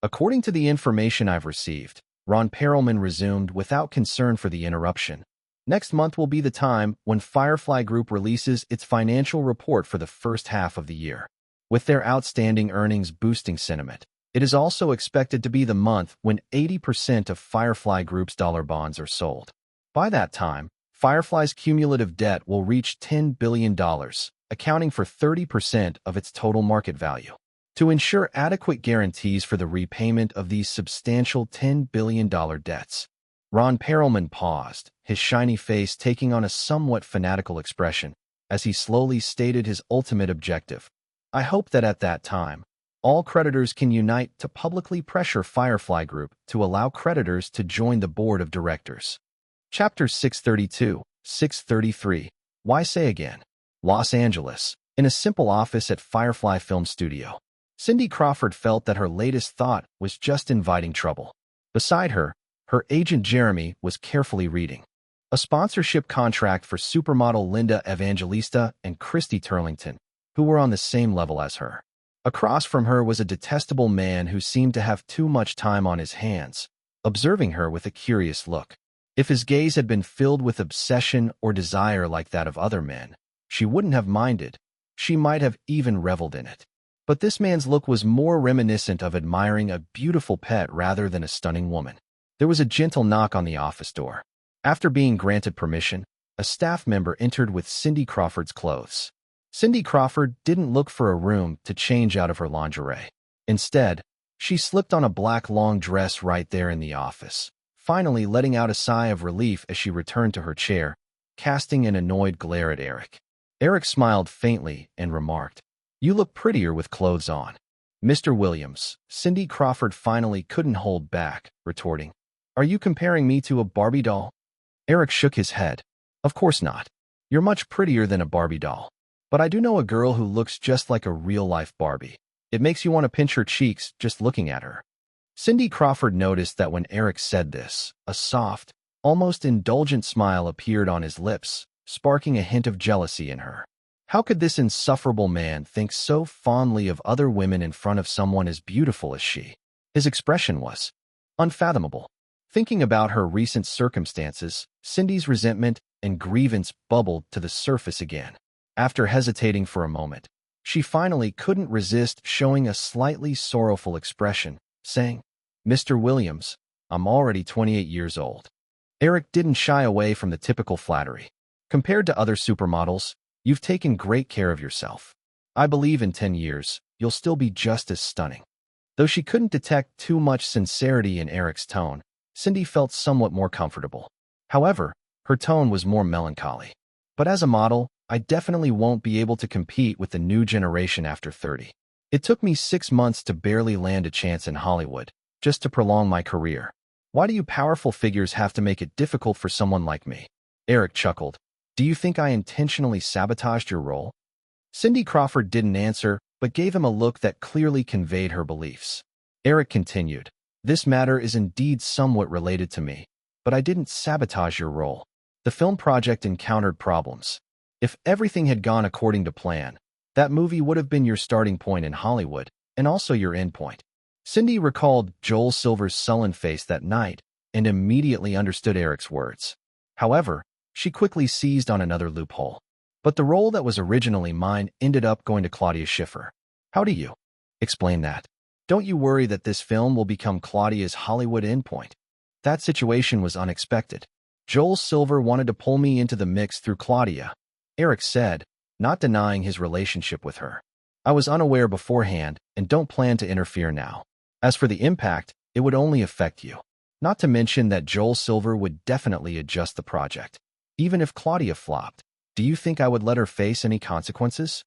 "According to the information I've received," Ron Perelman resumed without concern for the interruption, "next month will be the time when Firefly Group releases its financial report for the first half of the year. With their outstanding earnings boosting sentiment, it is also expected to be the month when 80% of Firefly Group's dollar bonds are sold. By that time, Firefly's cumulative debt will reach $10 billion, accounting for 30% of its total market value. To ensure adequate guarantees for the repayment of these substantial $10 billion debts." Ron Perelman paused, his shiny face taking on a somewhat fanatical expression, as he slowly stated his ultimate objective. "I hope that at that time, all creditors can unite to publicly pressure Firefly Group to allow creditors to join the board of directors." Chapter 632, 633. Why Say Again? Los Angeles, in a simple office at Firefly Film Studio. Cindy Crawford felt that her latest thought was just inviting trouble. Beside her, her agent Jeremy was carefully reading a sponsorship contract for supermodel Linda Evangelista and Christy Turlington, who were on the same level as her. Across from her was a detestable man who seemed to have too much time on his hands, observing her with a curious look. If his gaze had been filled with obsession or desire like that of other men, she wouldn't have minded. She might have even reveled in it. But this man's look was more reminiscent of admiring a beautiful pet rather than a stunning woman. There was a gentle knock on the office door. After being granted permission, a staff member entered with Cindy Crawford's clothes. Cindy Crawford didn't look for a room to change out of her lingerie. Instead, she slipped on a black long dress right there in the office, finally letting out a sigh of relief as she returned to her chair, casting an annoyed glare at Eric. Eric smiled faintly and remarked, "You look prettier with clothes on." "Mr. Williams," Cindy Crawford finally couldn't hold back, retorting, "Are you comparing me to a Barbie doll?" Eric shook his head. "Of course not. You're much prettier than a Barbie doll. But I do know a girl who looks just like a real-life Barbie. It makes you want to pinch her cheeks just looking at her." Cindy Crawford noticed that when Eric said this, a soft, almost indulgent smile appeared on his lips, sparking a hint of jealousy in her. How could this insufferable man think so fondly of other women in front of someone as beautiful as she? His expression was unfathomable. Thinking about her recent circumstances, Cindy's resentment and grievance bubbled to the surface again. After hesitating for a moment, she finally couldn't resist showing a slightly sorrowful expression, saying, "Mr. Williams, I'm already 28 years old." Eric didn't shy away from the typical flattery. "Compared to other supermodels, you've taken great care of yourself. I believe in 10 years, you'll still be just as stunning." Though she couldn't detect too much sincerity in Eric's tone, Cindy felt somewhat more comfortable. However, her tone was more melancholy. "But as a model, I definitely won't be able to compete with the new generation after 30. It took me 6 months to barely land a chance in Hollywood, just to prolong my career. Why do you powerful figures have to make it difficult for someone like me?" Eric chuckled. "Do you think I intentionally sabotaged your role?" Cindy Crawford didn't answer, but gave him a look that clearly conveyed her beliefs. Eric continued, "This matter is indeed somewhat related to me, but I didn't sabotage your role. The film project encountered problems. If everything had gone according to plan, that movie would have been your starting point in Hollywood, and also your end point." Cindy recalled Joel Silver's sullen face that night and immediately understood Eric's words. However, she quickly seized on another loophole. "But the role that was originally mine ended up going to Claudia Schiffer. How do you explain that? Don't you worry that this film will become Claudia's Hollywood endpoint?" "That situation was unexpected. Joel Silver wanted to pull me into the mix through Claudia," Eric said, not denying his relationship with her. "I was unaware beforehand and don't plan to interfere now. As for the impact, it would only affect you. Not to mention that Joel Silver would definitely adjust the project. Even if Claudia flopped, do you think I would let her face any consequences?"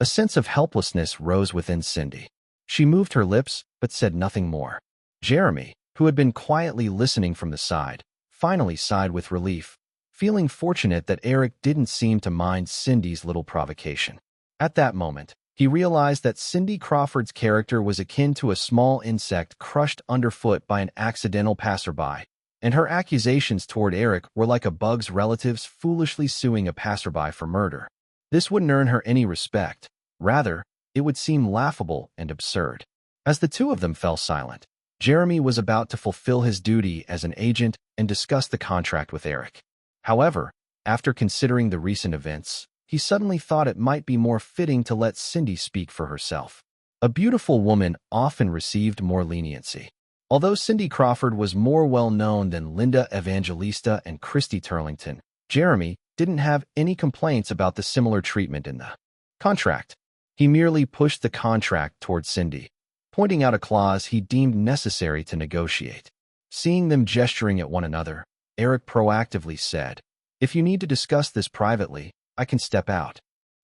A sense of helplessness rose within Cindy. She moved her lips, but said nothing more. Jeremy, who had been quietly listening from the side, finally sighed with relief, feeling fortunate that Eric didn't seem to mind Cindy's little provocation. At that moment, he realized that Cindy Crawford's character was akin to a small insect crushed underfoot by an accidental passerby, and her accusations toward Eric were like a bug's relatives foolishly suing a passerby for murder. This wouldn't earn her any respect. Rather, it would seem laughable and absurd. As the two of them fell silent, Jeremy was about to fulfill his duty as an agent and discuss the contract with Eric. However, after considering the recent events, he suddenly thought it might be more fitting to let Cindy speak for herself. A beautiful woman often received more leniency. Although Cindy Crawford was more well-known than Linda Evangelista and Christy Turlington, Jeremy didn't have any complaints about the similar treatment in the contract. He merely pushed the contract toward Cindy, pointing out a clause he deemed necessary to negotiate. Seeing them gesturing at one another, Eric proactively said, "If you need to discuss this privately, I can step out."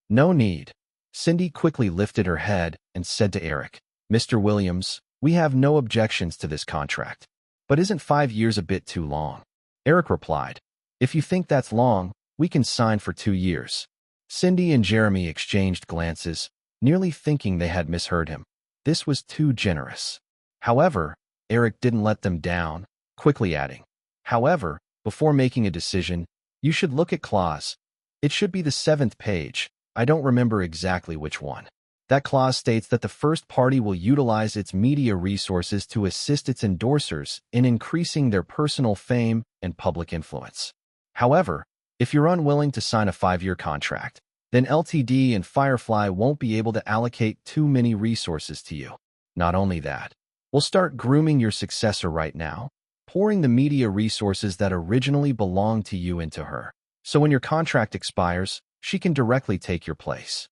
"No need." Cindy quickly lifted her head and said to Eric, "Mr. Williams, we have no objections to this contract. But isn't 5 years a bit too long?" Eric replied, "If you think that's long, we can sign for 2 years." Cindy and Jeremy exchanged glances, nearly thinking they had misheard him. This was too generous. However, Eric didn't let them down, quickly adding, "However, before making a decision, you should look at clause. It should be the 7th page. I don't remember exactly which one. That clause states that the first party will utilize its media resources to assist its endorsers in increasing their personal fame and public influence. However, if you're unwilling to sign a 5-year contract, then LTD and Firefly won't be able to allocate too many resources to you. Not only that, we'll start grooming your successor right now, pouring the media resources that originally belonged to you into her. So when your contract expires, she can directly take your place.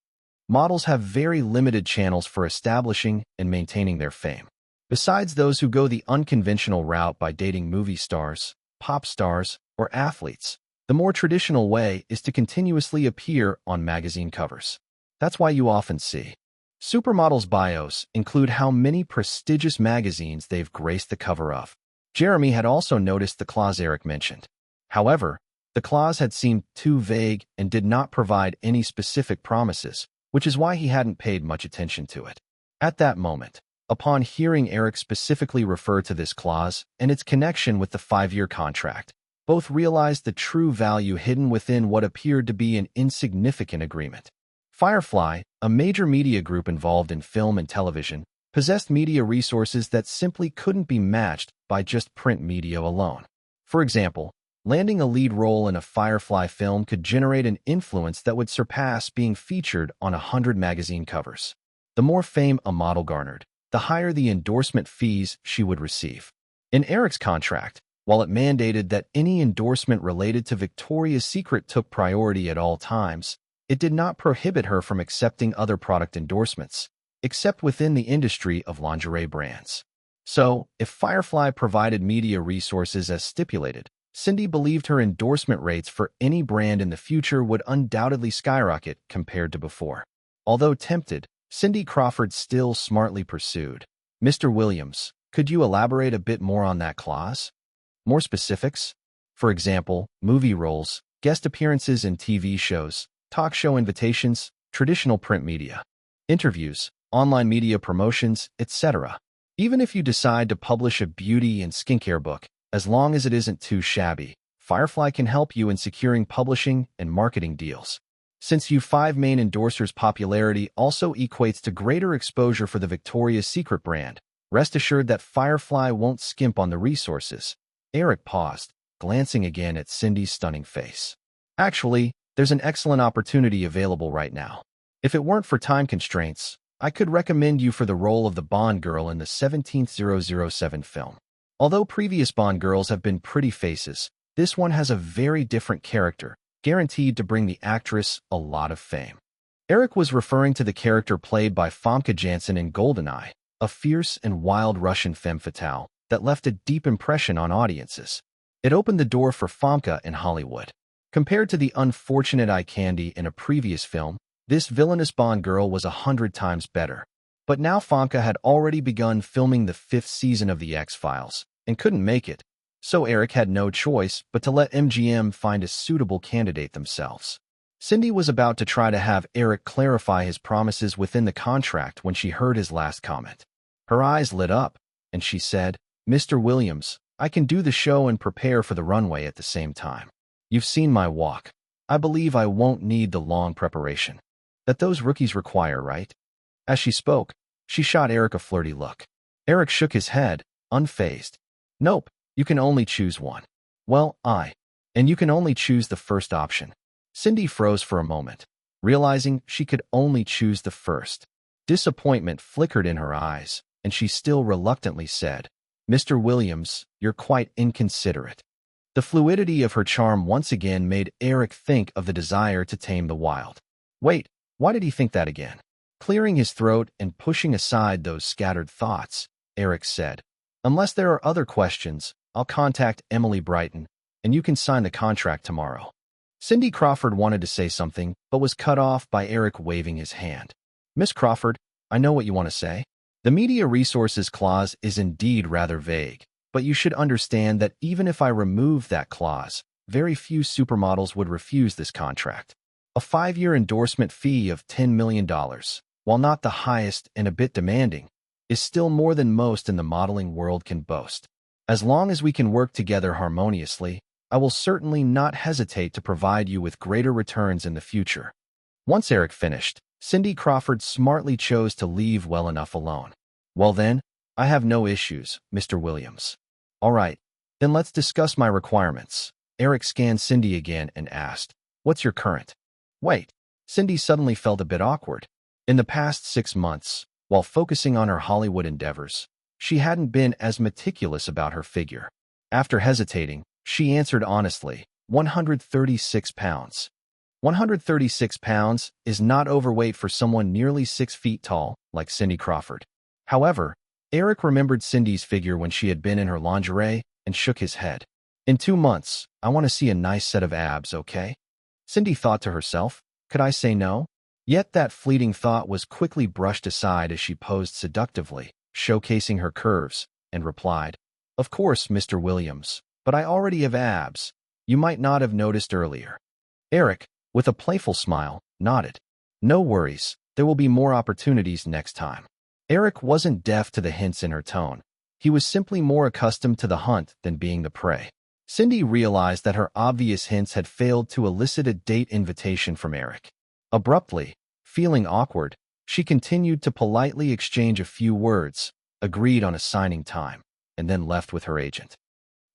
Models have very limited channels for establishing and maintaining their fame. Besides those who go the unconventional route by dating movie stars, pop stars, or athletes, the more traditional way is to continuously appear on magazine covers. That's why you often see supermodels' bios include how many prestigious magazines they've graced the cover of. Jeremy had also noticed the clause Eric mentioned. However, the clause had seemed too vague and did not provide any specific promises, which is why he hadn't paid much attention to it. At that moment, upon hearing Eric specifically refer to this clause and its connection with the 5-year contract, both realized the true value hidden within what appeared to be an insignificant agreement. Firefly, a major media group involved in film and television, possessed media resources that simply couldn't be matched by just print media alone. For example, landing a lead role in a Firefly film could generate an influence that would surpass being featured on 100 magazine covers. The more fame a model garnered, the higher the endorsement fees she would receive. In Eric's contract, while it mandated that any endorsement related to Victoria's Secret took priority at all times, it did not prohibit her from accepting other product endorsements, except within the industry of lingerie brands. So, if Firefly provided media resources as stipulated, Cindy believed her endorsement rates for any brand in the future would undoubtedly skyrocket compared to before. Although tempted, Cindy Crawford still smartly pursued. "Mr. Williams, could you elaborate a bit more on that clause? More specifics? For example, movie roles, guest appearances in TV shows, talk show invitations, traditional print media, interviews, online media promotions, etc. Even if you decide to publish a beauty and skincare book, as long as it isn't too shabby, Firefly can help you in securing publishing and marketing deals. Since U5 main endorser's popularity also equates to greater exposure for the Victoria's Secret brand, rest assured that Firefly won't skimp on the resources." Eric paused, glancing again at Cindy's stunning face. "Actually, there's an excellent opportunity available right now. If it weren't for time constraints, I could recommend you for the role of the Bond girl in the 17007 film. Although previous Bond girls have been pretty faces, this one has a very different character, guaranteed to bring the actress a lot of fame." Eric was referring to the character played by Famke Janssen in GoldenEye, a fierce and wild Russian femme fatale that left a deep impression on audiences. It opened the door for Famke in Hollywood. Compared to the unfortunate eye candy in a previous film, this villainous Bond girl was 100 times better. But now Famke had already begun filming the 5th season of The X-Files and couldn't make it, so Eric had no choice but to let MGM find a suitable candidate themselves. Cindy was about to try to have Eric clarify his promises within the contract when she heard his last comment. Her eyes lit up, and she said, "Mr. Williams, I can do the show and prepare for the runway at the same time. You've seen my walk. I believe I won't need the long preparation that those rookies require, right?" As she spoke, she shot Eric a flirty look. Eric shook his head, unfazed. "Nope, you can only choose one." "Well, and you can only choose the first option." Cindy froze for a moment, realizing she could only choose the first. Disappointment flickered in her eyes, and she still reluctantly said, "Mr. Williams, you're quite inconsiderate." The fluidity of her charm once again made Eric think of the desire to tame the wild. Wait, why did he think that again? Clearing his throat and pushing aside those scattered thoughts, Eric said, "Unless there are other questions, I'll contact Emily Brighton, and you can sign the contract tomorrow." Cindy Crawford wanted to say something, but was cut off by Eric waving his hand. "Miss Crawford, I know what you want to say. The media resources clause is indeed rather vague, but you should understand that even if I remove that clause, very few supermodels would refuse this contract. A 5-year endorsement fee of $10 million, while not the highest and a bit demanding, is still more than most in the modeling world can boast. As long as we can work together harmoniously, I will certainly not hesitate to provide you with greater returns in the future." Once Eric finished, Cindy Crawford smartly chose to leave well enough alone. "Well then, I have no issues, Mr. Williams." "All right, then let's discuss my requirements." Eric scanned Cindy again and asked, "What's your current?" Wait, Cindy suddenly felt a bit awkward. In the past 6 months, while focusing on her Hollywood endeavors, she hadn't been as meticulous about her figure. After hesitating, she answered honestly, 136 pounds. 136 pounds is not overweight for someone nearly 6 feet tall, like Cindy Crawford. However, Eric remembered Cindy's figure when she had been in her lingerie and shook his head. In 2 months, I want to see a nice set of abs, okay? Cindy thought to herself, could I say no? Yet that fleeting thought was quickly brushed aside as she posed seductively, showcasing her curves, and replied, of course, Mr. Williams, but I already have abs. You might not have noticed earlier. Eric, with a playful smile, nodded. No worries, there will be more opportunities next time. Eric wasn't deaf to the hints in her tone. He was simply more accustomed to the hunt than being the prey. Cindy realized that her obvious hints had failed to elicit a date invitation from Eric. Abruptly, feeling awkward, she continued to politely exchange a few words, agreed on a signing time, and then left with her agent.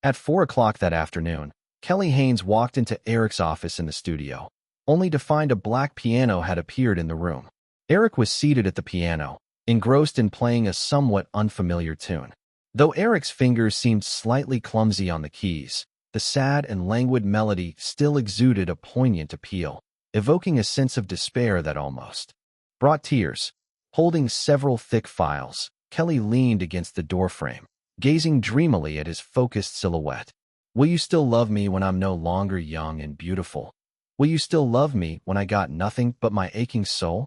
At 4 o'clock that afternoon, Kelly Haynes walked into Eric's office in the studio, only to find a black piano had appeared in the room. Eric was seated at the piano, engrossed in playing a somewhat unfamiliar tune. Though Eric's fingers seemed slightly clumsy on the keys, the sad and languid melody still exuded a poignant appeal, evoking a sense of despair that almost brought tears. Holding several thick files, Kelly leaned against the doorframe, gazing dreamily at his focused silhouette. Will you still love me when I'm no longer young and beautiful? Will you still love me when I got nothing but my aching soul?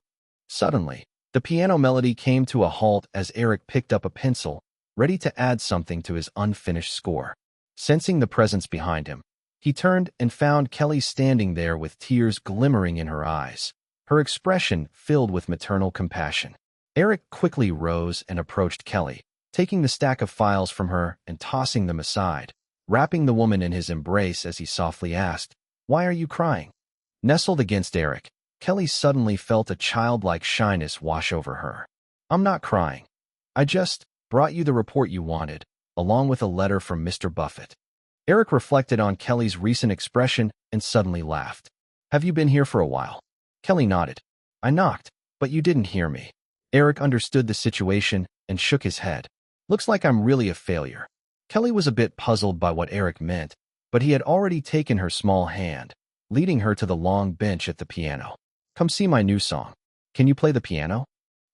Suddenly, the piano melody came to a halt as Eric picked up a pencil, ready to add something to his unfinished score. Sensing the presence behind him, he turned and found Kelly standing there with tears glimmering in her eyes, her expression filled with maternal compassion. Eric quickly rose and approached Kelly, taking the stack of files from her and tossing them aside, wrapping the woman in his embrace as he softly asked, why are you crying? Nestled against Eric, Kelly suddenly felt a childlike shyness wash over her. I'm not crying. I just brought you the report you wanted, along with a letter from Mr. Buffett. Eric reflected on Kelly's recent expression and suddenly laughed. Have you been here for a while? Kelly nodded. I knocked, but you didn't hear me. Eric understood the situation and shook his head. Looks like I'm really a failure. Kelly was a bit puzzled by what Eric meant, but he had already taken her small hand, leading her to the long bench at the piano. Come see my new song. Can you play the piano?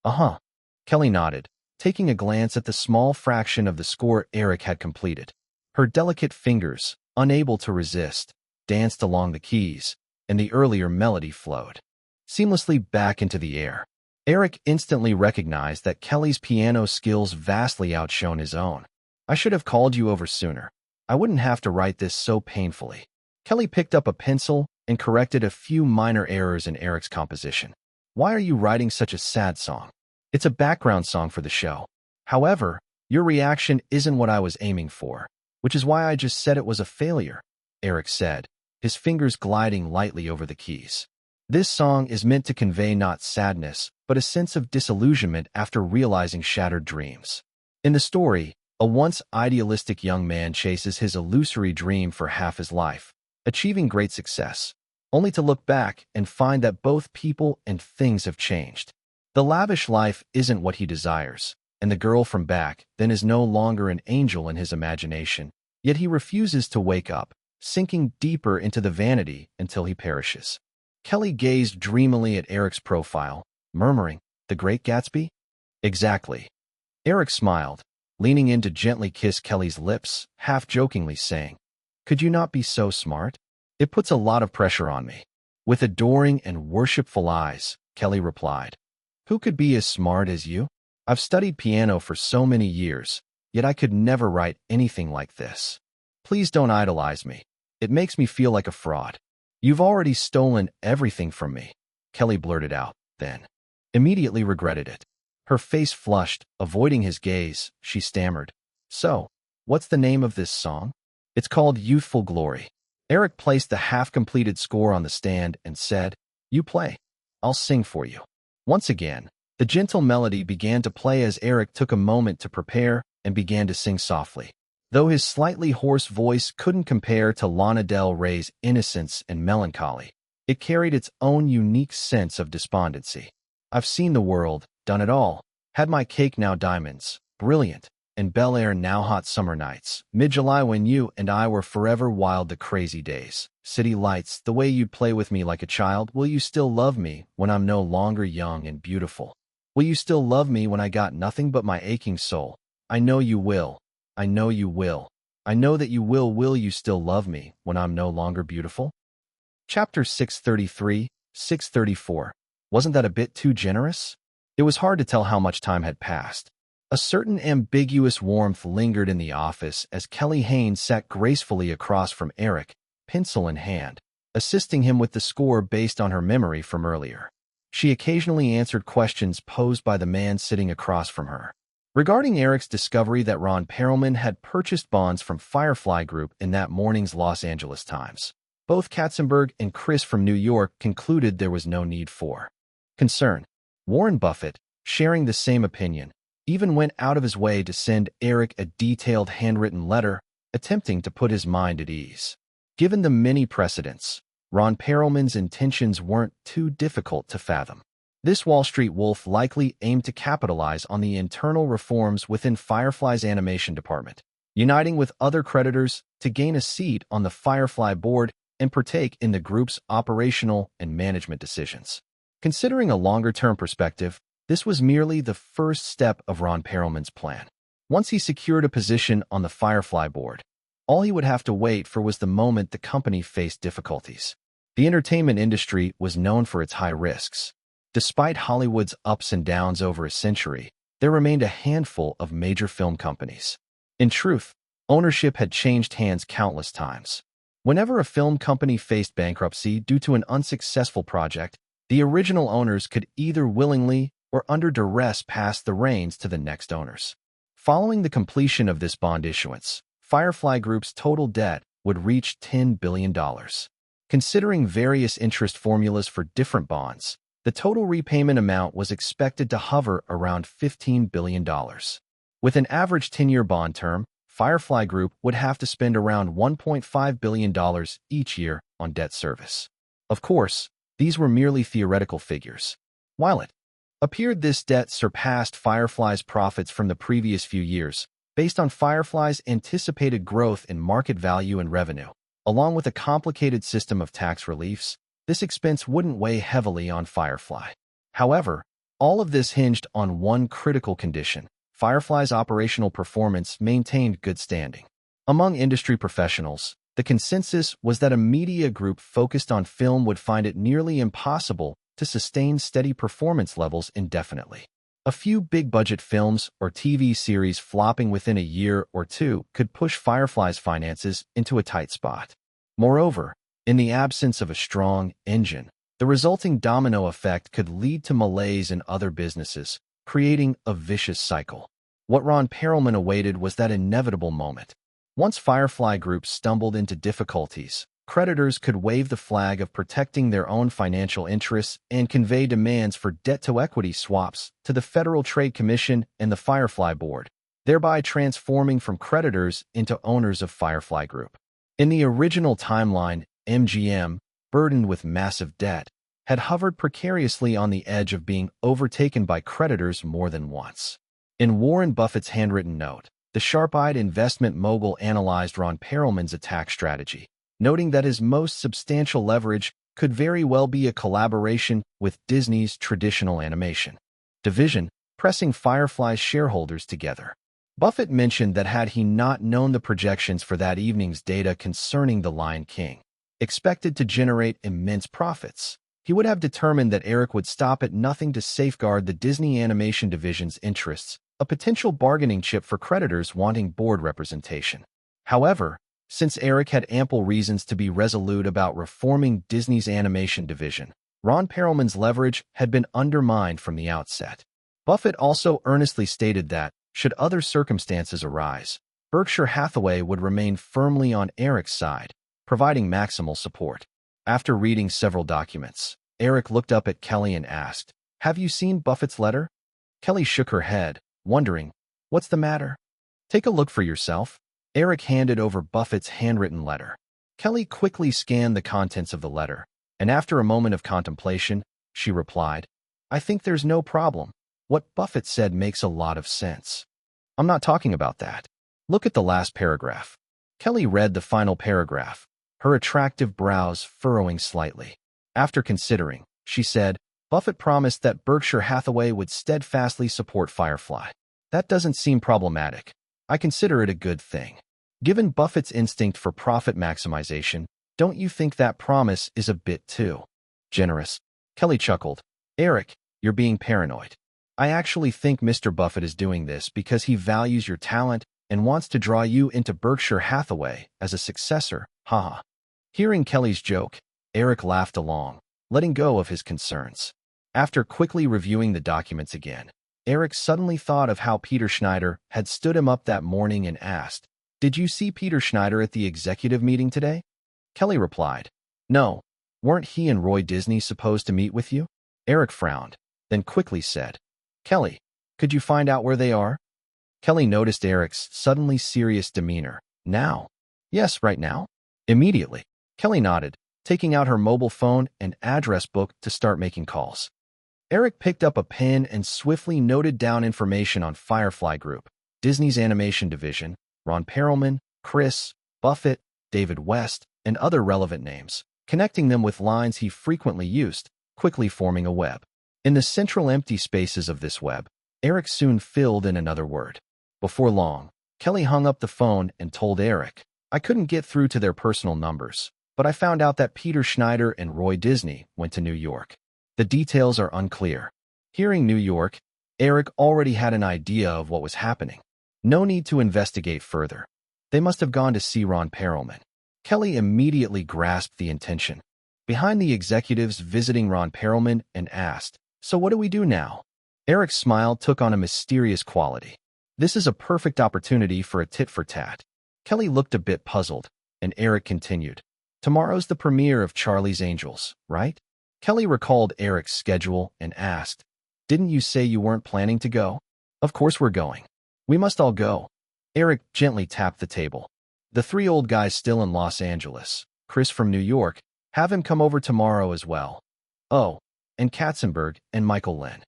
Uh-huh. Kelly nodded, taking a glance at the small fraction of the score Eric had completed. Her delicate fingers, unable to resist, danced along the keys, and the earlier melody flowed seamlessly back into the air. Eric instantly recognized that Kelly's piano skills vastly outshone his own. I should have called you over sooner. I wouldn't have to write this so painfully. Kelly picked up a pencil and corrected a few minor errors in Eric's composition. Why are you writing such a sad song? It's a background song for the show. However, your reaction isn't what I was aiming for, which is why I just said it was a failure, Eric said, his fingers gliding lightly over the keys. This song is meant to convey not sadness, but a sense of disillusionment after realizing shattered dreams. In the story, a once idealistic young man chases his illusory dream for half his life, achieving great success, only to look back and find that both people and things have changed. The lavish life isn't what he desires, and the girl from back then is no longer an angel in his imagination, yet he refuses to wake up, sinking deeper into the vanity until he perishes. Kelly gazed dreamily at Eric's profile, murmuring, "The Great Gatsby?" "Exactly." Eric smiled, leaning in to gently kiss Kelly's lips, half-jokingly saying, "Could you not be so smart? It puts a lot of pressure on me." With adoring and worshipful eyes, Kelly replied, "Who could be as smart as you? I've studied piano for so many years, yet I could never write anything like this. Please don't idolize me. It makes me feel like a fraud." "You've already stolen everything from me," Kelly blurted out, then immediately regretted it. Her face flushed, avoiding his gaze, she stammered, "So, what's the name of this song?" "It's called Youthful Glory." Eric placed the half-completed score on the stand and said, "You play. I'll sing for you." Once again, the gentle melody began to play as Eric took a moment to prepare and began to sing softly. Though his slightly hoarse voice couldn't compare to Lana Del Rey's innocence and melancholy, it carried its own unique sense of despondency. "I've seen the world, done it all, had my cake now diamonds, brilliant, and Bel Air now hot summer nights, mid-July when you and I were forever wild the crazy days, city lights, the way you'd play with me like a child. Will you still love me when I'm no longer young and beautiful? Will you still love me when I got nothing but my aching soul?" I know you will. I know you will. I know that you will. Will you still love me when I'm no longer beautiful? Chapter 633, 634. Wasn't that a bit too generous? It was hard to tell how much time had passed. A certain ambiguous warmth lingered in the office as Kelly Haynes sat gracefully across from Eric, pencil in hand, assisting him with the score based on her memory from earlier. She occasionally answered questions posed by the man sitting across from her. Regarding Eric's discovery that Ron Perelman had purchased bonds from Firefly Group in that morning's Los Angeles Times, both Katzenberg and Chris from New York concluded there was no need for concern. Warren Buffett, sharing the same opinion, even went out of his way to send Eric a detailed handwritten letter, attempting to put his mind at ease. Given the many precedents, Ron Perelman's intentions weren't too difficult to fathom. This Wall Street wolf likely aimed to capitalize on the internal reforms within Firefly's animation department, uniting with other creditors to gain a seat on the Firefly board and partake in the group's operational and management decisions. Considering a longer-term perspective, this was merely the first step of Ron Perelman's plan. Once he secured a position on the Firefly board, all he would have to wait for was the moment the company faced difficulties. The entertainment industry was known for its high risks. Despite Hollywood's ups and downs over a century, there remained a handful of major film companies. In truth, ownership had changed hands countless times. Whenever a film company faced bankruptcy due to an unsuccessful project, the original owners could either willingly or under duress pass the reins to the next owners. Following the completion of this bond issuance, Firefly Group's total debt would reach $10 billion. Considering various interest formulas for different bonds, the total repayment amount was expected to hover around $15 billion. With an average 10-year bond term, Firefly Group would have to spend around $1.5 billion each year on debt service. Of course, these were merely theoretical figures. While it appeared this debt surpassed Firefly's profits from the previous few years, based on Firefly's anticipated growth in market value and revenue, along with a complicated system of tax reliefs, this expense wouldn't weigh heavily on Firefly. However, all of this hinged on one critical condition: Firefly's operational performance maintained good standing. Among industry professionals, the consensus was that a media group focused on film would find it nearly impossible to sustain steady performance levels indefinitely. A few big-budget films or TV series flopping within a year or two could push Firefly's finances into a tight spot. Moreover, in the absence of a strong engine, the resulting domino effect could lead to malaise in other businesses, creating a vicious cycle. What Ron Perelman awaited was that inevitable moment. Once Firefly Group stumbled into difficulties, creditors could wave the flag of protecting their own financial interests and convey demands for debt-to-equity swaps to the Federal Trade Commission and the Firefly Board, thereby transforming from creditors into owners of Firefly Group. In the original timeline, MGM, burdened with massive debt, had hovered precariously on the edge of being overtaken by creditors more than once. In Warren Buffett's handwritten note, the sharp-eyed investment mogul analyzed Ron Perelman's attack strategy, noting that his most substantial leverage could very well be a collaboration with Disney's traditional animation division, pressing Firefly's shareholders together. Buffett mentioned that had he not known the projections for that evening's data concerning The Lion King, expected to generate immense profits, he would have determined that Eric would stop at nothing to safeguard the Disney Animation Division's interests, a potential bargaining chip for creditors wanting board representation. However, since Eric had ample reasons to be resolute about reforming Disney's animation division, Ron Perelman's leverage had been undermined from the outset. Buffett also earnestly stated that, should other circumstances arise, Berkshire Hathaway would remain firmly on Eric's side, providing maximal support. After reading several documents, Eric looked up at Kelly and asked, "Have you seen Buffett's letter?" Kelly shook her head, wondering, "What's the matter?" "Take a look for yourself." Eric handed over Buffett's handwritten letter. Kelly quickly scanned the contents of the letter, and after a moment of contemplation, she replied, "I think there's no problem. What Buffett said makes a lot of sense." "I'm not talking about that. Look at the last paragraph." Kelly read the final paragraph, her attractive brows furrowing slightly. After considering, she said, "Buffett promised that Berkshire Hathaway would steadfastly support Firefly. That doesn't seem problematic. I consider it a good thing. Given Buffett's instinct for profit maximization, don't you think that promise is a bit too generous? Kelly chuckled. Eric, you're being paranoid. I actually think Mr. Buffett is doing this because he values your talent and wants to draw you into Berkshire Hathaway as a successor, haha. Hearing Kelly's joke, Eric laughed along, letting go of his concerns. After quickly reviewing the documents again, Eric suddenly thought of how Peter Schneider had stood him up that morning and asked, "Did you see Peter Schneider at the executive meeting today?" Kelly replied, "No. Weren't he and Roy Disney supposed to meet with you?" Eric frowned, then quickly said, "Kelly, could you find out where they are?" Kelly noticed Eric's suddenly serious demeanor. "Now?" "Yes, right now." "Immediately." Kelly nodded, taking out her mobile phone and address book to start making calls. Eric picked up a pen and swiftly noted down information on Firefly Group, Disney's animation division, Ron Perelman, Chris, Buffett, David West, and other relevant names, connecting them with lines he frequently used, quickly forming a web. In the central empty spaces of this web, Eric soon filled in another word. Before long, Kelly hung up the phone and told Eric, "I couldn't get through to their personal numbers, but I found out that Peter Schneider and Roy Disney went to New York. The details are unclear." Hearing New York, Eric already had an idea of what was happening. No need to investigate further. They must have gone to see Ron Perelman. Kelly immediately grasped the intention behind the executives visiting Ron Perelman and asked, "So what do we do now?" Eric's smile took on a mysterious quality. "This is a perfect opportunity for a tit-for-tat." Kelly looked a bit puzzled, and Eric continued, "Tomorrow's the premiere of Charlie's Angels, right?" Kelly recalled Eric's schedule and asked, "Didn't you say you weren't planning to go?" "Of course we're going. We must all go." Eric gently tapped the table. "The three old guys still in Los Angeles, Chris from New York, have him come over tomorrow as well. Oh, and Katzenberg and Michael Lynn."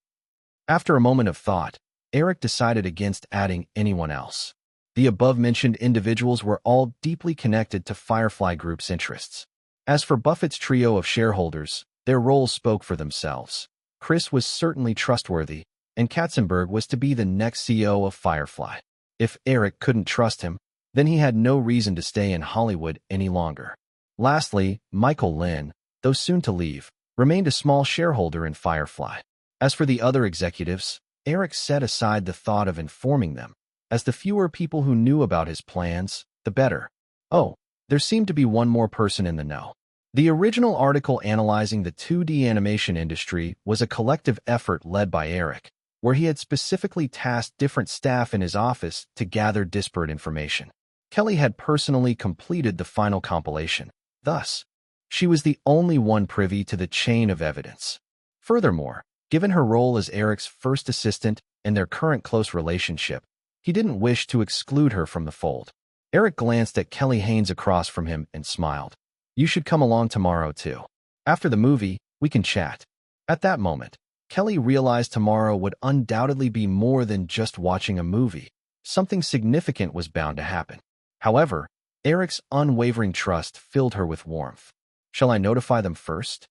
After a moment of thought, Eric decided against adding anyone else. The above-mentioned individuals were all deeply connected to Firefly Group's interests. As for Buffett's trio of shareholders, their roles spoke for themselves. Chris was certainly trustworthy, and Katzenberg was to be the next CEO of Firefly. If Eric couldn't trust him, then he had no reason to stay in Hollywood any longer. Lastly, Michael Lynn, though soon to leave, remained a small shareholder in Firefly. As for the other executives, Eric set aside the thought of informing them, as the fewer people who knew about his plans, the better. Oh, there seemed to be one more person in the know. The original article analyzing the 2D animation industry was a collective effort led by Eric, where he had specifically tasked different staff in his office to gather disparate information. Kelly had personally completed the final compilation. Thus, she was the only one privy to the chain of evidence. Furthermore, given her role as Eric's first assistant and their current close relationship, he didn't wish to exclude her from the fold. Eric glanced at Kelly Haynes across from him and smiled. "You should come along tomorrow, too. After the movie, we can chat." At that moment, Kelly realized tomorrow would undoubtedly be more than just watching a movie. Something significant was bound to happen. However, Eric's unwavering trust filled her with warmth. "Shall I notify them first?"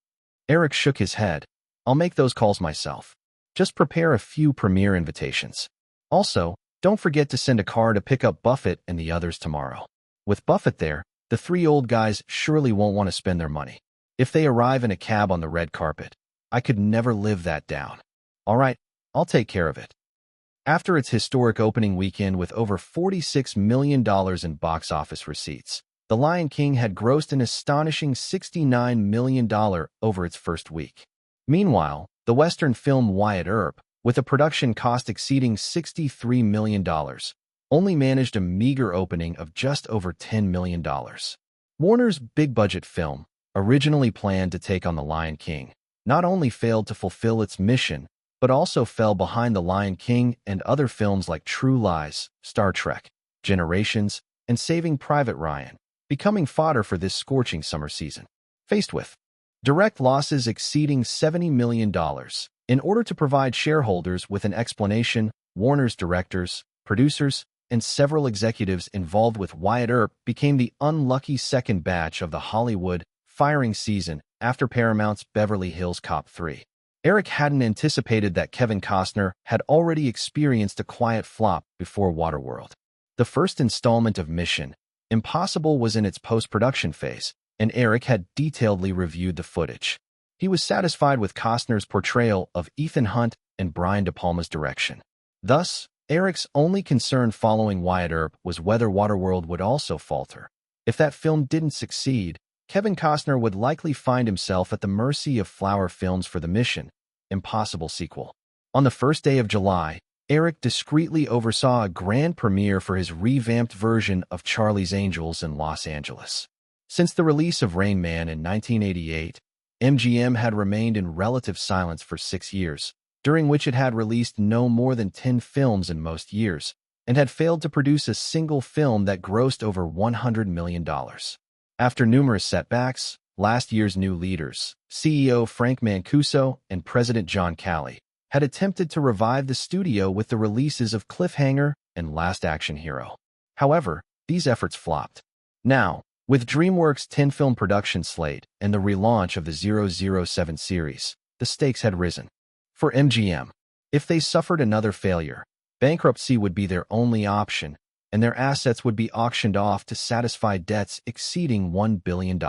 Eric shook his head. "I'll make those calls myself. Just prepare a few premiere invitations. Also, don't forget to send a car to pick up Buffett and the others tomorrow. With Buffett there, the three old guys surely won't want to spend their money. If they arrive in a cab on the red carpet, I could never live that down. All right, I'll take care of it." After its historic opening weekend with over $46 million in box office receipts, The Lion King had grossed an astonishing $69 million over its first week. Meanwhile, the Western film Wyatt Earp, with a production cost exceeding $63 million, only managed a meager opening of just over $10 million. Warner's big-budget film, originally planned to take on The Lion King, not only failed to fulfill its mission, but also fell behind The Lion King and other films like True Lies, Star Trek, Generations, and Saving Private Ryan, becoming fodder for this scorching summer season. Faced with direct losses exceeding $70 million, in order to provide shareholders with an explanation, Warner's directors, producers, and several executives involved with Wyatt Earp became the unlucky second batch of the Hollywood firing season after Paramount's Beverly Hills Cop 3. Eric hadn't anticipated that Kevin Costner had already experienced a quiet flop before Waterworld. The first installment of Mission Impossible was in its post-production phase, and Eric had detailedly reviewed the footage. He was satisfied with Costner's portrayal of Ethan Hunt and Brian De Palma's direction. Thus, Eric's only concern following Wyatt Earp was whether Waterworld would also falter. If that film didn't succeed, Kevin Costner would likely find himself at the mercy of Flower Films for the Mission Impossible sequel. On the first day of July, Eric discreetly oversaw a grand premiere for his revamped version of Charlie's Angels in Los Angeles. Since the release of Rain Man in 1988, MGM had remained in relative silence for 6 years, during which it had released no more than 10 films in most years, and had failed to produce a single film that grossed over $100 million. After numerous setbacks, last year's new leaders, CEO Frank Mancuso and President John Calley, had attempted to revive the studio with the releases of Cliffhanger and Last Action Hero. However, these efforts flopped. Now, with DreamWorks' 10-film production slate and the relaunch of the 007 series, the stakes had risen. For MGM, if they suffered another failure, bankruptcy would be their only option, and their assets would be auctioned off to satisfy debts exceeding $1 billion.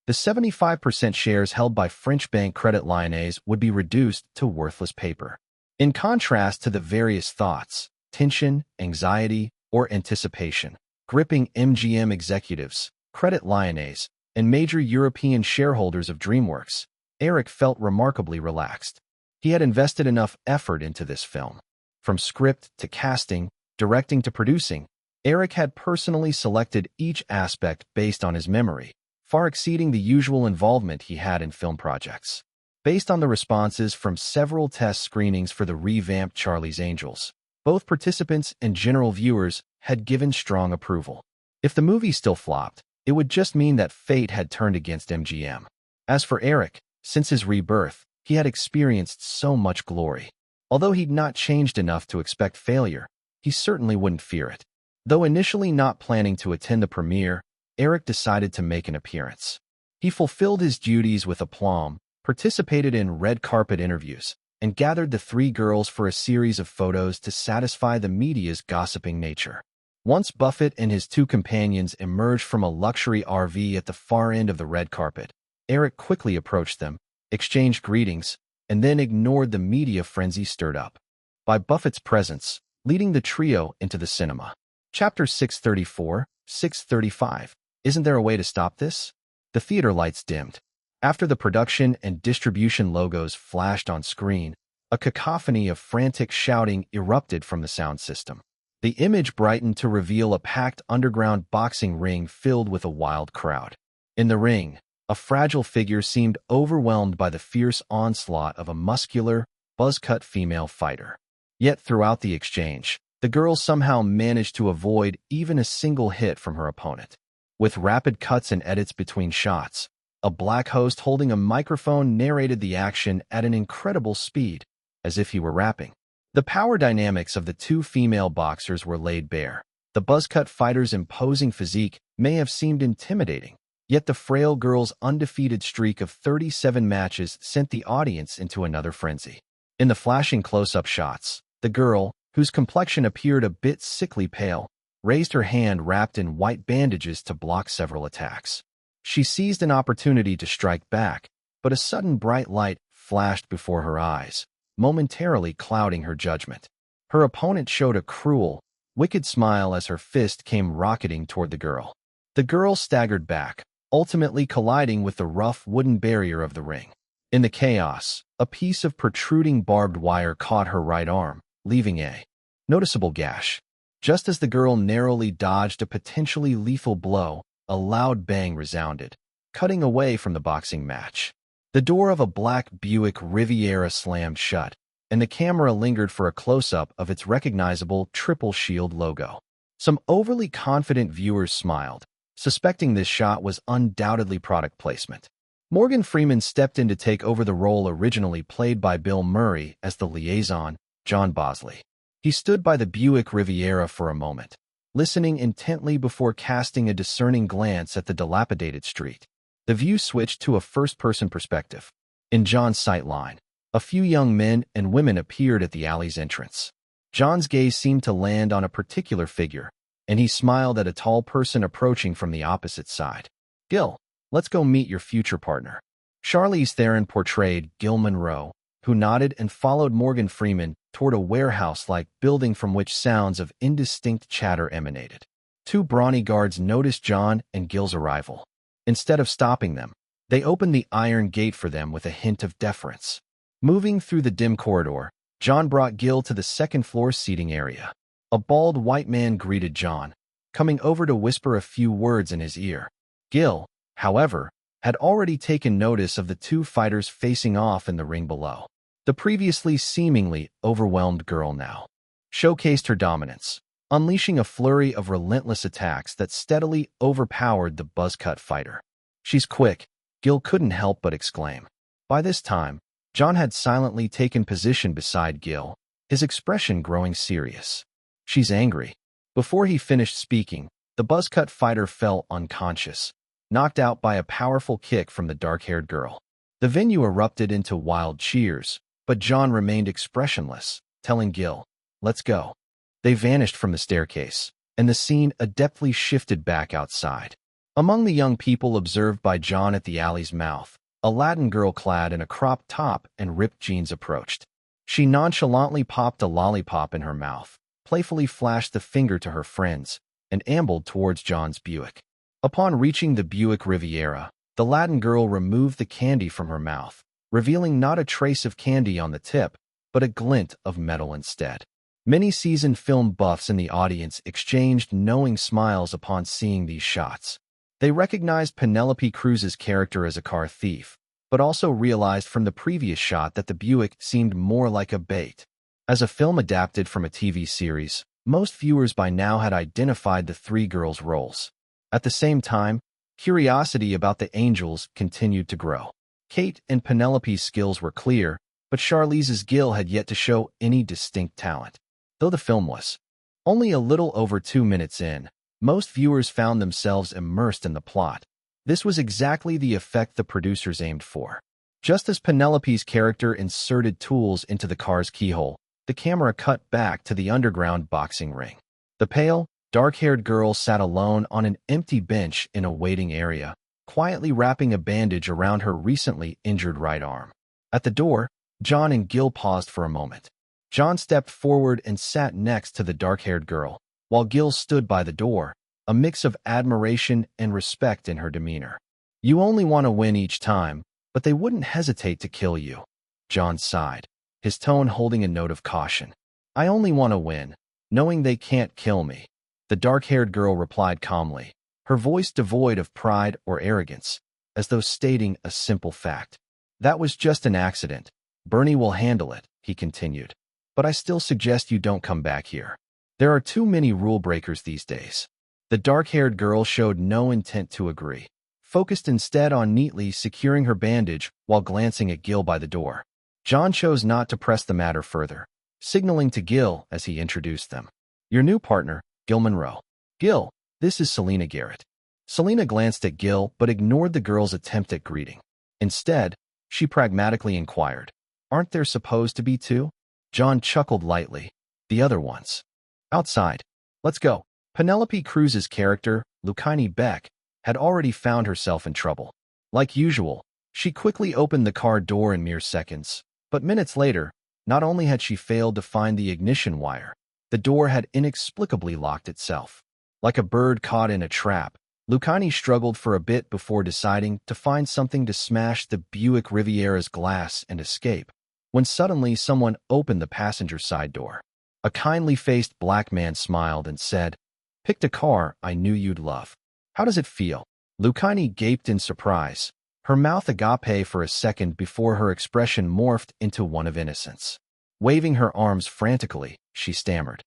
The 75% shares held by French bank Credit Lyonnais would be reduced to worthless paper. In contrast to the various thoughts, tension, anxiety, or anticipation gripping MGM executives, Credit Lyonnais, and major European shareholders of DreamWorks, Eric felt remarkably relaxed. He had invested enough effort into this film. From script to casting, directing to producing, Eric had personally selected each aspect based on his memory, far exceeding the usual involvement he had in film projects. Based on the responses from several test screenings for the revamped Charlie's Angels, both participants and general viewers had given strong approval. If the movie still flopped, it would just mean that fate had turned against MGM. As for Eric, since his rebirth, he had experienced so much glory. Although he'd not changed enough to expect failure, he certainly wouldn't fear it. Though initially not planning to attend the premiere, Eric decided to make an appearance. He fulfilled his duties with aplomb, participated in red carpet interviews, and gathered the 3 girls for a series of photos to satisfy the media's gossiping nature. Once Buffett and his 2 companions emerged from a luxury RV at the far end of the red carpet, Eric quickly approached them, exchanged greetings, and then ignored the media frenzy stirred up by Buffett's presence, leading the trio into the cinema. Chapter 634, 635. Isn't there a way to stop this? The theater lights dimmed. After the production and distribution logos flashed on screen, a cacophony of frantic shouting erupted from the sound system. The image brightened to reveal a packed underground boxing ring filled with a wild crowd. In the ring, a fragile figure seemed overwhelmed by the fierce onslaught of a muscular, buzz-cut female fighter. Yet throughout the exchange, the girl somehow managed to avoid even a single hit from her opponent. With rapid cuts and edits between shots, a black host holding a microphone narrated the action at an incredible speed, as if he were rapping. The power dynamics of the 2 female boxers were laid bare. The buzz-cut fighter's imposing physique may have seemed intimidating, yet the frail girl's undefeated streak of 37 matches sent the audience into another frenzy. In the flashing close-up shots, the girl, whose complexion appeared a bit sickly pale, raised her hand wrapped in white bandages to block several attacks. She seized an opportunity to strike back, but a sudden bright light flashed before her eyes, momentarily clouding her judgment. Her opponent showed a cruel, wicked smile as her fist came rocketing toward the girl. The girl staggered back, ultimately colliding with the rough wooden barrier of the ring. In the chaos, a piece of protruding barbed wire caught her right arm, leaving a noticeable gash. Just as the girl narrowly dodged a potentially lethal blow, a loud bang resounded, cutting away from the boxing match. The door of a black Buick Riviera slammed shut, and the camera lingered for a close-up of its recognizable triple shield logo. Some overly confident viewers smiled, suspecting this shot was undoubtedly product placement. Morgan Freeman stepped in to take over the role originally played by Bill Murray as the liaison, John Bosley. He stood by the Buick Riviera for a moment, listening intently before casting a discerning glance at the dilapidated street. The view switched to a first-person perspective. In John's sightline, A few young men and women appeared at the alley's entrance. John's gaze seemed to land on a particular figure, and he smiled at a tall person approaching from the opposite side. Gil, let's go meet your future partner. Charlize Theron portrayed Gil Monroe, who nodded and followed Morgan Freeman toward a warehouse-like building from which sounds of indistinct chatter emanated. Two brawny guards noticed John and Gil's arrival. Instead of stopping them, they opened the iron gate for them with a hint of deference. Moving through the dim corridor, John brought Gil to the second-floor seating area. A bald white man greeted John, coming over to whisper a few words in his ear. Gil, however, had already taken notice of the two fighters facing off in the ring below. The previously seemingly overwhelmed girl now showcased her dominance, unleashing a flurry of relentless attacks that steadily overpowered the buzz-cut fighter. She's quick, Gil couldn't help but exclaim. By this time, John had silently taken position beside Gil, his expression growing serious. She's angry. Before he finished speaking, the buzz-cut fighter fell unconscious, knocked out by a powerful kick from the dark-haired girl. The venue erupted into wild cheers, but John remained expressionless, telling Gil, "Let's go." They vanished from the staircase, and the scene adeptly shifted back outside. Among the young people observed by John at the alley's mouth, a Latin girl clad in a cropped top and ripped jeans approached. She nonchalantly popped a lollipop in her mouth, playfully flashed the finger to her friends, and ambled towards John's Buick. Upon reaching the Buick Riviera, the Latin girl removed the candy from her mouth, revealing not a trace of candy on the tip, but a glint of metal instead. Many seasoned film buffs in the audience exchanged knowing smiles upon seeing these shots. They recognized Penelope Cruz's character as a car thief, but also realized from the previous shot that the Buick seemed more like a bait. As a film adapted from a TV series, most viewers by now had identified the three girls' roles. At the same time, curiosity about the angels continued to grow. Kate and Penelope's skills were clear, but Charlize's Gil had yet to show any distinct talent. Though the film was only a little over 2 minutes in, most viewers found themselves immersed in the plot. This was exactly the effect the producers aimed for. Just as Penelope's character inserted tools into the car's keyhole, the camera cut back to the underground boxing ring. The pale, dark-haired girl sat alone on an empty bench in a waiting area, quietly wrapping a bandage around her recently injured right arm. At the door, John and Gil paused for a moment. John stepped forward and sat next to the dark-haired girl, while Gil stood by the door, a mix of admiration and respect in her demeanor. "You only want to win each time, but they wouldn't hesitate to kill you." John sighed, his tone holding a note of caution. "I only want to win, knowing they can't kill me." The dark-haired girl replied calmly, her voice devoid of pride or arrogance, as though stating a simple fact. "That was just an accident. Bernie will handle it," he continued. "But I still suggest you don't come back here. There are too many rule breakers these days." The dark-haired girl showed no intent to agree, focused instead on neatly securing her bandage while glancing at Gil by the door. John chose not to press the matter further, signaling to Gil as he introduced them. "Your new partner, Gil Monroe. Gil, this is Selena Garrett." Selena glanced at Gil but ignored the girl's attempt at greeting. Instead, she pragmatically inquired, "Aren't there supposed to be two?" John chuckled lightly. "The other ones. Outside. Let's go." Penelope Cruz's character, Lucini Beck, had already found herself in trouble. Like usual, she quickly opened the car door in mere seconds, but minutes later, not only had she failed to find the ignition wire, the door had inexplicably locked itself. Like a bird caught in a trap, Lucini struggled for a bit before deciding to find something to smash the Buick Riviera's glass and escape, when suddenly someone opened the passenger side door. A kindly-faced black man smiled and said, "Picked a car I knew you'd love. How does it feel?" Lucini gaped in surprise, her mouth agape for a second before her expression morphed into one of innocence. Waving her arms frantically, she stammered,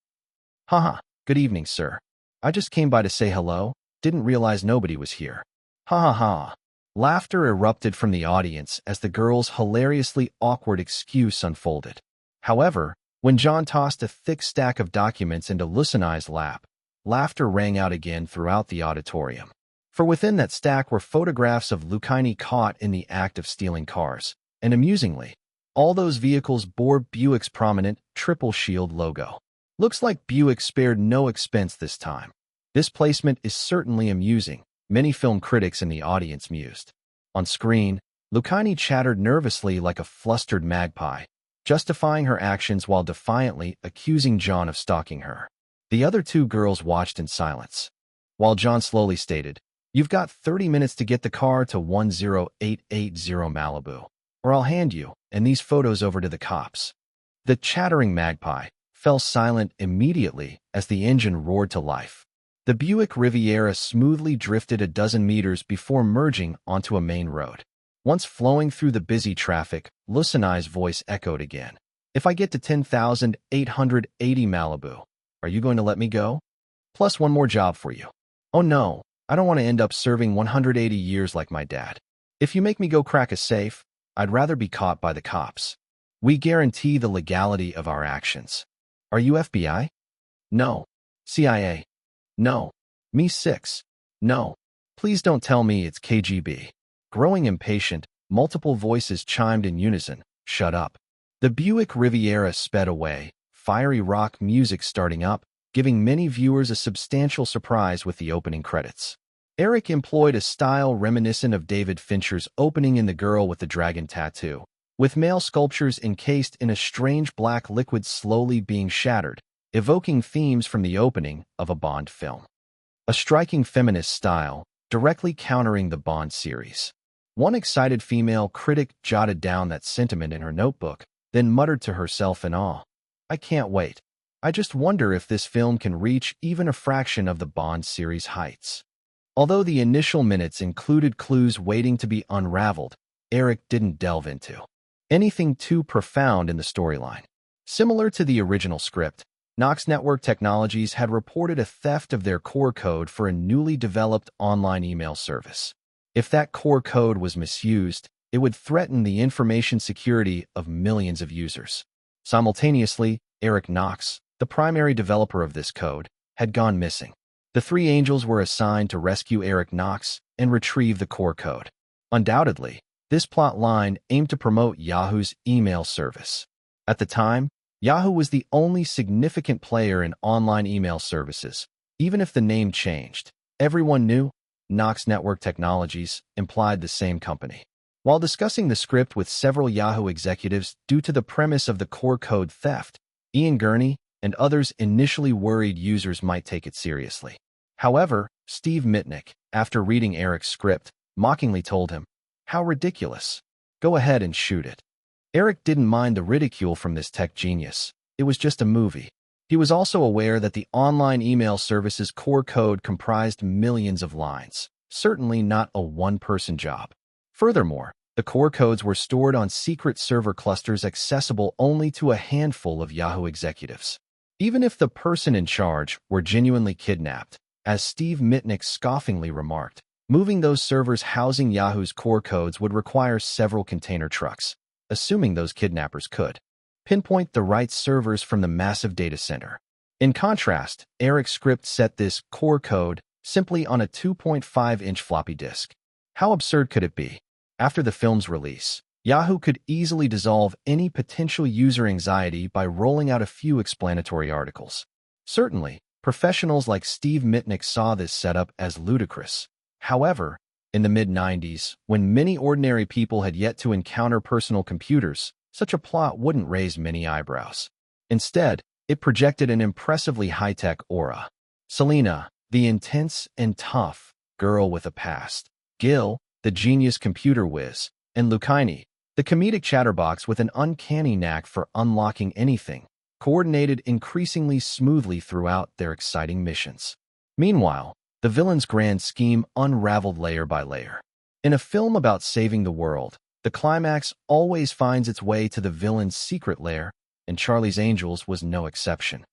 "Haha, good evening, sir. I just came by to say hello, didn't realize nobody was here." "Ha ha ha." Laughter erupted from the audience as the girl's hilariously awkward excuse unfolded. However, when John tossed a thick stack of documents into Lucini's lap, laughter rang out again throughout the auditorium. For within that stack were photographs of Lucini caught in the act of stealing cars, and amusingly, All those vehicles bore Buick's prominent triple shield logo. Looks like Buick spared no expense this time. This placement is certainly amusing, many film critics in the audience mused. On screen, Lucchini chattered nervously like a flustered magpie, justifying her actions while defiantly accusing John of stalking her. The other two girls watched in silence, while John slowly stated, "You've got 30 minutes to get the car to 10880 Malibu, or I'll hand you and these photos over to the cops." The chattering magpie fell silent immediately as the engine roared to life. The Buick Riviera smoothly drifted a dozen meters before merging onto a main road. Once flowing through the busy traffic, Lucchini's voice echoed again. "If I get to 10,880 Malibu, are you going to let me go? Plus one more job for you." "Oh no, I don't want to end up serving 180 years like my dad. If you make me go crack a safe, I'd rather be caught by the cops. We guarantee the legality of our actions." "Are you FBI?" "No." "CIA?" "No." "Me 6? "No." "Please don't tell me it's KGB." Growing impatient, multiple voices chimed in unison, "Shut up." The Buick Riviera sped away, fiery rock music starting up, giving many viewers a substantial surprise with the opening credits. Eric employed a style reminiscent of David Fincher's opening in The Girl with the Dragon Tattoo, with male sculptures encased in a strange black liquid slowly being shattered, evoking themes from the opening of a Bond film. A striking feminist style, directly countering the Bond series. One excited female critic jotted down that sentiment in her notebook, then muttered to herself in awe, "I can't wait. I just wonder if this film can reach even a fraction of the Bond series heights." Although the initial minutes included clues waiting to be unraveled, Eric didn't delve into anything too profound in the storyline. Similar to the original script, Knox Network Technologies had reported a theft of their core code for a newly developed online email service. If that core code was misused, it would threaten the information security of millions of users. Simultaneously, Eric Knox, the primary developer of this code, had gone missing. The three angels were assigned to rescue Eric Knox and retrieve the core code. Undoubtedly, this plot line aimed to promote Yahoo's email service. At the time, Yahoo was the only significant player in online email services. Even if the name changed, everyone knew Knox Network Technologies implied the same company. While discussing the script with several Yahoo executives due to the premise of the core code theft, Ian Gurney and others initially worried users might take it seriously. However, Steve Mitnick, after reading Eric's script, mockingly told him, "How ridiculous. Go ahead and shoot it." Eric didn't mind the ridicule from this tech genius. It was just a movie. He was also aware that the online email service's core code comprised millions of lines, certainly not a one-person job. Furthermore, the core codes were stored on secret server clusters accessible only to a handful of Yahoo executives. Even if the person in charge were genuinely kidnapped, as Steve Mitnick scoffingly remarked, moving those servers housing Yahoo's core codes would require several container trucks, assuming those kidnappers could pinpoint the right servers from the massive data center. In contrast, Eric's script set this core code simply on a 2.5-inch floppy disk. How absurd could it be? After the film's release, Yahoo could easily dissolve any potential user anxiety by rolling out a few explanatory articles. Certainly, professionals like Steve Mitnick saw this setup as ludicrous. However, in the mid-90s, when many ordinary people had yet to encounter personal computers, such a plot wouldn't raise many eyebrows. Instead, it projected an impressively high-tech aura. Selena, the intense and tough girl with a past. Gil, the genius computer whiz. And Lucchini, the comedic chatterbox with an uncanny knack for unlocking anything, coordinated increasingly smoothly throughout their exciting missions. Meanwhile, the villain's grand scheme unraveled layer by layer. In a film about saving the world, the climax always finds its way to the villain's secret lair, and Charlie's Angels was no exception.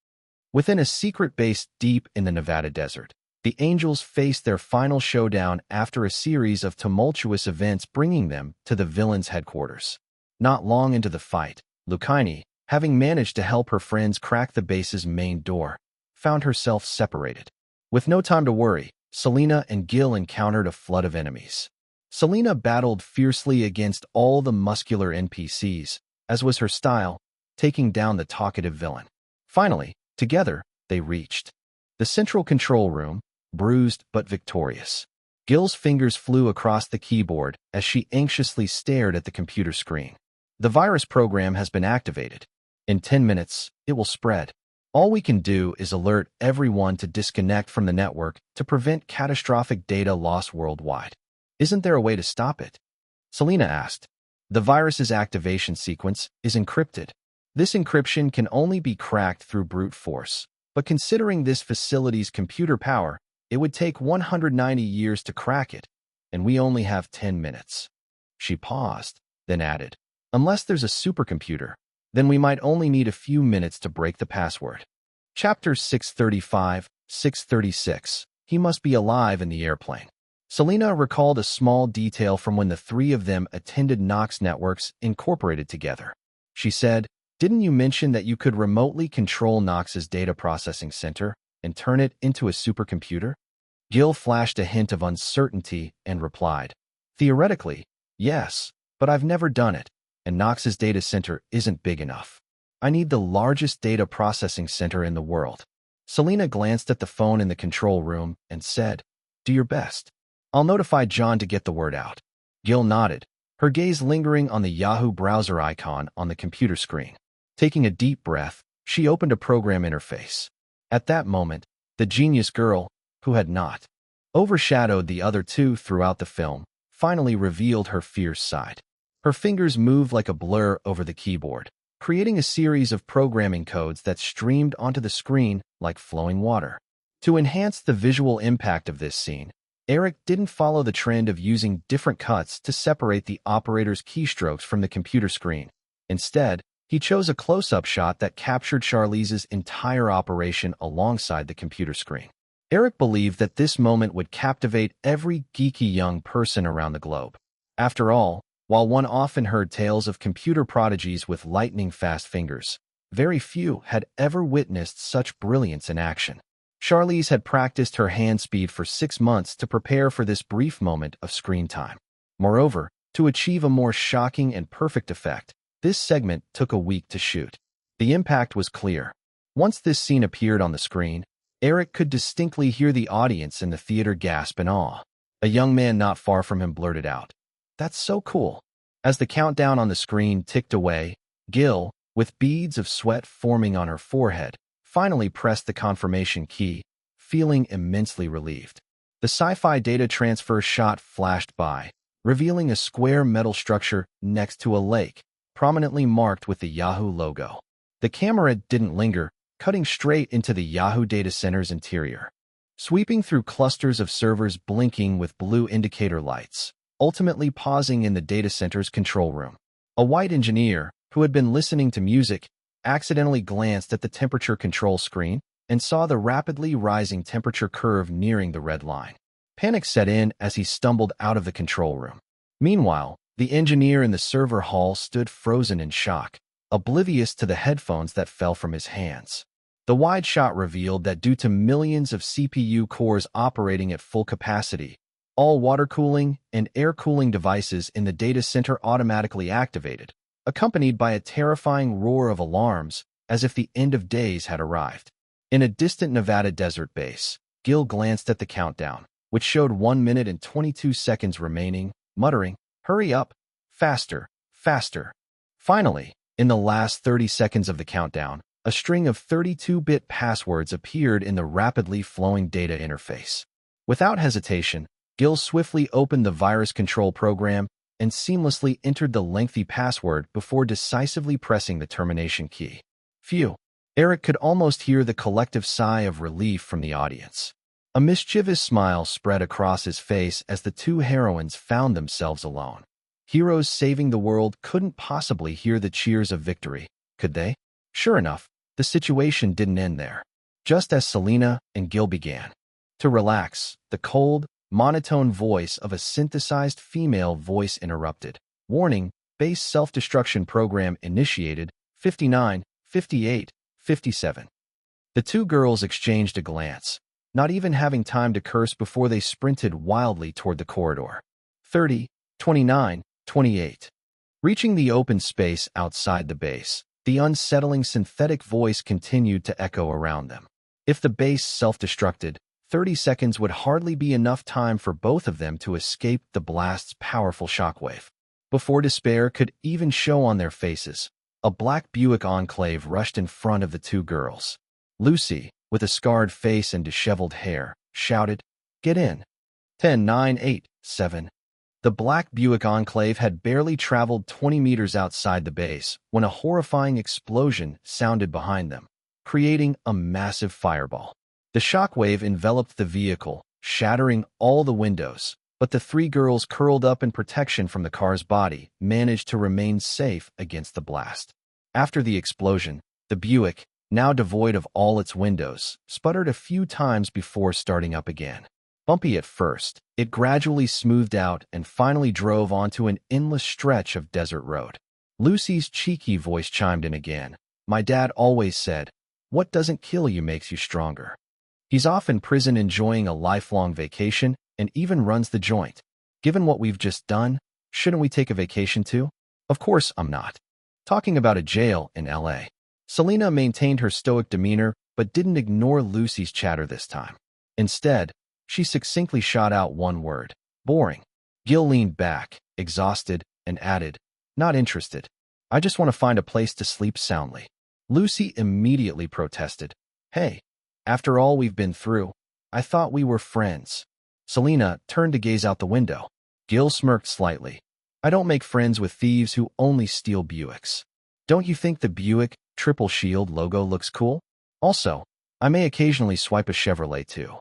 Within a secret base deep in the Nevada desert, the Angels faced their final showdown after a series of tumultuous events bringing them to the villain's headquarters. Not long into the fight, Lucchini, having managed to help her friends crack the base's main door, found herself separated. With no time to worry, Selena and Gil encountered a flood of enemies. Selena battled fiercely against all the muscular NPCs, as was her style, taking down the talkative villain. Finally, together, they reached the central control room, bruised but victorious. Gil's fingers flew across the keyboard as she anxiously stared at the computer screen. The virus program has been activated. In 10 minutes, it will spread. All we can do is alert everyone to disconnect from the network to prevent catastrophic data loss worldwide. Isn't there a way to stop it? Selena asked. The virus's activation sequence is encrypted. This encryption can only be cracked through brute force, but considering this facility's computer power, it would take 190 years to crack it, and we only have 10 minutes. She paused, then added, unless there's a supercomputer, then we might only need a few minutes to break the password. Chapter 635, 636. He must be alive in the airplane. Selena recalled a small detail from when the three of them attended Knox Networks Incorporated together. She said, "Didn't you mention that you could remotely control Knox's data processing center and turn it into a supercomputer?" Gil flashed a hint of uncertainty and replied, "Theoretically, yes, but I've never done it, and Knox's data center isn't big enough. I need the largest data processing center in the world." Selena glanced at the phone in the control room and said, "Do your best. I'll notify John to get the word out." Gil nodded, her gaze lingering on the Yahoo browser icon on the computer screen. Taking a deep breath, she opened a program interface. At that moment, the genius girl, who had not overshadowed the other two throughout the film, finally revealed her fierce side. Her fingers moved like a blur over the keyboard, creating a series of programming codes that streamed onto the screen like flowing water. To enhance the visual impact of this scene, Eric didn't follow the trend of using different cuts to separate the operator's keystrokes from the computer screen. Instead, he chose a close-up shot that captured Charlize's entire operation alongside the computer screen. Eric believed that this moment would captivate every geeky young person around the globe. After all, while one often heard tales of computer prodigies with lightning-fast fingers, very few had ever witnessed such brilliance in action. Charlize had practiced her hand speed for 6 months to prepare for this brief moment of screen time. Moreover, to achieve a more shocking and perfect effect, this segment took a week to shoot. The impact was clear. Once this scene appeared on the screen, Eric could distinctly hear the audience in the theater gasp in awe. A young man not far from him blurted out, "That's so cool." As the countdown on the screen ticked away, Gil, with beads of sweat forming on her forehead, finally pressed the confirmation key, feeling immensely relieved. The sci-fi data transfer shot flashed by, revealing a square metal structure next to a lake, prominently marked with the Yahoo logo. The camera didn't linger, cutting straight into the Yahoo data center's interior, sweeping through clusters of servers blinking with blue indicator lights, ultimately pausing in the data center's control room. A white engineer, who had been listening to music, accidentally glanced at the temperature control screen and saw the rapidly rising temperature curve nearing the red line. Panic set in as he stumbled out of the control room. Meanwhile, the engineer in the server hall stood frozen in shock, oblivious to the headphones that fell from his hands. The wide shot revealed that due to millions of CPU cores operating at full capacity, all water cooling and air cooling devices in the data center automatically activated, accompanied by a terrifying roar of alarms as if the end of days had arrived. In a distant Nevada desert base, Gil glanced at the countdown, which showed 1 minute and 22 seconds remaining, muttering, "Hurry up, faster, faster." Finally, in the last 30 seconds of the countdown, a string of 32-bit passwords appeared in the rapidly flowing data interface. Without hesitation, Gil swiftly opened the virus control program and seamlessly entered the lengthy password before decisively pressing the termination key. Phew! Eric could almost hear the collective sigh of relief from the audience. A mischievous smile spread across his face as the two heroines found themselves alone. Heroes saving the world couldn't possibly hear the cheers of victory, could they? Sure enough, the situation didn't end there. Just as Selena and Gil began to relax, the cold, monotone voice of a synthesized female voice interrupted. "Warning, base self-destruction program initiated, 59, 58, 57. The two girls exchanged a glance, not even having time to curse before they sprinted wildly toward the corridor. 30, 29, 28. Reaching the open space outside the base, the unsettling synthetic voice continued to echo around them. If the base self-destructed, 30 seconds would hardly be enough time for both of them to escape the blast's powerful shockwave. Before despair could even show on their faces, a black Buick Enclave rushed in front of the two girls. Lucy, with a scarred face and disheveled hair, shouted, "Get in." 10, 9, 8, 7. The black Buick Enclave had barely traveled 20 meters outside the base when a horrifying explosion sounded behind them, creating a massive fireball. The shockwave enveloped the vehicle, shattering all the windows, but the three girls curled up in protection from the car's body managed to remain safe against the blast. After the explosion, the Buick, now devoid of all its windows, sputtered a few times before starting up again. Bumpy at first, it gradually smoothed out and finally drove onto an endless stretch of desert road. Lucy's cheeky voice chimed in again. "My dad always said, 'What doesn't kill you makes you stronger.' He's off in prison enjoying a lifelong vacation and even runs the joint. Given what we've just done, shouldn't we take a vacation too?" Of course I'm not talking about a jail in LA. Selena maintained her stoic demeanor but didn't ignore Lucy's chatter this time. Instead, she succinctly shot out one word: boring. Gil leaned back, exhausted, and added, "Not interested. I just want to find a place to sleep soundly." Lucy immediately protested. "Hey, after all we've been through, I thought we were friends." Selena turned to gaze out the window. Gil smirked slightly. "I don't make friends with thieves who only steal Buicks. Don't you think the Buick Triple Shield logo looks cool? Also, I may occasionally swipe a Chevrolet too."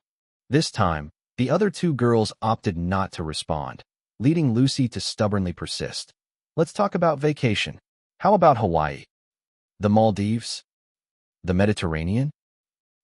This time, the other two girls opted not to respond, leading Lucy to stubbornly persist. "Let's talk about vacation. How about Hawaii? The Maldives? The Mediterranean?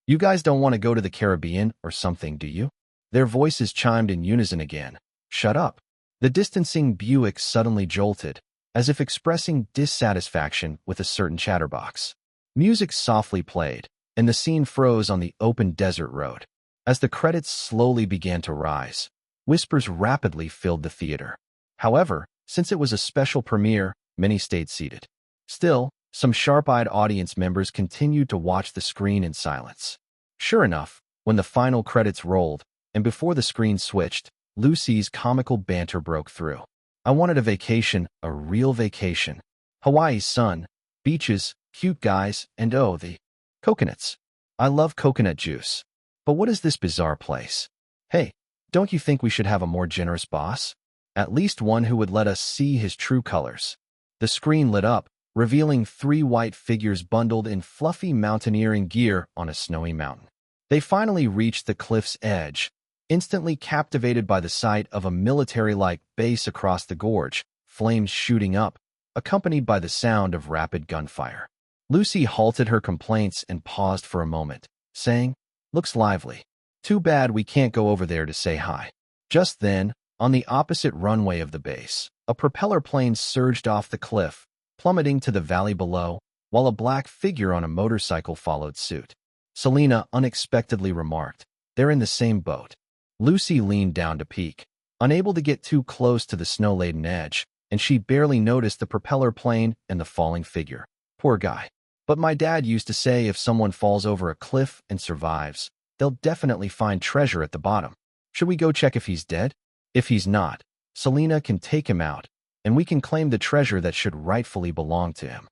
You guys don't want to go to the Caribbean or something, do you?" Their voices chimed in unison again. "Shut up." The distancing Buick suddenly jolted, as if expressing dissatisfaction with a certain chatterbox. Music softly played, and the scene froze on the open desert road. As the credits slowly began to rise, whispers rapidly filled the theater. However, since it was a special premiere, many stayed seated. Still, some sharp-eyed audience members continued to watch the screen in silence. Sure enough, when the final credits rolled, and before the screen switched, Lucy's comical banter broke through. "I wanted a vacation, a real vacation. Hawaii's sun, beaches, cute guys, and oh, the coconuts. I love coconut juice. But what is this bizarre place? Hey, don't you think we should have a more generous boss? At least one who would let us see his true colors." The screen lit up, revealing three white figures bundled in fluffy mountaineering gear on a snowy mountain. They finally reached the cliff's edge, instantly captivated by the sight of a military-like base across the gorge, flames shooting up, accompanied by the sound of rapid gunfire. Lucy halted her complaints and paused for a moment, saying, "Looks lively. Too bad we can't go over there to say hi." Just then, on the opposite runway of the base, a propeller plane surged off the cliff, plummeting to the valley below, while a black figure on a motorcycle followed suit. Selena unexpectedly remarked, "They're in the same boat." Lucy leaned down to peek, unable to get too close to the snow-laden edge, and she barely noticed the propeller plane and the falling figure. Poor guy. But my dad used to say if someone falls over a cliff and survives, they'll definitely find treasure at the bottom. Should we go check if he's dead? If he's not, Selena can take him out, and we can claim the treasure that should rightfully belong to him.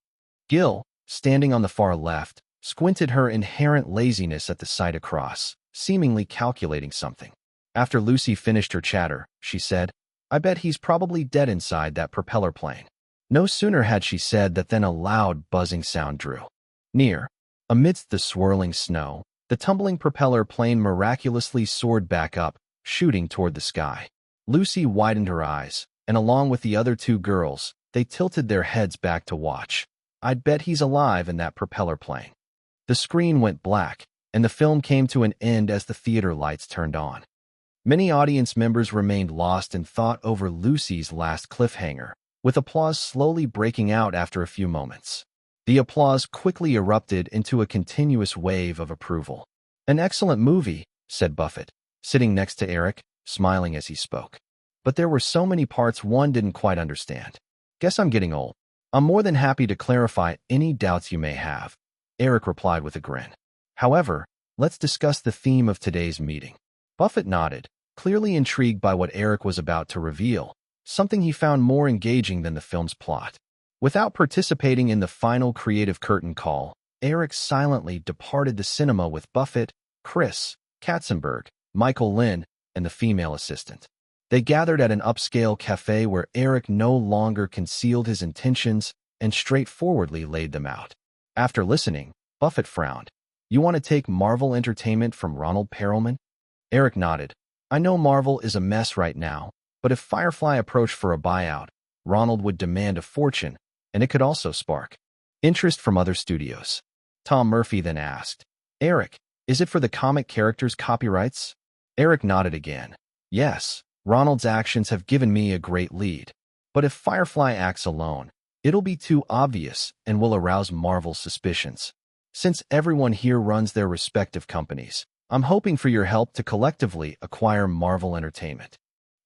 Gil, standing on the far left, squinted her inherent laziness at the sight across, seemingly calculating something. After Lucy finished her chatter, she said, "I bet he's probably dead inside that propeller plane." No sooner had she said that than a loud buzzing sound drew near. Amidst the swirling snow, the tumbling propeller plane miraculously soared back up, shooting toward the sky. Lucy widened her eyes, and along with the other two girls, they tilted their heads back to watch. "I'd bet he's alive in that propeller plane." The screen went black, and the film came to an end as the theater lights turned on. Many audience members remained lost in thought over Lucy's last cliffhanger, with applause slowly breaking out after a few moments. The applause quickly erupted into a continuous wave of approval. "An excellent movie," said Buffett, sitting next to Eric, smiling as he spoke. "But there were so many parts one didn't quite understand." Guess I'm getting old. I'm more than happy to clarify any doubts you may have, Eric replied with a grin. However, let's discuss the theme of today's meeting. Buffett nodded, clearly intrigued by what Eric was about to reveal, something he found more engaging than the film's plot. Without participating in the final creative curtain call, Eric silently departed the cinema with Buffett, Chris, Katzenberg, Michael Lynn, and the female assistant. They gathered at an upscale cafe where Eric no longer concealed his intentions and straightforwardly laid them out. After listening, Buffett frowned. You want to take Marvel Entertainment from Ronald Perelman? Eric nodded. I know Marvel is a mess right now, but if Firefly approached for a buyout, Ronald would demand a fortune, and it could also spark interest from other studios. Tom Murphy then asked, Eric, is it for the comic characters' copyrights? Eric nodded again. Yes, Ronald's actions have given me a great lead. But if Firefly acts alone, it'll be too obvious and will arouse Marvel's suspicions. Since everyone here runs their respective companies, I'm hoping for your help to collectively acquire Marvel Entertainment.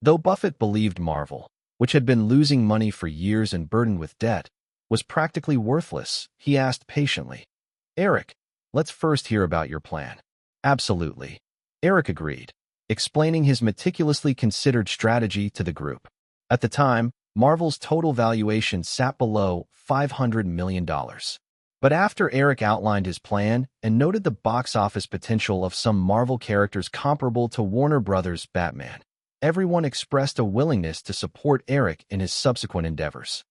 Though Buffett believed Marvel, which had been losing money for years and burdened with debt, was practically worthless, he asked patiently, Eric, let's first hear about your plan. Absolutely. Eric agreed, explaining his meticulously considered strategy to the group. At the time, Marvel's total valuation sat below $500 million. But after Eric outlined his plan and noted the box office potential of some Marvel characters comparable to Warner Brothers' Batman, everyone expressed a willingness to support Eric in his subsequent endeavors.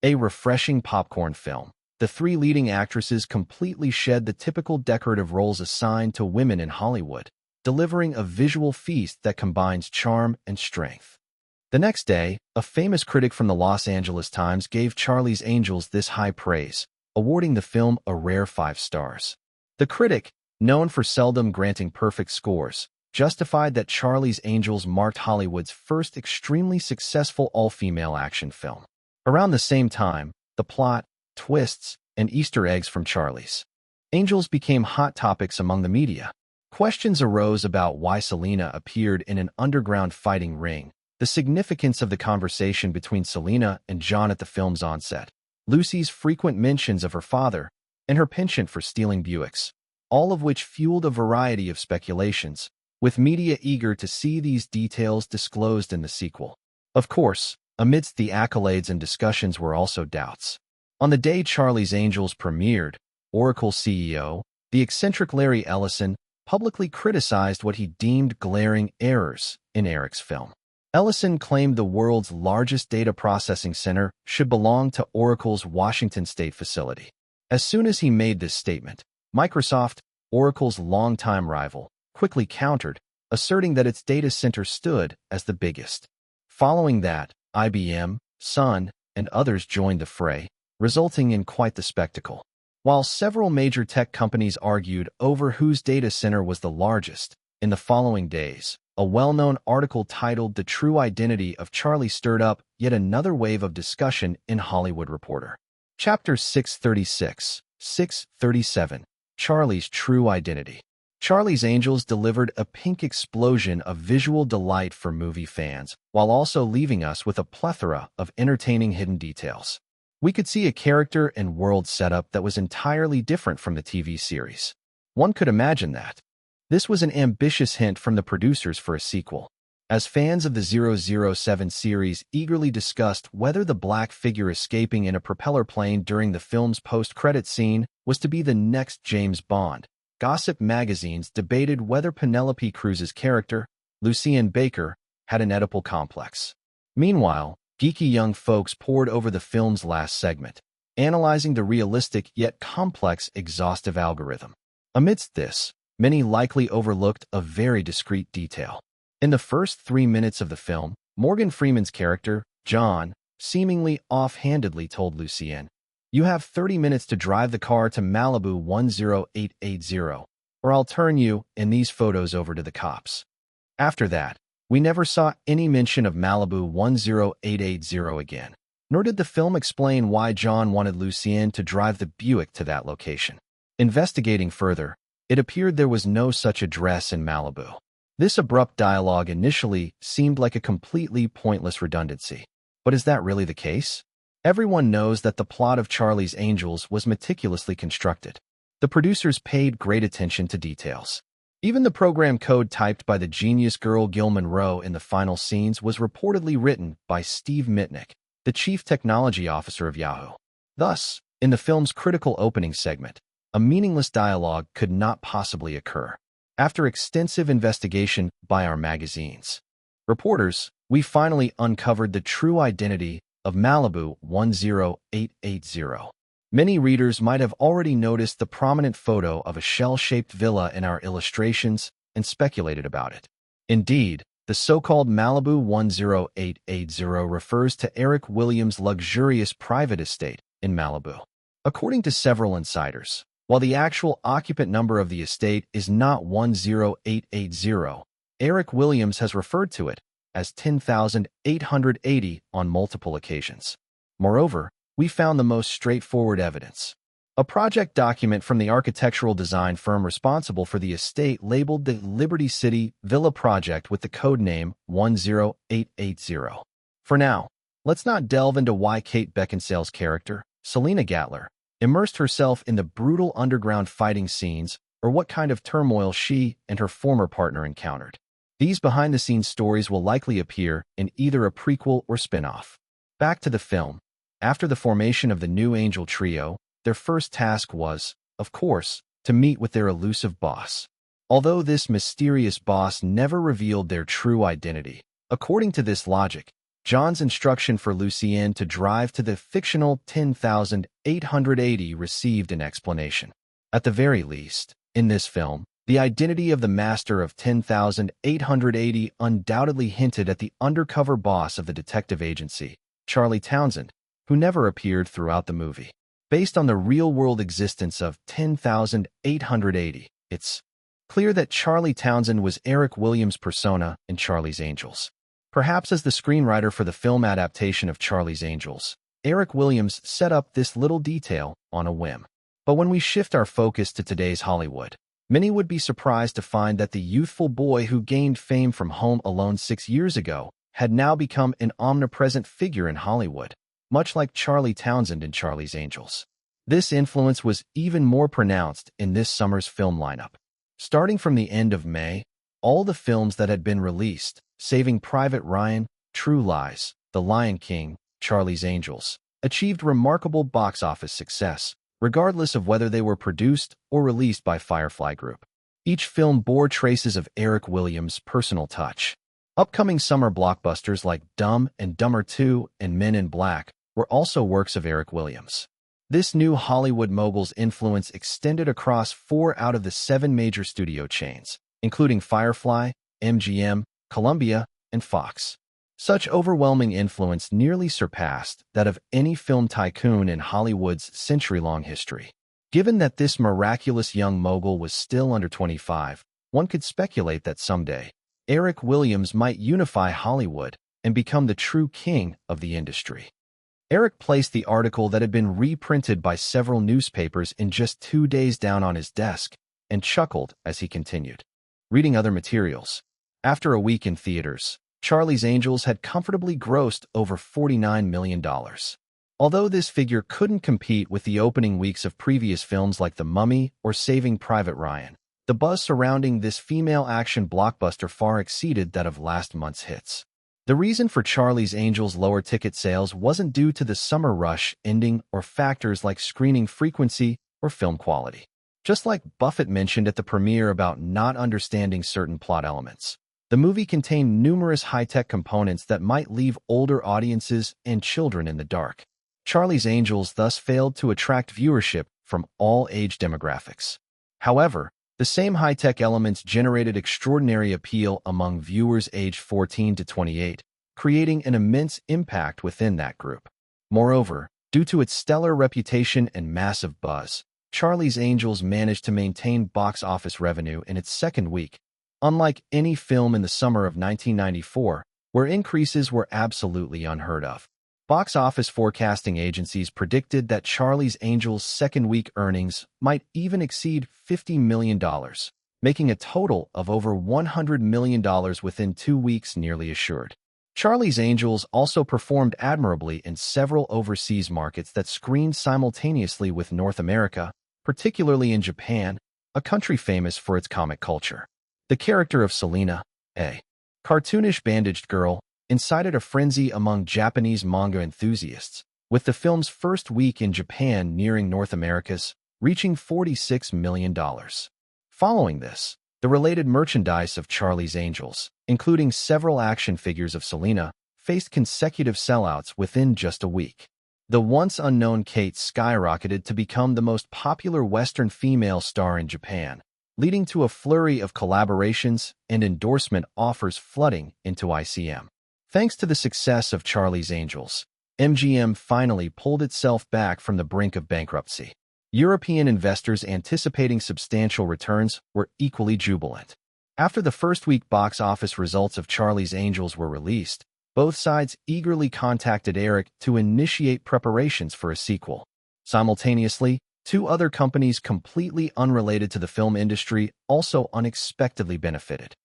A refreshing popcorn film, the three leading actresses completely shed the typical decorative roles assigned to women in Hollywood, delivering a visual feast that combines charm and strength. The next day, a famous critic from the Los Angeles Times gave Charlie's Angels this high praise, awarding the film a rare 5 stars. The critic, known for seldom granting perfect scores, justified that Charlie's Angels marked Hollywood's first extremely successful all-female action film. Around the same time, the plot, twists, and Easter eggs from Charlie's Angels became hot topics among the media. Questions arose about why Selena appeared in an underground fighting ring, the significance of the conversation between Selena and John at the film's onset, Lucy's frequent mentions of her father, and her penchant for stealing Buicks, all of which fueled a variety of speculations, with media eager to see these details disclosed in the sequel. Of course, amidst the accolades and discussions were also doubts. On the day Charlie's Angels premiered, Oracle CEO, the eccentric Larry Ellison, publicly criticized what he deemed glaring errors in Eric's film. Ellison claimed the world's largest data processing center should belong to Oracle's Washington State facility. As soon as he made this statement, Microsoft, Oracle's longtime rival, quickly countered, asserting that its data center stood as the biggest. Following that, IBM, Sun, and others joined the fray, resulting in quite the spectacle. While several major tech companies argued over whose data center was the largest, in the following days, a well-known article titled The True Identity of Charlie stirred up yet another wave of discussion in Hollywood Reporter. Chapter 637, Charlie's True Identity. Charlie's Angels delivered a pink explosion of visual delight for movie fans, while also leaving us with a plethora of entertaining hidden details. We could see a character and world setup that was entirely different from the TV series. One could imagine that. This was an ambitious hint from the producers for a sequel, as fans of the 007 series eagerly discussed whether the black figure escaping in a propeller plane during the film's post-credit scene was to be the next James Bond. Gossip magazines debated whether Penelope Cruz's character, Lucien Baker, had an Oedipal complex. Meanwhile, geeky young folks pored over the film's last segment, analyzing the realistic yet complex exhaustive algorithm. Amidst this, many likely overlooked a very discreet detail. In the first 3 minutes of the film, Morgan Freeman's character, John, seemingly offhandedly told Lucien, "You have 30 minutes to drive the car to Malibu 10880, or I'll turn you and these photos over to the cops." After that, we never saw any mention of Malibu 10880 again, nor did the film explain why John wanted Lucien to drive the Buick to that location. Investigating further, it appeared there was no such address in Malibu. This abrupt dialogue initially seemed like a completely pointless redundancy. But is that really the case? Everyone knows that the plot of Charlie's Angels was meticulously constructed. The producers paid great attention to details. Even the program code typed by the genius girl Gil Monroe in the final scenes was reportedly written by Steve Mitnick, the chief technology officer of Yahoo. Thus, in the film's critical opening segment, a meaningless dialogue could not possibly occur. After extensive investigation by our magazine's reporters, we finally uncovered the true identity of Malibu 10880. Many readers might have already noticed the prominent photo of a shell-shaped villa in our illustrations and speculated about it. Indeed, the so-called Malibu 10880 refers to Eric Williams' luxurious private estate in Malibu. According to several insiders, while the actual occupant number of the estate is not 10880, Eric Williams has referred to it as 10,880 on multiple occasions. Moreover, we found the most straightforward evidence. A project document from the architectural design firm responsible for the estate labeled the Liberty City Villa Project with the code name 10880. For now, let's not delve into why Kate Beckinsale's character, Selena Gatler, immersed herself in the brutal underground fighting scenes or what kind of turmoil she and her former partner encountered. These behind-the-scenes stories will likely appear in either a prequel or spin-off. Back to the film. After the formation of the New Angel Trio, their first task was, of course, to meet with their elusive boss. Although this mysterious boss never revealed their true identity, according to this logic, John's instruction for Lucien to drive to the fictional 10,880 received an explanation. At the very least, in this film, the identity of the master of 10,880 undoubtedly hinted at the undercover boss of the detective agency, Charlie Townsend, who never appeared throughout the movie. Based on the real-world existence of 10,880, it's clear that Charlie Townsend was Eric Williams' persona in Charlie's Angels. Perhaps as the screenwriter for the film adaptation of Charlie's Angels, Eric Williams set up this little detail on a whim. But when we shift our focus to today's Hollywood, many would be surprised to find that the youthful boy who gained fame from Home Alone 6 years ago had now become an omnipresent figure in Hollywood, much like Charlie Townsend in Charlie's Angels. This influence was even more pronounced in this summer's film lineup. Starting from the end of May, all the films that had been released, Saving Private Ryan, True Lies, The Lion King, Charlie's Angels, achieved remarkable box office success, regardless of whether they were produced or released by Firefly Group. Each film bore traces of Eric Williams' personal touch. Upcoming summer blockbusters like Dumb and Dumber 2 and Men in Black were also works of Eric Williams. This new Hollywood mogul's influence extended across 4 out of the 7 major studio chains, including Firefly, MGM, Columbia, and Fox. Such overwhelming influence nearly surpassed that of any film tycoon in Hollywood's century-long history. Given that this miraculous young mogul was still under 25, one could speculate that someday, Eric Williams might unify Hollywood and become the true king of the industry. Eric placed the article that had been reprinted by several newspapers in just 2 days down on his desk and chuckled as he continued. Reading other materials. After a week in theaters, Charlie's Angels had comfortably grossed over $49 million. Although this figure couldn't compete with the opening weeks of previous films like The Mummy or Saving Private Ryan, the buzz surrounding this female action blockbuster far exceeded that of last month's hits. The reason for Charlie's Angels' lower ticket sales wasn't due to the summer rush ending or factors like screening frequency or film quality. Just like Buffett mentioned at the premiere about not understanding certain plot elements, the movie contained numerous high-tech components that might leave older audiences and children in the dark. Charlie's Angels thus failed to attract viewership from all age demographics. However, the same high-tech elements generated extraordinary appeal among viewers aged 14 to 28, creating an immense impact within that group. Moreover, due to its stellar reputation and massive buzz, Charlie's Angels managed to maintain box office revenue in its second week, unlike any film in the summer of 1994, where increases were absolutely unheard of. Box office forecasting agencies predicted that Charlie's Angels' second-week earnings might even exceed $50 million, making a total of over $100 million within 2 weeks nearly assured. Charlie's Angels also performed admirably in several overseas markets that screened simultaneously with North America, particularly in Japan, a country famous for its comic culture. The character of Selena, a cartoonish bandaged girl, incited a frenzy among Japanese manga enthusiasts, with the film's first week in Japan nearing North America's, reaching $46 million. Following this, the related merchandise of Charlie's Angels, including several action figures of Selena, faced consecutive sellouts within just a week. The once unknown Kate skyrocketed to become the most popular Western female star in Japan, leading to a flurry of collaborations and endorsement offers flooding into ICM. Thanks to the success of Charlie's Angels, MGM finally pulled itself back from the brink of bankruptcy. European investors anticipating substantial returns were equally jubilant. After the first-week box office results of Charlie's Angels were released, both sides eagerly contacted Eric to initiate preparations for a sequel. Simultaneously, two other companies completely unrelated to the film industry also unexpectedly benefited.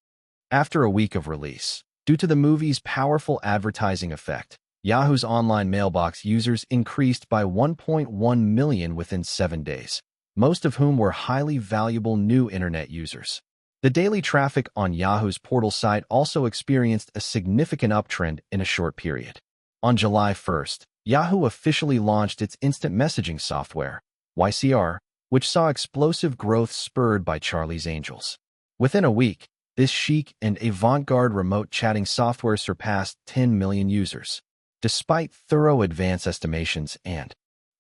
After a week of release, due to the movie's powerful advertising effect, Yahoo's online mailbox users increased by 1.1 million within 7 days, most of whom were highly valuable new internet users. The daily traffic on Yahoo's portal site also experienced a significant uptrend in a short period. On July 1st, Yahoo officially launched its instant messaging software, YCR, which saw explosive growth spurred by Charlie's Angels. Within a week, this chic and avant-garde remote chatting software surpassed 10 million users. Despite thorough advance estimations and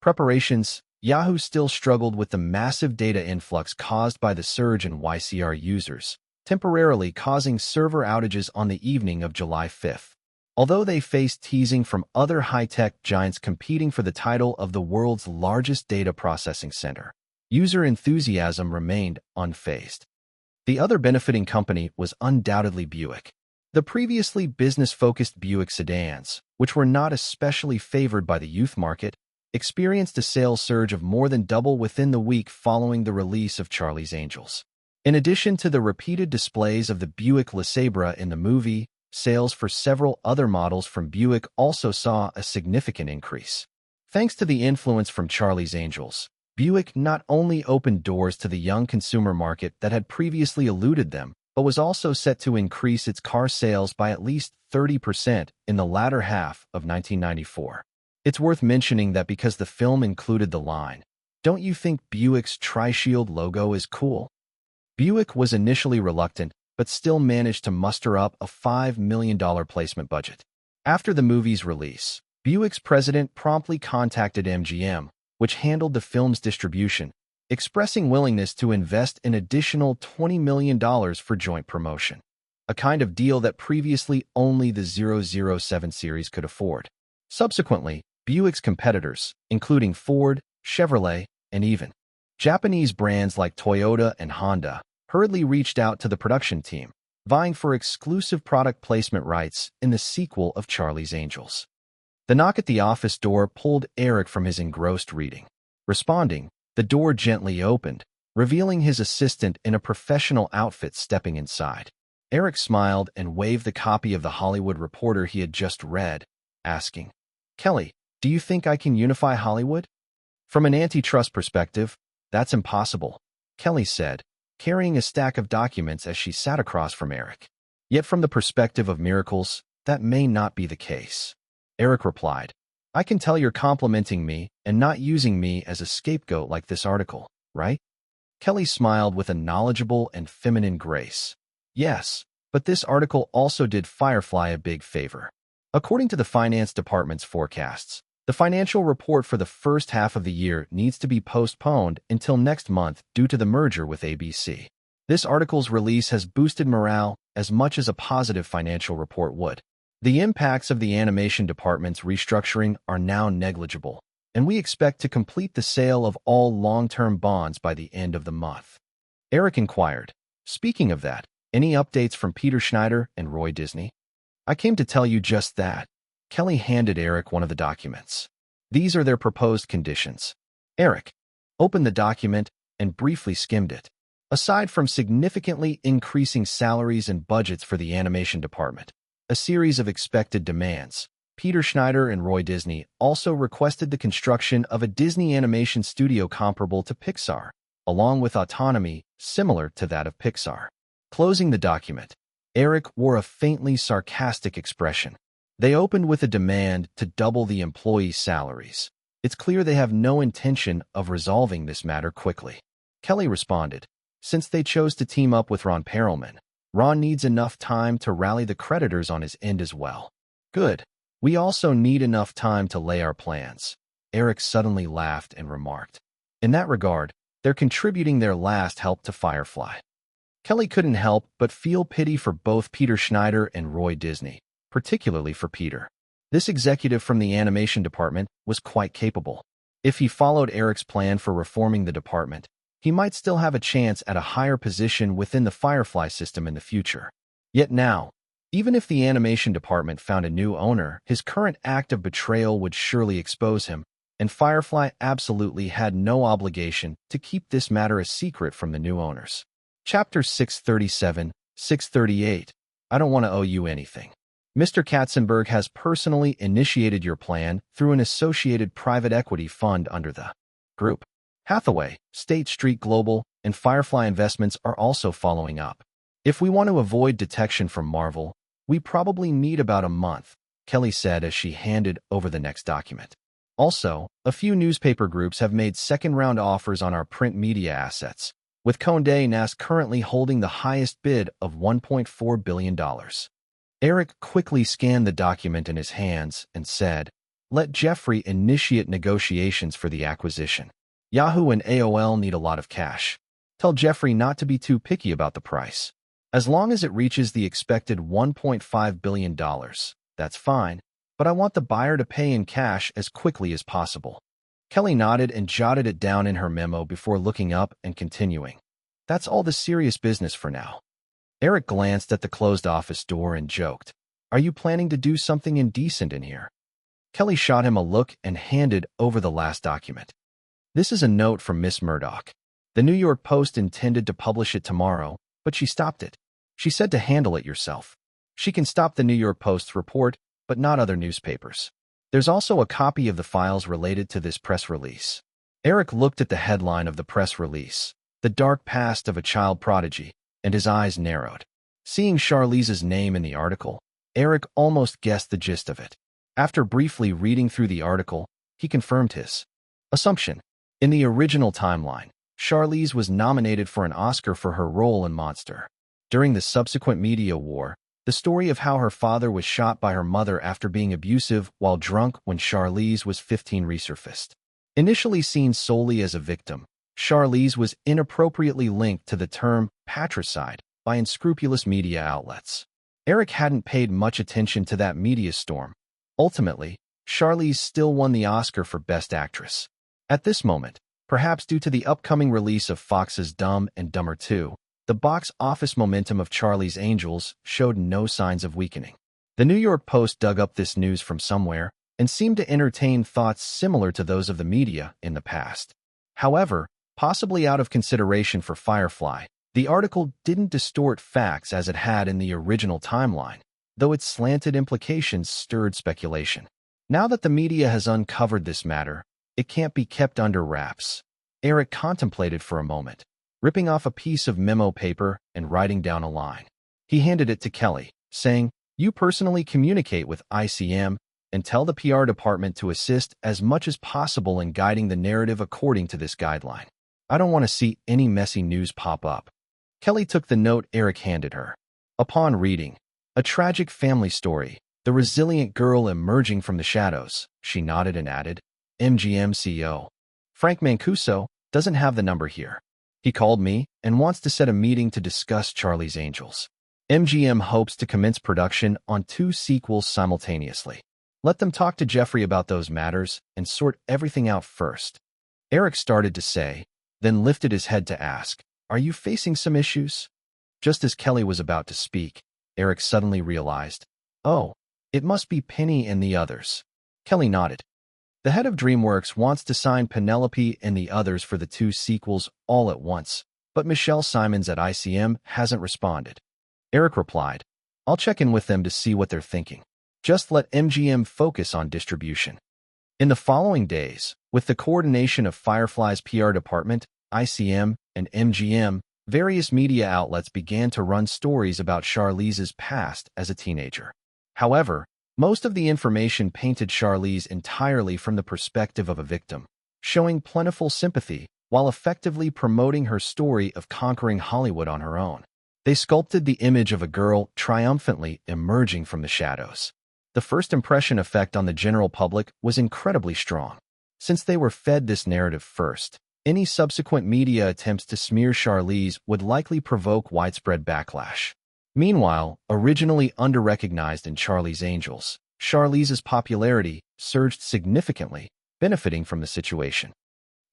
preparations, Yahoo still struggled with the massive data influx caused by the surge in YCR users, temporarily causing server outages on the evening of July 5th. Although they faced teasing from other high-tech giants competing for the title of the world's largest data processing center, user enthusiasm remained unfazed. The other benefiting company was undoubtedly Buick. The previously business-focused Buick sedans, which were not especially favored by the youth market, experienced a sales surge of more than double within the week following the release of Charlie's Angels. In addition to the repeated displays of the Buick LeSabre in the movie, sales for several other models from Buick also saw a significant increase. Thanks to the influence from Charlie's Angels, Buick not only opened doors to the young consumer market that had previously eluded them, but was also set to increase its car sales by at least 30% in the latter half of 1994. It's worth mentioning that because the film included the line, "Don't you think Buick's Tri-Shield logo is cool?" Buick was initially reluctant, but still managed to muster up a $5 million placement budget. After the movie's release, Buick's president promptly contacted MGM, which handled the film's distribution, expressing willingness to invest an additional $20 million for joint promotion, a kind of deal that previously only the 007 series could afford. Subsequently, Buick's competitors, including Ford, Chevrolet, and even Japanese brands like Toyota and Honda, hurriedly reached out to the production team, vying for exclusive product placement rights in the sequel of Charlie's Angels. The knock at the office door pulled Eric from his engrossed reading. Responding, the door gently opened, revealing his assistant in a professional outfit stepping inside. Eric smiled and waved the copy of The Hollywood Reporter he had just read, asking, "Kelly, do you think I can unify Hollywood?" "From an antitrust perspective, that's impossible," Kelly said, carrying a stack of documents as she sat across from Eric. "Yet from the perspective of miracles, that may not be the case." Eric replied, "I can tell you're complimenting me and not using me as a scapegoat like this article, right?" Kelly smiled with a knowledgeable and feminine grace. "Yes, but this article also did Firefly a big favor." According to the finance department's forecasts, the financial report for the first half of the year needs to be postponed until next month due to the merger with ABC. This article's release has boosted morale as much as a positive financial report would. The impacts of the animation department's restructuring are now negligible, and we expect to complete the sale of all long-term bonds by the end of the month. Eric inquired, "Speaking of that, any updates from Peter Schneider and Roy Disney?" "I came to tell you just that." Kelly handed Eric one of the documents. "These are their proposed conditions." Eric opened the document and briefly skimmed it. Aside from significantly increasing salaries and budgets for the animation department, a series of expected demands. Peter Schneider and Roy Disney also requested the construction of a Disney animation studio comparable to Pixar, along with autonomy similar to that of Pixar. Closing the document, Eric wore a faintly sarcastic expression. They opened with a demand to double the employees' salaries. It's clear they have no intention of resolving this matter quickly. Kelly responded, since they chose to team up with Ron Perelman, Ron needs enough time to rally the creditors on his end as well. Good. We also need enough time to lay our plans. Eric suddenly laughed and remarked. In that regard, they're contributing their last help to Firefly. Kelly couldn't help but feel pity for both Peter Schneider and Roy Disney, particularly for Peter. This executive from the animation department was quite capable. If he followed Eric's plan for reforming the department, he might still have a chance at a higher position within the Firefly system in the future. Yet now, even if the animation department found a new owner, his current act of betrayal would surely expose him, and Firefly absolutely had no obligation to keep this matter a secret from the new owners. Chapter 637, 638. I don't want to owe you anything. Mr. Katzenberg has personally initiated your plan through an associated private equity fund under the group. Hathaway, State Street Global, and Firefly Investments are also following up. If we want to avoid detection from Marvel, we probably need about a month, Kelly said as she handed over the next document. Also, a few newspaper groups have made second-round offers on our print media assets, with Condé Nast currently holding the highest bid of $1.4 billion. Eric quickly scanned the document in his hands and said, let Jeffrey initiate negotiations for the acquisition. Yahoo and AOL need a lot of cash. Tell Jeffrey not to be too picky about the price. As long as it reaches the expected $1.5 billion, that's fine, but I want the buyer to pay in cash as quickly as possible. Kelly nodded and jotted it down in her memo before looking up and continuing. That's all the serious business for now. Eric glanced at the closed office door and joked, are you planning to do something indecent in here? Kelly shot him a look and handed over the last document. This is a note from Miss Murdoch. The New York Post intended to publish it tomorrow, but she stopped it. She said to handle it yourself. She can stop the New York Post's report, but not other newspapers. There's also a copy of the files related to this press release. Eric looked at the headline of the press release, The Dark Past of a Child Prodigy, and his eyes narrowed. Seeing Charlize's name in the article, Eric almost guessed the gist of it. After briefly reading through the article, he confirmed his assumption. In the original timeline, Charlize was nominated for an Oscar for her role in Monster. During the subsequent media war, the story of how her father was shot by her mother after being abusive while drunk when Charlize was 15 resurfaced. Initially seen solely as a victim, Charlize was inappropriately linked to the term patricide by unscrupulous media outlets. Eric hadn't paid much attention to that media storm. Ultimately, Charlize still won the Oscar for Best Actress. At this moment, perhaps due to the upcoming release of Fox's Dumb and Dumber 2, the box office momentum of Charlie's Angels showed no signs of weakening. The New York Post dug up this news from somewhere and seemed to entertain thoughts similar to those of the media in the past. However, possibly out of consideration for Firefly, the article didn't distort facts as it had in the original timeline, though its slanted implications stirred speculation. Now that the media has uncovered this matter, it can't be kept under wraps. Eric contemplated for a moment, ripping off a piece of memo paper and writing down a line. He handed it to Kelly, saying, you personally communicate with ICM and tell the PR department to assist as much as possible in guiding the narrative according to this guideline. I don't want to see any messy news pop up. Kelly took the note Eric handed her. Upon reading, a tragic family story, the resilient girl emerging from the shadows, she nodded and added, MGM CEO Frank Mancuso doesn't have the number here. He called me and wants to set a meeting to discuss Charlie's Angels. MGM hopes to commence production on 2 sequels simultaneously. Let them talk to Jeffrey about those matters and sort everything out first. Eric started to say, then lifted his head to ask, are you facing some issues? Just as Kelly was about to speak, Eric suddenly realized, oh, it must be Penny and the others. Kelly nodded. The head of DreamWorks wants to sign Penelope and the others for the 2 sequels all at once, but Michelle Simons at ICM hasn't responded. Eric replied, I'll check in with them to see what they're thinking. Just let MGM focus on distribution. In the following days, with the coordination of Firefly's PR department, ICM, and MGM, various media outlets began to run stories about Charlize's past as a teenager. However, most of the information painted Charlize entirely from the perspective of a victim, showing plentiful sympathy while effectively promoting her story of conquering Hollywood on her own. They sculpted the image of a girl triumphantly emerging from the shadows. The first impression effect on the general public was incredibly strong. Since they were fed this narrative first, any subsequent media attempts to smear Charlize would likely provoke widespread backlash. Meanwhile, originally underrecognized in Charlie's Angels, Charlize's popularity surged significantly, benefiting from the situation.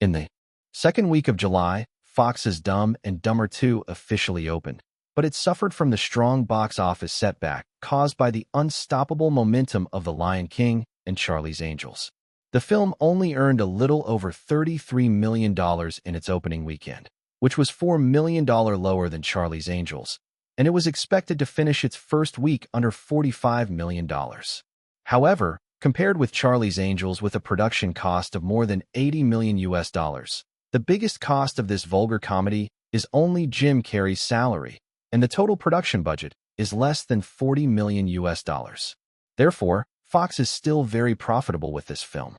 In the second week of July, Fox's Dumb and Dumber 2 officially opened, but it suffered from the strong box office setback caused by the unstoppable momentum of The Lion King and Charlie's Angels. The film only earned a little over $33 million in its opening weekend, which was $4 million lower than Charlie's Angels, and it was expected to finish its first week under $45 million. However, compared with Charlie's Angels with a production cost of more than $80 million, the biggest cost of this vulgar comedy is only Jim Carrey's salary, and the total production budget is less than $40 million. Therefore, Fox is still very profitable with this film.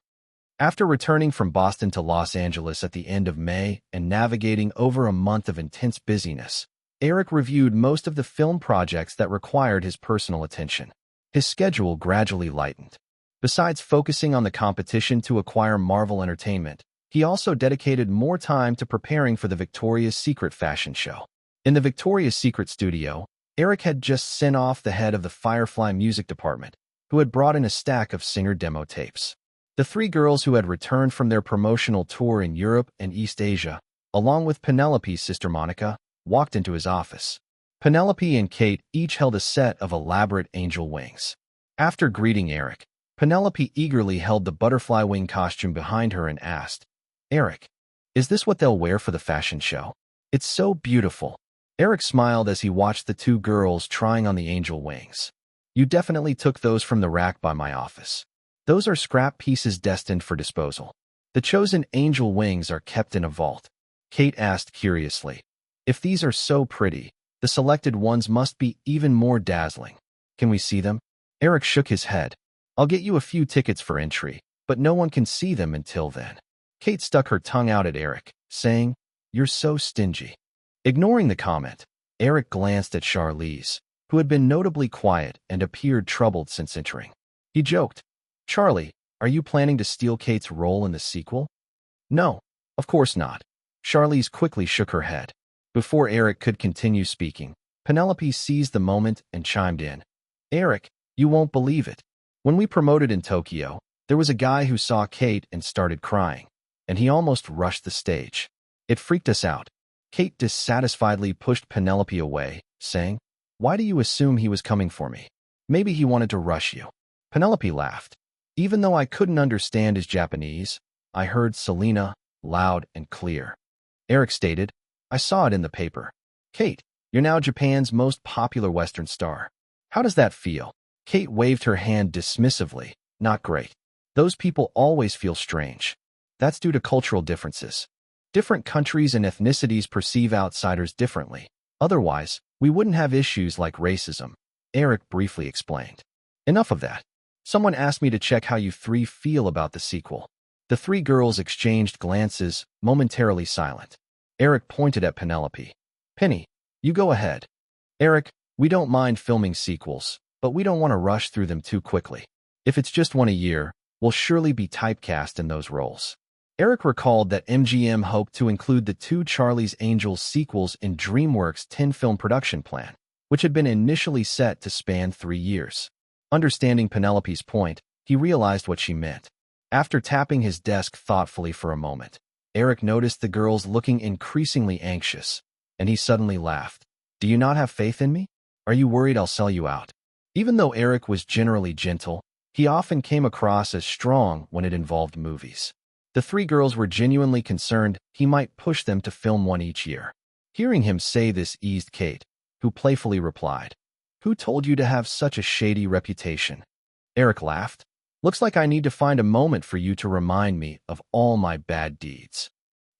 After returning from Boston to Los Angeles at the end of May and navigating over a month of intense busyness, Eric reviewed most of the film projects that required his personal attention. His schedule gradually lightened. Besides focusing on the competition to acquire Marvel Entertainment, he also dedicated more time to preparing for the Victoria's Secret fashion show. In the Victoria's Secret studio, Eric had just sent off the head of the Firefly music department, who had brought in a stack of singer demo tapes. The three girls who had returned from their promotional tour in Europe and East Asia, along with Penelope's sister Monica, walked into his office. Penelope and Kate each held a set of elaborate angel wings. After greeting Eric, Penelope eagerly held the butterfly wing costume behind her and asked, "Eric, is this what they'll wear for the fashion show? It's so beautiful." Eric smiled as he watched the two girls trying on the angel wings. "You definitely took those from the rack by my office. Those are scrap pieces destined for disposal. The chosen angel wings are kept in a vault." Kate asked curiously, "If these are so pretty, the selected ones must be even more dazzling. Can we see them?" Eric shook his head. "I'll get you a few tickets for entry, but no one can see them until then." Kate stuck her tongue out at Eric, saying, "You're so stingy." Ignoring the comment, Eric glanced at Charlize, who had been notably quiet and appeared troubled since entering. He joked, "Charlie, are you planning to steal Kate's role in the sequel?" "No, of course not." Charlize quickly shook her head. Before Eric could continue speaking, Penelope seized the moment and chimed in. "Eric, you won't believe it. When we promoted in Tokyo, there was a guy who saw Kate and started crying, and he almost rushed the stage. It freaked us out." Kate dissatisfiedly pushed Penelope away, saying, "Why do you assume he was coming for me? Maybe he wanted to rush you." Penelope laughed. "Even though I couldn't understand his Japanese, I heard Selena loud and clear." Eric stated, "I saw it in the paper. Kate, you're now Japan's most popular Western star. How does that feel?" Kate waved her hand dismissively. "Not great. Those people always feel strange. That's due to cultural differences. Different countries and ethnicities perceive outsiders differently. Otherwise, we wouldn't have issues like racism," Eric briefly explained. "Enough of that. Someone asked me to check how you three feel about the sequel." The three girls exchanged glances, momentarily silent. Eric pointed at Penelope. "Penny, you go ahead." "Eric, we don't mind filming sequels, but we don't want to rush through them too quickly. If it's just one a year, we'll surely be typecast in those roles." Eric recalled that MGM hoped to include the two Charlie's Angels sequels in DreamWorks' 10-film production plan, which had been initially set to span 3 years. Understanding Penelope's point, he realized what she meant. After tapping his desk thoughtfully for a moment, Eric noticed the girls looking increasingly anxious, and he suddenly laughed. "Do you not have faith in me? Are you worried I'll sell you out?" Even though Eric was generally gentle, he often came across as strong when it involved movies. The three girls were genuinely concerned he might push them to film one each year. Hearing him say this eased Kate, who playfully replied, Who told you to have such a shady reputation? Eric laughed. Looks like I need to find a moment for you to remind me of all my bad deeds.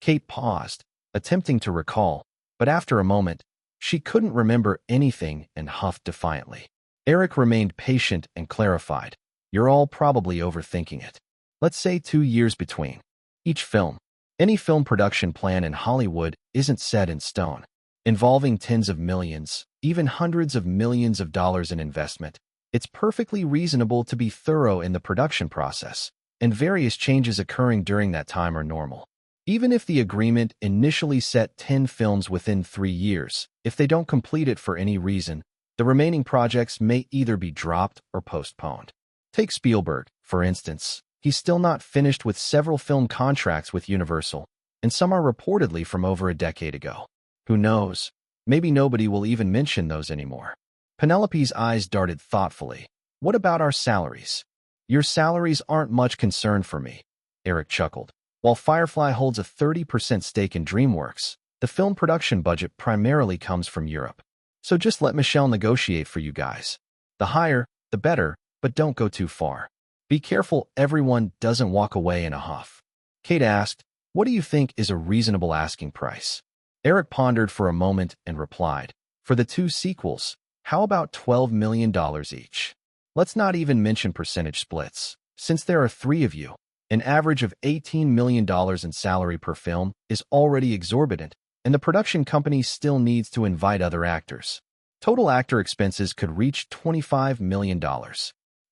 Kate paused, attempting to recall, but after a moment, she couldn't remember anything and huffed defiantly. Eric remained patient and clarified. You're all probably overthinking it. Let's say 2 years between each film. Any film production plan in Hollywood isn't set in stone. Involving tens of millions, even hundreds of millions of dollars in investment, it's perfectly reasonable to be thorough in the production process, and various changes occurring during that time are normal. Even if the agreement initially set 10 films within 3 years, if they don't complete it for any reason, the remaining projects may either be dropped or postponed. Take Spielberg, for instance. He's still not finished with several film contracts with Universal, and some are reportedly from over a decade ago. Who knows? Maybe nobody will even mention those anymore. Penelope's eyes darted thoughtfully. What about our salaries? Your salaries aren't much concern for me, Eric chuckled. While Firefly holds a 30% stake in DreamWorks, the film production budget primarily comes from Europe. So just let Michelle negotiate for you guys. The higher, the better, but don't go too far. Be careful everyone doesn't walk away in a huff. Kate asked, what do you think is a reasonable asking price? Eric pondered for a moment and replied, for the 2 sequels, how about $12 million each? Let's not even mention percentage splits. Since there are 3 of you, an average of $18 million in salary per film is already exorbitant, and the production company still needs to invite other actors. Total actor expenses could reach $25 million.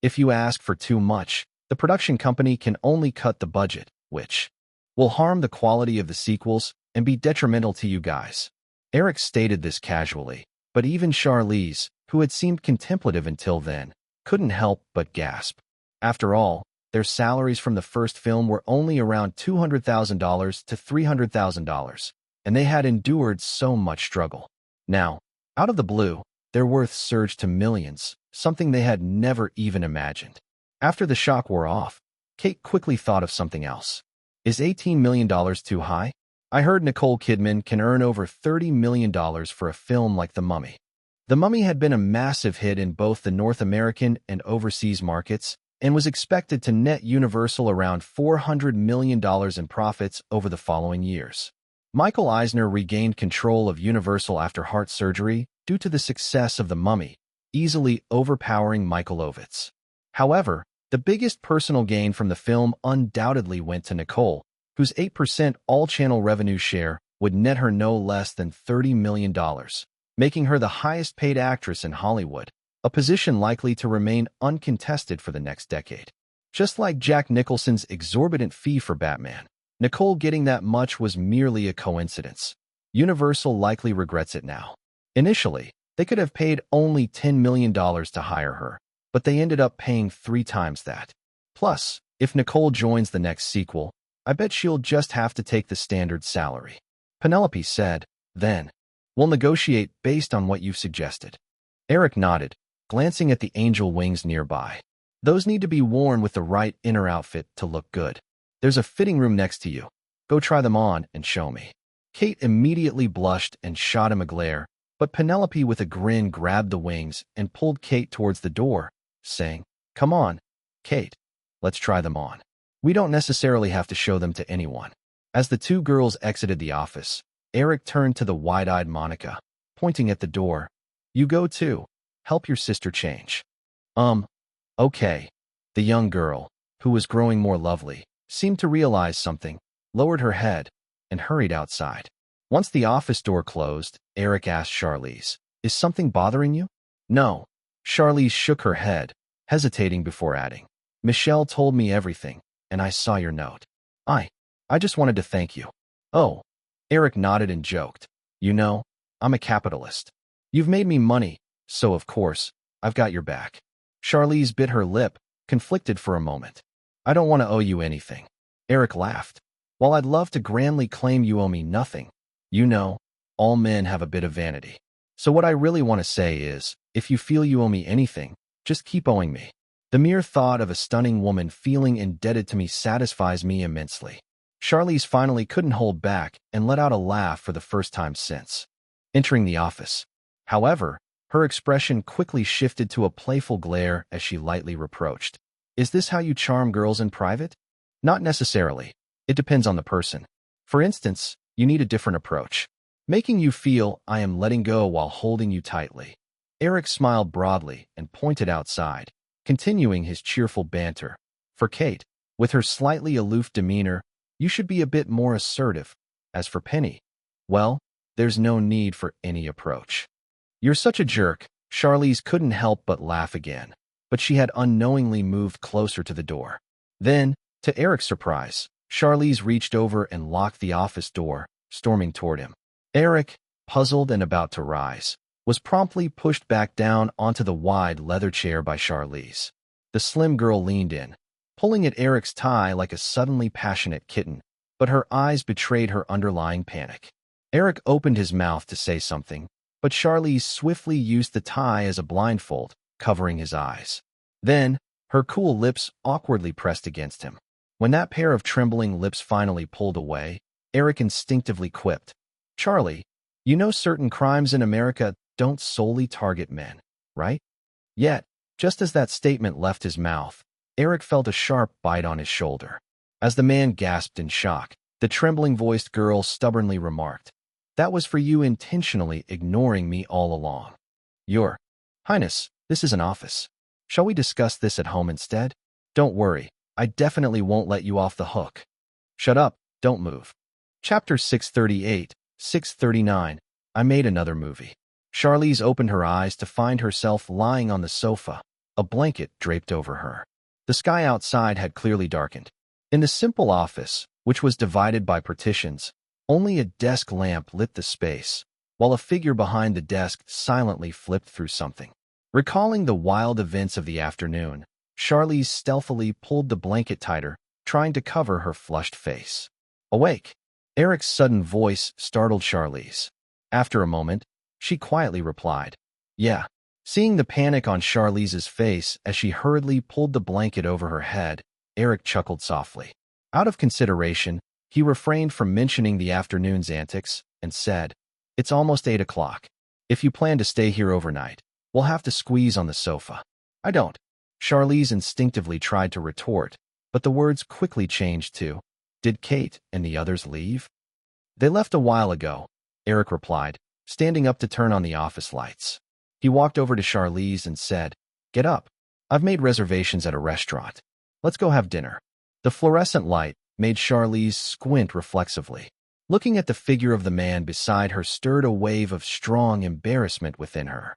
If you ask for too much, the production company can only cut the budget, which will harm the quality of the sequels and be detrimental to you guys. Eric stated this casually, but even Charlize, who had seemed contemplative until then, couldn't help but gasp. After all, their salaries from the first film were only around $200,000 to $300,000, and they had endured so much struggle. Now, out of the blue, their worth surged to millions, something they had never even imagined. After the shock wore off, Kate quickly thought of something else. Is $18 million too high? I heard Nicole Kidman can earn over $30 million for a film like The Mummy. The Mummy had been a massive hit in both the North American and overseas markets, and was expected to net Universal around $400 million in profits over the following years. Michael Eisner regained control of Universal after heart surgery due to the success of The Mummy, easily overpowering Michael Ovitz. However, the biggest personal gain from the film undoubtedly went to Nicole, whose 8% all-channel revenue share would net her no less than $30 million, making her the highest-paid actress in Hollywood, a position likely to remain uncontested for the next decade. Just like Jack Nicholson's exorbitant fee for Batman, Nicole getting that much was merely a coincidence. Universal likely regrets it now. Initially, they could have paid only $10 million to hire her, but they ended up paying 3 times that. Plus, if Nicole joins the next sequel, I bet she'll just have to take the standard salary. Penelope said, then, we'll negotiate based on what you've suggested. Eric nodded, glancing at the angel wings nearby. Those need to be worn with the right inner outfit to look good. There's a fitting room next to you. Go try them on and show me. Kate immediately blushed and shot him a glare, but Penelope with a grin grabbed the wings and pulled Kate towards the door, saying, come on, Kate, let's try them on. We don't necessarily have to show them to anyone. As the 2 girls exited the office, Eric turned to the wide-eyed Monica, pointing at the door. You go too. Help your sister change. Okay. The young girl, who was growing more lovely, seemed to realize something, lowered her head, and hurried outside. Once the office door closed, Eric asked Charlize, is something bothering you? No. Charlize shook her head, hesitating before adding, Michelle told me everything, and I saw your note. I just wanted to thank you. Oh. Eric nodded and joked. You know, I'm a capitalist. You've made me money, so of course, I've got your back. Charlize bit her lip, conflicted for a moment. I don't want to owe you anything. Eric laughed. While I'd love to grandly claim you owe me nothing, you know, all men have a bit of vanity. So what I really want to say is, if you feel you owe me anything, just keep owing me. The mere thought of a stunning woman feeling indebted to me satisfies me immensely. Charlize finally couldn't hold back and let out a laugh for the first time since entering the office. However, Her expression quickly shifted to a playful glare as she lightly reproached. Is this how you charm girls in private? Not necessarily. It depends on the person. For instance, you need a different approach. Making you feel I am letting go while holding you tightly. Eric smiled broadly and pointed outside, continuing his cheerful banter. For Kate, with her slightly aloof demeanor, you should be a bit more assertive. As for Penny, well, there's no need for any approach. You're such a jerk. Charlize couldn't help but laugh again, but she had unknowingly moved closer to the door. Then, to Eric's surprise, Charlize reached over and locked the office door, storming toward him. Eric, puzzled and about to rise, was promptly pushed back down onto the wide leather chair by Charlize. The slim girl leaned in, pulling at Eric's tie like a suddenly passionate kitten, but her eyes betrayed her underlying panic. Eric opened his mouth to say something, but Charlize swiftly used the tie as a blindfold, covering his eyes. Then, her cool lips awkwardly pressed against him. When that pair of trembling lips finally pulled away, Eric instinctively quipped, "Charlie, you know certain crimes in America don't solely target men, right?" Yet, just as that statement left his mouth, Eric felt a sharp bite on his shoulder. As the man gasped in shock, the trembling-voiced girl stubbornly remarked, "That was for you intentionally ignoring me all along." "Your Highness, this is an office. Shall we discuss this at home instead? Don't worry, I definitely won't let you off the hook." "Shut up, don't move." Chapter 638, 639, I made another movie. Charlize opened her eyes to find herself lying on the sofa, a blanket draped over her. The sky outside had clearly darkened. In the simple office, which was divided by partitions, only a desk lamp lit the space, while a figure behind the desk silently flipped through something. Recalling the wild events of the afternoon, Charlize stealthily pulled the blanket tighter, trying to cover her flushed face. "Awake!" Eric's sudden voice startled Charlize. After a moment, she quietly replied, "Yeah." Seeing the panic on Charlize's face as she hurriedly pulled the blanket over her head, Eric chuckled softly. Out of consideration, he refrained from mentioning the afternoon's antics and said, "It's almost 8 o'clock. If you plan to stay here overnight, we'll have to squeeze on the sofa." "I don't." Charlize instinctively tried to retort, but the words quickly changed to, "Did Kate and the others leave?" "They left a while ago," Eric replied, standing up to turn on the office lights. He walked over to Charlize and said, "Get up. I've made reservations at a restaurant. Let's go have dinner." The fluorescent light made Charlize squint reflexively. Looking at the figure of the man beside her stirred a wave of strong embarrassment within her.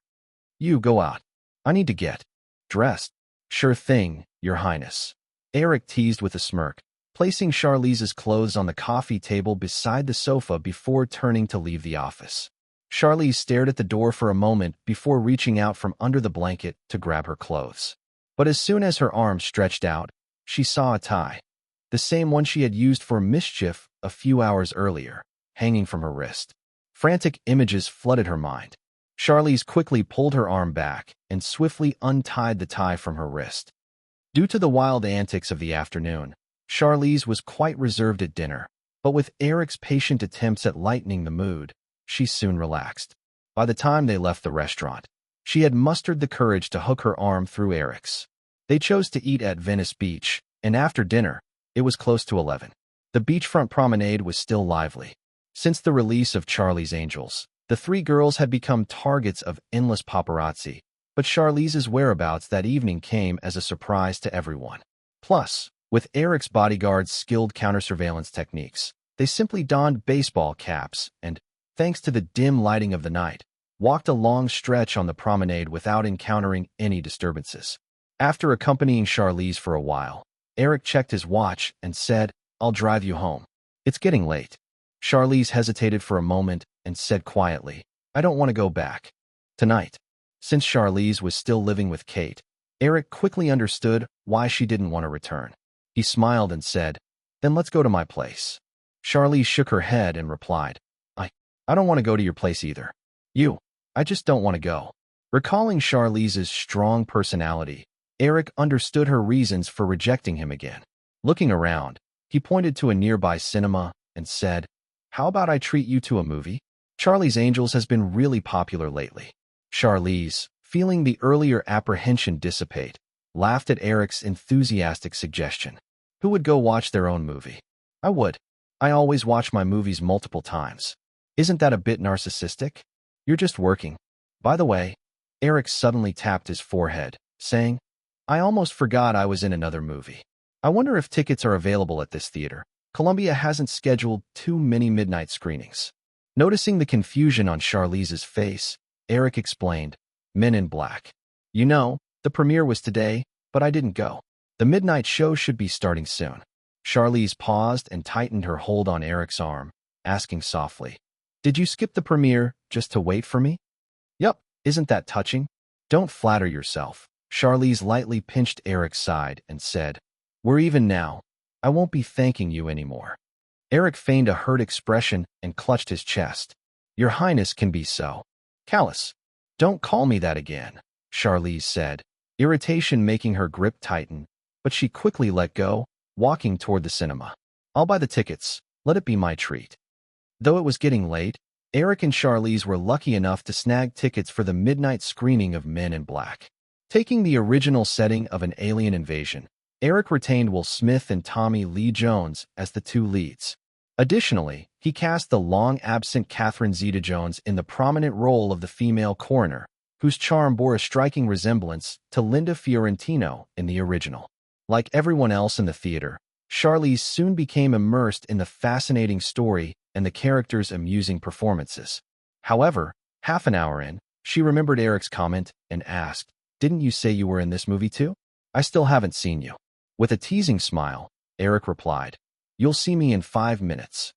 "You go out. I need to get dressed." "Sure thing, Your Highness," Eric teased with a smirk, placing Charlize's clothes on the coffee table beside the sofa before turning to leave the office. Charlize stared at the door for a moment before reaching out from under the blanket to grab her clothes. But as soon as her arm stretched out, she saw a tie, the same one she had used for mischief a few hours earlier, hanging from her wrist. Frantic images flooded her mind. Charlize quickly pulled her arm back and swiftly untied the tie from her wrist. Due to the wild antics of the afternoon, Charlize was quite reserved at dinner, but with Eric's patient attempts at lightening the mood, she soon relaxed. By the time they left the restaurant, she had mustered the courage to hook her arm through Eric's. They chose to eat at Venice Beach, and after dinner, it was close to 11. The beachfront promenade was still lively. Since the release of Charlie's Angels, the three girls had become targets of endless paparazzi, but Charlize's whereabouts that evening came as a surprise to everyone. Plus, with Eric's bodyguards' skilled counter-surveillance techniques, they simply donned baseball caps and, thanks to the dim lighting of the night, walked a long stretch on the promenade without encountering any disturbances. After accompanying Charlize for a while, Eric checked his watch and said, "I'll drive you home. It's getting late." Charlize hesitated for a moment and said quietly, "I don't want to go back tonight." Since Charlize was still living with Kate, Eric quickly understood why she didn't want to return. He smiled and said, "Then let's go to my place." Charlize shook her head and replied, I don't want to go to your place either. I just don't want to go." Recalling Charlize's strong personality, Eric understood her reasons for rejecting him again. Looking around, he pointed to a nearby cinema and said, "How about I treat you to a movie? Charlie's Angels has been really popular lately." Charlize, feeling the earlier apprehension dissipate, laughed at Eric's enthusiastic suggestion. Who would go watch their own movie? I would. I always watch my movies multiple times. Isn't that a bit narcissistic? You're just working. By the way, Eric suddenly tapped his forehead, saying, I almost forgot I was in another movie. I wonder if tickets are available at this theater. Columbia hasn't scheduled too many midnight screenings. Noticing the confusion on Charlize's face, Eric explained, Men in Black. You know, the premiere was today, but I didn't go. The midnight show should be starting soon. Charlize paused and tightened her hold on Eric's arm, asking softly, Did you skip the premiere just to wait for me? Yup, isn't that touching? Don't flatter yourself. Charlize lightly pinched Eric's side and said, We're even now. I won't be thanking you anymore. Eric feigned a hurt expression and clutched his chest. Your Highness can be so callous. Don't call me that again, Charlize said, irritation making her grip tighten, but she quickly let go, walking toward the cinema. I'll buy the tickets. Let it be my treat. Though it was getting late, Eric and Charlize were lucky enough to snag tickets for the midnight screening of Men in Black. Taking the original setting of an alien invasion, Eric retained Will Smith and Tommy Lee Jones as the two leads. Additionally, he cast the long-absent Catherine Zeta-Jones in the prominent role of the female coroner, whose charm bore a striking resemblance to Linda Fiorentino in the original. Like everyone else in the theater, Charlize soon became immersed in the fascinating story and the characters' amusing performances. However, half an hour in, she remembered Eric's comment and asked, Didn't you say you were in this movie too? I still haven't seen you. With a teasing smile, Eric replied, You'll see me in 5 minutes.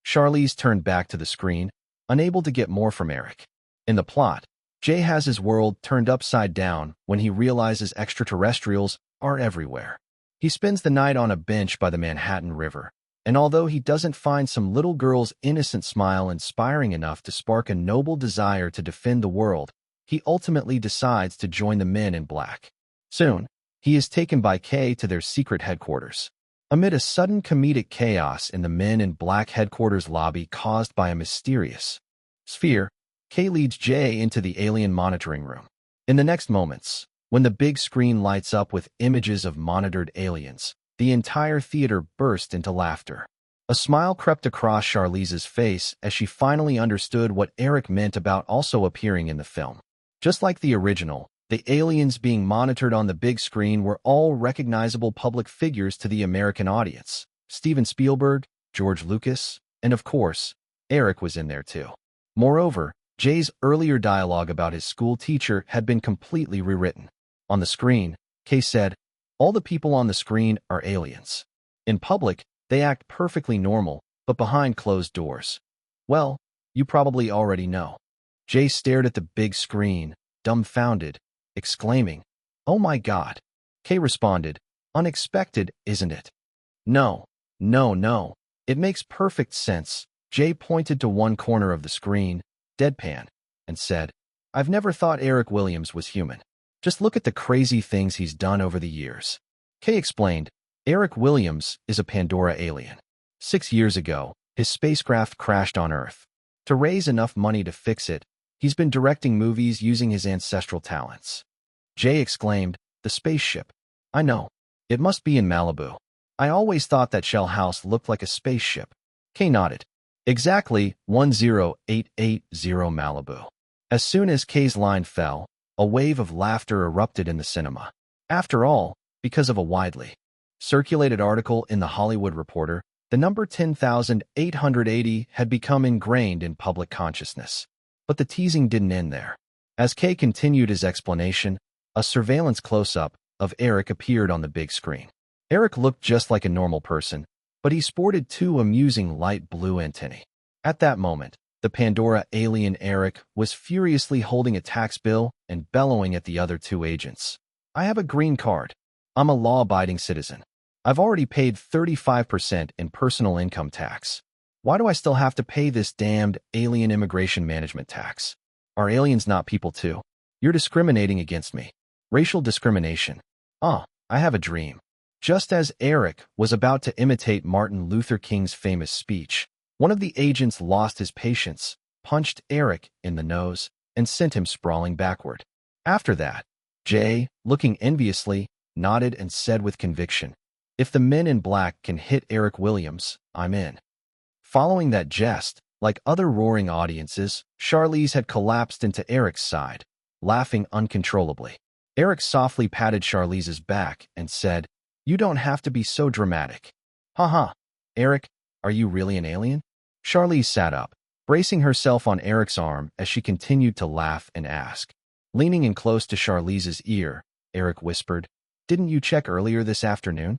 Charlize turned back to the screen, unable to get more from Eric. In the plot, Jay has his world turned upside down when he realizes extraterrestrials are everywhere. He spends the night on a bench by the Manhattan River, and although he doesn't find some little girl's innocent smile inspiring enough to spark a noble desire to defend the world, he ultimately decides to join the Men in Black. Soon, he is taken by Kay to their secret headquarters. Amid a sudden comedic chaos in the Men in Black headquarters lobby caused by a mysterious sphere, Kay leads Jay into the alien monitoring room. In the next moments, when the big screen lights up with images of monitored aliens, the entire theater burst into laughter. A smile crept across Charlize's face as she finally understood what Eric meant about also appearing in the film. Just like the original, the aliens being monitored on the big screen were all recognizable public figures to the American audience. Steven Spielberg, George Lucas, and of course, Eric was in there too. Moreover, Jay's earlier dialogue about his school teacher had been completely rewritten. On the screen, Kay said, All the people on the screen are aliens. In public, they act perfectly normal, but behind closed doors. Well, you probably already know. Jay stared at the big screen, dumbfounded, exclaiming, Oh my God. Kay responded, Unexpected, isn't it? No. It makes perfect sense. Jay pointed to one corner of the screen, deadpan, and said, I've never thought Eric Williams was human. Just look at the crazy things he's done over the years. Kay explained, Eric Williams is a Pandora alien. 6 years ago, his spacecraft crashed on Earth. To raise enough money to fix it, he's been directing movies using his ancestral talents. Jay exclaimed, The spaceship. I know. It must be in Malibu. I always thought that shell house looked like a spaceship. Kay nodded. Exactly 10880 Malibu. As soon as Kay's line fell, a wave of laughter erupted in the cinema. After all, because of a widely circulated article in The Hollywood Reporter, the number 10,880 had become ingrained in public consciousness. But the teasing didn't end there. As Kay continued his explanation, a surveillance close-up of Eric appeared on the big screen. Eric looked just like a normal person, but he sported 2 amusing light blue antennae. At that moment, the Pandora alien Eric was furiously holding a tax bill and bellowing at the other 2 agents. I have a green card. I'm a law-abiding citizen. I've already paid 35% in personal income tax. Why do I still have to pay this damned alien immigration management tax? Are aliens not people too? You're discriminating against me. Racial discrimination. I have a dream. Just as Eric was about to imitate Martin Luther King's famous speech, one of the agents lost his patience, punched Eric in the nose, and sent him sprawling backward. After that, Jay, looking enviously, nodded and said with conviction, "If the Men in Black can hit Eric Williams, I'm in." Following that jest, like other roaring audiences, Charlize had collapsed into Eric's side, laughing uncontrollably. Eric softly patted Charlize's back and said, "You don't have to be so dramatic." "Haha. Eric, are you really an alien?" Charlize sat up, bracing herself on Eric's arm as she continued to laugh and ask. Leaning in close to Charlize's ear, Eric whispered, "Didn't you check earlier this afternoon?"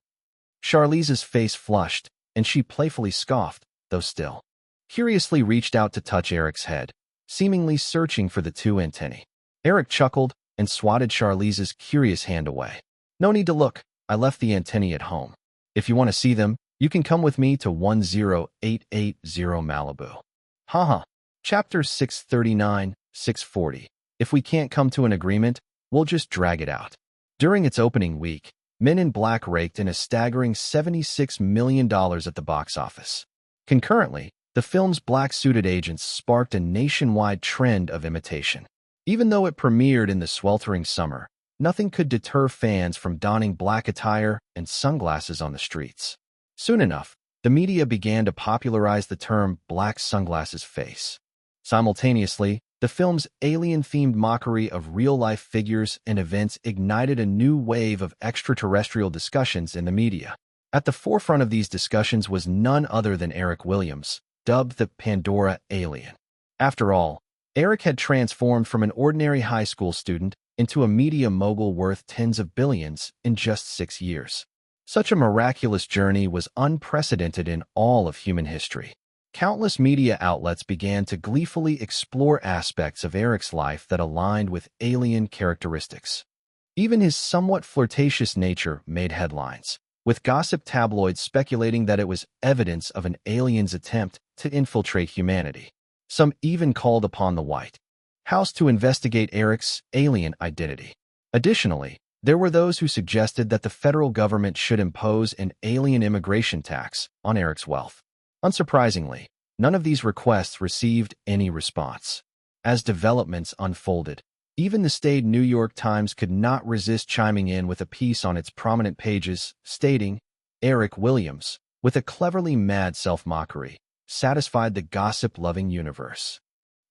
Charlize's face flushed, and she playfully scoffed, though still curiously reached out to touch Eric's head, seemingly searching for the two antennae. Eric chuckled and swatted Charlize's curious hand away. "No need to look. I left the antennae at home. If you want to see them, you can come with me to 10880 Malibu." Haha. Chapter 639, 640. If we can't come to an agreement, we'll just drag it out. During its opening week, Men in Black raked in a staggering $76 million at the box office. Concurrently, the film's black-suited agents sparked a nationwide trend of imitation. Even though it premiered in the sweltering summer, nothing could deter fans from donning black attire and sunglasses on the streets. Soon enough, the media began to popularize the term "black sunglasses face." Simultaneously, the film's alien-themed mockery of real-life figures and events ignited a new wave of extraterrestrial discussions in the media. At the forefront of these discussions was none other than Eric Williams, dubbed the Pandora alien. After all, Eric had transformed from an ordinary high school student into a media mogul worth tens of billions in just 6 years. Such a miraculous journey was unprecedented in all of human history. Countless media outlets began to gleefully explore aspects of Eric's life that aligned with alien characteristics. Even his somewhat flirtatious nature made headlines, with gossip tabloids speculating that it was evidence of an alien's attempt to infiltrate humanity. Some even called upon the White House to investigate Eric's alien identity. Additionally, there were those who suggested that the federal government should impose an alien immigration tax on Eric's wealth. Unsurprisingly, none of these requests received any response. As developments unfolded, even the staid New York Times could not resist chiming in with a piece on its prominent pages stating, "Eric Williams, with a cleverly mad self-mockery, satisfied the gossip-loving universe."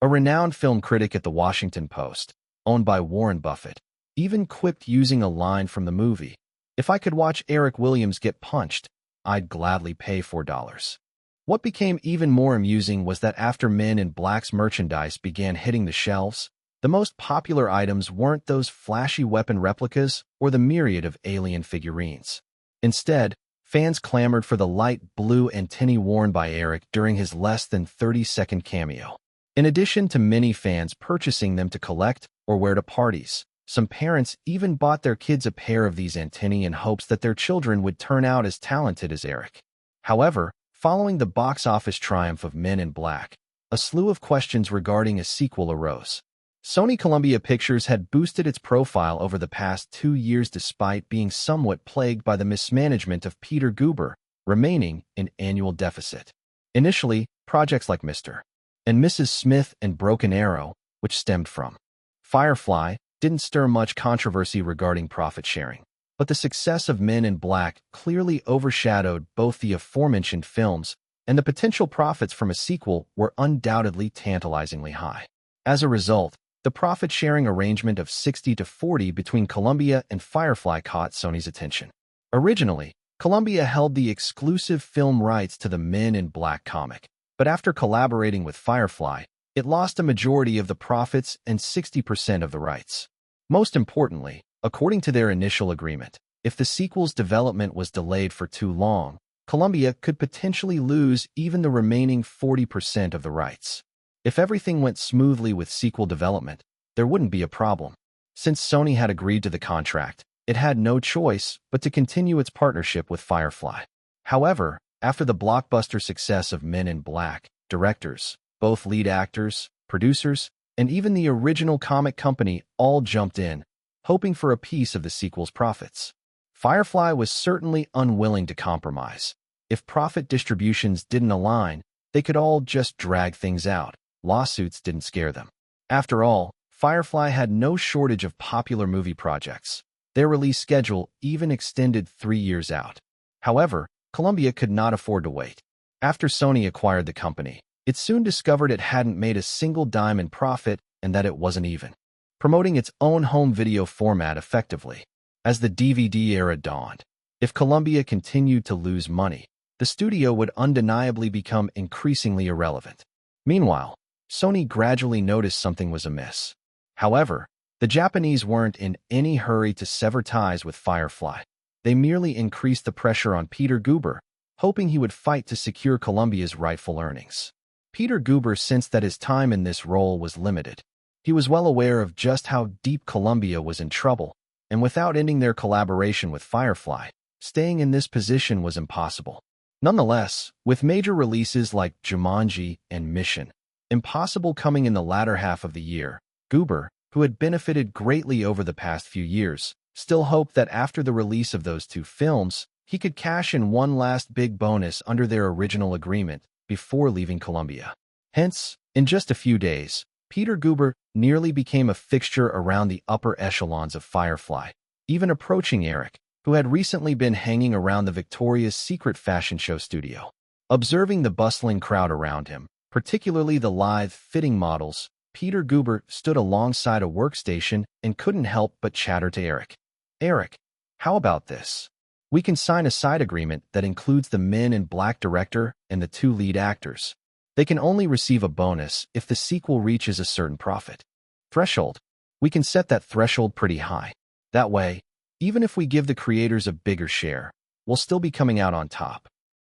A renowned film critic at the Washington Post, owned by Warren Buffett, even quipped using a line from the movie, "If I could watch Eric Williams get punched, I'd gladly pay $4. What became even more amusing was that after Men in Black's merchandise began hitting the shelves, the most popular items weren't those flashy weapon replicas or the myriad of alien figurines. Instead, fans clamored for the light blue antennae worn by Eric during his less than 30-second cameo. In addition to many fans purchasing them to collect or wear to parties, some parents even bought their kids a pair of these antennae in hopes that their children would turn out as talented as Eric. However, following the box office triumph of Men in Black, a slew of questions regarding a sequel arose. Sony Columbia Pictures had boosted its profile over the past 2 years despite being somewhat plagued by the mismanagement of Peter Guber, remaining in annual deficit. Initially, projects like Mr. and Mrs. Smith and Broken Arrow, which stemmed from Firefly, didn't stir much controversy regarding profit sharing. But the success of Men in Black clearly overshadowed both the aforementioned films, and the potential profits from a sequel were undoubtedly tantalizingly high. As a result, the profit-sharing arrangement of 60-40 between Columbia and Firefly caught Sony's attention. Originally, Columbia held the exclusive film rights to the Men in Black comic, but after collaborating with Firefly, it lost a majority of the profits and 60% of the rights. Most importantly, according to their initial agreement, if the sequel's development was delayed for too long, Columbia could potentially lose even the remaining 40% of the rights. If everything went smoothly with sequel development, there wouldn't be a problem. Since Sony had agreed to the contract, it had no choice but to continue its partnership with Firefly. However, after the blockbuster success of Men in Black, directors, both lead actors, producers, and even the original comic company all jumped in, hoping for a piece of the sequel's profits. Firefly was certainly unwilling to compromise. If profit distributions didn't align, they could all just drag things out. Lawsuits didn't scare them. After all, Firefly had no shortage of popular movie projects. Their release schedule even extended 3 years out. However, Columbia could not afford to wait. After Sony acquired the company, it soon discovered it hadn't made a single dime in profit and that it wasn't even promoting its own home video format effectively. As the DVD era dawned, if Columbia continued to lose money, the studio would undeniably become increasingly irrelevant. Meanwhile, Sony gradually noticed something was amiss. However, the Japanese weren't in any hurry to sever ties with Firefly. They merely increased the pressure on Peter Guber, hoping he would fight to secure Columbia's rightful earnings. Peter Guber sensed that his time in this role was limited. He was well aware of just how deep Columbia was in trouble, and without ending their collaboration with Firefly, staying in this position was impossible. Nonetheless, with major releases like Jumanji and Mission Impossible coming in the latter half of the year, Guber, who had benefited greatly over the past few years, still hoped that after the release of those two films, he could cash in one last big bonus under their original agreement before leaving Columbia. Hence, in just a few days, Peter Guber nearly became a fixture around the upper echelons of Firefly, even approaching Eric, who had recently been hanging around the Victoria's Secret fashion show studio. Observing the bustling crowd around him, particularly the lithe, fitting models, Peter Guber stood alongside a workstation and couldn't help but chatter to Eric. "Eric, how about this? We can sign a side agreement that includes the Men in Black director and the 2 lead actors. They can only receive a bonus if the sequel reaches a certain profit threshold. We can set that threshold pretty high. That way, even if we give the creators a bigger share, we'll still be coming out on top."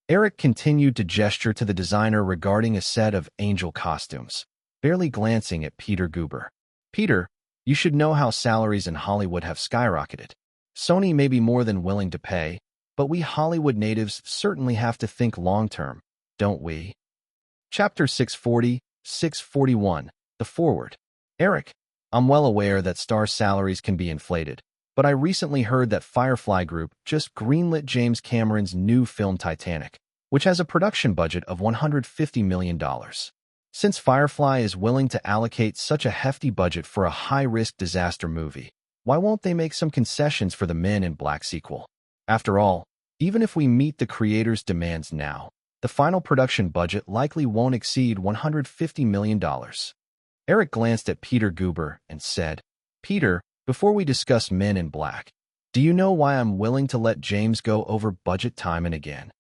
Eric continued to gesture to the designer regarding a set of angel costumes, barely glancing at Peter Guber. "Peter, you should know how salaries in Hollywood have skyrocketed. Sony may be more than willing to pay, but we Hollywood natives certainly have to think long-term, don't we?" Chapter 641, The Forward. "Eric, I'm well aware that star salaries can be inflated, but I recently heard that Firefly Group just greenlit James Cameron's new film Titanic, which has a production budget of $150 million. Since Firefly is willing to allocate such a hefty budget for a high-risk disaster movie, why won't they make some concessions for the Men in Black sequel? After all, even if we meet the creators' demands now, the final production budget likely won't exceed $150 million. Eric glanced at Peter Guber and said, "Peter, before we discuss Men in Black, do you know why I'm willing to let James go over budget time and again?"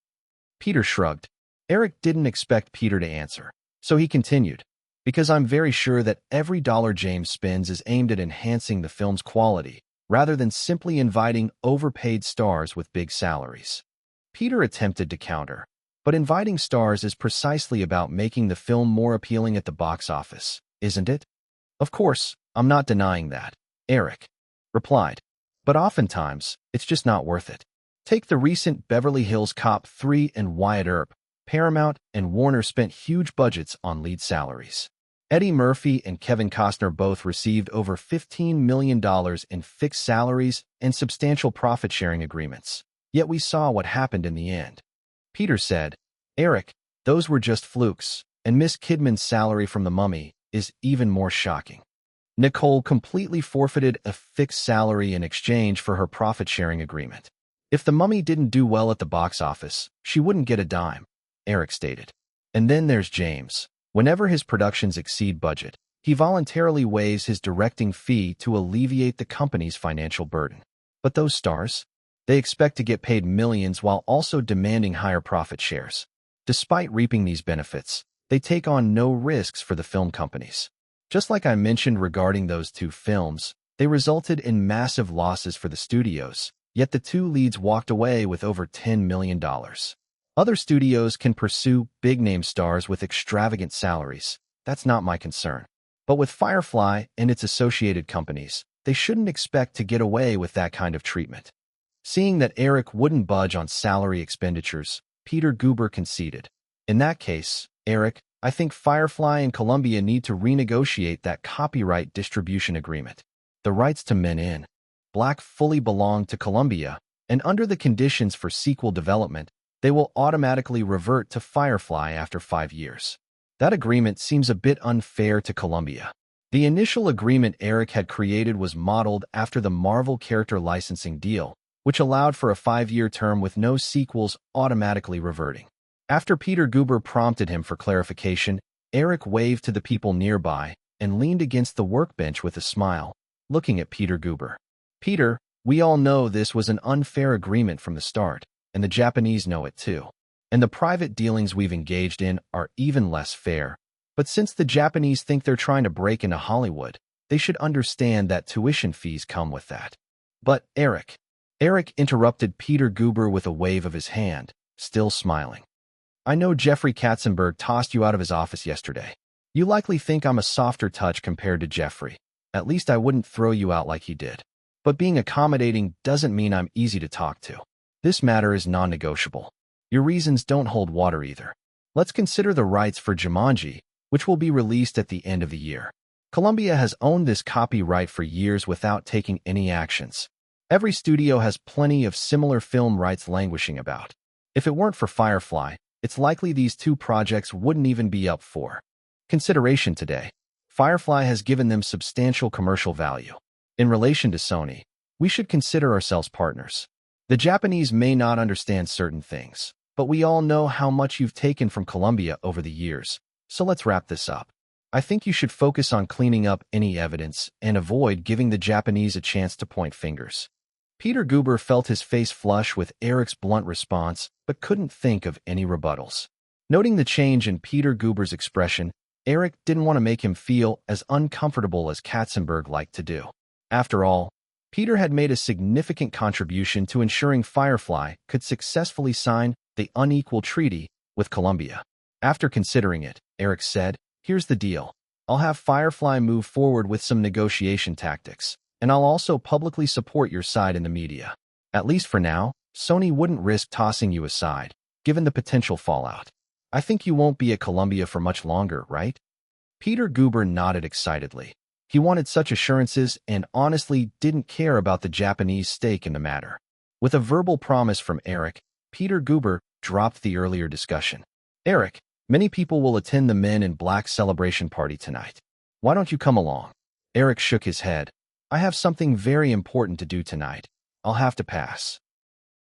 Peter shrugged. Eric didn't expect Peter to answer, so he continued, "Because I'm very sure that every dollar James spends is aimed at enhancing the film's quality, rather than simply inviting overpaid stars with big salaries." Peter attempted to counter, "But inviting stars is precisely about making the film more appealing at the box office, isn't it?" "Of course, I'm not denying that," Eric replied. "But oftentimes, it's just not worth it. Take the recent Beverly Hills Cop 3 and Wyatt Earp. Paramount and Warner spent huge budgets on lead salaries. Eddie Murphy and Kevin Costner both received over $15 million in fixed salaries and substantial profit-sharing agreements. Yet we saw what happened in the end." Peter said, "Eric, those were just flukes, and Miss Kidman's salary from The Mummy is even more shocking. Nicole completely forfeited a fixed salary in exchange for her profit-sharing agreement. If The Mummy didn't do well at the box office, she wouldn't get a dime," Eric stated. "And then there's James. Whenever his productions exceed budget, he voluntarily waives his directing fee to alleviate the company's financial burden. But those stars? They expect to get paid millions while also demanding higher profit shares. Despite reaping these benefits, they take on no risks for the film companies. Just like I mentioned regarding those two films, they resulted in massive losses for the studios, yet the 2 leads walked away with over $10 million. Other studios can pursue big-name stars with extravagant salaries. That's not my concern. But with Firefly and its associated companies, they shouldn't expect to get away with that kind of treatment." Seeing that Eric wouldn't budge on salary expenditures, Peter Guber conceded. "In that case, Eric, I think Firefly and Columbia need to renegotiate that copyright distribution agreement. The rights to Men in Black fully belong to Columbia, and under the conditions for sequel development, they will automatically revert to Firefly after 5 years. That agreement seems a bit unfair to Columbia. The initial agreement Eric had created was modeled after the Marvel character licensing deal, which allowed for a 5-year term with no sequels automatically reverting. After Peter Guber prompted him for clarification, Eric waved to the people nearby and leaned against the workbench with a smile, looking at Peter Guber. "Peter, we all know this was an unfair agreement from the start, and the Japanese know it too. And the private dealings we've engaged in are even less fair. But since the Japanese think they're trying to break into Hollywood, they should understand that tuition fees come with that." "But, Eric," Eric interrupted Peter Guber with a wave of his hand, still smiling. "I know Jeffrey Katzenberg tossed you out of his office yesterday. You likely think I'm a softer touch compared to Jeffrey. At least I wouldn't throw you out like he did. But being accommodating doesn't mean I'm easy to talk to. This matter is non-negotiable. Your reasons don't hold water either. Let's consider the rights for Jumanji, which will be released at the end of the year. Columbia has owned this copyright for years without taking any actions. Every studio has plenty of similar film rights languishing about. If it weren't for Firefly, it's likely these two projects wouldn't even be up for consideration today. Firefly has given them substantial commercial value. In relation to Sony, we should consider ourselves partners. The Japanese may not understand certain things, but we all know how much you've taken from Columbia over the years. So let's wrap this up. I think you should focus on cleaning up any evidence and avoid giving the Japanese a chance to point fingers." Peter Guber felt his face flush with Eric's blunt response, but couldn't think of any rebuttals. Noting the change in Peter Guber's expression, Eric didn't want to make him feel as uncomfortable as Katzenberg liked to do. After all, Peter had made a significant contribution to ensuring Firefly could successfully sign the unequal treaty with Columbia. After considering it, Eric said, "Here's the deal. I'll have Firefly move forward with some negotiation tactics, and I'll also publicly support your side in the media. At least for now, Sony wouldn't risk tossing you aside, given the potential fallout. I think you won't be at Columbia for much longer, right?" Peter Guber nodded excitedly. He wanted such assurances and honestly didn't care about the Japanese stake in the matter. With a verbal promise from Eric, Peter Guber dropped the earlier discussion. "Eric, many people will attend the Men in Black celebration party tonight. Why don't you come along?" Eric shook his head. "I have something very important to do tonight. I'll have to pass."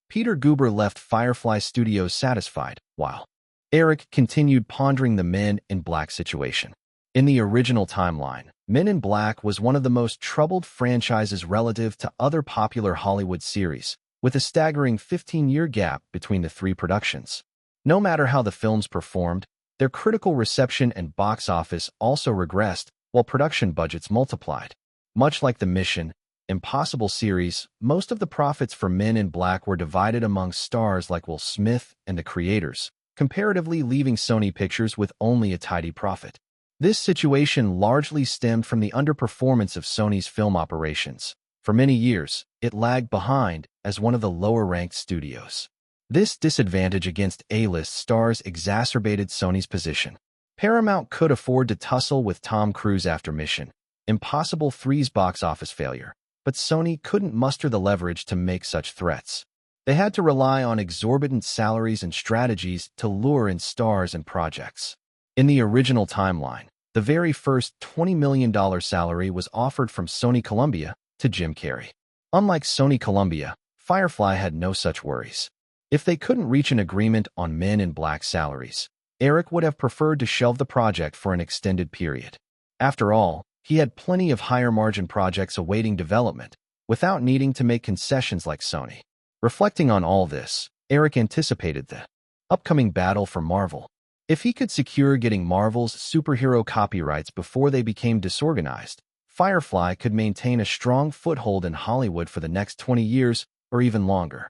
Peter Guber left Firefly Studios satisfied, while Eric continued pondering the Men in Black situation. In the original timeline, Men in Black was one of the most troubled franchises relative to other popular Hollywood series, with a staggering 15-year gap between the three productions. No matter how the films performed, their critical reception and box office also regressed, while production budgets multiplied. Much like the Mission Impossible series, most of the profits for Men in Black were divided among stars like Will Smith and the creators, comparatively leaving Sony Pictures with only a tidy profit. This situation largely stemmed from the underperformance of Sony's film operations. For many years, it lagged behind as one of the lower-ranked studios. This disadvantage against A-list stars exacerbated Sony's position. Paramount could afford to tussle with Tom Cruise after Mission Impossible 3's box office failure, but Sony couldn't muster the leverage to make such threats. They had to rely on exorbitant salaries and strategies to lure in stars and projects. In the original timeline, the very first $20 million salary was offered from Sony Columbia to Jim Carrey. Unlike Sony Columbia, Firefly had no such worries. If they couldn't reach an agreement on Men in Black salaries, Eric would have preferred to shelve the project for an extended period. After all, he had plenty of higher-margin projects awaiting development, without needing to make concessions like Sony. Reflecting on all this, Eric anticipated the upcoming battle for Marvel. If he could secure getting Marvel's superhero copyrights before they became disorganized, Firefly could maintain a strong foothold in Hollywood for the next 20 years or even longer.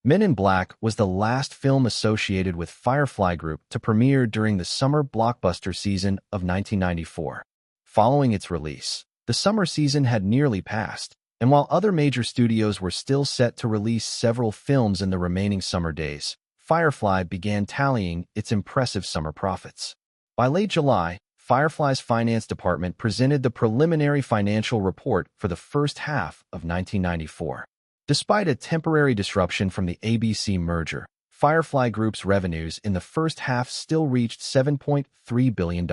Men in Black was the last film associated with Firefly Group to premiere during the summer blockbuster season of 1994. Following its release, the summer season had nearly passed, and while other major studios were still set to release several films in the remaining summer days, Firefly began tallying its impressive summer profits. By late July, Firefly's finance department presented the preliminary financial report for the first half of 1994. Despite a temporary disruption from the ABC merger, Firefly Group's revenues in the first half still reached $7.3 billion.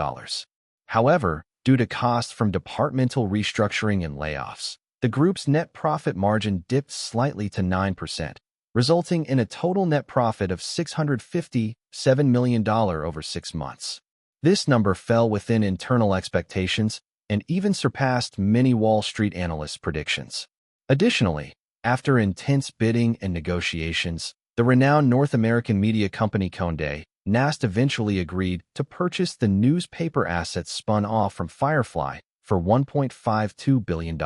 However, due to costs from departmental restructuring and layoffs. The group's net profit margin dipped slightly to 9%, resulting in a total net profit of $657 million over 6 months. This number fell within internal expectations and even surpassed many Wall Street analysts' predictions. Additionally, after intense bidding and negotiations, the renowned North American media company Condé Nast eventually agreed to purchase the newspaper assets spun off from Firefly for $1.52 billion.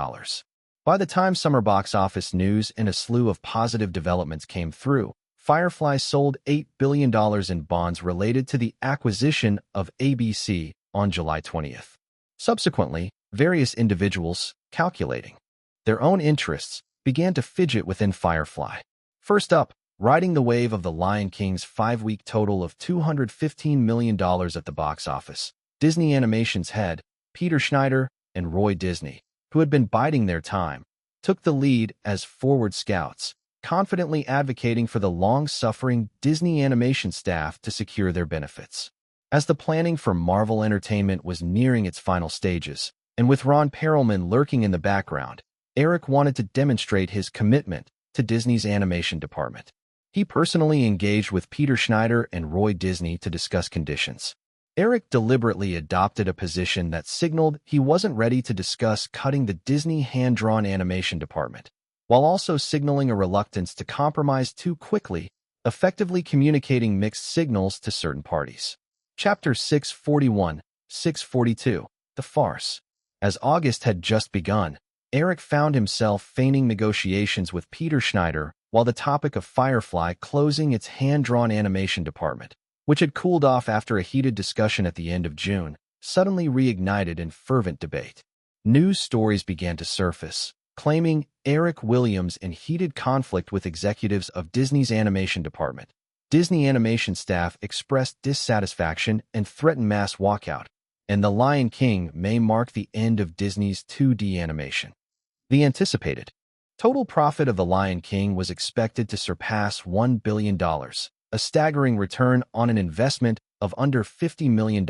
By the time summer box office news and a slew of positive developments came through, Firefly sold $8 billion in bonds related to the acquisition of ABC on July 20th. Subsequently, various individuals, calculating their own interests, began to fidget within Firefly. First up, riding the wave of The Lion King's 5-week total of $215 million at the box office, Disney Animation's head, Peter Schneider, and Roy Disney, who had been biding their time, took the lead as forward scouts, confidently advocating for the long-suffering Disney Animation staff to secure their benefits. As the planning for Marvel Entertainment was nearing its final stages, and with Ron Perelman lurking in the background, Eric wanted to demonstrate his commitment to Disney's animation department. He personally engaged with Peter Schneider and Roy Disney to discuss conditions. Eric deliberately adopted a position that signaled he wasn't ready to discuss cutting the Disney hand-drawn animation department, while also signaling a reluctance to compromise too quickly, effectively communicating mixed signals to certain parties. Chapter 642, The Farce. As August had just begun, Eric found himself feigning negotiations with Peter Schneider while the topic of Firefly closing its hand-drawn animation department, which had cooled off after a heated discussion at the end of June, suddenly reignited in fervent debate. News stories began to surface, claiming Eric Williams in heated conflict with executives of Disney's animation department. Disney animation staff expressed dissatisfaction and threatened mass walkout, and The Lion King may mark the end of Disney's 2D animation. The anticipated total profit of The Lion King was expected to surpass $1 billion, a staggering return on an investment of under $50 million,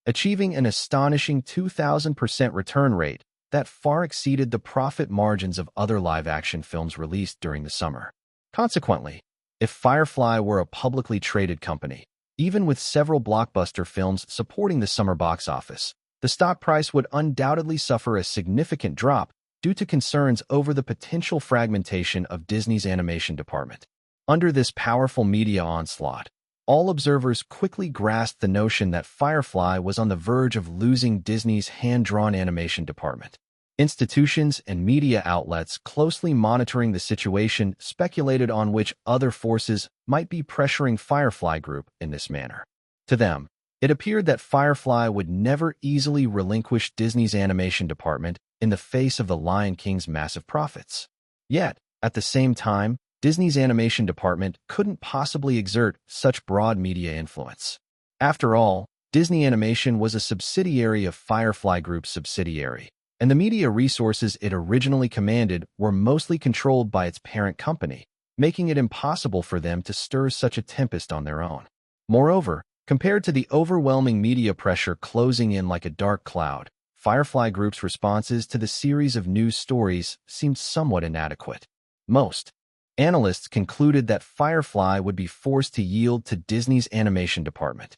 achieving an astonishing 2,000% return rate that far exceeded the profit margins of other live-action films released during the summer. Consequently, if Firefly were a publicly traded company, even with several blockbuster films supporting the summer box office, the stock price would undoubtedly suffer a significant drop due to concerns over the potential fragmentation of Disney's animation department. Under this powerful media onslaught, all observers quickly grasped the notion that Firefly was on the verge of losing Disney's hand-drawn animation department. Institutions and media outlets closely monitoring the situation speculated on which other forces might be pressuring Firefly Group in this manner. To them, it appeared that Firefly would never easily relinquish Disney's animation department in the face of The Lion King's massive profits. Yet, at the same time, Disney's animation department couldn't possibly exert such broad media influence. After all, Disney Animation was a subsidiary of Firefly Group's subsidiary, and the media resources it originally commanded were mostly controlled by its parent company, making it impossible for them to stir such a tempest on their own. Moreover, compared to the overwhelming media pressure closing in like a dark cloud, Firefly Group's responses to the series of news stories seemed somewhat inadequate. Most analysts concluded that Firefly would be forced to yield to Disney's animation department.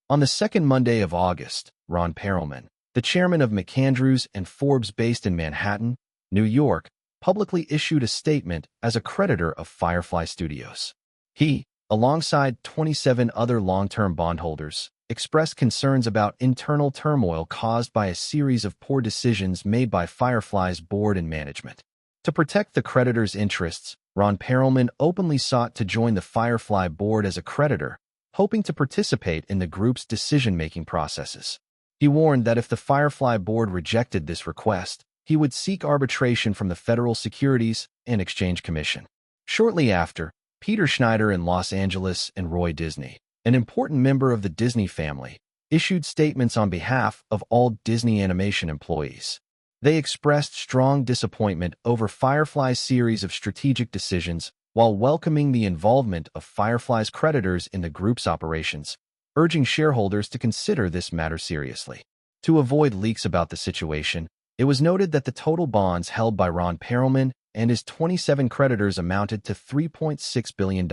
On the second Monday of August, Ron Perelman, the chairman of McAndrews and Forbes based in Manhattan, New York, publicly issued a statement as a creditor of Firefly Studios. He, alongside 27 other long-term bondholders, expressed concerns about internal turmoil caused by a series of poor decisions made by Firefly's board and management. To protect the creditors' interests, Ron Perelman openly sought to join the Firefly board as a creditor, hoping to participate in the group's decision-making processes. He warned that if the Firefly board rejected this request, he would seek arbitration from the Federal Securities and Exchange Commission. Shortly after, Peter Schneider in Los Angeles and Roy Disney, an important member of the Disney family, issued statements on behalf of all Disney Animation employees. They expressed strong disappointment over Firefly's series of strategic decisions while welcoming the involvement of Firefly's creditors in the group's operations, urging shareholders to consider this matter seriously. To avoid leaks about the situation, it was noted that the total bonds held by Ron Perelman and his 27 creditors amounted to $3.6 billion,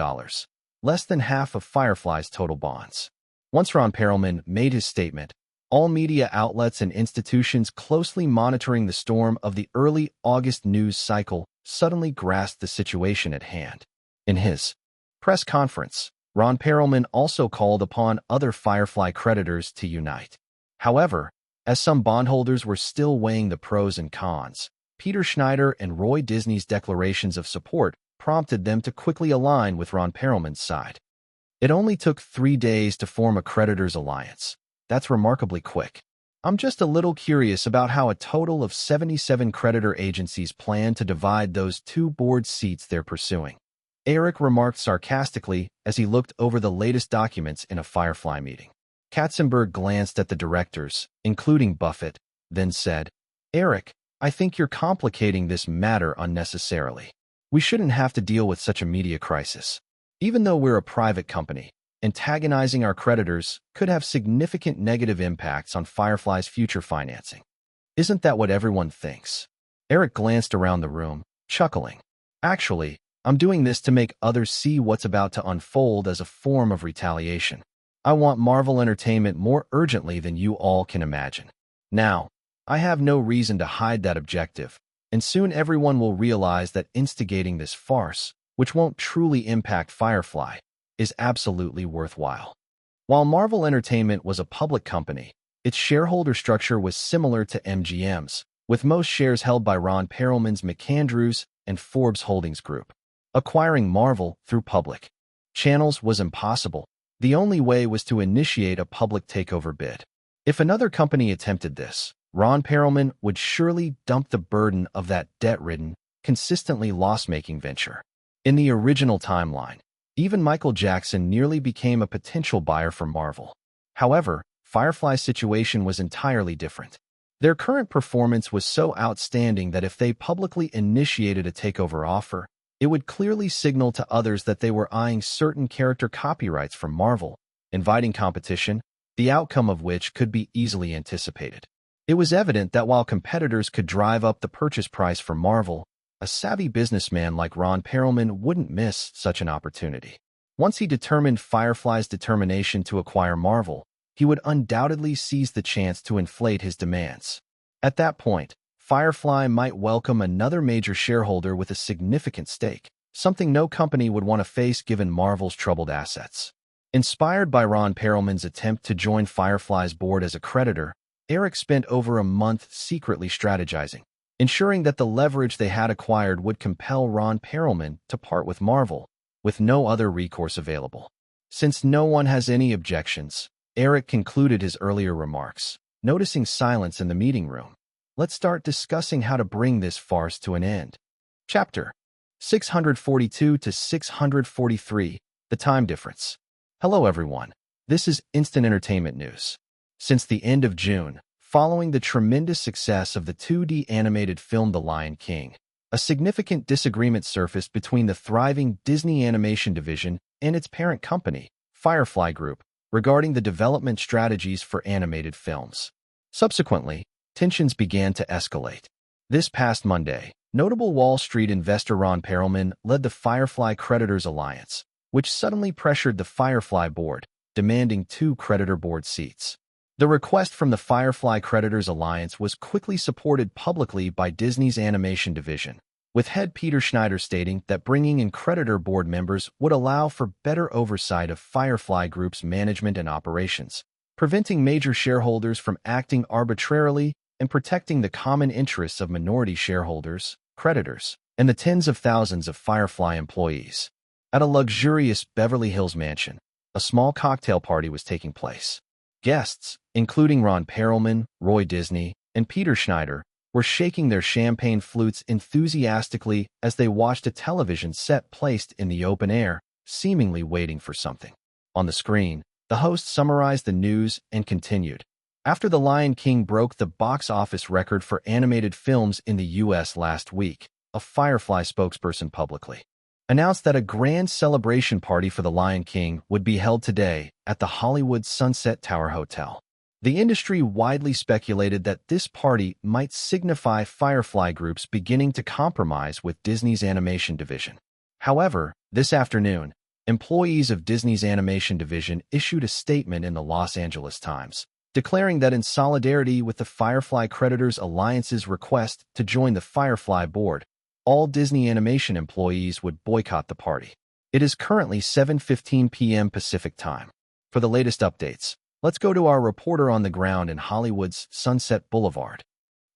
less than half of Firefly's total bonds. Once Ron Perelman made his statement, all media outlets and institutions closely monitoring the storm of the early August news cycle suddenly grasped the situation at hand. In his press conference, Ron Perelman also called upon other Firefly creditors to unite. However, as some bondholders were still weighing the pros and cons, Peter Schneider and Roy Disney's declarations of support prompted them to quickly align with Ron Perelman's side. It only took 3 days to form a creditors' alliance. That's remarkably quick. I'm just a little curious about how a total of 77 creditor agencies plan to divide those 2 board seats they're pursuing. Eric remarked sarcastically as he looked over the latest documents in a Firefly meeting. Katzenberg glanced at the directors, including Buffett, then said, "Eric, I think you're complicating this matter unnecessarily. We shouldn't have to deal with such a media crisis. Even though we're a private company, antagonizing our creditors could have significant negative impacts on Firefly's future financing. Isn't that what everyone thinks?" Eric glanced around the room, chuckling. "Actually, I'm doing this to make others see what's about to unfold as a form of retaliation. I want Marvel Entertainment more urgently than you all can imagine. Now, I have no reason to hide that objective, and soon everyone will realize that instigating this farce, which won't truly impact Firefly, is absolutely worthwhile." While Marvel Entertainment was a public company, its shareholder structure was similar to MGM's, with most shares held by Ron Perelman's McAndrews and Forbes Holdings Group. Acquiring Marvel through public channels was impossible. The only way was to initiate a public takeover bid. If another company attempted this, Ron Perelman would surely dump the burden of that debt-ridden, consistently loss-making venture. In the original timeline, even Michael Jackson nearly became a potential buyer for Marvel. However, Firefly's situation was entirely different. Their current performance was so outstanding that if they publicly initiated a takeover offer, it would clearly signal to others that they were eyeing certain character copyrights from Marvel, inviting competition, the outcome of which could be easily anticipated. It was evident that while competitors could drive up the purchase price for Marvel, a savvy businessman like Ron Perelman wouldn't miss such an opportunity. Once he determined Firefly's determination to acquire Marvel, he would undoubtedly seize the chance to inflate his demands. At that point, Firefly might welcome another major shareholder with a significant stake, something no company would want to face given Marvel's troubled assets. Inspired by Ron Perelman's attempt to join Firefly's board as a creditor, Eric spent over a month secretly strategizing, ensuring that the leverage they had acquired would compel Ron Perelman to part with Marvel, with no other recourse available. Since no one has any objections, Eric concluded his earlier remarks, noticing silence in the meeting room. Let's start discussing how to bring this farce to an end. Chapter 642 to 643, The Time Difference. Hello everyone, this is Instant Entertainment News. Since the end of June, following the tremendous success of the 2D animated film The Lion King, a significant disagreement surfaced between the thriving Disney Animation Division and its parent company, Firefly Group, regarding the development strategies for animated films. Subsequently, tensions began to escalate. This past Monday, notable Wall Street investor Ron Perelman led the Firefly Creditors Alliance, which suddenly pressured the Firefly board, demanding 2 creditor board seats. The request from the Firefly Creditors Alliance was quickly supported publicly by Disney's animation division, with head Peter Schneider stating that bringing in creditor board members would allow for better oversight of Firefly Group's management and operations, preventing major shareholders from acting arbitrarily and protecting the common interests of minority shareholders, creditors, and the tens of thousands of Firefly employees. At a luxurious Beverly Hills mansion, a small cocktail party was taking place. Guests, including Ron Perelman, Roy Disney, and Peter Schneider, were shaking their champagne flutes enthusiastically as they watched a television set placed in the open air, seemingly waiting for something. On the screen, the host summarized the news and continued. After The Lion King broke the box office record for animated films in the U.S. last week, a Firefly spokesperson publicly announced that a grand celebration party for The Lion King would be held today at the Hollywood Sunset Tower Hotel. The industry widely speculated that this party might signify Firefly Group's beginning to compromise with Disney's animation division. However, this afternoon, employees of Disney's animation division issued a statement in the Los Angeles Times, declaring that in solidarity with the Firefly Creditors Alliance's request to join the Firefly board, all Disney animation employees would boycott the party. It is currently 7:15 p.m. Pacific Time. For the latest updates, let's go to our reporter on the ground in Hollywood's Sunset Boulevard.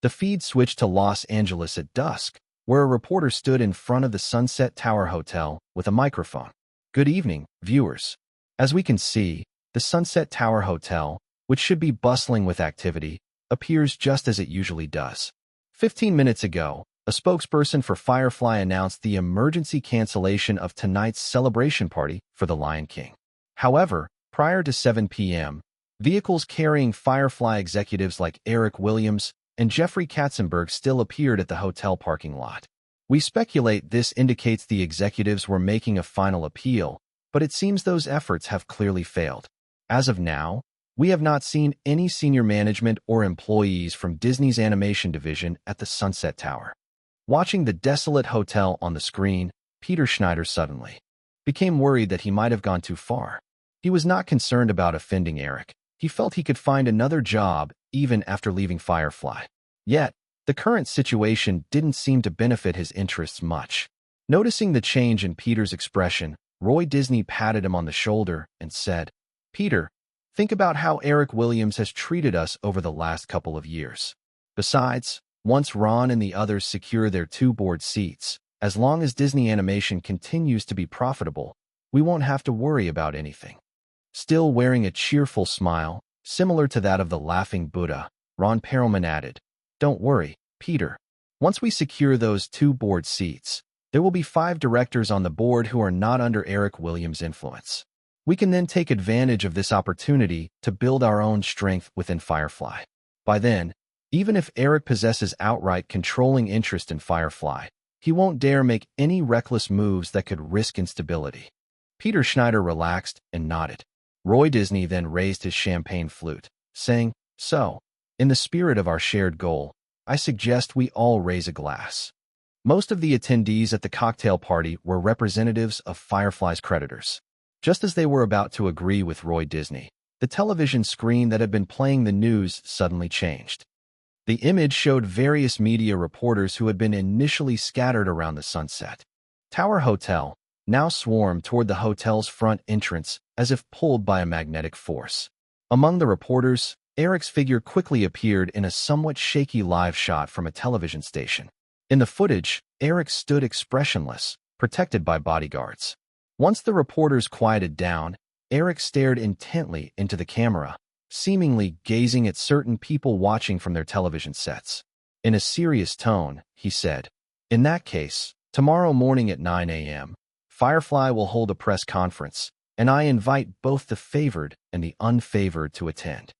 The feed switched to Los Angeles at dusk, where a reporter stood in front of the Sunset Tower Hotel with a microphone. Good evening, viewers. As we can see, the Sunset Tower Hotel, which should be bustling with activity, appears just as it usually does. 15 minutes ago, a spokesperson for Firefly announced the emergency cancellation of tonight's celebration party for the Lion King. However, prior to 7 p.m., vehicles carrying Firefly executives like Eric Williams and Jeffrey Katzenberg still appeared at the hotel parking lot. We speculate this indicates the executives were making a final appeal, but it seems those efforts have clearly failed. As of now, we have not seen any senior management or employees from Disney's animation division at the Sunset Tower. Watching the desolate hotel on the screen, Peter Schneider suddenly became worried that he might have gone too far. He was not concerned about offending Eric. He felt he could find another job even after leaving Firefly. Yet, the current situation didn't seem to benefit his interests much. Noticing the change in Peter's expression, Roy Disney patted him on the shoulder and said, "Peter, think about how Eric Williams has treated us over the last couple of years. Besides, once Ron and the others secure their 2 board seats, as long as Disney Animation continues to be profitable, we won't have to worry about anything." Still wearing a cheerful smile, similar to that of the laughing Buddha, Ron Perelman added, "Don't worry, Peter. Once we secure those 2 board seats, there will be 5 directors on the board who are not under Eric Williams' influence. We can then take advantage of this opportunity to build our own strength within Firefly. By then, even if Eric possesses outright controlling interest in Firefly, he won't dare make any reckless moves that could risk instability." Peter Schneider relaxed and nodded. Roy Disney then raised his champagne flute, saying, "So, in the spirit of our shared goal, I suggest we all raise a glass." Most of the attendees at the cocktail party were representatives of Firefly's creditors. Just as they were about to agree with Roy Disney, the television screen that had been playing the news suddenly changed. The image showed various media reporters who had been initially scattered around the Sunset Tower Hotel, now swarmed toward the hotel's front entrance as if pulled by a magnetic force. Among the reporters, Eric's figure quickly appeared in a somewhat shaky live shot from a television station. In the footage, Eric stood expressionless, protected by bodyguards. Once the reporters quieted down, Eric stared intently into the camera, seemingly gazing at certain people watching from their television sets. In a serious tone, he said, "In that case, tomorrow morning at 9 a.m., Firefly will hold a press conference, and I invite both the favored and the unfavored to attend."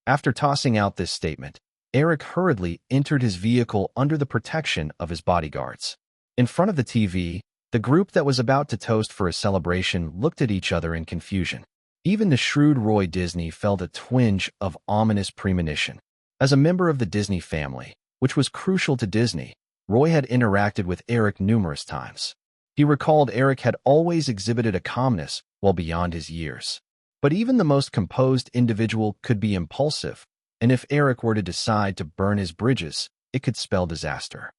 After tossing out this statement, Eric hurriedly entered his vehicle under the protection of his bodyguards. In front of the TV, the group that was about to toast for a celebration looked at each other in confusion. Even the shrewd Roy Disney felt a twinge of ominous premonition. As a member of the Disney family, which was crucial to Disney, Roy had interacted with Eric numerous times. He recalled Eric had always exhibited a calmness well beyond his years. But even the most composed individual could be impulsive, and if Eric were to decide to burn his bridges, it could spell disaster.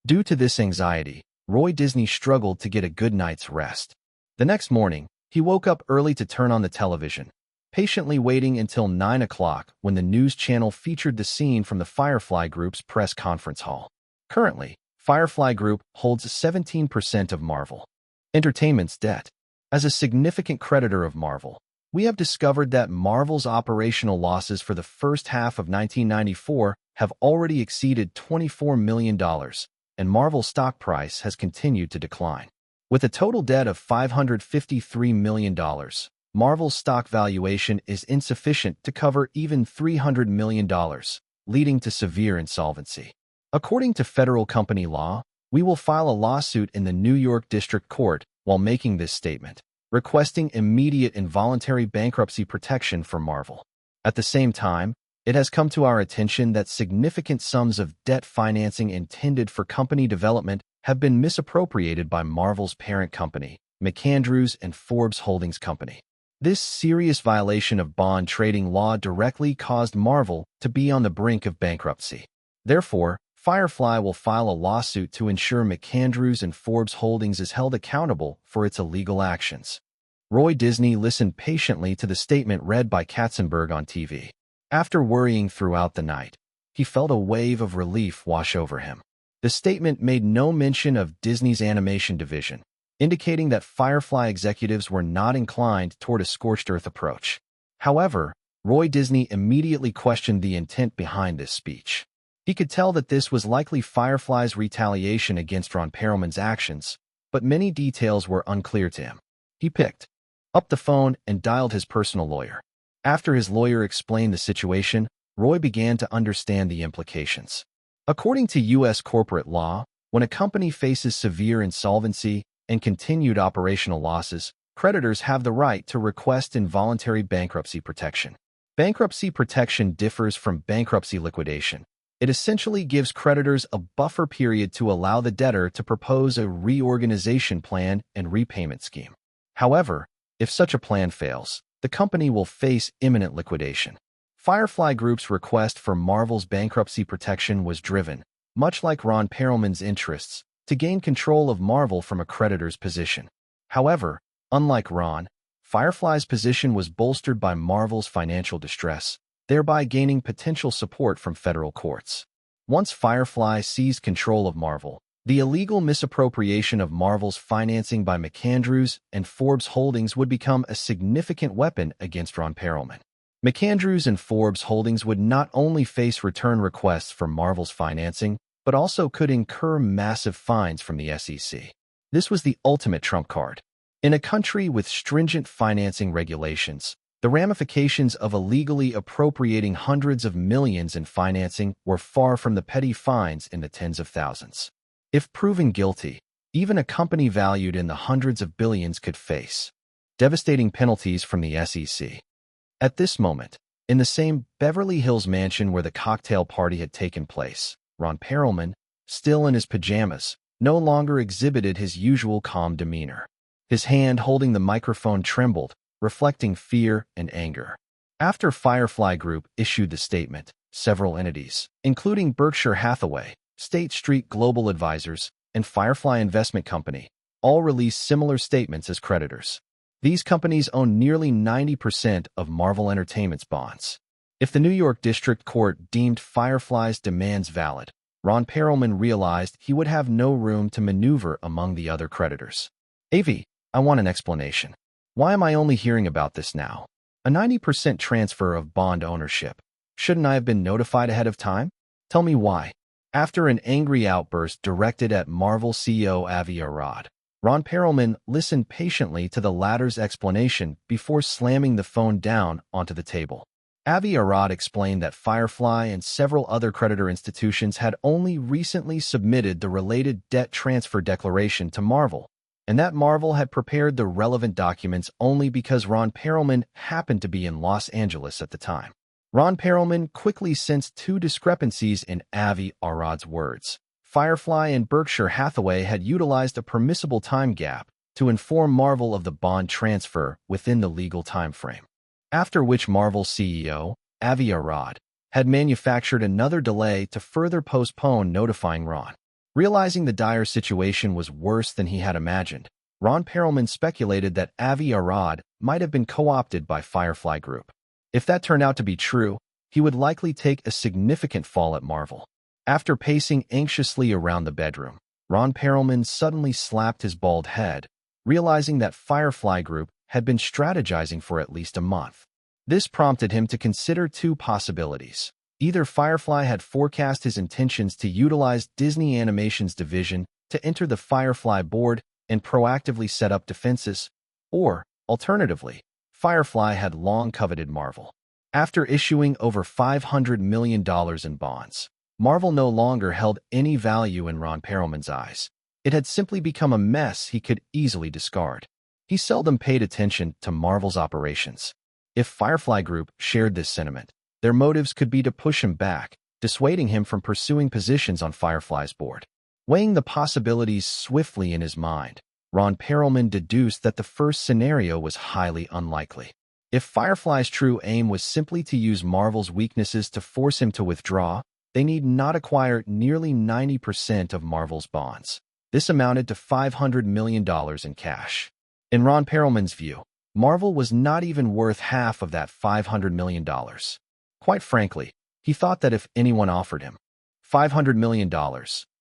Due to this anxiety, Roy Disney struggled to get a good night's rest. The next morning, he woke up early to turn on the television, patiently waiting until 9 o'clock when the news channel featured the scene from the Firefly Group's press conference hall. Currently, Firefly Group holds 17% of Marvel Entertainment's debt. As a significant creditor of Marvel, we have discovered that Marvel's operational losses for the first half of 1994 have already exceeded $24 million, and Marvel's stock price has continued to decline. With a total debt of $553 million, Marvel's stock valuation is insufficient to cover even $300 million, leading to severe insolvency. According to federal company law, we will file a lawsuit in the New York District Court while making this statement, requesting immediate involuntary bankruptcy protection for Marvel. At the same time, It has come to our attention that significant sums of debt financing intended for company development have been misappropriated by Marvel's parent company, McAndrews and Forbes Holdings Company. This serious violation of bond trading law directly caused Marvel to be on the brink of bankruptcy. Therefore, Firefly will file a lawsuit to ensure McAndrews and Forbes Holdings is held accountable for its illegal actions. Roy Disney listened patiently to the statement read by Katzenberg on TV. After worrying throughout the night, he felt a wave of relief wash over him. The statement made no mention of Disney's animation division, indicating that Firefly executives were not inclined toward a scorched earth approach. However, Roy Disney immediately questioned the intent behind this speech. He could tell that this was likely Firefly's retaliation against Ron Perelman's actions, but many details were unclear to him. He picked up the phone and dialed his personal lawyer. After his lawyer explained the situation, Roy began to understand the implications. According to U.S. corporate law, when a company faces severe insolvency and continued operational losses, creditors have the right to request involuntary bankruptcy protection. Bankruptcy protection differs from bankruptcy liquidation. It essentially gives creditors a buffer period to allow the debtor to propose a reorganization plan and repayment scheme. However, if such a plan fails, the company will face imminent liquidation. Firefly Group's request for Marvel's bankruptcy protection was driven, much like Ron Perelman's interests, to gain control of Marvel from a creditor's position. However, unlike Ron, Firefly's position was bolstered by Marvel's financial distress, thereby gaining potential support from federal courts. Once Firefly seized control of Marvel, the illegal misappropriation of Marvel's financing by McAndrews and Forbes Holdings would become a significant weapon against Ron Perelman. McAndrews and Forbes Holdings would not only face return requests for Marvel's financing, but also could incur massive fines from the SEC. This was the ultimate trump card. In a country with stringent financing regulations, the ramifications of illegally appropriating hundreds of millions in financing were far from the petty fines in the tens of thousands. If proven guilty, even a company valued in the hundreds of billions could face devastating penalties from the SEC. At this moment, in the same Beverly Hills mansion where the cocktail party had taken place, Ron Perelman, still in his pajamas, no longer exhibited his usual calm demeanor. His hand holding the microphone trembled, reflecting fear and anger. After Firefly Group issued the statement, several entities, including Berkshire Hathaway, State Street Global Advisors, and Firefly Investment Company, all released similar statements as creditors. These companies own nearly 90% of Marvel Entertainment's bonds. If the New York District Court deemed Firefly's demands valid, Ron Perelman realized he would have no room to maneuver among the other creditors. AV, I want an explanation. Why am I only hearing about this now? A 90% transfer of bond ownership. Shouldn't I have been notified ahead of time? Tell me why. After an angry outburst directed at Marvel CEO Avi Arad, Ron Perelman listened patiently to the latter's explanation before slamming the phone down onto the table. Avi Arad explained that Firefly and several other creditor institutions had only recently submitted the related debt transfer declaration to Marvel, and that Marvel had prepared the relevant documents only because Ron Perelman happened to be in Los Angeles at the time. Ron Perelman quickly sensed two discrepancies in Avi Arad's words. Firefly and Berkshire Hathaway had utilized a permissible time gap to inform Marvel of the bond transfer within the legal time frame, after which Marvel CEO, Avi Arad, had manufactured another delay to further postpone notifying Ron. Realizing the dire situation was worse than he had imagined, Ron Perelman speculated that Avi Arad might have been co-opted by Firefly Group. If that turned out to be true, he would likely take a significant fall at Marvel. After pacing anxiously around the bedroom, Ron Perelman suddenly slapped his bald head, realizing that Firefly Group had been strategizing for at least a month. This prompted him to consider two possibilities. Either Firefly had forecast his intentions to utilize Disney Animation's division to enter the Firefly board and proactively set up defenses, or, alternatively, Firefly had long coveted Marvel. After issuing over $500 million in bonds, Marvel no longer held any value in Ron Perelman's eyes. It had simply become a mess he could easily discard. He seldom paid attention to Marvel's operations. If Firefly Group shared this sentiment, Their motives could be to push him back, dissuading him from pursuing positions on Firefly's board. Weighing the possibilities swiftly in his mind, Ron Perelman deduced that the first scenario was highly unlikely. If Firefly's true aim was simply to use Marvel's weaknesses to force him to withdraw, they need not acquire nearly 90% of Marvel's bonds. This amounted to $500 million in cash. In Ron Perelman's view, Marvel was not even worth half of that $500 million. Quite frankly, he thought that if anyone offered him $500 million,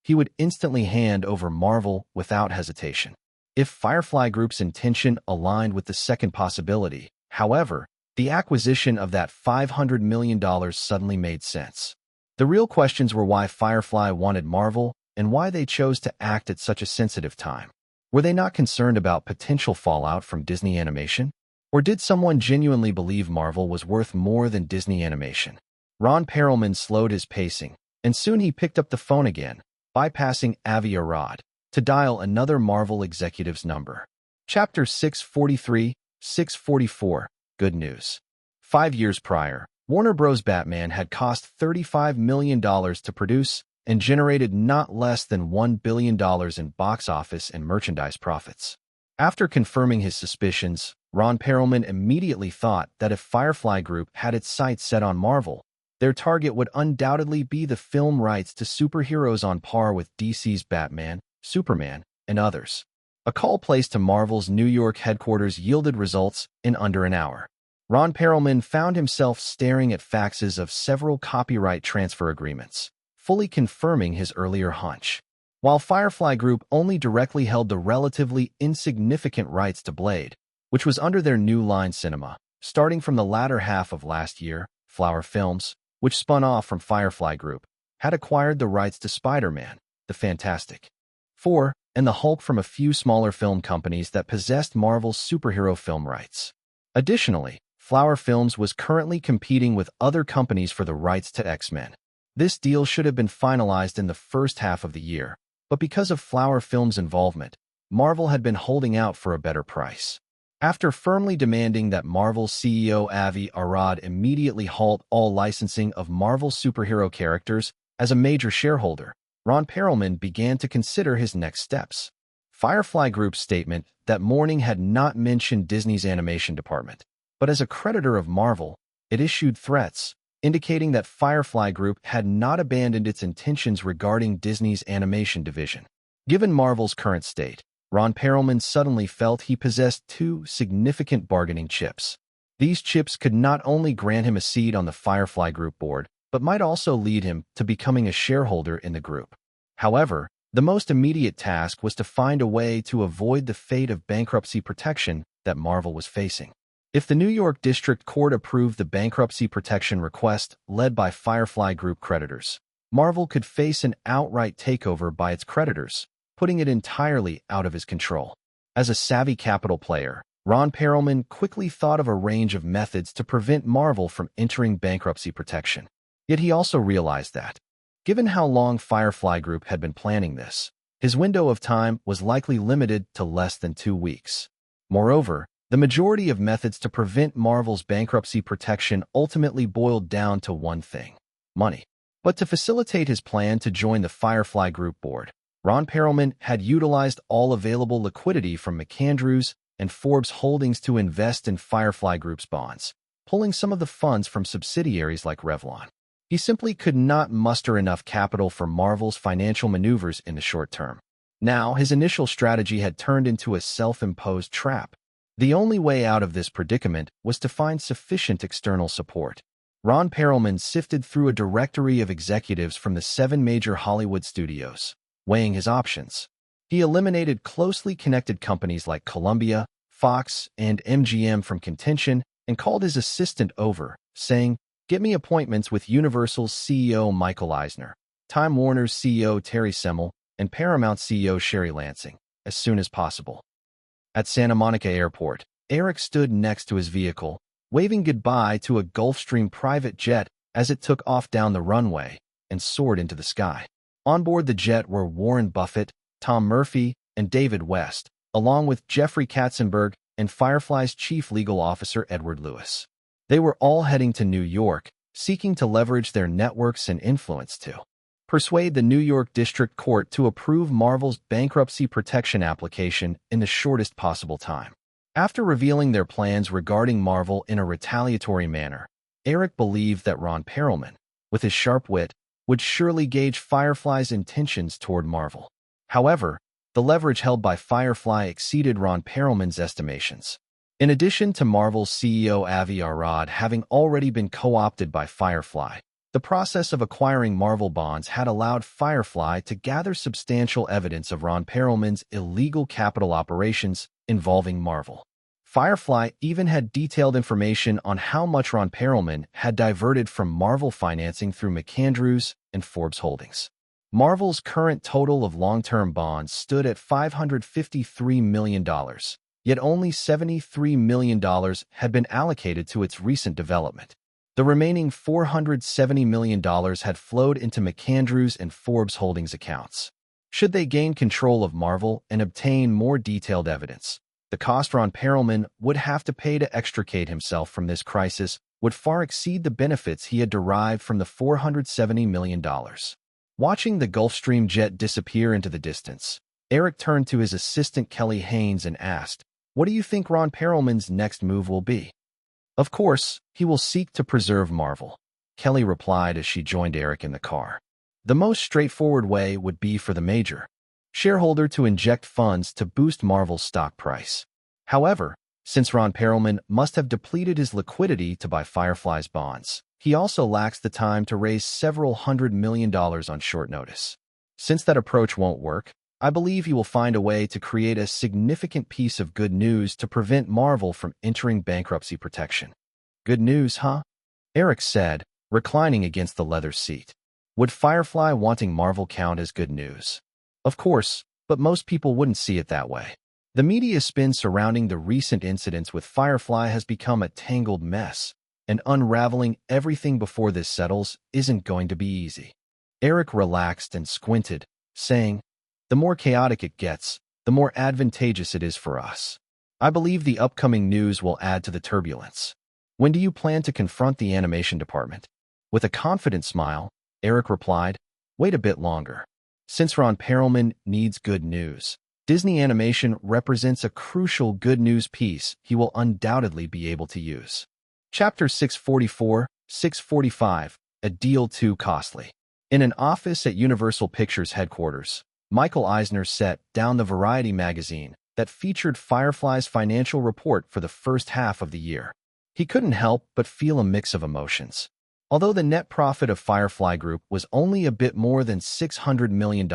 he would instantly hand over Marvel without hesitation. If Firefly Group's intention aligned with the second possibility, however, the acquisition of that $500 million suddenly made sense. The real questions were why Firefly wanted Marvel and why they chose to act at such a sensitive time. Were they not concerned about potential fallout from Disney Animation? Or did someone genuinely believe Marvel was worth more than Disney Animation? Ron Perelman slowed his pacing, and soon he picked up the phone again, bypassing Avi Arad, to dial another Marvel executive's number. Chapter 643, 644, Good News. 5 years prior, Warner Bros. Batman had cost $35 million to produce and generated not less than $1 billion in box office and merchandise profits. After confirming his suspicions, Ron Perelman immediately thought that if Firefly Group had its sights set on Marvel, their target would undoubtedly be the film rights to superheroes on par with DC's Batman, Superman, and others. A call placed to Marvel's New York headquarters yielded results in under an hour. Ron Perelman found himself staring at faxes of several copyright transfer agreements, fully confirming his earlier hunch. While Firefly Group only directly held the relatively insignificant rights to Blade, which was under their New Line Cinema, starting from the latter half of last year, Flower Films, which spun off from Firefly Group, had acquired the rights to Spider-Man, the Fantastic Four, and the Hulk from a few smaller film companies that possessed Marvel's superhero film rights. Additionally, Flower Films was currently competing with other companies for the rights to X-Men. This deal should have been finalized in the first half of the year, but because of Flower Films' involvement, Marvel had been holding out for a better price. After firmly demanding that Marvel's CEO Avi Arad immediately halt all licensing of Marvel superhero characters as a major shareholder, Ron Perelman began to consider his next steps. Firefly Group's statement that morning had not mentioned Disney's animation department, but as a creditor of Marvel, it issued threats, indicating that Firefly Group had not abandoned its intentions regarding Disney's animation division. Given Marvel's current state, Ron Perelman suddenly felt he possessed two significant bargaining chips. These chips could not only grant him a seat on the Firefly Group board, but might also lead him to becoming a shareholder in the group. However, the most immediate task was to find a way to avoid the fate of bankruptcy protection that Marvel was facing. If the New York District Court approved the bankruptcy protection request led by Firefly Group creditors, Marvel could face an outright takeover by its creditors, putting it entirely out of his control. As a savvy capital player, Ron Perelman quickly thought of a range of methods to prevent Marvel from entering bankruptcy protection. Yet he also realized that, given how long Firefly Group had been planning this, his window of time was likely limited to less than 2 weeks. Moreover, the majority of methods to prevent Marvel's bankruptcy protection ultimately boiled down to one thing: money. But to facilitate his plan to join the Firefly Group board, Ron Perelman had utilized all available liquidity from McAndrews and Forbes Holdings to invest in Firefly Group's bonds, pulling some of the funds from subsidiaries like Revlon. He simply could not muster enough capital for Marvel's financial maneuvers in the short term. Now, his initial strategy had turned into a self-imposed trap. The only way out of this predicament was to find sufficient external support. Ron Perelman sifted through a directory of executives from the 7 major Hollywood studios, weighing his options. He eliminated closely connected companies like Columbia, Fox, and MGM from contention and called his assistant over, saying, "Get me appointments with Universal's CEO Michael Eisner, Time Warner's CEO Terry Semel, and Paramount CEO Sherry Lansing, as soon as possible." At Santa Monica Airport, Eric stood next to his vehicle, waving goodbye to a Gulfstream private jet as it took off down the runway and soared into the sky. On board the jet were Warren Buffett, Tom Murphy, and David West, along with Jeffrey Katzenberg and Firefly's chief legal officer Edward Lewis. They were all heading to New York, seeking to leverage their networks and influence to persuade the New York District Court to approve Marvel's bankruptcy protection application in the shortest possible time. After revealing their plans regarding Marvel in a retaliatory manner, Eric believed that Ron Perelman, with his sharp wit, would surely gauge Firefly's intentions toward Marvel. However, the leverage held by Firefly exceeded Ron Perelman's estimations. In addition to Marvel's CEO Avi Arad having already been co-opted by Firefly, the process of acquiring Marvel bonds had allowed Firefly to gather substantial evidence of Ron Perelman's illegal capital operations involving Marvel. Firefly even had detailed information on how much Ron Perelman had diverted from Marvel financing through McAndrews and Forbes Holdings. Marvel's current total of long-term bonds stood at $553 million, yet only $73 million had been allocated to its recent development. The remaining $470 million had flowed into McAndrews and Forbes Holdings accounts. Should they gain control of Marvel and obtain more detailed evidence, the cost Ron Perelman would have to pay to extricate himself from this crisis would far exceed the benefits he had derived from the $470 million. Watching the Gulfstream jet disappear into the distance, Eric turned to his assistant Kelly Haynes and asked, "What do you think Ron Perelman's next move will be?" "Of course, he will seek to preserve Marvel," Kelly replied as she joined Eric in the car. "The most straightforward way would be for the major shareholder to inject funds to boost Marvel's stock price. However, since Ron Perelman must have depleted his liquidity to buy Firefly's bonds, he also lacks the time to raise several $100 million on short notice. Since that approach won't work, I believe he will find a way to create a significant piece of good news to prevent Marvel from entering bankruptcy protection." "Good news, huh?" Eric said, reclining against the leather seat. Would Firefly wanting Marvel count as good news? Of course, but most people wouldn't see it that way. The media spin surrounding the recent incidents with Firefly has become a tangled mess, and unraveling everything before this settles isn't going to be easy. Eric relaxed and squinted, saying, "The more chaotic it gets, the more advantageous it is for us. I believe the upcoming news will add to the turbulence. When do you plan to confront the animation department?" With a confident smile, Eric replied, "Wait a bit longer. Since Ron Perelman needs good news, Disney Animation represents a crucial good news piece he will undoubtedly be able to use." Chapter 645, A Deal Too Costly. In an office at Universal Pictures headquarters, Michael Eisner set down the Variety magazine that featured Firefly's financial report for the first half of the year. He couldn't help but feel a mix of emotions. Although the net profit of Firefly Group was only a bit more than $600 million,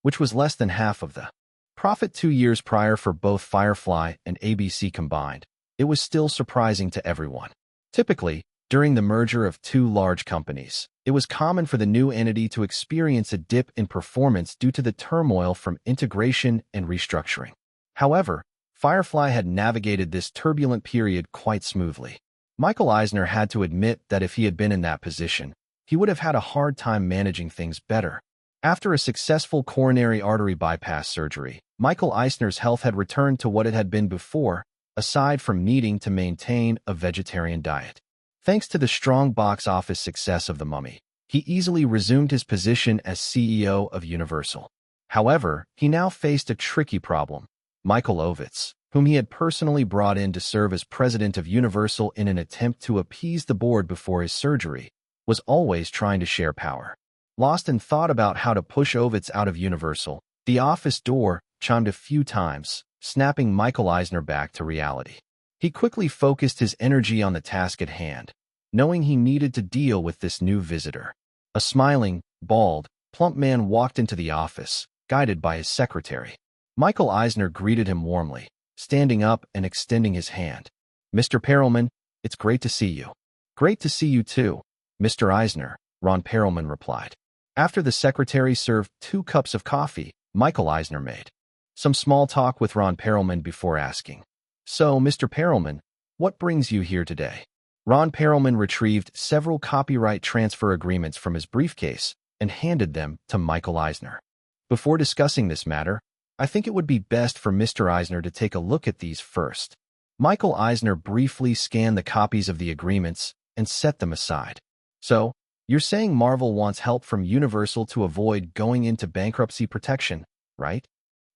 which was less than half of the profit 2 years prior for both Firefly and ABC combined, it was still surprising to everyone. Typically, during the merger of two large companies, it was common for the new entity to experience a dip in performance due to the turmoil from integration and restructuring. However, Firefly had navigated this turbulent period quite smoothly. Michael Eisner had to admit that if he had been in that position, he would have had a hard time managing things better. After a successful coronary artery bypass surgery, Michael Eisner's health had returned to what it had been before, aside from needing to maintain a vegetarian diet. Thanks to the strong box office success of The Mummy, he easily resumed his position as CEO of Universal. However, he now faced a tricky problem. Michael Ovitz, whom he had personally brought in to serve as president of Universal in an attempt to appease the board before his surgery, was always trying to share power. Lost in thought about how to push Ovitz out of Universal, the office door chimed a few times, snapping Michael Eisner back to reality. He quickly focused his energy on the task at hand, knowing he needed to deal with this new visitor. A smiling, bald, plump man walked into the office, guided by his secretary. Michael Eisner greeted him warmly, standing up and extending his hand. "Mr. Perelman, it's great to see you." "Great to see you too, Mr. Eisner," Ron Perelman replied. After the secretary served 2 cups of coffee, Michael Eisner made some small talk with Ron Perelman before asking, "So, Mr. Perelman, what brings you here today?" Ron Perelman retrieved several copyright transfer agreements from his briefcase and handed them to Michael Eisner. "Before discussing this matter, I think it would be best for Mr. Eisner to take a look at these first." Michael Eisner briefly scanned the copies of the agreements and set them aside. So, you're saying Marvel wants help from Universal to avoid going into bankruptcy protection, right?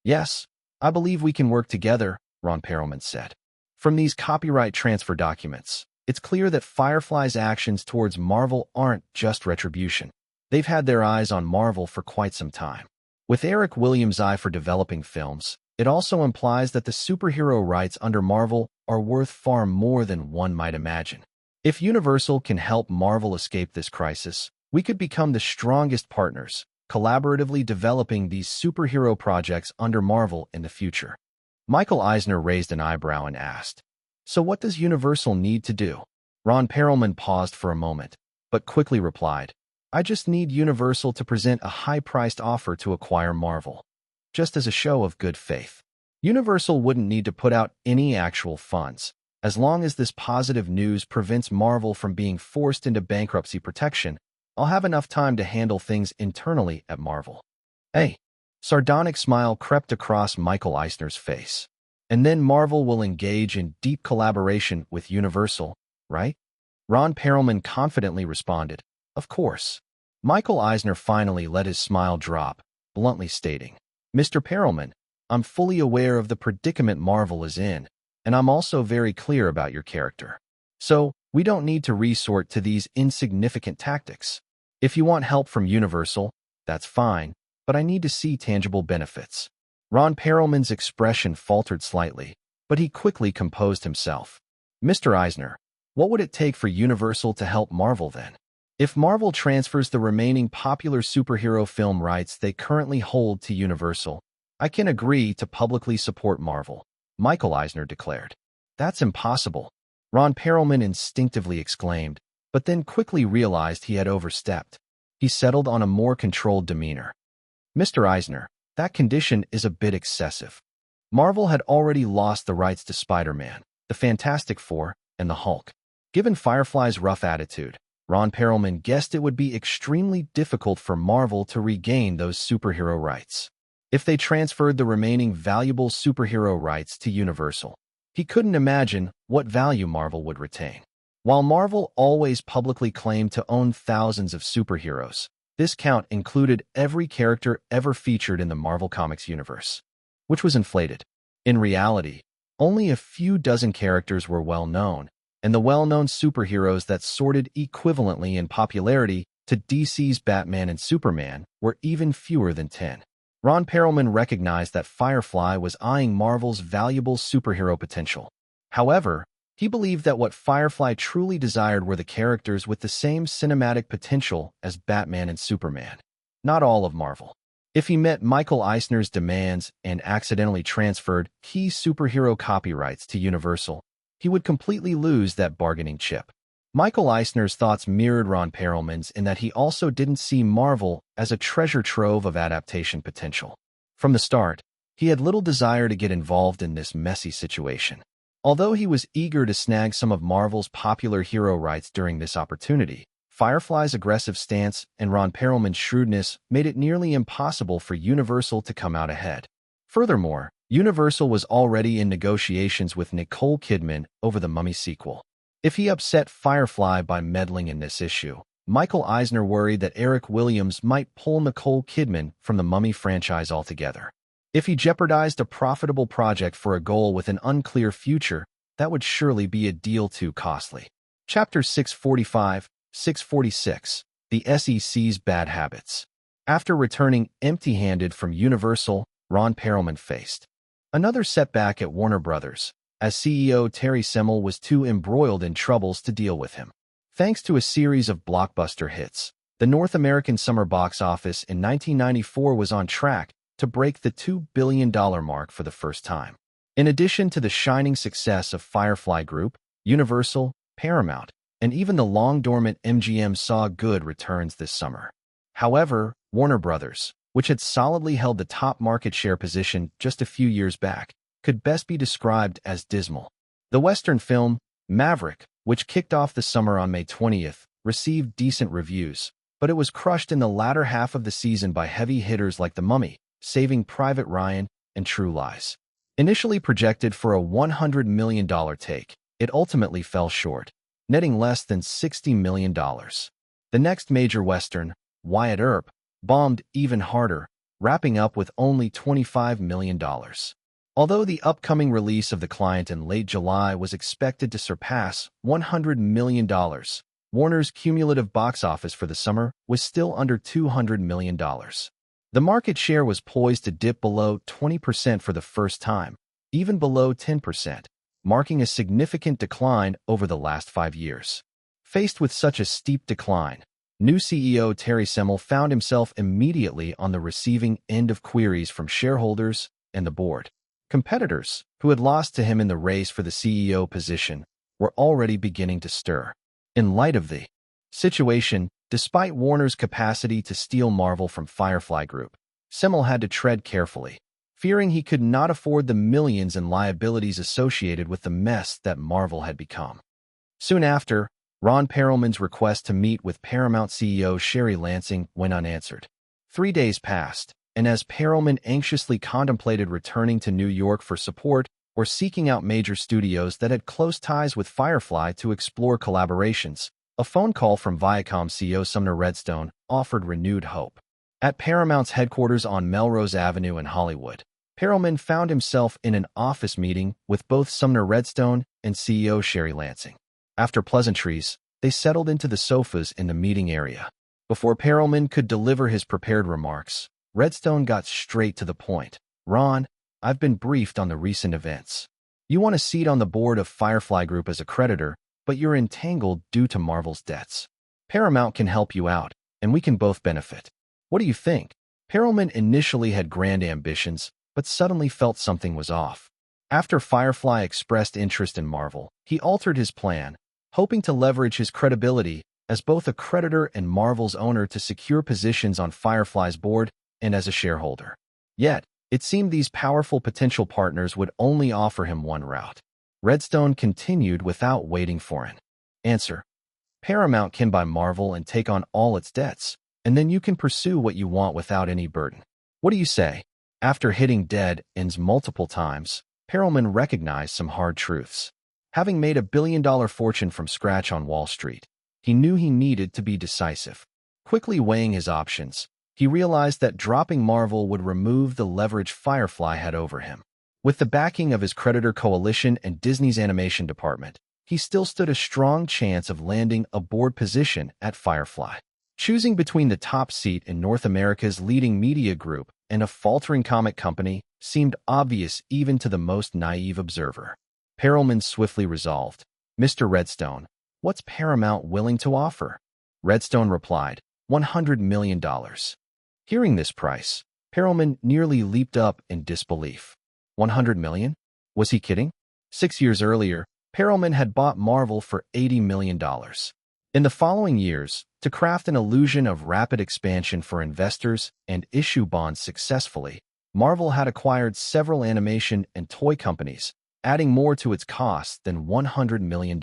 Yes, I believe we can work together, Ron Perlman said. From these copyright transfer documents, it's clear that Firefly's actions towards Marvel aren't just retribution. They've had their eyes on Marvel for quite some time. With Eric Williams' eye for developing films, it also implies that the superhero rights under Marvel are worth far more than one might imagine. If Universal can help Marvel escape this crisis, we could become the strongest partners, collaboratively developing these superhero projects under Marvel in the future. Michael Eisner raised an eyebrow and asked, "So what does Universal need to do?" Ron Perlman paused for a moment, but quickly replied, "I just need Universal to present a high-priced offer to acquire Marvel, just as a show of good faith. Universal wouldn't need to put out any actual funds. As long as this positive news prevents Marvel from being forced into bankruptcy protection, I'll have enough time to handle things internally at Marvel." A sardonic smile crept across Michael Eisner's face. "And then Marvel will engage in deep collaboration with Universal, right?" Ron Perlman confidently responded, "Of course." Michael Eisner finally let his smile drop, bluntly stating, "Mr. Perlman, I'm fully aware of the predicament Marvel is in, and I'm also very clear about your character. So, we don't need to resort to these insignificant tactics. If you want help from Universal, that's fine, but I need to see tangible benefits." Ron Perlman's expression faltered slightly, but he quickly composed himself. "Mr. Eisner, what would it take for Universal to help Marvel then? If Marvel transfers the remaining popular superhero film rights they currently hold to Universal, I can agree to publicly support Marvel," Michael Eisner declared. "That's impossible," Ron Perlman instinctively exclaimed, but then quickly realized he had overstepped. He settled on a more controlled demeanor. "Mr. Eisner, that condition is a bit excessive. Marvel had already lost the rights to Spider-Man, the Fantastic Four, and the Hulk. Given Firefly's rough attitude, Ron Perlman guessed it would be extremely difficult for Marvel to regain those superhero rights. If they transferred the remaining valuable superhero rights to Universal, he couldn't imagine what value Marvel would retain. While Marvel always publicly claimed to own thousands of superheroes, this count included every character ever featured in the Marvel Comics universe, which was inflated. In reality, only a few dozen characters were well-known, and the well-known superheroes that sorted equivalently in popularity to DC's Batman and Superman were even fewer than 10. Ron Perlman recognized that Firefly was eyeing Marvel's valuable superhero potential. However, he believed that what Firefly truly desired were the characters with the same cinematic potential as Batman and Superman, not all of Marvel. If he met Michael Eisner's demands and accidentally transferred key superhero copyrights to Universal, he would completely lose that bargaining chip. Michael Eisner's thoughts mirrored Ron Perlman's in that he also didn't see Marvel as a treasure trove of adaptation potential. From the start, he had little desire to get involved in this messy situation. Although he was eager to snag some of Marvel's popular hero rights during this opportunity, Firefly's aggressive stance and Ron Perlman's shrewdness made it nearly impossible for Universal to come out ahead. Furthermore, Universal was already in negotiations with Nicole Kidman over the Mummy sequel. If he upset Firefly by meddling in this issue, Michael Eisner worried that Eric Williams might pull Nicole Kidman from the Mummy franchise altogether. If he jeopardized a profitable project for a goal with an unclear future, that would surely be a deal too costly. Chapter 646, The SEC's Bad Habits. After returning empty-handed from Universal, Ron Perlman faced another setback at Warner Brothers, as CEO Terry Semel was too embroiled in troubles to deal with him. Thanks to a series of blockbuster hits, the North American summer box office in 1994 was on track to break the $2 billion mark for the first time. In addition to the shining success of Firefly Group, Universal, Paramount, and even the long-dormant MGM saw good returns this summer. However, Warner Brothers, which had solidly held the top market share position just a few years back, could best be described as dismal. The Western film, Maverick, which kicked off the summer on May 20th, received decent reviews, but it was crushed in the latter half of the season by heavy hitters like The Mummy, Saving Private Ryan, and True Lies. Initially projected for a $100 million take, it ultimately fell short, netting less than $60 million. The next major Western, Wyatt Earp, bombed even harder, wrapping up with only $25 million. Although the upcoming release of The Client in late July was expected to surpass $100 million, Warner's cumulative box office for the summer was still under $200 million. The market share was poised to dip below 20% for the first time, even below 10%, marking a significant decline over the last 5 years. Faced with such a steep decline, new CEO Terry Semel found himself immediately on the receiving end of queries from shareholders and the board. Competitors, who had lost to him in the race for the CEO position, were already beginning to stir. In light of the situation, despite Warner's capacity to steal Marvel from Firefly Group, Semel had to tread carefully, fearing he could not afford the millions in liabilities associated with the mess that Marvel had become. Soon after, Ron Perelman's request to meet with Paramount CEO Sherry Lansing went unanswered. 3 days passed, and as Perelman anxiously contemplated returning to New York for support or seeking out major studios that had close ties with Firefly to explore collaborations, a phone call from Viacom CEO Sumner Redstone offered renewed hope. At Paramount's headquarters on Melrose Avenue in Hollywood, Perelman found himself in an office meeting with both Sumner Redstone and CEO Sherry Lansing. After pleasantries, they settled into the sofas in the meeting area. Before Perelman could deliver his prepared remarks, Redstone got straight to the point. "Ron, I've been briefed on the recent events. You want a seat on the board of Firefly Group as a creditor, but you're entangled due to Marvel's debts. Paramount can help you out, and we can both benefit. What do you think?" Perelman initially had grand ambitions, but suddenly felt something was off. After Firefly expressed interest in Marvel, he altered his plan, hoping to leverage his credibility as both a creditor and Marvel's owner to secure positions on Firefly's board and as a shareholder. Yet, it seemed these powerful potential partners would only offer him one route. Redstone continued without waiting for an answer. "Paramount can buy Marvel and take on all its debts, and then you can pursue what you want without any burden. What do you say?" After hitting dead ends multiple times, Perelman recognized some hard truths. Having made a billion-dollar fortune from scratch on Wall Street, he knew he needed to be decisive. Quickly weighing his options, he realized that dropping Marvel would remove the leverage Firefly had over him. With the backing of his creditor coalition and Disney's animation department, he still stood a strong chance of landing a board position at Firefly. Choosing between the top seat in North America's leading media group and a faltering comic company seemed obvious even to the most naive observer. Perelman swiftly resolved, "Mr. Redstone, what's Paramount willing to offer?" Redstone replied, $100 million. Hearing this price, Perelman nearly leaped up in disbelief. 100 million? Was he kidding? 6 years earlier, Perelman had bought Marvel for $80 million. In the following years, to craft an illusion of rapid expansion for investors and issue bonds successfully, Marvel had acquired several animation and toy companies, adding more to its costs than $100 million.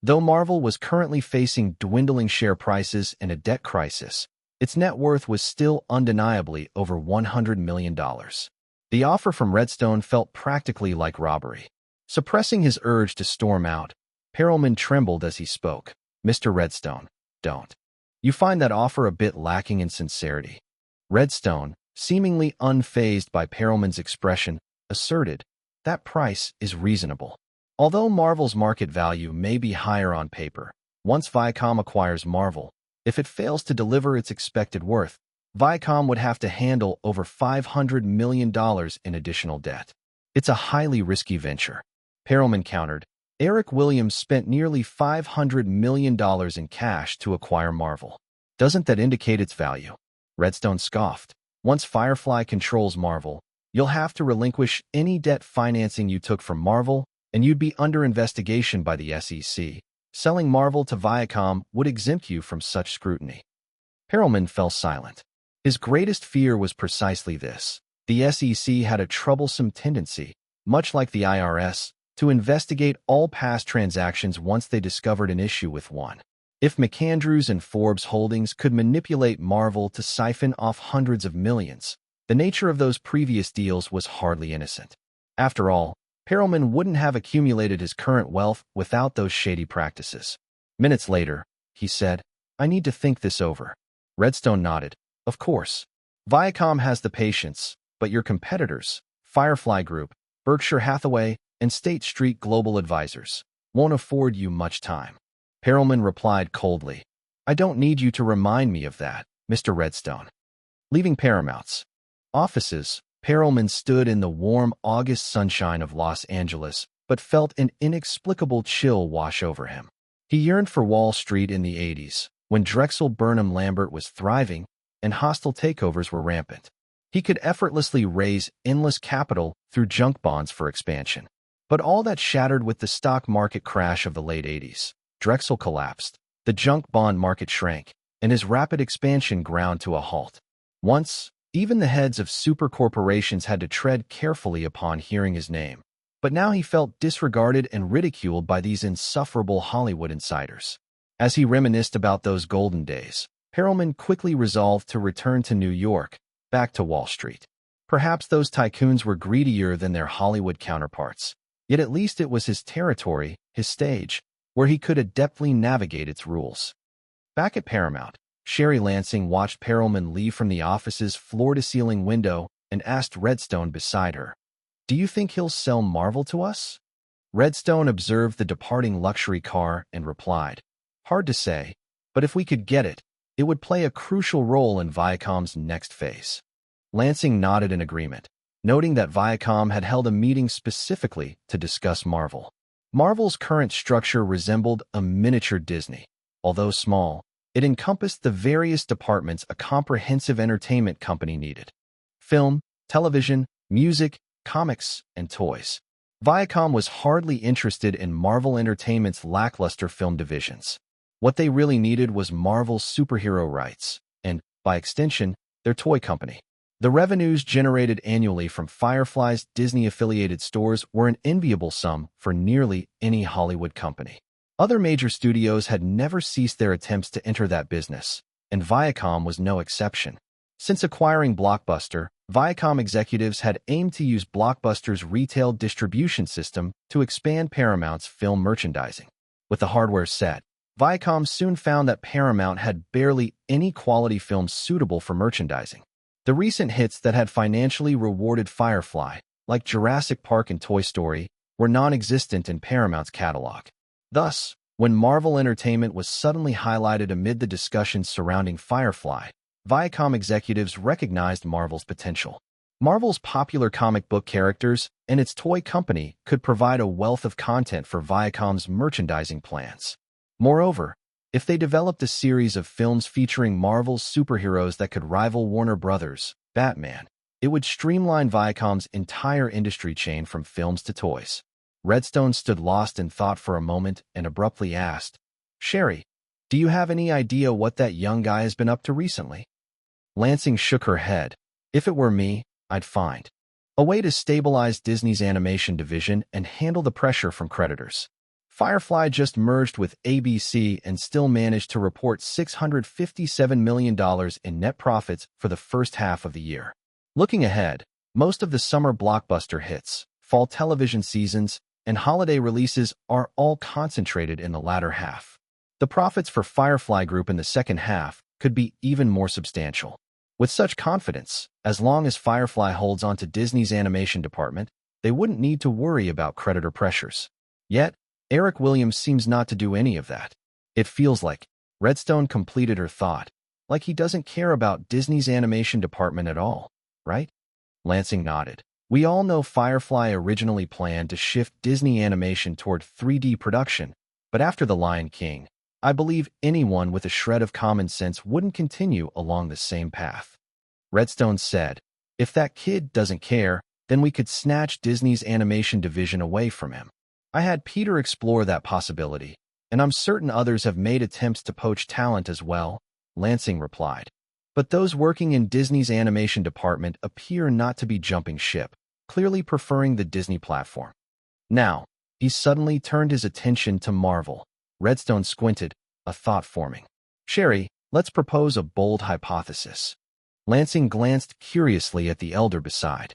Though Marvel was currently facing dwindling share prices and a debt crisis, its net worth was still undeniably over $100 million. The offer from Redstone felt practically like robbery. Suppressing his urge to storm out, Perelman trembled as he spoke. "Mr. Redstone, don't you find that offer a bit lacking in sincerity?" Redstone, seemingly unfazed by Perelman's expression, asserted, "That price is reasonable. Although Marvel's market value may be higher on paper, once Viacom acquires Marvel, if it fails to deliver its expected worth, Viacom would have to handle over $500 million in additional debt. It's a highly risky venture." Perelman countered, "Eric Williams spent nearly $500 million in cash to acquire Marvel. Doesn't that indicate its value?" Redstone scoffed. "Once Firefly controls Marvel, you'll have to relinquish any debt financing you took from Marvel, and you'd be under investigation by the SEC. Selling Marvel to Viacom would exempt you from such scrutiny." Perelman fell silent. His greatest fear was precisely this. The SEC had a troublesome tendency, much like the IRS, to investigate all past transactions once they discovered an issue with one. If McAndrews and Forbes Holdings could manipulate Marvel to siphon off hundreds of millions, the nature of those previous deals was hardly innocent. After all, Perelman wouldn't have accumulated his current wealth without those shady practices. Minutes later, he said, I need to think this over. Redstone nodded. Of course. Viacom has the patience, but your competitors, Firefly Group, Berkshire Hathaway, and State Street Global Advisors, won't afford you much time. Perelman replied coldly. I don't need you to remind me of that, Mr. Redstone. Leaving Paramount's offices, Perelman stood in the warm August sunshine of Los Angeles, but felt an inexplicable chill wash over him. He yearned for Wall Street in the 80s, when Drexel Burnham Lambert was thriving and hostile takeovers were rampant. He could effortlessly raise endless capital through junk bonds for expansion. But all that shattered with the stock market crash of the late 80s. Drexel collapsed, the junk bond market shrank, and his rapid expansion ground to a halt. Once, even the heads of super corporations had to tread carefully upon hearing his name. But now he felt disregarded and ridiculed by these insufferable Hollywood insiders. As he reminisced about those golden days, Perelman quickly resolved to return to New York, back to Wall Street. Perhaps those tycoons were greedier than their Hollywood counterparts, yet at least it was his territory, his stage, where he could adeptly navigate its rules. Back at Paramount, Sherry Lansing watched Perelman leave from the office's floor-to-ceiling window and asked Redstone beside her, "Do you think he'll sell Marvel to us?" Redstone observed the departing luxury car and replied, "Hard to say, but if we could get it, it would play a crucial role in Viacom's next phase." Lansing nodded in agreement, noting that Viacom had held a meeting specifically to discuss Marvel. Marvel's current structure resembled a miniature Disney. Although small, it encompassed the various departments a comprehensive entertainment company needed: film, television, music, comics, and toys. Viacom was hardly interested in Marvel Entertainment's lackluster film divisions. What they really needed was Marvel's superhero rights, and, by extension, their toy company. The revenues generated annually from Firefly's Disney-affiliated stores were an enviable sum for nearly any Hollywood company. Other major studios had never ceased their attempts to enter that business, and Viacom was no exception. Since acquiring Blockbuster, Viacom executives had aimed to use Blockbuster's retail distribution system to expand Paramount's film merchandising. With the hardware set, Viacom soon found that Paramount had barely any quality films suitable for merchandising. The recent hits that had financially rewarded Firefly, like Jurassic Park and Toy Story, were non-existent in Paramount's catalog. Thus, when Marvel Entertainment was suddenly highlighted amid the discussions surrounding Firefly, Viacom executives recognized Marvel's potential. Marvel's popular comic book characters and its toy company could provide a wealth of content for Viacom's merchandising plans. Moreover, if they developed a series of films featuring Marvel's superheroes that could rival Warner Brothers' Batman, it would streamline Viacom's entire industry chain from films to toys. Redstone stood lost in thought for a moment and abruptly asked, "Sherry, do you have any idea what that young guy has been up to recently?" Lansing shook her head. "If it were me, I'd find a way to stabilize Disney's animation division and handle the pressure from creditors." Firefly just merged with ABC and still managed to report $657 million in net profits for the first half of the year. Looking ahead, most of the summer blockbuster hits, fall television seasons, and holiday releases are all concentrated in the latter half. The profits for Firefly Group in the second half could be even more substantial. With such confidence, as long as Firefly holds on to Disney's animation department, they wouldn't need to worry about creditor pressures. Yet, Eric Williams seems not to do any of that. It feels like, Redstone completed her thought, like he doesn't care about Disney's animation department at all, right? Lansing nodded. We all know Firefly originally planned to shift Disney animation toward 3D production, but after The Lion King, I believe anyone with a shred of common sense wouldn't continue along the same path. Redstone said, "If that kid doesn't care, then we could snatch Disney's animation division away from him." I had Peter explore that possibility, and I'm certain others have made attempts to poach talent as well, Lansing replied. But those working in Disney's animation department appear not to be jumping ship, clearly preferring the Disney platform. Now, he suddenly turned his attention to Marvel. Redstone squinted, a thought forming. "Sherry, let's propose a bold hypothesis." Lansing glanced curiously at the elder beside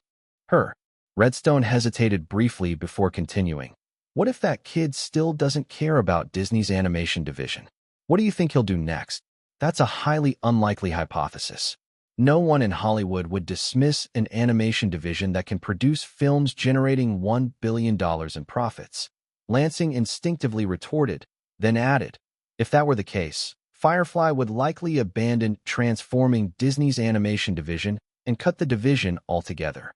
her. Redstone hesitated briefly before continuing. "What if that kid still doesn't care about Disney's animation division? What do you think he'll do next?" That's a highly unlikely hypothesis. No one in Hollywood would dismiss an animation division that can produce films generating $1 billion in profits. Lansing instinctively retorted, then added, if that were the case, Firefly would likely abandon transforming Disney's animation division and cut the division altogether.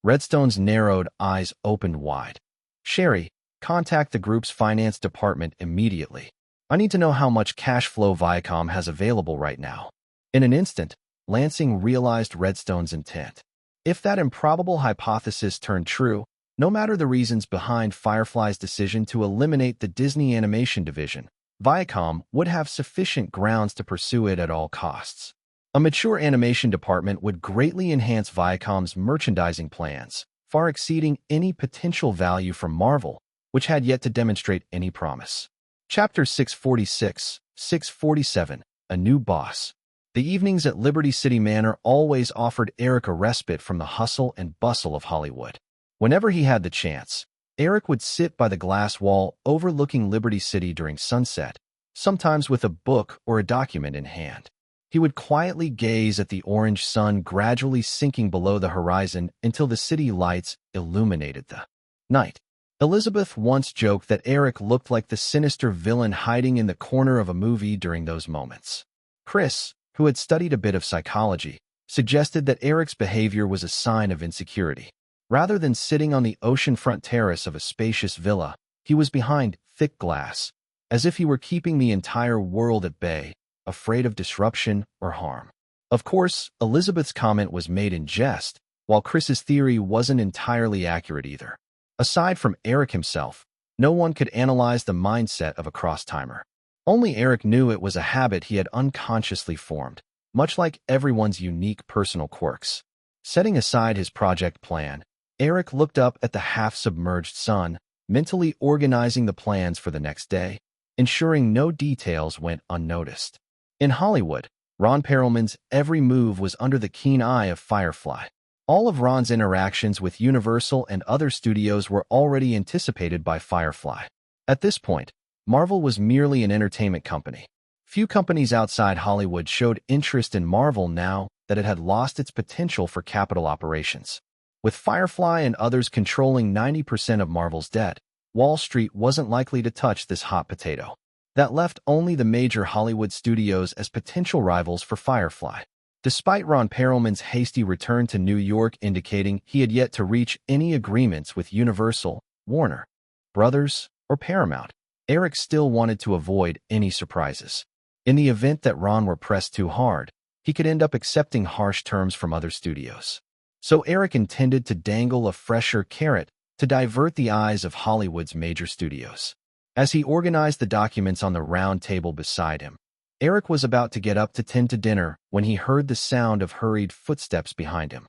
Redstone's narrowed eyes opened wide. Sherry, contact the group's finance department immediately. I need to know how much cash flow Viacom has available right now. In an instant, Lansing realized Redstone's intent. If that improbable hypothesis turned true, no matter the reasons behind Firefly's decision to eliminate the Disney animation division, Viacom would have sufficient grounds to pursue it at all costs. A mature animation department would greatly enhance Viacom's merchandising plans, far exceeding any potential value from Marvel, which had yet to demonstrate any promise. Chapter 647, A New Boss. The evenings at Liberty City Manor always offered Eric a respite from the hustle and bustle of Hollywood. Whenever he had the chance, Eric would sit by the glass wall overlooking Liberty City during sunset, sometimes with a book or a document in hand. He would quietly gaze at the orange sun gradually sinking below the horizon until the city lights illuminated the night. Elizabeth once joked that Eric looked like the sinister villain hiding in the corner of a movie during those moments. Chris, who had studied a bit of psychology, suggested that Eric's behavior was a sign of insecurity. Rather than sitting on the oceanfront terrace of a spacious villa, he was behind thick glass, as if he were keeping the entire world at bay, afraid of disruption or harm. Of course, Elizabeth's comment was made in jest, while Chris's theory wasn't entirely accurate either. Aside from Eric himself, no one could analyze the mindset of a cross-timer. Only Eric knew it was a habit he had unconsciously formed, much like everyone's unique personal quirks. Setting aside his project plan, Eric looked up at the half-submerged sun, mentally organizing the plans for the next day, ensuring no details went unnoticed. In Hollywood, Ron Perlman's every move was under the keen eye of Firefly. All of Ron's interactions with Universal and other studios were already anticipated by Firefly. At this point, Marvel was merely an entertainment company. Few companies outside Hollywood showed interest in Marvel now that it had lost its potential for capital operations. With Firefly and others controlling 90% of Marvel's debt, Wall Street wasn't likely to touch this hot potato. That left only the major Hollywood studios as potential rivals for Firefly. Despite Ron Perlman's hasty return to New York indicating he had yet to reach any agreements with Universal, Warner Brothers, or Paramount, Eric still wanted to avoid any surprises. In the event that Ron were pressed too hard, he could end up accepting harsh terms from other studios. So Eric intended to dangle a fresher carrot to divert the eyes of Hollywood's major studios. As he organized the documents on the round table beside him, Eric was about to get up to tend to dinner when he heard the sound of hurried footsteps behind him.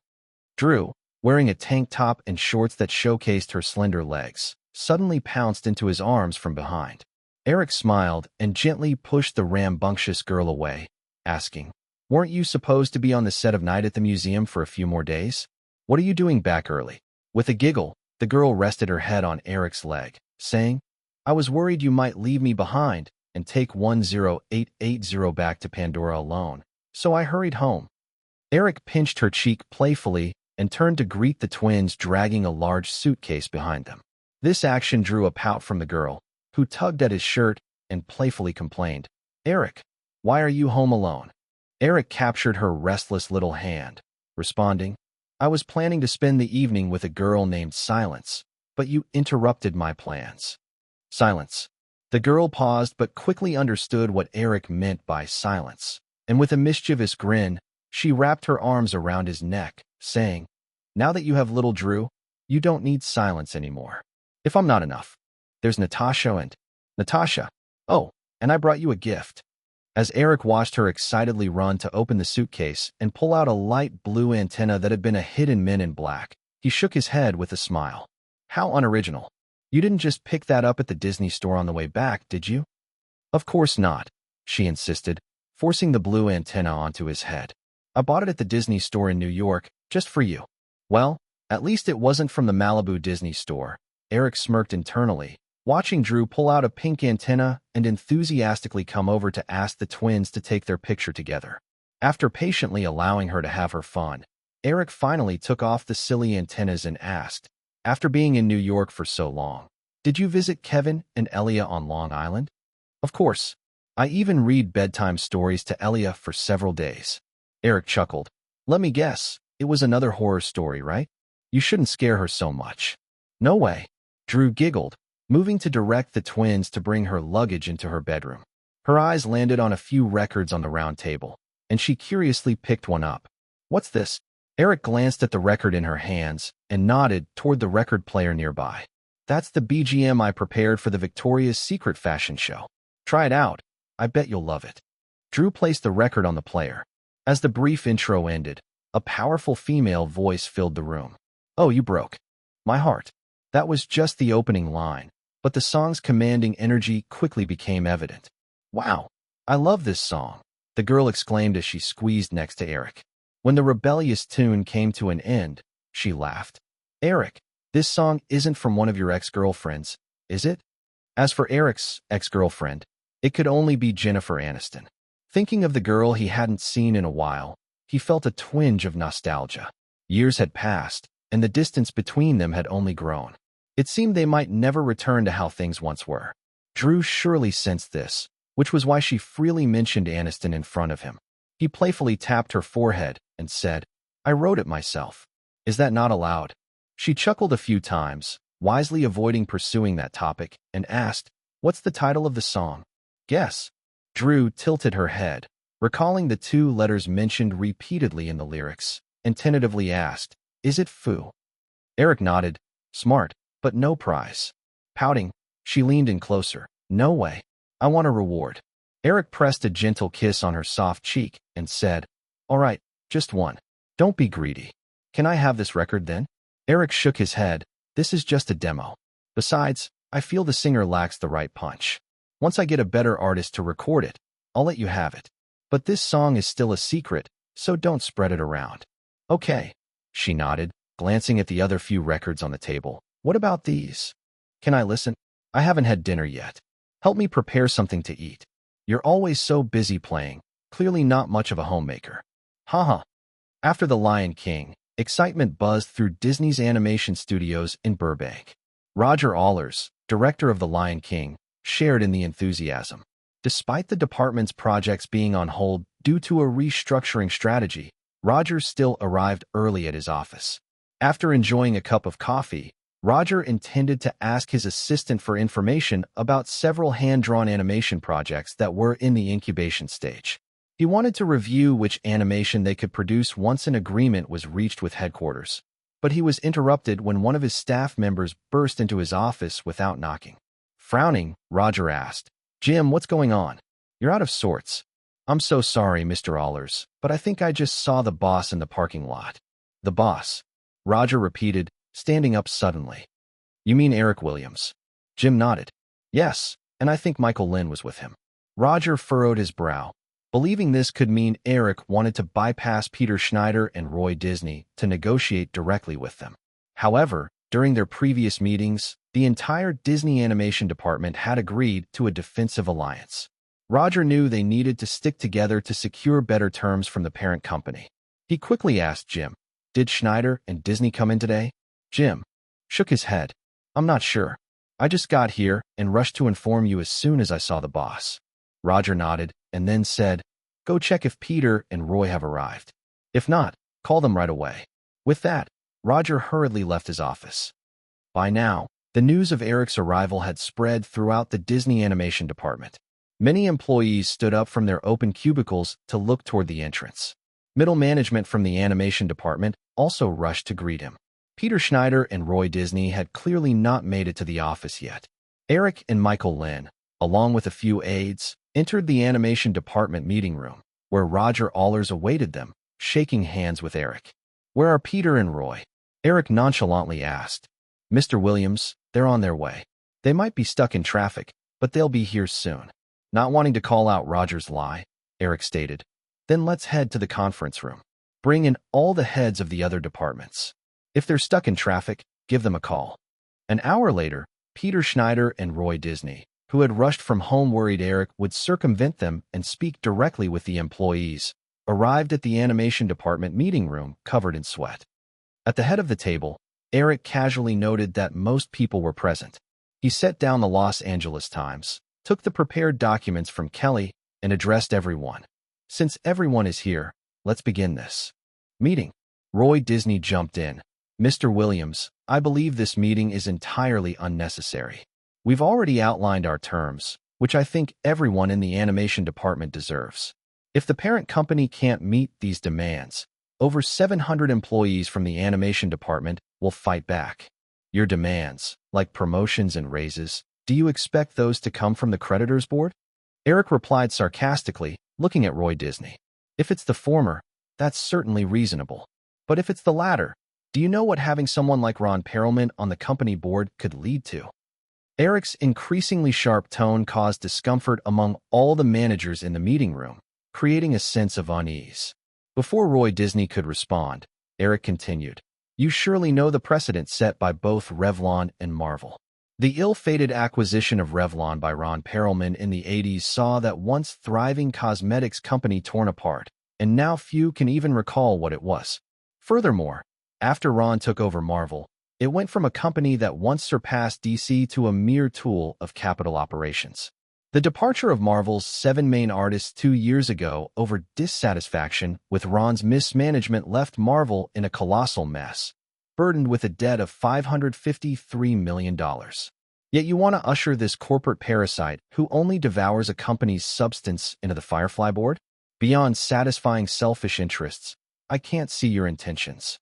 Drew, wearing a tank top and shorts that showcased her slender legs, suddenly pounced into his arms from behind. Eric smiled and gently pushed the rambunctious girl away, asking, "Weren't you supposed to be on the set of Night at the Museum for a few more days? What are you doing back early?" With a giggle, the girl rested her head on Eric's leg, saying, "I was worried you might leave me behind and take 10880 back to Pandora alone, so I hurried home." Eric pinched her cheek playfully and turned to greet the twins dragging a large suitcase behind them. This action drew a pout from the girl, who tugged at his shirt and playfully complained, "Eric, why are you home alone?" Eric captured her restless little hand, responding, "I was planning to spend the evening with a girl named Silence, but you interrupted my plans." Silence. The girl paused but quickly understood what Eric meant by silence, and with a mischievous grin, she wrapped her arms around his neck, saying, "Now that you have little Drew, you don't need Silence anymore. If I'm not enough, there's Natasha and Natasha. Oh, and I brought you a gift." As Eric watched her excitedly run to open the suitcase and pull out a light blue antenna that had been a hidden Men in Black, he shook his head with a smile. "How unoriginal. You didn't just pick that up at the Disney store on the way back, did you?" "Of course not," she insisted, forcing the blue antenna onto his head. "I bought it at the Disney store in New York, just for you." "Well, at least it wasn't from the Malibu Disney store." Eric smirked internally, watching Drew pull out a pink antenna and enthusiastically come over to ask the twins to take their picture together. After patiently allowing her to have her fun, Eric finally took off the silly antennas and asked, after being in New York for so long, "Did you visit Kevin and Elia on Long Island?" "Of course. I even read bedtime stories to Elia for several days." Eric chuckled. "Let me guess, it was another horror story, right? You shouldn't scare her so much." "No way." Drew giggled, moving to direct the twins to bring her luggage into her bedroom. Her eyes landed on a few records on the round table, and she curiously picked one up. "What's this?" Eric glanced at the record in her hands and nodded toward the record player nearby. "That's the BGM I prepared for the Victoria's Secret fashion show. Try it out. I bet you'll love it." Drew placed the record on the player. As the brief intro ended, a powerful female voice filled the room. "Oh, you broke my heart." That was just the opening line, but the song's commanding energy quickly became evident. "Wow, I love this song," the girl exclaimed as she squeezed next to Eric. When the rebellious tune came to an end, she laughed. "Eric, this song isn't from one of your ex-girlfriends, is it?" As for Eric's ex-girlfriend, it could only be Jennifer Aniston. Thinking of the girl he hadn't seen in a while, he felt a twinge of nostalgia. Years had passed, and the distance between them had only grown. It seemed they might never return to how things once were. Drew surely sensed this, which was why she freely mentioned Aniston in front of him. He playfully tapped her forehead and said, "I wrote it myself. Is that not allowed?" She chuckled a few times, wisely avoiding pursuing that topic, and asked, "What's the title of the song?" "Guess." Drew tilted her head, recalling the two letters mentioned repeatedly in the lyrics, and tentatively asked, "Is it Foo?" Eric nodded. "Smart, but no prize." Pouting, she leaned in closer. "No way. I want a reward." Eric pressed a gentle kiss on her soft cheek and said, "All right, just one. Don't be greedy. Can I have this record then?" Eric shook his head. "This is just a demo. Besides, I feel the singer lacks the right punch. Once I get a better artist to record it, I'll let you have it. But this song is still a secret, so don't spread it around." "Okay." She nodded, glancing at the other few records on the table. "What about these? Can I listen? I haven't had dinner yet. Help me prepare something to eat. You're always so busy playing, clearly not much of a homemaker." Haha. After The Lion King, excitement buzzed through Disney's animation studios in Burbank. Roger Allers, director of The Lion King, shared in the enthusiasm. Despite the department's projects being on hold due to a restructuring strategy, Roger still arrived early at his office. After enjoying a cup of coffee, Roger intended to ask his assistant for information about several hand-drawn animation projects that were in the incubation stage. He wanted to review which animation they could produce once an agreement was reached with headquarters. But he was interrupted when one of his staff members burst into his office without knocking. Frowning, Roger asked, "Jim, what's going on? You're out of sorts." "I'm so sorry, Mr. Allers, but I think I just saw the boss in the parking lot." "The boss?" Roger repeated, standing up suddenly. "You mean Eric Williams?" Jim nodded. "Yes, and I think Michael Lynn was with him." Roger furrowed his brow, believing this could mean Eric wanted to bypass Peter Schneider and Roy Disney to negotiate directly with them. However, during their previous meetings, the entire Disney animation department had agreed to a defensive alliance. Roger knew they needed to stick together to secure better terms from the parent company. He quickly asked Jim, "Did Schneider and Disney come in today?" Jim shook his head. "I'm not sure. I just got here and rushed to inform you as soon as I saw the boss." Roger nodded and then said, "Go check if Peter and Roy have arrived. If not, call them right away." With that, Roger hurriedly left his office. By now, the news of Eric's arrival had spread throughout the Disney animation department. Many employees stood up from their open cubicles to look toward the entrance. Middle management from the animation department also rushed to greet him. Peter Schneider and Roy Disney had clearly not made it to the office yet. Eric and Michael Lynn, along with a few aides, entered the animation department meeting room, where Roger Allers awaited them, shaking hands with Eric. "Where are Peter and Roy?" Eric nonchalantly asked. "Mr. Williams, they're on their way. They might be stuck in traffic, but they'll be here soon." Not wanting to call out Roger's lie, Eric stated, "Then let's head to the conference room. Bring in all the heads of the other departments. If they're stuck in traffic, give them a call." An hour later, Peter Schneider and Roy Disney, who had rushed from home worried Eric would circumvent them and speak directly with the employees, arrived at the animation department meeting room covered in sweat. At the head of the table, Eric casually noted that most people were present. He set down the Los Angeles Times, took the prepared documents from Kelly, and addressed everyone. "Since everyone is here, let's begin this meeting." Roy Disney jumped in. "Mr. Williams, I believe this meeting is entirely unnecessary. We've already outlined our terms, which I think everyone in the animation department deserves. If the parent company can't meet these demands, over 700 employees from the animation department will fight back. Your demands, like promotions and raises, do you expect those to come from the creditors board?" Eric replied sarcastically, looking at Roy Disney. "If it's the former, that's certainly reasonable. But if it's the latter, do you know what having someone like Ron Perelman on the company board could lead to?" Eric's increasingly sharp tone caused discomfort among all the managers in the meeting room, creating a sense of unease. Before Roy Disney could respond, Eric continued, "You surely know the precedent set by both Revlon and Marvel. The ill-fated acquisition of Revlon by Ron Perelman in the 80s saw that once thriving cosmetics company torn apart, and now few can even recall what it was. Furthermore, after Ron took over Marvel, it went from a company that once surpassed DC to a mere tool of capital operations. The departure of Marvel's 7 main artists 2 years ago over dissatisfaction with Ron's mismanagement left Marvel in a colossal mess, burdened with a debt of $553 million. Yet you want to usher this corporate parasite who only devours a company's substance into the Firefly board? Beyond satisfying selfish interests, I can't see your intentions."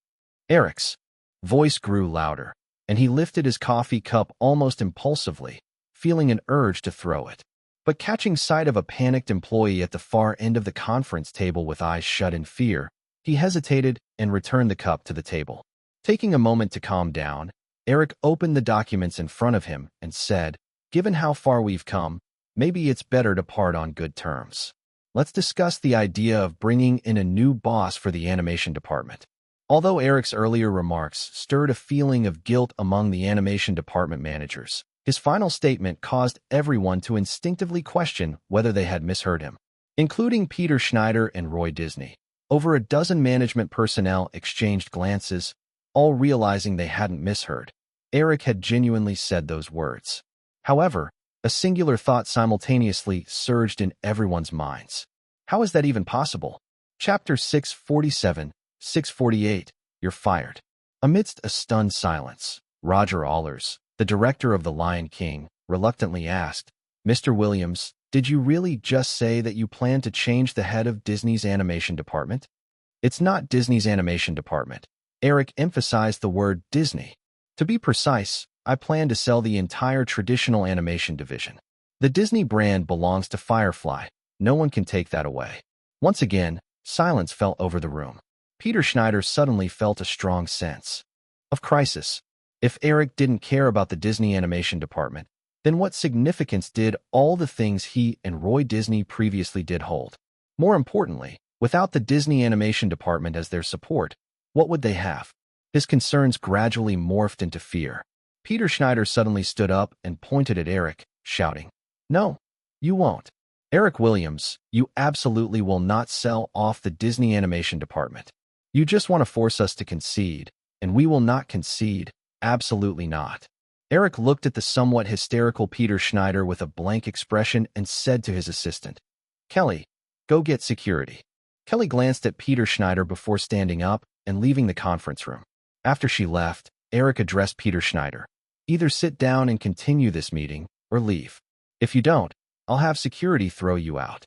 Eric's voice grew louder, and he lifted his coffee cup almost impulsively, feeling an urge to throw it. But catching sight of a panicked employee at the far end of the conference table with eyes shut in fear, he hesitated and returned the cup to the table. Taking a moment to calm down, Eric opened the documents in front of him and said, "Given how far we've come, maybe it's better to part on good terms. Let's discuss the idea of bringing in a new boss for the animation department." Although Eric's earlier remarks stirred a feeling of guilt among the animation department managers, his final statement caused everyone to instinctively question whether they had misheard him, including Peter Schneider and Roy Disney. Over a dozen management personnel exchanged glances, all realizing they hadn't misheard. Eric had genuinely said those words. However, a singular thought simultaneously surged in everyone's minds. How is that even possible? Chapter 647, 648, You're Fired. Amidst a stunned silence, Roger Allers, the director of The Lion King, reluctantly asked, "Mr. Williams, did you really just say that you plan to change the head of Disney's animation department?" "It's not Disney's animation department." Eric emphasized the word Disney. "To be precise, I plan to sell the entire traditional animation division. The Disney brand belongs to Firefly. No one can take that away." Once again, silence fell over the room. Peter Schneider suddenly felt a strong sense of crisis. If Eric didn't care about the Disney animation department, then what significance did all the things he and Roy Disney previously did hold? More importantly, without the Disney animation department as their support, what would they have? His concerns gradually morphed into fear. Peter Schneider suddenly stood up and pointed at Eric, shouting, "No, you won't. Eric Williams, you absolutely will not sell off the Disney animation department. You just want to force us to concede, and we will not concede, absolutely not." Eric looked at the somewhat hysterical Peter Schneider with a blank expression and said to his assistant, "Kelly, go get security." Kelly glanced at Peter Schneider before standing up and leaving the conference room. After she left, Eric addressed Peter Schneider. "Either sit down and continue this meeting, or leave. If you don't, I'll have security throw you out."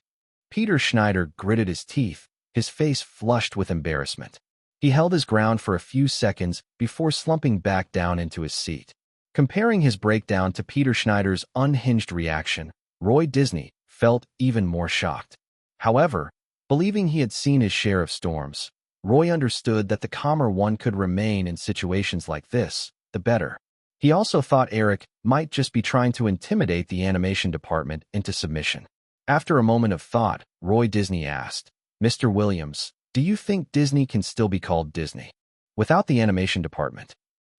Peter Schneider gritted his teeth, his face flushed with embarrassment. He held his ground for a few seconds before slumping back down into his seat. Comparing his breakdown to Peter Schneider's unhinged reaction, Roy Disney felt even more shocked. However, believing he had seen his share of storms, Roy understood that the calmer one could remain in situations like this, the better. He also thought Eric might just be trying to intimidate the animation department into submission. After a moment of thought, Roy Disney asked, "Mr. Williams, do you think Disney can still be called Disney without the animation department?"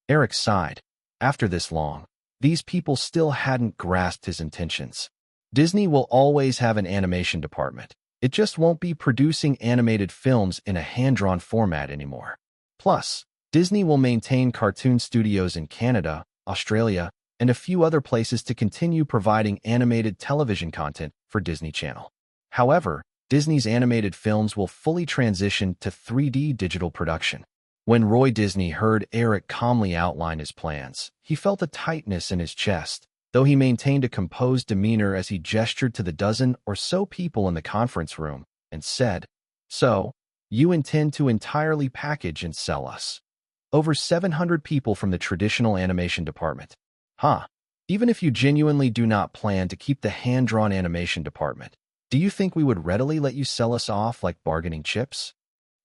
Eric sighed. After this long, these people still hadn't grasped his intentions. Disney will always have an animation department. It just won't be producing animated films in a hand-drawn format anymore. Plus, Disney will maintain cartoon studios in Canada, Australia, and a few other places to continue providing animated television content for Disney Channel. However, Disney's animated films will fully transition to 3D digital production. When Roy Disney heard Eric calmly outline his plans, he felt a tightness in his chest, though he maintained a composed demeanor as he gestured to the dozen or so people in the conference room and said, "So, you intend to entirely package and sell us over 700 people from the traditional animation department? Huh? Even if you genuinely do not plan to keep the hand-drawn animation department, do you think we would readily let you sell us off like bargaining chips?"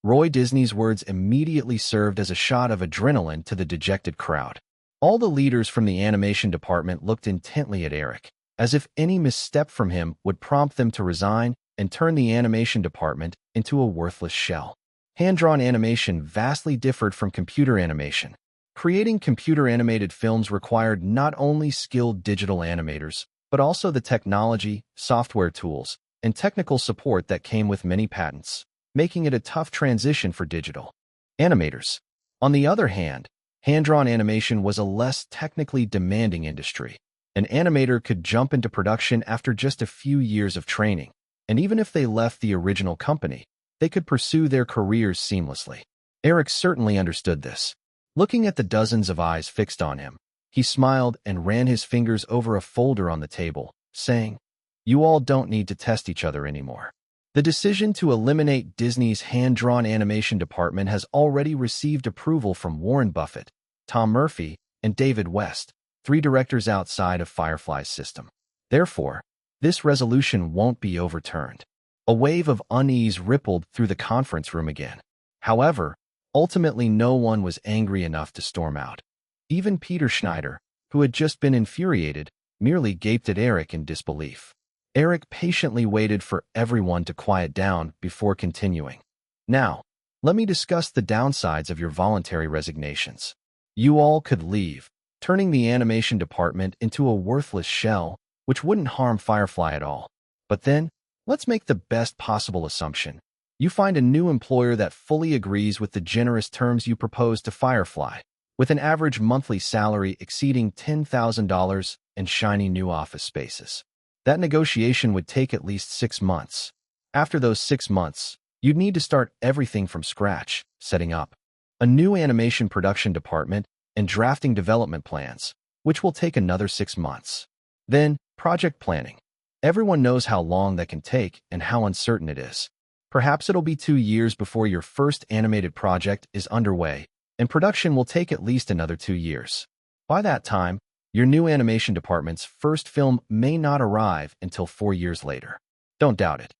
Roy Disney's words immediately served as a shot of adrenaline to the dejected crowd. All the leaders from the animation department looked intently at Eric, as if any misstep from him would prompt them to resign and turn the animation department into a worthless shell. Hand-drawn animation vastly differed from computer animation. Creating computer-animated films required not only skilled digital animators, but also the technology, software tools, and technical support that came with many patents, making it a tough transition for digital animators. On the other hand, hand-drawn animation was a less technically demanding industry. An animator could jump into production after just a few years of training, and even if they left the original company, they could pursue their careers seamlessly. Eric certainly understood this. Looking at the dozens of eyes fixed on him, he smiled and ran his fingers over a folder on the table, saying, "You all don't need to test each other anymore." The decision to eliminate Disney's hand-drawn animation department has already received approval from Warren Buffett, Tom Murphy, and David West, 3 directors outside of Firefly's system. Therefore, this resolution won't be overturned. A wave of unease rippled through the conference room again. However, ultimately no one was angry enough to storm out. Even Peter Schneider, who had just been infuriated, merely gaped at Eric in disbelief. Eric patiently waited for everyone to quiet down before continuing. "Now, let me discuss the downsides of your voluntary resignations. You all could leave, turning the animation department into a worthless shell, which wouldn't harm Firefly at all. But then, let's make the best possible assumption. You find a new employer that fully agrees with the generous terms you propose to Firefly, with an average monthly salary exceeding $10,000 and shiny new office spaces. That negotiation would take at least 6 months. After those 6 months, you'd need to start everything from scratch, setting up a new animation production department and drafting development plans, which will take another 6 months. Then, project planning. Everyone knows how long that can take and how uncertain it is. Perhaps it'll be 2 years before your first animated project is underway, and production will take at least another 2 years. By that time, your new animation department's first film may not arrive until 4 years later. Don't doubt it.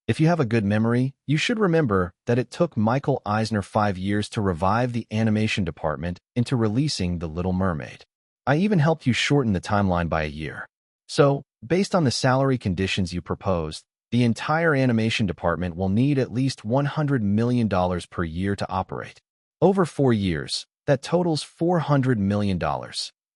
If you have a good memory, you should remember that it took Michael Eisner 5 years to revive the animation department into releasing The Little Mermaid. I even helped you shorten the timeline by a year. So, based on the salary conditions you proposed, the entire animation department will need at least $100 million per year to operate. Over 4 years, that totals $400 million.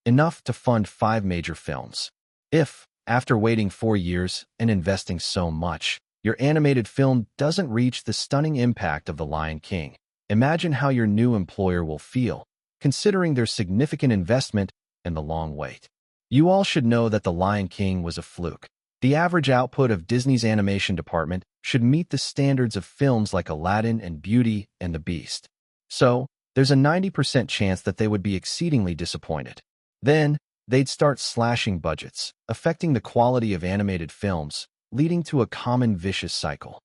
Enough to fund 5 major films. If, after waiting 4 years and investing so much, your animated film doesn't reach the stunning impact of The Lion King, imagine how your new employer will feel, considering their significant investment and the long wait. You all should know that The Lion King was a fluke. The average output of Disney's animation department should meet the standards of films like Aladdin and Beauty and the Beast. So, there's a 90% chance that they would be exceedingly disappointed. Then, they'd start slashing budgets, affecting the quality of animated films, leading to a common vicious cycle.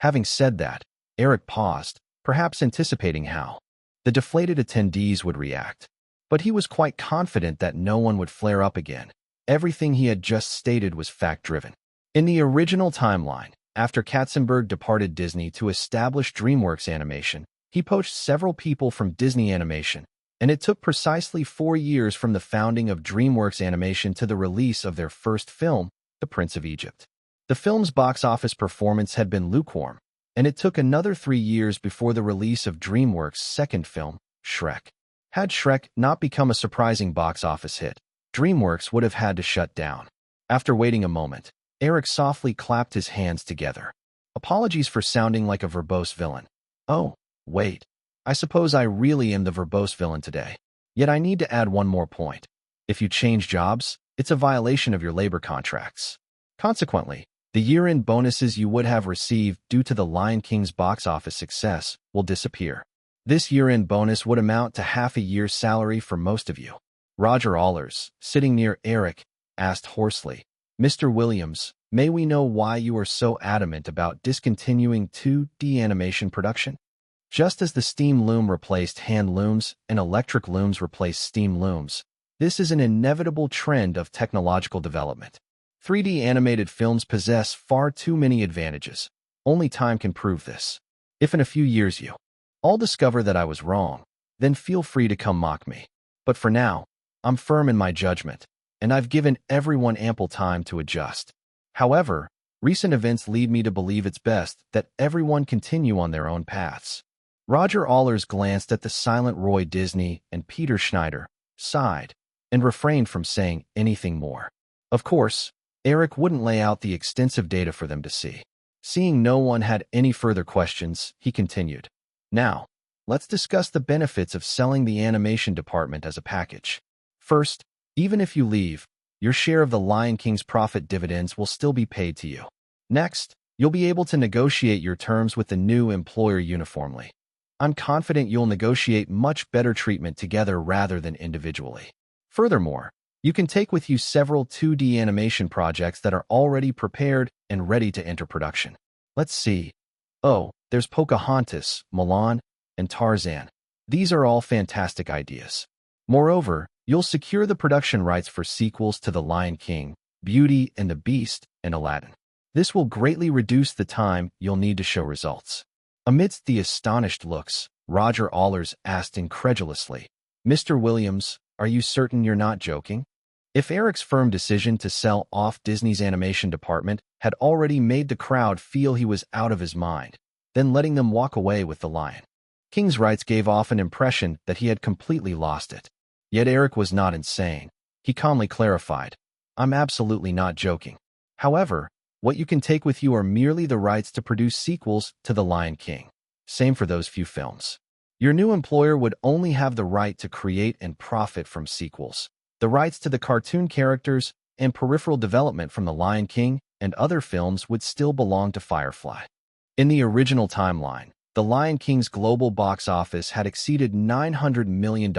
Having said that, Eric paused, perhaps anticipating how the deflated attendees would react. But he was quite confident that no one would flare up again. Everything he had just stated was fact-driven. In the original timeline, after Katzenberg departed Disney to establish DreamWorks Animation, he poached several people from Disney Animation, and it took precisely 4 years from the founding of DreamWorks Animation to the release of their first film, The Prince of Egypt. The film's box office performance had been lukewarm, and it took another 3 years before the release of DreamWorks' second film, Shrek. Had Shrek not become a surprising box office hit, DreamWorks would have had to shut down. After waiting a moment, Eric softly clapped his hands together. Apologies for sounding like a verbose villain. Oh, wait. I suppose I really am the verbose villain today. Yet I need to add one more point. If you change jobs, it's a violation of your labor contracts. Consequently, the year-end bonuses you would have received due to The Lion King's box office success will disappear. This year-end bonus would amount to half a year's salary for most of you. Roger Allers, sitting near Eric, asked hoarsely, "Mr. Williams, may we know why you are so adamant about discontinuing 2D animation production?" Just as the steam loom replaced hand looms and electric looms replaced steam looms, this is an inevitable trend of technological development. 3D animated films possess far too many advantages. Only time can prove this. If in a few years you all discover that I was wrong, then feel free to come mock me. But for now, I'm firm in my judgment, and I've given everyone ample time to adjust. However, recent events lead me to believe it's best that everyone continue on their own paths. Roger Allers glanced at the silent Roy Disney and Peter Schneider, sighed, and refrained from saying anything more. Of course, Eric wouldn't lay out the extensive data for them to see. Seeing no one had any further questions, he continued. Now, let's discuss the benefits of selling the animation department as a package. First, even if you leave, your share of the Lion King's profit dividends will still be paid to you. Next, you'll be able to negotiate your terms with the new employer uniformly. I'm confident you'll negotiate much better treatment together rather than individually. Furthermore, you can take with you several 2D animation projects that are already prepared and ready to enter production. Let's see. Oh, there's Pocahontas, Mulan, and Tarzan. These are all fantastic ideas. Moreover, you'll secure the production rights for sequels to The Lion King, Beauty and the Beast, and Aladdin. This will greatly reduce the time you'll need to show results. Amidst the astonished looks, Roger Allers asked incredulously, "Mr. Williams, are you certain you're not joking?" If Eric's firm decision to sell off Disney's animation department had already made the crowd feel he was out of his mind, then letting them walk away with the Lion King's rights gave off an impression that he had completely lost it. Yet Eric was not insane. He calmly clarified, "I'm absolutely not joking. However, what you can take with you are merely the rights to produce sequels to The Lion King. Same for those few films. Your new employer would only have the right to create and profit from sequels. The rights to the cartoon characters and peripheral development from The Lion King and other films would still belong to Firefly." In the original timeline, The Lion King's global box office had exceeded $900 million,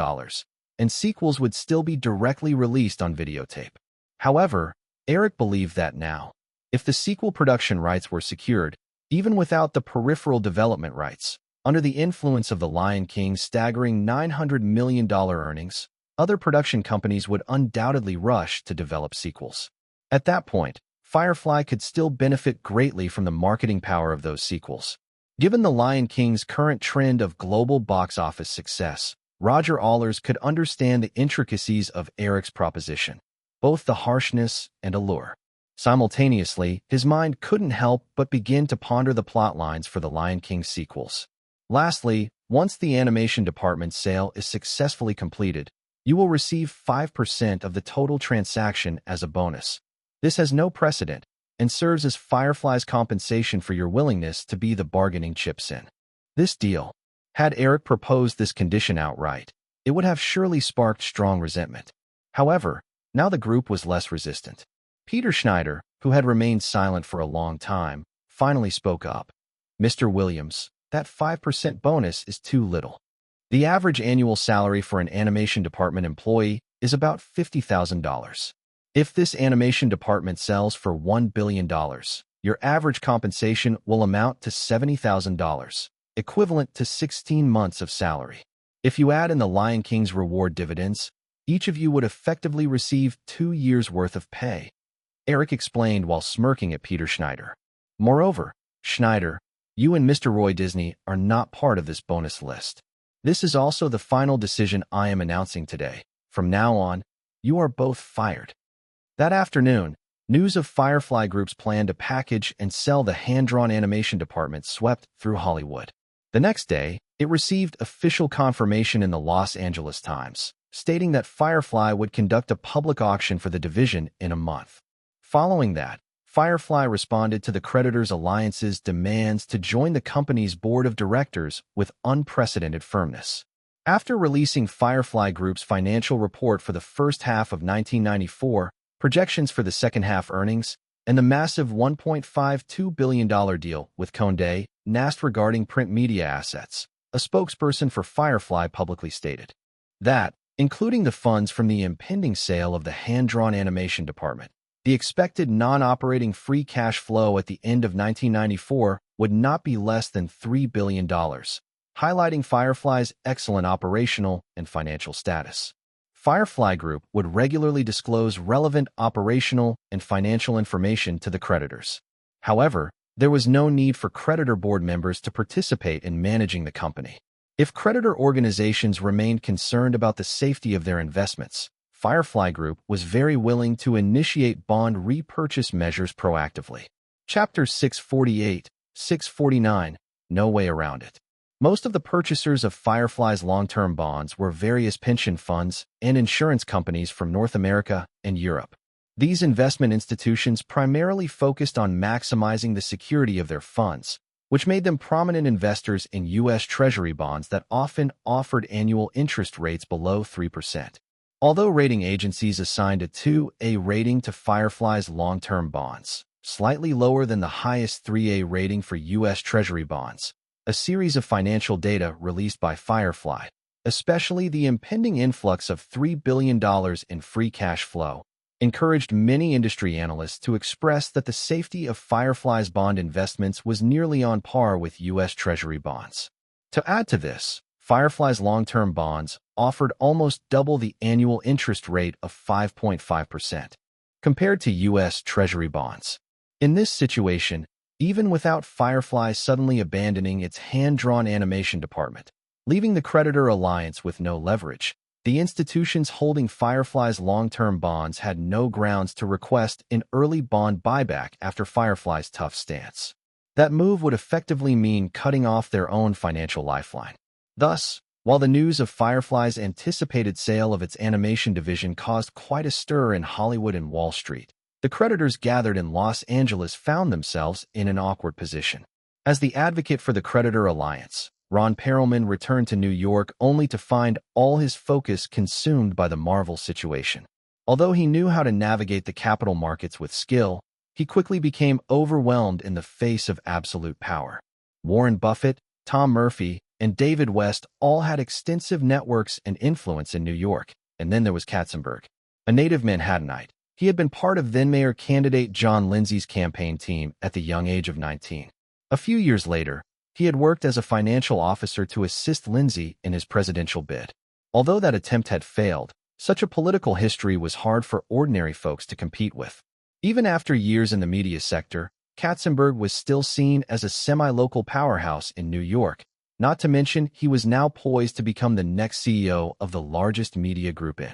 and sequels would still be directly released on videotape. However, Eric believed that now, if the sequel production rights were secured, even without the peripheral development rights, under the influence of The Lion King's staggering $900 million earnings, other production companies would undoubtedly rush to develop sequels. At that point, Firefly could still benefit greatly from the marketing power of those sequels. Given The Lion King's current trend of global box office success, Roger Allers could understand the intricacies of Eric's proposition, both the harshness and allure. Simultaneously, his mind couldn't help but begin to ponder the plot lines for The Lion King sequels. Lastly, once the animation department sale is successfully completed, you will receive 5% of the total transaction as a bonus. This has no precedent and serves as Firefly's compensation for your willingness to be the bargaining chips in this deal. Had Eric proposed this condition outright, it would have surely sparked strong resentment. However, now the group was less resistant. Peter Schneider, who had remained silent for a long time, finally spoke up. "Mr. Williams, that 5% bonus is too little. The average annual salary for an animation department employee is about $50,000. If this animation department sells for $1 billion, your average compensation will amount to $70,000, equivalent to 16 months of salary. If you add in the Lion King's reward dividends, each of you would effectively receive 2 years' worth of pay," Eric explained while smirking at Peter Schneider. "Moreover, Schneider, you and Mr. Roy Disney are not part of this bonus list. This is also the final decision I am announcing today. From now on, you are both fired." That afternoon, news of Firefly Group's plan to package and sell the hand-drawn animation department swept through Hollywood. The next day, it received official confirmation in the Los Angeles Times. stating that Firefly would conduct a public auction for the division in a month. Following that, Firefly responded to the Creditors Alliance's demands to join the company's board of directors with unprecedented firmness. After releasing Firefly Group's financial report for the first half of 1994, projections for the second half earnings, and the massive $1.52 billion deal with Condé Nast regarding print media assets, a spokesperson for Firefly publicly stated that, including the funds from the impending sale of the hand-drawn animation department, the expected non-operating free cash flow at the end of 1994 would not be less than $3 billion, highlighting Firefly's excellent operational and financial status. Firefly Group would regularly disclose relevant operational and financial information to the creditors. However, there was no need for creditor board members to participate in managing the company. If creditor organizations remained concerned about the safety of their investments, Firefly Group was very willing to initiate bond repurchase measures proactively. Chapter 648, 649, No Way Around It. Most of the purchasers of Firefly's long-term bonds were various pension funds and insurance companies from North America and Europe. These investment institutions primarily focused on maximizing the security of their funds, which made them prominent investors in U.S. Treasury bonds that often offered annual interest rates below 3%. Although rating agencies assigned a 2A rating to Firefly's long-term bonds, slightly lower than the highest 3A rating for U.S. Treasury bonds, a series of financial data released by Firefly, especially the impending influx of $3 billion in free cash flow, encouraged many industry analysts to express that the safety of Firefly's bond investments was nearly on par with U.S. Treasury bonds. To add to this, Firefly's long-term bonds offered almost double the annual interest rate of 5.5% compared to U.S. Treasury bonds. In this situation, even without Firefly suddenly abandoning its hand-drawn animation department, leaving the creditor alliance with no leverage, the institutions holding Firefly's long-term bonds had no grounds to request an early bond buyback after Firefly's tough stance. That move would effectively mean cutting off their own financial lifeline. Thus, while the news of Firefly's anticipated sale of its animation division caused quite a stir in Hollywood and Wall Street, the creditors gathered in Los Angeles found themselves in an awkward position. As the advocate for the creditor alliance, Ron Perelman returned to New York only to find all his focus consumed by the Marvel situation. Although he knew how to navigate the capital markets with skill, he quickly became overwhelmed in the face of absolute power. Warren Buffett, Tom Murphy, and David West all had extensive networks and influence in New York, and then there was Katzenberg, a native Manhattanite. He had been part of then-mayor candidate John Lindsay's campaign team at the young age of 19. A few years later, he had worked as a financial officer to assist Lindsay in his presidential bid. Although that attempt had failed, such a political history was hard for ordinary folks to compete with. Even after years in the media sector, Katzenberg was still seen as a semi-local powerhouse in New York, not to mention he was now poised to become the next CEO of the largest media group in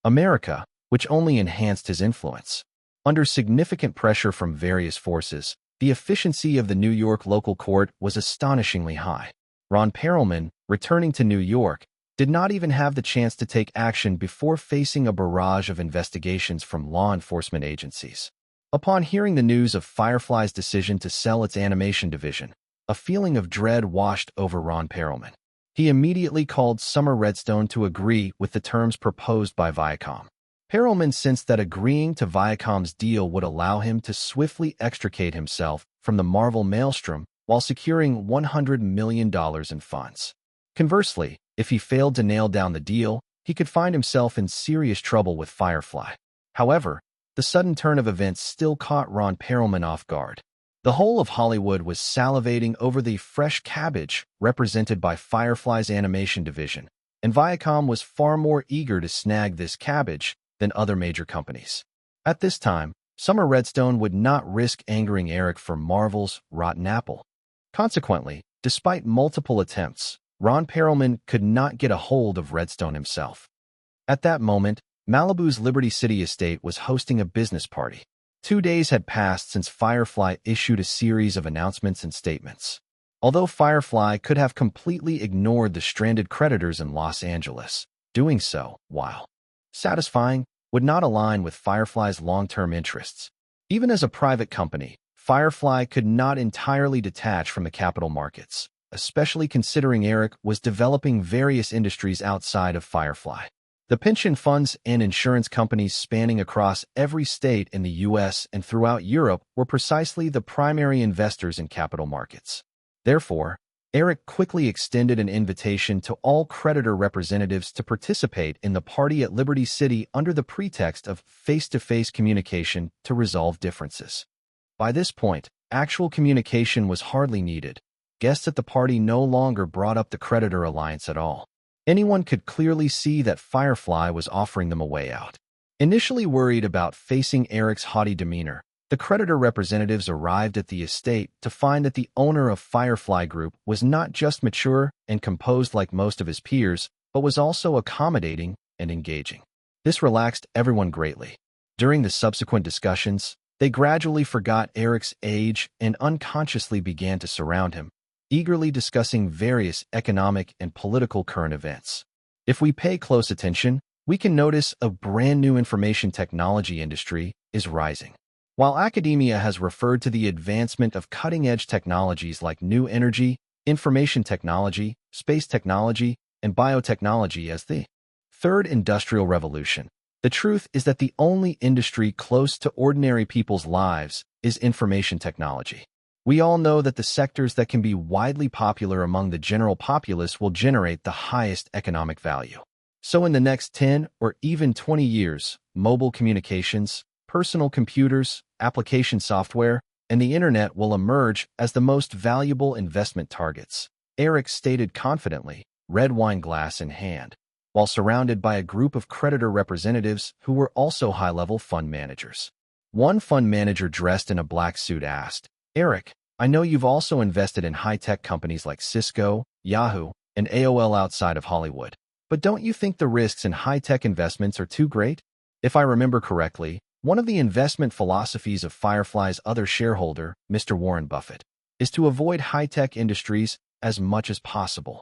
America, which only enhanced his influence. Under significant pressure from various forces, the efficiency of the New York local court was astonishingly high. Ron Perelman, returning to New York, did not even have the chance to take action before facing a barrage of investigations from law enforcement agencies. Upon hearing the news of Firefly's decision to sell its animation division, a feeling of dread washed over Ron Perelman. He immediately called Summer Redstone to agree with the terms proposed by Viacom. Perelman sensed that agreeing to Viacom's deal would allow him to swiftly extricate himself from the Marvel maelstrom while securing $100 million in funds. Conversely, if he failed to nail down the deal, he could find himself in serious trouble with Firefly. However, the sudden turn of events still caught Ron Perelman off guard. The whole of Hollywood was salivating over the fresh cabbage represented by Firefly's animation division, and Viacom was far more eager to snag this cabbage than other major companies. At this time, Summer Redstone would not risk angering Eric for Marvel's rotten apple. Consequently, despite multiple attempts, Ron Perelman could not get a hold of Redstone himself. At that moment, Malibu's Liberty City estate was hosting a business party. 2 days had passed since Firefly issued a series of announcements and statements. Although Firefly could have completely ignored the stranded creditors in Los Angeles, Doing so, while satisfying, would not align with Firefly's long-term interests. Even as a private company, Firefly could not entirely detach from the capital markets, especially considering Eric was developing various industries outside of Firefly. The pension funds and insurance companies spanning across every state in the U.S. and throughout Europe were precisely the primary investors in capital markets. Therefore, Eric quickly extended an invitation to all creditor representatives to participate in the party at Liberty City under the pretext of face-to-face communication to resolve differences. By this point, actual communication was hardly needed. Guests at the party no longer brought up the creditor alliance at all. Anyone could clearly see that Firefly was offering them a way out. Initially worried about facing Eric's haughty demeanor, the creditor representatives arrived at the estate to find that the owner of Firefly Group was not just mature and composed like most of his peers, but was also accommodating and engaging. This relaxed everyone greatly. During the subsequent discussions, they gradually forgot Eric's age and unconsciously began to surround him, eagerly discussing various economic and political current events. If we pay close attention, we can notice a brand new information technology industry is rising. While academia has referred to the advancement of cutting-edge technologies like new energy, information technology, space technology, and biotechnology as the third industrial revolution, the truth is that the only industry close to ordinary people's lives is information technology. We all know that the sectors that can be widely popular among the general populace will generate the highest economic value. So in the next 10 or even 20 years, mobile communications, personal computers, application software, and the internet will emerge as the most valuable investment targets, Eric stated confidently, red wine glass in hand, while surrounded by a group of creditor representatives who were also high-level fund managers. One fund manager dressed in a black suit asked, "Eric, I know you've also invested in high-tech companies like Cisco, Yahoo, and AOL outside of Hollywood, but don't you think the risks in high-tech investments are too great?" If I remember correctly, one of the investment philosophies of Firefly's other shareholder, Mr. Warren Buffett, is to avoid high-tech industries as much as possible.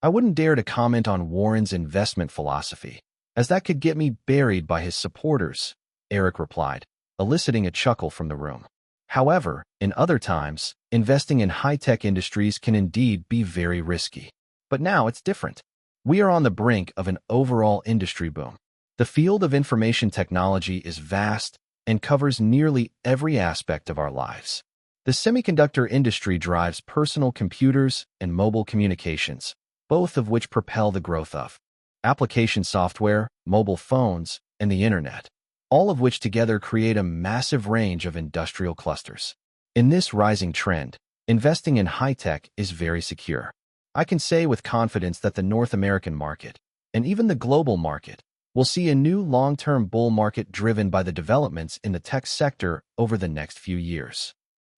I wouldn't dare to comment on Warren's investment philosophy, as that could get me buried by his supporters, Eric replied, eliciting a chuckle from the room. However, in other times, investing in high-tech industries can indeed be very risky. But now it's different. We are on the brink of an overall industry boom. The field of information technology is vast and covers nearly every aspect of our lives. The semiconductor industry drives personal computers and mobile communications, both of which propel the growth of application software, mobile phones, and the internet, all of which together create a massive range of industrial clusters. In this rising trend, investing in high-tech is very secure. I can say with confidence that the North American market, and even the global market, will see a new long-term bull market driven by the developments in the tech sector over the next few years.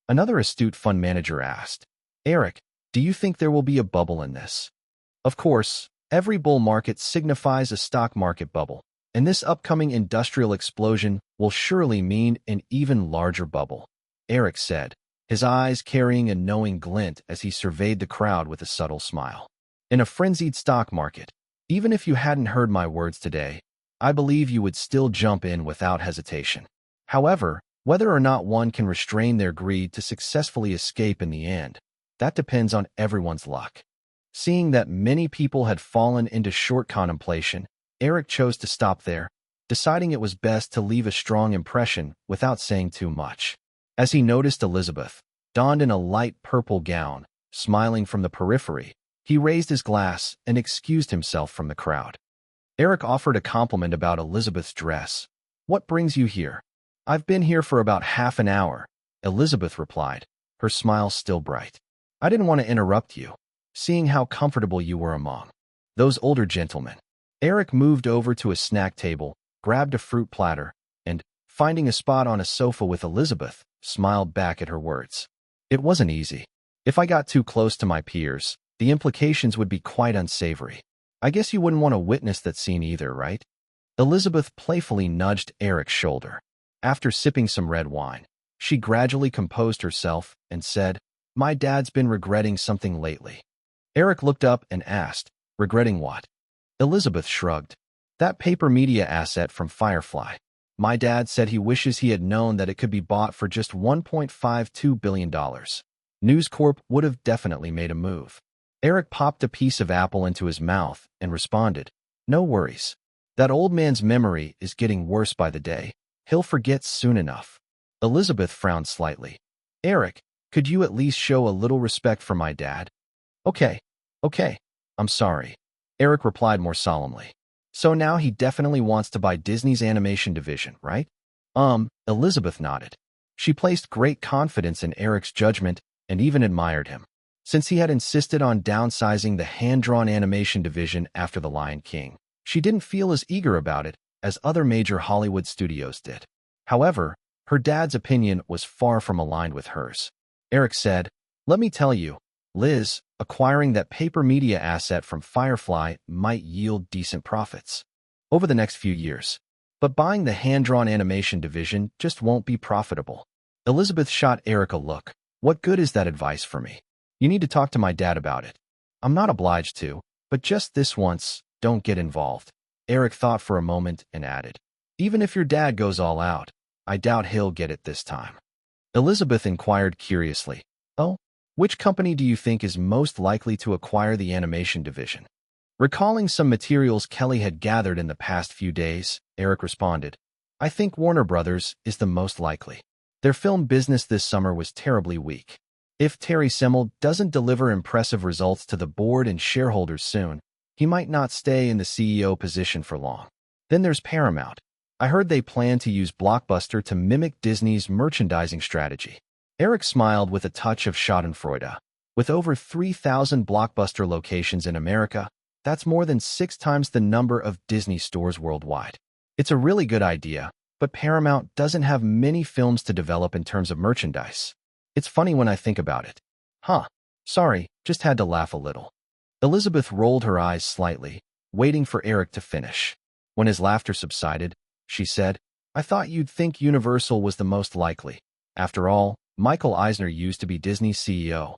Another astute fund manager asked, "Eric, do you think there will be a bubble in this?" Of course, every bull market signifies a stock market bubble, and this upcoming industrial explosion will surely mean an even larger bubble, Eric said, his eyes carrying a knowing glint as he surveyed the crowd with a subtle smile. In a frenzied stock market, even if you hadn't heard my words today, I believe you would still jump in without hesitation. However, whether or not one can restrain their greed to successfully escape in the end, that depends on everyone's luck. Seeing that many people had fallen into short contemplation, Eric chose to stop there, deciding it was best to leave a strong impression without saying too much. As he noticed Elizabeth, donned in a light purple gown, smiling from the periphery, he raised his glass and excused himself from the crowd. Eric offered a compliment about Elizabeth's dress. "What brings you here?" "I've been here for about half an hour," Elizabeth replied, her smile still bright. "I didn't want to interrupt you, seeing how comfortable you were among those older gentlemen." Eric moved over to a snack table, grabbed a fruit platter, and, finding a spot on a sofa with Elizabeth, smiled back at her words. "It wasn't easy. If I got too close to my peers, the implications would be quite unsavory. I guess you wouldn't want to witness that scene either, right?" Elizabeth playfully nudged Eric's shoulder. After sipping some red wine, she gradually composed herself and said, "My dad's been regretting something lately." Eric looked up and asked, "Regretting what?" Elizabeth shrugged. That paper media asset from Firefly. My dad said he wishes he had known that it could be bought for just $1.52 billion. News Corp would have definitely made a move. Eric popped a piece of apple into his mouth and responded, "No worries. That old man's memory is getting worse by the day. He'll forget soon enough." Elizabeth frowned slightly. "Eric, could you at least show a little respect for my dad?" Okay, I'm sorry," Eric replied more solemnly. "So now he definitely wants to buy Disney's animation division, right?" Elizabeth nodded. She placed great confidence in Eric's judgment and even admired him. Since he had insisted on downsizing the hand-drawn animation division after The Lion King, she didn't feel as eager about it as other major Hollywood studios did. However, her dad's opinion was far from aligned with hers. Eric said, "Let me tell you, Liz, acquiring that paper media asset from Firefly might yield decent profits over the next few years. But buying the hand-drawn animation division just won't be profitable." Elizabeth shot Eric a look. "What good is that advice for me? You need to talk to my dad about it." "I'm not obliged to, but just this once, don't get involved." Eric thought for a moment and added, "Even if your dad goes all out, I doubt he'll get it this time." Elizabeth inquired curiously, "Oh, which company do you think is most likely to acquire the animation division?" Recalling some materials Kelly had gathered in the past few days, Eric responded, "I think Warner Brothers is the most likely. Their film business this summer was terribly weak. If Terry Semel doesn't deliver impressive results to the board and shareholders soon, he might not stay in the CEO position for long. Then there's Paramount. I heard they plan to use Blockbuster to mimic Disney's merchandising strategy." Eric smiled with a touch of schadenfreude. With over 3,000 Blockbuster locations in America, that's more than 6 times the number of Disney stores worldwide. It's a really good idea, but Paramount doesn't have many films to develop in terms of merchandise. It's funny when I think about it. Sorry, just had to laugh a little. Elizabeth rolled her eyes slightly, waiting for Eric to finish. When his laughter subsided, she said, "I thought you'd think Universal was the most likely. After all, Michael Eisner used to be Disney's CEO."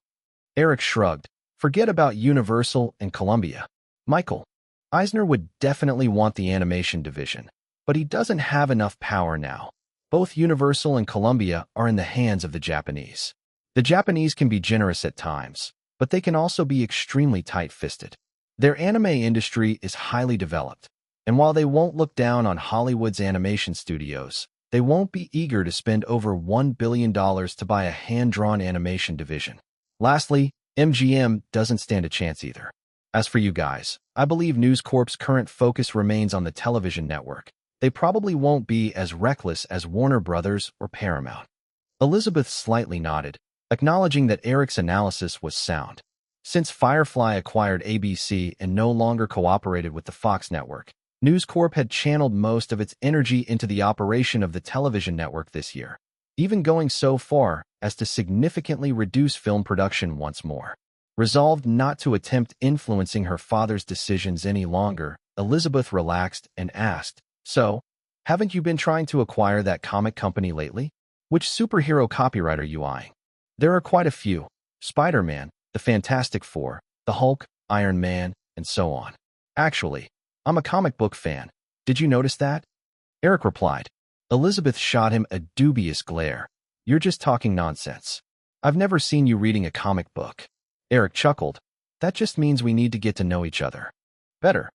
Eric shrugged. "Forget about Universal and Columbia. Michael Eisner would definitely want the animation division, but he doesn't have enough power now. Both Universal and Columbia are in the hands of the Japanese. The Japanese can be generous at times, but they can also be extremely tight-fisted. Their anime industry is highly developed, and while they won't look down on Hollywood's animation studios, they won't be eager to spend over $1 billion to buy a hand-drawn animation division. Lastly, MGM doesn't stand a chance either. As for you guys, I believe News Corp's current focus remains on the television network. They probably won't be as reckless as Warner Brothers or Paramount." Elizabeth slightly nodded, acknowledging that Eric's analysis was sound. Since Firefly acquired ABC and no longer cooperated with the Fox network, News Corp had channeled most of its energy into the operation of the television network this year, even going so far as to significantly reduce film production once more. Resolved not to attempt influencing her father's decisions any longer, Elizabeth relaxed and asked, "So, haven't you been trying to acquire that comic company lately? Which superhero copyright are you eyeing?" "There are quite a few. Spider-Man, the Fantastic Four, the Hulk, Iron Man, and so on. Actually, I'm a comic book fan. Did you notice that?" Eric replied. Elizabeth shot him a dubious glare. "You're just talking nonsense. I've never seen you reading a comic book." Eric chuckled. "That just means we need to get to know each other better."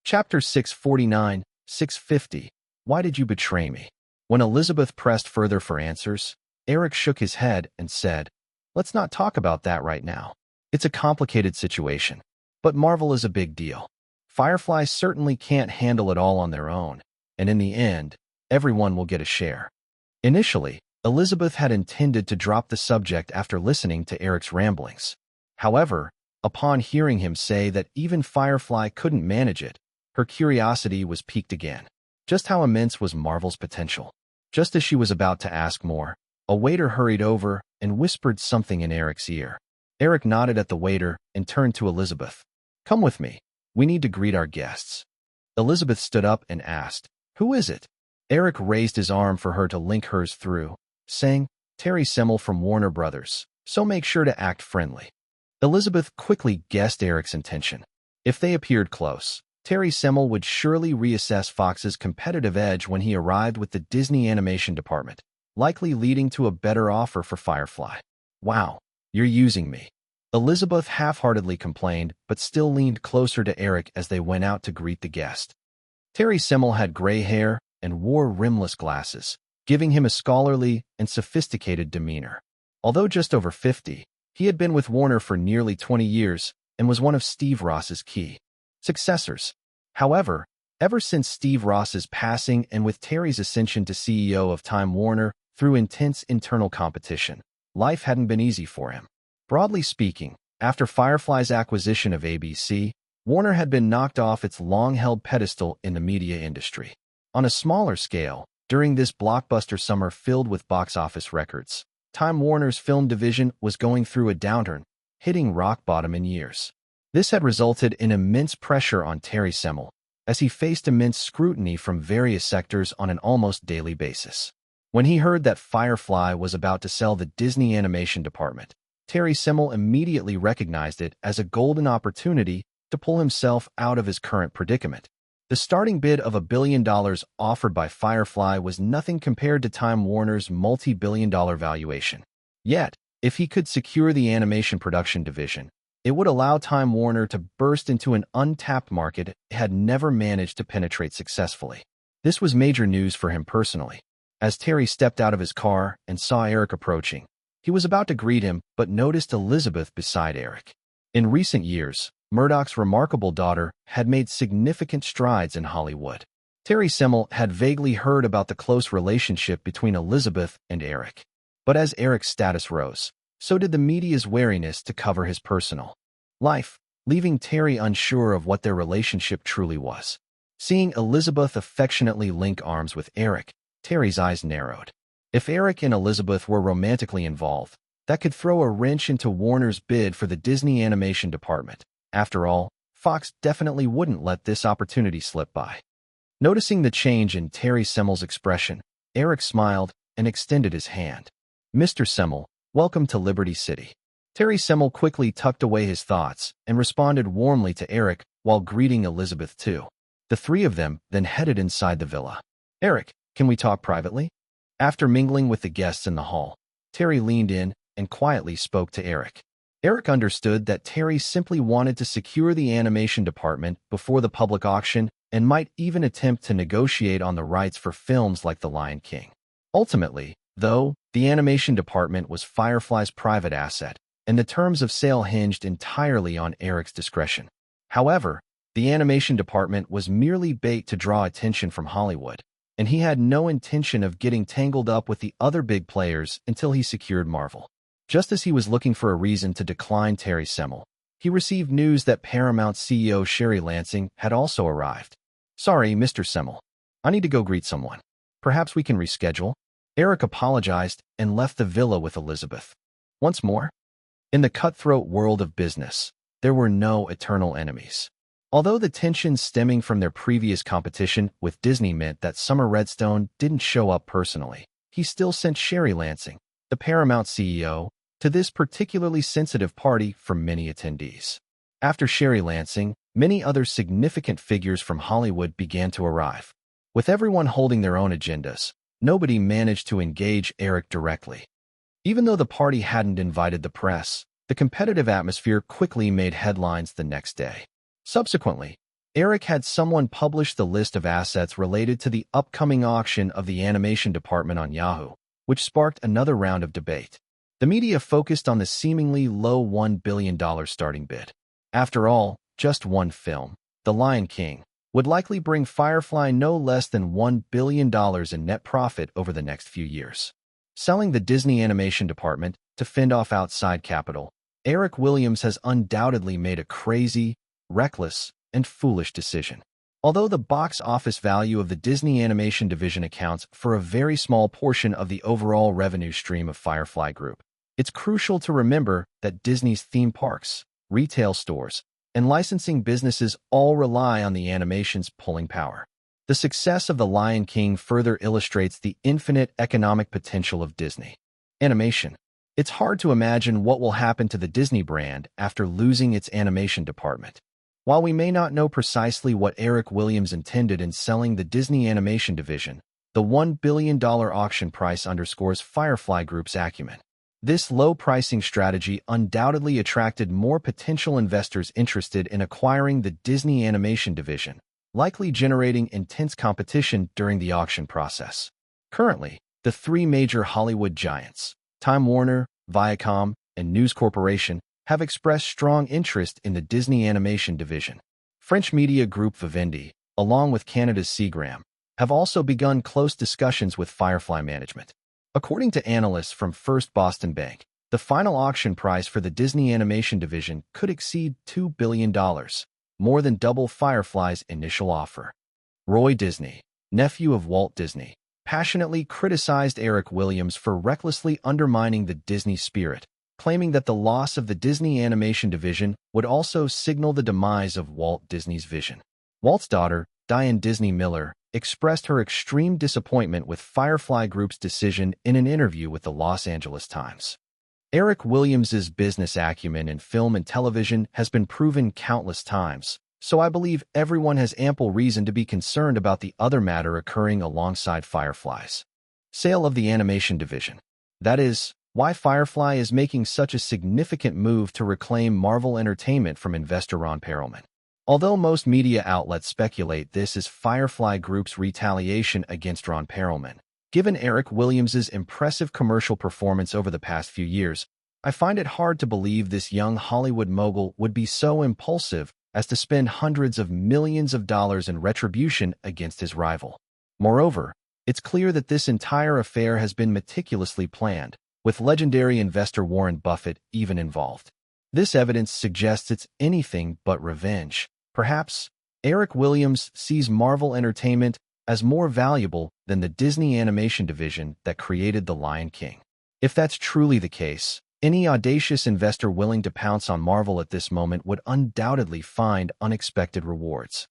Chapter 649, 650. Why did you betray me? When Elizabeth pressed further for answers, Eric shook his head and said, "Let's not talk about that right now. It's a complicated situation, but Marvel is a big deal. Firefly certainly can't handle it all on their own, and in the end, everyone will get a share." Initially, Elizabeth had intended to drop the subject after listening to Eric's ramblings. However, upon hearing him say that even Firefly couldn't manage it, her curiosity was piqued again. Just how immense was Marvel's potential? Just as she was about to ask more, a waiter hurried over and whispered something in Eric's ear. Eric nodded at the waiter and turned to Elizabeth. "Come with me. We need to greet our guests." Elizabeth stood up and asked, "Who is it?" Eric raised his arm for her to link hers through, saying, "Terry Semel from Warner Brothers, so make sure to act friendly." Elizabeth quickly guessed Eric's intention. If they appeared close, Terry Semel would surely reassess Fox's competitive edge when he arrived with the Disney animation department, likely leading to a better offer for Firefly. "Wow, you're using me," Elizabeth half-heartedly complained, but still leaned closer to Eric as they went out to greet the guest. Terry Semel had gray hair and wore rimless glasses, giving him a scholarly and sophisticated demeanor. Although just over 50, he had been with Warner for nearly 20 years and was one of Steve Ross's key successors. However, ever since Steve Ross's passing and with Terry's ascension to CEO of Time Warner through intense internal competition, life hadn't been easy for him. Broadly speaking, after Firefly's acquisition of ABC, Warner had been knocked off its long-held pedestal in the media industry. On a smaller scale, during this blockbuster summer filled with box office records, Time Warner's film division was going through a downturn, hitting rock bottom in years. This had resulted in immense pressure on Terry Semel, as he faced immense scrutiny from various sectors on an almost daily basis. When he heard that Firefly was about to sell the Disney animation department, Terry Semel immediately recognized it as a golden opportunity to pull himself out of his current predicament. The starting bid of $1 billion offered by Firefly was nothing compared to Time Warner's multi-billion-dollar valuation. Yet, if he could secure the animation production division, it would allow Time Warner to burst into an untapped market it had never managed to penetrate successfully. This was major news for him personally. As Terry stepped out of his car and saw Eric approaching, he was about to greet him but noticed Elizabeth beside Eric. In recent years, Murdoch's remarkable daughter had made significant strides in Hollywood. Terry Semel had vaguely heard about the close relationship between Elizabeth and Eric. But as Eric's status rose, so did the media's wariness to cover his personal life, leaving Terry unsure of what their relationship truly was. Seeing Elizabeth affectionately link arms with Eric, Terry's eyes narrowed. If Eric and Elizabeth were romantically involved, that could throw a wrench into Warner's bid for the Disney animation department. After all, Fox definitely wouldn't let this opportunity slip by. Noticing the change in Terry Semel's expression, Eric smiled and extended his hand. "Mr. Semel, welcome to Liberty City." Terry Semel quickly tucked away his thoughts and responded warmly to Eric while greeting Elizabeth too. The three of them then headed inside the villa. "Eric, can we talk privately?" After mingling with the guests in the hall, Terry leaned in and quietly spoke to Eric. Eric understood that Terry simply wanted to secure the animation department before the public auction and might even attempt to negotiate on the rights for films like The Lion King. Ultimately, though, the animation department was Firefly's private asset, and the terms of sale hinged entirely on Eric's discretion. However, the animation department was merely bait to draw attention from Hollywood, and he had no intention of getting tangled up with the other big players until he secured Marvel. Just as he was looking for a reason to decline Terry Semel, he received news that Paramount CEO Sherry Lansing had also arrived. "Sorry, Mr. Semel. I need to go greet someone. Perhaps we can reschedule?" Eric apologized and left the villa with Elizabeth. Once more, in the cutthroat world of business, there were no eternal enemies. Although the tensions stemming from their previous competition with Disney meant that Summer Redstone didn't show up personally, he still sent Sherry Lansing, the Paramount CEO, to this particularly sensitive party for many attendees. After Sherry Lansing, many other significant figures from Hollywood began to arrive. With everyone holding their own agendas, nobody managed to engage Eric directly. Even though the party hadn't invited the press, the competitive atmosphere quickly made headlines the next day. Subsequently, Eric had someone publish the list of assets related to the upcoming auction of the animation department on Yahoo, which sparked another round of debate. The media focused on the seemingly low $1 billion starting bid. After all, just one film, The Lion King, would likely bring Firefly no less than $1 billion in net profit over the next few years. Selling the Disney animation department to fend off outside capital, Eric Williams has undoubtedly made a crazy, reckless, and foolish decision. Although the box office value of the Disney animation division accounts for a very small portion of the overall revenue stream of Firefly Group, it's crucial to remember that Disney's theme parks, retail stores, and licensing businesses all rely on the animation's pulling power. The success of The Lion King further illustrates the infinite economic potential of Disney animation. It's hard to imagine what will happen to the Disney brand after losing its animation department. While we may not know precisely what Eric Williams intended in selling the Disney Animation division, the $1 billion auction price underscores Firefly Group's acumen. This low pricing strategy undoubtedly attracted more potential investors interested in acquiring the Disney Animation division, likely generating intense competition during the auction process. Currently, the three major Hollywood giants, Time Warner, Viacom, and News Corporation, have expressed strong interest in the Disney Animation division. French media group Vivendi, along with Canada's Seagram, have also begun close discussions with Firefly management. According to analysts from First Boston Bank, the final auction price for the Disney Animation division could exceed $2 billion, more than double Firefly's initial offer. Roy Disney, nephew of Walt Disney, passionately criticized Eric Williams for recklessly undermining the Disney spirit, claiming that the loss of the Disney Animation division would also signal the demise of Walt Disney's vision. Walt's daughter, Diane Disney Miller, expressed her extreme disappointment with Firefly Group's decision in an interview with the Los Angeles Times. Eric Williams's business acumen in film and television has been proven countless times, so I believe everyone has ample reason to be concerned about the other matter occurring alongside Firefly's sale of the animation division. That is, why Firefly is making such a significant move to reclaim Marvel Entertainment from investor Ron Perelman. Although most media outlets speculate this is Firefly Group's retaliation against Ron Perelman, given Eric Williams's impressive commercial performance over the past few years, I find it hard to believe this young Hollywood mogul would be so impulsive as to spend hundreds of millions of dollars in retribution against his rival. Moreover, it's clear that this entire affair has been meticulously planned, with legendary investor Warren Buffett even involved. This evidence suggests it's anything but revenge. Perhaps, Eric Williams sees Marvel Entertainment as more valuable than the Disney Animation division that created The Lion King. If that's truly the case, any audacious investor willing to pounce on Marvel at this moment would undoubtedly find unexpected rewards.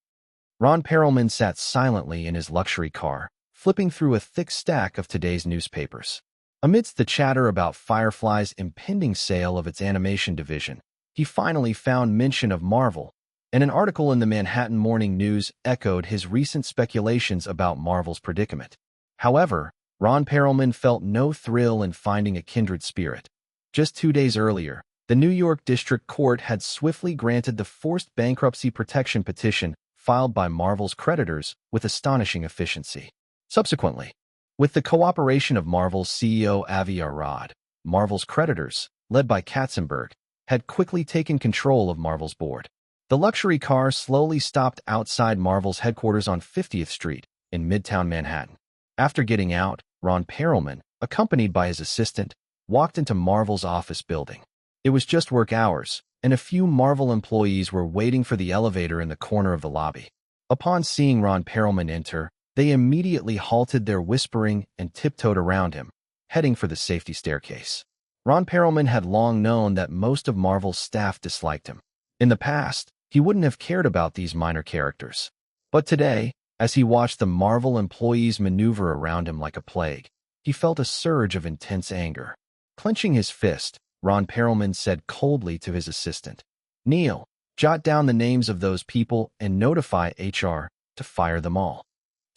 Ron Perelman sat silently in his luxury car, flipping through a thick stack of today's newspapers. Amidst the chatter about Firefly's impending sale of its animation division, he finally found mention of Marvel, and an article in the Manhattan Morning News echoed his recent speculations about Marvel's predicament. However, Ron Perelman felt no thrill in finding a kindred spirit. Just 2 days earlier, the New York District Court had swiftly granted the forced bankruptcy protection petition filed by Marvel's creditors with astonishing efficiency. Subsequently, with the cooperation of Marvel's CEO Avi Arad, Marvel's creditors, led by Katzenberg, had quickly taken control of Marvel's board. The luxury car slowly stopped outside Marvel's headquarters on 50th Street in Midtown Manhattan. After getting out, Ron Perelman, accompanied by his assistant, walked into Marvel's office building. It was just work hours, and a few Marvel employees were waiting for the elevator in the corner of the lobby. Upon seeing Ron Perelman enter, they immediately halted their whispering and tiptoed around him, heading for the safety staircase. Ron Perelman had long known that most of Marvel's staff disliked him. In the past, he wouldn't have cared about these minor characters. But today, as he watched the Marvel employees maneuver around him like a plague, he felt a surge of intense anger. Clenching his fist, Ron Perelman said coldly to his assistant, "Neil, jot down the names of those people and notify HR to fire them all."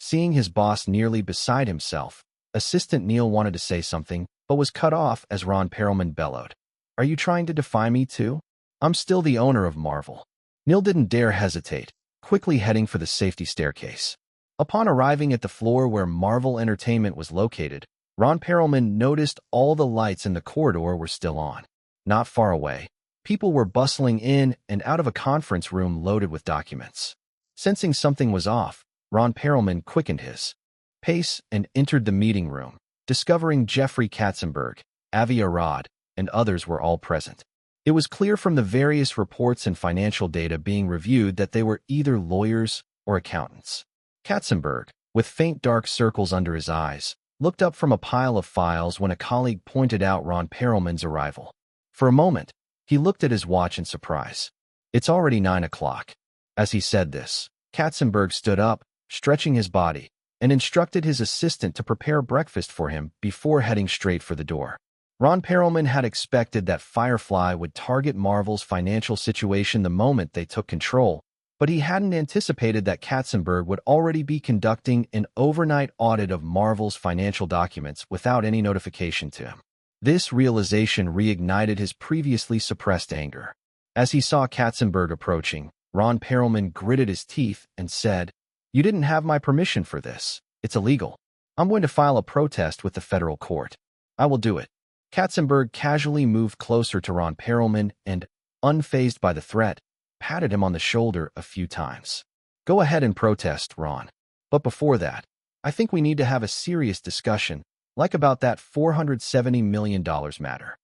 Seeing his boss nearly beside himself, Assistant Neil wanted to say something, but was cut off as Ron Perelman bellowed, "Are you trying to defy me too? I'm still the owner of Marvel." Neil didn't dare hesitate, quickly heading for the safety staircase. Upon arriving at the floor where Marvel Entertainment was located, Ron Perelman noticed all the lights in the corridor were still on. Not far away, people were bustling in and out of a conference room loaded with documents. Sensing something was off, Ron Perelman quickened his pace and entered the meeting room, discovering Jeffrey Katzenberg, Avi Arad, and others were all present. It was clear from the various reports and financial data being reviewed that they were either lawyers or accountants. Katzenberg, with faint dark circles under his eyes, looked up from a pile of files when a colleague pointed out Ron Perelman's arrival. For a moment, he looked at his watch in surprise. "It's already 9 o'clock. As he said this, Katzenberg stood up, stretching his body, and instructed his assistant to prepare breakfast for him before heading straight for the door. Ron Perelman had expected that Firefly would target Marvel's financial situation the moment they took control, But he hadn't anticipated that Katzenberg would already be conducting an overnight audit of Marvel's financial documents without any notification to him. This realization reignited his previously suppressed anger. As he saw Katzenberg approaching, Ron Perelman gritted his teeth and said, "You didn't have my permission for this. It's illegal. I'm going to file a protest with the federal court. I will do it." Katzenberg casually moved closer to Ron Perelman and, unfazed by the threat, patted him on the shoulder a few times. "Go ahead and protest, Ron. But before that, I think we need to have a serious discussion, like about that $470 million matter."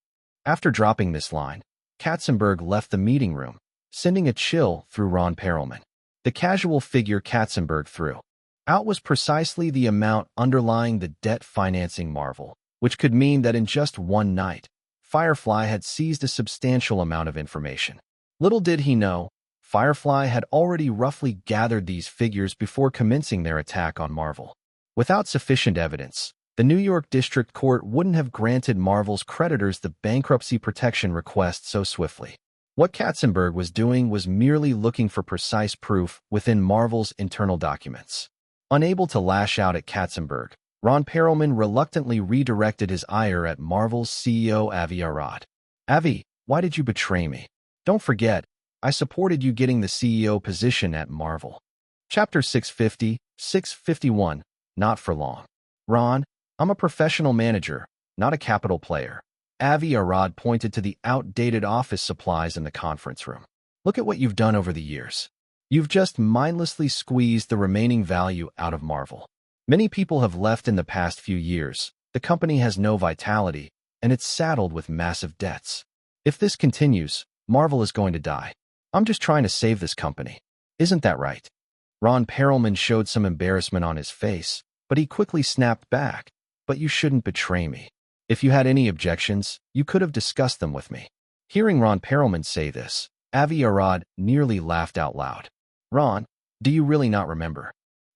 After dropping this line, Katzenberg left the meeting room, sending a chill through Ron Perelman. The casual figure Katzenberg threw out was precisely the amount underlying the debt financing Marvel, which could mean that in just one night, Firefly had seized a substantial amount of information. Little did he know, Firefly had already roughly gathered these figures before commencing their attack on Marvel. Without sufficient evidence, the New York District Court wouldn't have granted Marvel's creditors the bankruptcy protection request so swiftly. What Katzenberg was doing was merely looking for precise proof within Marvel's internal documents. Unable to lash out at Katzenberg, Ron Perelman reluctantly redirected his ire at Marvel's CEO Avi Arad. "Avi, why did you betray me? Don't forget, I supported you getting the CEO position at Marvel." Chapter 651, Not for Long. "Ron, I'm a professional manager, not a capital player." Avi Arad pointed to the outdated office supplies in the conference room. "Look at what you've done over the years. You've just mindlessly squeezed the remaining value out of Marvel. Many people have left in the past few years. The company has no vitality, and it's saddled with massive debts. If this continues, Marvel is going to die. I'm just trying to save this company. Isn't that right?" Ron Perelman showed some embarrassment on his face, but he quickly snapped back. "But you shouldn't betray me. If you had any objections, you could have discussed them with me." Hearing Ron Perelman say this, Avi Arad nearly laughed out loud. "Ron, do you really not remember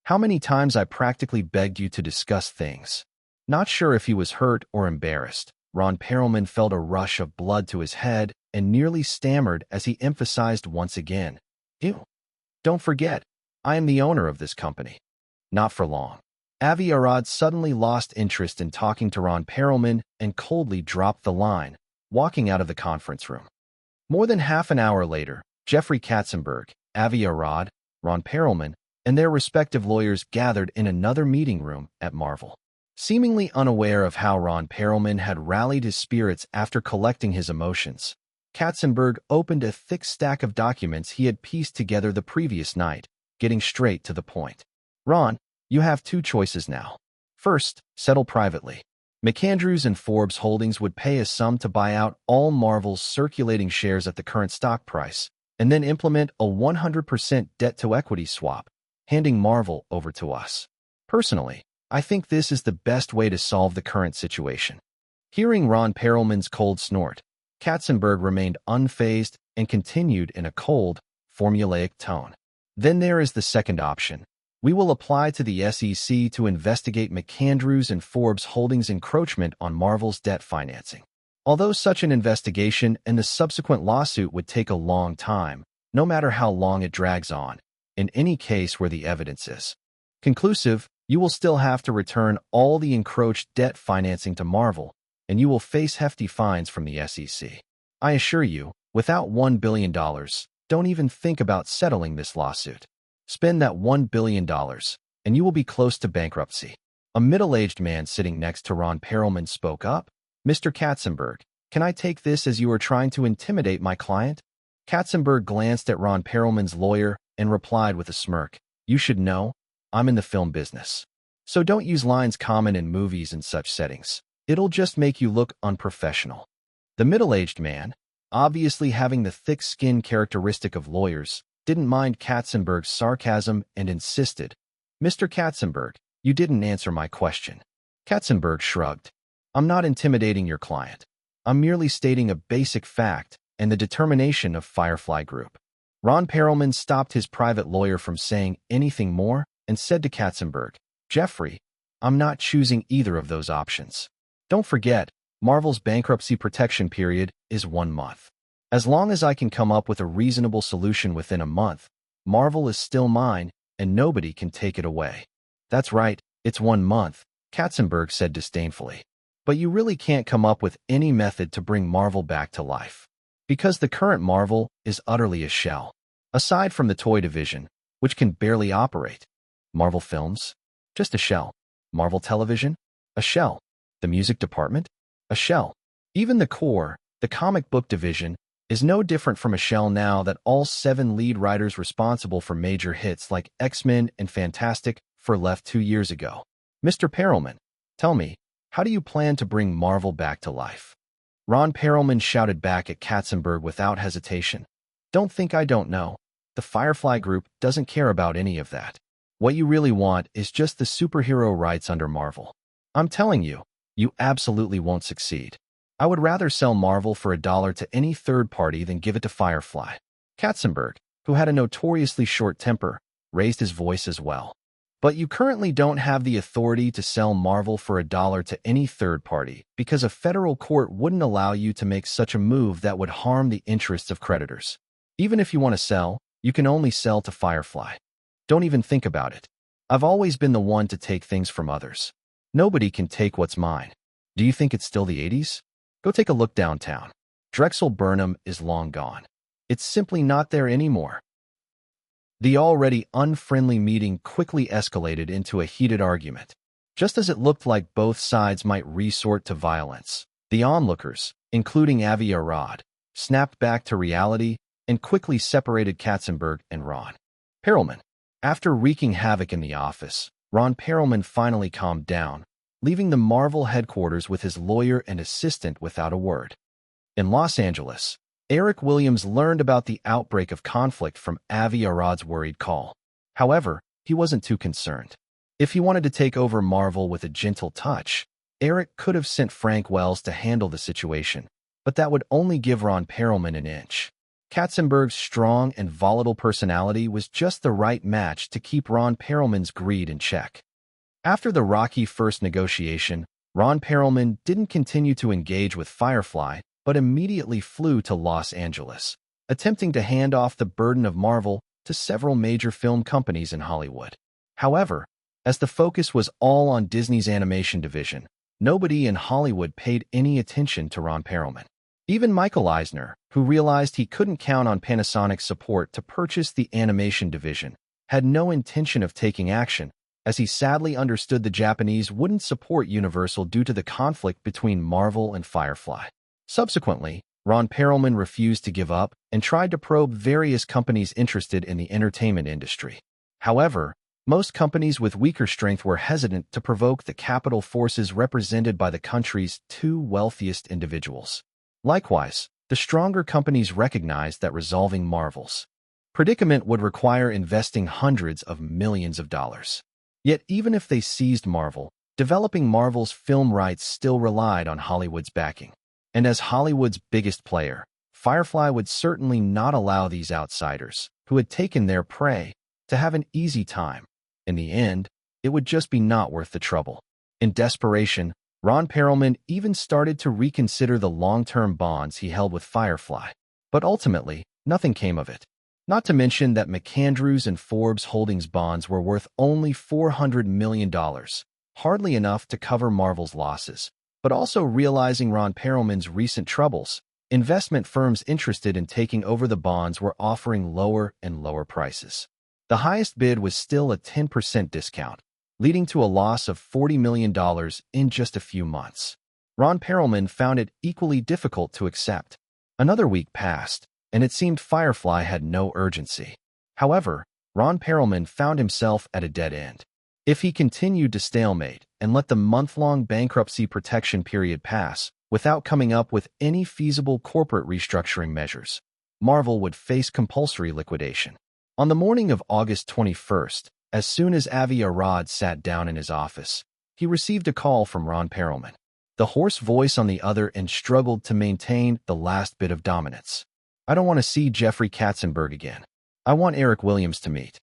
how many times I practically begged you to discuss things?" Not sure if he was hurt or embarrassed, Ron Perelman felt a rush of blood to his head and nearly stammered as he emphasized once again, "Ew. Don't forget, I am the owner of this company. Not for long." Avi Arad suddenly lost interest in talking to Ron Perelman and coldly dropped the line, walking out of the conference room. More than half an hour later, Jeffrey Katzenberg, Avi Arad, Ron Perelman, and their respective lawyers gathered in another meeting room at Marvel. Seemingly unaware of how Ron Perelman had rallied his spirits after collecting his emotions, Katzenberg opened a thick stack of documents he had pieced together the previous night, getting straight to the point. "Ron, you have two choices now. First, settle privately. McAndrews and Forbes Holdings would pay a sum to buy out all Marvel's circulating shares at the current stock price, and then implement a 100% debt-to-equity swap, handing Marvel over to us. Personally, I think this is the best way to solve the current situation." Hearing Ron Perelman's cold snort, Katzenberg remained unfazed and continued in a cold, formulaic tone. "Then there is the second option. We will apply to the SEC to investigate McAndrews and Forbes Holdings' encroachment on Marvel's debt financing. Although such an investigation and the subsequent lawsuit would take a long time, no matter how long it drags on, in any case where the evidence is conclusive, you will still have to return all the encroached debt financing to Marvel, and you will face hefty fines from the SEC. I assure you, without $1 billion, don't even think about settling this lawsuit. Spend that $1 billion, and you will be close to bankruptcy." A middle-aged man sitting next to Ron Perelman spoke up. "Mr. Katzenberg, can I take this as you are trying to intimidate my client?" Katzenberg glanced at Ron Perelman's lawyer and replied with a smirk, "You should know, I'm in the film business. So don't use lines common in movies and such settings. It'll just make you look unprofessional." The middle-aged man, obviously having the thick-skin characteristic of lawyers, didn't mind Katzenberg's sarcasm and insisted, "Mr. Katzenberg, you didn't answer my question." Katzenberg shrugged. "I'm not intimidating your client. I'm merely stating a basic fact and the determination of Firefly Group." Ron Perelman stopped his private lawyer from saying anything more and said to Katzenberg, "Jeffrey, I'm not choosing either of those options. Don't forget, Marvel's bankruptcy protection period is 1 month. As long as I can come up with a reasonable solution within a month, Marvel is still mine, and nobody can take it away. That's right, it's 1 month, Katzenberg said disdainfully. But you really can't come up with any method to bring Marvel back to life. Because the current Marvel is utterly a shell. Aside from the toy division, which can barely operate. Marvel Films? Just a shell. Marvel Television? A shell. The music department? A shell. Even the core, the comic book division, is no different from a shell now that all 7 lead writers responsible for major hits like X-Men and Fantastic Four left 2 years ago. Mr. Perelman, tell me, how do you plan to bring Marvel back to life? Ron Perelman shouted back at Katzenberg without hesitation. Don't think I don't know. The Firefly Group doesn't care about any of that. What you really want is just the superhero rights under Marvel. I'm telling you, you absolutely won't succeed. I would rather sell Marvel for $1 to any third party than give it to Firefly. Katzenberg, who had a notoriously short temper, raised his voice as well. But you currently don't have the authority to sell Marvel for $1 to any third party because a federal court wouldn't allow you to make such a move that would harm the interests of creditors. Even if you want to sell, you can only sell to Firefly. Don't even think about it. I've always been the one to take things from others. Nobody can take what's mine. Do you think it's still the 80s? Go take a look downtown. Drexel Burnham is long gone. It's simply not there anymore. The already unfriendly meeting quickly escalated into a heated argument. Just as it looked like both sides might resort to violence, the onlookers, including Avi Arad, snapped back to reality and quickly separated Katzenberg and Ron Perelman. After wreaking havoc in the office, Ron Perelman finally calmed down, leaving the Marvel headquarters with his lawyer and assistant without a word. In Los Angeles, Eric Williams learned about the outbreak of conflict from Avi Arad's worried call. However, he wasn't too concerned. If he wanted to take over Marvel with a gentle touch, Eric could have sent Frank Wells to handle the situation, but that would only give Ron Perelman an inch. Katzenberg's strong and volatile personality was just the right match to keep Ron Perelman's greed in check. After the rocky first negotiation, Ron Perelman didn't continue to engage with Firefly, but immediately flew to Los Angeles, attempting to hand off the burden of Marvel to several major film companies in Hollywood. However, as the focus was all on Disney's animation division, nobody in Hollywood paid any attention to Ron Perelman. Even Michael Eisner, who realized he couldn't count on Panasonic's support to purchase the animation division, had no intention of taking action, as he sadly understood the Japanese wouldn't support Universal due to the conflict between Marvel and Firefly. Subsequently, Ron Perelman refused to give up and tried to probe various companies interested in the entertainment industry. However, most companies with weaker strength were hesitant to provoke the capital forces represented by the country's 2 wealthiest individuals. Likewise, the stronger companies recognized that resolving Marvel's predicament would require investing hundreds of millions of dollars. Yet even if they seized Marvel, developing Marvel's film rights still relied on Hollywood's backing. And as Hollywood's biggest player, Firefly would certainly not allow these outsiders, who had taken their prey, to have an easy time. In the end, it would just be not worth the trouble. In desperation, Ron Perelman even started to reconsider the long-term bonds he held with Firefly. But ultimately, nothing came of it. Not to mention that McAndrews and Forbes Holdings bonds were worth only $400 million, hardly enough to cover Marvel's losses. But also realizing Ron Perelman's recent troubles, investment firms interested in taking over the bonds were offering lower and lower prices. The highest bid was still a 10% discount, leading to a loss of $40 million in just a few months. Ron Perelman found it equally difficult to accept. Another week passed, and it seemed Firefly had no urgency. However, Ron Perelman found himself at a dead end. If he continued to stalemate and let the month-long bankruptcy protection period pass without coming up with any feasible corporate restructuring measures, Marvel would face compulsory liquidation. On the morning of August 21st, as soon as Avi Arad sat down in his office, he received a call from Ron Perelman. The hoarse voice on the other end struggled to maintain the last bit of dominance. I don't want to see Jeffrey Katzenberg again. I want Eric Williams to meet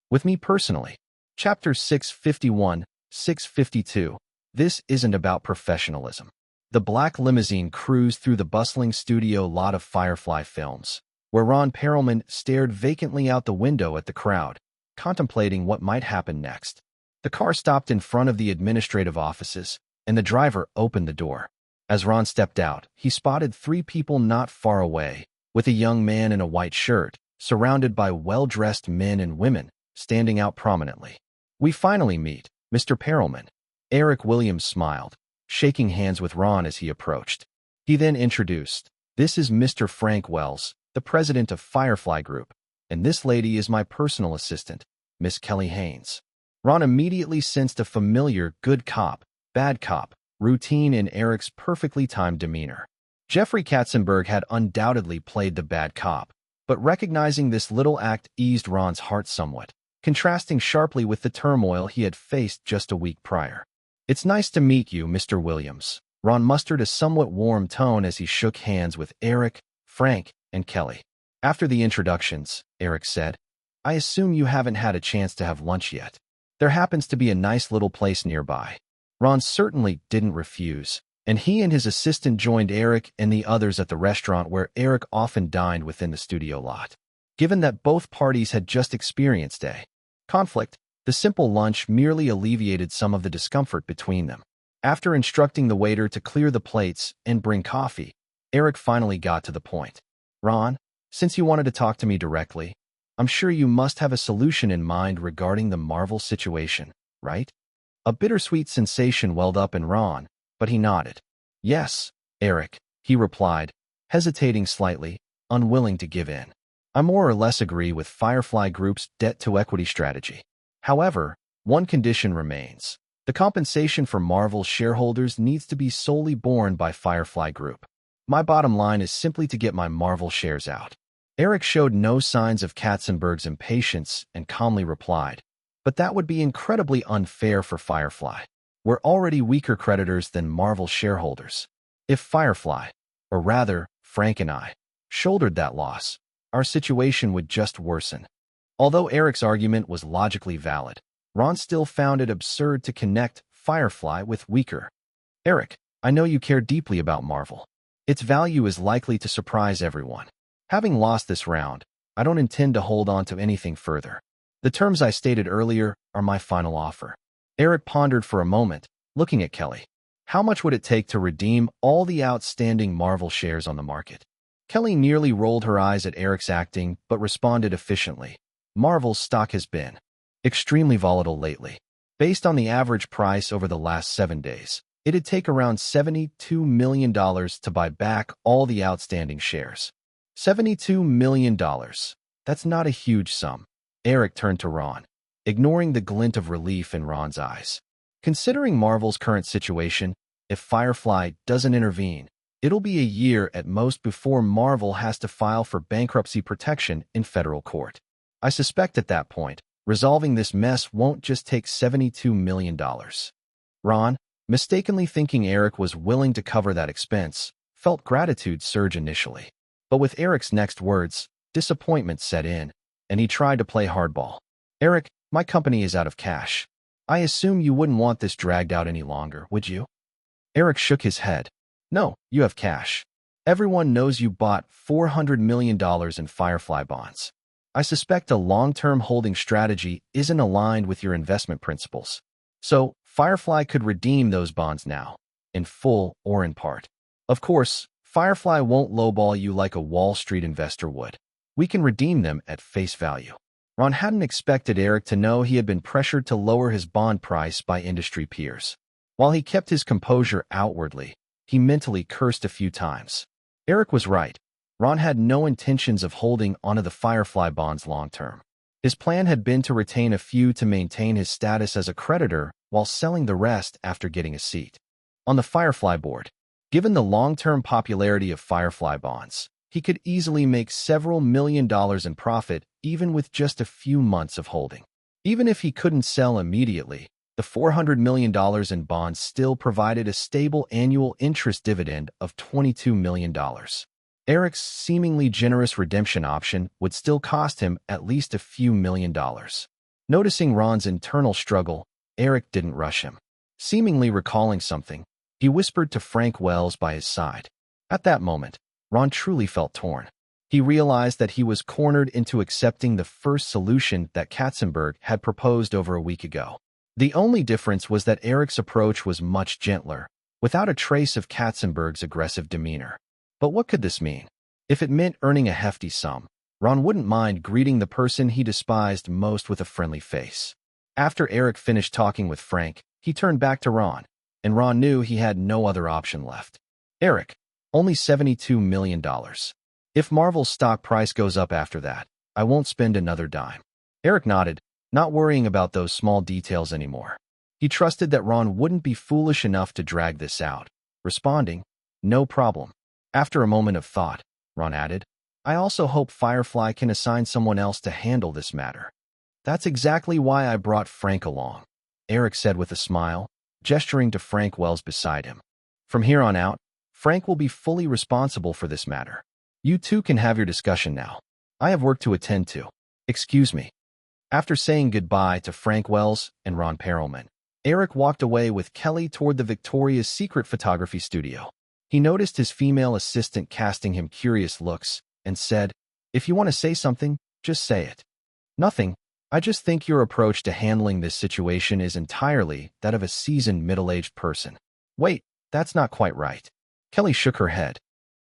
with me personally. Chapter 651, 652. This isn't about professionalism. The black limousine cruised through the bustling studio lot of Firefly Films, where Ron Perelman stared vacantly out the window at the crowd, contemplating what might happen next. The car stopped in front of the administrative offices, and the driver opened the door. As Ron stepped out, he spotted three people not far away, with a young man in a white shirt, surrounded by well-dressed men and women, standing out prominently. "We finally meet, Mr. Perelman." Eric Williams smiled, shaking hands with Ron as he approached. He then introduced, "This is Mr. Frank Wells, the president of Firefly Group, and this lady is my personal assistant, Miss Kelly Haynes." Ron immediately sensed a familiar good cop, bad cop routine in Eric's perfectly timed demeanor. Jeffrey Katzenberg had undoubtedly played the bad cop, but recognizing this little act eased Ron's heart somewhat, contrasting sharply with the turmoil he had faced just a week prior. "It's nice to meet you, Mr. Williams." Ron mustered a somewhat warm tone as he shook hands with Eric, Frank, and Kelly. After the introductions, Eric said, "I assume you haven't had a chance to have lunch yet. There happens to be a nice little place nearby." Ron certainly didn't refuse, and he and his assistant joined Eric and the others at the restaurant where Eric often dined within the studio lot. Given that both parties had just experienced a conflict, the simple lunch merely alleviated some of the discomfort between them. After instructing the waiter to clear the plates and bring coffee, Eric finally got to the point. "Ron, since you wanted to talk to me directly, I'm sure you must have a solution in mind regarding the Marvel situation, right?" A bittersweet sensation welled up in Ron, but he nodded. "Yes, Eric," he replied, hesitating slightly, unwilling to give in. "I more or less agree with Firefly Group's debt-to-equity strategy. However, one condition remains. The compensation for Marvel's shareholders needs to be solely borne by Firefly Group. My bottom line is simply to get my Marvel shares out." Eric showed no signs of Katzenberg's impatience and calmly replied, "But that would be incredibly unfair for Firefly. We're already weaker creditors than Marvel shareholders. If Firefly, or rather, Frank and I, shouldered that loss, our situation would just worsen." Although Eric's argument was logically valid, Ron still found it absurd to connect Firefly with weaker. "Eric, I know you care deeply about Marvel. Its value is likely to surprise everyone. Having lost this round, I don't intend to hold on to anything further. The terms I stated earlier are my final offer." Eric pondered for a moment, looking at Kelly. How much would it take to redeem all the outstanding Marvel shares on the market? Kelly nearly rolled her eyes at Eric's acting, but responded efficiently. "Marvel's stock has been extremely volatile lately. Based on the average price over the last 7 days, it'd take around $72 million to buy back all the outstanding shares." $72 million. That's not a huge sum. Eric turned to Ron, ignoring the glint of relief in Ron's eyes. "Considering Marvel's current situation, if Firefly doesn't intervene, it'll be a year at most before Marvel has to file for bankruptcy protection in federal court. I suspect at that point, resolving this mess won't just take $72 million. Ron, mistakenly thinking Eric was willing to cover that expense, felt gratitude surge initially. But with Eric's next words, disappointment set in, and he tried to play hardball. "Eric, my company is out of cash. I assume you wouldn't want this dragged out any longer, would you?" Eric shook his head. "No, you have cash. Everyone knows you bought $400 million in Firefly bonds. I suspect a long-term holding strategy isn't aligned with your investment principles. So, Firefly could redeem those bonds now, in full or in part. Of course, Firefly won't lowball you like a Wall Street investor would. We can redeem them at face value." Ron hadn't expected Eric to know he had been pressured to lower his bond price by industry peers. While he kept his composure outwardly, he mentally cursed a few times. Eric was right. Ron had no intentions of holding onto the Firefly bonds long-term. His plan had been to retain a few to maintain his status as a creditor while selling the rest after getting a seat on the Firefly board. Given the long-term popularity of Firefly bonds, he could easily make several million dollars in profit even with just a few months of holding. Even if he couldn't sell immediately, the $400 million in bonds still provided a stable annual interest dividend of $22 million. Eric's seemingly generous redemption option would still cost him at least a few $1,000,000. Noticing Ron's internal struggle, Eric didn't rush him. Seemingly recalling something, he whispered to Frank Wells by his side. At that moment, Ron truly felt torn. He realized that he was cornered into accepting the first solution that Katzenberg had proposed over a week ago. The only difference was that Eric's approach was much gentler, without a trace of Katzenberg's aggressive demeanor. But what could this mean? If it meant earning a hefty sum, Ron wouldn't mind greeting the person he despised most with a friendly face. After Eric finished talking with Frank, he turned back to Ron, and Ron knew he had no other option left. Eric, only $72 million. If Marvel's stock price goes up after that, I won't spend another dime. Eric nodded, not worrying about those small details anymore. He trusted that Ron wouldn't be foolish enough to drag this out, responding, "No problem." After a moment of thought, Ron added, "I also hope Firefly can assign someone else to handle this matter." "That's exactly why I brought Frank along," Eric said with a smile, gesturing to Frank Wells beside him. "From here on out, Frank will be fully responsible for this matter. You two can have your discussion now. I have work to attend to. Excuse me." After saying goodbye to Frank Wells and Ron Perelman, Eric walked away with Kelly toward the Victoria's Secret photography studio. He noticed his female assistant casting him curious looks and said, "If you want to say something, just say it." "Nothing. I just think your approach to handling this situation is entirely that of a seasoned middle-aged person." "Wait, that's not quite right." Kelly shook her head.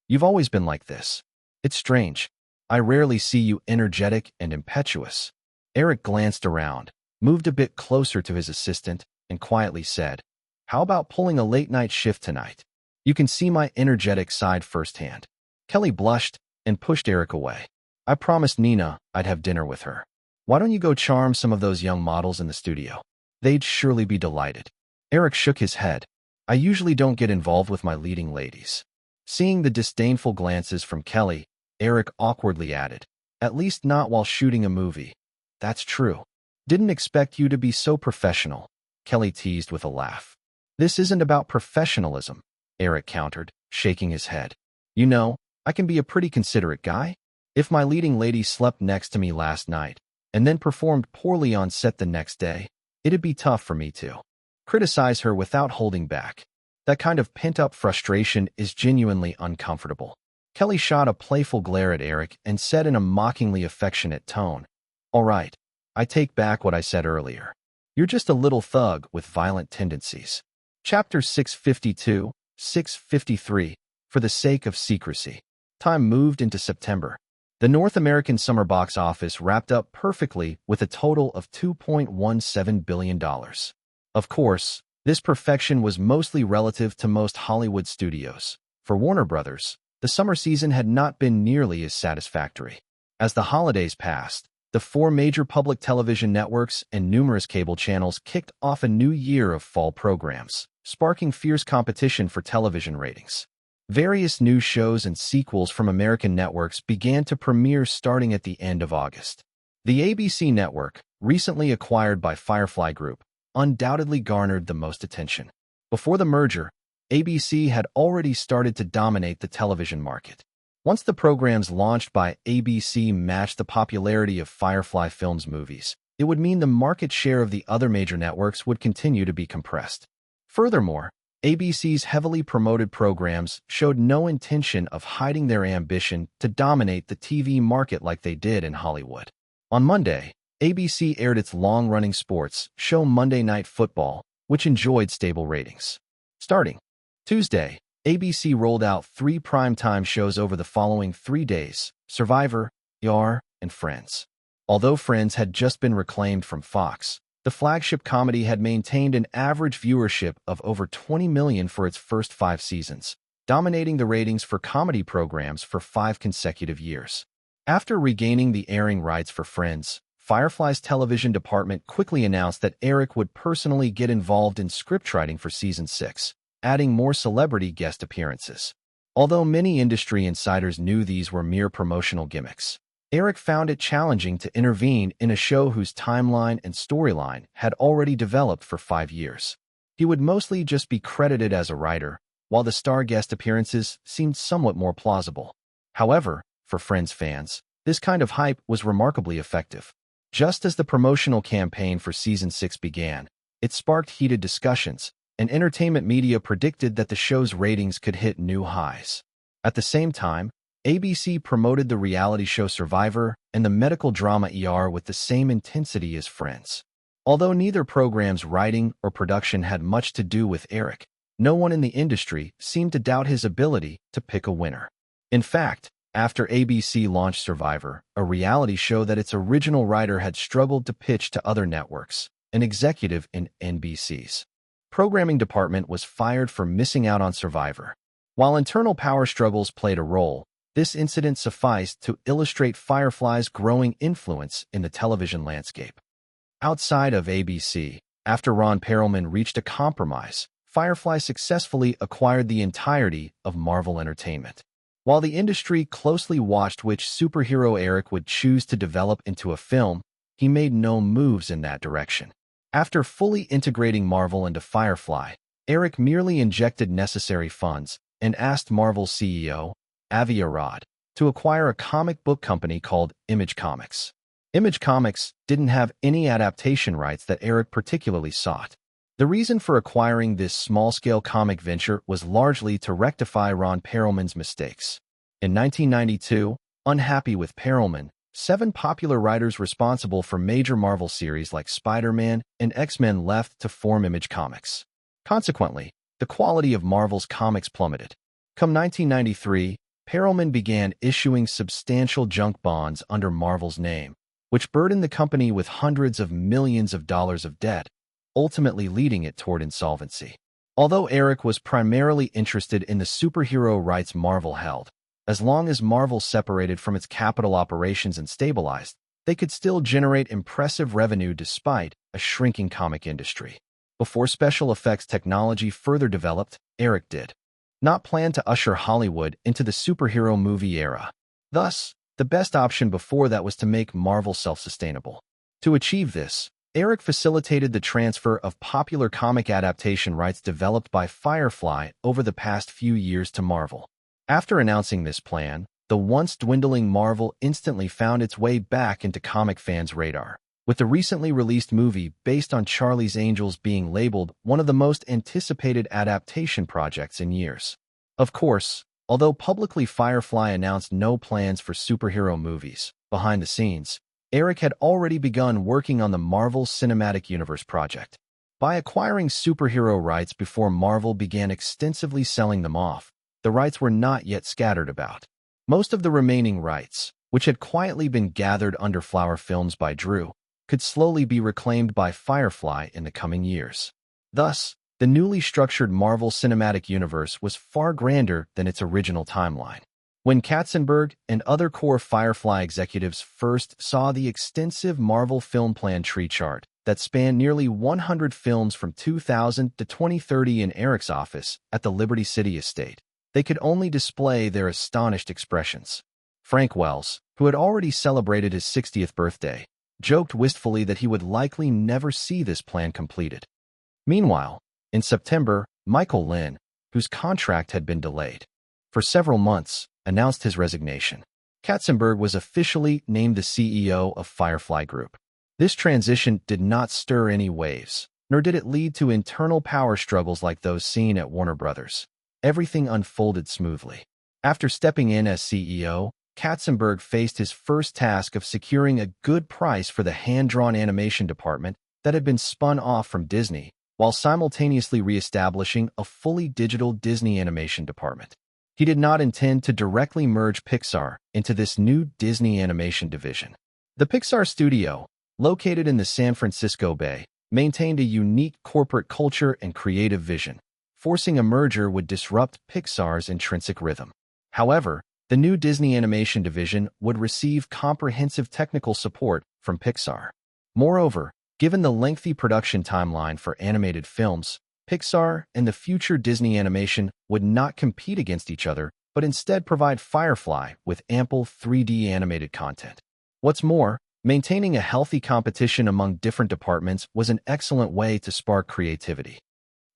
"You've always been like this. It's strange. I rarely see you energetic and impetuous." Eric glanced around, moved a bit closer to his assistant, and quietly said, "How about pulling a late-night shift tonight? You can see my energetic side firsthand." Kelly blushed and pushed Eric away. "I promised Nina I'd have dinner with her. Why don't you go charm some of those young models in the studio? They'd surely be delighted." Eric shook his head. "I usually don't get involved with my leading ladies." Seeing the disdainful glances from Kelly, Eric awkwardly added, "At least not while shooting a movie." "That's true. Didn't expect you to be so professional," Kelly teased with a laugh. "This isn't about professionalism," Eric countered, shaking his head. "You know, I can be a pretty considerate guy. If my leading lady slept next to me last night and then performed poorly on set the next day, it'd be tough for me to criticize her without holding back. That kind of pent-up frustration is genuinely uncomfortable." Kelly shot a playful glare at Eric and said in a mockingly affectionate tone, "All right, I take back what I said earlier. You're just a little thug with violent tendencies." Chapter 652, 653, For the Sake of Secrecy. Time moved into September. The North American summer box office wrapped up perfectly with a total of $2.17 billion. Of course, this perfection was mostly relative to most Hollywood studios. For Warner Brothers, the summer season had not been nearly as satisfactory. As the holidays passed, the four major public television networks and numerous cable channels kicked off a new year of fall programs, sparking fierce competition for television ratings. Various new shows and sequels from American networks began to premiere starting at the end of August. The ABC network, recently acquired by Firefly Group, undoubtedly garnered the most attention. Before the merger, ABC had already started to dominate the television market. Once the programs launched by ABC matched the popularity of Firefly Films movies, it would mean the market share of the other major networks would continue to be compressed. Furthermore, ABC's heavily promoted programs showed no intention of hiding their ambition to dominate the TV market like they did in Hollywood. On Monday, ABC aired its long-running sports show Monday Night Football, which enjoyed stable ratings. Starting Tuesday, ABC rolled out 3 primetime shows over the following 3 days: Survivor, ER, and Friends. Although Friends had just been reclaimed from Fox, the flagship comedy had maintained an average viewership of over 20 million for its first 5 seasons, dominating the ratings for comedy programs for 5 consecutive years. After regaining the airing rights for Friends, Firefly's television department quickly announced that Eric would personally get involved in scriptwriting for Season 6, adding more celebrity guest appearances. Although many industry insiders knew these were mere promotional gimmicks, Eric found it challenging to intervene in a show whose timeline and storyline had already developed for 5 years. He would mostly just be credited as a writer, while the star guest appearances seemed somewhat more plausible. However, for Friends fans, this kind of hype was remarkably effective. Just as the promotional campaign for Season 6 began, it sparked heated discussions, and entertainment media predicted that the show's ratings could hit new highs. At the same time, ABC promoted the reality show Survivor and the medical drama with the same intensity as Friends. Although neither program's writing or production had much to do with Eric, no one in the industry seemed to doubt his ability to pick a winner. In fact, after ABC launched Survivor, a reality show that its original writer had struggled to pitch to other networks, an executive in NBC's programming department was fired for missing out on Survivor. While internal power struggles played a role, this incident sufficed to illustrate Firefly's growing influence in the television landscape. Outside of ABC, after Ron Perelman reached a compromise, Firefly successfully acquired the entirety of Marvel Entertainment. While the industry closely watched which superhero Eric would choose to develop into a film, he made no moves in that direction. After fully integrating Marvel into Firefly, Eric merely injected necessary funds and asked Marvel's CEO, Avi Arad, to acquire a comic book company called Image Comics. Image Comics didn't have any adaptation rights that Eric particularly sought. The reason for acquiring this small-scale comic venture was largely to rectify Ron Perelman's mistakes. In 1992, unhappy with Perelman, 7 popular writers responsible for major Marvel series like Spider-Man and X-Men left to form Image Comics. Consequently, the quality of Marvel's comics plummeted. Come 1993, Perelman began issuing substantial junk bonds under Marvel's name, which burdened the company with hundreds of millions of dollars of debt, ultimately leading it toward insolvency. Although Eric was primarily interested in the superhero rights Marvel held, as long as Marvel separated from its capital operations and stabilized, they could still generate impressive revenue despite a shrinking comic industry. Before special effects technology further developed, Eric did not plan to usher Hollywood into the superhero movie era. Thus, the best option before that was to make Marvel self-sustainable. To achieve this, Eric facilitated the transfer of popular comic adaptation rights developed by Firefly over the past few years to Marvel. After announcing this plan, the once dwindling Marvel instantly found its way back into comic fans' radar, with the recently released movie based on Charlie's Angels being labeled one of the most anticipated adaptation projects in years. Of course, although publicly Firefly announced no plans for superhero movies, behind the scenes, Eric had already begun working on the Marvel Cinematic Universe project. By acquiring superhero rights before Marvel began extensively selling them off, the rights were not yet scattered about. Most of the remaining rights, which had quietly been gathered under Flower Films by Drew, could slowly be reclaimed by Firefly in the coming years. Thus, the newly structured Marvel Cinematic Universe was far grander than its original timeline. When Katzenberg and other core Firefly executives first saw the extensive Marvel film plan tree chart that spanned nearly 100 films from 2000 to 2030 in Eric's office at the Liberty City estate, they could only display their astonished expressions. Frank Wells, who had already celebrated his 60th birthday, joked wistfully that he would likely never see this plan completed. Meanwhile, in September, Michael Lynn, whose contract had been delayed for several months, announced his resignation. Katzenberg was officially named the CEO of Firefly Group. This transition did not stir any waves, nor did it lead to internal power struggles like those seen at Warner Brothers. Everything unfolded smoothly. After stepping in as CEO, Katzenberg faced his first task of securing a good price for the hand-drawn animation department that had been spun off from Disney, while simultaneously re-establishing a fully digital Disney animation department. He did not intend to directly merge Pixar into this new Disney animation division. The Pixar studio, located in the San Francisco Bay, maintained a unique corporate culture and creative vision. Forcing a merger would disrupt Pixar's intrinsic rhythm. However, the new Disney animation division would receive comprehensive technical support from Pixar. Moreover, given the lengthy production timeline for animated films, Pixar and the future Disney animation would not compete against each other, but instead provide Firefly with ample 3D animated content. What's more, maintaining a healthy competition among different departments was an excellent way to spark creativity.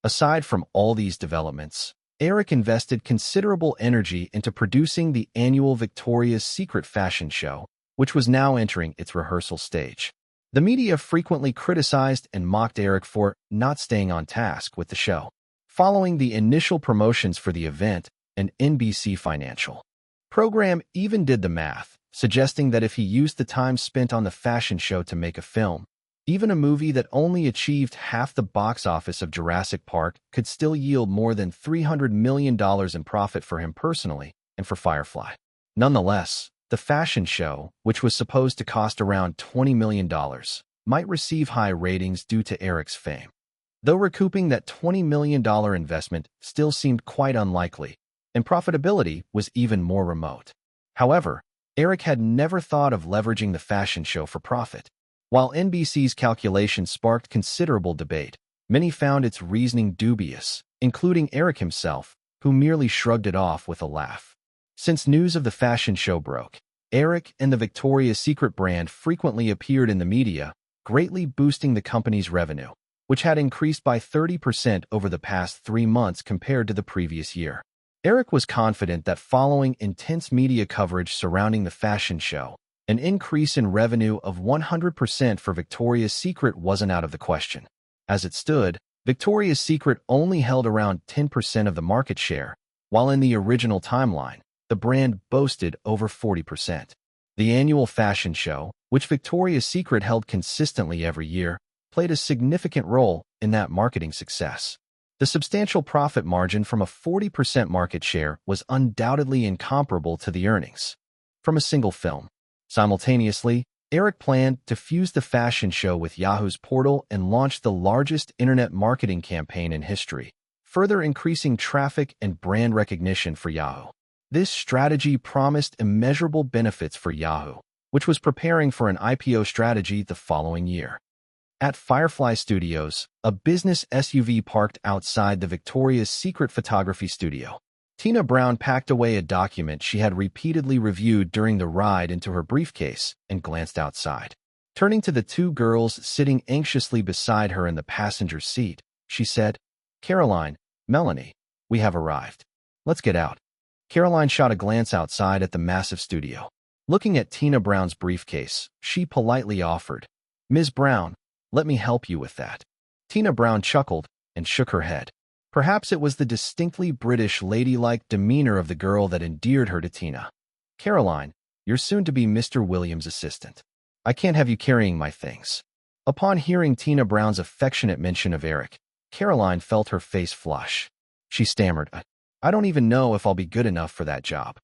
Aside from all these developments, Eric invested considerable energy into producing the annual Victoria's Secret fashion show, which was now entering its rehearsal stage. The media frequently criticized and mocked Eric for not staying on task with the show. Following the initial promotions for the event, an NBC financial program even did the math, suggesting that if he used the time spent on the fashion show to make a film, even a movie that only achieved half the box office of Jurassic Park could still yield more than $300 million in profit for him personally and for Firefly. Nonetheless, the fashion show, which was supposed to cost around $20 million, might receive high ratings due to Eric's fame. Though recouping that $20 million investment still seemed quite unlikely, and profitability was even more remote. However, Eric had never thought of leveraging the fashion show for profit. While NBC's calculation sparked considerable debate, many found its reasoning dubious, including Eric himself, who merely shrugged it off with a laugh. Since news of the fashion show broke, Eric and the Victoria's Secret brand frequently appeared in the media, greatly boosting the company's revenue, which had increased by 30% over the past 3 months compared to the previous year. Eric was confident that following intense media coverage surrounding the fashion show, an increase in revenue of 100% for Victoria's Secret wasn't out of the question. As it stood, Victoria's Secret only held around 10% of the market share, while in the original timeline, the brand boasted over 40%. The annual fashion show, which Victoria's Secret held consistently every year, played a significant role in that marketing success. The substantial profit margin from a 40% market share was undoubtedly incomparable to the earnings from a single film. Simultaneously, Eric planned to fuse the fashion show with Yahoo's portal and launch the largest internet marketing campaign in history, further increasing traffic and brand recognition for Yahoo. This strategy promised immeasurable benefits for Yahoo, which was preparing for an IPO strategy the following year. At Firefly Studios, a business SUV parked outside the Victoria's Secret photography studio, Tina Brown packed away a document she had repeatedly reviewed during the ride into her briefcase and glanced outside. Turning to the 2 girls sitting anxiously beside her in the passenger seat, she said, "Caroline, Melanie, we have arrived. Let's get out." Caroline shot a glance outside at the massive studio. Looking at Tina Brown's briefcase, she politely offered, "Ms. Brown, let me help you with that." Tina Brown chuckled and shook her head. Perhaps it was the distinctly British ladylike demeanor of the girl that endeared her to Tina. "Caroline, you're soon to be Mr. Williams' assistant. I can't have you carrying my things." Upon hearing Tina Brown's affectionate mention of Eric, Caroline felt her face flush. She stammered, "I don't even know if I'll be good enough for that job."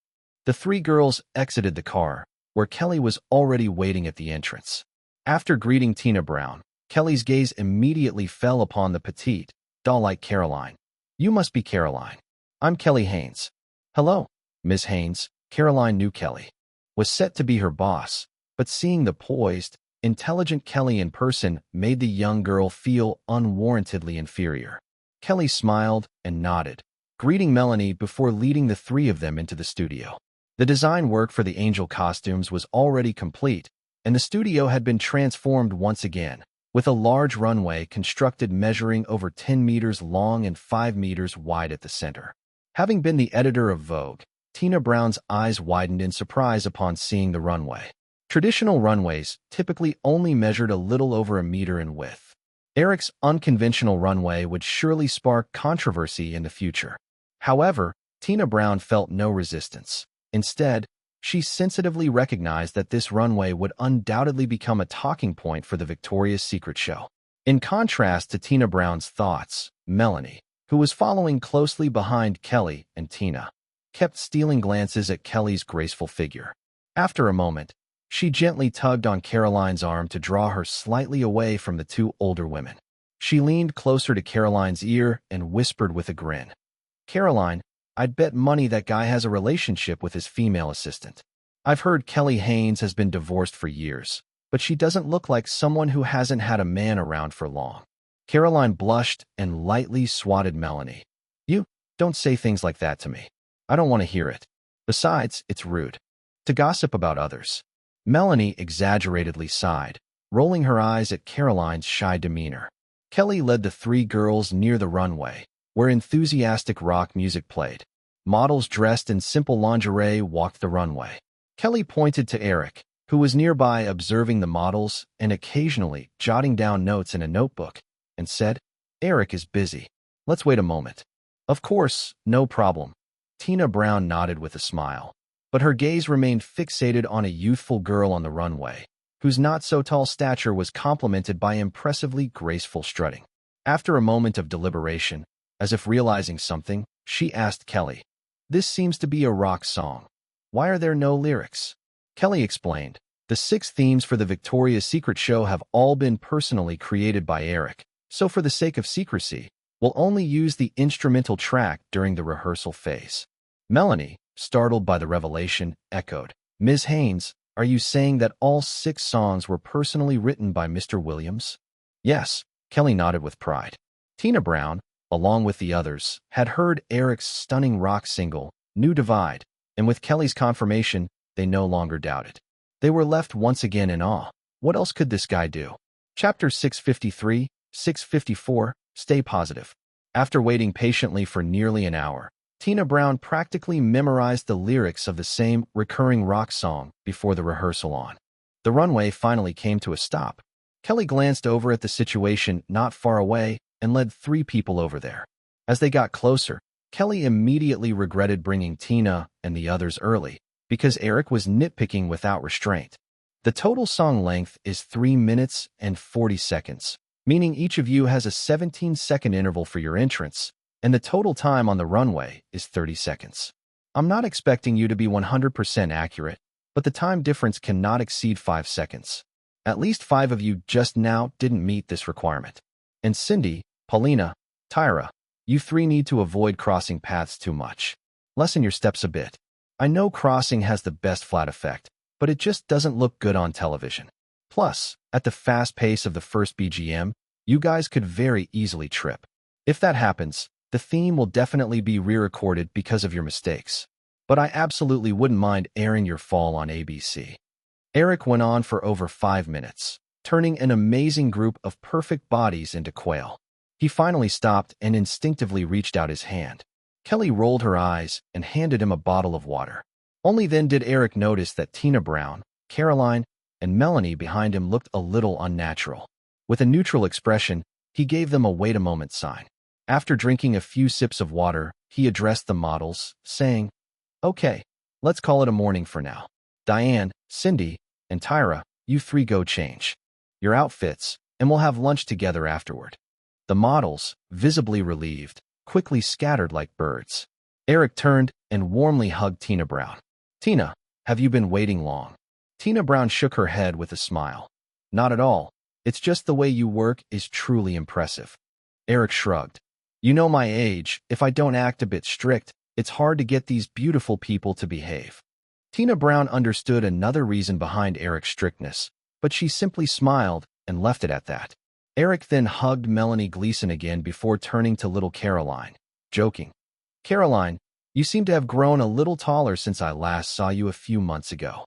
The 3 girls exited the car, where Kelly was already waiting at the entrance. After greeting Tina Brown, Kelly's gaze immediately fell upon the petite, doll-like Caroline. "You must be Caroline. I'm Kelly Haynes." "Hello, Miss Haynes." Caroline knew Kelly was set to be her boss, but seeing the poised, intelligent Kelly in person made the young girl feel unwarrantedly inferior. Kelly smiled and nodded, greeting Melanie before leading the 3 of them into the studio. The design work for the angel costumes was already complete, and the studio had been transformed once again, with a large runway constructed measuring over 10 meters long and 5 meters wide at the center. Having been the editor of Vogue, Tina Brown's eyes widened in surprise upon seeing the runway. Traditional runways typically only measured a little over a meter in width. Eric's unconventional runway would surely spark controversy in the future. However, Tina Brown felt no resistance. Instead, she sensitively recognized that this runway would undoubtedly become a talking point for the Victoria's Secret show. In contrast to Tina Brown's thoughts, Melanie, who was following closely behind Kelly and Tina, kept stealing glances at Kelly's graceful figure. After a moment, she gently tugged on Caroline's arm to draw her slightly away from the 2 older women. She leaned closer to Caroline's ear and whispered with a grin, "Caroline, I'd bet money that guy has a relationship with his female assistant. I've heard Kelly Haynes has been divorced for years, but she doesn't look like someone who hasn't had a man around for long." Caroline blushed and lightly swatted Melanie. "You don't say things like that to me. I don't want to hear it. Besides, it's rude to gossip about others." Melanie exaggeratedly sighed, rolling her eyes at Caroline's shy demeanor. Kelly led the 3 girls near the runway, where enthusiastic rock music played. Models dressed in simple lingerie walked the runway. Kelly pointed to Eric, who was nearby observing the models and occasionally jotting down notes in a notebook, and said, "Eric is busy. Let's wait a moment." "Of course, no problem." Tina Brown nodded with a smile. but her gaze remained fixated on a youthful girl on the runway, whose not-so-tall stature was complemented by impressively graceful strutting. After a moment of deliberation, as if realizing something, she asked Kelly, "This seems to be a rock song. Why are there no lyrics?" Kelly explained, "The 6 themes for the Victoria's Secret show have all been personally created by Eric, so for the sake of secrecy, we'll only use the instrumental track during the rehearsal phase." Melanie, startled by the revelation, echoed, "Ms. Haynes, are you saying that all 6 songs were personally written by Mr. Williams?" "Yes," Kelly nodded with pride. Tina Brown, along with the others, had heard Eric's stunning rock single, New Divide, and with Kelly's confirmation, they no longer doubted. They were left once again in awe. What else could this guy do? Chapter 653, 654, Stay Positive. After waiting patiently for nearly an hour, Tina Brown practically memorized the lyrics of the same recurring rock song before the rehearsal on. The runway finally came to a stop. Kelly glanced over at the situation not far away and led 3 people over there. As they got closer, Kelly immediately regretted bringing Tina and the others early, because Eric was nitpicking without restraint. The total song length is 3 minutes and 40 seconds, meaning each of you has a 17-second interval for your entrance, and the total time on the runway is 30 seconds. I'm not expecting you to be 100% accurate, but the time difference cannot exceed 5 seconds. At least 5 of you just now didn't meet this requirement. And Cindy, Paulina, Tyra, you 3 need to avoid crossing paths too much. Lessen your steps a bit. I know crossing has the best flat effect, but it just doesn't look good on television. Plus, at the fast pace of the first BGM, you guys could very easily trip. If that happens, the theme will definitely be re-recorded because of your mistakes. But I absolutely wouldn't mind airing your fall on ABC. Eric went on for over 5 minutes, turning an amazing group of perfect bodies into quail. He finally stopped and instinctively reached out his hand. Kelly rolled her eyes and handed him a bottle of water. Only then did Eric notice that Tina Brown, Caroline, and Melanie behind him looked a little unnatural. With a neutral expression, he gave them a wait a moment sign. After drinking a few sips of water, he addressed the models, saying, "Okay, let's call it a morning for now. Diane, Cindy, and Tyra, you 3 go change your outfits, and we'll have lunch together afterward." The models, visibly relieved, quickly scattered like birds. Eric turned and warmly hugged Tina Brown. "Tina, have you been waiting long?" Tina Brown shook her head with a smile. "Not at all. It's just the way you work is truly impressive." Eric shrugged. "You know my age. If I don't act a bit strict, it's hard to get these beautiful people to behave." Tina Brown understood another reason behind Eric's strictness, but she simply smiled and left it at that. Eric then hugged Melanie Gleason again before turning to little Caroline, joking, "Caroline, you seem to have grown a little taller since I last saw you a few months ago."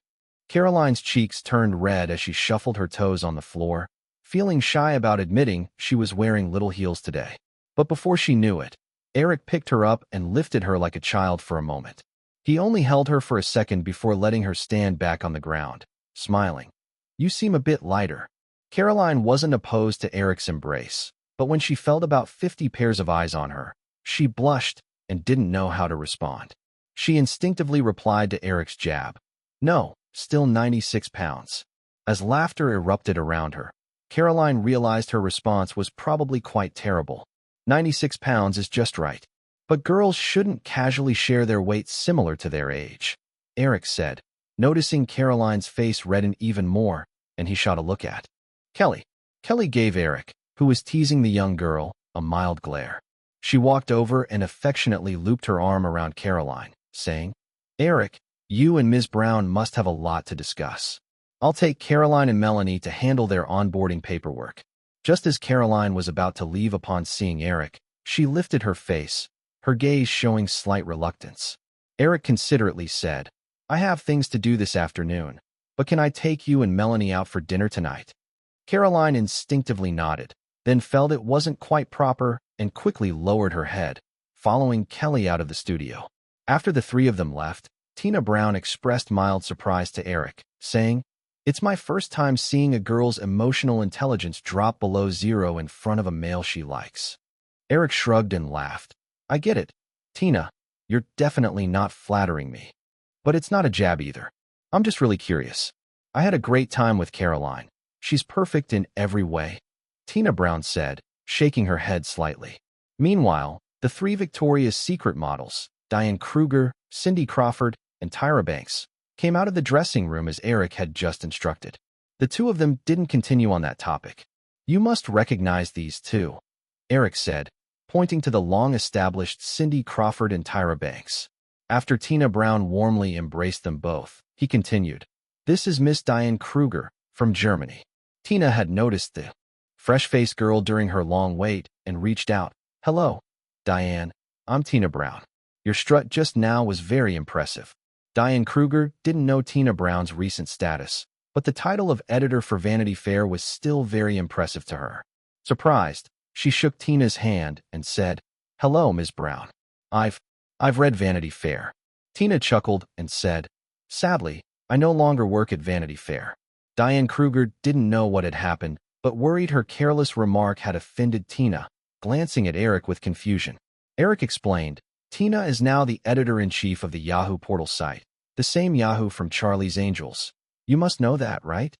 Caroline's cheeks turned red as she shuffled her toes on the floor, feeling shy about admitting she was wearing little heels today. But before she knew it, Eric picked her up and lifted her like a child for a moment. He only held her for a second before letting her stand back on the ground, smiling. "You seem a bit lighter." Caroline wasn't opposed to Eric's embrace, but when she felt about 50 pairs of eyes on her, she blushed and didn't know how to respond. She instinctively replied to Eric's jab, "No, still 96 pounds. As laughter erupted around her, Caroline realized her response was probably quite terrible. 96 pounds is just right. But girls shouldn't casually share their weight similar to their age," Eric said, noticing Caroline's face redden even more, and he shot a look at Kelly. Kelly gave Eric, who was teasing the young girl, a mild glare. She walked over and affectionately looped her arm around Caroline, saying, "Eric, you and Ms. Brown must have a lot to discuss. I'll take Caroline and Melanie to handle their onboarding paperwork." Just as Caroline was about to leave upon seeing Eric, she lifted her face, her gaze showing slight reluctance. Eric considerately said, "I have things to do this afternoon, but can I take you and Melanie out for dinner tonight?" Caroline instinctively nodded, then felt it wasn't quite proper and quickly lowered her head, following Kelly out of the studio. After the 3 of them left, Tina Brown expressed mild surprise to Eric, saying, "It's my first time seeing a girl's emotional intelligence drop below 0 in front of a male she likes." Eric shrugged and laughed. "I get it. Tina, you're definitely not flattering me." But it's not a jab either. I'm just really curious. I had a great time with Caroline. She's perfect in every way, Tina Brown said, shaking her head slightly. Meanwhile, the three Victoria's Secret models, Diane Kruger, Cindy Crawford, and Tyra Banks, came out of the dressing room as Eric had just instructed. The two of them didn't continue on that topic. You must recognize these two, Eric said, pointing to the long-established Cindy Crawford and Tyra Banks. After Tina Brown warmly embraced them both, he continued, "This is Miss Diane Kruger, from Germany." Tina had noticed the fresh-faced girl during her long wait and reached out. "Hello, Diane. I'm Tina Brown. Your strut just now was very impressive." Diane Kruger didn't know Tina Brown's recent status, but the title of editor for Vanity Fair was still very impressive to her. Surprised, she shook Tina's hand and said, "Hello, Ms. Brown. I've read Vanity Fair." Tina chuckled and said, "Sadly, I no longer work at Vanity Fair." Diane Kruger didn't know what had happened, but worried her careless remark had offended Tina, glancing at Eric with confusion. Eric explained, "Tina is now the editor-in-chief of the Yahoo portal site, the same Yahoo from Charlie's Angels. You must know that, right?"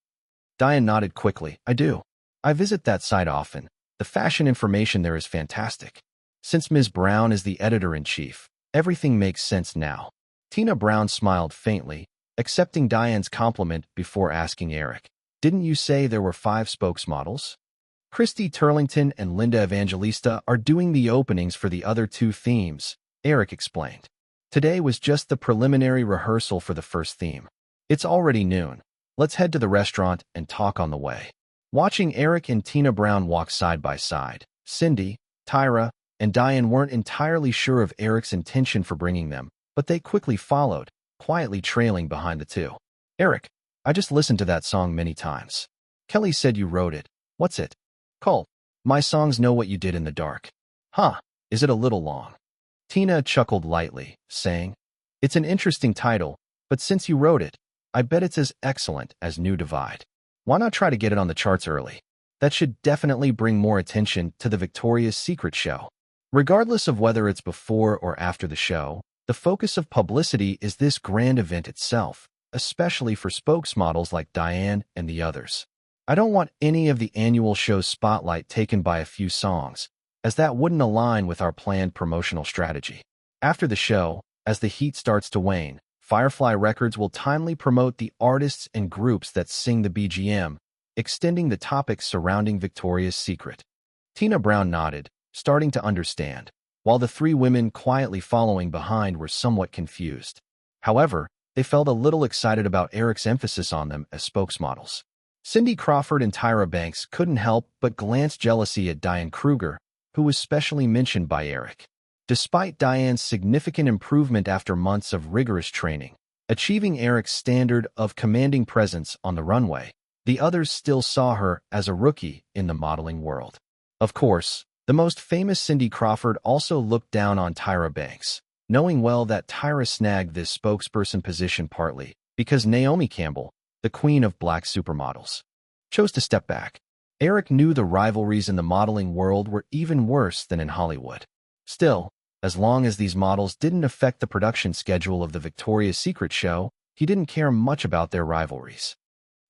Diane nodded quickly. "I do. I visit that site often. The fashion information there is fantastic." Since Ms. Brown is the editor-in-chief, everything makes sense now. Tina Brown smiled faintly, accepting Diane's compliment before asking Eric, "Didn't you say there were 5 spokesmodels?" "Christy Turlington and Linda Evangelista are doing the openings for the other 2 themes," Eric explained. "Today was just the preliminary rehearsal for the first theme. It's already noon. Let's head to the restaurant and talk on the way." Watching Eric and Tina Brown walk side by side, Cindy, Tyra, and Diane weren't entirely sure of Eric's intention for bringing them, but they quickly followed, quietly trailing behind the two. "Eric, I just listened to that song many times. Kelly said you wrote it. What's it called?" "My Songs Know What You Did in the Dark." "Huh, is it a little long?" Tina chuckled lightly, saying, "It's an interesting title, but since you wrote it, I bet it's as excellent as New Divide. Why not try to get it on the charts early? That should definitely bring more attention to the Victoria's Secret show." Regardless of whether it's before or after the show, the focus of publicity is this grand event itself, especially for spokesmodels like Diane and the others. I don't want any of the annual show's spotlight taken by a few songs, as that wouldn't align with our planned promotional strategy. After the show, as the heat starts to wane, Firefly Records will timely promote the artists and groups that sing the BGM, extending the topics surrounding Victoria's Secret. Tina Brown nodded, starting to understand, while the 3 women quietly following behind were somewhat confused. However, they felt a little excited about Eric's emphasis on them as spokesmodels. Cindy Crawford and Tyra Banks couldn't help but glance jealousy at Diane Kruger, who was specially mentioned by Eric. Despite Diane's significant improvement after months of rigorous training, achieving Eric's standard of commanding presence on the runway, the others still saw her as a rookie in the modeling world. Of course, the most famous Cindy Crawford also looked down on Tyra Banks, knowing well that Tyra snagged this spokesperson position partly because Naomi Campbell, the queen of black supermodels, chose to step back. Eric knew the rivalries in the modeling world were even worse than in Hollywood. Still, as long as these models didn't affect the production schedule of the Victoria's Secret show, he didn't care much about their rivalries.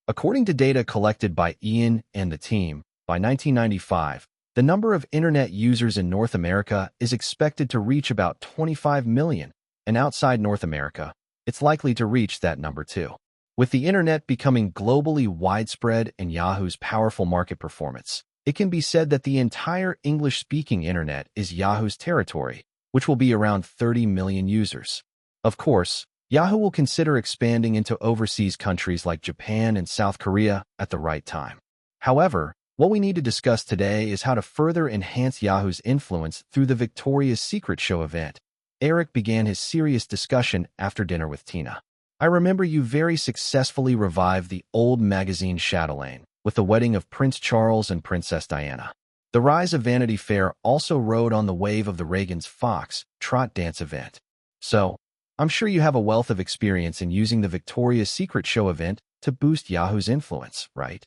According to data collected by Ian and the team, by 1995, the number of internet users in North America is expected to reach about 25 million, and outside North America, it's likely to reach that number too. With the internet becoming globally widespread and Yahoo's powerful market performance, it can be said that the entire English-speaking internet is Yahoo's territory, which will be around 30 million users. Of course, Yahoo will consider expanding into overseas countries like Japan and South Korea at the right time. However, what we need to discuss today is how to further enhance Yahoo's influence through the Victoria's Secret show event. Eric began his serious discussion after dinner with Tina. "I remember you very successfully revived the old magazine Chatelaine with the wedding of Prince Charles and Princess Diana. The rise of Vanity Fair also rode on the wave of the Reagan's Fox Trot Dance event. So, I'm sure you have a wealth of experience in using the Victoria's Secret show event to boost Yahoo's influence, right?"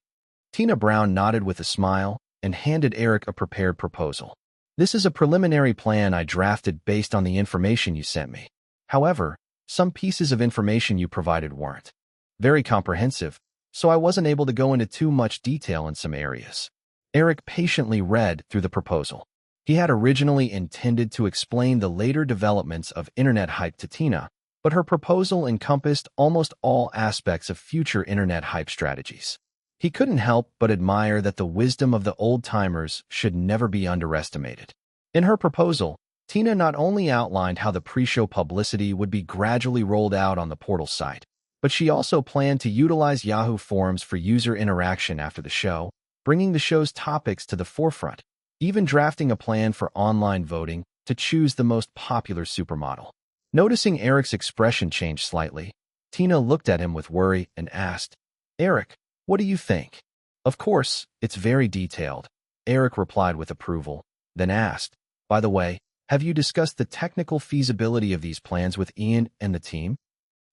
Tina Brown nodded with a smile and handed Eric a prepared proposal. "This is a preliminary plan I drafted based on the information you sent me. However, Some pieces of information you provided weren't very comprehensive, so I wasn't able to go into too much detail in some areas. Eric patiently read through the proposal. He had originally intended to explain the later developments of internet hype to Tina, but her proposal encompassed almost all aspects of future internet hype strategies. He couldn't help but admire that the wisdom of the old-timers should never be underestimated. In her proposal, Tina not only outlined how the pre-show publicity would be gradually rolled out on the portal site, but she also planned to utilize Yahoo Forums for user interaction after the show, bringing the show's topics to the forefront, even drafting a plan for online voting to choose the most popular supermodel. Noticing Eric's expression change slightly, Tina looked at him with worry and asked, "Eric, what do you think?" "Of course, it's very detailed," Eric replied with approval, then asked, "By the way, have you discussed the technical feasibility of these plans with Ian and the team?"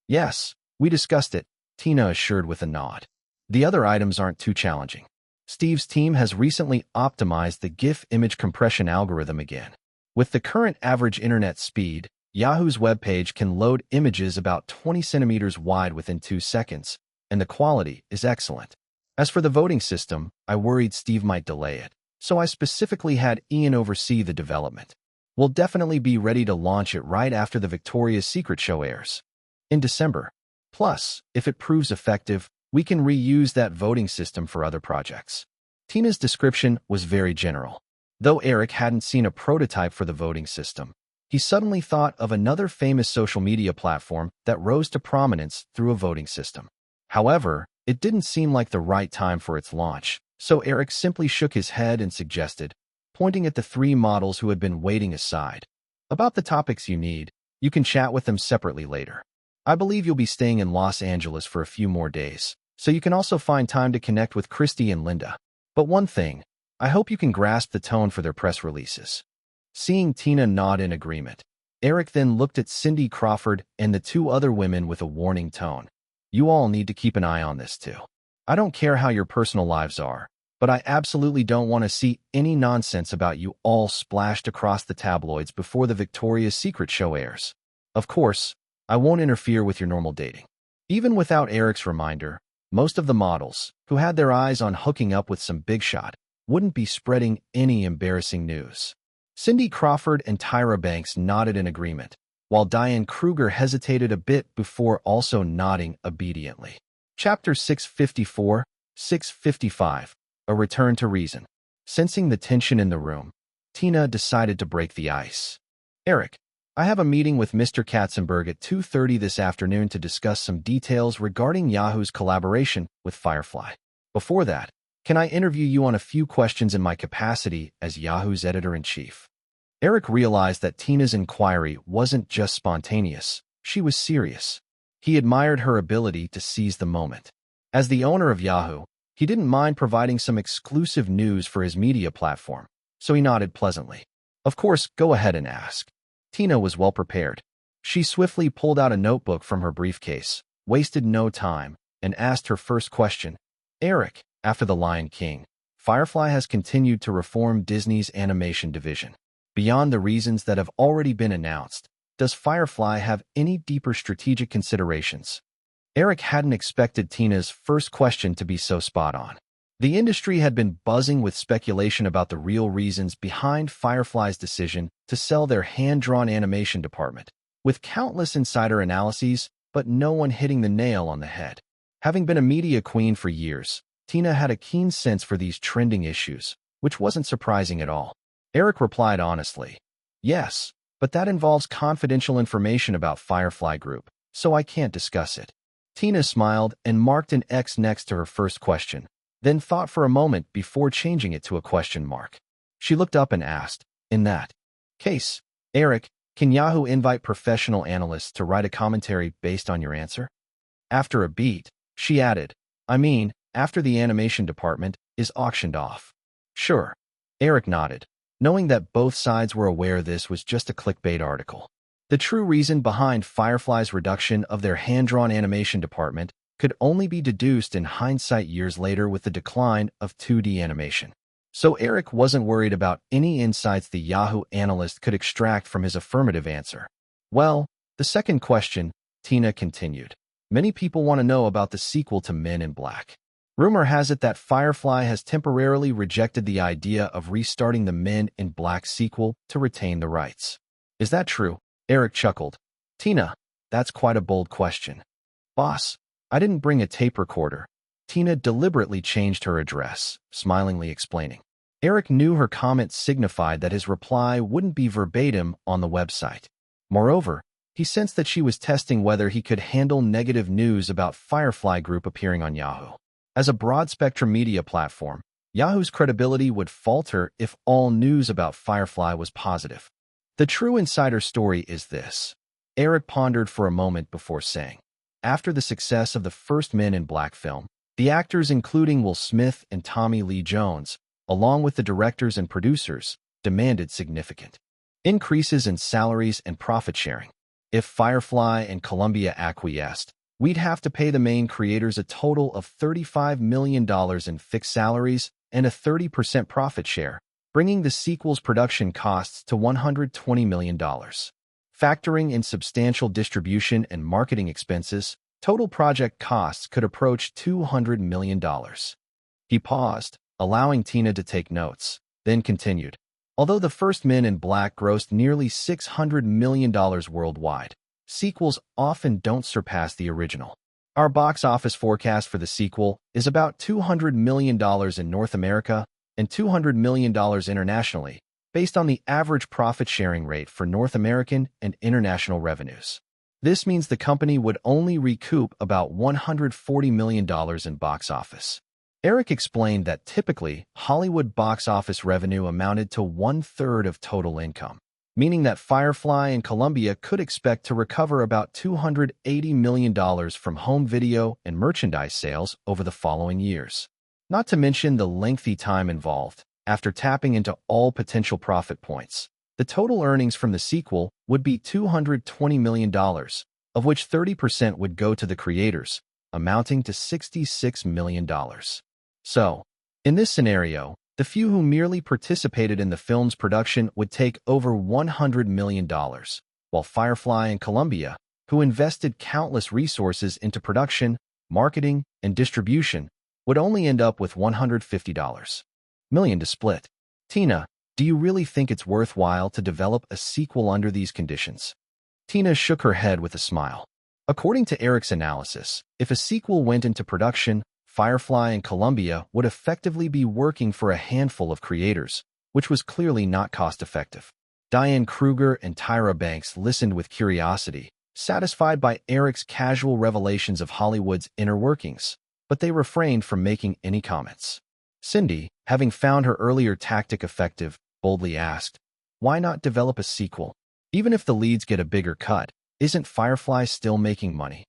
"Yes, we discussed it," Tina assured with a nod. "The other items aren't too challenging. Steve's team has recently optimized the GIF image compression algorithm again. With the current average internet speed, Yahoo's webpage can load images about 20 centimeters wide within 2 seconds, and the quality is excellent. As for the voting system, I worried Steve might delay it, so I specifically had Ian oversee the development. We'll definitely be ready to launch it right after the Victoria's Secret show airs in December. Plus, if it proves effective, we can reuse that voting system for other projects." Tina's description was very general. Though Eric hadn't seen a prototype for the voting system, he suddenly thought of another famous social media platform that rose to prominence through a voting system. However, it didn't seem like the right time for its launch, so Eric simply shook his head and suggested, pointing at the 3 models who had been waiting aside, "About the topics you need, you can chat with them separately later. I believe you'll be staying in Los Angeles for a few more days, so you can also find time to connect with Christy and Linda. But one thing, I hope you can grasp the tone for their press releases." Seeing Tina nod in agreement, Eric then looked at Cindy Crawford and the 2 other women with a warning tone. "You all need to keep an eye on this too. I don't care how your personal lives are, but I absolutely don't want to see any nonsense about you all splashed across the tabloids before the Victoria's Secret show airs. Of course, I won't interfere with your normal dating." Even without Eric's reminder, most of the models, who had their eyes on hooking up with some big shot, wouldn't be spreading any embarrassing news. Cindy Crawford and Tyra Banks nodded in agreement, while Diane Kruger hesitated a bit before also nodding obediently. Chapter 654, 655, A Return to Reason. Sensing the tension in the room, Tina decided to break the ice. "Eric, I have a meeting with Mr. Katzenberg at 2:30 this afternoon to discuss some details regarding Yahoo's collaboration with Firefly. Before that, can I interview you on a few questions in my capacity as Yahoo's editor-in-chief?" Eric realized that Tina's inquiry wasn't just spontaneous, she was serious. He admired her ability to seize the moment. As the owner of Yahoo, he didn't mind providing some exclusive news for his media platform, so he nodded pleasantly. "Of course, go ahead and ask." Tina was well prepared. She swiftly pulled out a notebook from her briefcase, wasted no time, and asked her first question. "Eric, after The Lion King, Firefly has continued to reform Disney's animation division. Beyond the reasons that have already been announced, does Firefly have any deeper strategic considerations?" Eric hadn't expected Tina's first question to be so spot on. The industry had been buzzing with speculation about the real reasons behind Firefly's decision to sell their hand-drawn animation department, with countless insider analyses, but no one hitting the nail on the head. Having been a media queen for years, Tina had a keen sense for these trending issues, which wasn't surprising at all. Eric replied honestly, "Yes, but that involves confidential information about Firefly Group, so I can't discuss it." Tina smiled and marked an X next to her first question, then thought for a moment before changing it to a question mark. She looked up and asked, "In that case, Eric, can Yahoo invite professional analysts to write a commentary based on your answer?" After a beat, she added, "I mean, after the animation department is auctioned off." "Sure." Eric nodded, knowing that both sides were aware this was just a clickbait article. The true reason behind Firefly's reduction of their hand-drawn animation department could only be deduced in hindsight years later with the decline of 2D animation. So Eric wasn't worried about any insights the Yahoo analyst could extract from his affirmative answer. "Well, the second question, Tina continued. Many people want to know about the sequel to Men in Black. Rumor has it that Firefly has temporarily rejected the idea of restarting the Men in Black sequel to retain the rights. Is that true? Eric chuckled. Tina, that's quite a bold question. Boss, I didn't bring a tape recorder. Tina deliberately changed her address, smilingly explaining. Eric knew her comment signified that his reply wouldn't be verbatim on the website. Moreover, he sensed that she was testing whether he could handle negative news about Firefly Group appearing on Yahoo. As a broad-spectrum media platform, Yahoo's credibility would falter if all news about Firefly was positive. The true insider story is this. Eric pondered for a moment before saying. After the success of the first Men in Black film, the actors including Will Smith and Tommy Lee Jones, along with the directors and producers, demanded significant increases in salaries and profit sharing. If Firefly and Columbia acquiesced, we'd have to pay the main creators a total of $35 million in fixed salaries and a 30% profit share, bringing the sequel's production costs to $120 million. Factoring in substantial distribution and marketing expenses, total project costs could approach $200 million. He paused, allowing Tina to take notes, then continued. Although the first Men in Black grossed nearly $600 million worldwide, sequels often don't surpass the original. Our box office forecast for the sequel is about $200 million in North America and $200 million internationally, based on the average profit-sharing rate for North American and international revenues. This means the company would only recoup about $140 million in box office. Eric explained that typically, Hollywood box office revenue amounted to one-third of total income, meaning that Firefly and Columbia could expect to recover about $280 million from home video and merchandise sales over the following years. Not to mention the lengthy time involved. After tapping into all potential profit points, the total earnings from the sequel would be $220 million, of which 30% would go to the creators, amounting to $66 million. So, in this scenario, the few who merely participated in the film's production would take over $100 million, while Firefly and Columbia, who invested countless resources into production, marketing, and distribution, would only end up with $150 million to split. Tina, do you really think it's worthwhile to develop a sequel under these conditions? Tina shook her head with a smile. According to Eric's analysis, if a sequel went into production, Firefly and Columbia would effectively be working for a handful of creators, which was clearly not cost-effective. Diane Kruger and Tyra Banks listened with curiosity, satisfied by Eric's casual revelations of Hollywood's inner workings, but they refrained from making any comments. Cindy, having found her earlier tactic effective, boldly asked, why not develop a sequel? Even if the leads get a bigger cut, isn't Firefly still making money?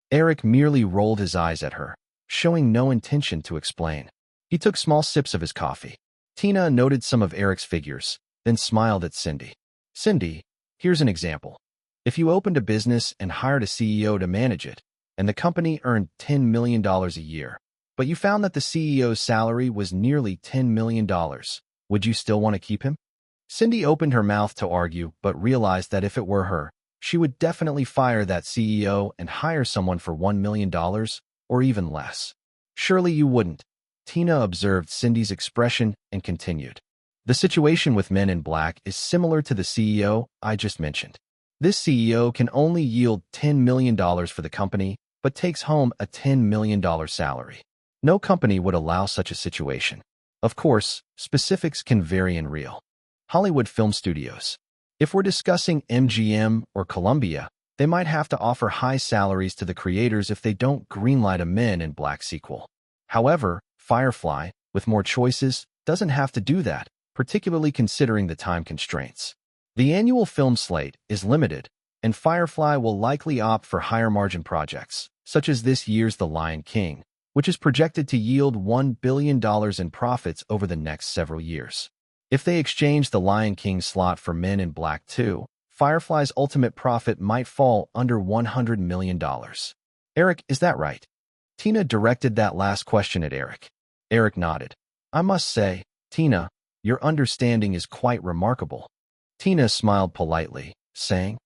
Eric merely rolled his eyes at her, showing no intention to explain. He took small sips of his coffee. Tina noted some of Eric's figures, then smiled at Cindy. Cindy, here's an example. If you opened a business and hired a CEO to manage it, and the company earned $10 million a year, but you found that the CEO's salary was nearly $10 million, would you still want to keep him? Cindy opened her mouth to argue, but realized that if it were her, she would definitely fire that CEO and hire someone for $1 million, or even less. Surely you wouldn't. Tina observed Cindy's expression and continued. The situation with Men in Black is similar to the CEO I just mentioned. This CEO can only yield $10 million for the company, but takes home a $10 million salary. No company would allow such a situation. Of course, specifics can vary in real Hollywood film studios. If we're discussing MGM or Columbia, they might have to offer high salaries to the creators if they don't greenlight a Men in Black sequel. However, Firefly, with more choices, doesn't have to do that, particularly considering the time constraints. The annual film slate is limited, and Firefly will likely opt for higher-margin projects, such as this year's The Lion King, which is projected to yield $1 billion in profits over the next several years. If they exchange The Lion King slot for Men in Black 2, Firefly's ultimate profit might fall under $100 million. Eric, is that right? Tina directed that last question at Eric. Eric nodded. I must say, Tina, your understanding is quite remarkable. Tina smiled politely, saying,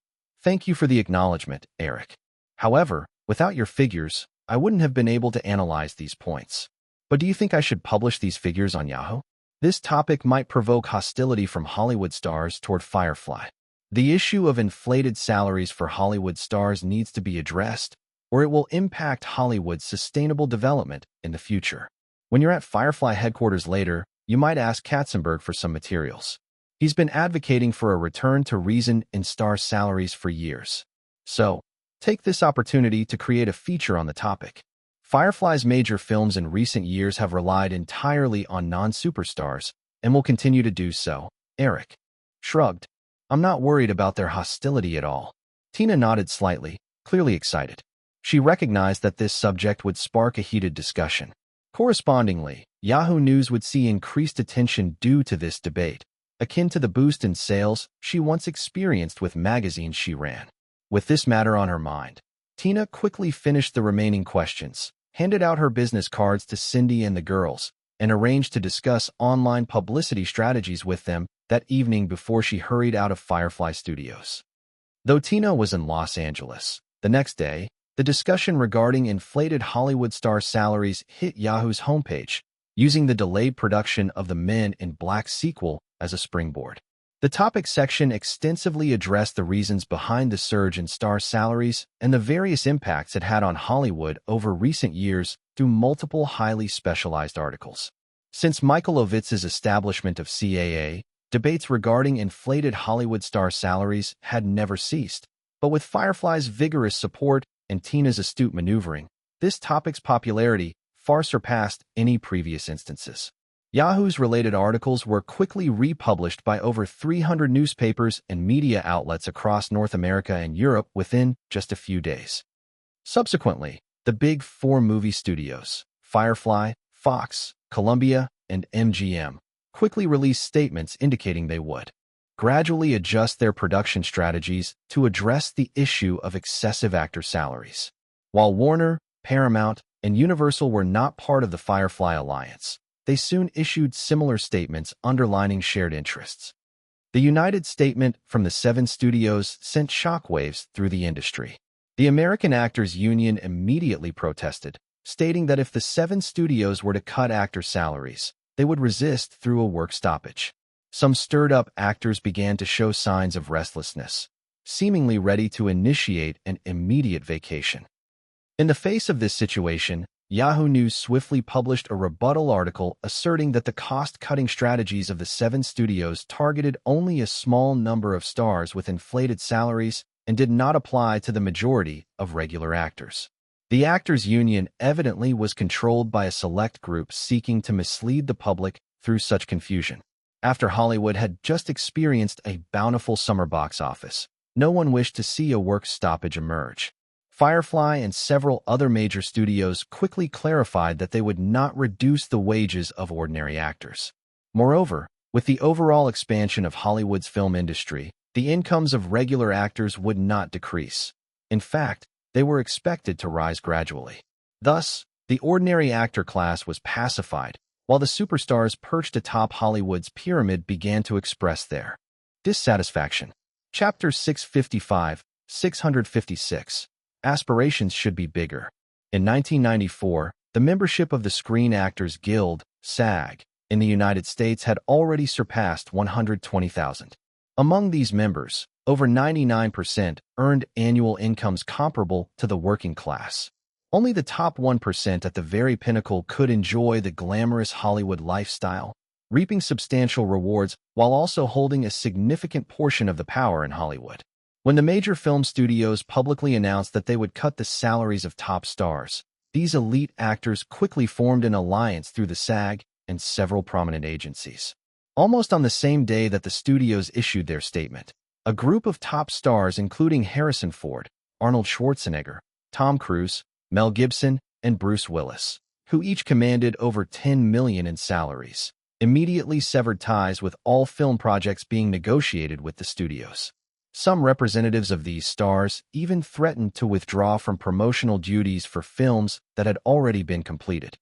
thank you for the acknowledgement, Eric. However, without your figures, I wouldn't have been able to analyze these points. But do you think I should publish these figures on Yahoo? This topic might provoke hostility from Hollywood stars toward Firefly. The issue of inflated salaries for Hollywood stars needs to be addressed, or it will impact Hollywood's sustainable development in the future. When you're at Firefly headquarters later, you might ask Katzenberg for some materials. He's been advocating for a return to reason in star salaries for years. So, take this opportunity to create a feature on the topic. Firefly's major films in recent years have relied entirely on non-superstars, and will continue to do so. Eric shrugged. I'm not worried about their hostility at all. Tina nodded slightly, clearly excited. She recognized that this subject would spark a heated discussion. Correspondingly, Yahoo News would see increased attention due to this debate, akin to the boost in sales she once experienced with magazines she ran. With this matter on her mind, Tina quickly finished the remaining questions, handed out her business cards to Cindy and the girls, and arranged to discuss online publicity strategies with them that evening before she hurried out of Firefly Studios. Though Tina was in Los Angeles, the next day, the discussion regarding inflated Hollywood star salaries hit Yahoo's homepage, using the delayed production of the Men in Black sequel as a springboard. The topic section extensively addressed the reasons behind the surge in star salaries and the various impacts it had on Hollywood over recent years through multiple highly specialized articles. Since Michael Ovitz's establishment of CAA, debates regarding inflated Hollywood star salaries had never ceased. But with Firefly's vigorous support and Tina's astute maneuvering, this topic's popularity far surpassed any previous instances. Yahoo's related articles were quickly republished by over 300 newspapers and media outlets across North America and Europe within just a few days. Subsequently, the big four movie studios, Firefly, Fox, Columbia, and MGM, quickly released statements indicating they would gradually adjust their production strategies to address the issue of excessive actor salaries. While Warner, Paramount, and Universal were not part of the Firefly Alliance, they soon issued similar statements underlining shared interests. The united statement from the 7 studios sent shockwaves through the industry. The American Actors Union immediately protested, stating that if the 7 studios were to cut actor salaries, they would resist through a work stoppage. Some stirred-up actors began to show signs of restlessness, seemingly ready to initiate an immediate vacation. In the face of this situation, Yahoo News swiftly published a rebuttal article asserting that the cost-cutting strategies of the 7 studios targeted only a small number of stars with inflated salaries and did not apply to the majority of regular actors. The Actors Union evidently was controlled by a select group seeking to mislead the public through such confusion. After Hollywood had just experienced a bountiful summer box office, no one wished to see a work stoppage emerge. Firefly and several other major studios quickly clarified that they would not reduce the wages of ordinary actors. Moreover, with the overall expansion of Hollywood's film industry, the incomes of regular actors would not decrease. In fact, they were expected to rise gradually. Thus, the ordinary actor class was pacified, while the superstars perched atop Hollywood's pyramid began to express their dissatisfaction. Chapter 655, 656. Aspirations should be bigger. In 1994, the membership of the Screen Actors Guild, SAG, in the United States had already surpassed 120,000. Among these members, over 99% earned annual incomes comparable to the working class. Only the top 1% at the very pinnacle could enjoy the glamorous Hollywood lifestyle, reaping substantial rewards while also holding a significant portion of the power in Hollywood. When the major film studios publicly announced that they would cut the salaries of top stars, these elite actors quickly formed an alliance through the SAG and several prominent agencies. Almost on the same day that the studios issued their statement, a group of top stars including Harrison Ford, Arnold Schwarzenegger, Tom Cruise, Mel Gibson, and Bruce Willis, who each commanded over $10 million in salaries, immediately severed ties with all film projects being negotiated with the studios. Some representatives of these stars even threatened to withdraw from promotional duties for films that had already been completed.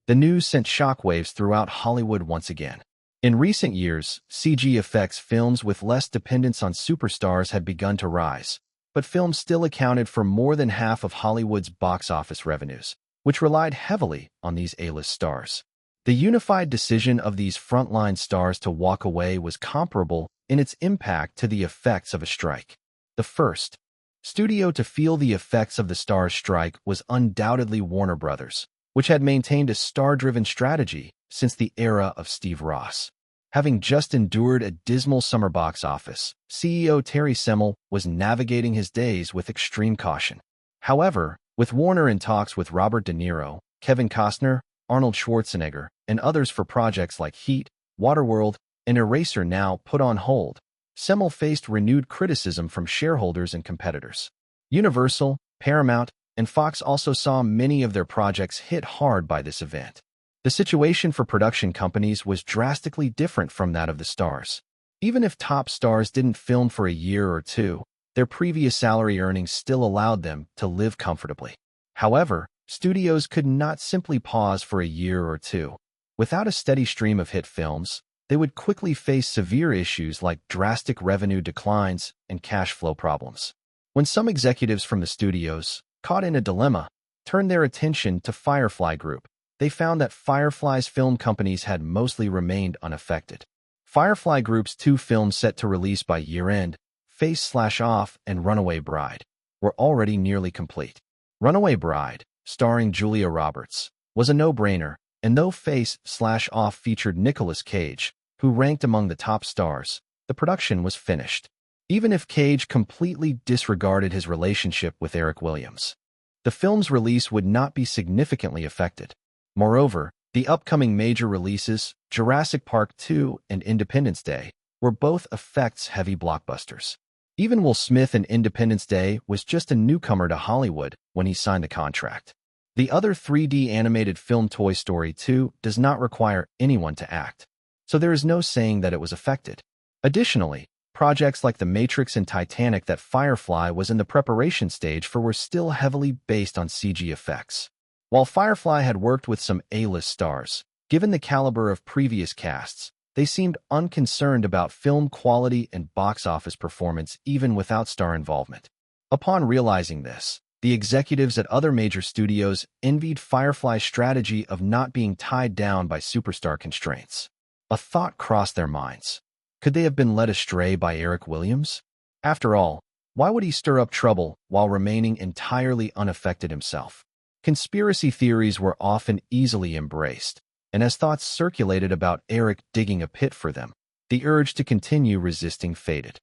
The news sent shockwaves throughout Hollywood once again. In recent years, CG effects films with less dependence on superstars had begun to rise, but films still accounted for more than half of Hollywood's box office revenues, which relied heavily on these A-list stars. The unified decision of these frontline stars to walk away was comparable in its impact to the effects of a strike. The first studio to feel the effects of the stars' strike was undoubtedly Warner Brothers, which had maintained a star-driven strategy since the era of Steve Ross. Having just endured a dismal summer box office, CEO Terry Semel was navigating his days with extreme caution. However, with Warner in talks with Robert De Niro, Kevin Costner, Arnold Schwarzenegger, and others for projects like Heat, Waterworld, and Eraser now put on hold, Semel faced renewed criticism from shareholders and competitors. Universal, Paramount, and Fox also saw many of their projects hit hard by this event. The situation for production companies was drastically different from that of the stars. Even if top stars didn't film for a year or two, their previous salary earnings still allowed them to live comfortably. However, studios could not simply pause for a year or two. Without a steady stream of hit films, they would quickly face severe issues like drastic revenue declines and cash flow problems. When some executives from the studios, caught in a dilemma, turned their attention to Firefly Group, they found that Firefly's film companies had mostly remained unaffected. Firefly Group's two films set to release by year-end, Face/Off and Runaway Bride, were already nearly complete. Runaway Bride, starring Julia Roberts, was a no-brainer, and though Face/Off featured Nicolas Cage, who ranked among the top stars, the production was finished. Even if Cage completely disregarded his relationship with Eric Williams, the film's release would not be significantly affected. Moreover, the upcoming major releases, Jurassic Park 2 and Independence Day, were both effects-heavy blockbusters. Even Will Smith in Independence Day was just a newcomer to Hollywood when he signed the contract. The other 3D animated film Toy Story 2 does not require anyone to act, so there is no saying that it was affected. Additionally, projects like The Matrix and Titanic that Firefly was in the preparation stage for were still heavily based on CG effects. While Firefly had worked with some A-list stars, given the caliber of previous casts, they seemed unconcerned about film quality and box office performance even without star involvement. Upon realizing this, the executives at other major studios envied Firefly's strategy of not being tied down by superstar constraints. A thought crossed their minds. Could they have been led astray by Eric Williams? After all, why would he stir up trouble while remaining entirely unaffected himself? Conspiracy theories were often easily embraced, and as thoughts circulated about Eric digging a pit for them, the urge to continue resisting faded.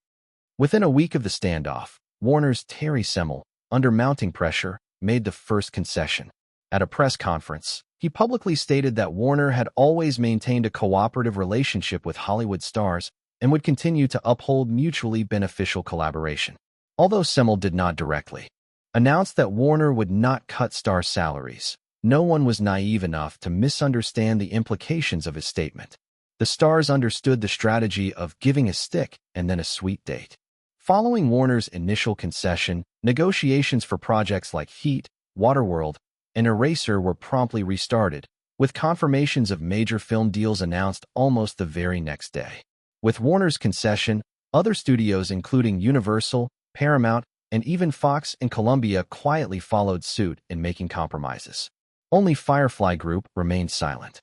Within a week of the standoff, Warner's Terry Semel, under mounting pressure, made the first concession. At a press conference, he publicly stated that Warner had always maintained a cooperative relationship with Hollywood stars and would continue to uphold mutually beneficial collaboration. Although Semel did not directly announced that Warner would not cut star salaries, no one was naive enough to misunderstand the implications of his statement. The stars understood the strategy of giving a stick and then a sweet date. Following Warner's initial concession, negotiations for projects like Heat, Waterworld, and Eraser were promptly restarted, with confirmations of major film deals announced almost the very next day. With Warner's concession, other studios including Universal, Paramount, and even Fox and Columbia quietly followed suit in making compromises. Only Firefly Group remained silent.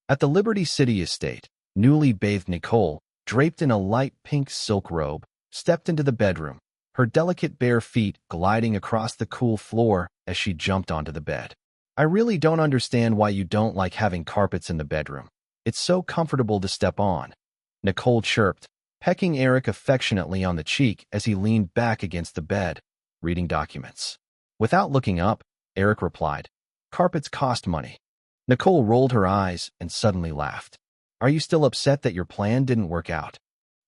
At the Liberty City estate, newly bathed Nicole, draped in a light pink silk robe, stepped into the bedroom, her delicate bare feet gliding across the cool floor as she jumped onto the bed. "I really don't understand why you don't like having carpets in the bedroom. It's so comfortable to step on," Nicole chirped, pecking Eric affectionately on the cheek as he leaned back against the bed, reading documents. Without looking up, Eric replied, "Carpets cost money." Nicole rolled her eyes and suddenly laughed. "Are you still upset that your plan didn't work out?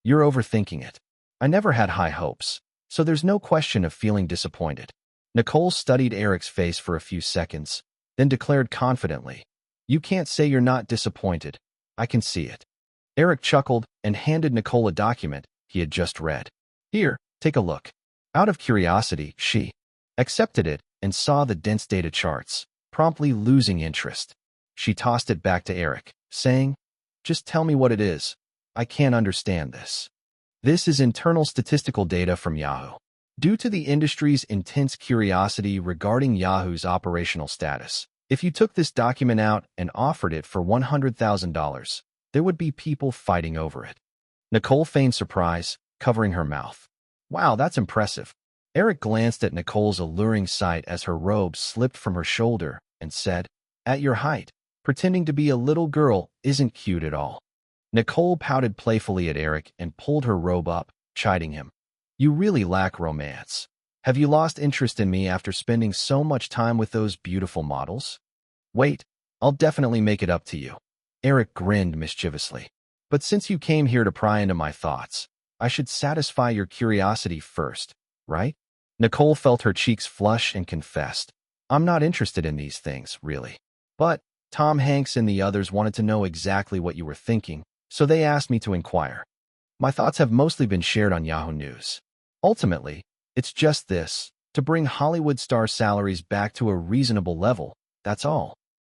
You're overthinking it. I never had high hopes, so there's no question of feeling disappointed." Nicole studied Eric's face for a few seconds, then declared confidently, "You can't say you're not disappointed. I can see it." Eric chuckled and handed Nicole a document he had just read. "Here, take a look." Out of curiosity, she accepted it and saw the dense data charts, promptly losing interest. She tossed it back to Eric, saying, "Just tell me what it is. I can't understand this." "This is internal statistical data from Yahoo. Due to the industry's intense curiosity regarding Yahoo's operational status, if you took this document out and offered it for $100,000, there would be people fighting over it. Nicole feigned surprise, covering her mouth. Wow, that's impressive. Eric glanced at Nicole's alluring sight as her robe slipped from her shoulder and said, "At your height, pretending to be a little girl isn't cute at all." Nicole pouted playfully at Eric and pulled her robe up, chiding him. "You really lack romance. Have you lost interest in me after spending so much time with those beautiful models?" "Wait, I'll definitely make it up to you." Eric grinned mischievously. "But since you came here to pry into my thoughts, I should satisfy your curiosity first, right?" Nicole felt her cheeks flush and confessed, "I'm not interested in these things, really. But Tom Hanks and the others wanted to know exactly what you were thinking, so they asked me to inquire. My thoughts have mostly been shared on Yahoo News. Ultimately, it's just this, to bring Hollywood star salaries back to a reasonable level, that's all."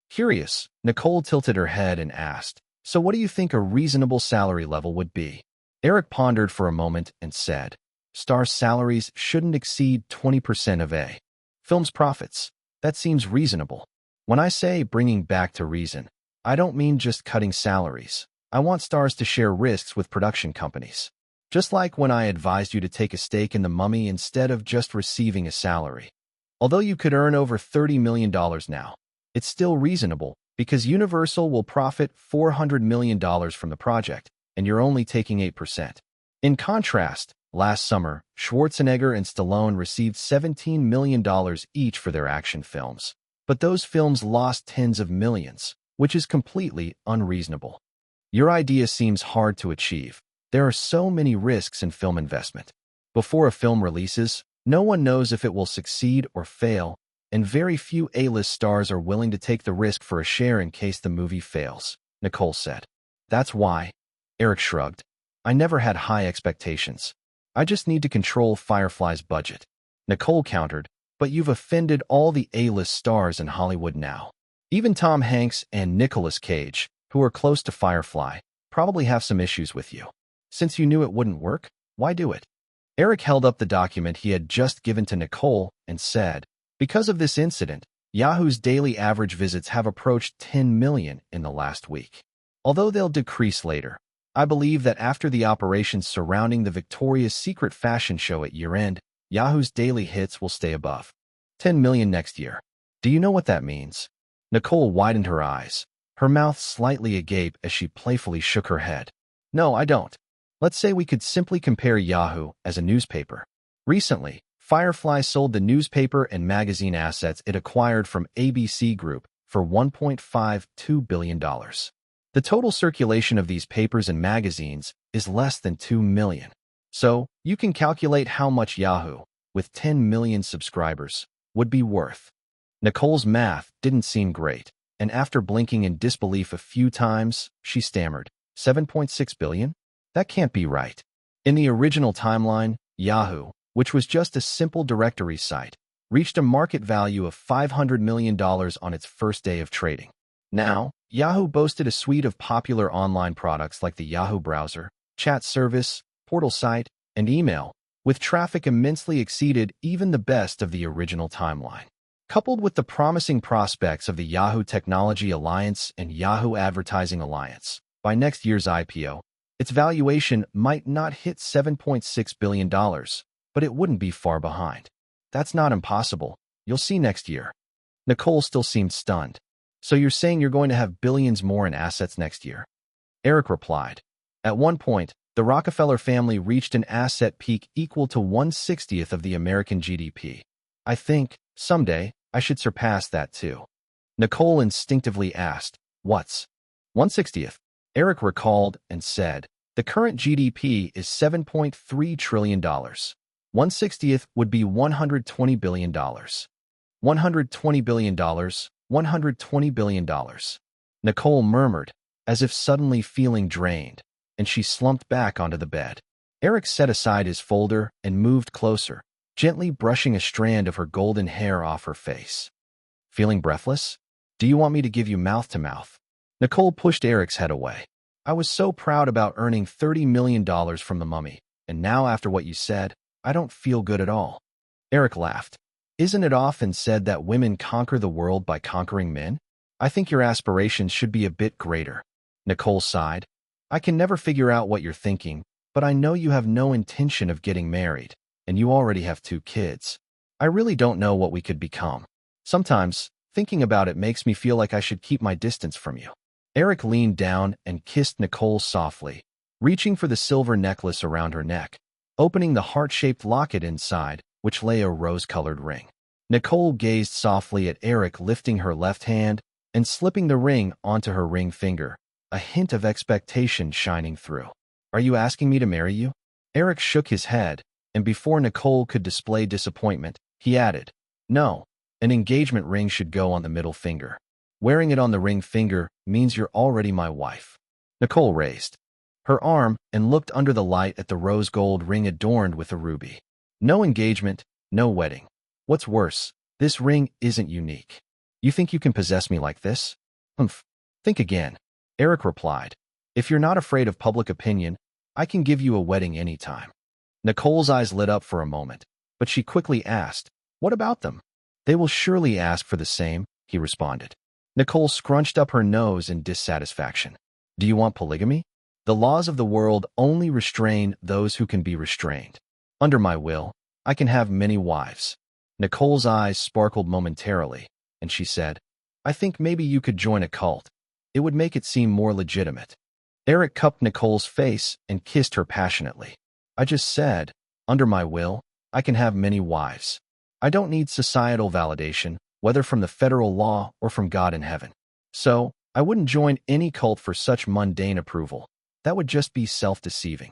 Curious, Nicole tilted her head and asked, "So what do you think a reasonable salary level would be?" Eric pondered for a moment and said, "Star salaries shouldn't exceed 20% of a film's profits. That seems reasonable. When I say bringing back to reason, I don't mean just cutting salaries. I want stars to share risks with production companies. Just like when I advised you to take a stake in The Mummy instead of just receiving a salary. Although you could earn over $30 million now, it's still reasonable because Universal will profit $400 million from the project, and you're only taking 8%. In contrast, last summer, Schwarzenegger and Stallone received $17 million each for their action films. But those films lost tens of millions, which is completely unreasonable. Your idea seems hard to achieve. There are so many risks in film investment. Before a film releases, no one knows if it will succeed or fail, and very few A-list stars are willing to take the risk for a share in case the movie fails," Nicole said. "That's why," Eric shrugged. "I never had high expectations. I just need to control Firefly's budget." Nicole countered, "But you've offended all the A-list stars in Hollywood now. Even Tom Hanks and Nicolas Cage, who are close to Firefly, probably have some issues with you. Since you knew it wouldn't work, why do it?" Eric held up the document he had just given to Nicole and said, "Because of this incident, Yahoo's daily average visits have approached 10 million in the last week. Although they'll decrease later, I believe that after the operations surrounding the Victoria's Secret fashion show at year-end, Yahoo's daily hits will stay above 10 million next year. Do you know what that means?" Nicole widened her eyes, her mouth slightly agape as she playfully shook her head. "No, I don't. Let's say we could simply compare Yahoo as a newspaper. Recently, Firefly sold the newspaper and magazine assets it acquired from ABC Group for $1.52 billion. The total circulation of these papers and magazines is less than 2 million. So, you can calculate how much Yahoo, with 10 million subscribers, would be worth." Nicole's math didn't seem great, and after blinking in disbelief a few times, she stammered, "7.6 billion? That can't be right." In the original timeline, Yahoo, which was just a simple directory site, reached a market value of $500 million on its first day of trading. Now, Yahoo boasted a suite of popular online products like the Yahoo browser, chat service, portal site, and email, with traffic immensely exceeded even the best of the original timeline. Coupled with the promising prospects of the Yahoo Technology Alliance and Yahoo Advertising Alliance, by next year's IPO, its valuation might not hit $7.6 billion, but it wouldn't be far behind. "That's not impossible. You'll see next year." Nicole still seemed stunned. "So you're saying you're going to have billions more in assets next year?" Eric replied, "At one point, the Rockefeller family reached an asset peak equal to 1/60th of the American GDP. I think, someday, I should surpass that too." Nicole instinctively asked, "What's 1/60th?" Eric recalled and said, "The current GDP is $7.3 trillion. 1/60th would be $120 billion. $120 billion, $120 billion. Nicole murmured, as if suddenly feeling drained, and she slumped back onto the bed. Eric set aside his folder and moved closer, gently brushing a strand of her golden hair off her face. "Feeling breathless? Do you want me to give you mouth-to-mouth?" Nicole pushed Eric's head away. "I was so proud about earning $30 million from The Mummy, and now after what you said, I don't feel good at all. Eric laughed. Isn't it often said that women conquer the world by conquering men? I think your aspirations should be a bit greater. Nicole sighed. I can never figure out what you're thinking, but I know you have no intention of getting married, and you already have 2 kids. I really don't know what we could become. Sometimes, thinking about it makes me feel like I should keep my distance from you. Eric leaned down and kissed Nicole softly, reaching for the silver necklace around her neck, opening the heart-shaped locket inside, which lay a rose-colored ring. Nicole gazed softly at Eric, lifting her left hand and slipping the ring onto her ring finger, a hint of expectation shining through. Are you asking me to marry you? Eric shook his head, and before Nicole could display disappointment, he added, No, an engagement ring should go on the middle finger. Wearing it on the ring finger means you're already my wife. Nicole raised her arm and looked under the light at the rose gold ring adorned with a ruby. No engagement, no wedding. What's worse, this ring isn't unique. You think you can possess me like this? Humph. Think again. Eric replied. If you're not afraid of public opinion, I can give you a wedding anytime. Nicole's eyes lit up for a moment, but she quickly asked, What about them? They will surely ask for the same, he responded. Nicole scrunched up her nose in dissatisfaction. Do you want polygamy? The laws of the world only restrain those who can be restrained. Under my will, I can have many wives. Nicole's eyes sparkled momentarily, and she said, I think maybe you could join a cult. It would make it seem more legitimate. Eric cupped Nicole's face and kissed her passionately. I just said, under my will, I can have many wives. I don't need societal validation, whether from the federal law or from God in heaven. So, I wouldn't join any cult for such mundane approval. That would just be self-deceiving.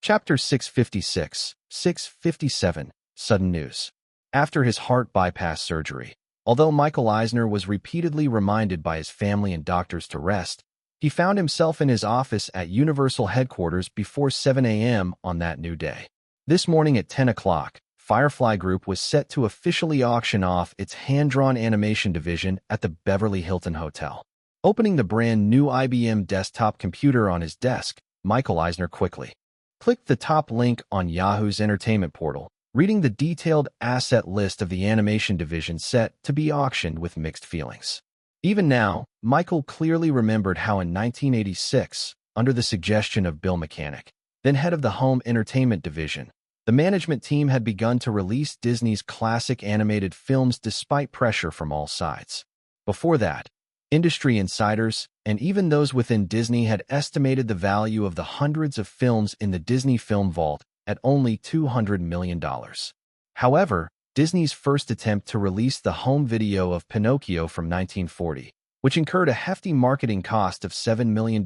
Chapter 656, 657, Sudden News. After his heart bypass surgery, although Michael Eisner was repeatedly reminded by his family and doctors to rest, he found himself in his office at Universal headquarters before 7 a.m. on that new day. This morning at 10 o'clock, Firefly Group was set to officially auction off its hand-drawn animation division at the Beverly Hilton Hotel. Opening the brand-new IBM desktop computer on his desk, Michael Eisner quickly clicked the top link on Yahoo's entertainment portal, reading the detailed asset list of the animation division set to be auctioned with mixed feelings. Even now, Michael clearly remembered how in 1986, under the suggestion of Bill Mechanic, then head of the home entertainment division, the management team had begun to release Disney's classic animated films despite pressure from all sides. Before that, industry insiders, and even those within Disney, had estimated the value of the hundreds of films in the Disney Film Vault at only $200 million. However, Disney's first attempt to release the home video of Pinocchio from 1940, which incurred a hefty marketing cost of $7 million,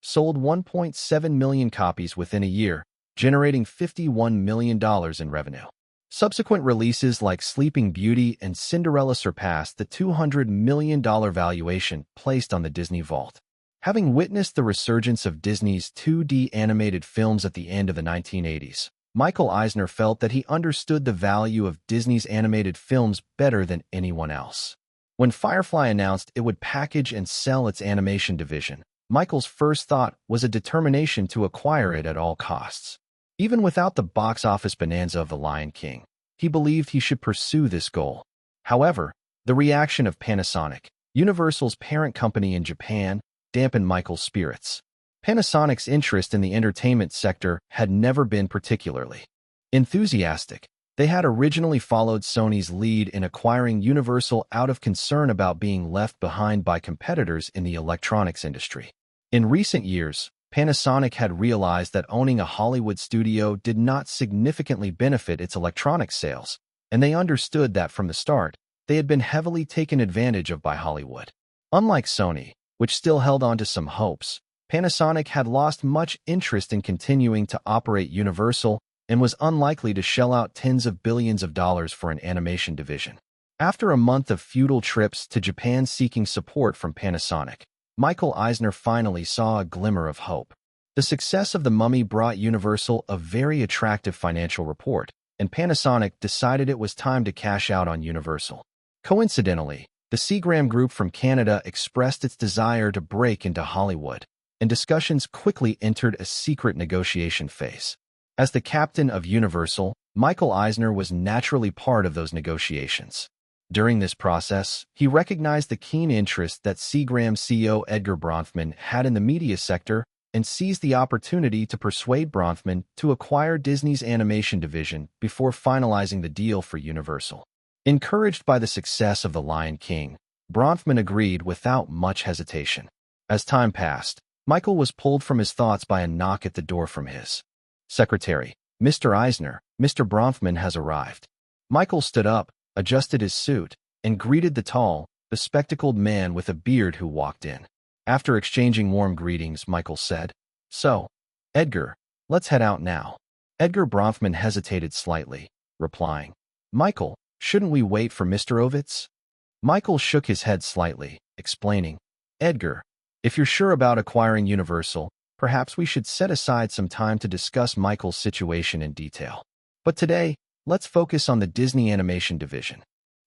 sold 1.7 million copies within a year, generating $51 million in revenue. Subsequent releases like Sleeping Beauty and Cinderella surpassed the $200 million valuation placed on the Disney Vault. Having witnessed the resurgence of Disney's 2D animated films at the end of the 1980s, Michael Eisner felt that he understood the value of Disney's animated films better than anyone else. When Firefly announced it would package and sell its animation division, Michael's first thought was a determination to acquire it at all costs. Even without the box office bonanza of The Lion King, he believed he should pursue this goal. However, the reaction of Panasonic, Universal's parent company in Japan, dampened Michael's spirits. Panasonic's interest in the entertainment sector had never been particularly enthusiastic. They had originally followed Sony's lead in acquiring Universal out of concern about being left behind by competitors in the electronics industry. In recent years, Panasonic had realized that owning a Hollywood studio did not significantly benefit its electronics sales, and they understood that from the start, they had been heavily taken advantage of by Hollywood. Unlike Sony, which still held on to some hopes, Panasonic had lost much interest in continuing to operate Universal and was unlikely to shell out tens of billions of dollars for an animation division. After a month of futile trips to Japan seeking support from Panasonic, Michael Eisner finally saw a glimmer of hope. The success of The Mummy brought Universal a very attractive financial report, and Panasonic decided it was time to cash out on Universal. Coincidentally, the Seagram Group from Canada expressed its desire to break into Hollywood, and discussions quickly entered a secret negotiation phase. As the captain of Universal, Michael Eisner was naturally part of those negotiations. During this process, he recognized the keen interest that Seagram CEO Edgar Bronfman had in the media sector and seized the opportunity to persuade Bronfman to acquire Disney's animation division before finalizing the deal for Universal. Encouraged by the success of The Lion King, Bronfman agreed without much hesitation. As time passed, Michael was pulled from his thoughts by a knock at the door from his secretary. "Mr. Eisner, Mr. Bronfman has arrived." Michael stood up, adjusted his suit, and greeted the tall, bespectacled man with a beard who walked in. After exchanging warm greetings, Michael said, "So, Edgar, let's head out now." Edgar Bronfman hesitated slightly, replying, "Michael, shouldn't we wait for Mr. Ovitz?" Michael shook his head slightly, explaining, "Edgar, if you're sure about acquiring Universal, perhaps we should set aside some time to discuss Michael's situation in detail. But today, let's focus on the Disney animation division."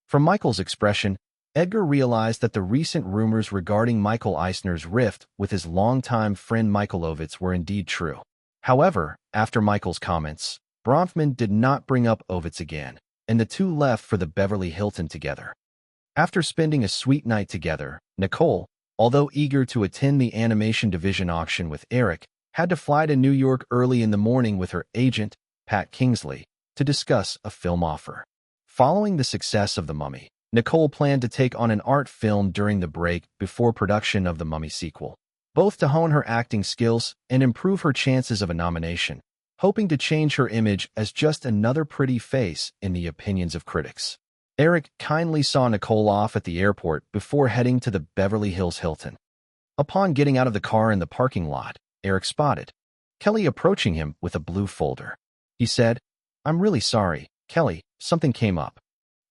From Michael's expression, Edgar realized that the recent rumors regarding Michael Eisner's rift with his longtime friend Michael Ovitz were indeed true. However, after Michael's comments, Bronfman did not bring up Ovitz again, and the two left for the Beverly Hilton together. After spending a sweet night together, Nicole, although eager to attend the animation division auction with Eric, had to fly to New York early in the morning with her agent, Pat Kingsley, to discuss a film offer. Following the success of The Mummy, Nicole planned to take on an art film during the break before production of the Mummy sequel, both to hone her acting skills and improve her chances of a nomination, hoping to change her image as just another pretty face in the opinions of critics. Eric kindly saw Nicole off at the airport before heading to the Beverly Hills Hilton. Upon getting out of the car in the parking lot, Eric spotted Kelly approaching him with a blue folder. He said, "I'm really sorry, Kelly, something came up."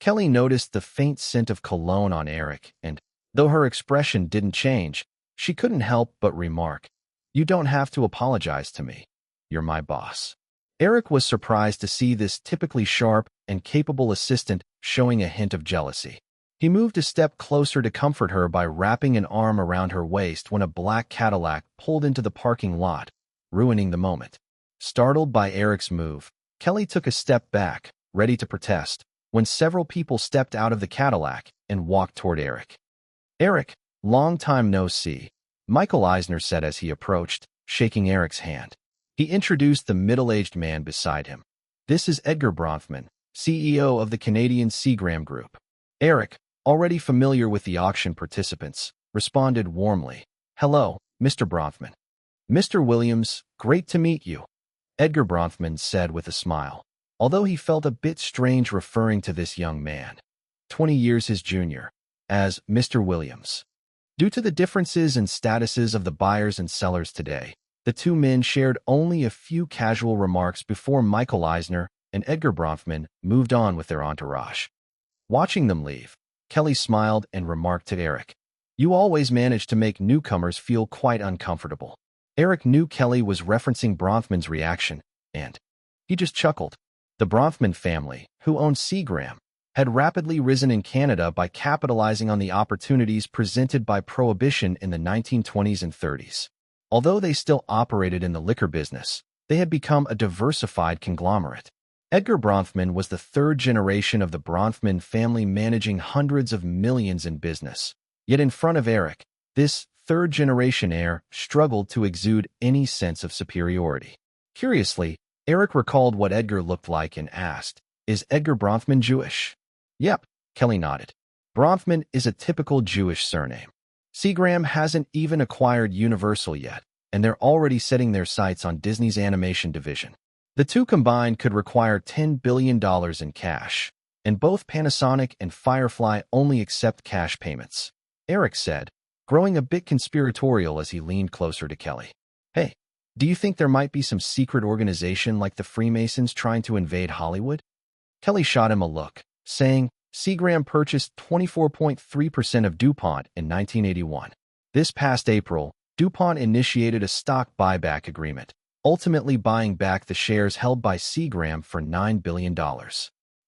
Kelly noticed the faint scent of cologne on Eric, and, though her expression didn't change, she couldn't help but remark, "You don't have to apologize to me. You're my boss." Eric was surprised to see this typically sharp and capable assistant showing a hint of jealousy. He moved a step closer to comfort her by wrapping an arm around her waist when a black Cadillac pulled into the parking lot, ruining the moment. Startled by Eric's move, Kelly took a step back, ready to protest, when several people stepped out of the Cadillac and walked toward Eric. "Eric, long time no see," Michael Eisner said as he approached, shaking Eric's hand. He introduced the middle-aged man beside him. "This is Edgar Bronfman, CEO of the Canadian Seagram Group." Eric, already familiar with the auction participants, responded warmly, "Hello, Mr. Bronfman." "Mr. Williams, great to meet you," Edgar Bronfman said with a smile, although he felt a bit strange referring to this young man, 20 years his junior, as Mr. Williams. Due to the differences in statuses of the buyers and sellers today, the two men shared only a few casual remarks before Michael Eisner and Edgar Bronfman moved on with their entourage. Watching them leave, Kelly smiled and remarked to Eric, "You always manage to make newcomers feel quite uncomfortable." Eric knew Kelly was referencing Bronfman's reaction, and he just chuckled. The Bronfman family, who owned Seagram, had rapidly risen in Canada by capitalizing on the opportunities presented by Prohibition in the 1920s and 30s. Although they still operated in the liquor business, they had become a diversified conglomerate. Edgar Bronfman was the third generation of the Bronfman family managing hundreds of millions in business. Yet in front of Eric, this third-generation heir struggled to exude any sense of superiority. Curiously, Eric recalled what Edgar looked like and asked, "Is Edgar Bronfman Jewish?" "Yep," Kelly nodded. "Bronfman is a typical Jewish surname. Seagram hasn't even acquired Universal yet, and they're already setting their sights on Disney's animation division. The two combined could require $10 billion in cash, and both Panasonic and Firefly only accept cash payments," Eric said, growing a bit conspiratorial as he leaned closer to Kelly. "Hey, do you think there might be some secret organization like the Freemasons trying to invade Hollywood?" Kelly shot him a look, saying, "Seagram purchased 24.3% of DuPont in 1981. This past April, DuPont initiated a stock buyback agreement, ultimately buying back the shares held by Seagram for $9 billion.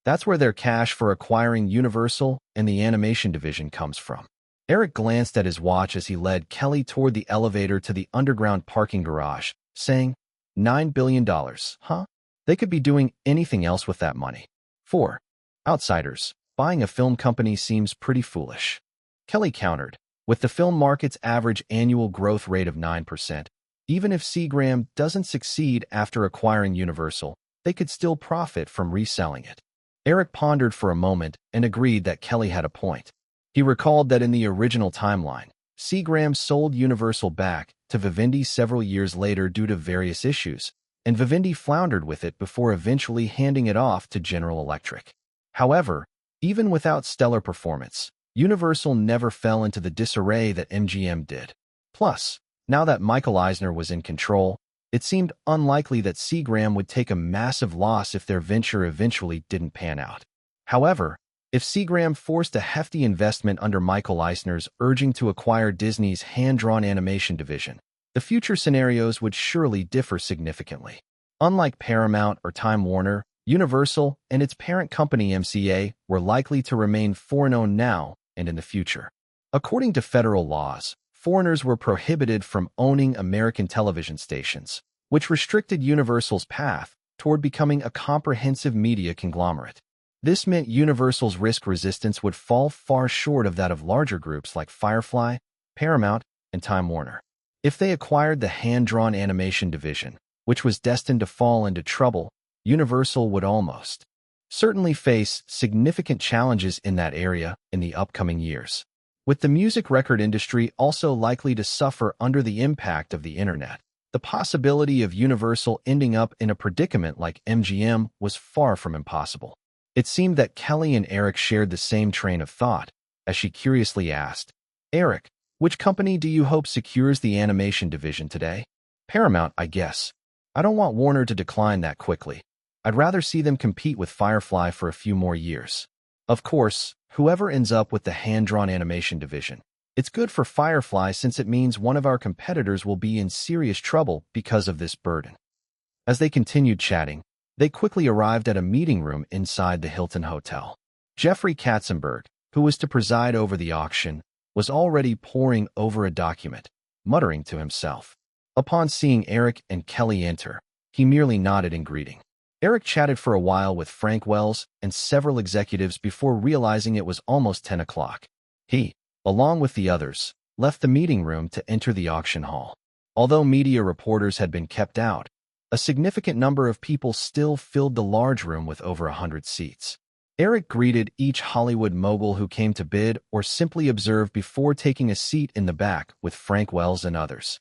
That's where their cash for acquiring Universal and the animation division comes from." Eric glanced at his watch as he led Kelly toward the elevator to the underground parking garage, saying, $9 billion, huh? They could be doing anything else with that money. 4. Outsiders. Buying a film company seems pretty foolish. Kelly countered, with the film market's average annual growth rate of 9%, even if Seagram doesn't succeed after acquiring Universal, they could still profit from reselling it. Eric pondered for a moment and agreed that Kelly had a point. He recalled that in the original timeline, Seagram sold Universal back to Vivendi several years later due to various issues, and Vivendi floundered with it before eventually handing it off to General Electric. However, even without stellar performance, Universal never fell into the disarray that MGM did. Plus, now that Michael Eisner was in control, it seemed unlikely that Seagram would take a massive loss if their venture eventually didn't pan out. However, if Seagram forced a hefty investment under Michael Eisner's urging to acquire Disney's hand-drawn animation division, the future scenarios would surely differ significantly. Unlike Paramount or Time Warner, Universal and its parent company MCA were likely to remain foreign-owned now and in the future. According to federal laws, foreigners were prohibited from owning American television stations, which restricted Universal's path toward becoming a comprehensive media conglomerate. This meant Universal's risk resistance would fall far short of that of larger groups like Firefly, Paramount, and Time Warner. If they acquired the hand-drawn animation division, which was destined to fall into trouble, Universal would almost certainly face significant challenges in that area in the upcoming years. With the music record industry also likely to suffer under the impact of the internet, the possibility of Universal ending up in a predicament like MGM was far from impossible. It seemed that Kelly and Eric shared the same train of thought, as she curiously asked, "Eric, which company do you hope secures the animation division today?" "Paramount, I guess. I don't want Warner to decline that quickly. I'd rather see them compete with Firefly for a few more years. Of course, whoever ends up with the hand-drawn animation division, it's good for Firefly since it means one of our competitors will be in serious trouble because of this burden." As they continued chatting, they quickly arrived at a meeting room inside the Hilton Hotel. Jeffrey Katzenberg, who was to preside over the auction, was already poring over a document, muttering to himself. Upon seeing Eric and Kelly enter, he merely nodded in greeting. Eric chatted for a while with Frank Wells and several executives before realizing it was almost 10 o'clock. He, along with the others, left the meeting room to enter the auction hall. Although media reporters had been kept out, a significant number of people still filled the large room with over 100 seats. Eric greeted each Hollywood mogul who came to bid or simply observed before taking a seat in the back with Frank Wells and others.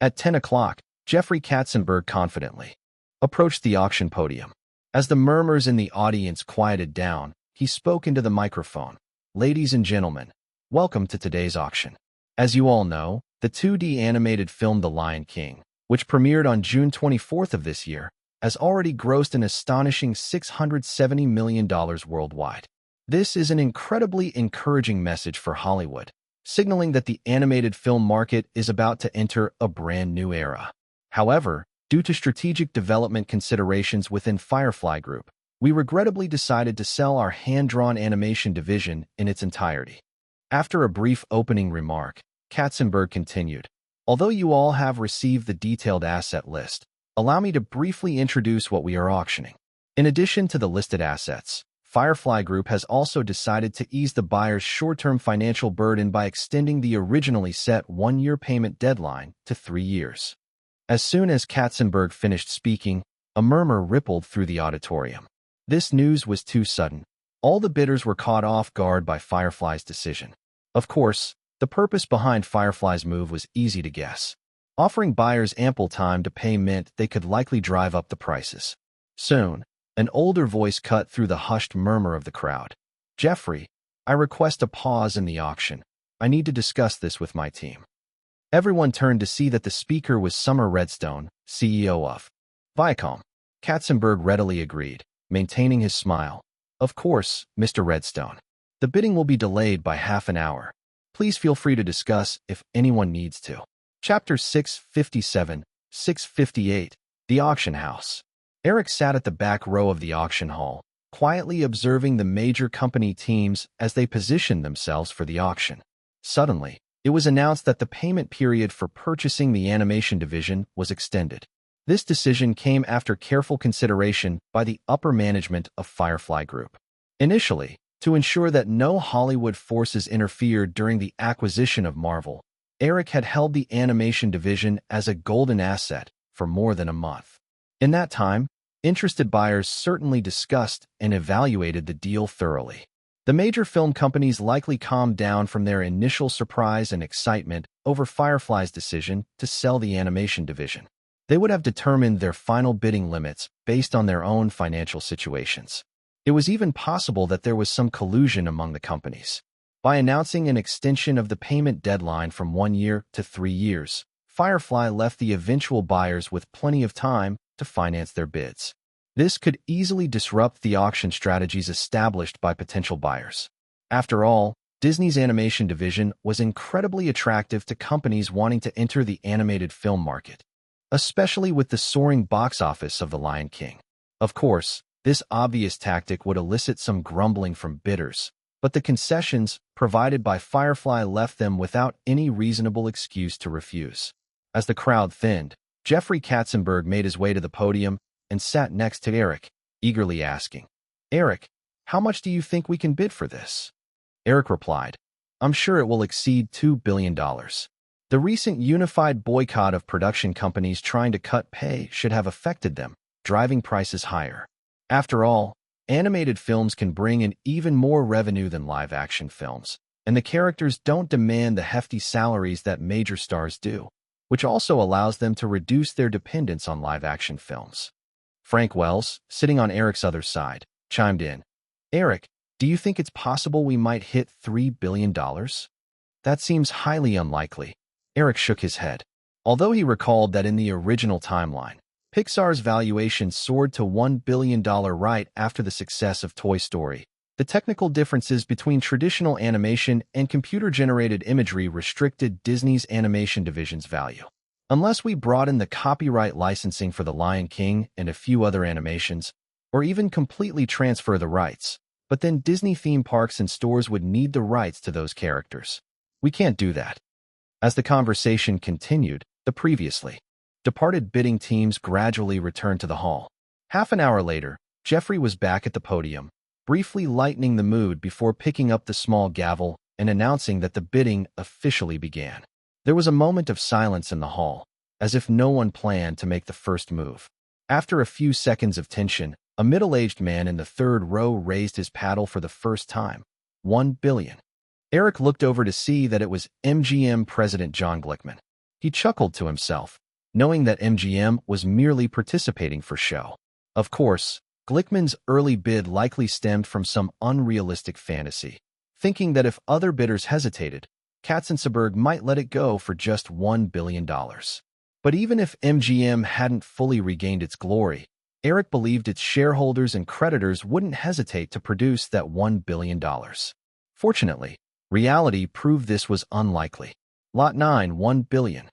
At 10 o'clock, Jeffrey Katzenberg confidently approached the auction podium. As the murmurs in the audience quieted down, he spoke into the microphone. "Ladies and gentlemen, welcome to today's auction. As you all know, the 2D animated film The Lion King, which premiered on June 24th of this year, has already grossed an astonishing $670 million worldwide. This is an incredibly encouraging message for Hollywood, signaling that the animated film market is about to enter a brand new era. However, due to strategic development considerations within Firefly Group, we regrettably decided to sell our hand-drawn animation division in its entirety." After a brief opening remark, Katzenberg continued, "Although you all have received the detailed asset list, allow me to briefly introduce what we are auctioning. In addition to the listed assets, Firefly Group has also decided to ease the buyer's short-term financial burden by extending the originally set one-year payment deadline to 3 years." As soon as Katzenberg finished speaking, a murmur rippled through the auditorium. This news was too sudden. All the bidders were caught off guard by Firefly's decision. Of course, the purpose behind Firefly's move was easy to guess. Offering buyers ample time to pay meant they could likely drive up the prices. Soon, an older voice cut through the hushed murmur of the crowd. "Jeffrey, I request a pause in the auction. I need to discuss this with my team." Everyone turned to see that the speaker was Summer Redstone, CEO of Viacom. Katzenberg readily agreed, maintaining his smile. "Of course, Mr. Redstone. The bidding will be delayed by half an hour. Please feel free to discuss if anyone needs to." Chapter 657, 658, The Auction House. Eric sat at the back row of the auction hall, quietly observing the major company teams as they positioned themselves for the auction. Suddenly, it was announced that the payment period for purchasing the animation division was extended. This decision came after careful consideration by the upper management of Firefly Group. Initially, to ensure that no Hollywood forces interfered during the acquisition of Marvel, Eric had held the animation division as a golden asset for more than a month. In that time, interested buyers certainly discussed and evaluated the deal thoroughly. The major film companies likely calmed down from their initial surprise and excitement over Firefly's decision to sell the animation division. They would have determined their final bidding limits based on their own financial situations. It was even possible that there was some collusion among the companies. By announcing an extension of the payment deadline from 1 year to 3 years, Firefly left the eventual buyers with plenty of time to finance their bids. This could easily disrupt the auction strategies established by potential buyers. After all, Disney's animation division was incredibly attractive to companies wanting to enter the animated film market, especially with the soaring box office of The Lion King. Of course, this obvious tactic would elicit some grumbling from bidders, but the concessions provided by Firefly left them without any reasonable excuse to refuse. As the crowd thinned, Jeffrey Katzenberg made his way to the podium and sat next to Eric, eagerly asking, "Eric, how much do you think we can bid for this?" Eric replied, "I'm sure it will exceed $2 billion. The recent unified boycott of production companies trying to cut pay should have affected them, driving prices higher. After all, animated films can bring in even more revenue than live-action films, and the characters don't demand the hefty salaries that major stars do, which also allows them to reduce their dependence on live-action films." Frank Wells, sitting on Eric's other side, chimed in, "Eric, do you think it's possible we might hit $3 billion? That seems highly unlikely." Eric shook his head. Although he recalled that in the original timeline, Pixar's valuation soared to $1 billion right after the success of Toy Story, the technical differences between traditional animation and computer-generated imagery restricted Disney's animation division's value. Unless we broaden the copyright licensing for The Lion King and a few other animations, or even completely transfer the rights, but then Disney theme parks and stores would need the rights to those characters. We can't do that. As the conversation continued, the previously departed bidding teams gradually returned to the hall. Half an hour later, Jeffrey was back at the podium, briefly lightening the mood before picking up the small gavel and announcing that the bidding officially began. There was a moment of silence in the hall, as if no one planned to make the first move. After a few seconds of tension, a middle-aged man in the third row raised his paddle for the first time. $1 billion. Eric looked over to see that it was MGM President John Glickman. He chuckled to himself, knowing that MGM was merely participating for show. Of course, Glickman's early bid likely stemmed from some unrealistic fantasy, thinking that if other bidders hesitated, Katzenberg might let it go for just $1 billion. But even if MGM hadn't fully regained its glory, Eric believed its shareholders and creditors wouldn't hesitate to produce that $1 billion. Fortunately, reality proved this was unlikely. Lot 9, $1 billion.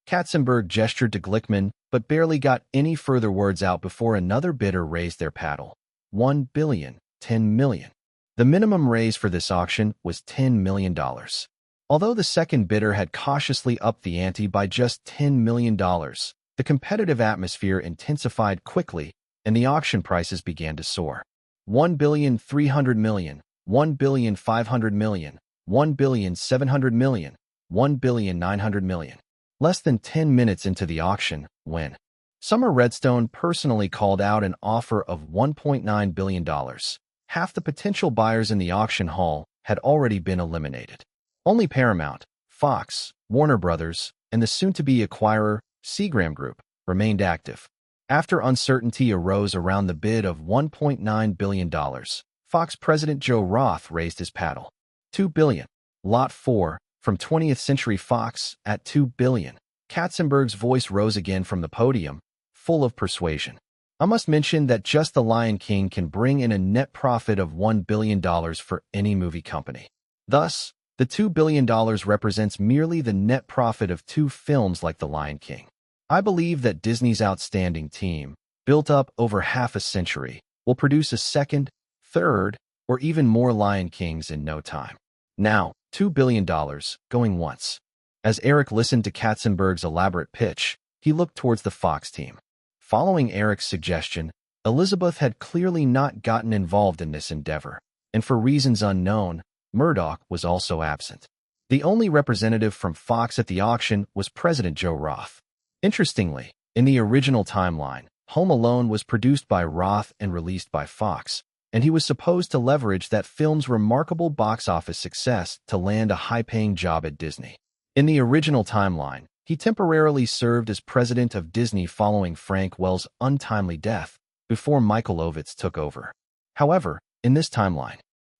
Katzenberg gestured to Glickman, but barely got any further words out before another bidder raised their paddle. $1 billion, $10 million. The minimum raise for this auction was $10 million. Although the second bidder had cautiously upped the ante by just $10 million, the competitive atmosphere intensified quickly and the auction prices began to soar. $1.3 billion, $1.5 billion, $1.7 billion, $1.9 billion. Less than 10 minutes into the auction, when Summer Redstone personally called out an offer of $1.9 billion, half the potential buyers in the auction hall had already been eliminated. Only Paramount, Fox, Warner Brothers, and the soon-to-be acquirer, Seagram Group, remained active. After uncertainty arose around the bid of $1.9 billion, Fox President Joe Roth raised his paddle. $2 billion. Lot 4, from 20th Century Fox, at $2 billion. Katzenberg's voice rose again from the podium, full of persuasion. I must mention that just The Lion King can bring in a net profit of $1 billion for any movie company. Thus, the $2 billion represents merely the net profit of 2 films like The Lion King. I believe that Disney's outstanding team, built up over half a century, will produce a second, third, or even more Lion Kings in no time. Now, $2 billion, going once. As Eric listened to Katzenberg's elaborate pitch, he looked towards the Fox team. Following Eric's suggestion, Elizabeth had clearly not gotten involved in this endeavor, and for reasons unknown, Murdoch was also absent. The only representative from Fox at the auction was President Joe Roth. Interestingly, in the original timeline, Home Alone was produced by Roth and released by Fox, and he was supposed to leverage that film's remarkable box office success to land a high-paying job at Disney. In the original timeline, he temporarily served as president of Disney following Frank Wells' untimely death before Michael Ovitz took over. However, in this timeline,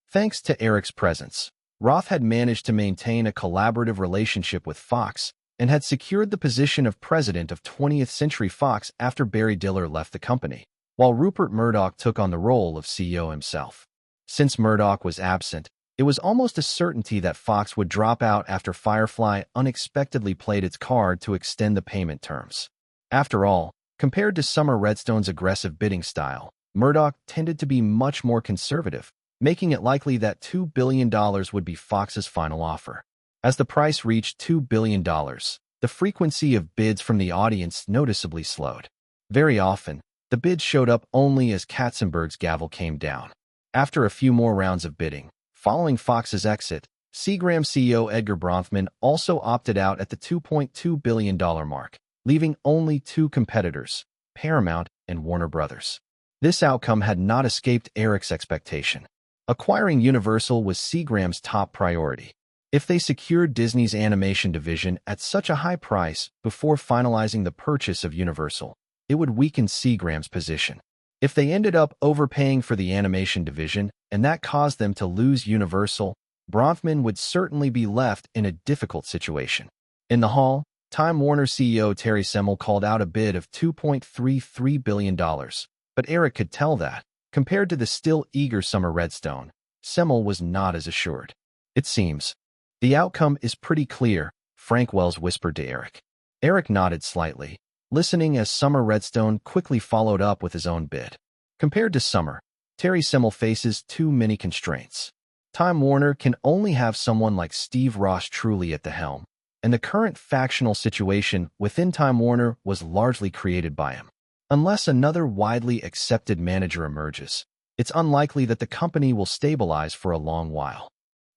thanks to Eric's presence, Roth had managed to maintain a collaborative relationship with Fox and had secured the position of president of 20th Century Fox after Barry Diller left the company, while Rupert Murdoch took on the role of CEO himself. Since Murdoch was absent, it was almost a certainty that Fox would drop out after Firefly unexpectedly played its card to extend the payment terms. After all, compared to Summer Redstone's aggressive bidding style, Murdoch tended to be much more conservative, making it likely that $2 billion would be Fox's final offer. As the price reached $2 billion, the frequency of bids from the audience noticeably slowed. Very often, the bids showed up only as Katzenberg's gavel came down. After a few more rounds of bidding, following Fox's exit, Seagram CEO Edgar Bronfman also opted out at the $2.2 billion mark, leaving only two competitors, Paramount and Warner Brothers. This outcome had not escaped Eric's expectation. Acquiring Universal was Seagram's top priority. If they secured Disney's animation division at such a high price before finalizing the purchase of Universal, it would weaken Seagram's position. If they ended up overpaying for the animation division and that caused them to lose Universal, Bronfman would certainly be left in a difficult situation. In the hall, Time Warner CEO Terry Semel called out a bid of $2.33 billion, but Eric could tell that, compared to the still eager Summer Redstone, Semel was not as assured. It seems. The outcome is pretty clear, Frank Wells whispered to Eric. Eric nodded slightly, listening as Summer Redstone quickly followed up with his own bid. Compared to Summer, Terry Semel faces too many constraints. Time Warner can only have someone like Steve Ross truly at the helm, and the current factional situation within Time Warner was largely created by him. Unless another widely accepted manager emerges, it's unlikely that the company will stabilize for a long while.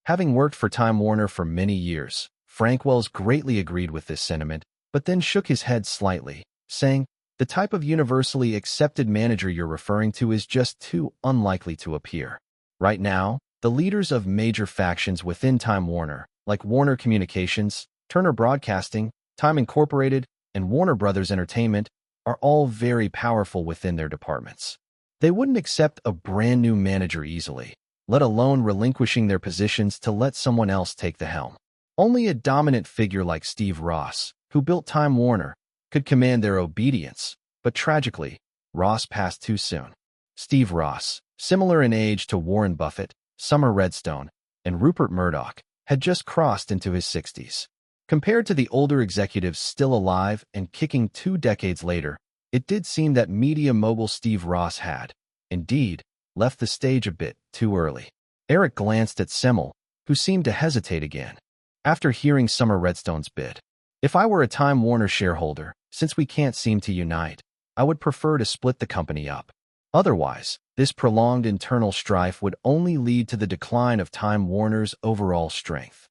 Having worked for Time Warner for many years, Frank Wells greatly agreed with this sentiment, but then shook his head slightly, saying, "The type of universally accepted manager you're referring to is just too unlikely to appear. Right now, the leaders of major factions within Time Warner, like Warner Communications, Turner Broadcasting, Time Incorporated, and Warner Brothers Entertainment, are all very powerful within their departments. They wouldn't accept a brand new manager easily, let alone relinquishing their positions to let someone else take the helm. Only a dominant figure like Steve Ross, who built Time Warner, could command their obedience, but tragically, Ross passed too soon. Steve Ross, similar in age to Warren Buffett, Summer Redstone, and Rupert Murdoch, had just crossed into his 60s. Compared to the older executives still alive and kicking 2 decades later, it did seem that media mogul Steve Ross had, indeed, left the stage a bit too early. Eric glanced at Semel, who seemed to hesitate again. After hearing Summer Redstone's bid, "If I were a Time Warner shareholder, since we can't seem to unite, I would prefer to split the company up. Otherwise, this prolonged internal strife would only lead to the decline of Time Warner's overall strength."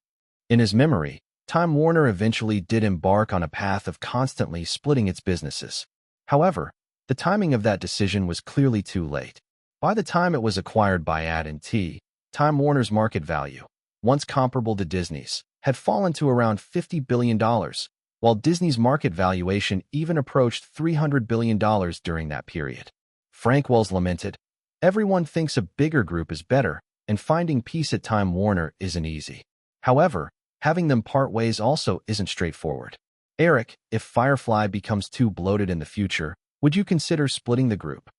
In his memory, Time Warner eventually did embark on a path of constantly splitting its businesses. However, the timing of that decision was clearly too late. By the time it was acquired by AT&T, Time Warner's market value, once comparable to Disney's, had fallen to around $50 billion, while Disney's market valuation even approached $300 billion during that period. Frank Wells lamented, "Everyone thinks a bigger group is better, and finding peace at Time Warner isn't easy. However, having them part ways also isn't straightforward. Eric, if Firefly becomes too bloated in the future, would you consider splitting the group?"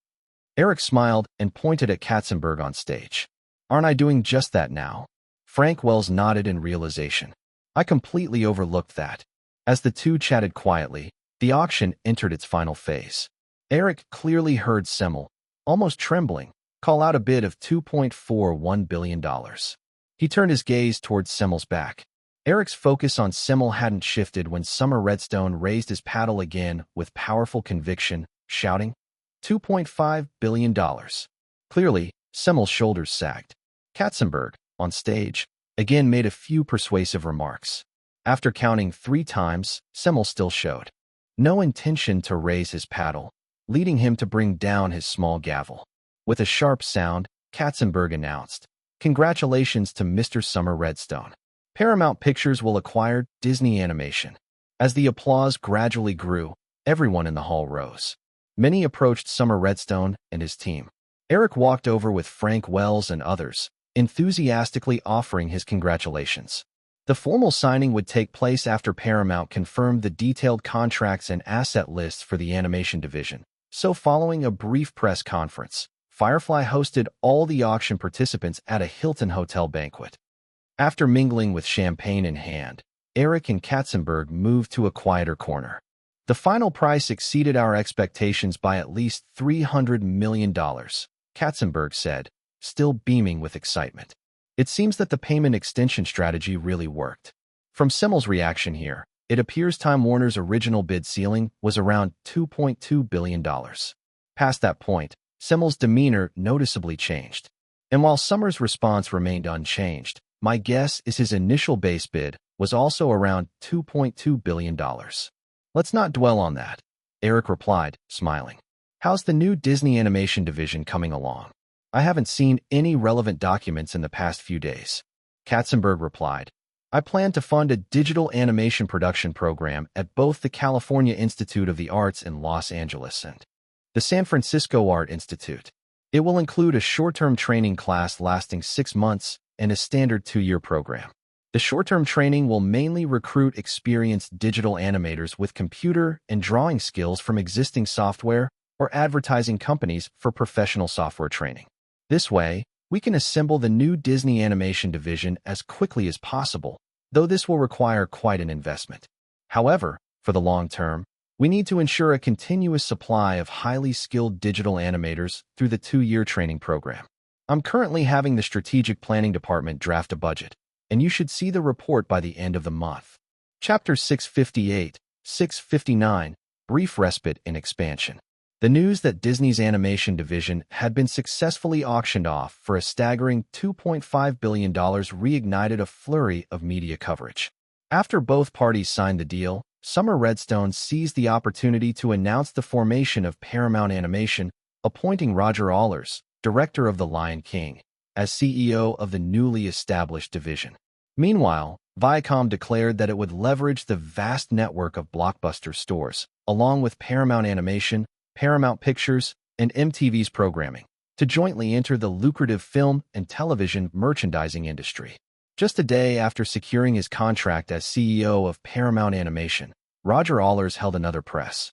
Eric smiled and pointed at Katzenberg on stage. "Aren't I doing just that now?" Frank Wells nodded in realization. "I completely overlooked that." As the two chatted quietly, the auction entered its final phase. Eric clearly heard Semel, almost trembling, call out a bid of $2.41 billion. He turned his gaze towards Semmel's back. Eric's focus on Semel hadn't shifted when Summer Redstone raised his paddle again with powerful conviction, shouting, $2.5 billion. Clearly, Semmel's shoulders sagged. Katzenberg, on stage, again made a few persuasive remarks. After counting 3 times, Semmel still showed no intention to raise his paddle, leading him to bring down his small gavel. With a sharp sound, Katzenberg announced, "Congratulations to Mr. Summer Redstone. Paramount Pictures will acquire Disney Animation." As the applause gradually grew, everyone in the hall rose. Many approached Summer Redstone and his team. Eric walked over with Frank Wells and others, enthusiastically offering his congratulations. The formal signing would take place after Paramount confirmed the detailed contracts and asset lists for the animation division. So following a brief press conference, Firefly hosted all the auction participants at a Hilton hotel banquet. After mingling with champagne in hand, Eric and Katzenberg moved to a quieter corner. "The final price exceeded our expectations by at least $300 million, Katzenberg said, still beaming with excitement. It seems that the payment extension strategy really worked. From Semmel's reaction here, it appears Time Warner's original bid ceiling was around $2.2 billion. Past that point, Semmel's demeanor noticeably changed. And while Summers' response remained unchanged, my guess is his initial base bid was also around $2.2 billion. Let's not dwell on that, Eric replied, smiling. How's the new Disney Animation division coming along? I haven't seen any relevant documents in the past few days. Katzenberg replied, I plan to fund a digital animation production program at both the California Institute of the Arts in Los Angeles and the San Francisco Art Institute. It will include a short-term training class lasting 6 months and a standard 2-year program. The short-term training will mainly recruit experienced digital animators with computer and drawing skills from existing software or advertising companies for professional software training. This way, we can assemble the new Disney Animation division as quickly as possible, though this will require quite an investment. However, for the long term, we need to ensure a continuous supply of highly skilled digital animators through the 2-year training program. I'm currently having the strategic planning department draft a budget, and you should see the report by the end of the month. Chapter 658, 659, Brief Respite in Expansion. The news that Disney's animation division had been successfully auctioned off for a staggering $2.5 billion reignited a flurry of media coverage. After both parties signed the deal, Summer Redstone seized the opportunity to announce the formation of Paramount Animation, appointing Roger Allers, director of The Lion King, as CEO of the newly established division. Meanwhile, Viacom declared that it would leverage the vast network of Blockbuster stores, along with Paramount Animation, Paramount Pictures, and MTV's programming, to jointly enter the lucrative film and television merchandising industry. Just a day after securing his contract as CEO of Paramount Animation, Roger Allers held another press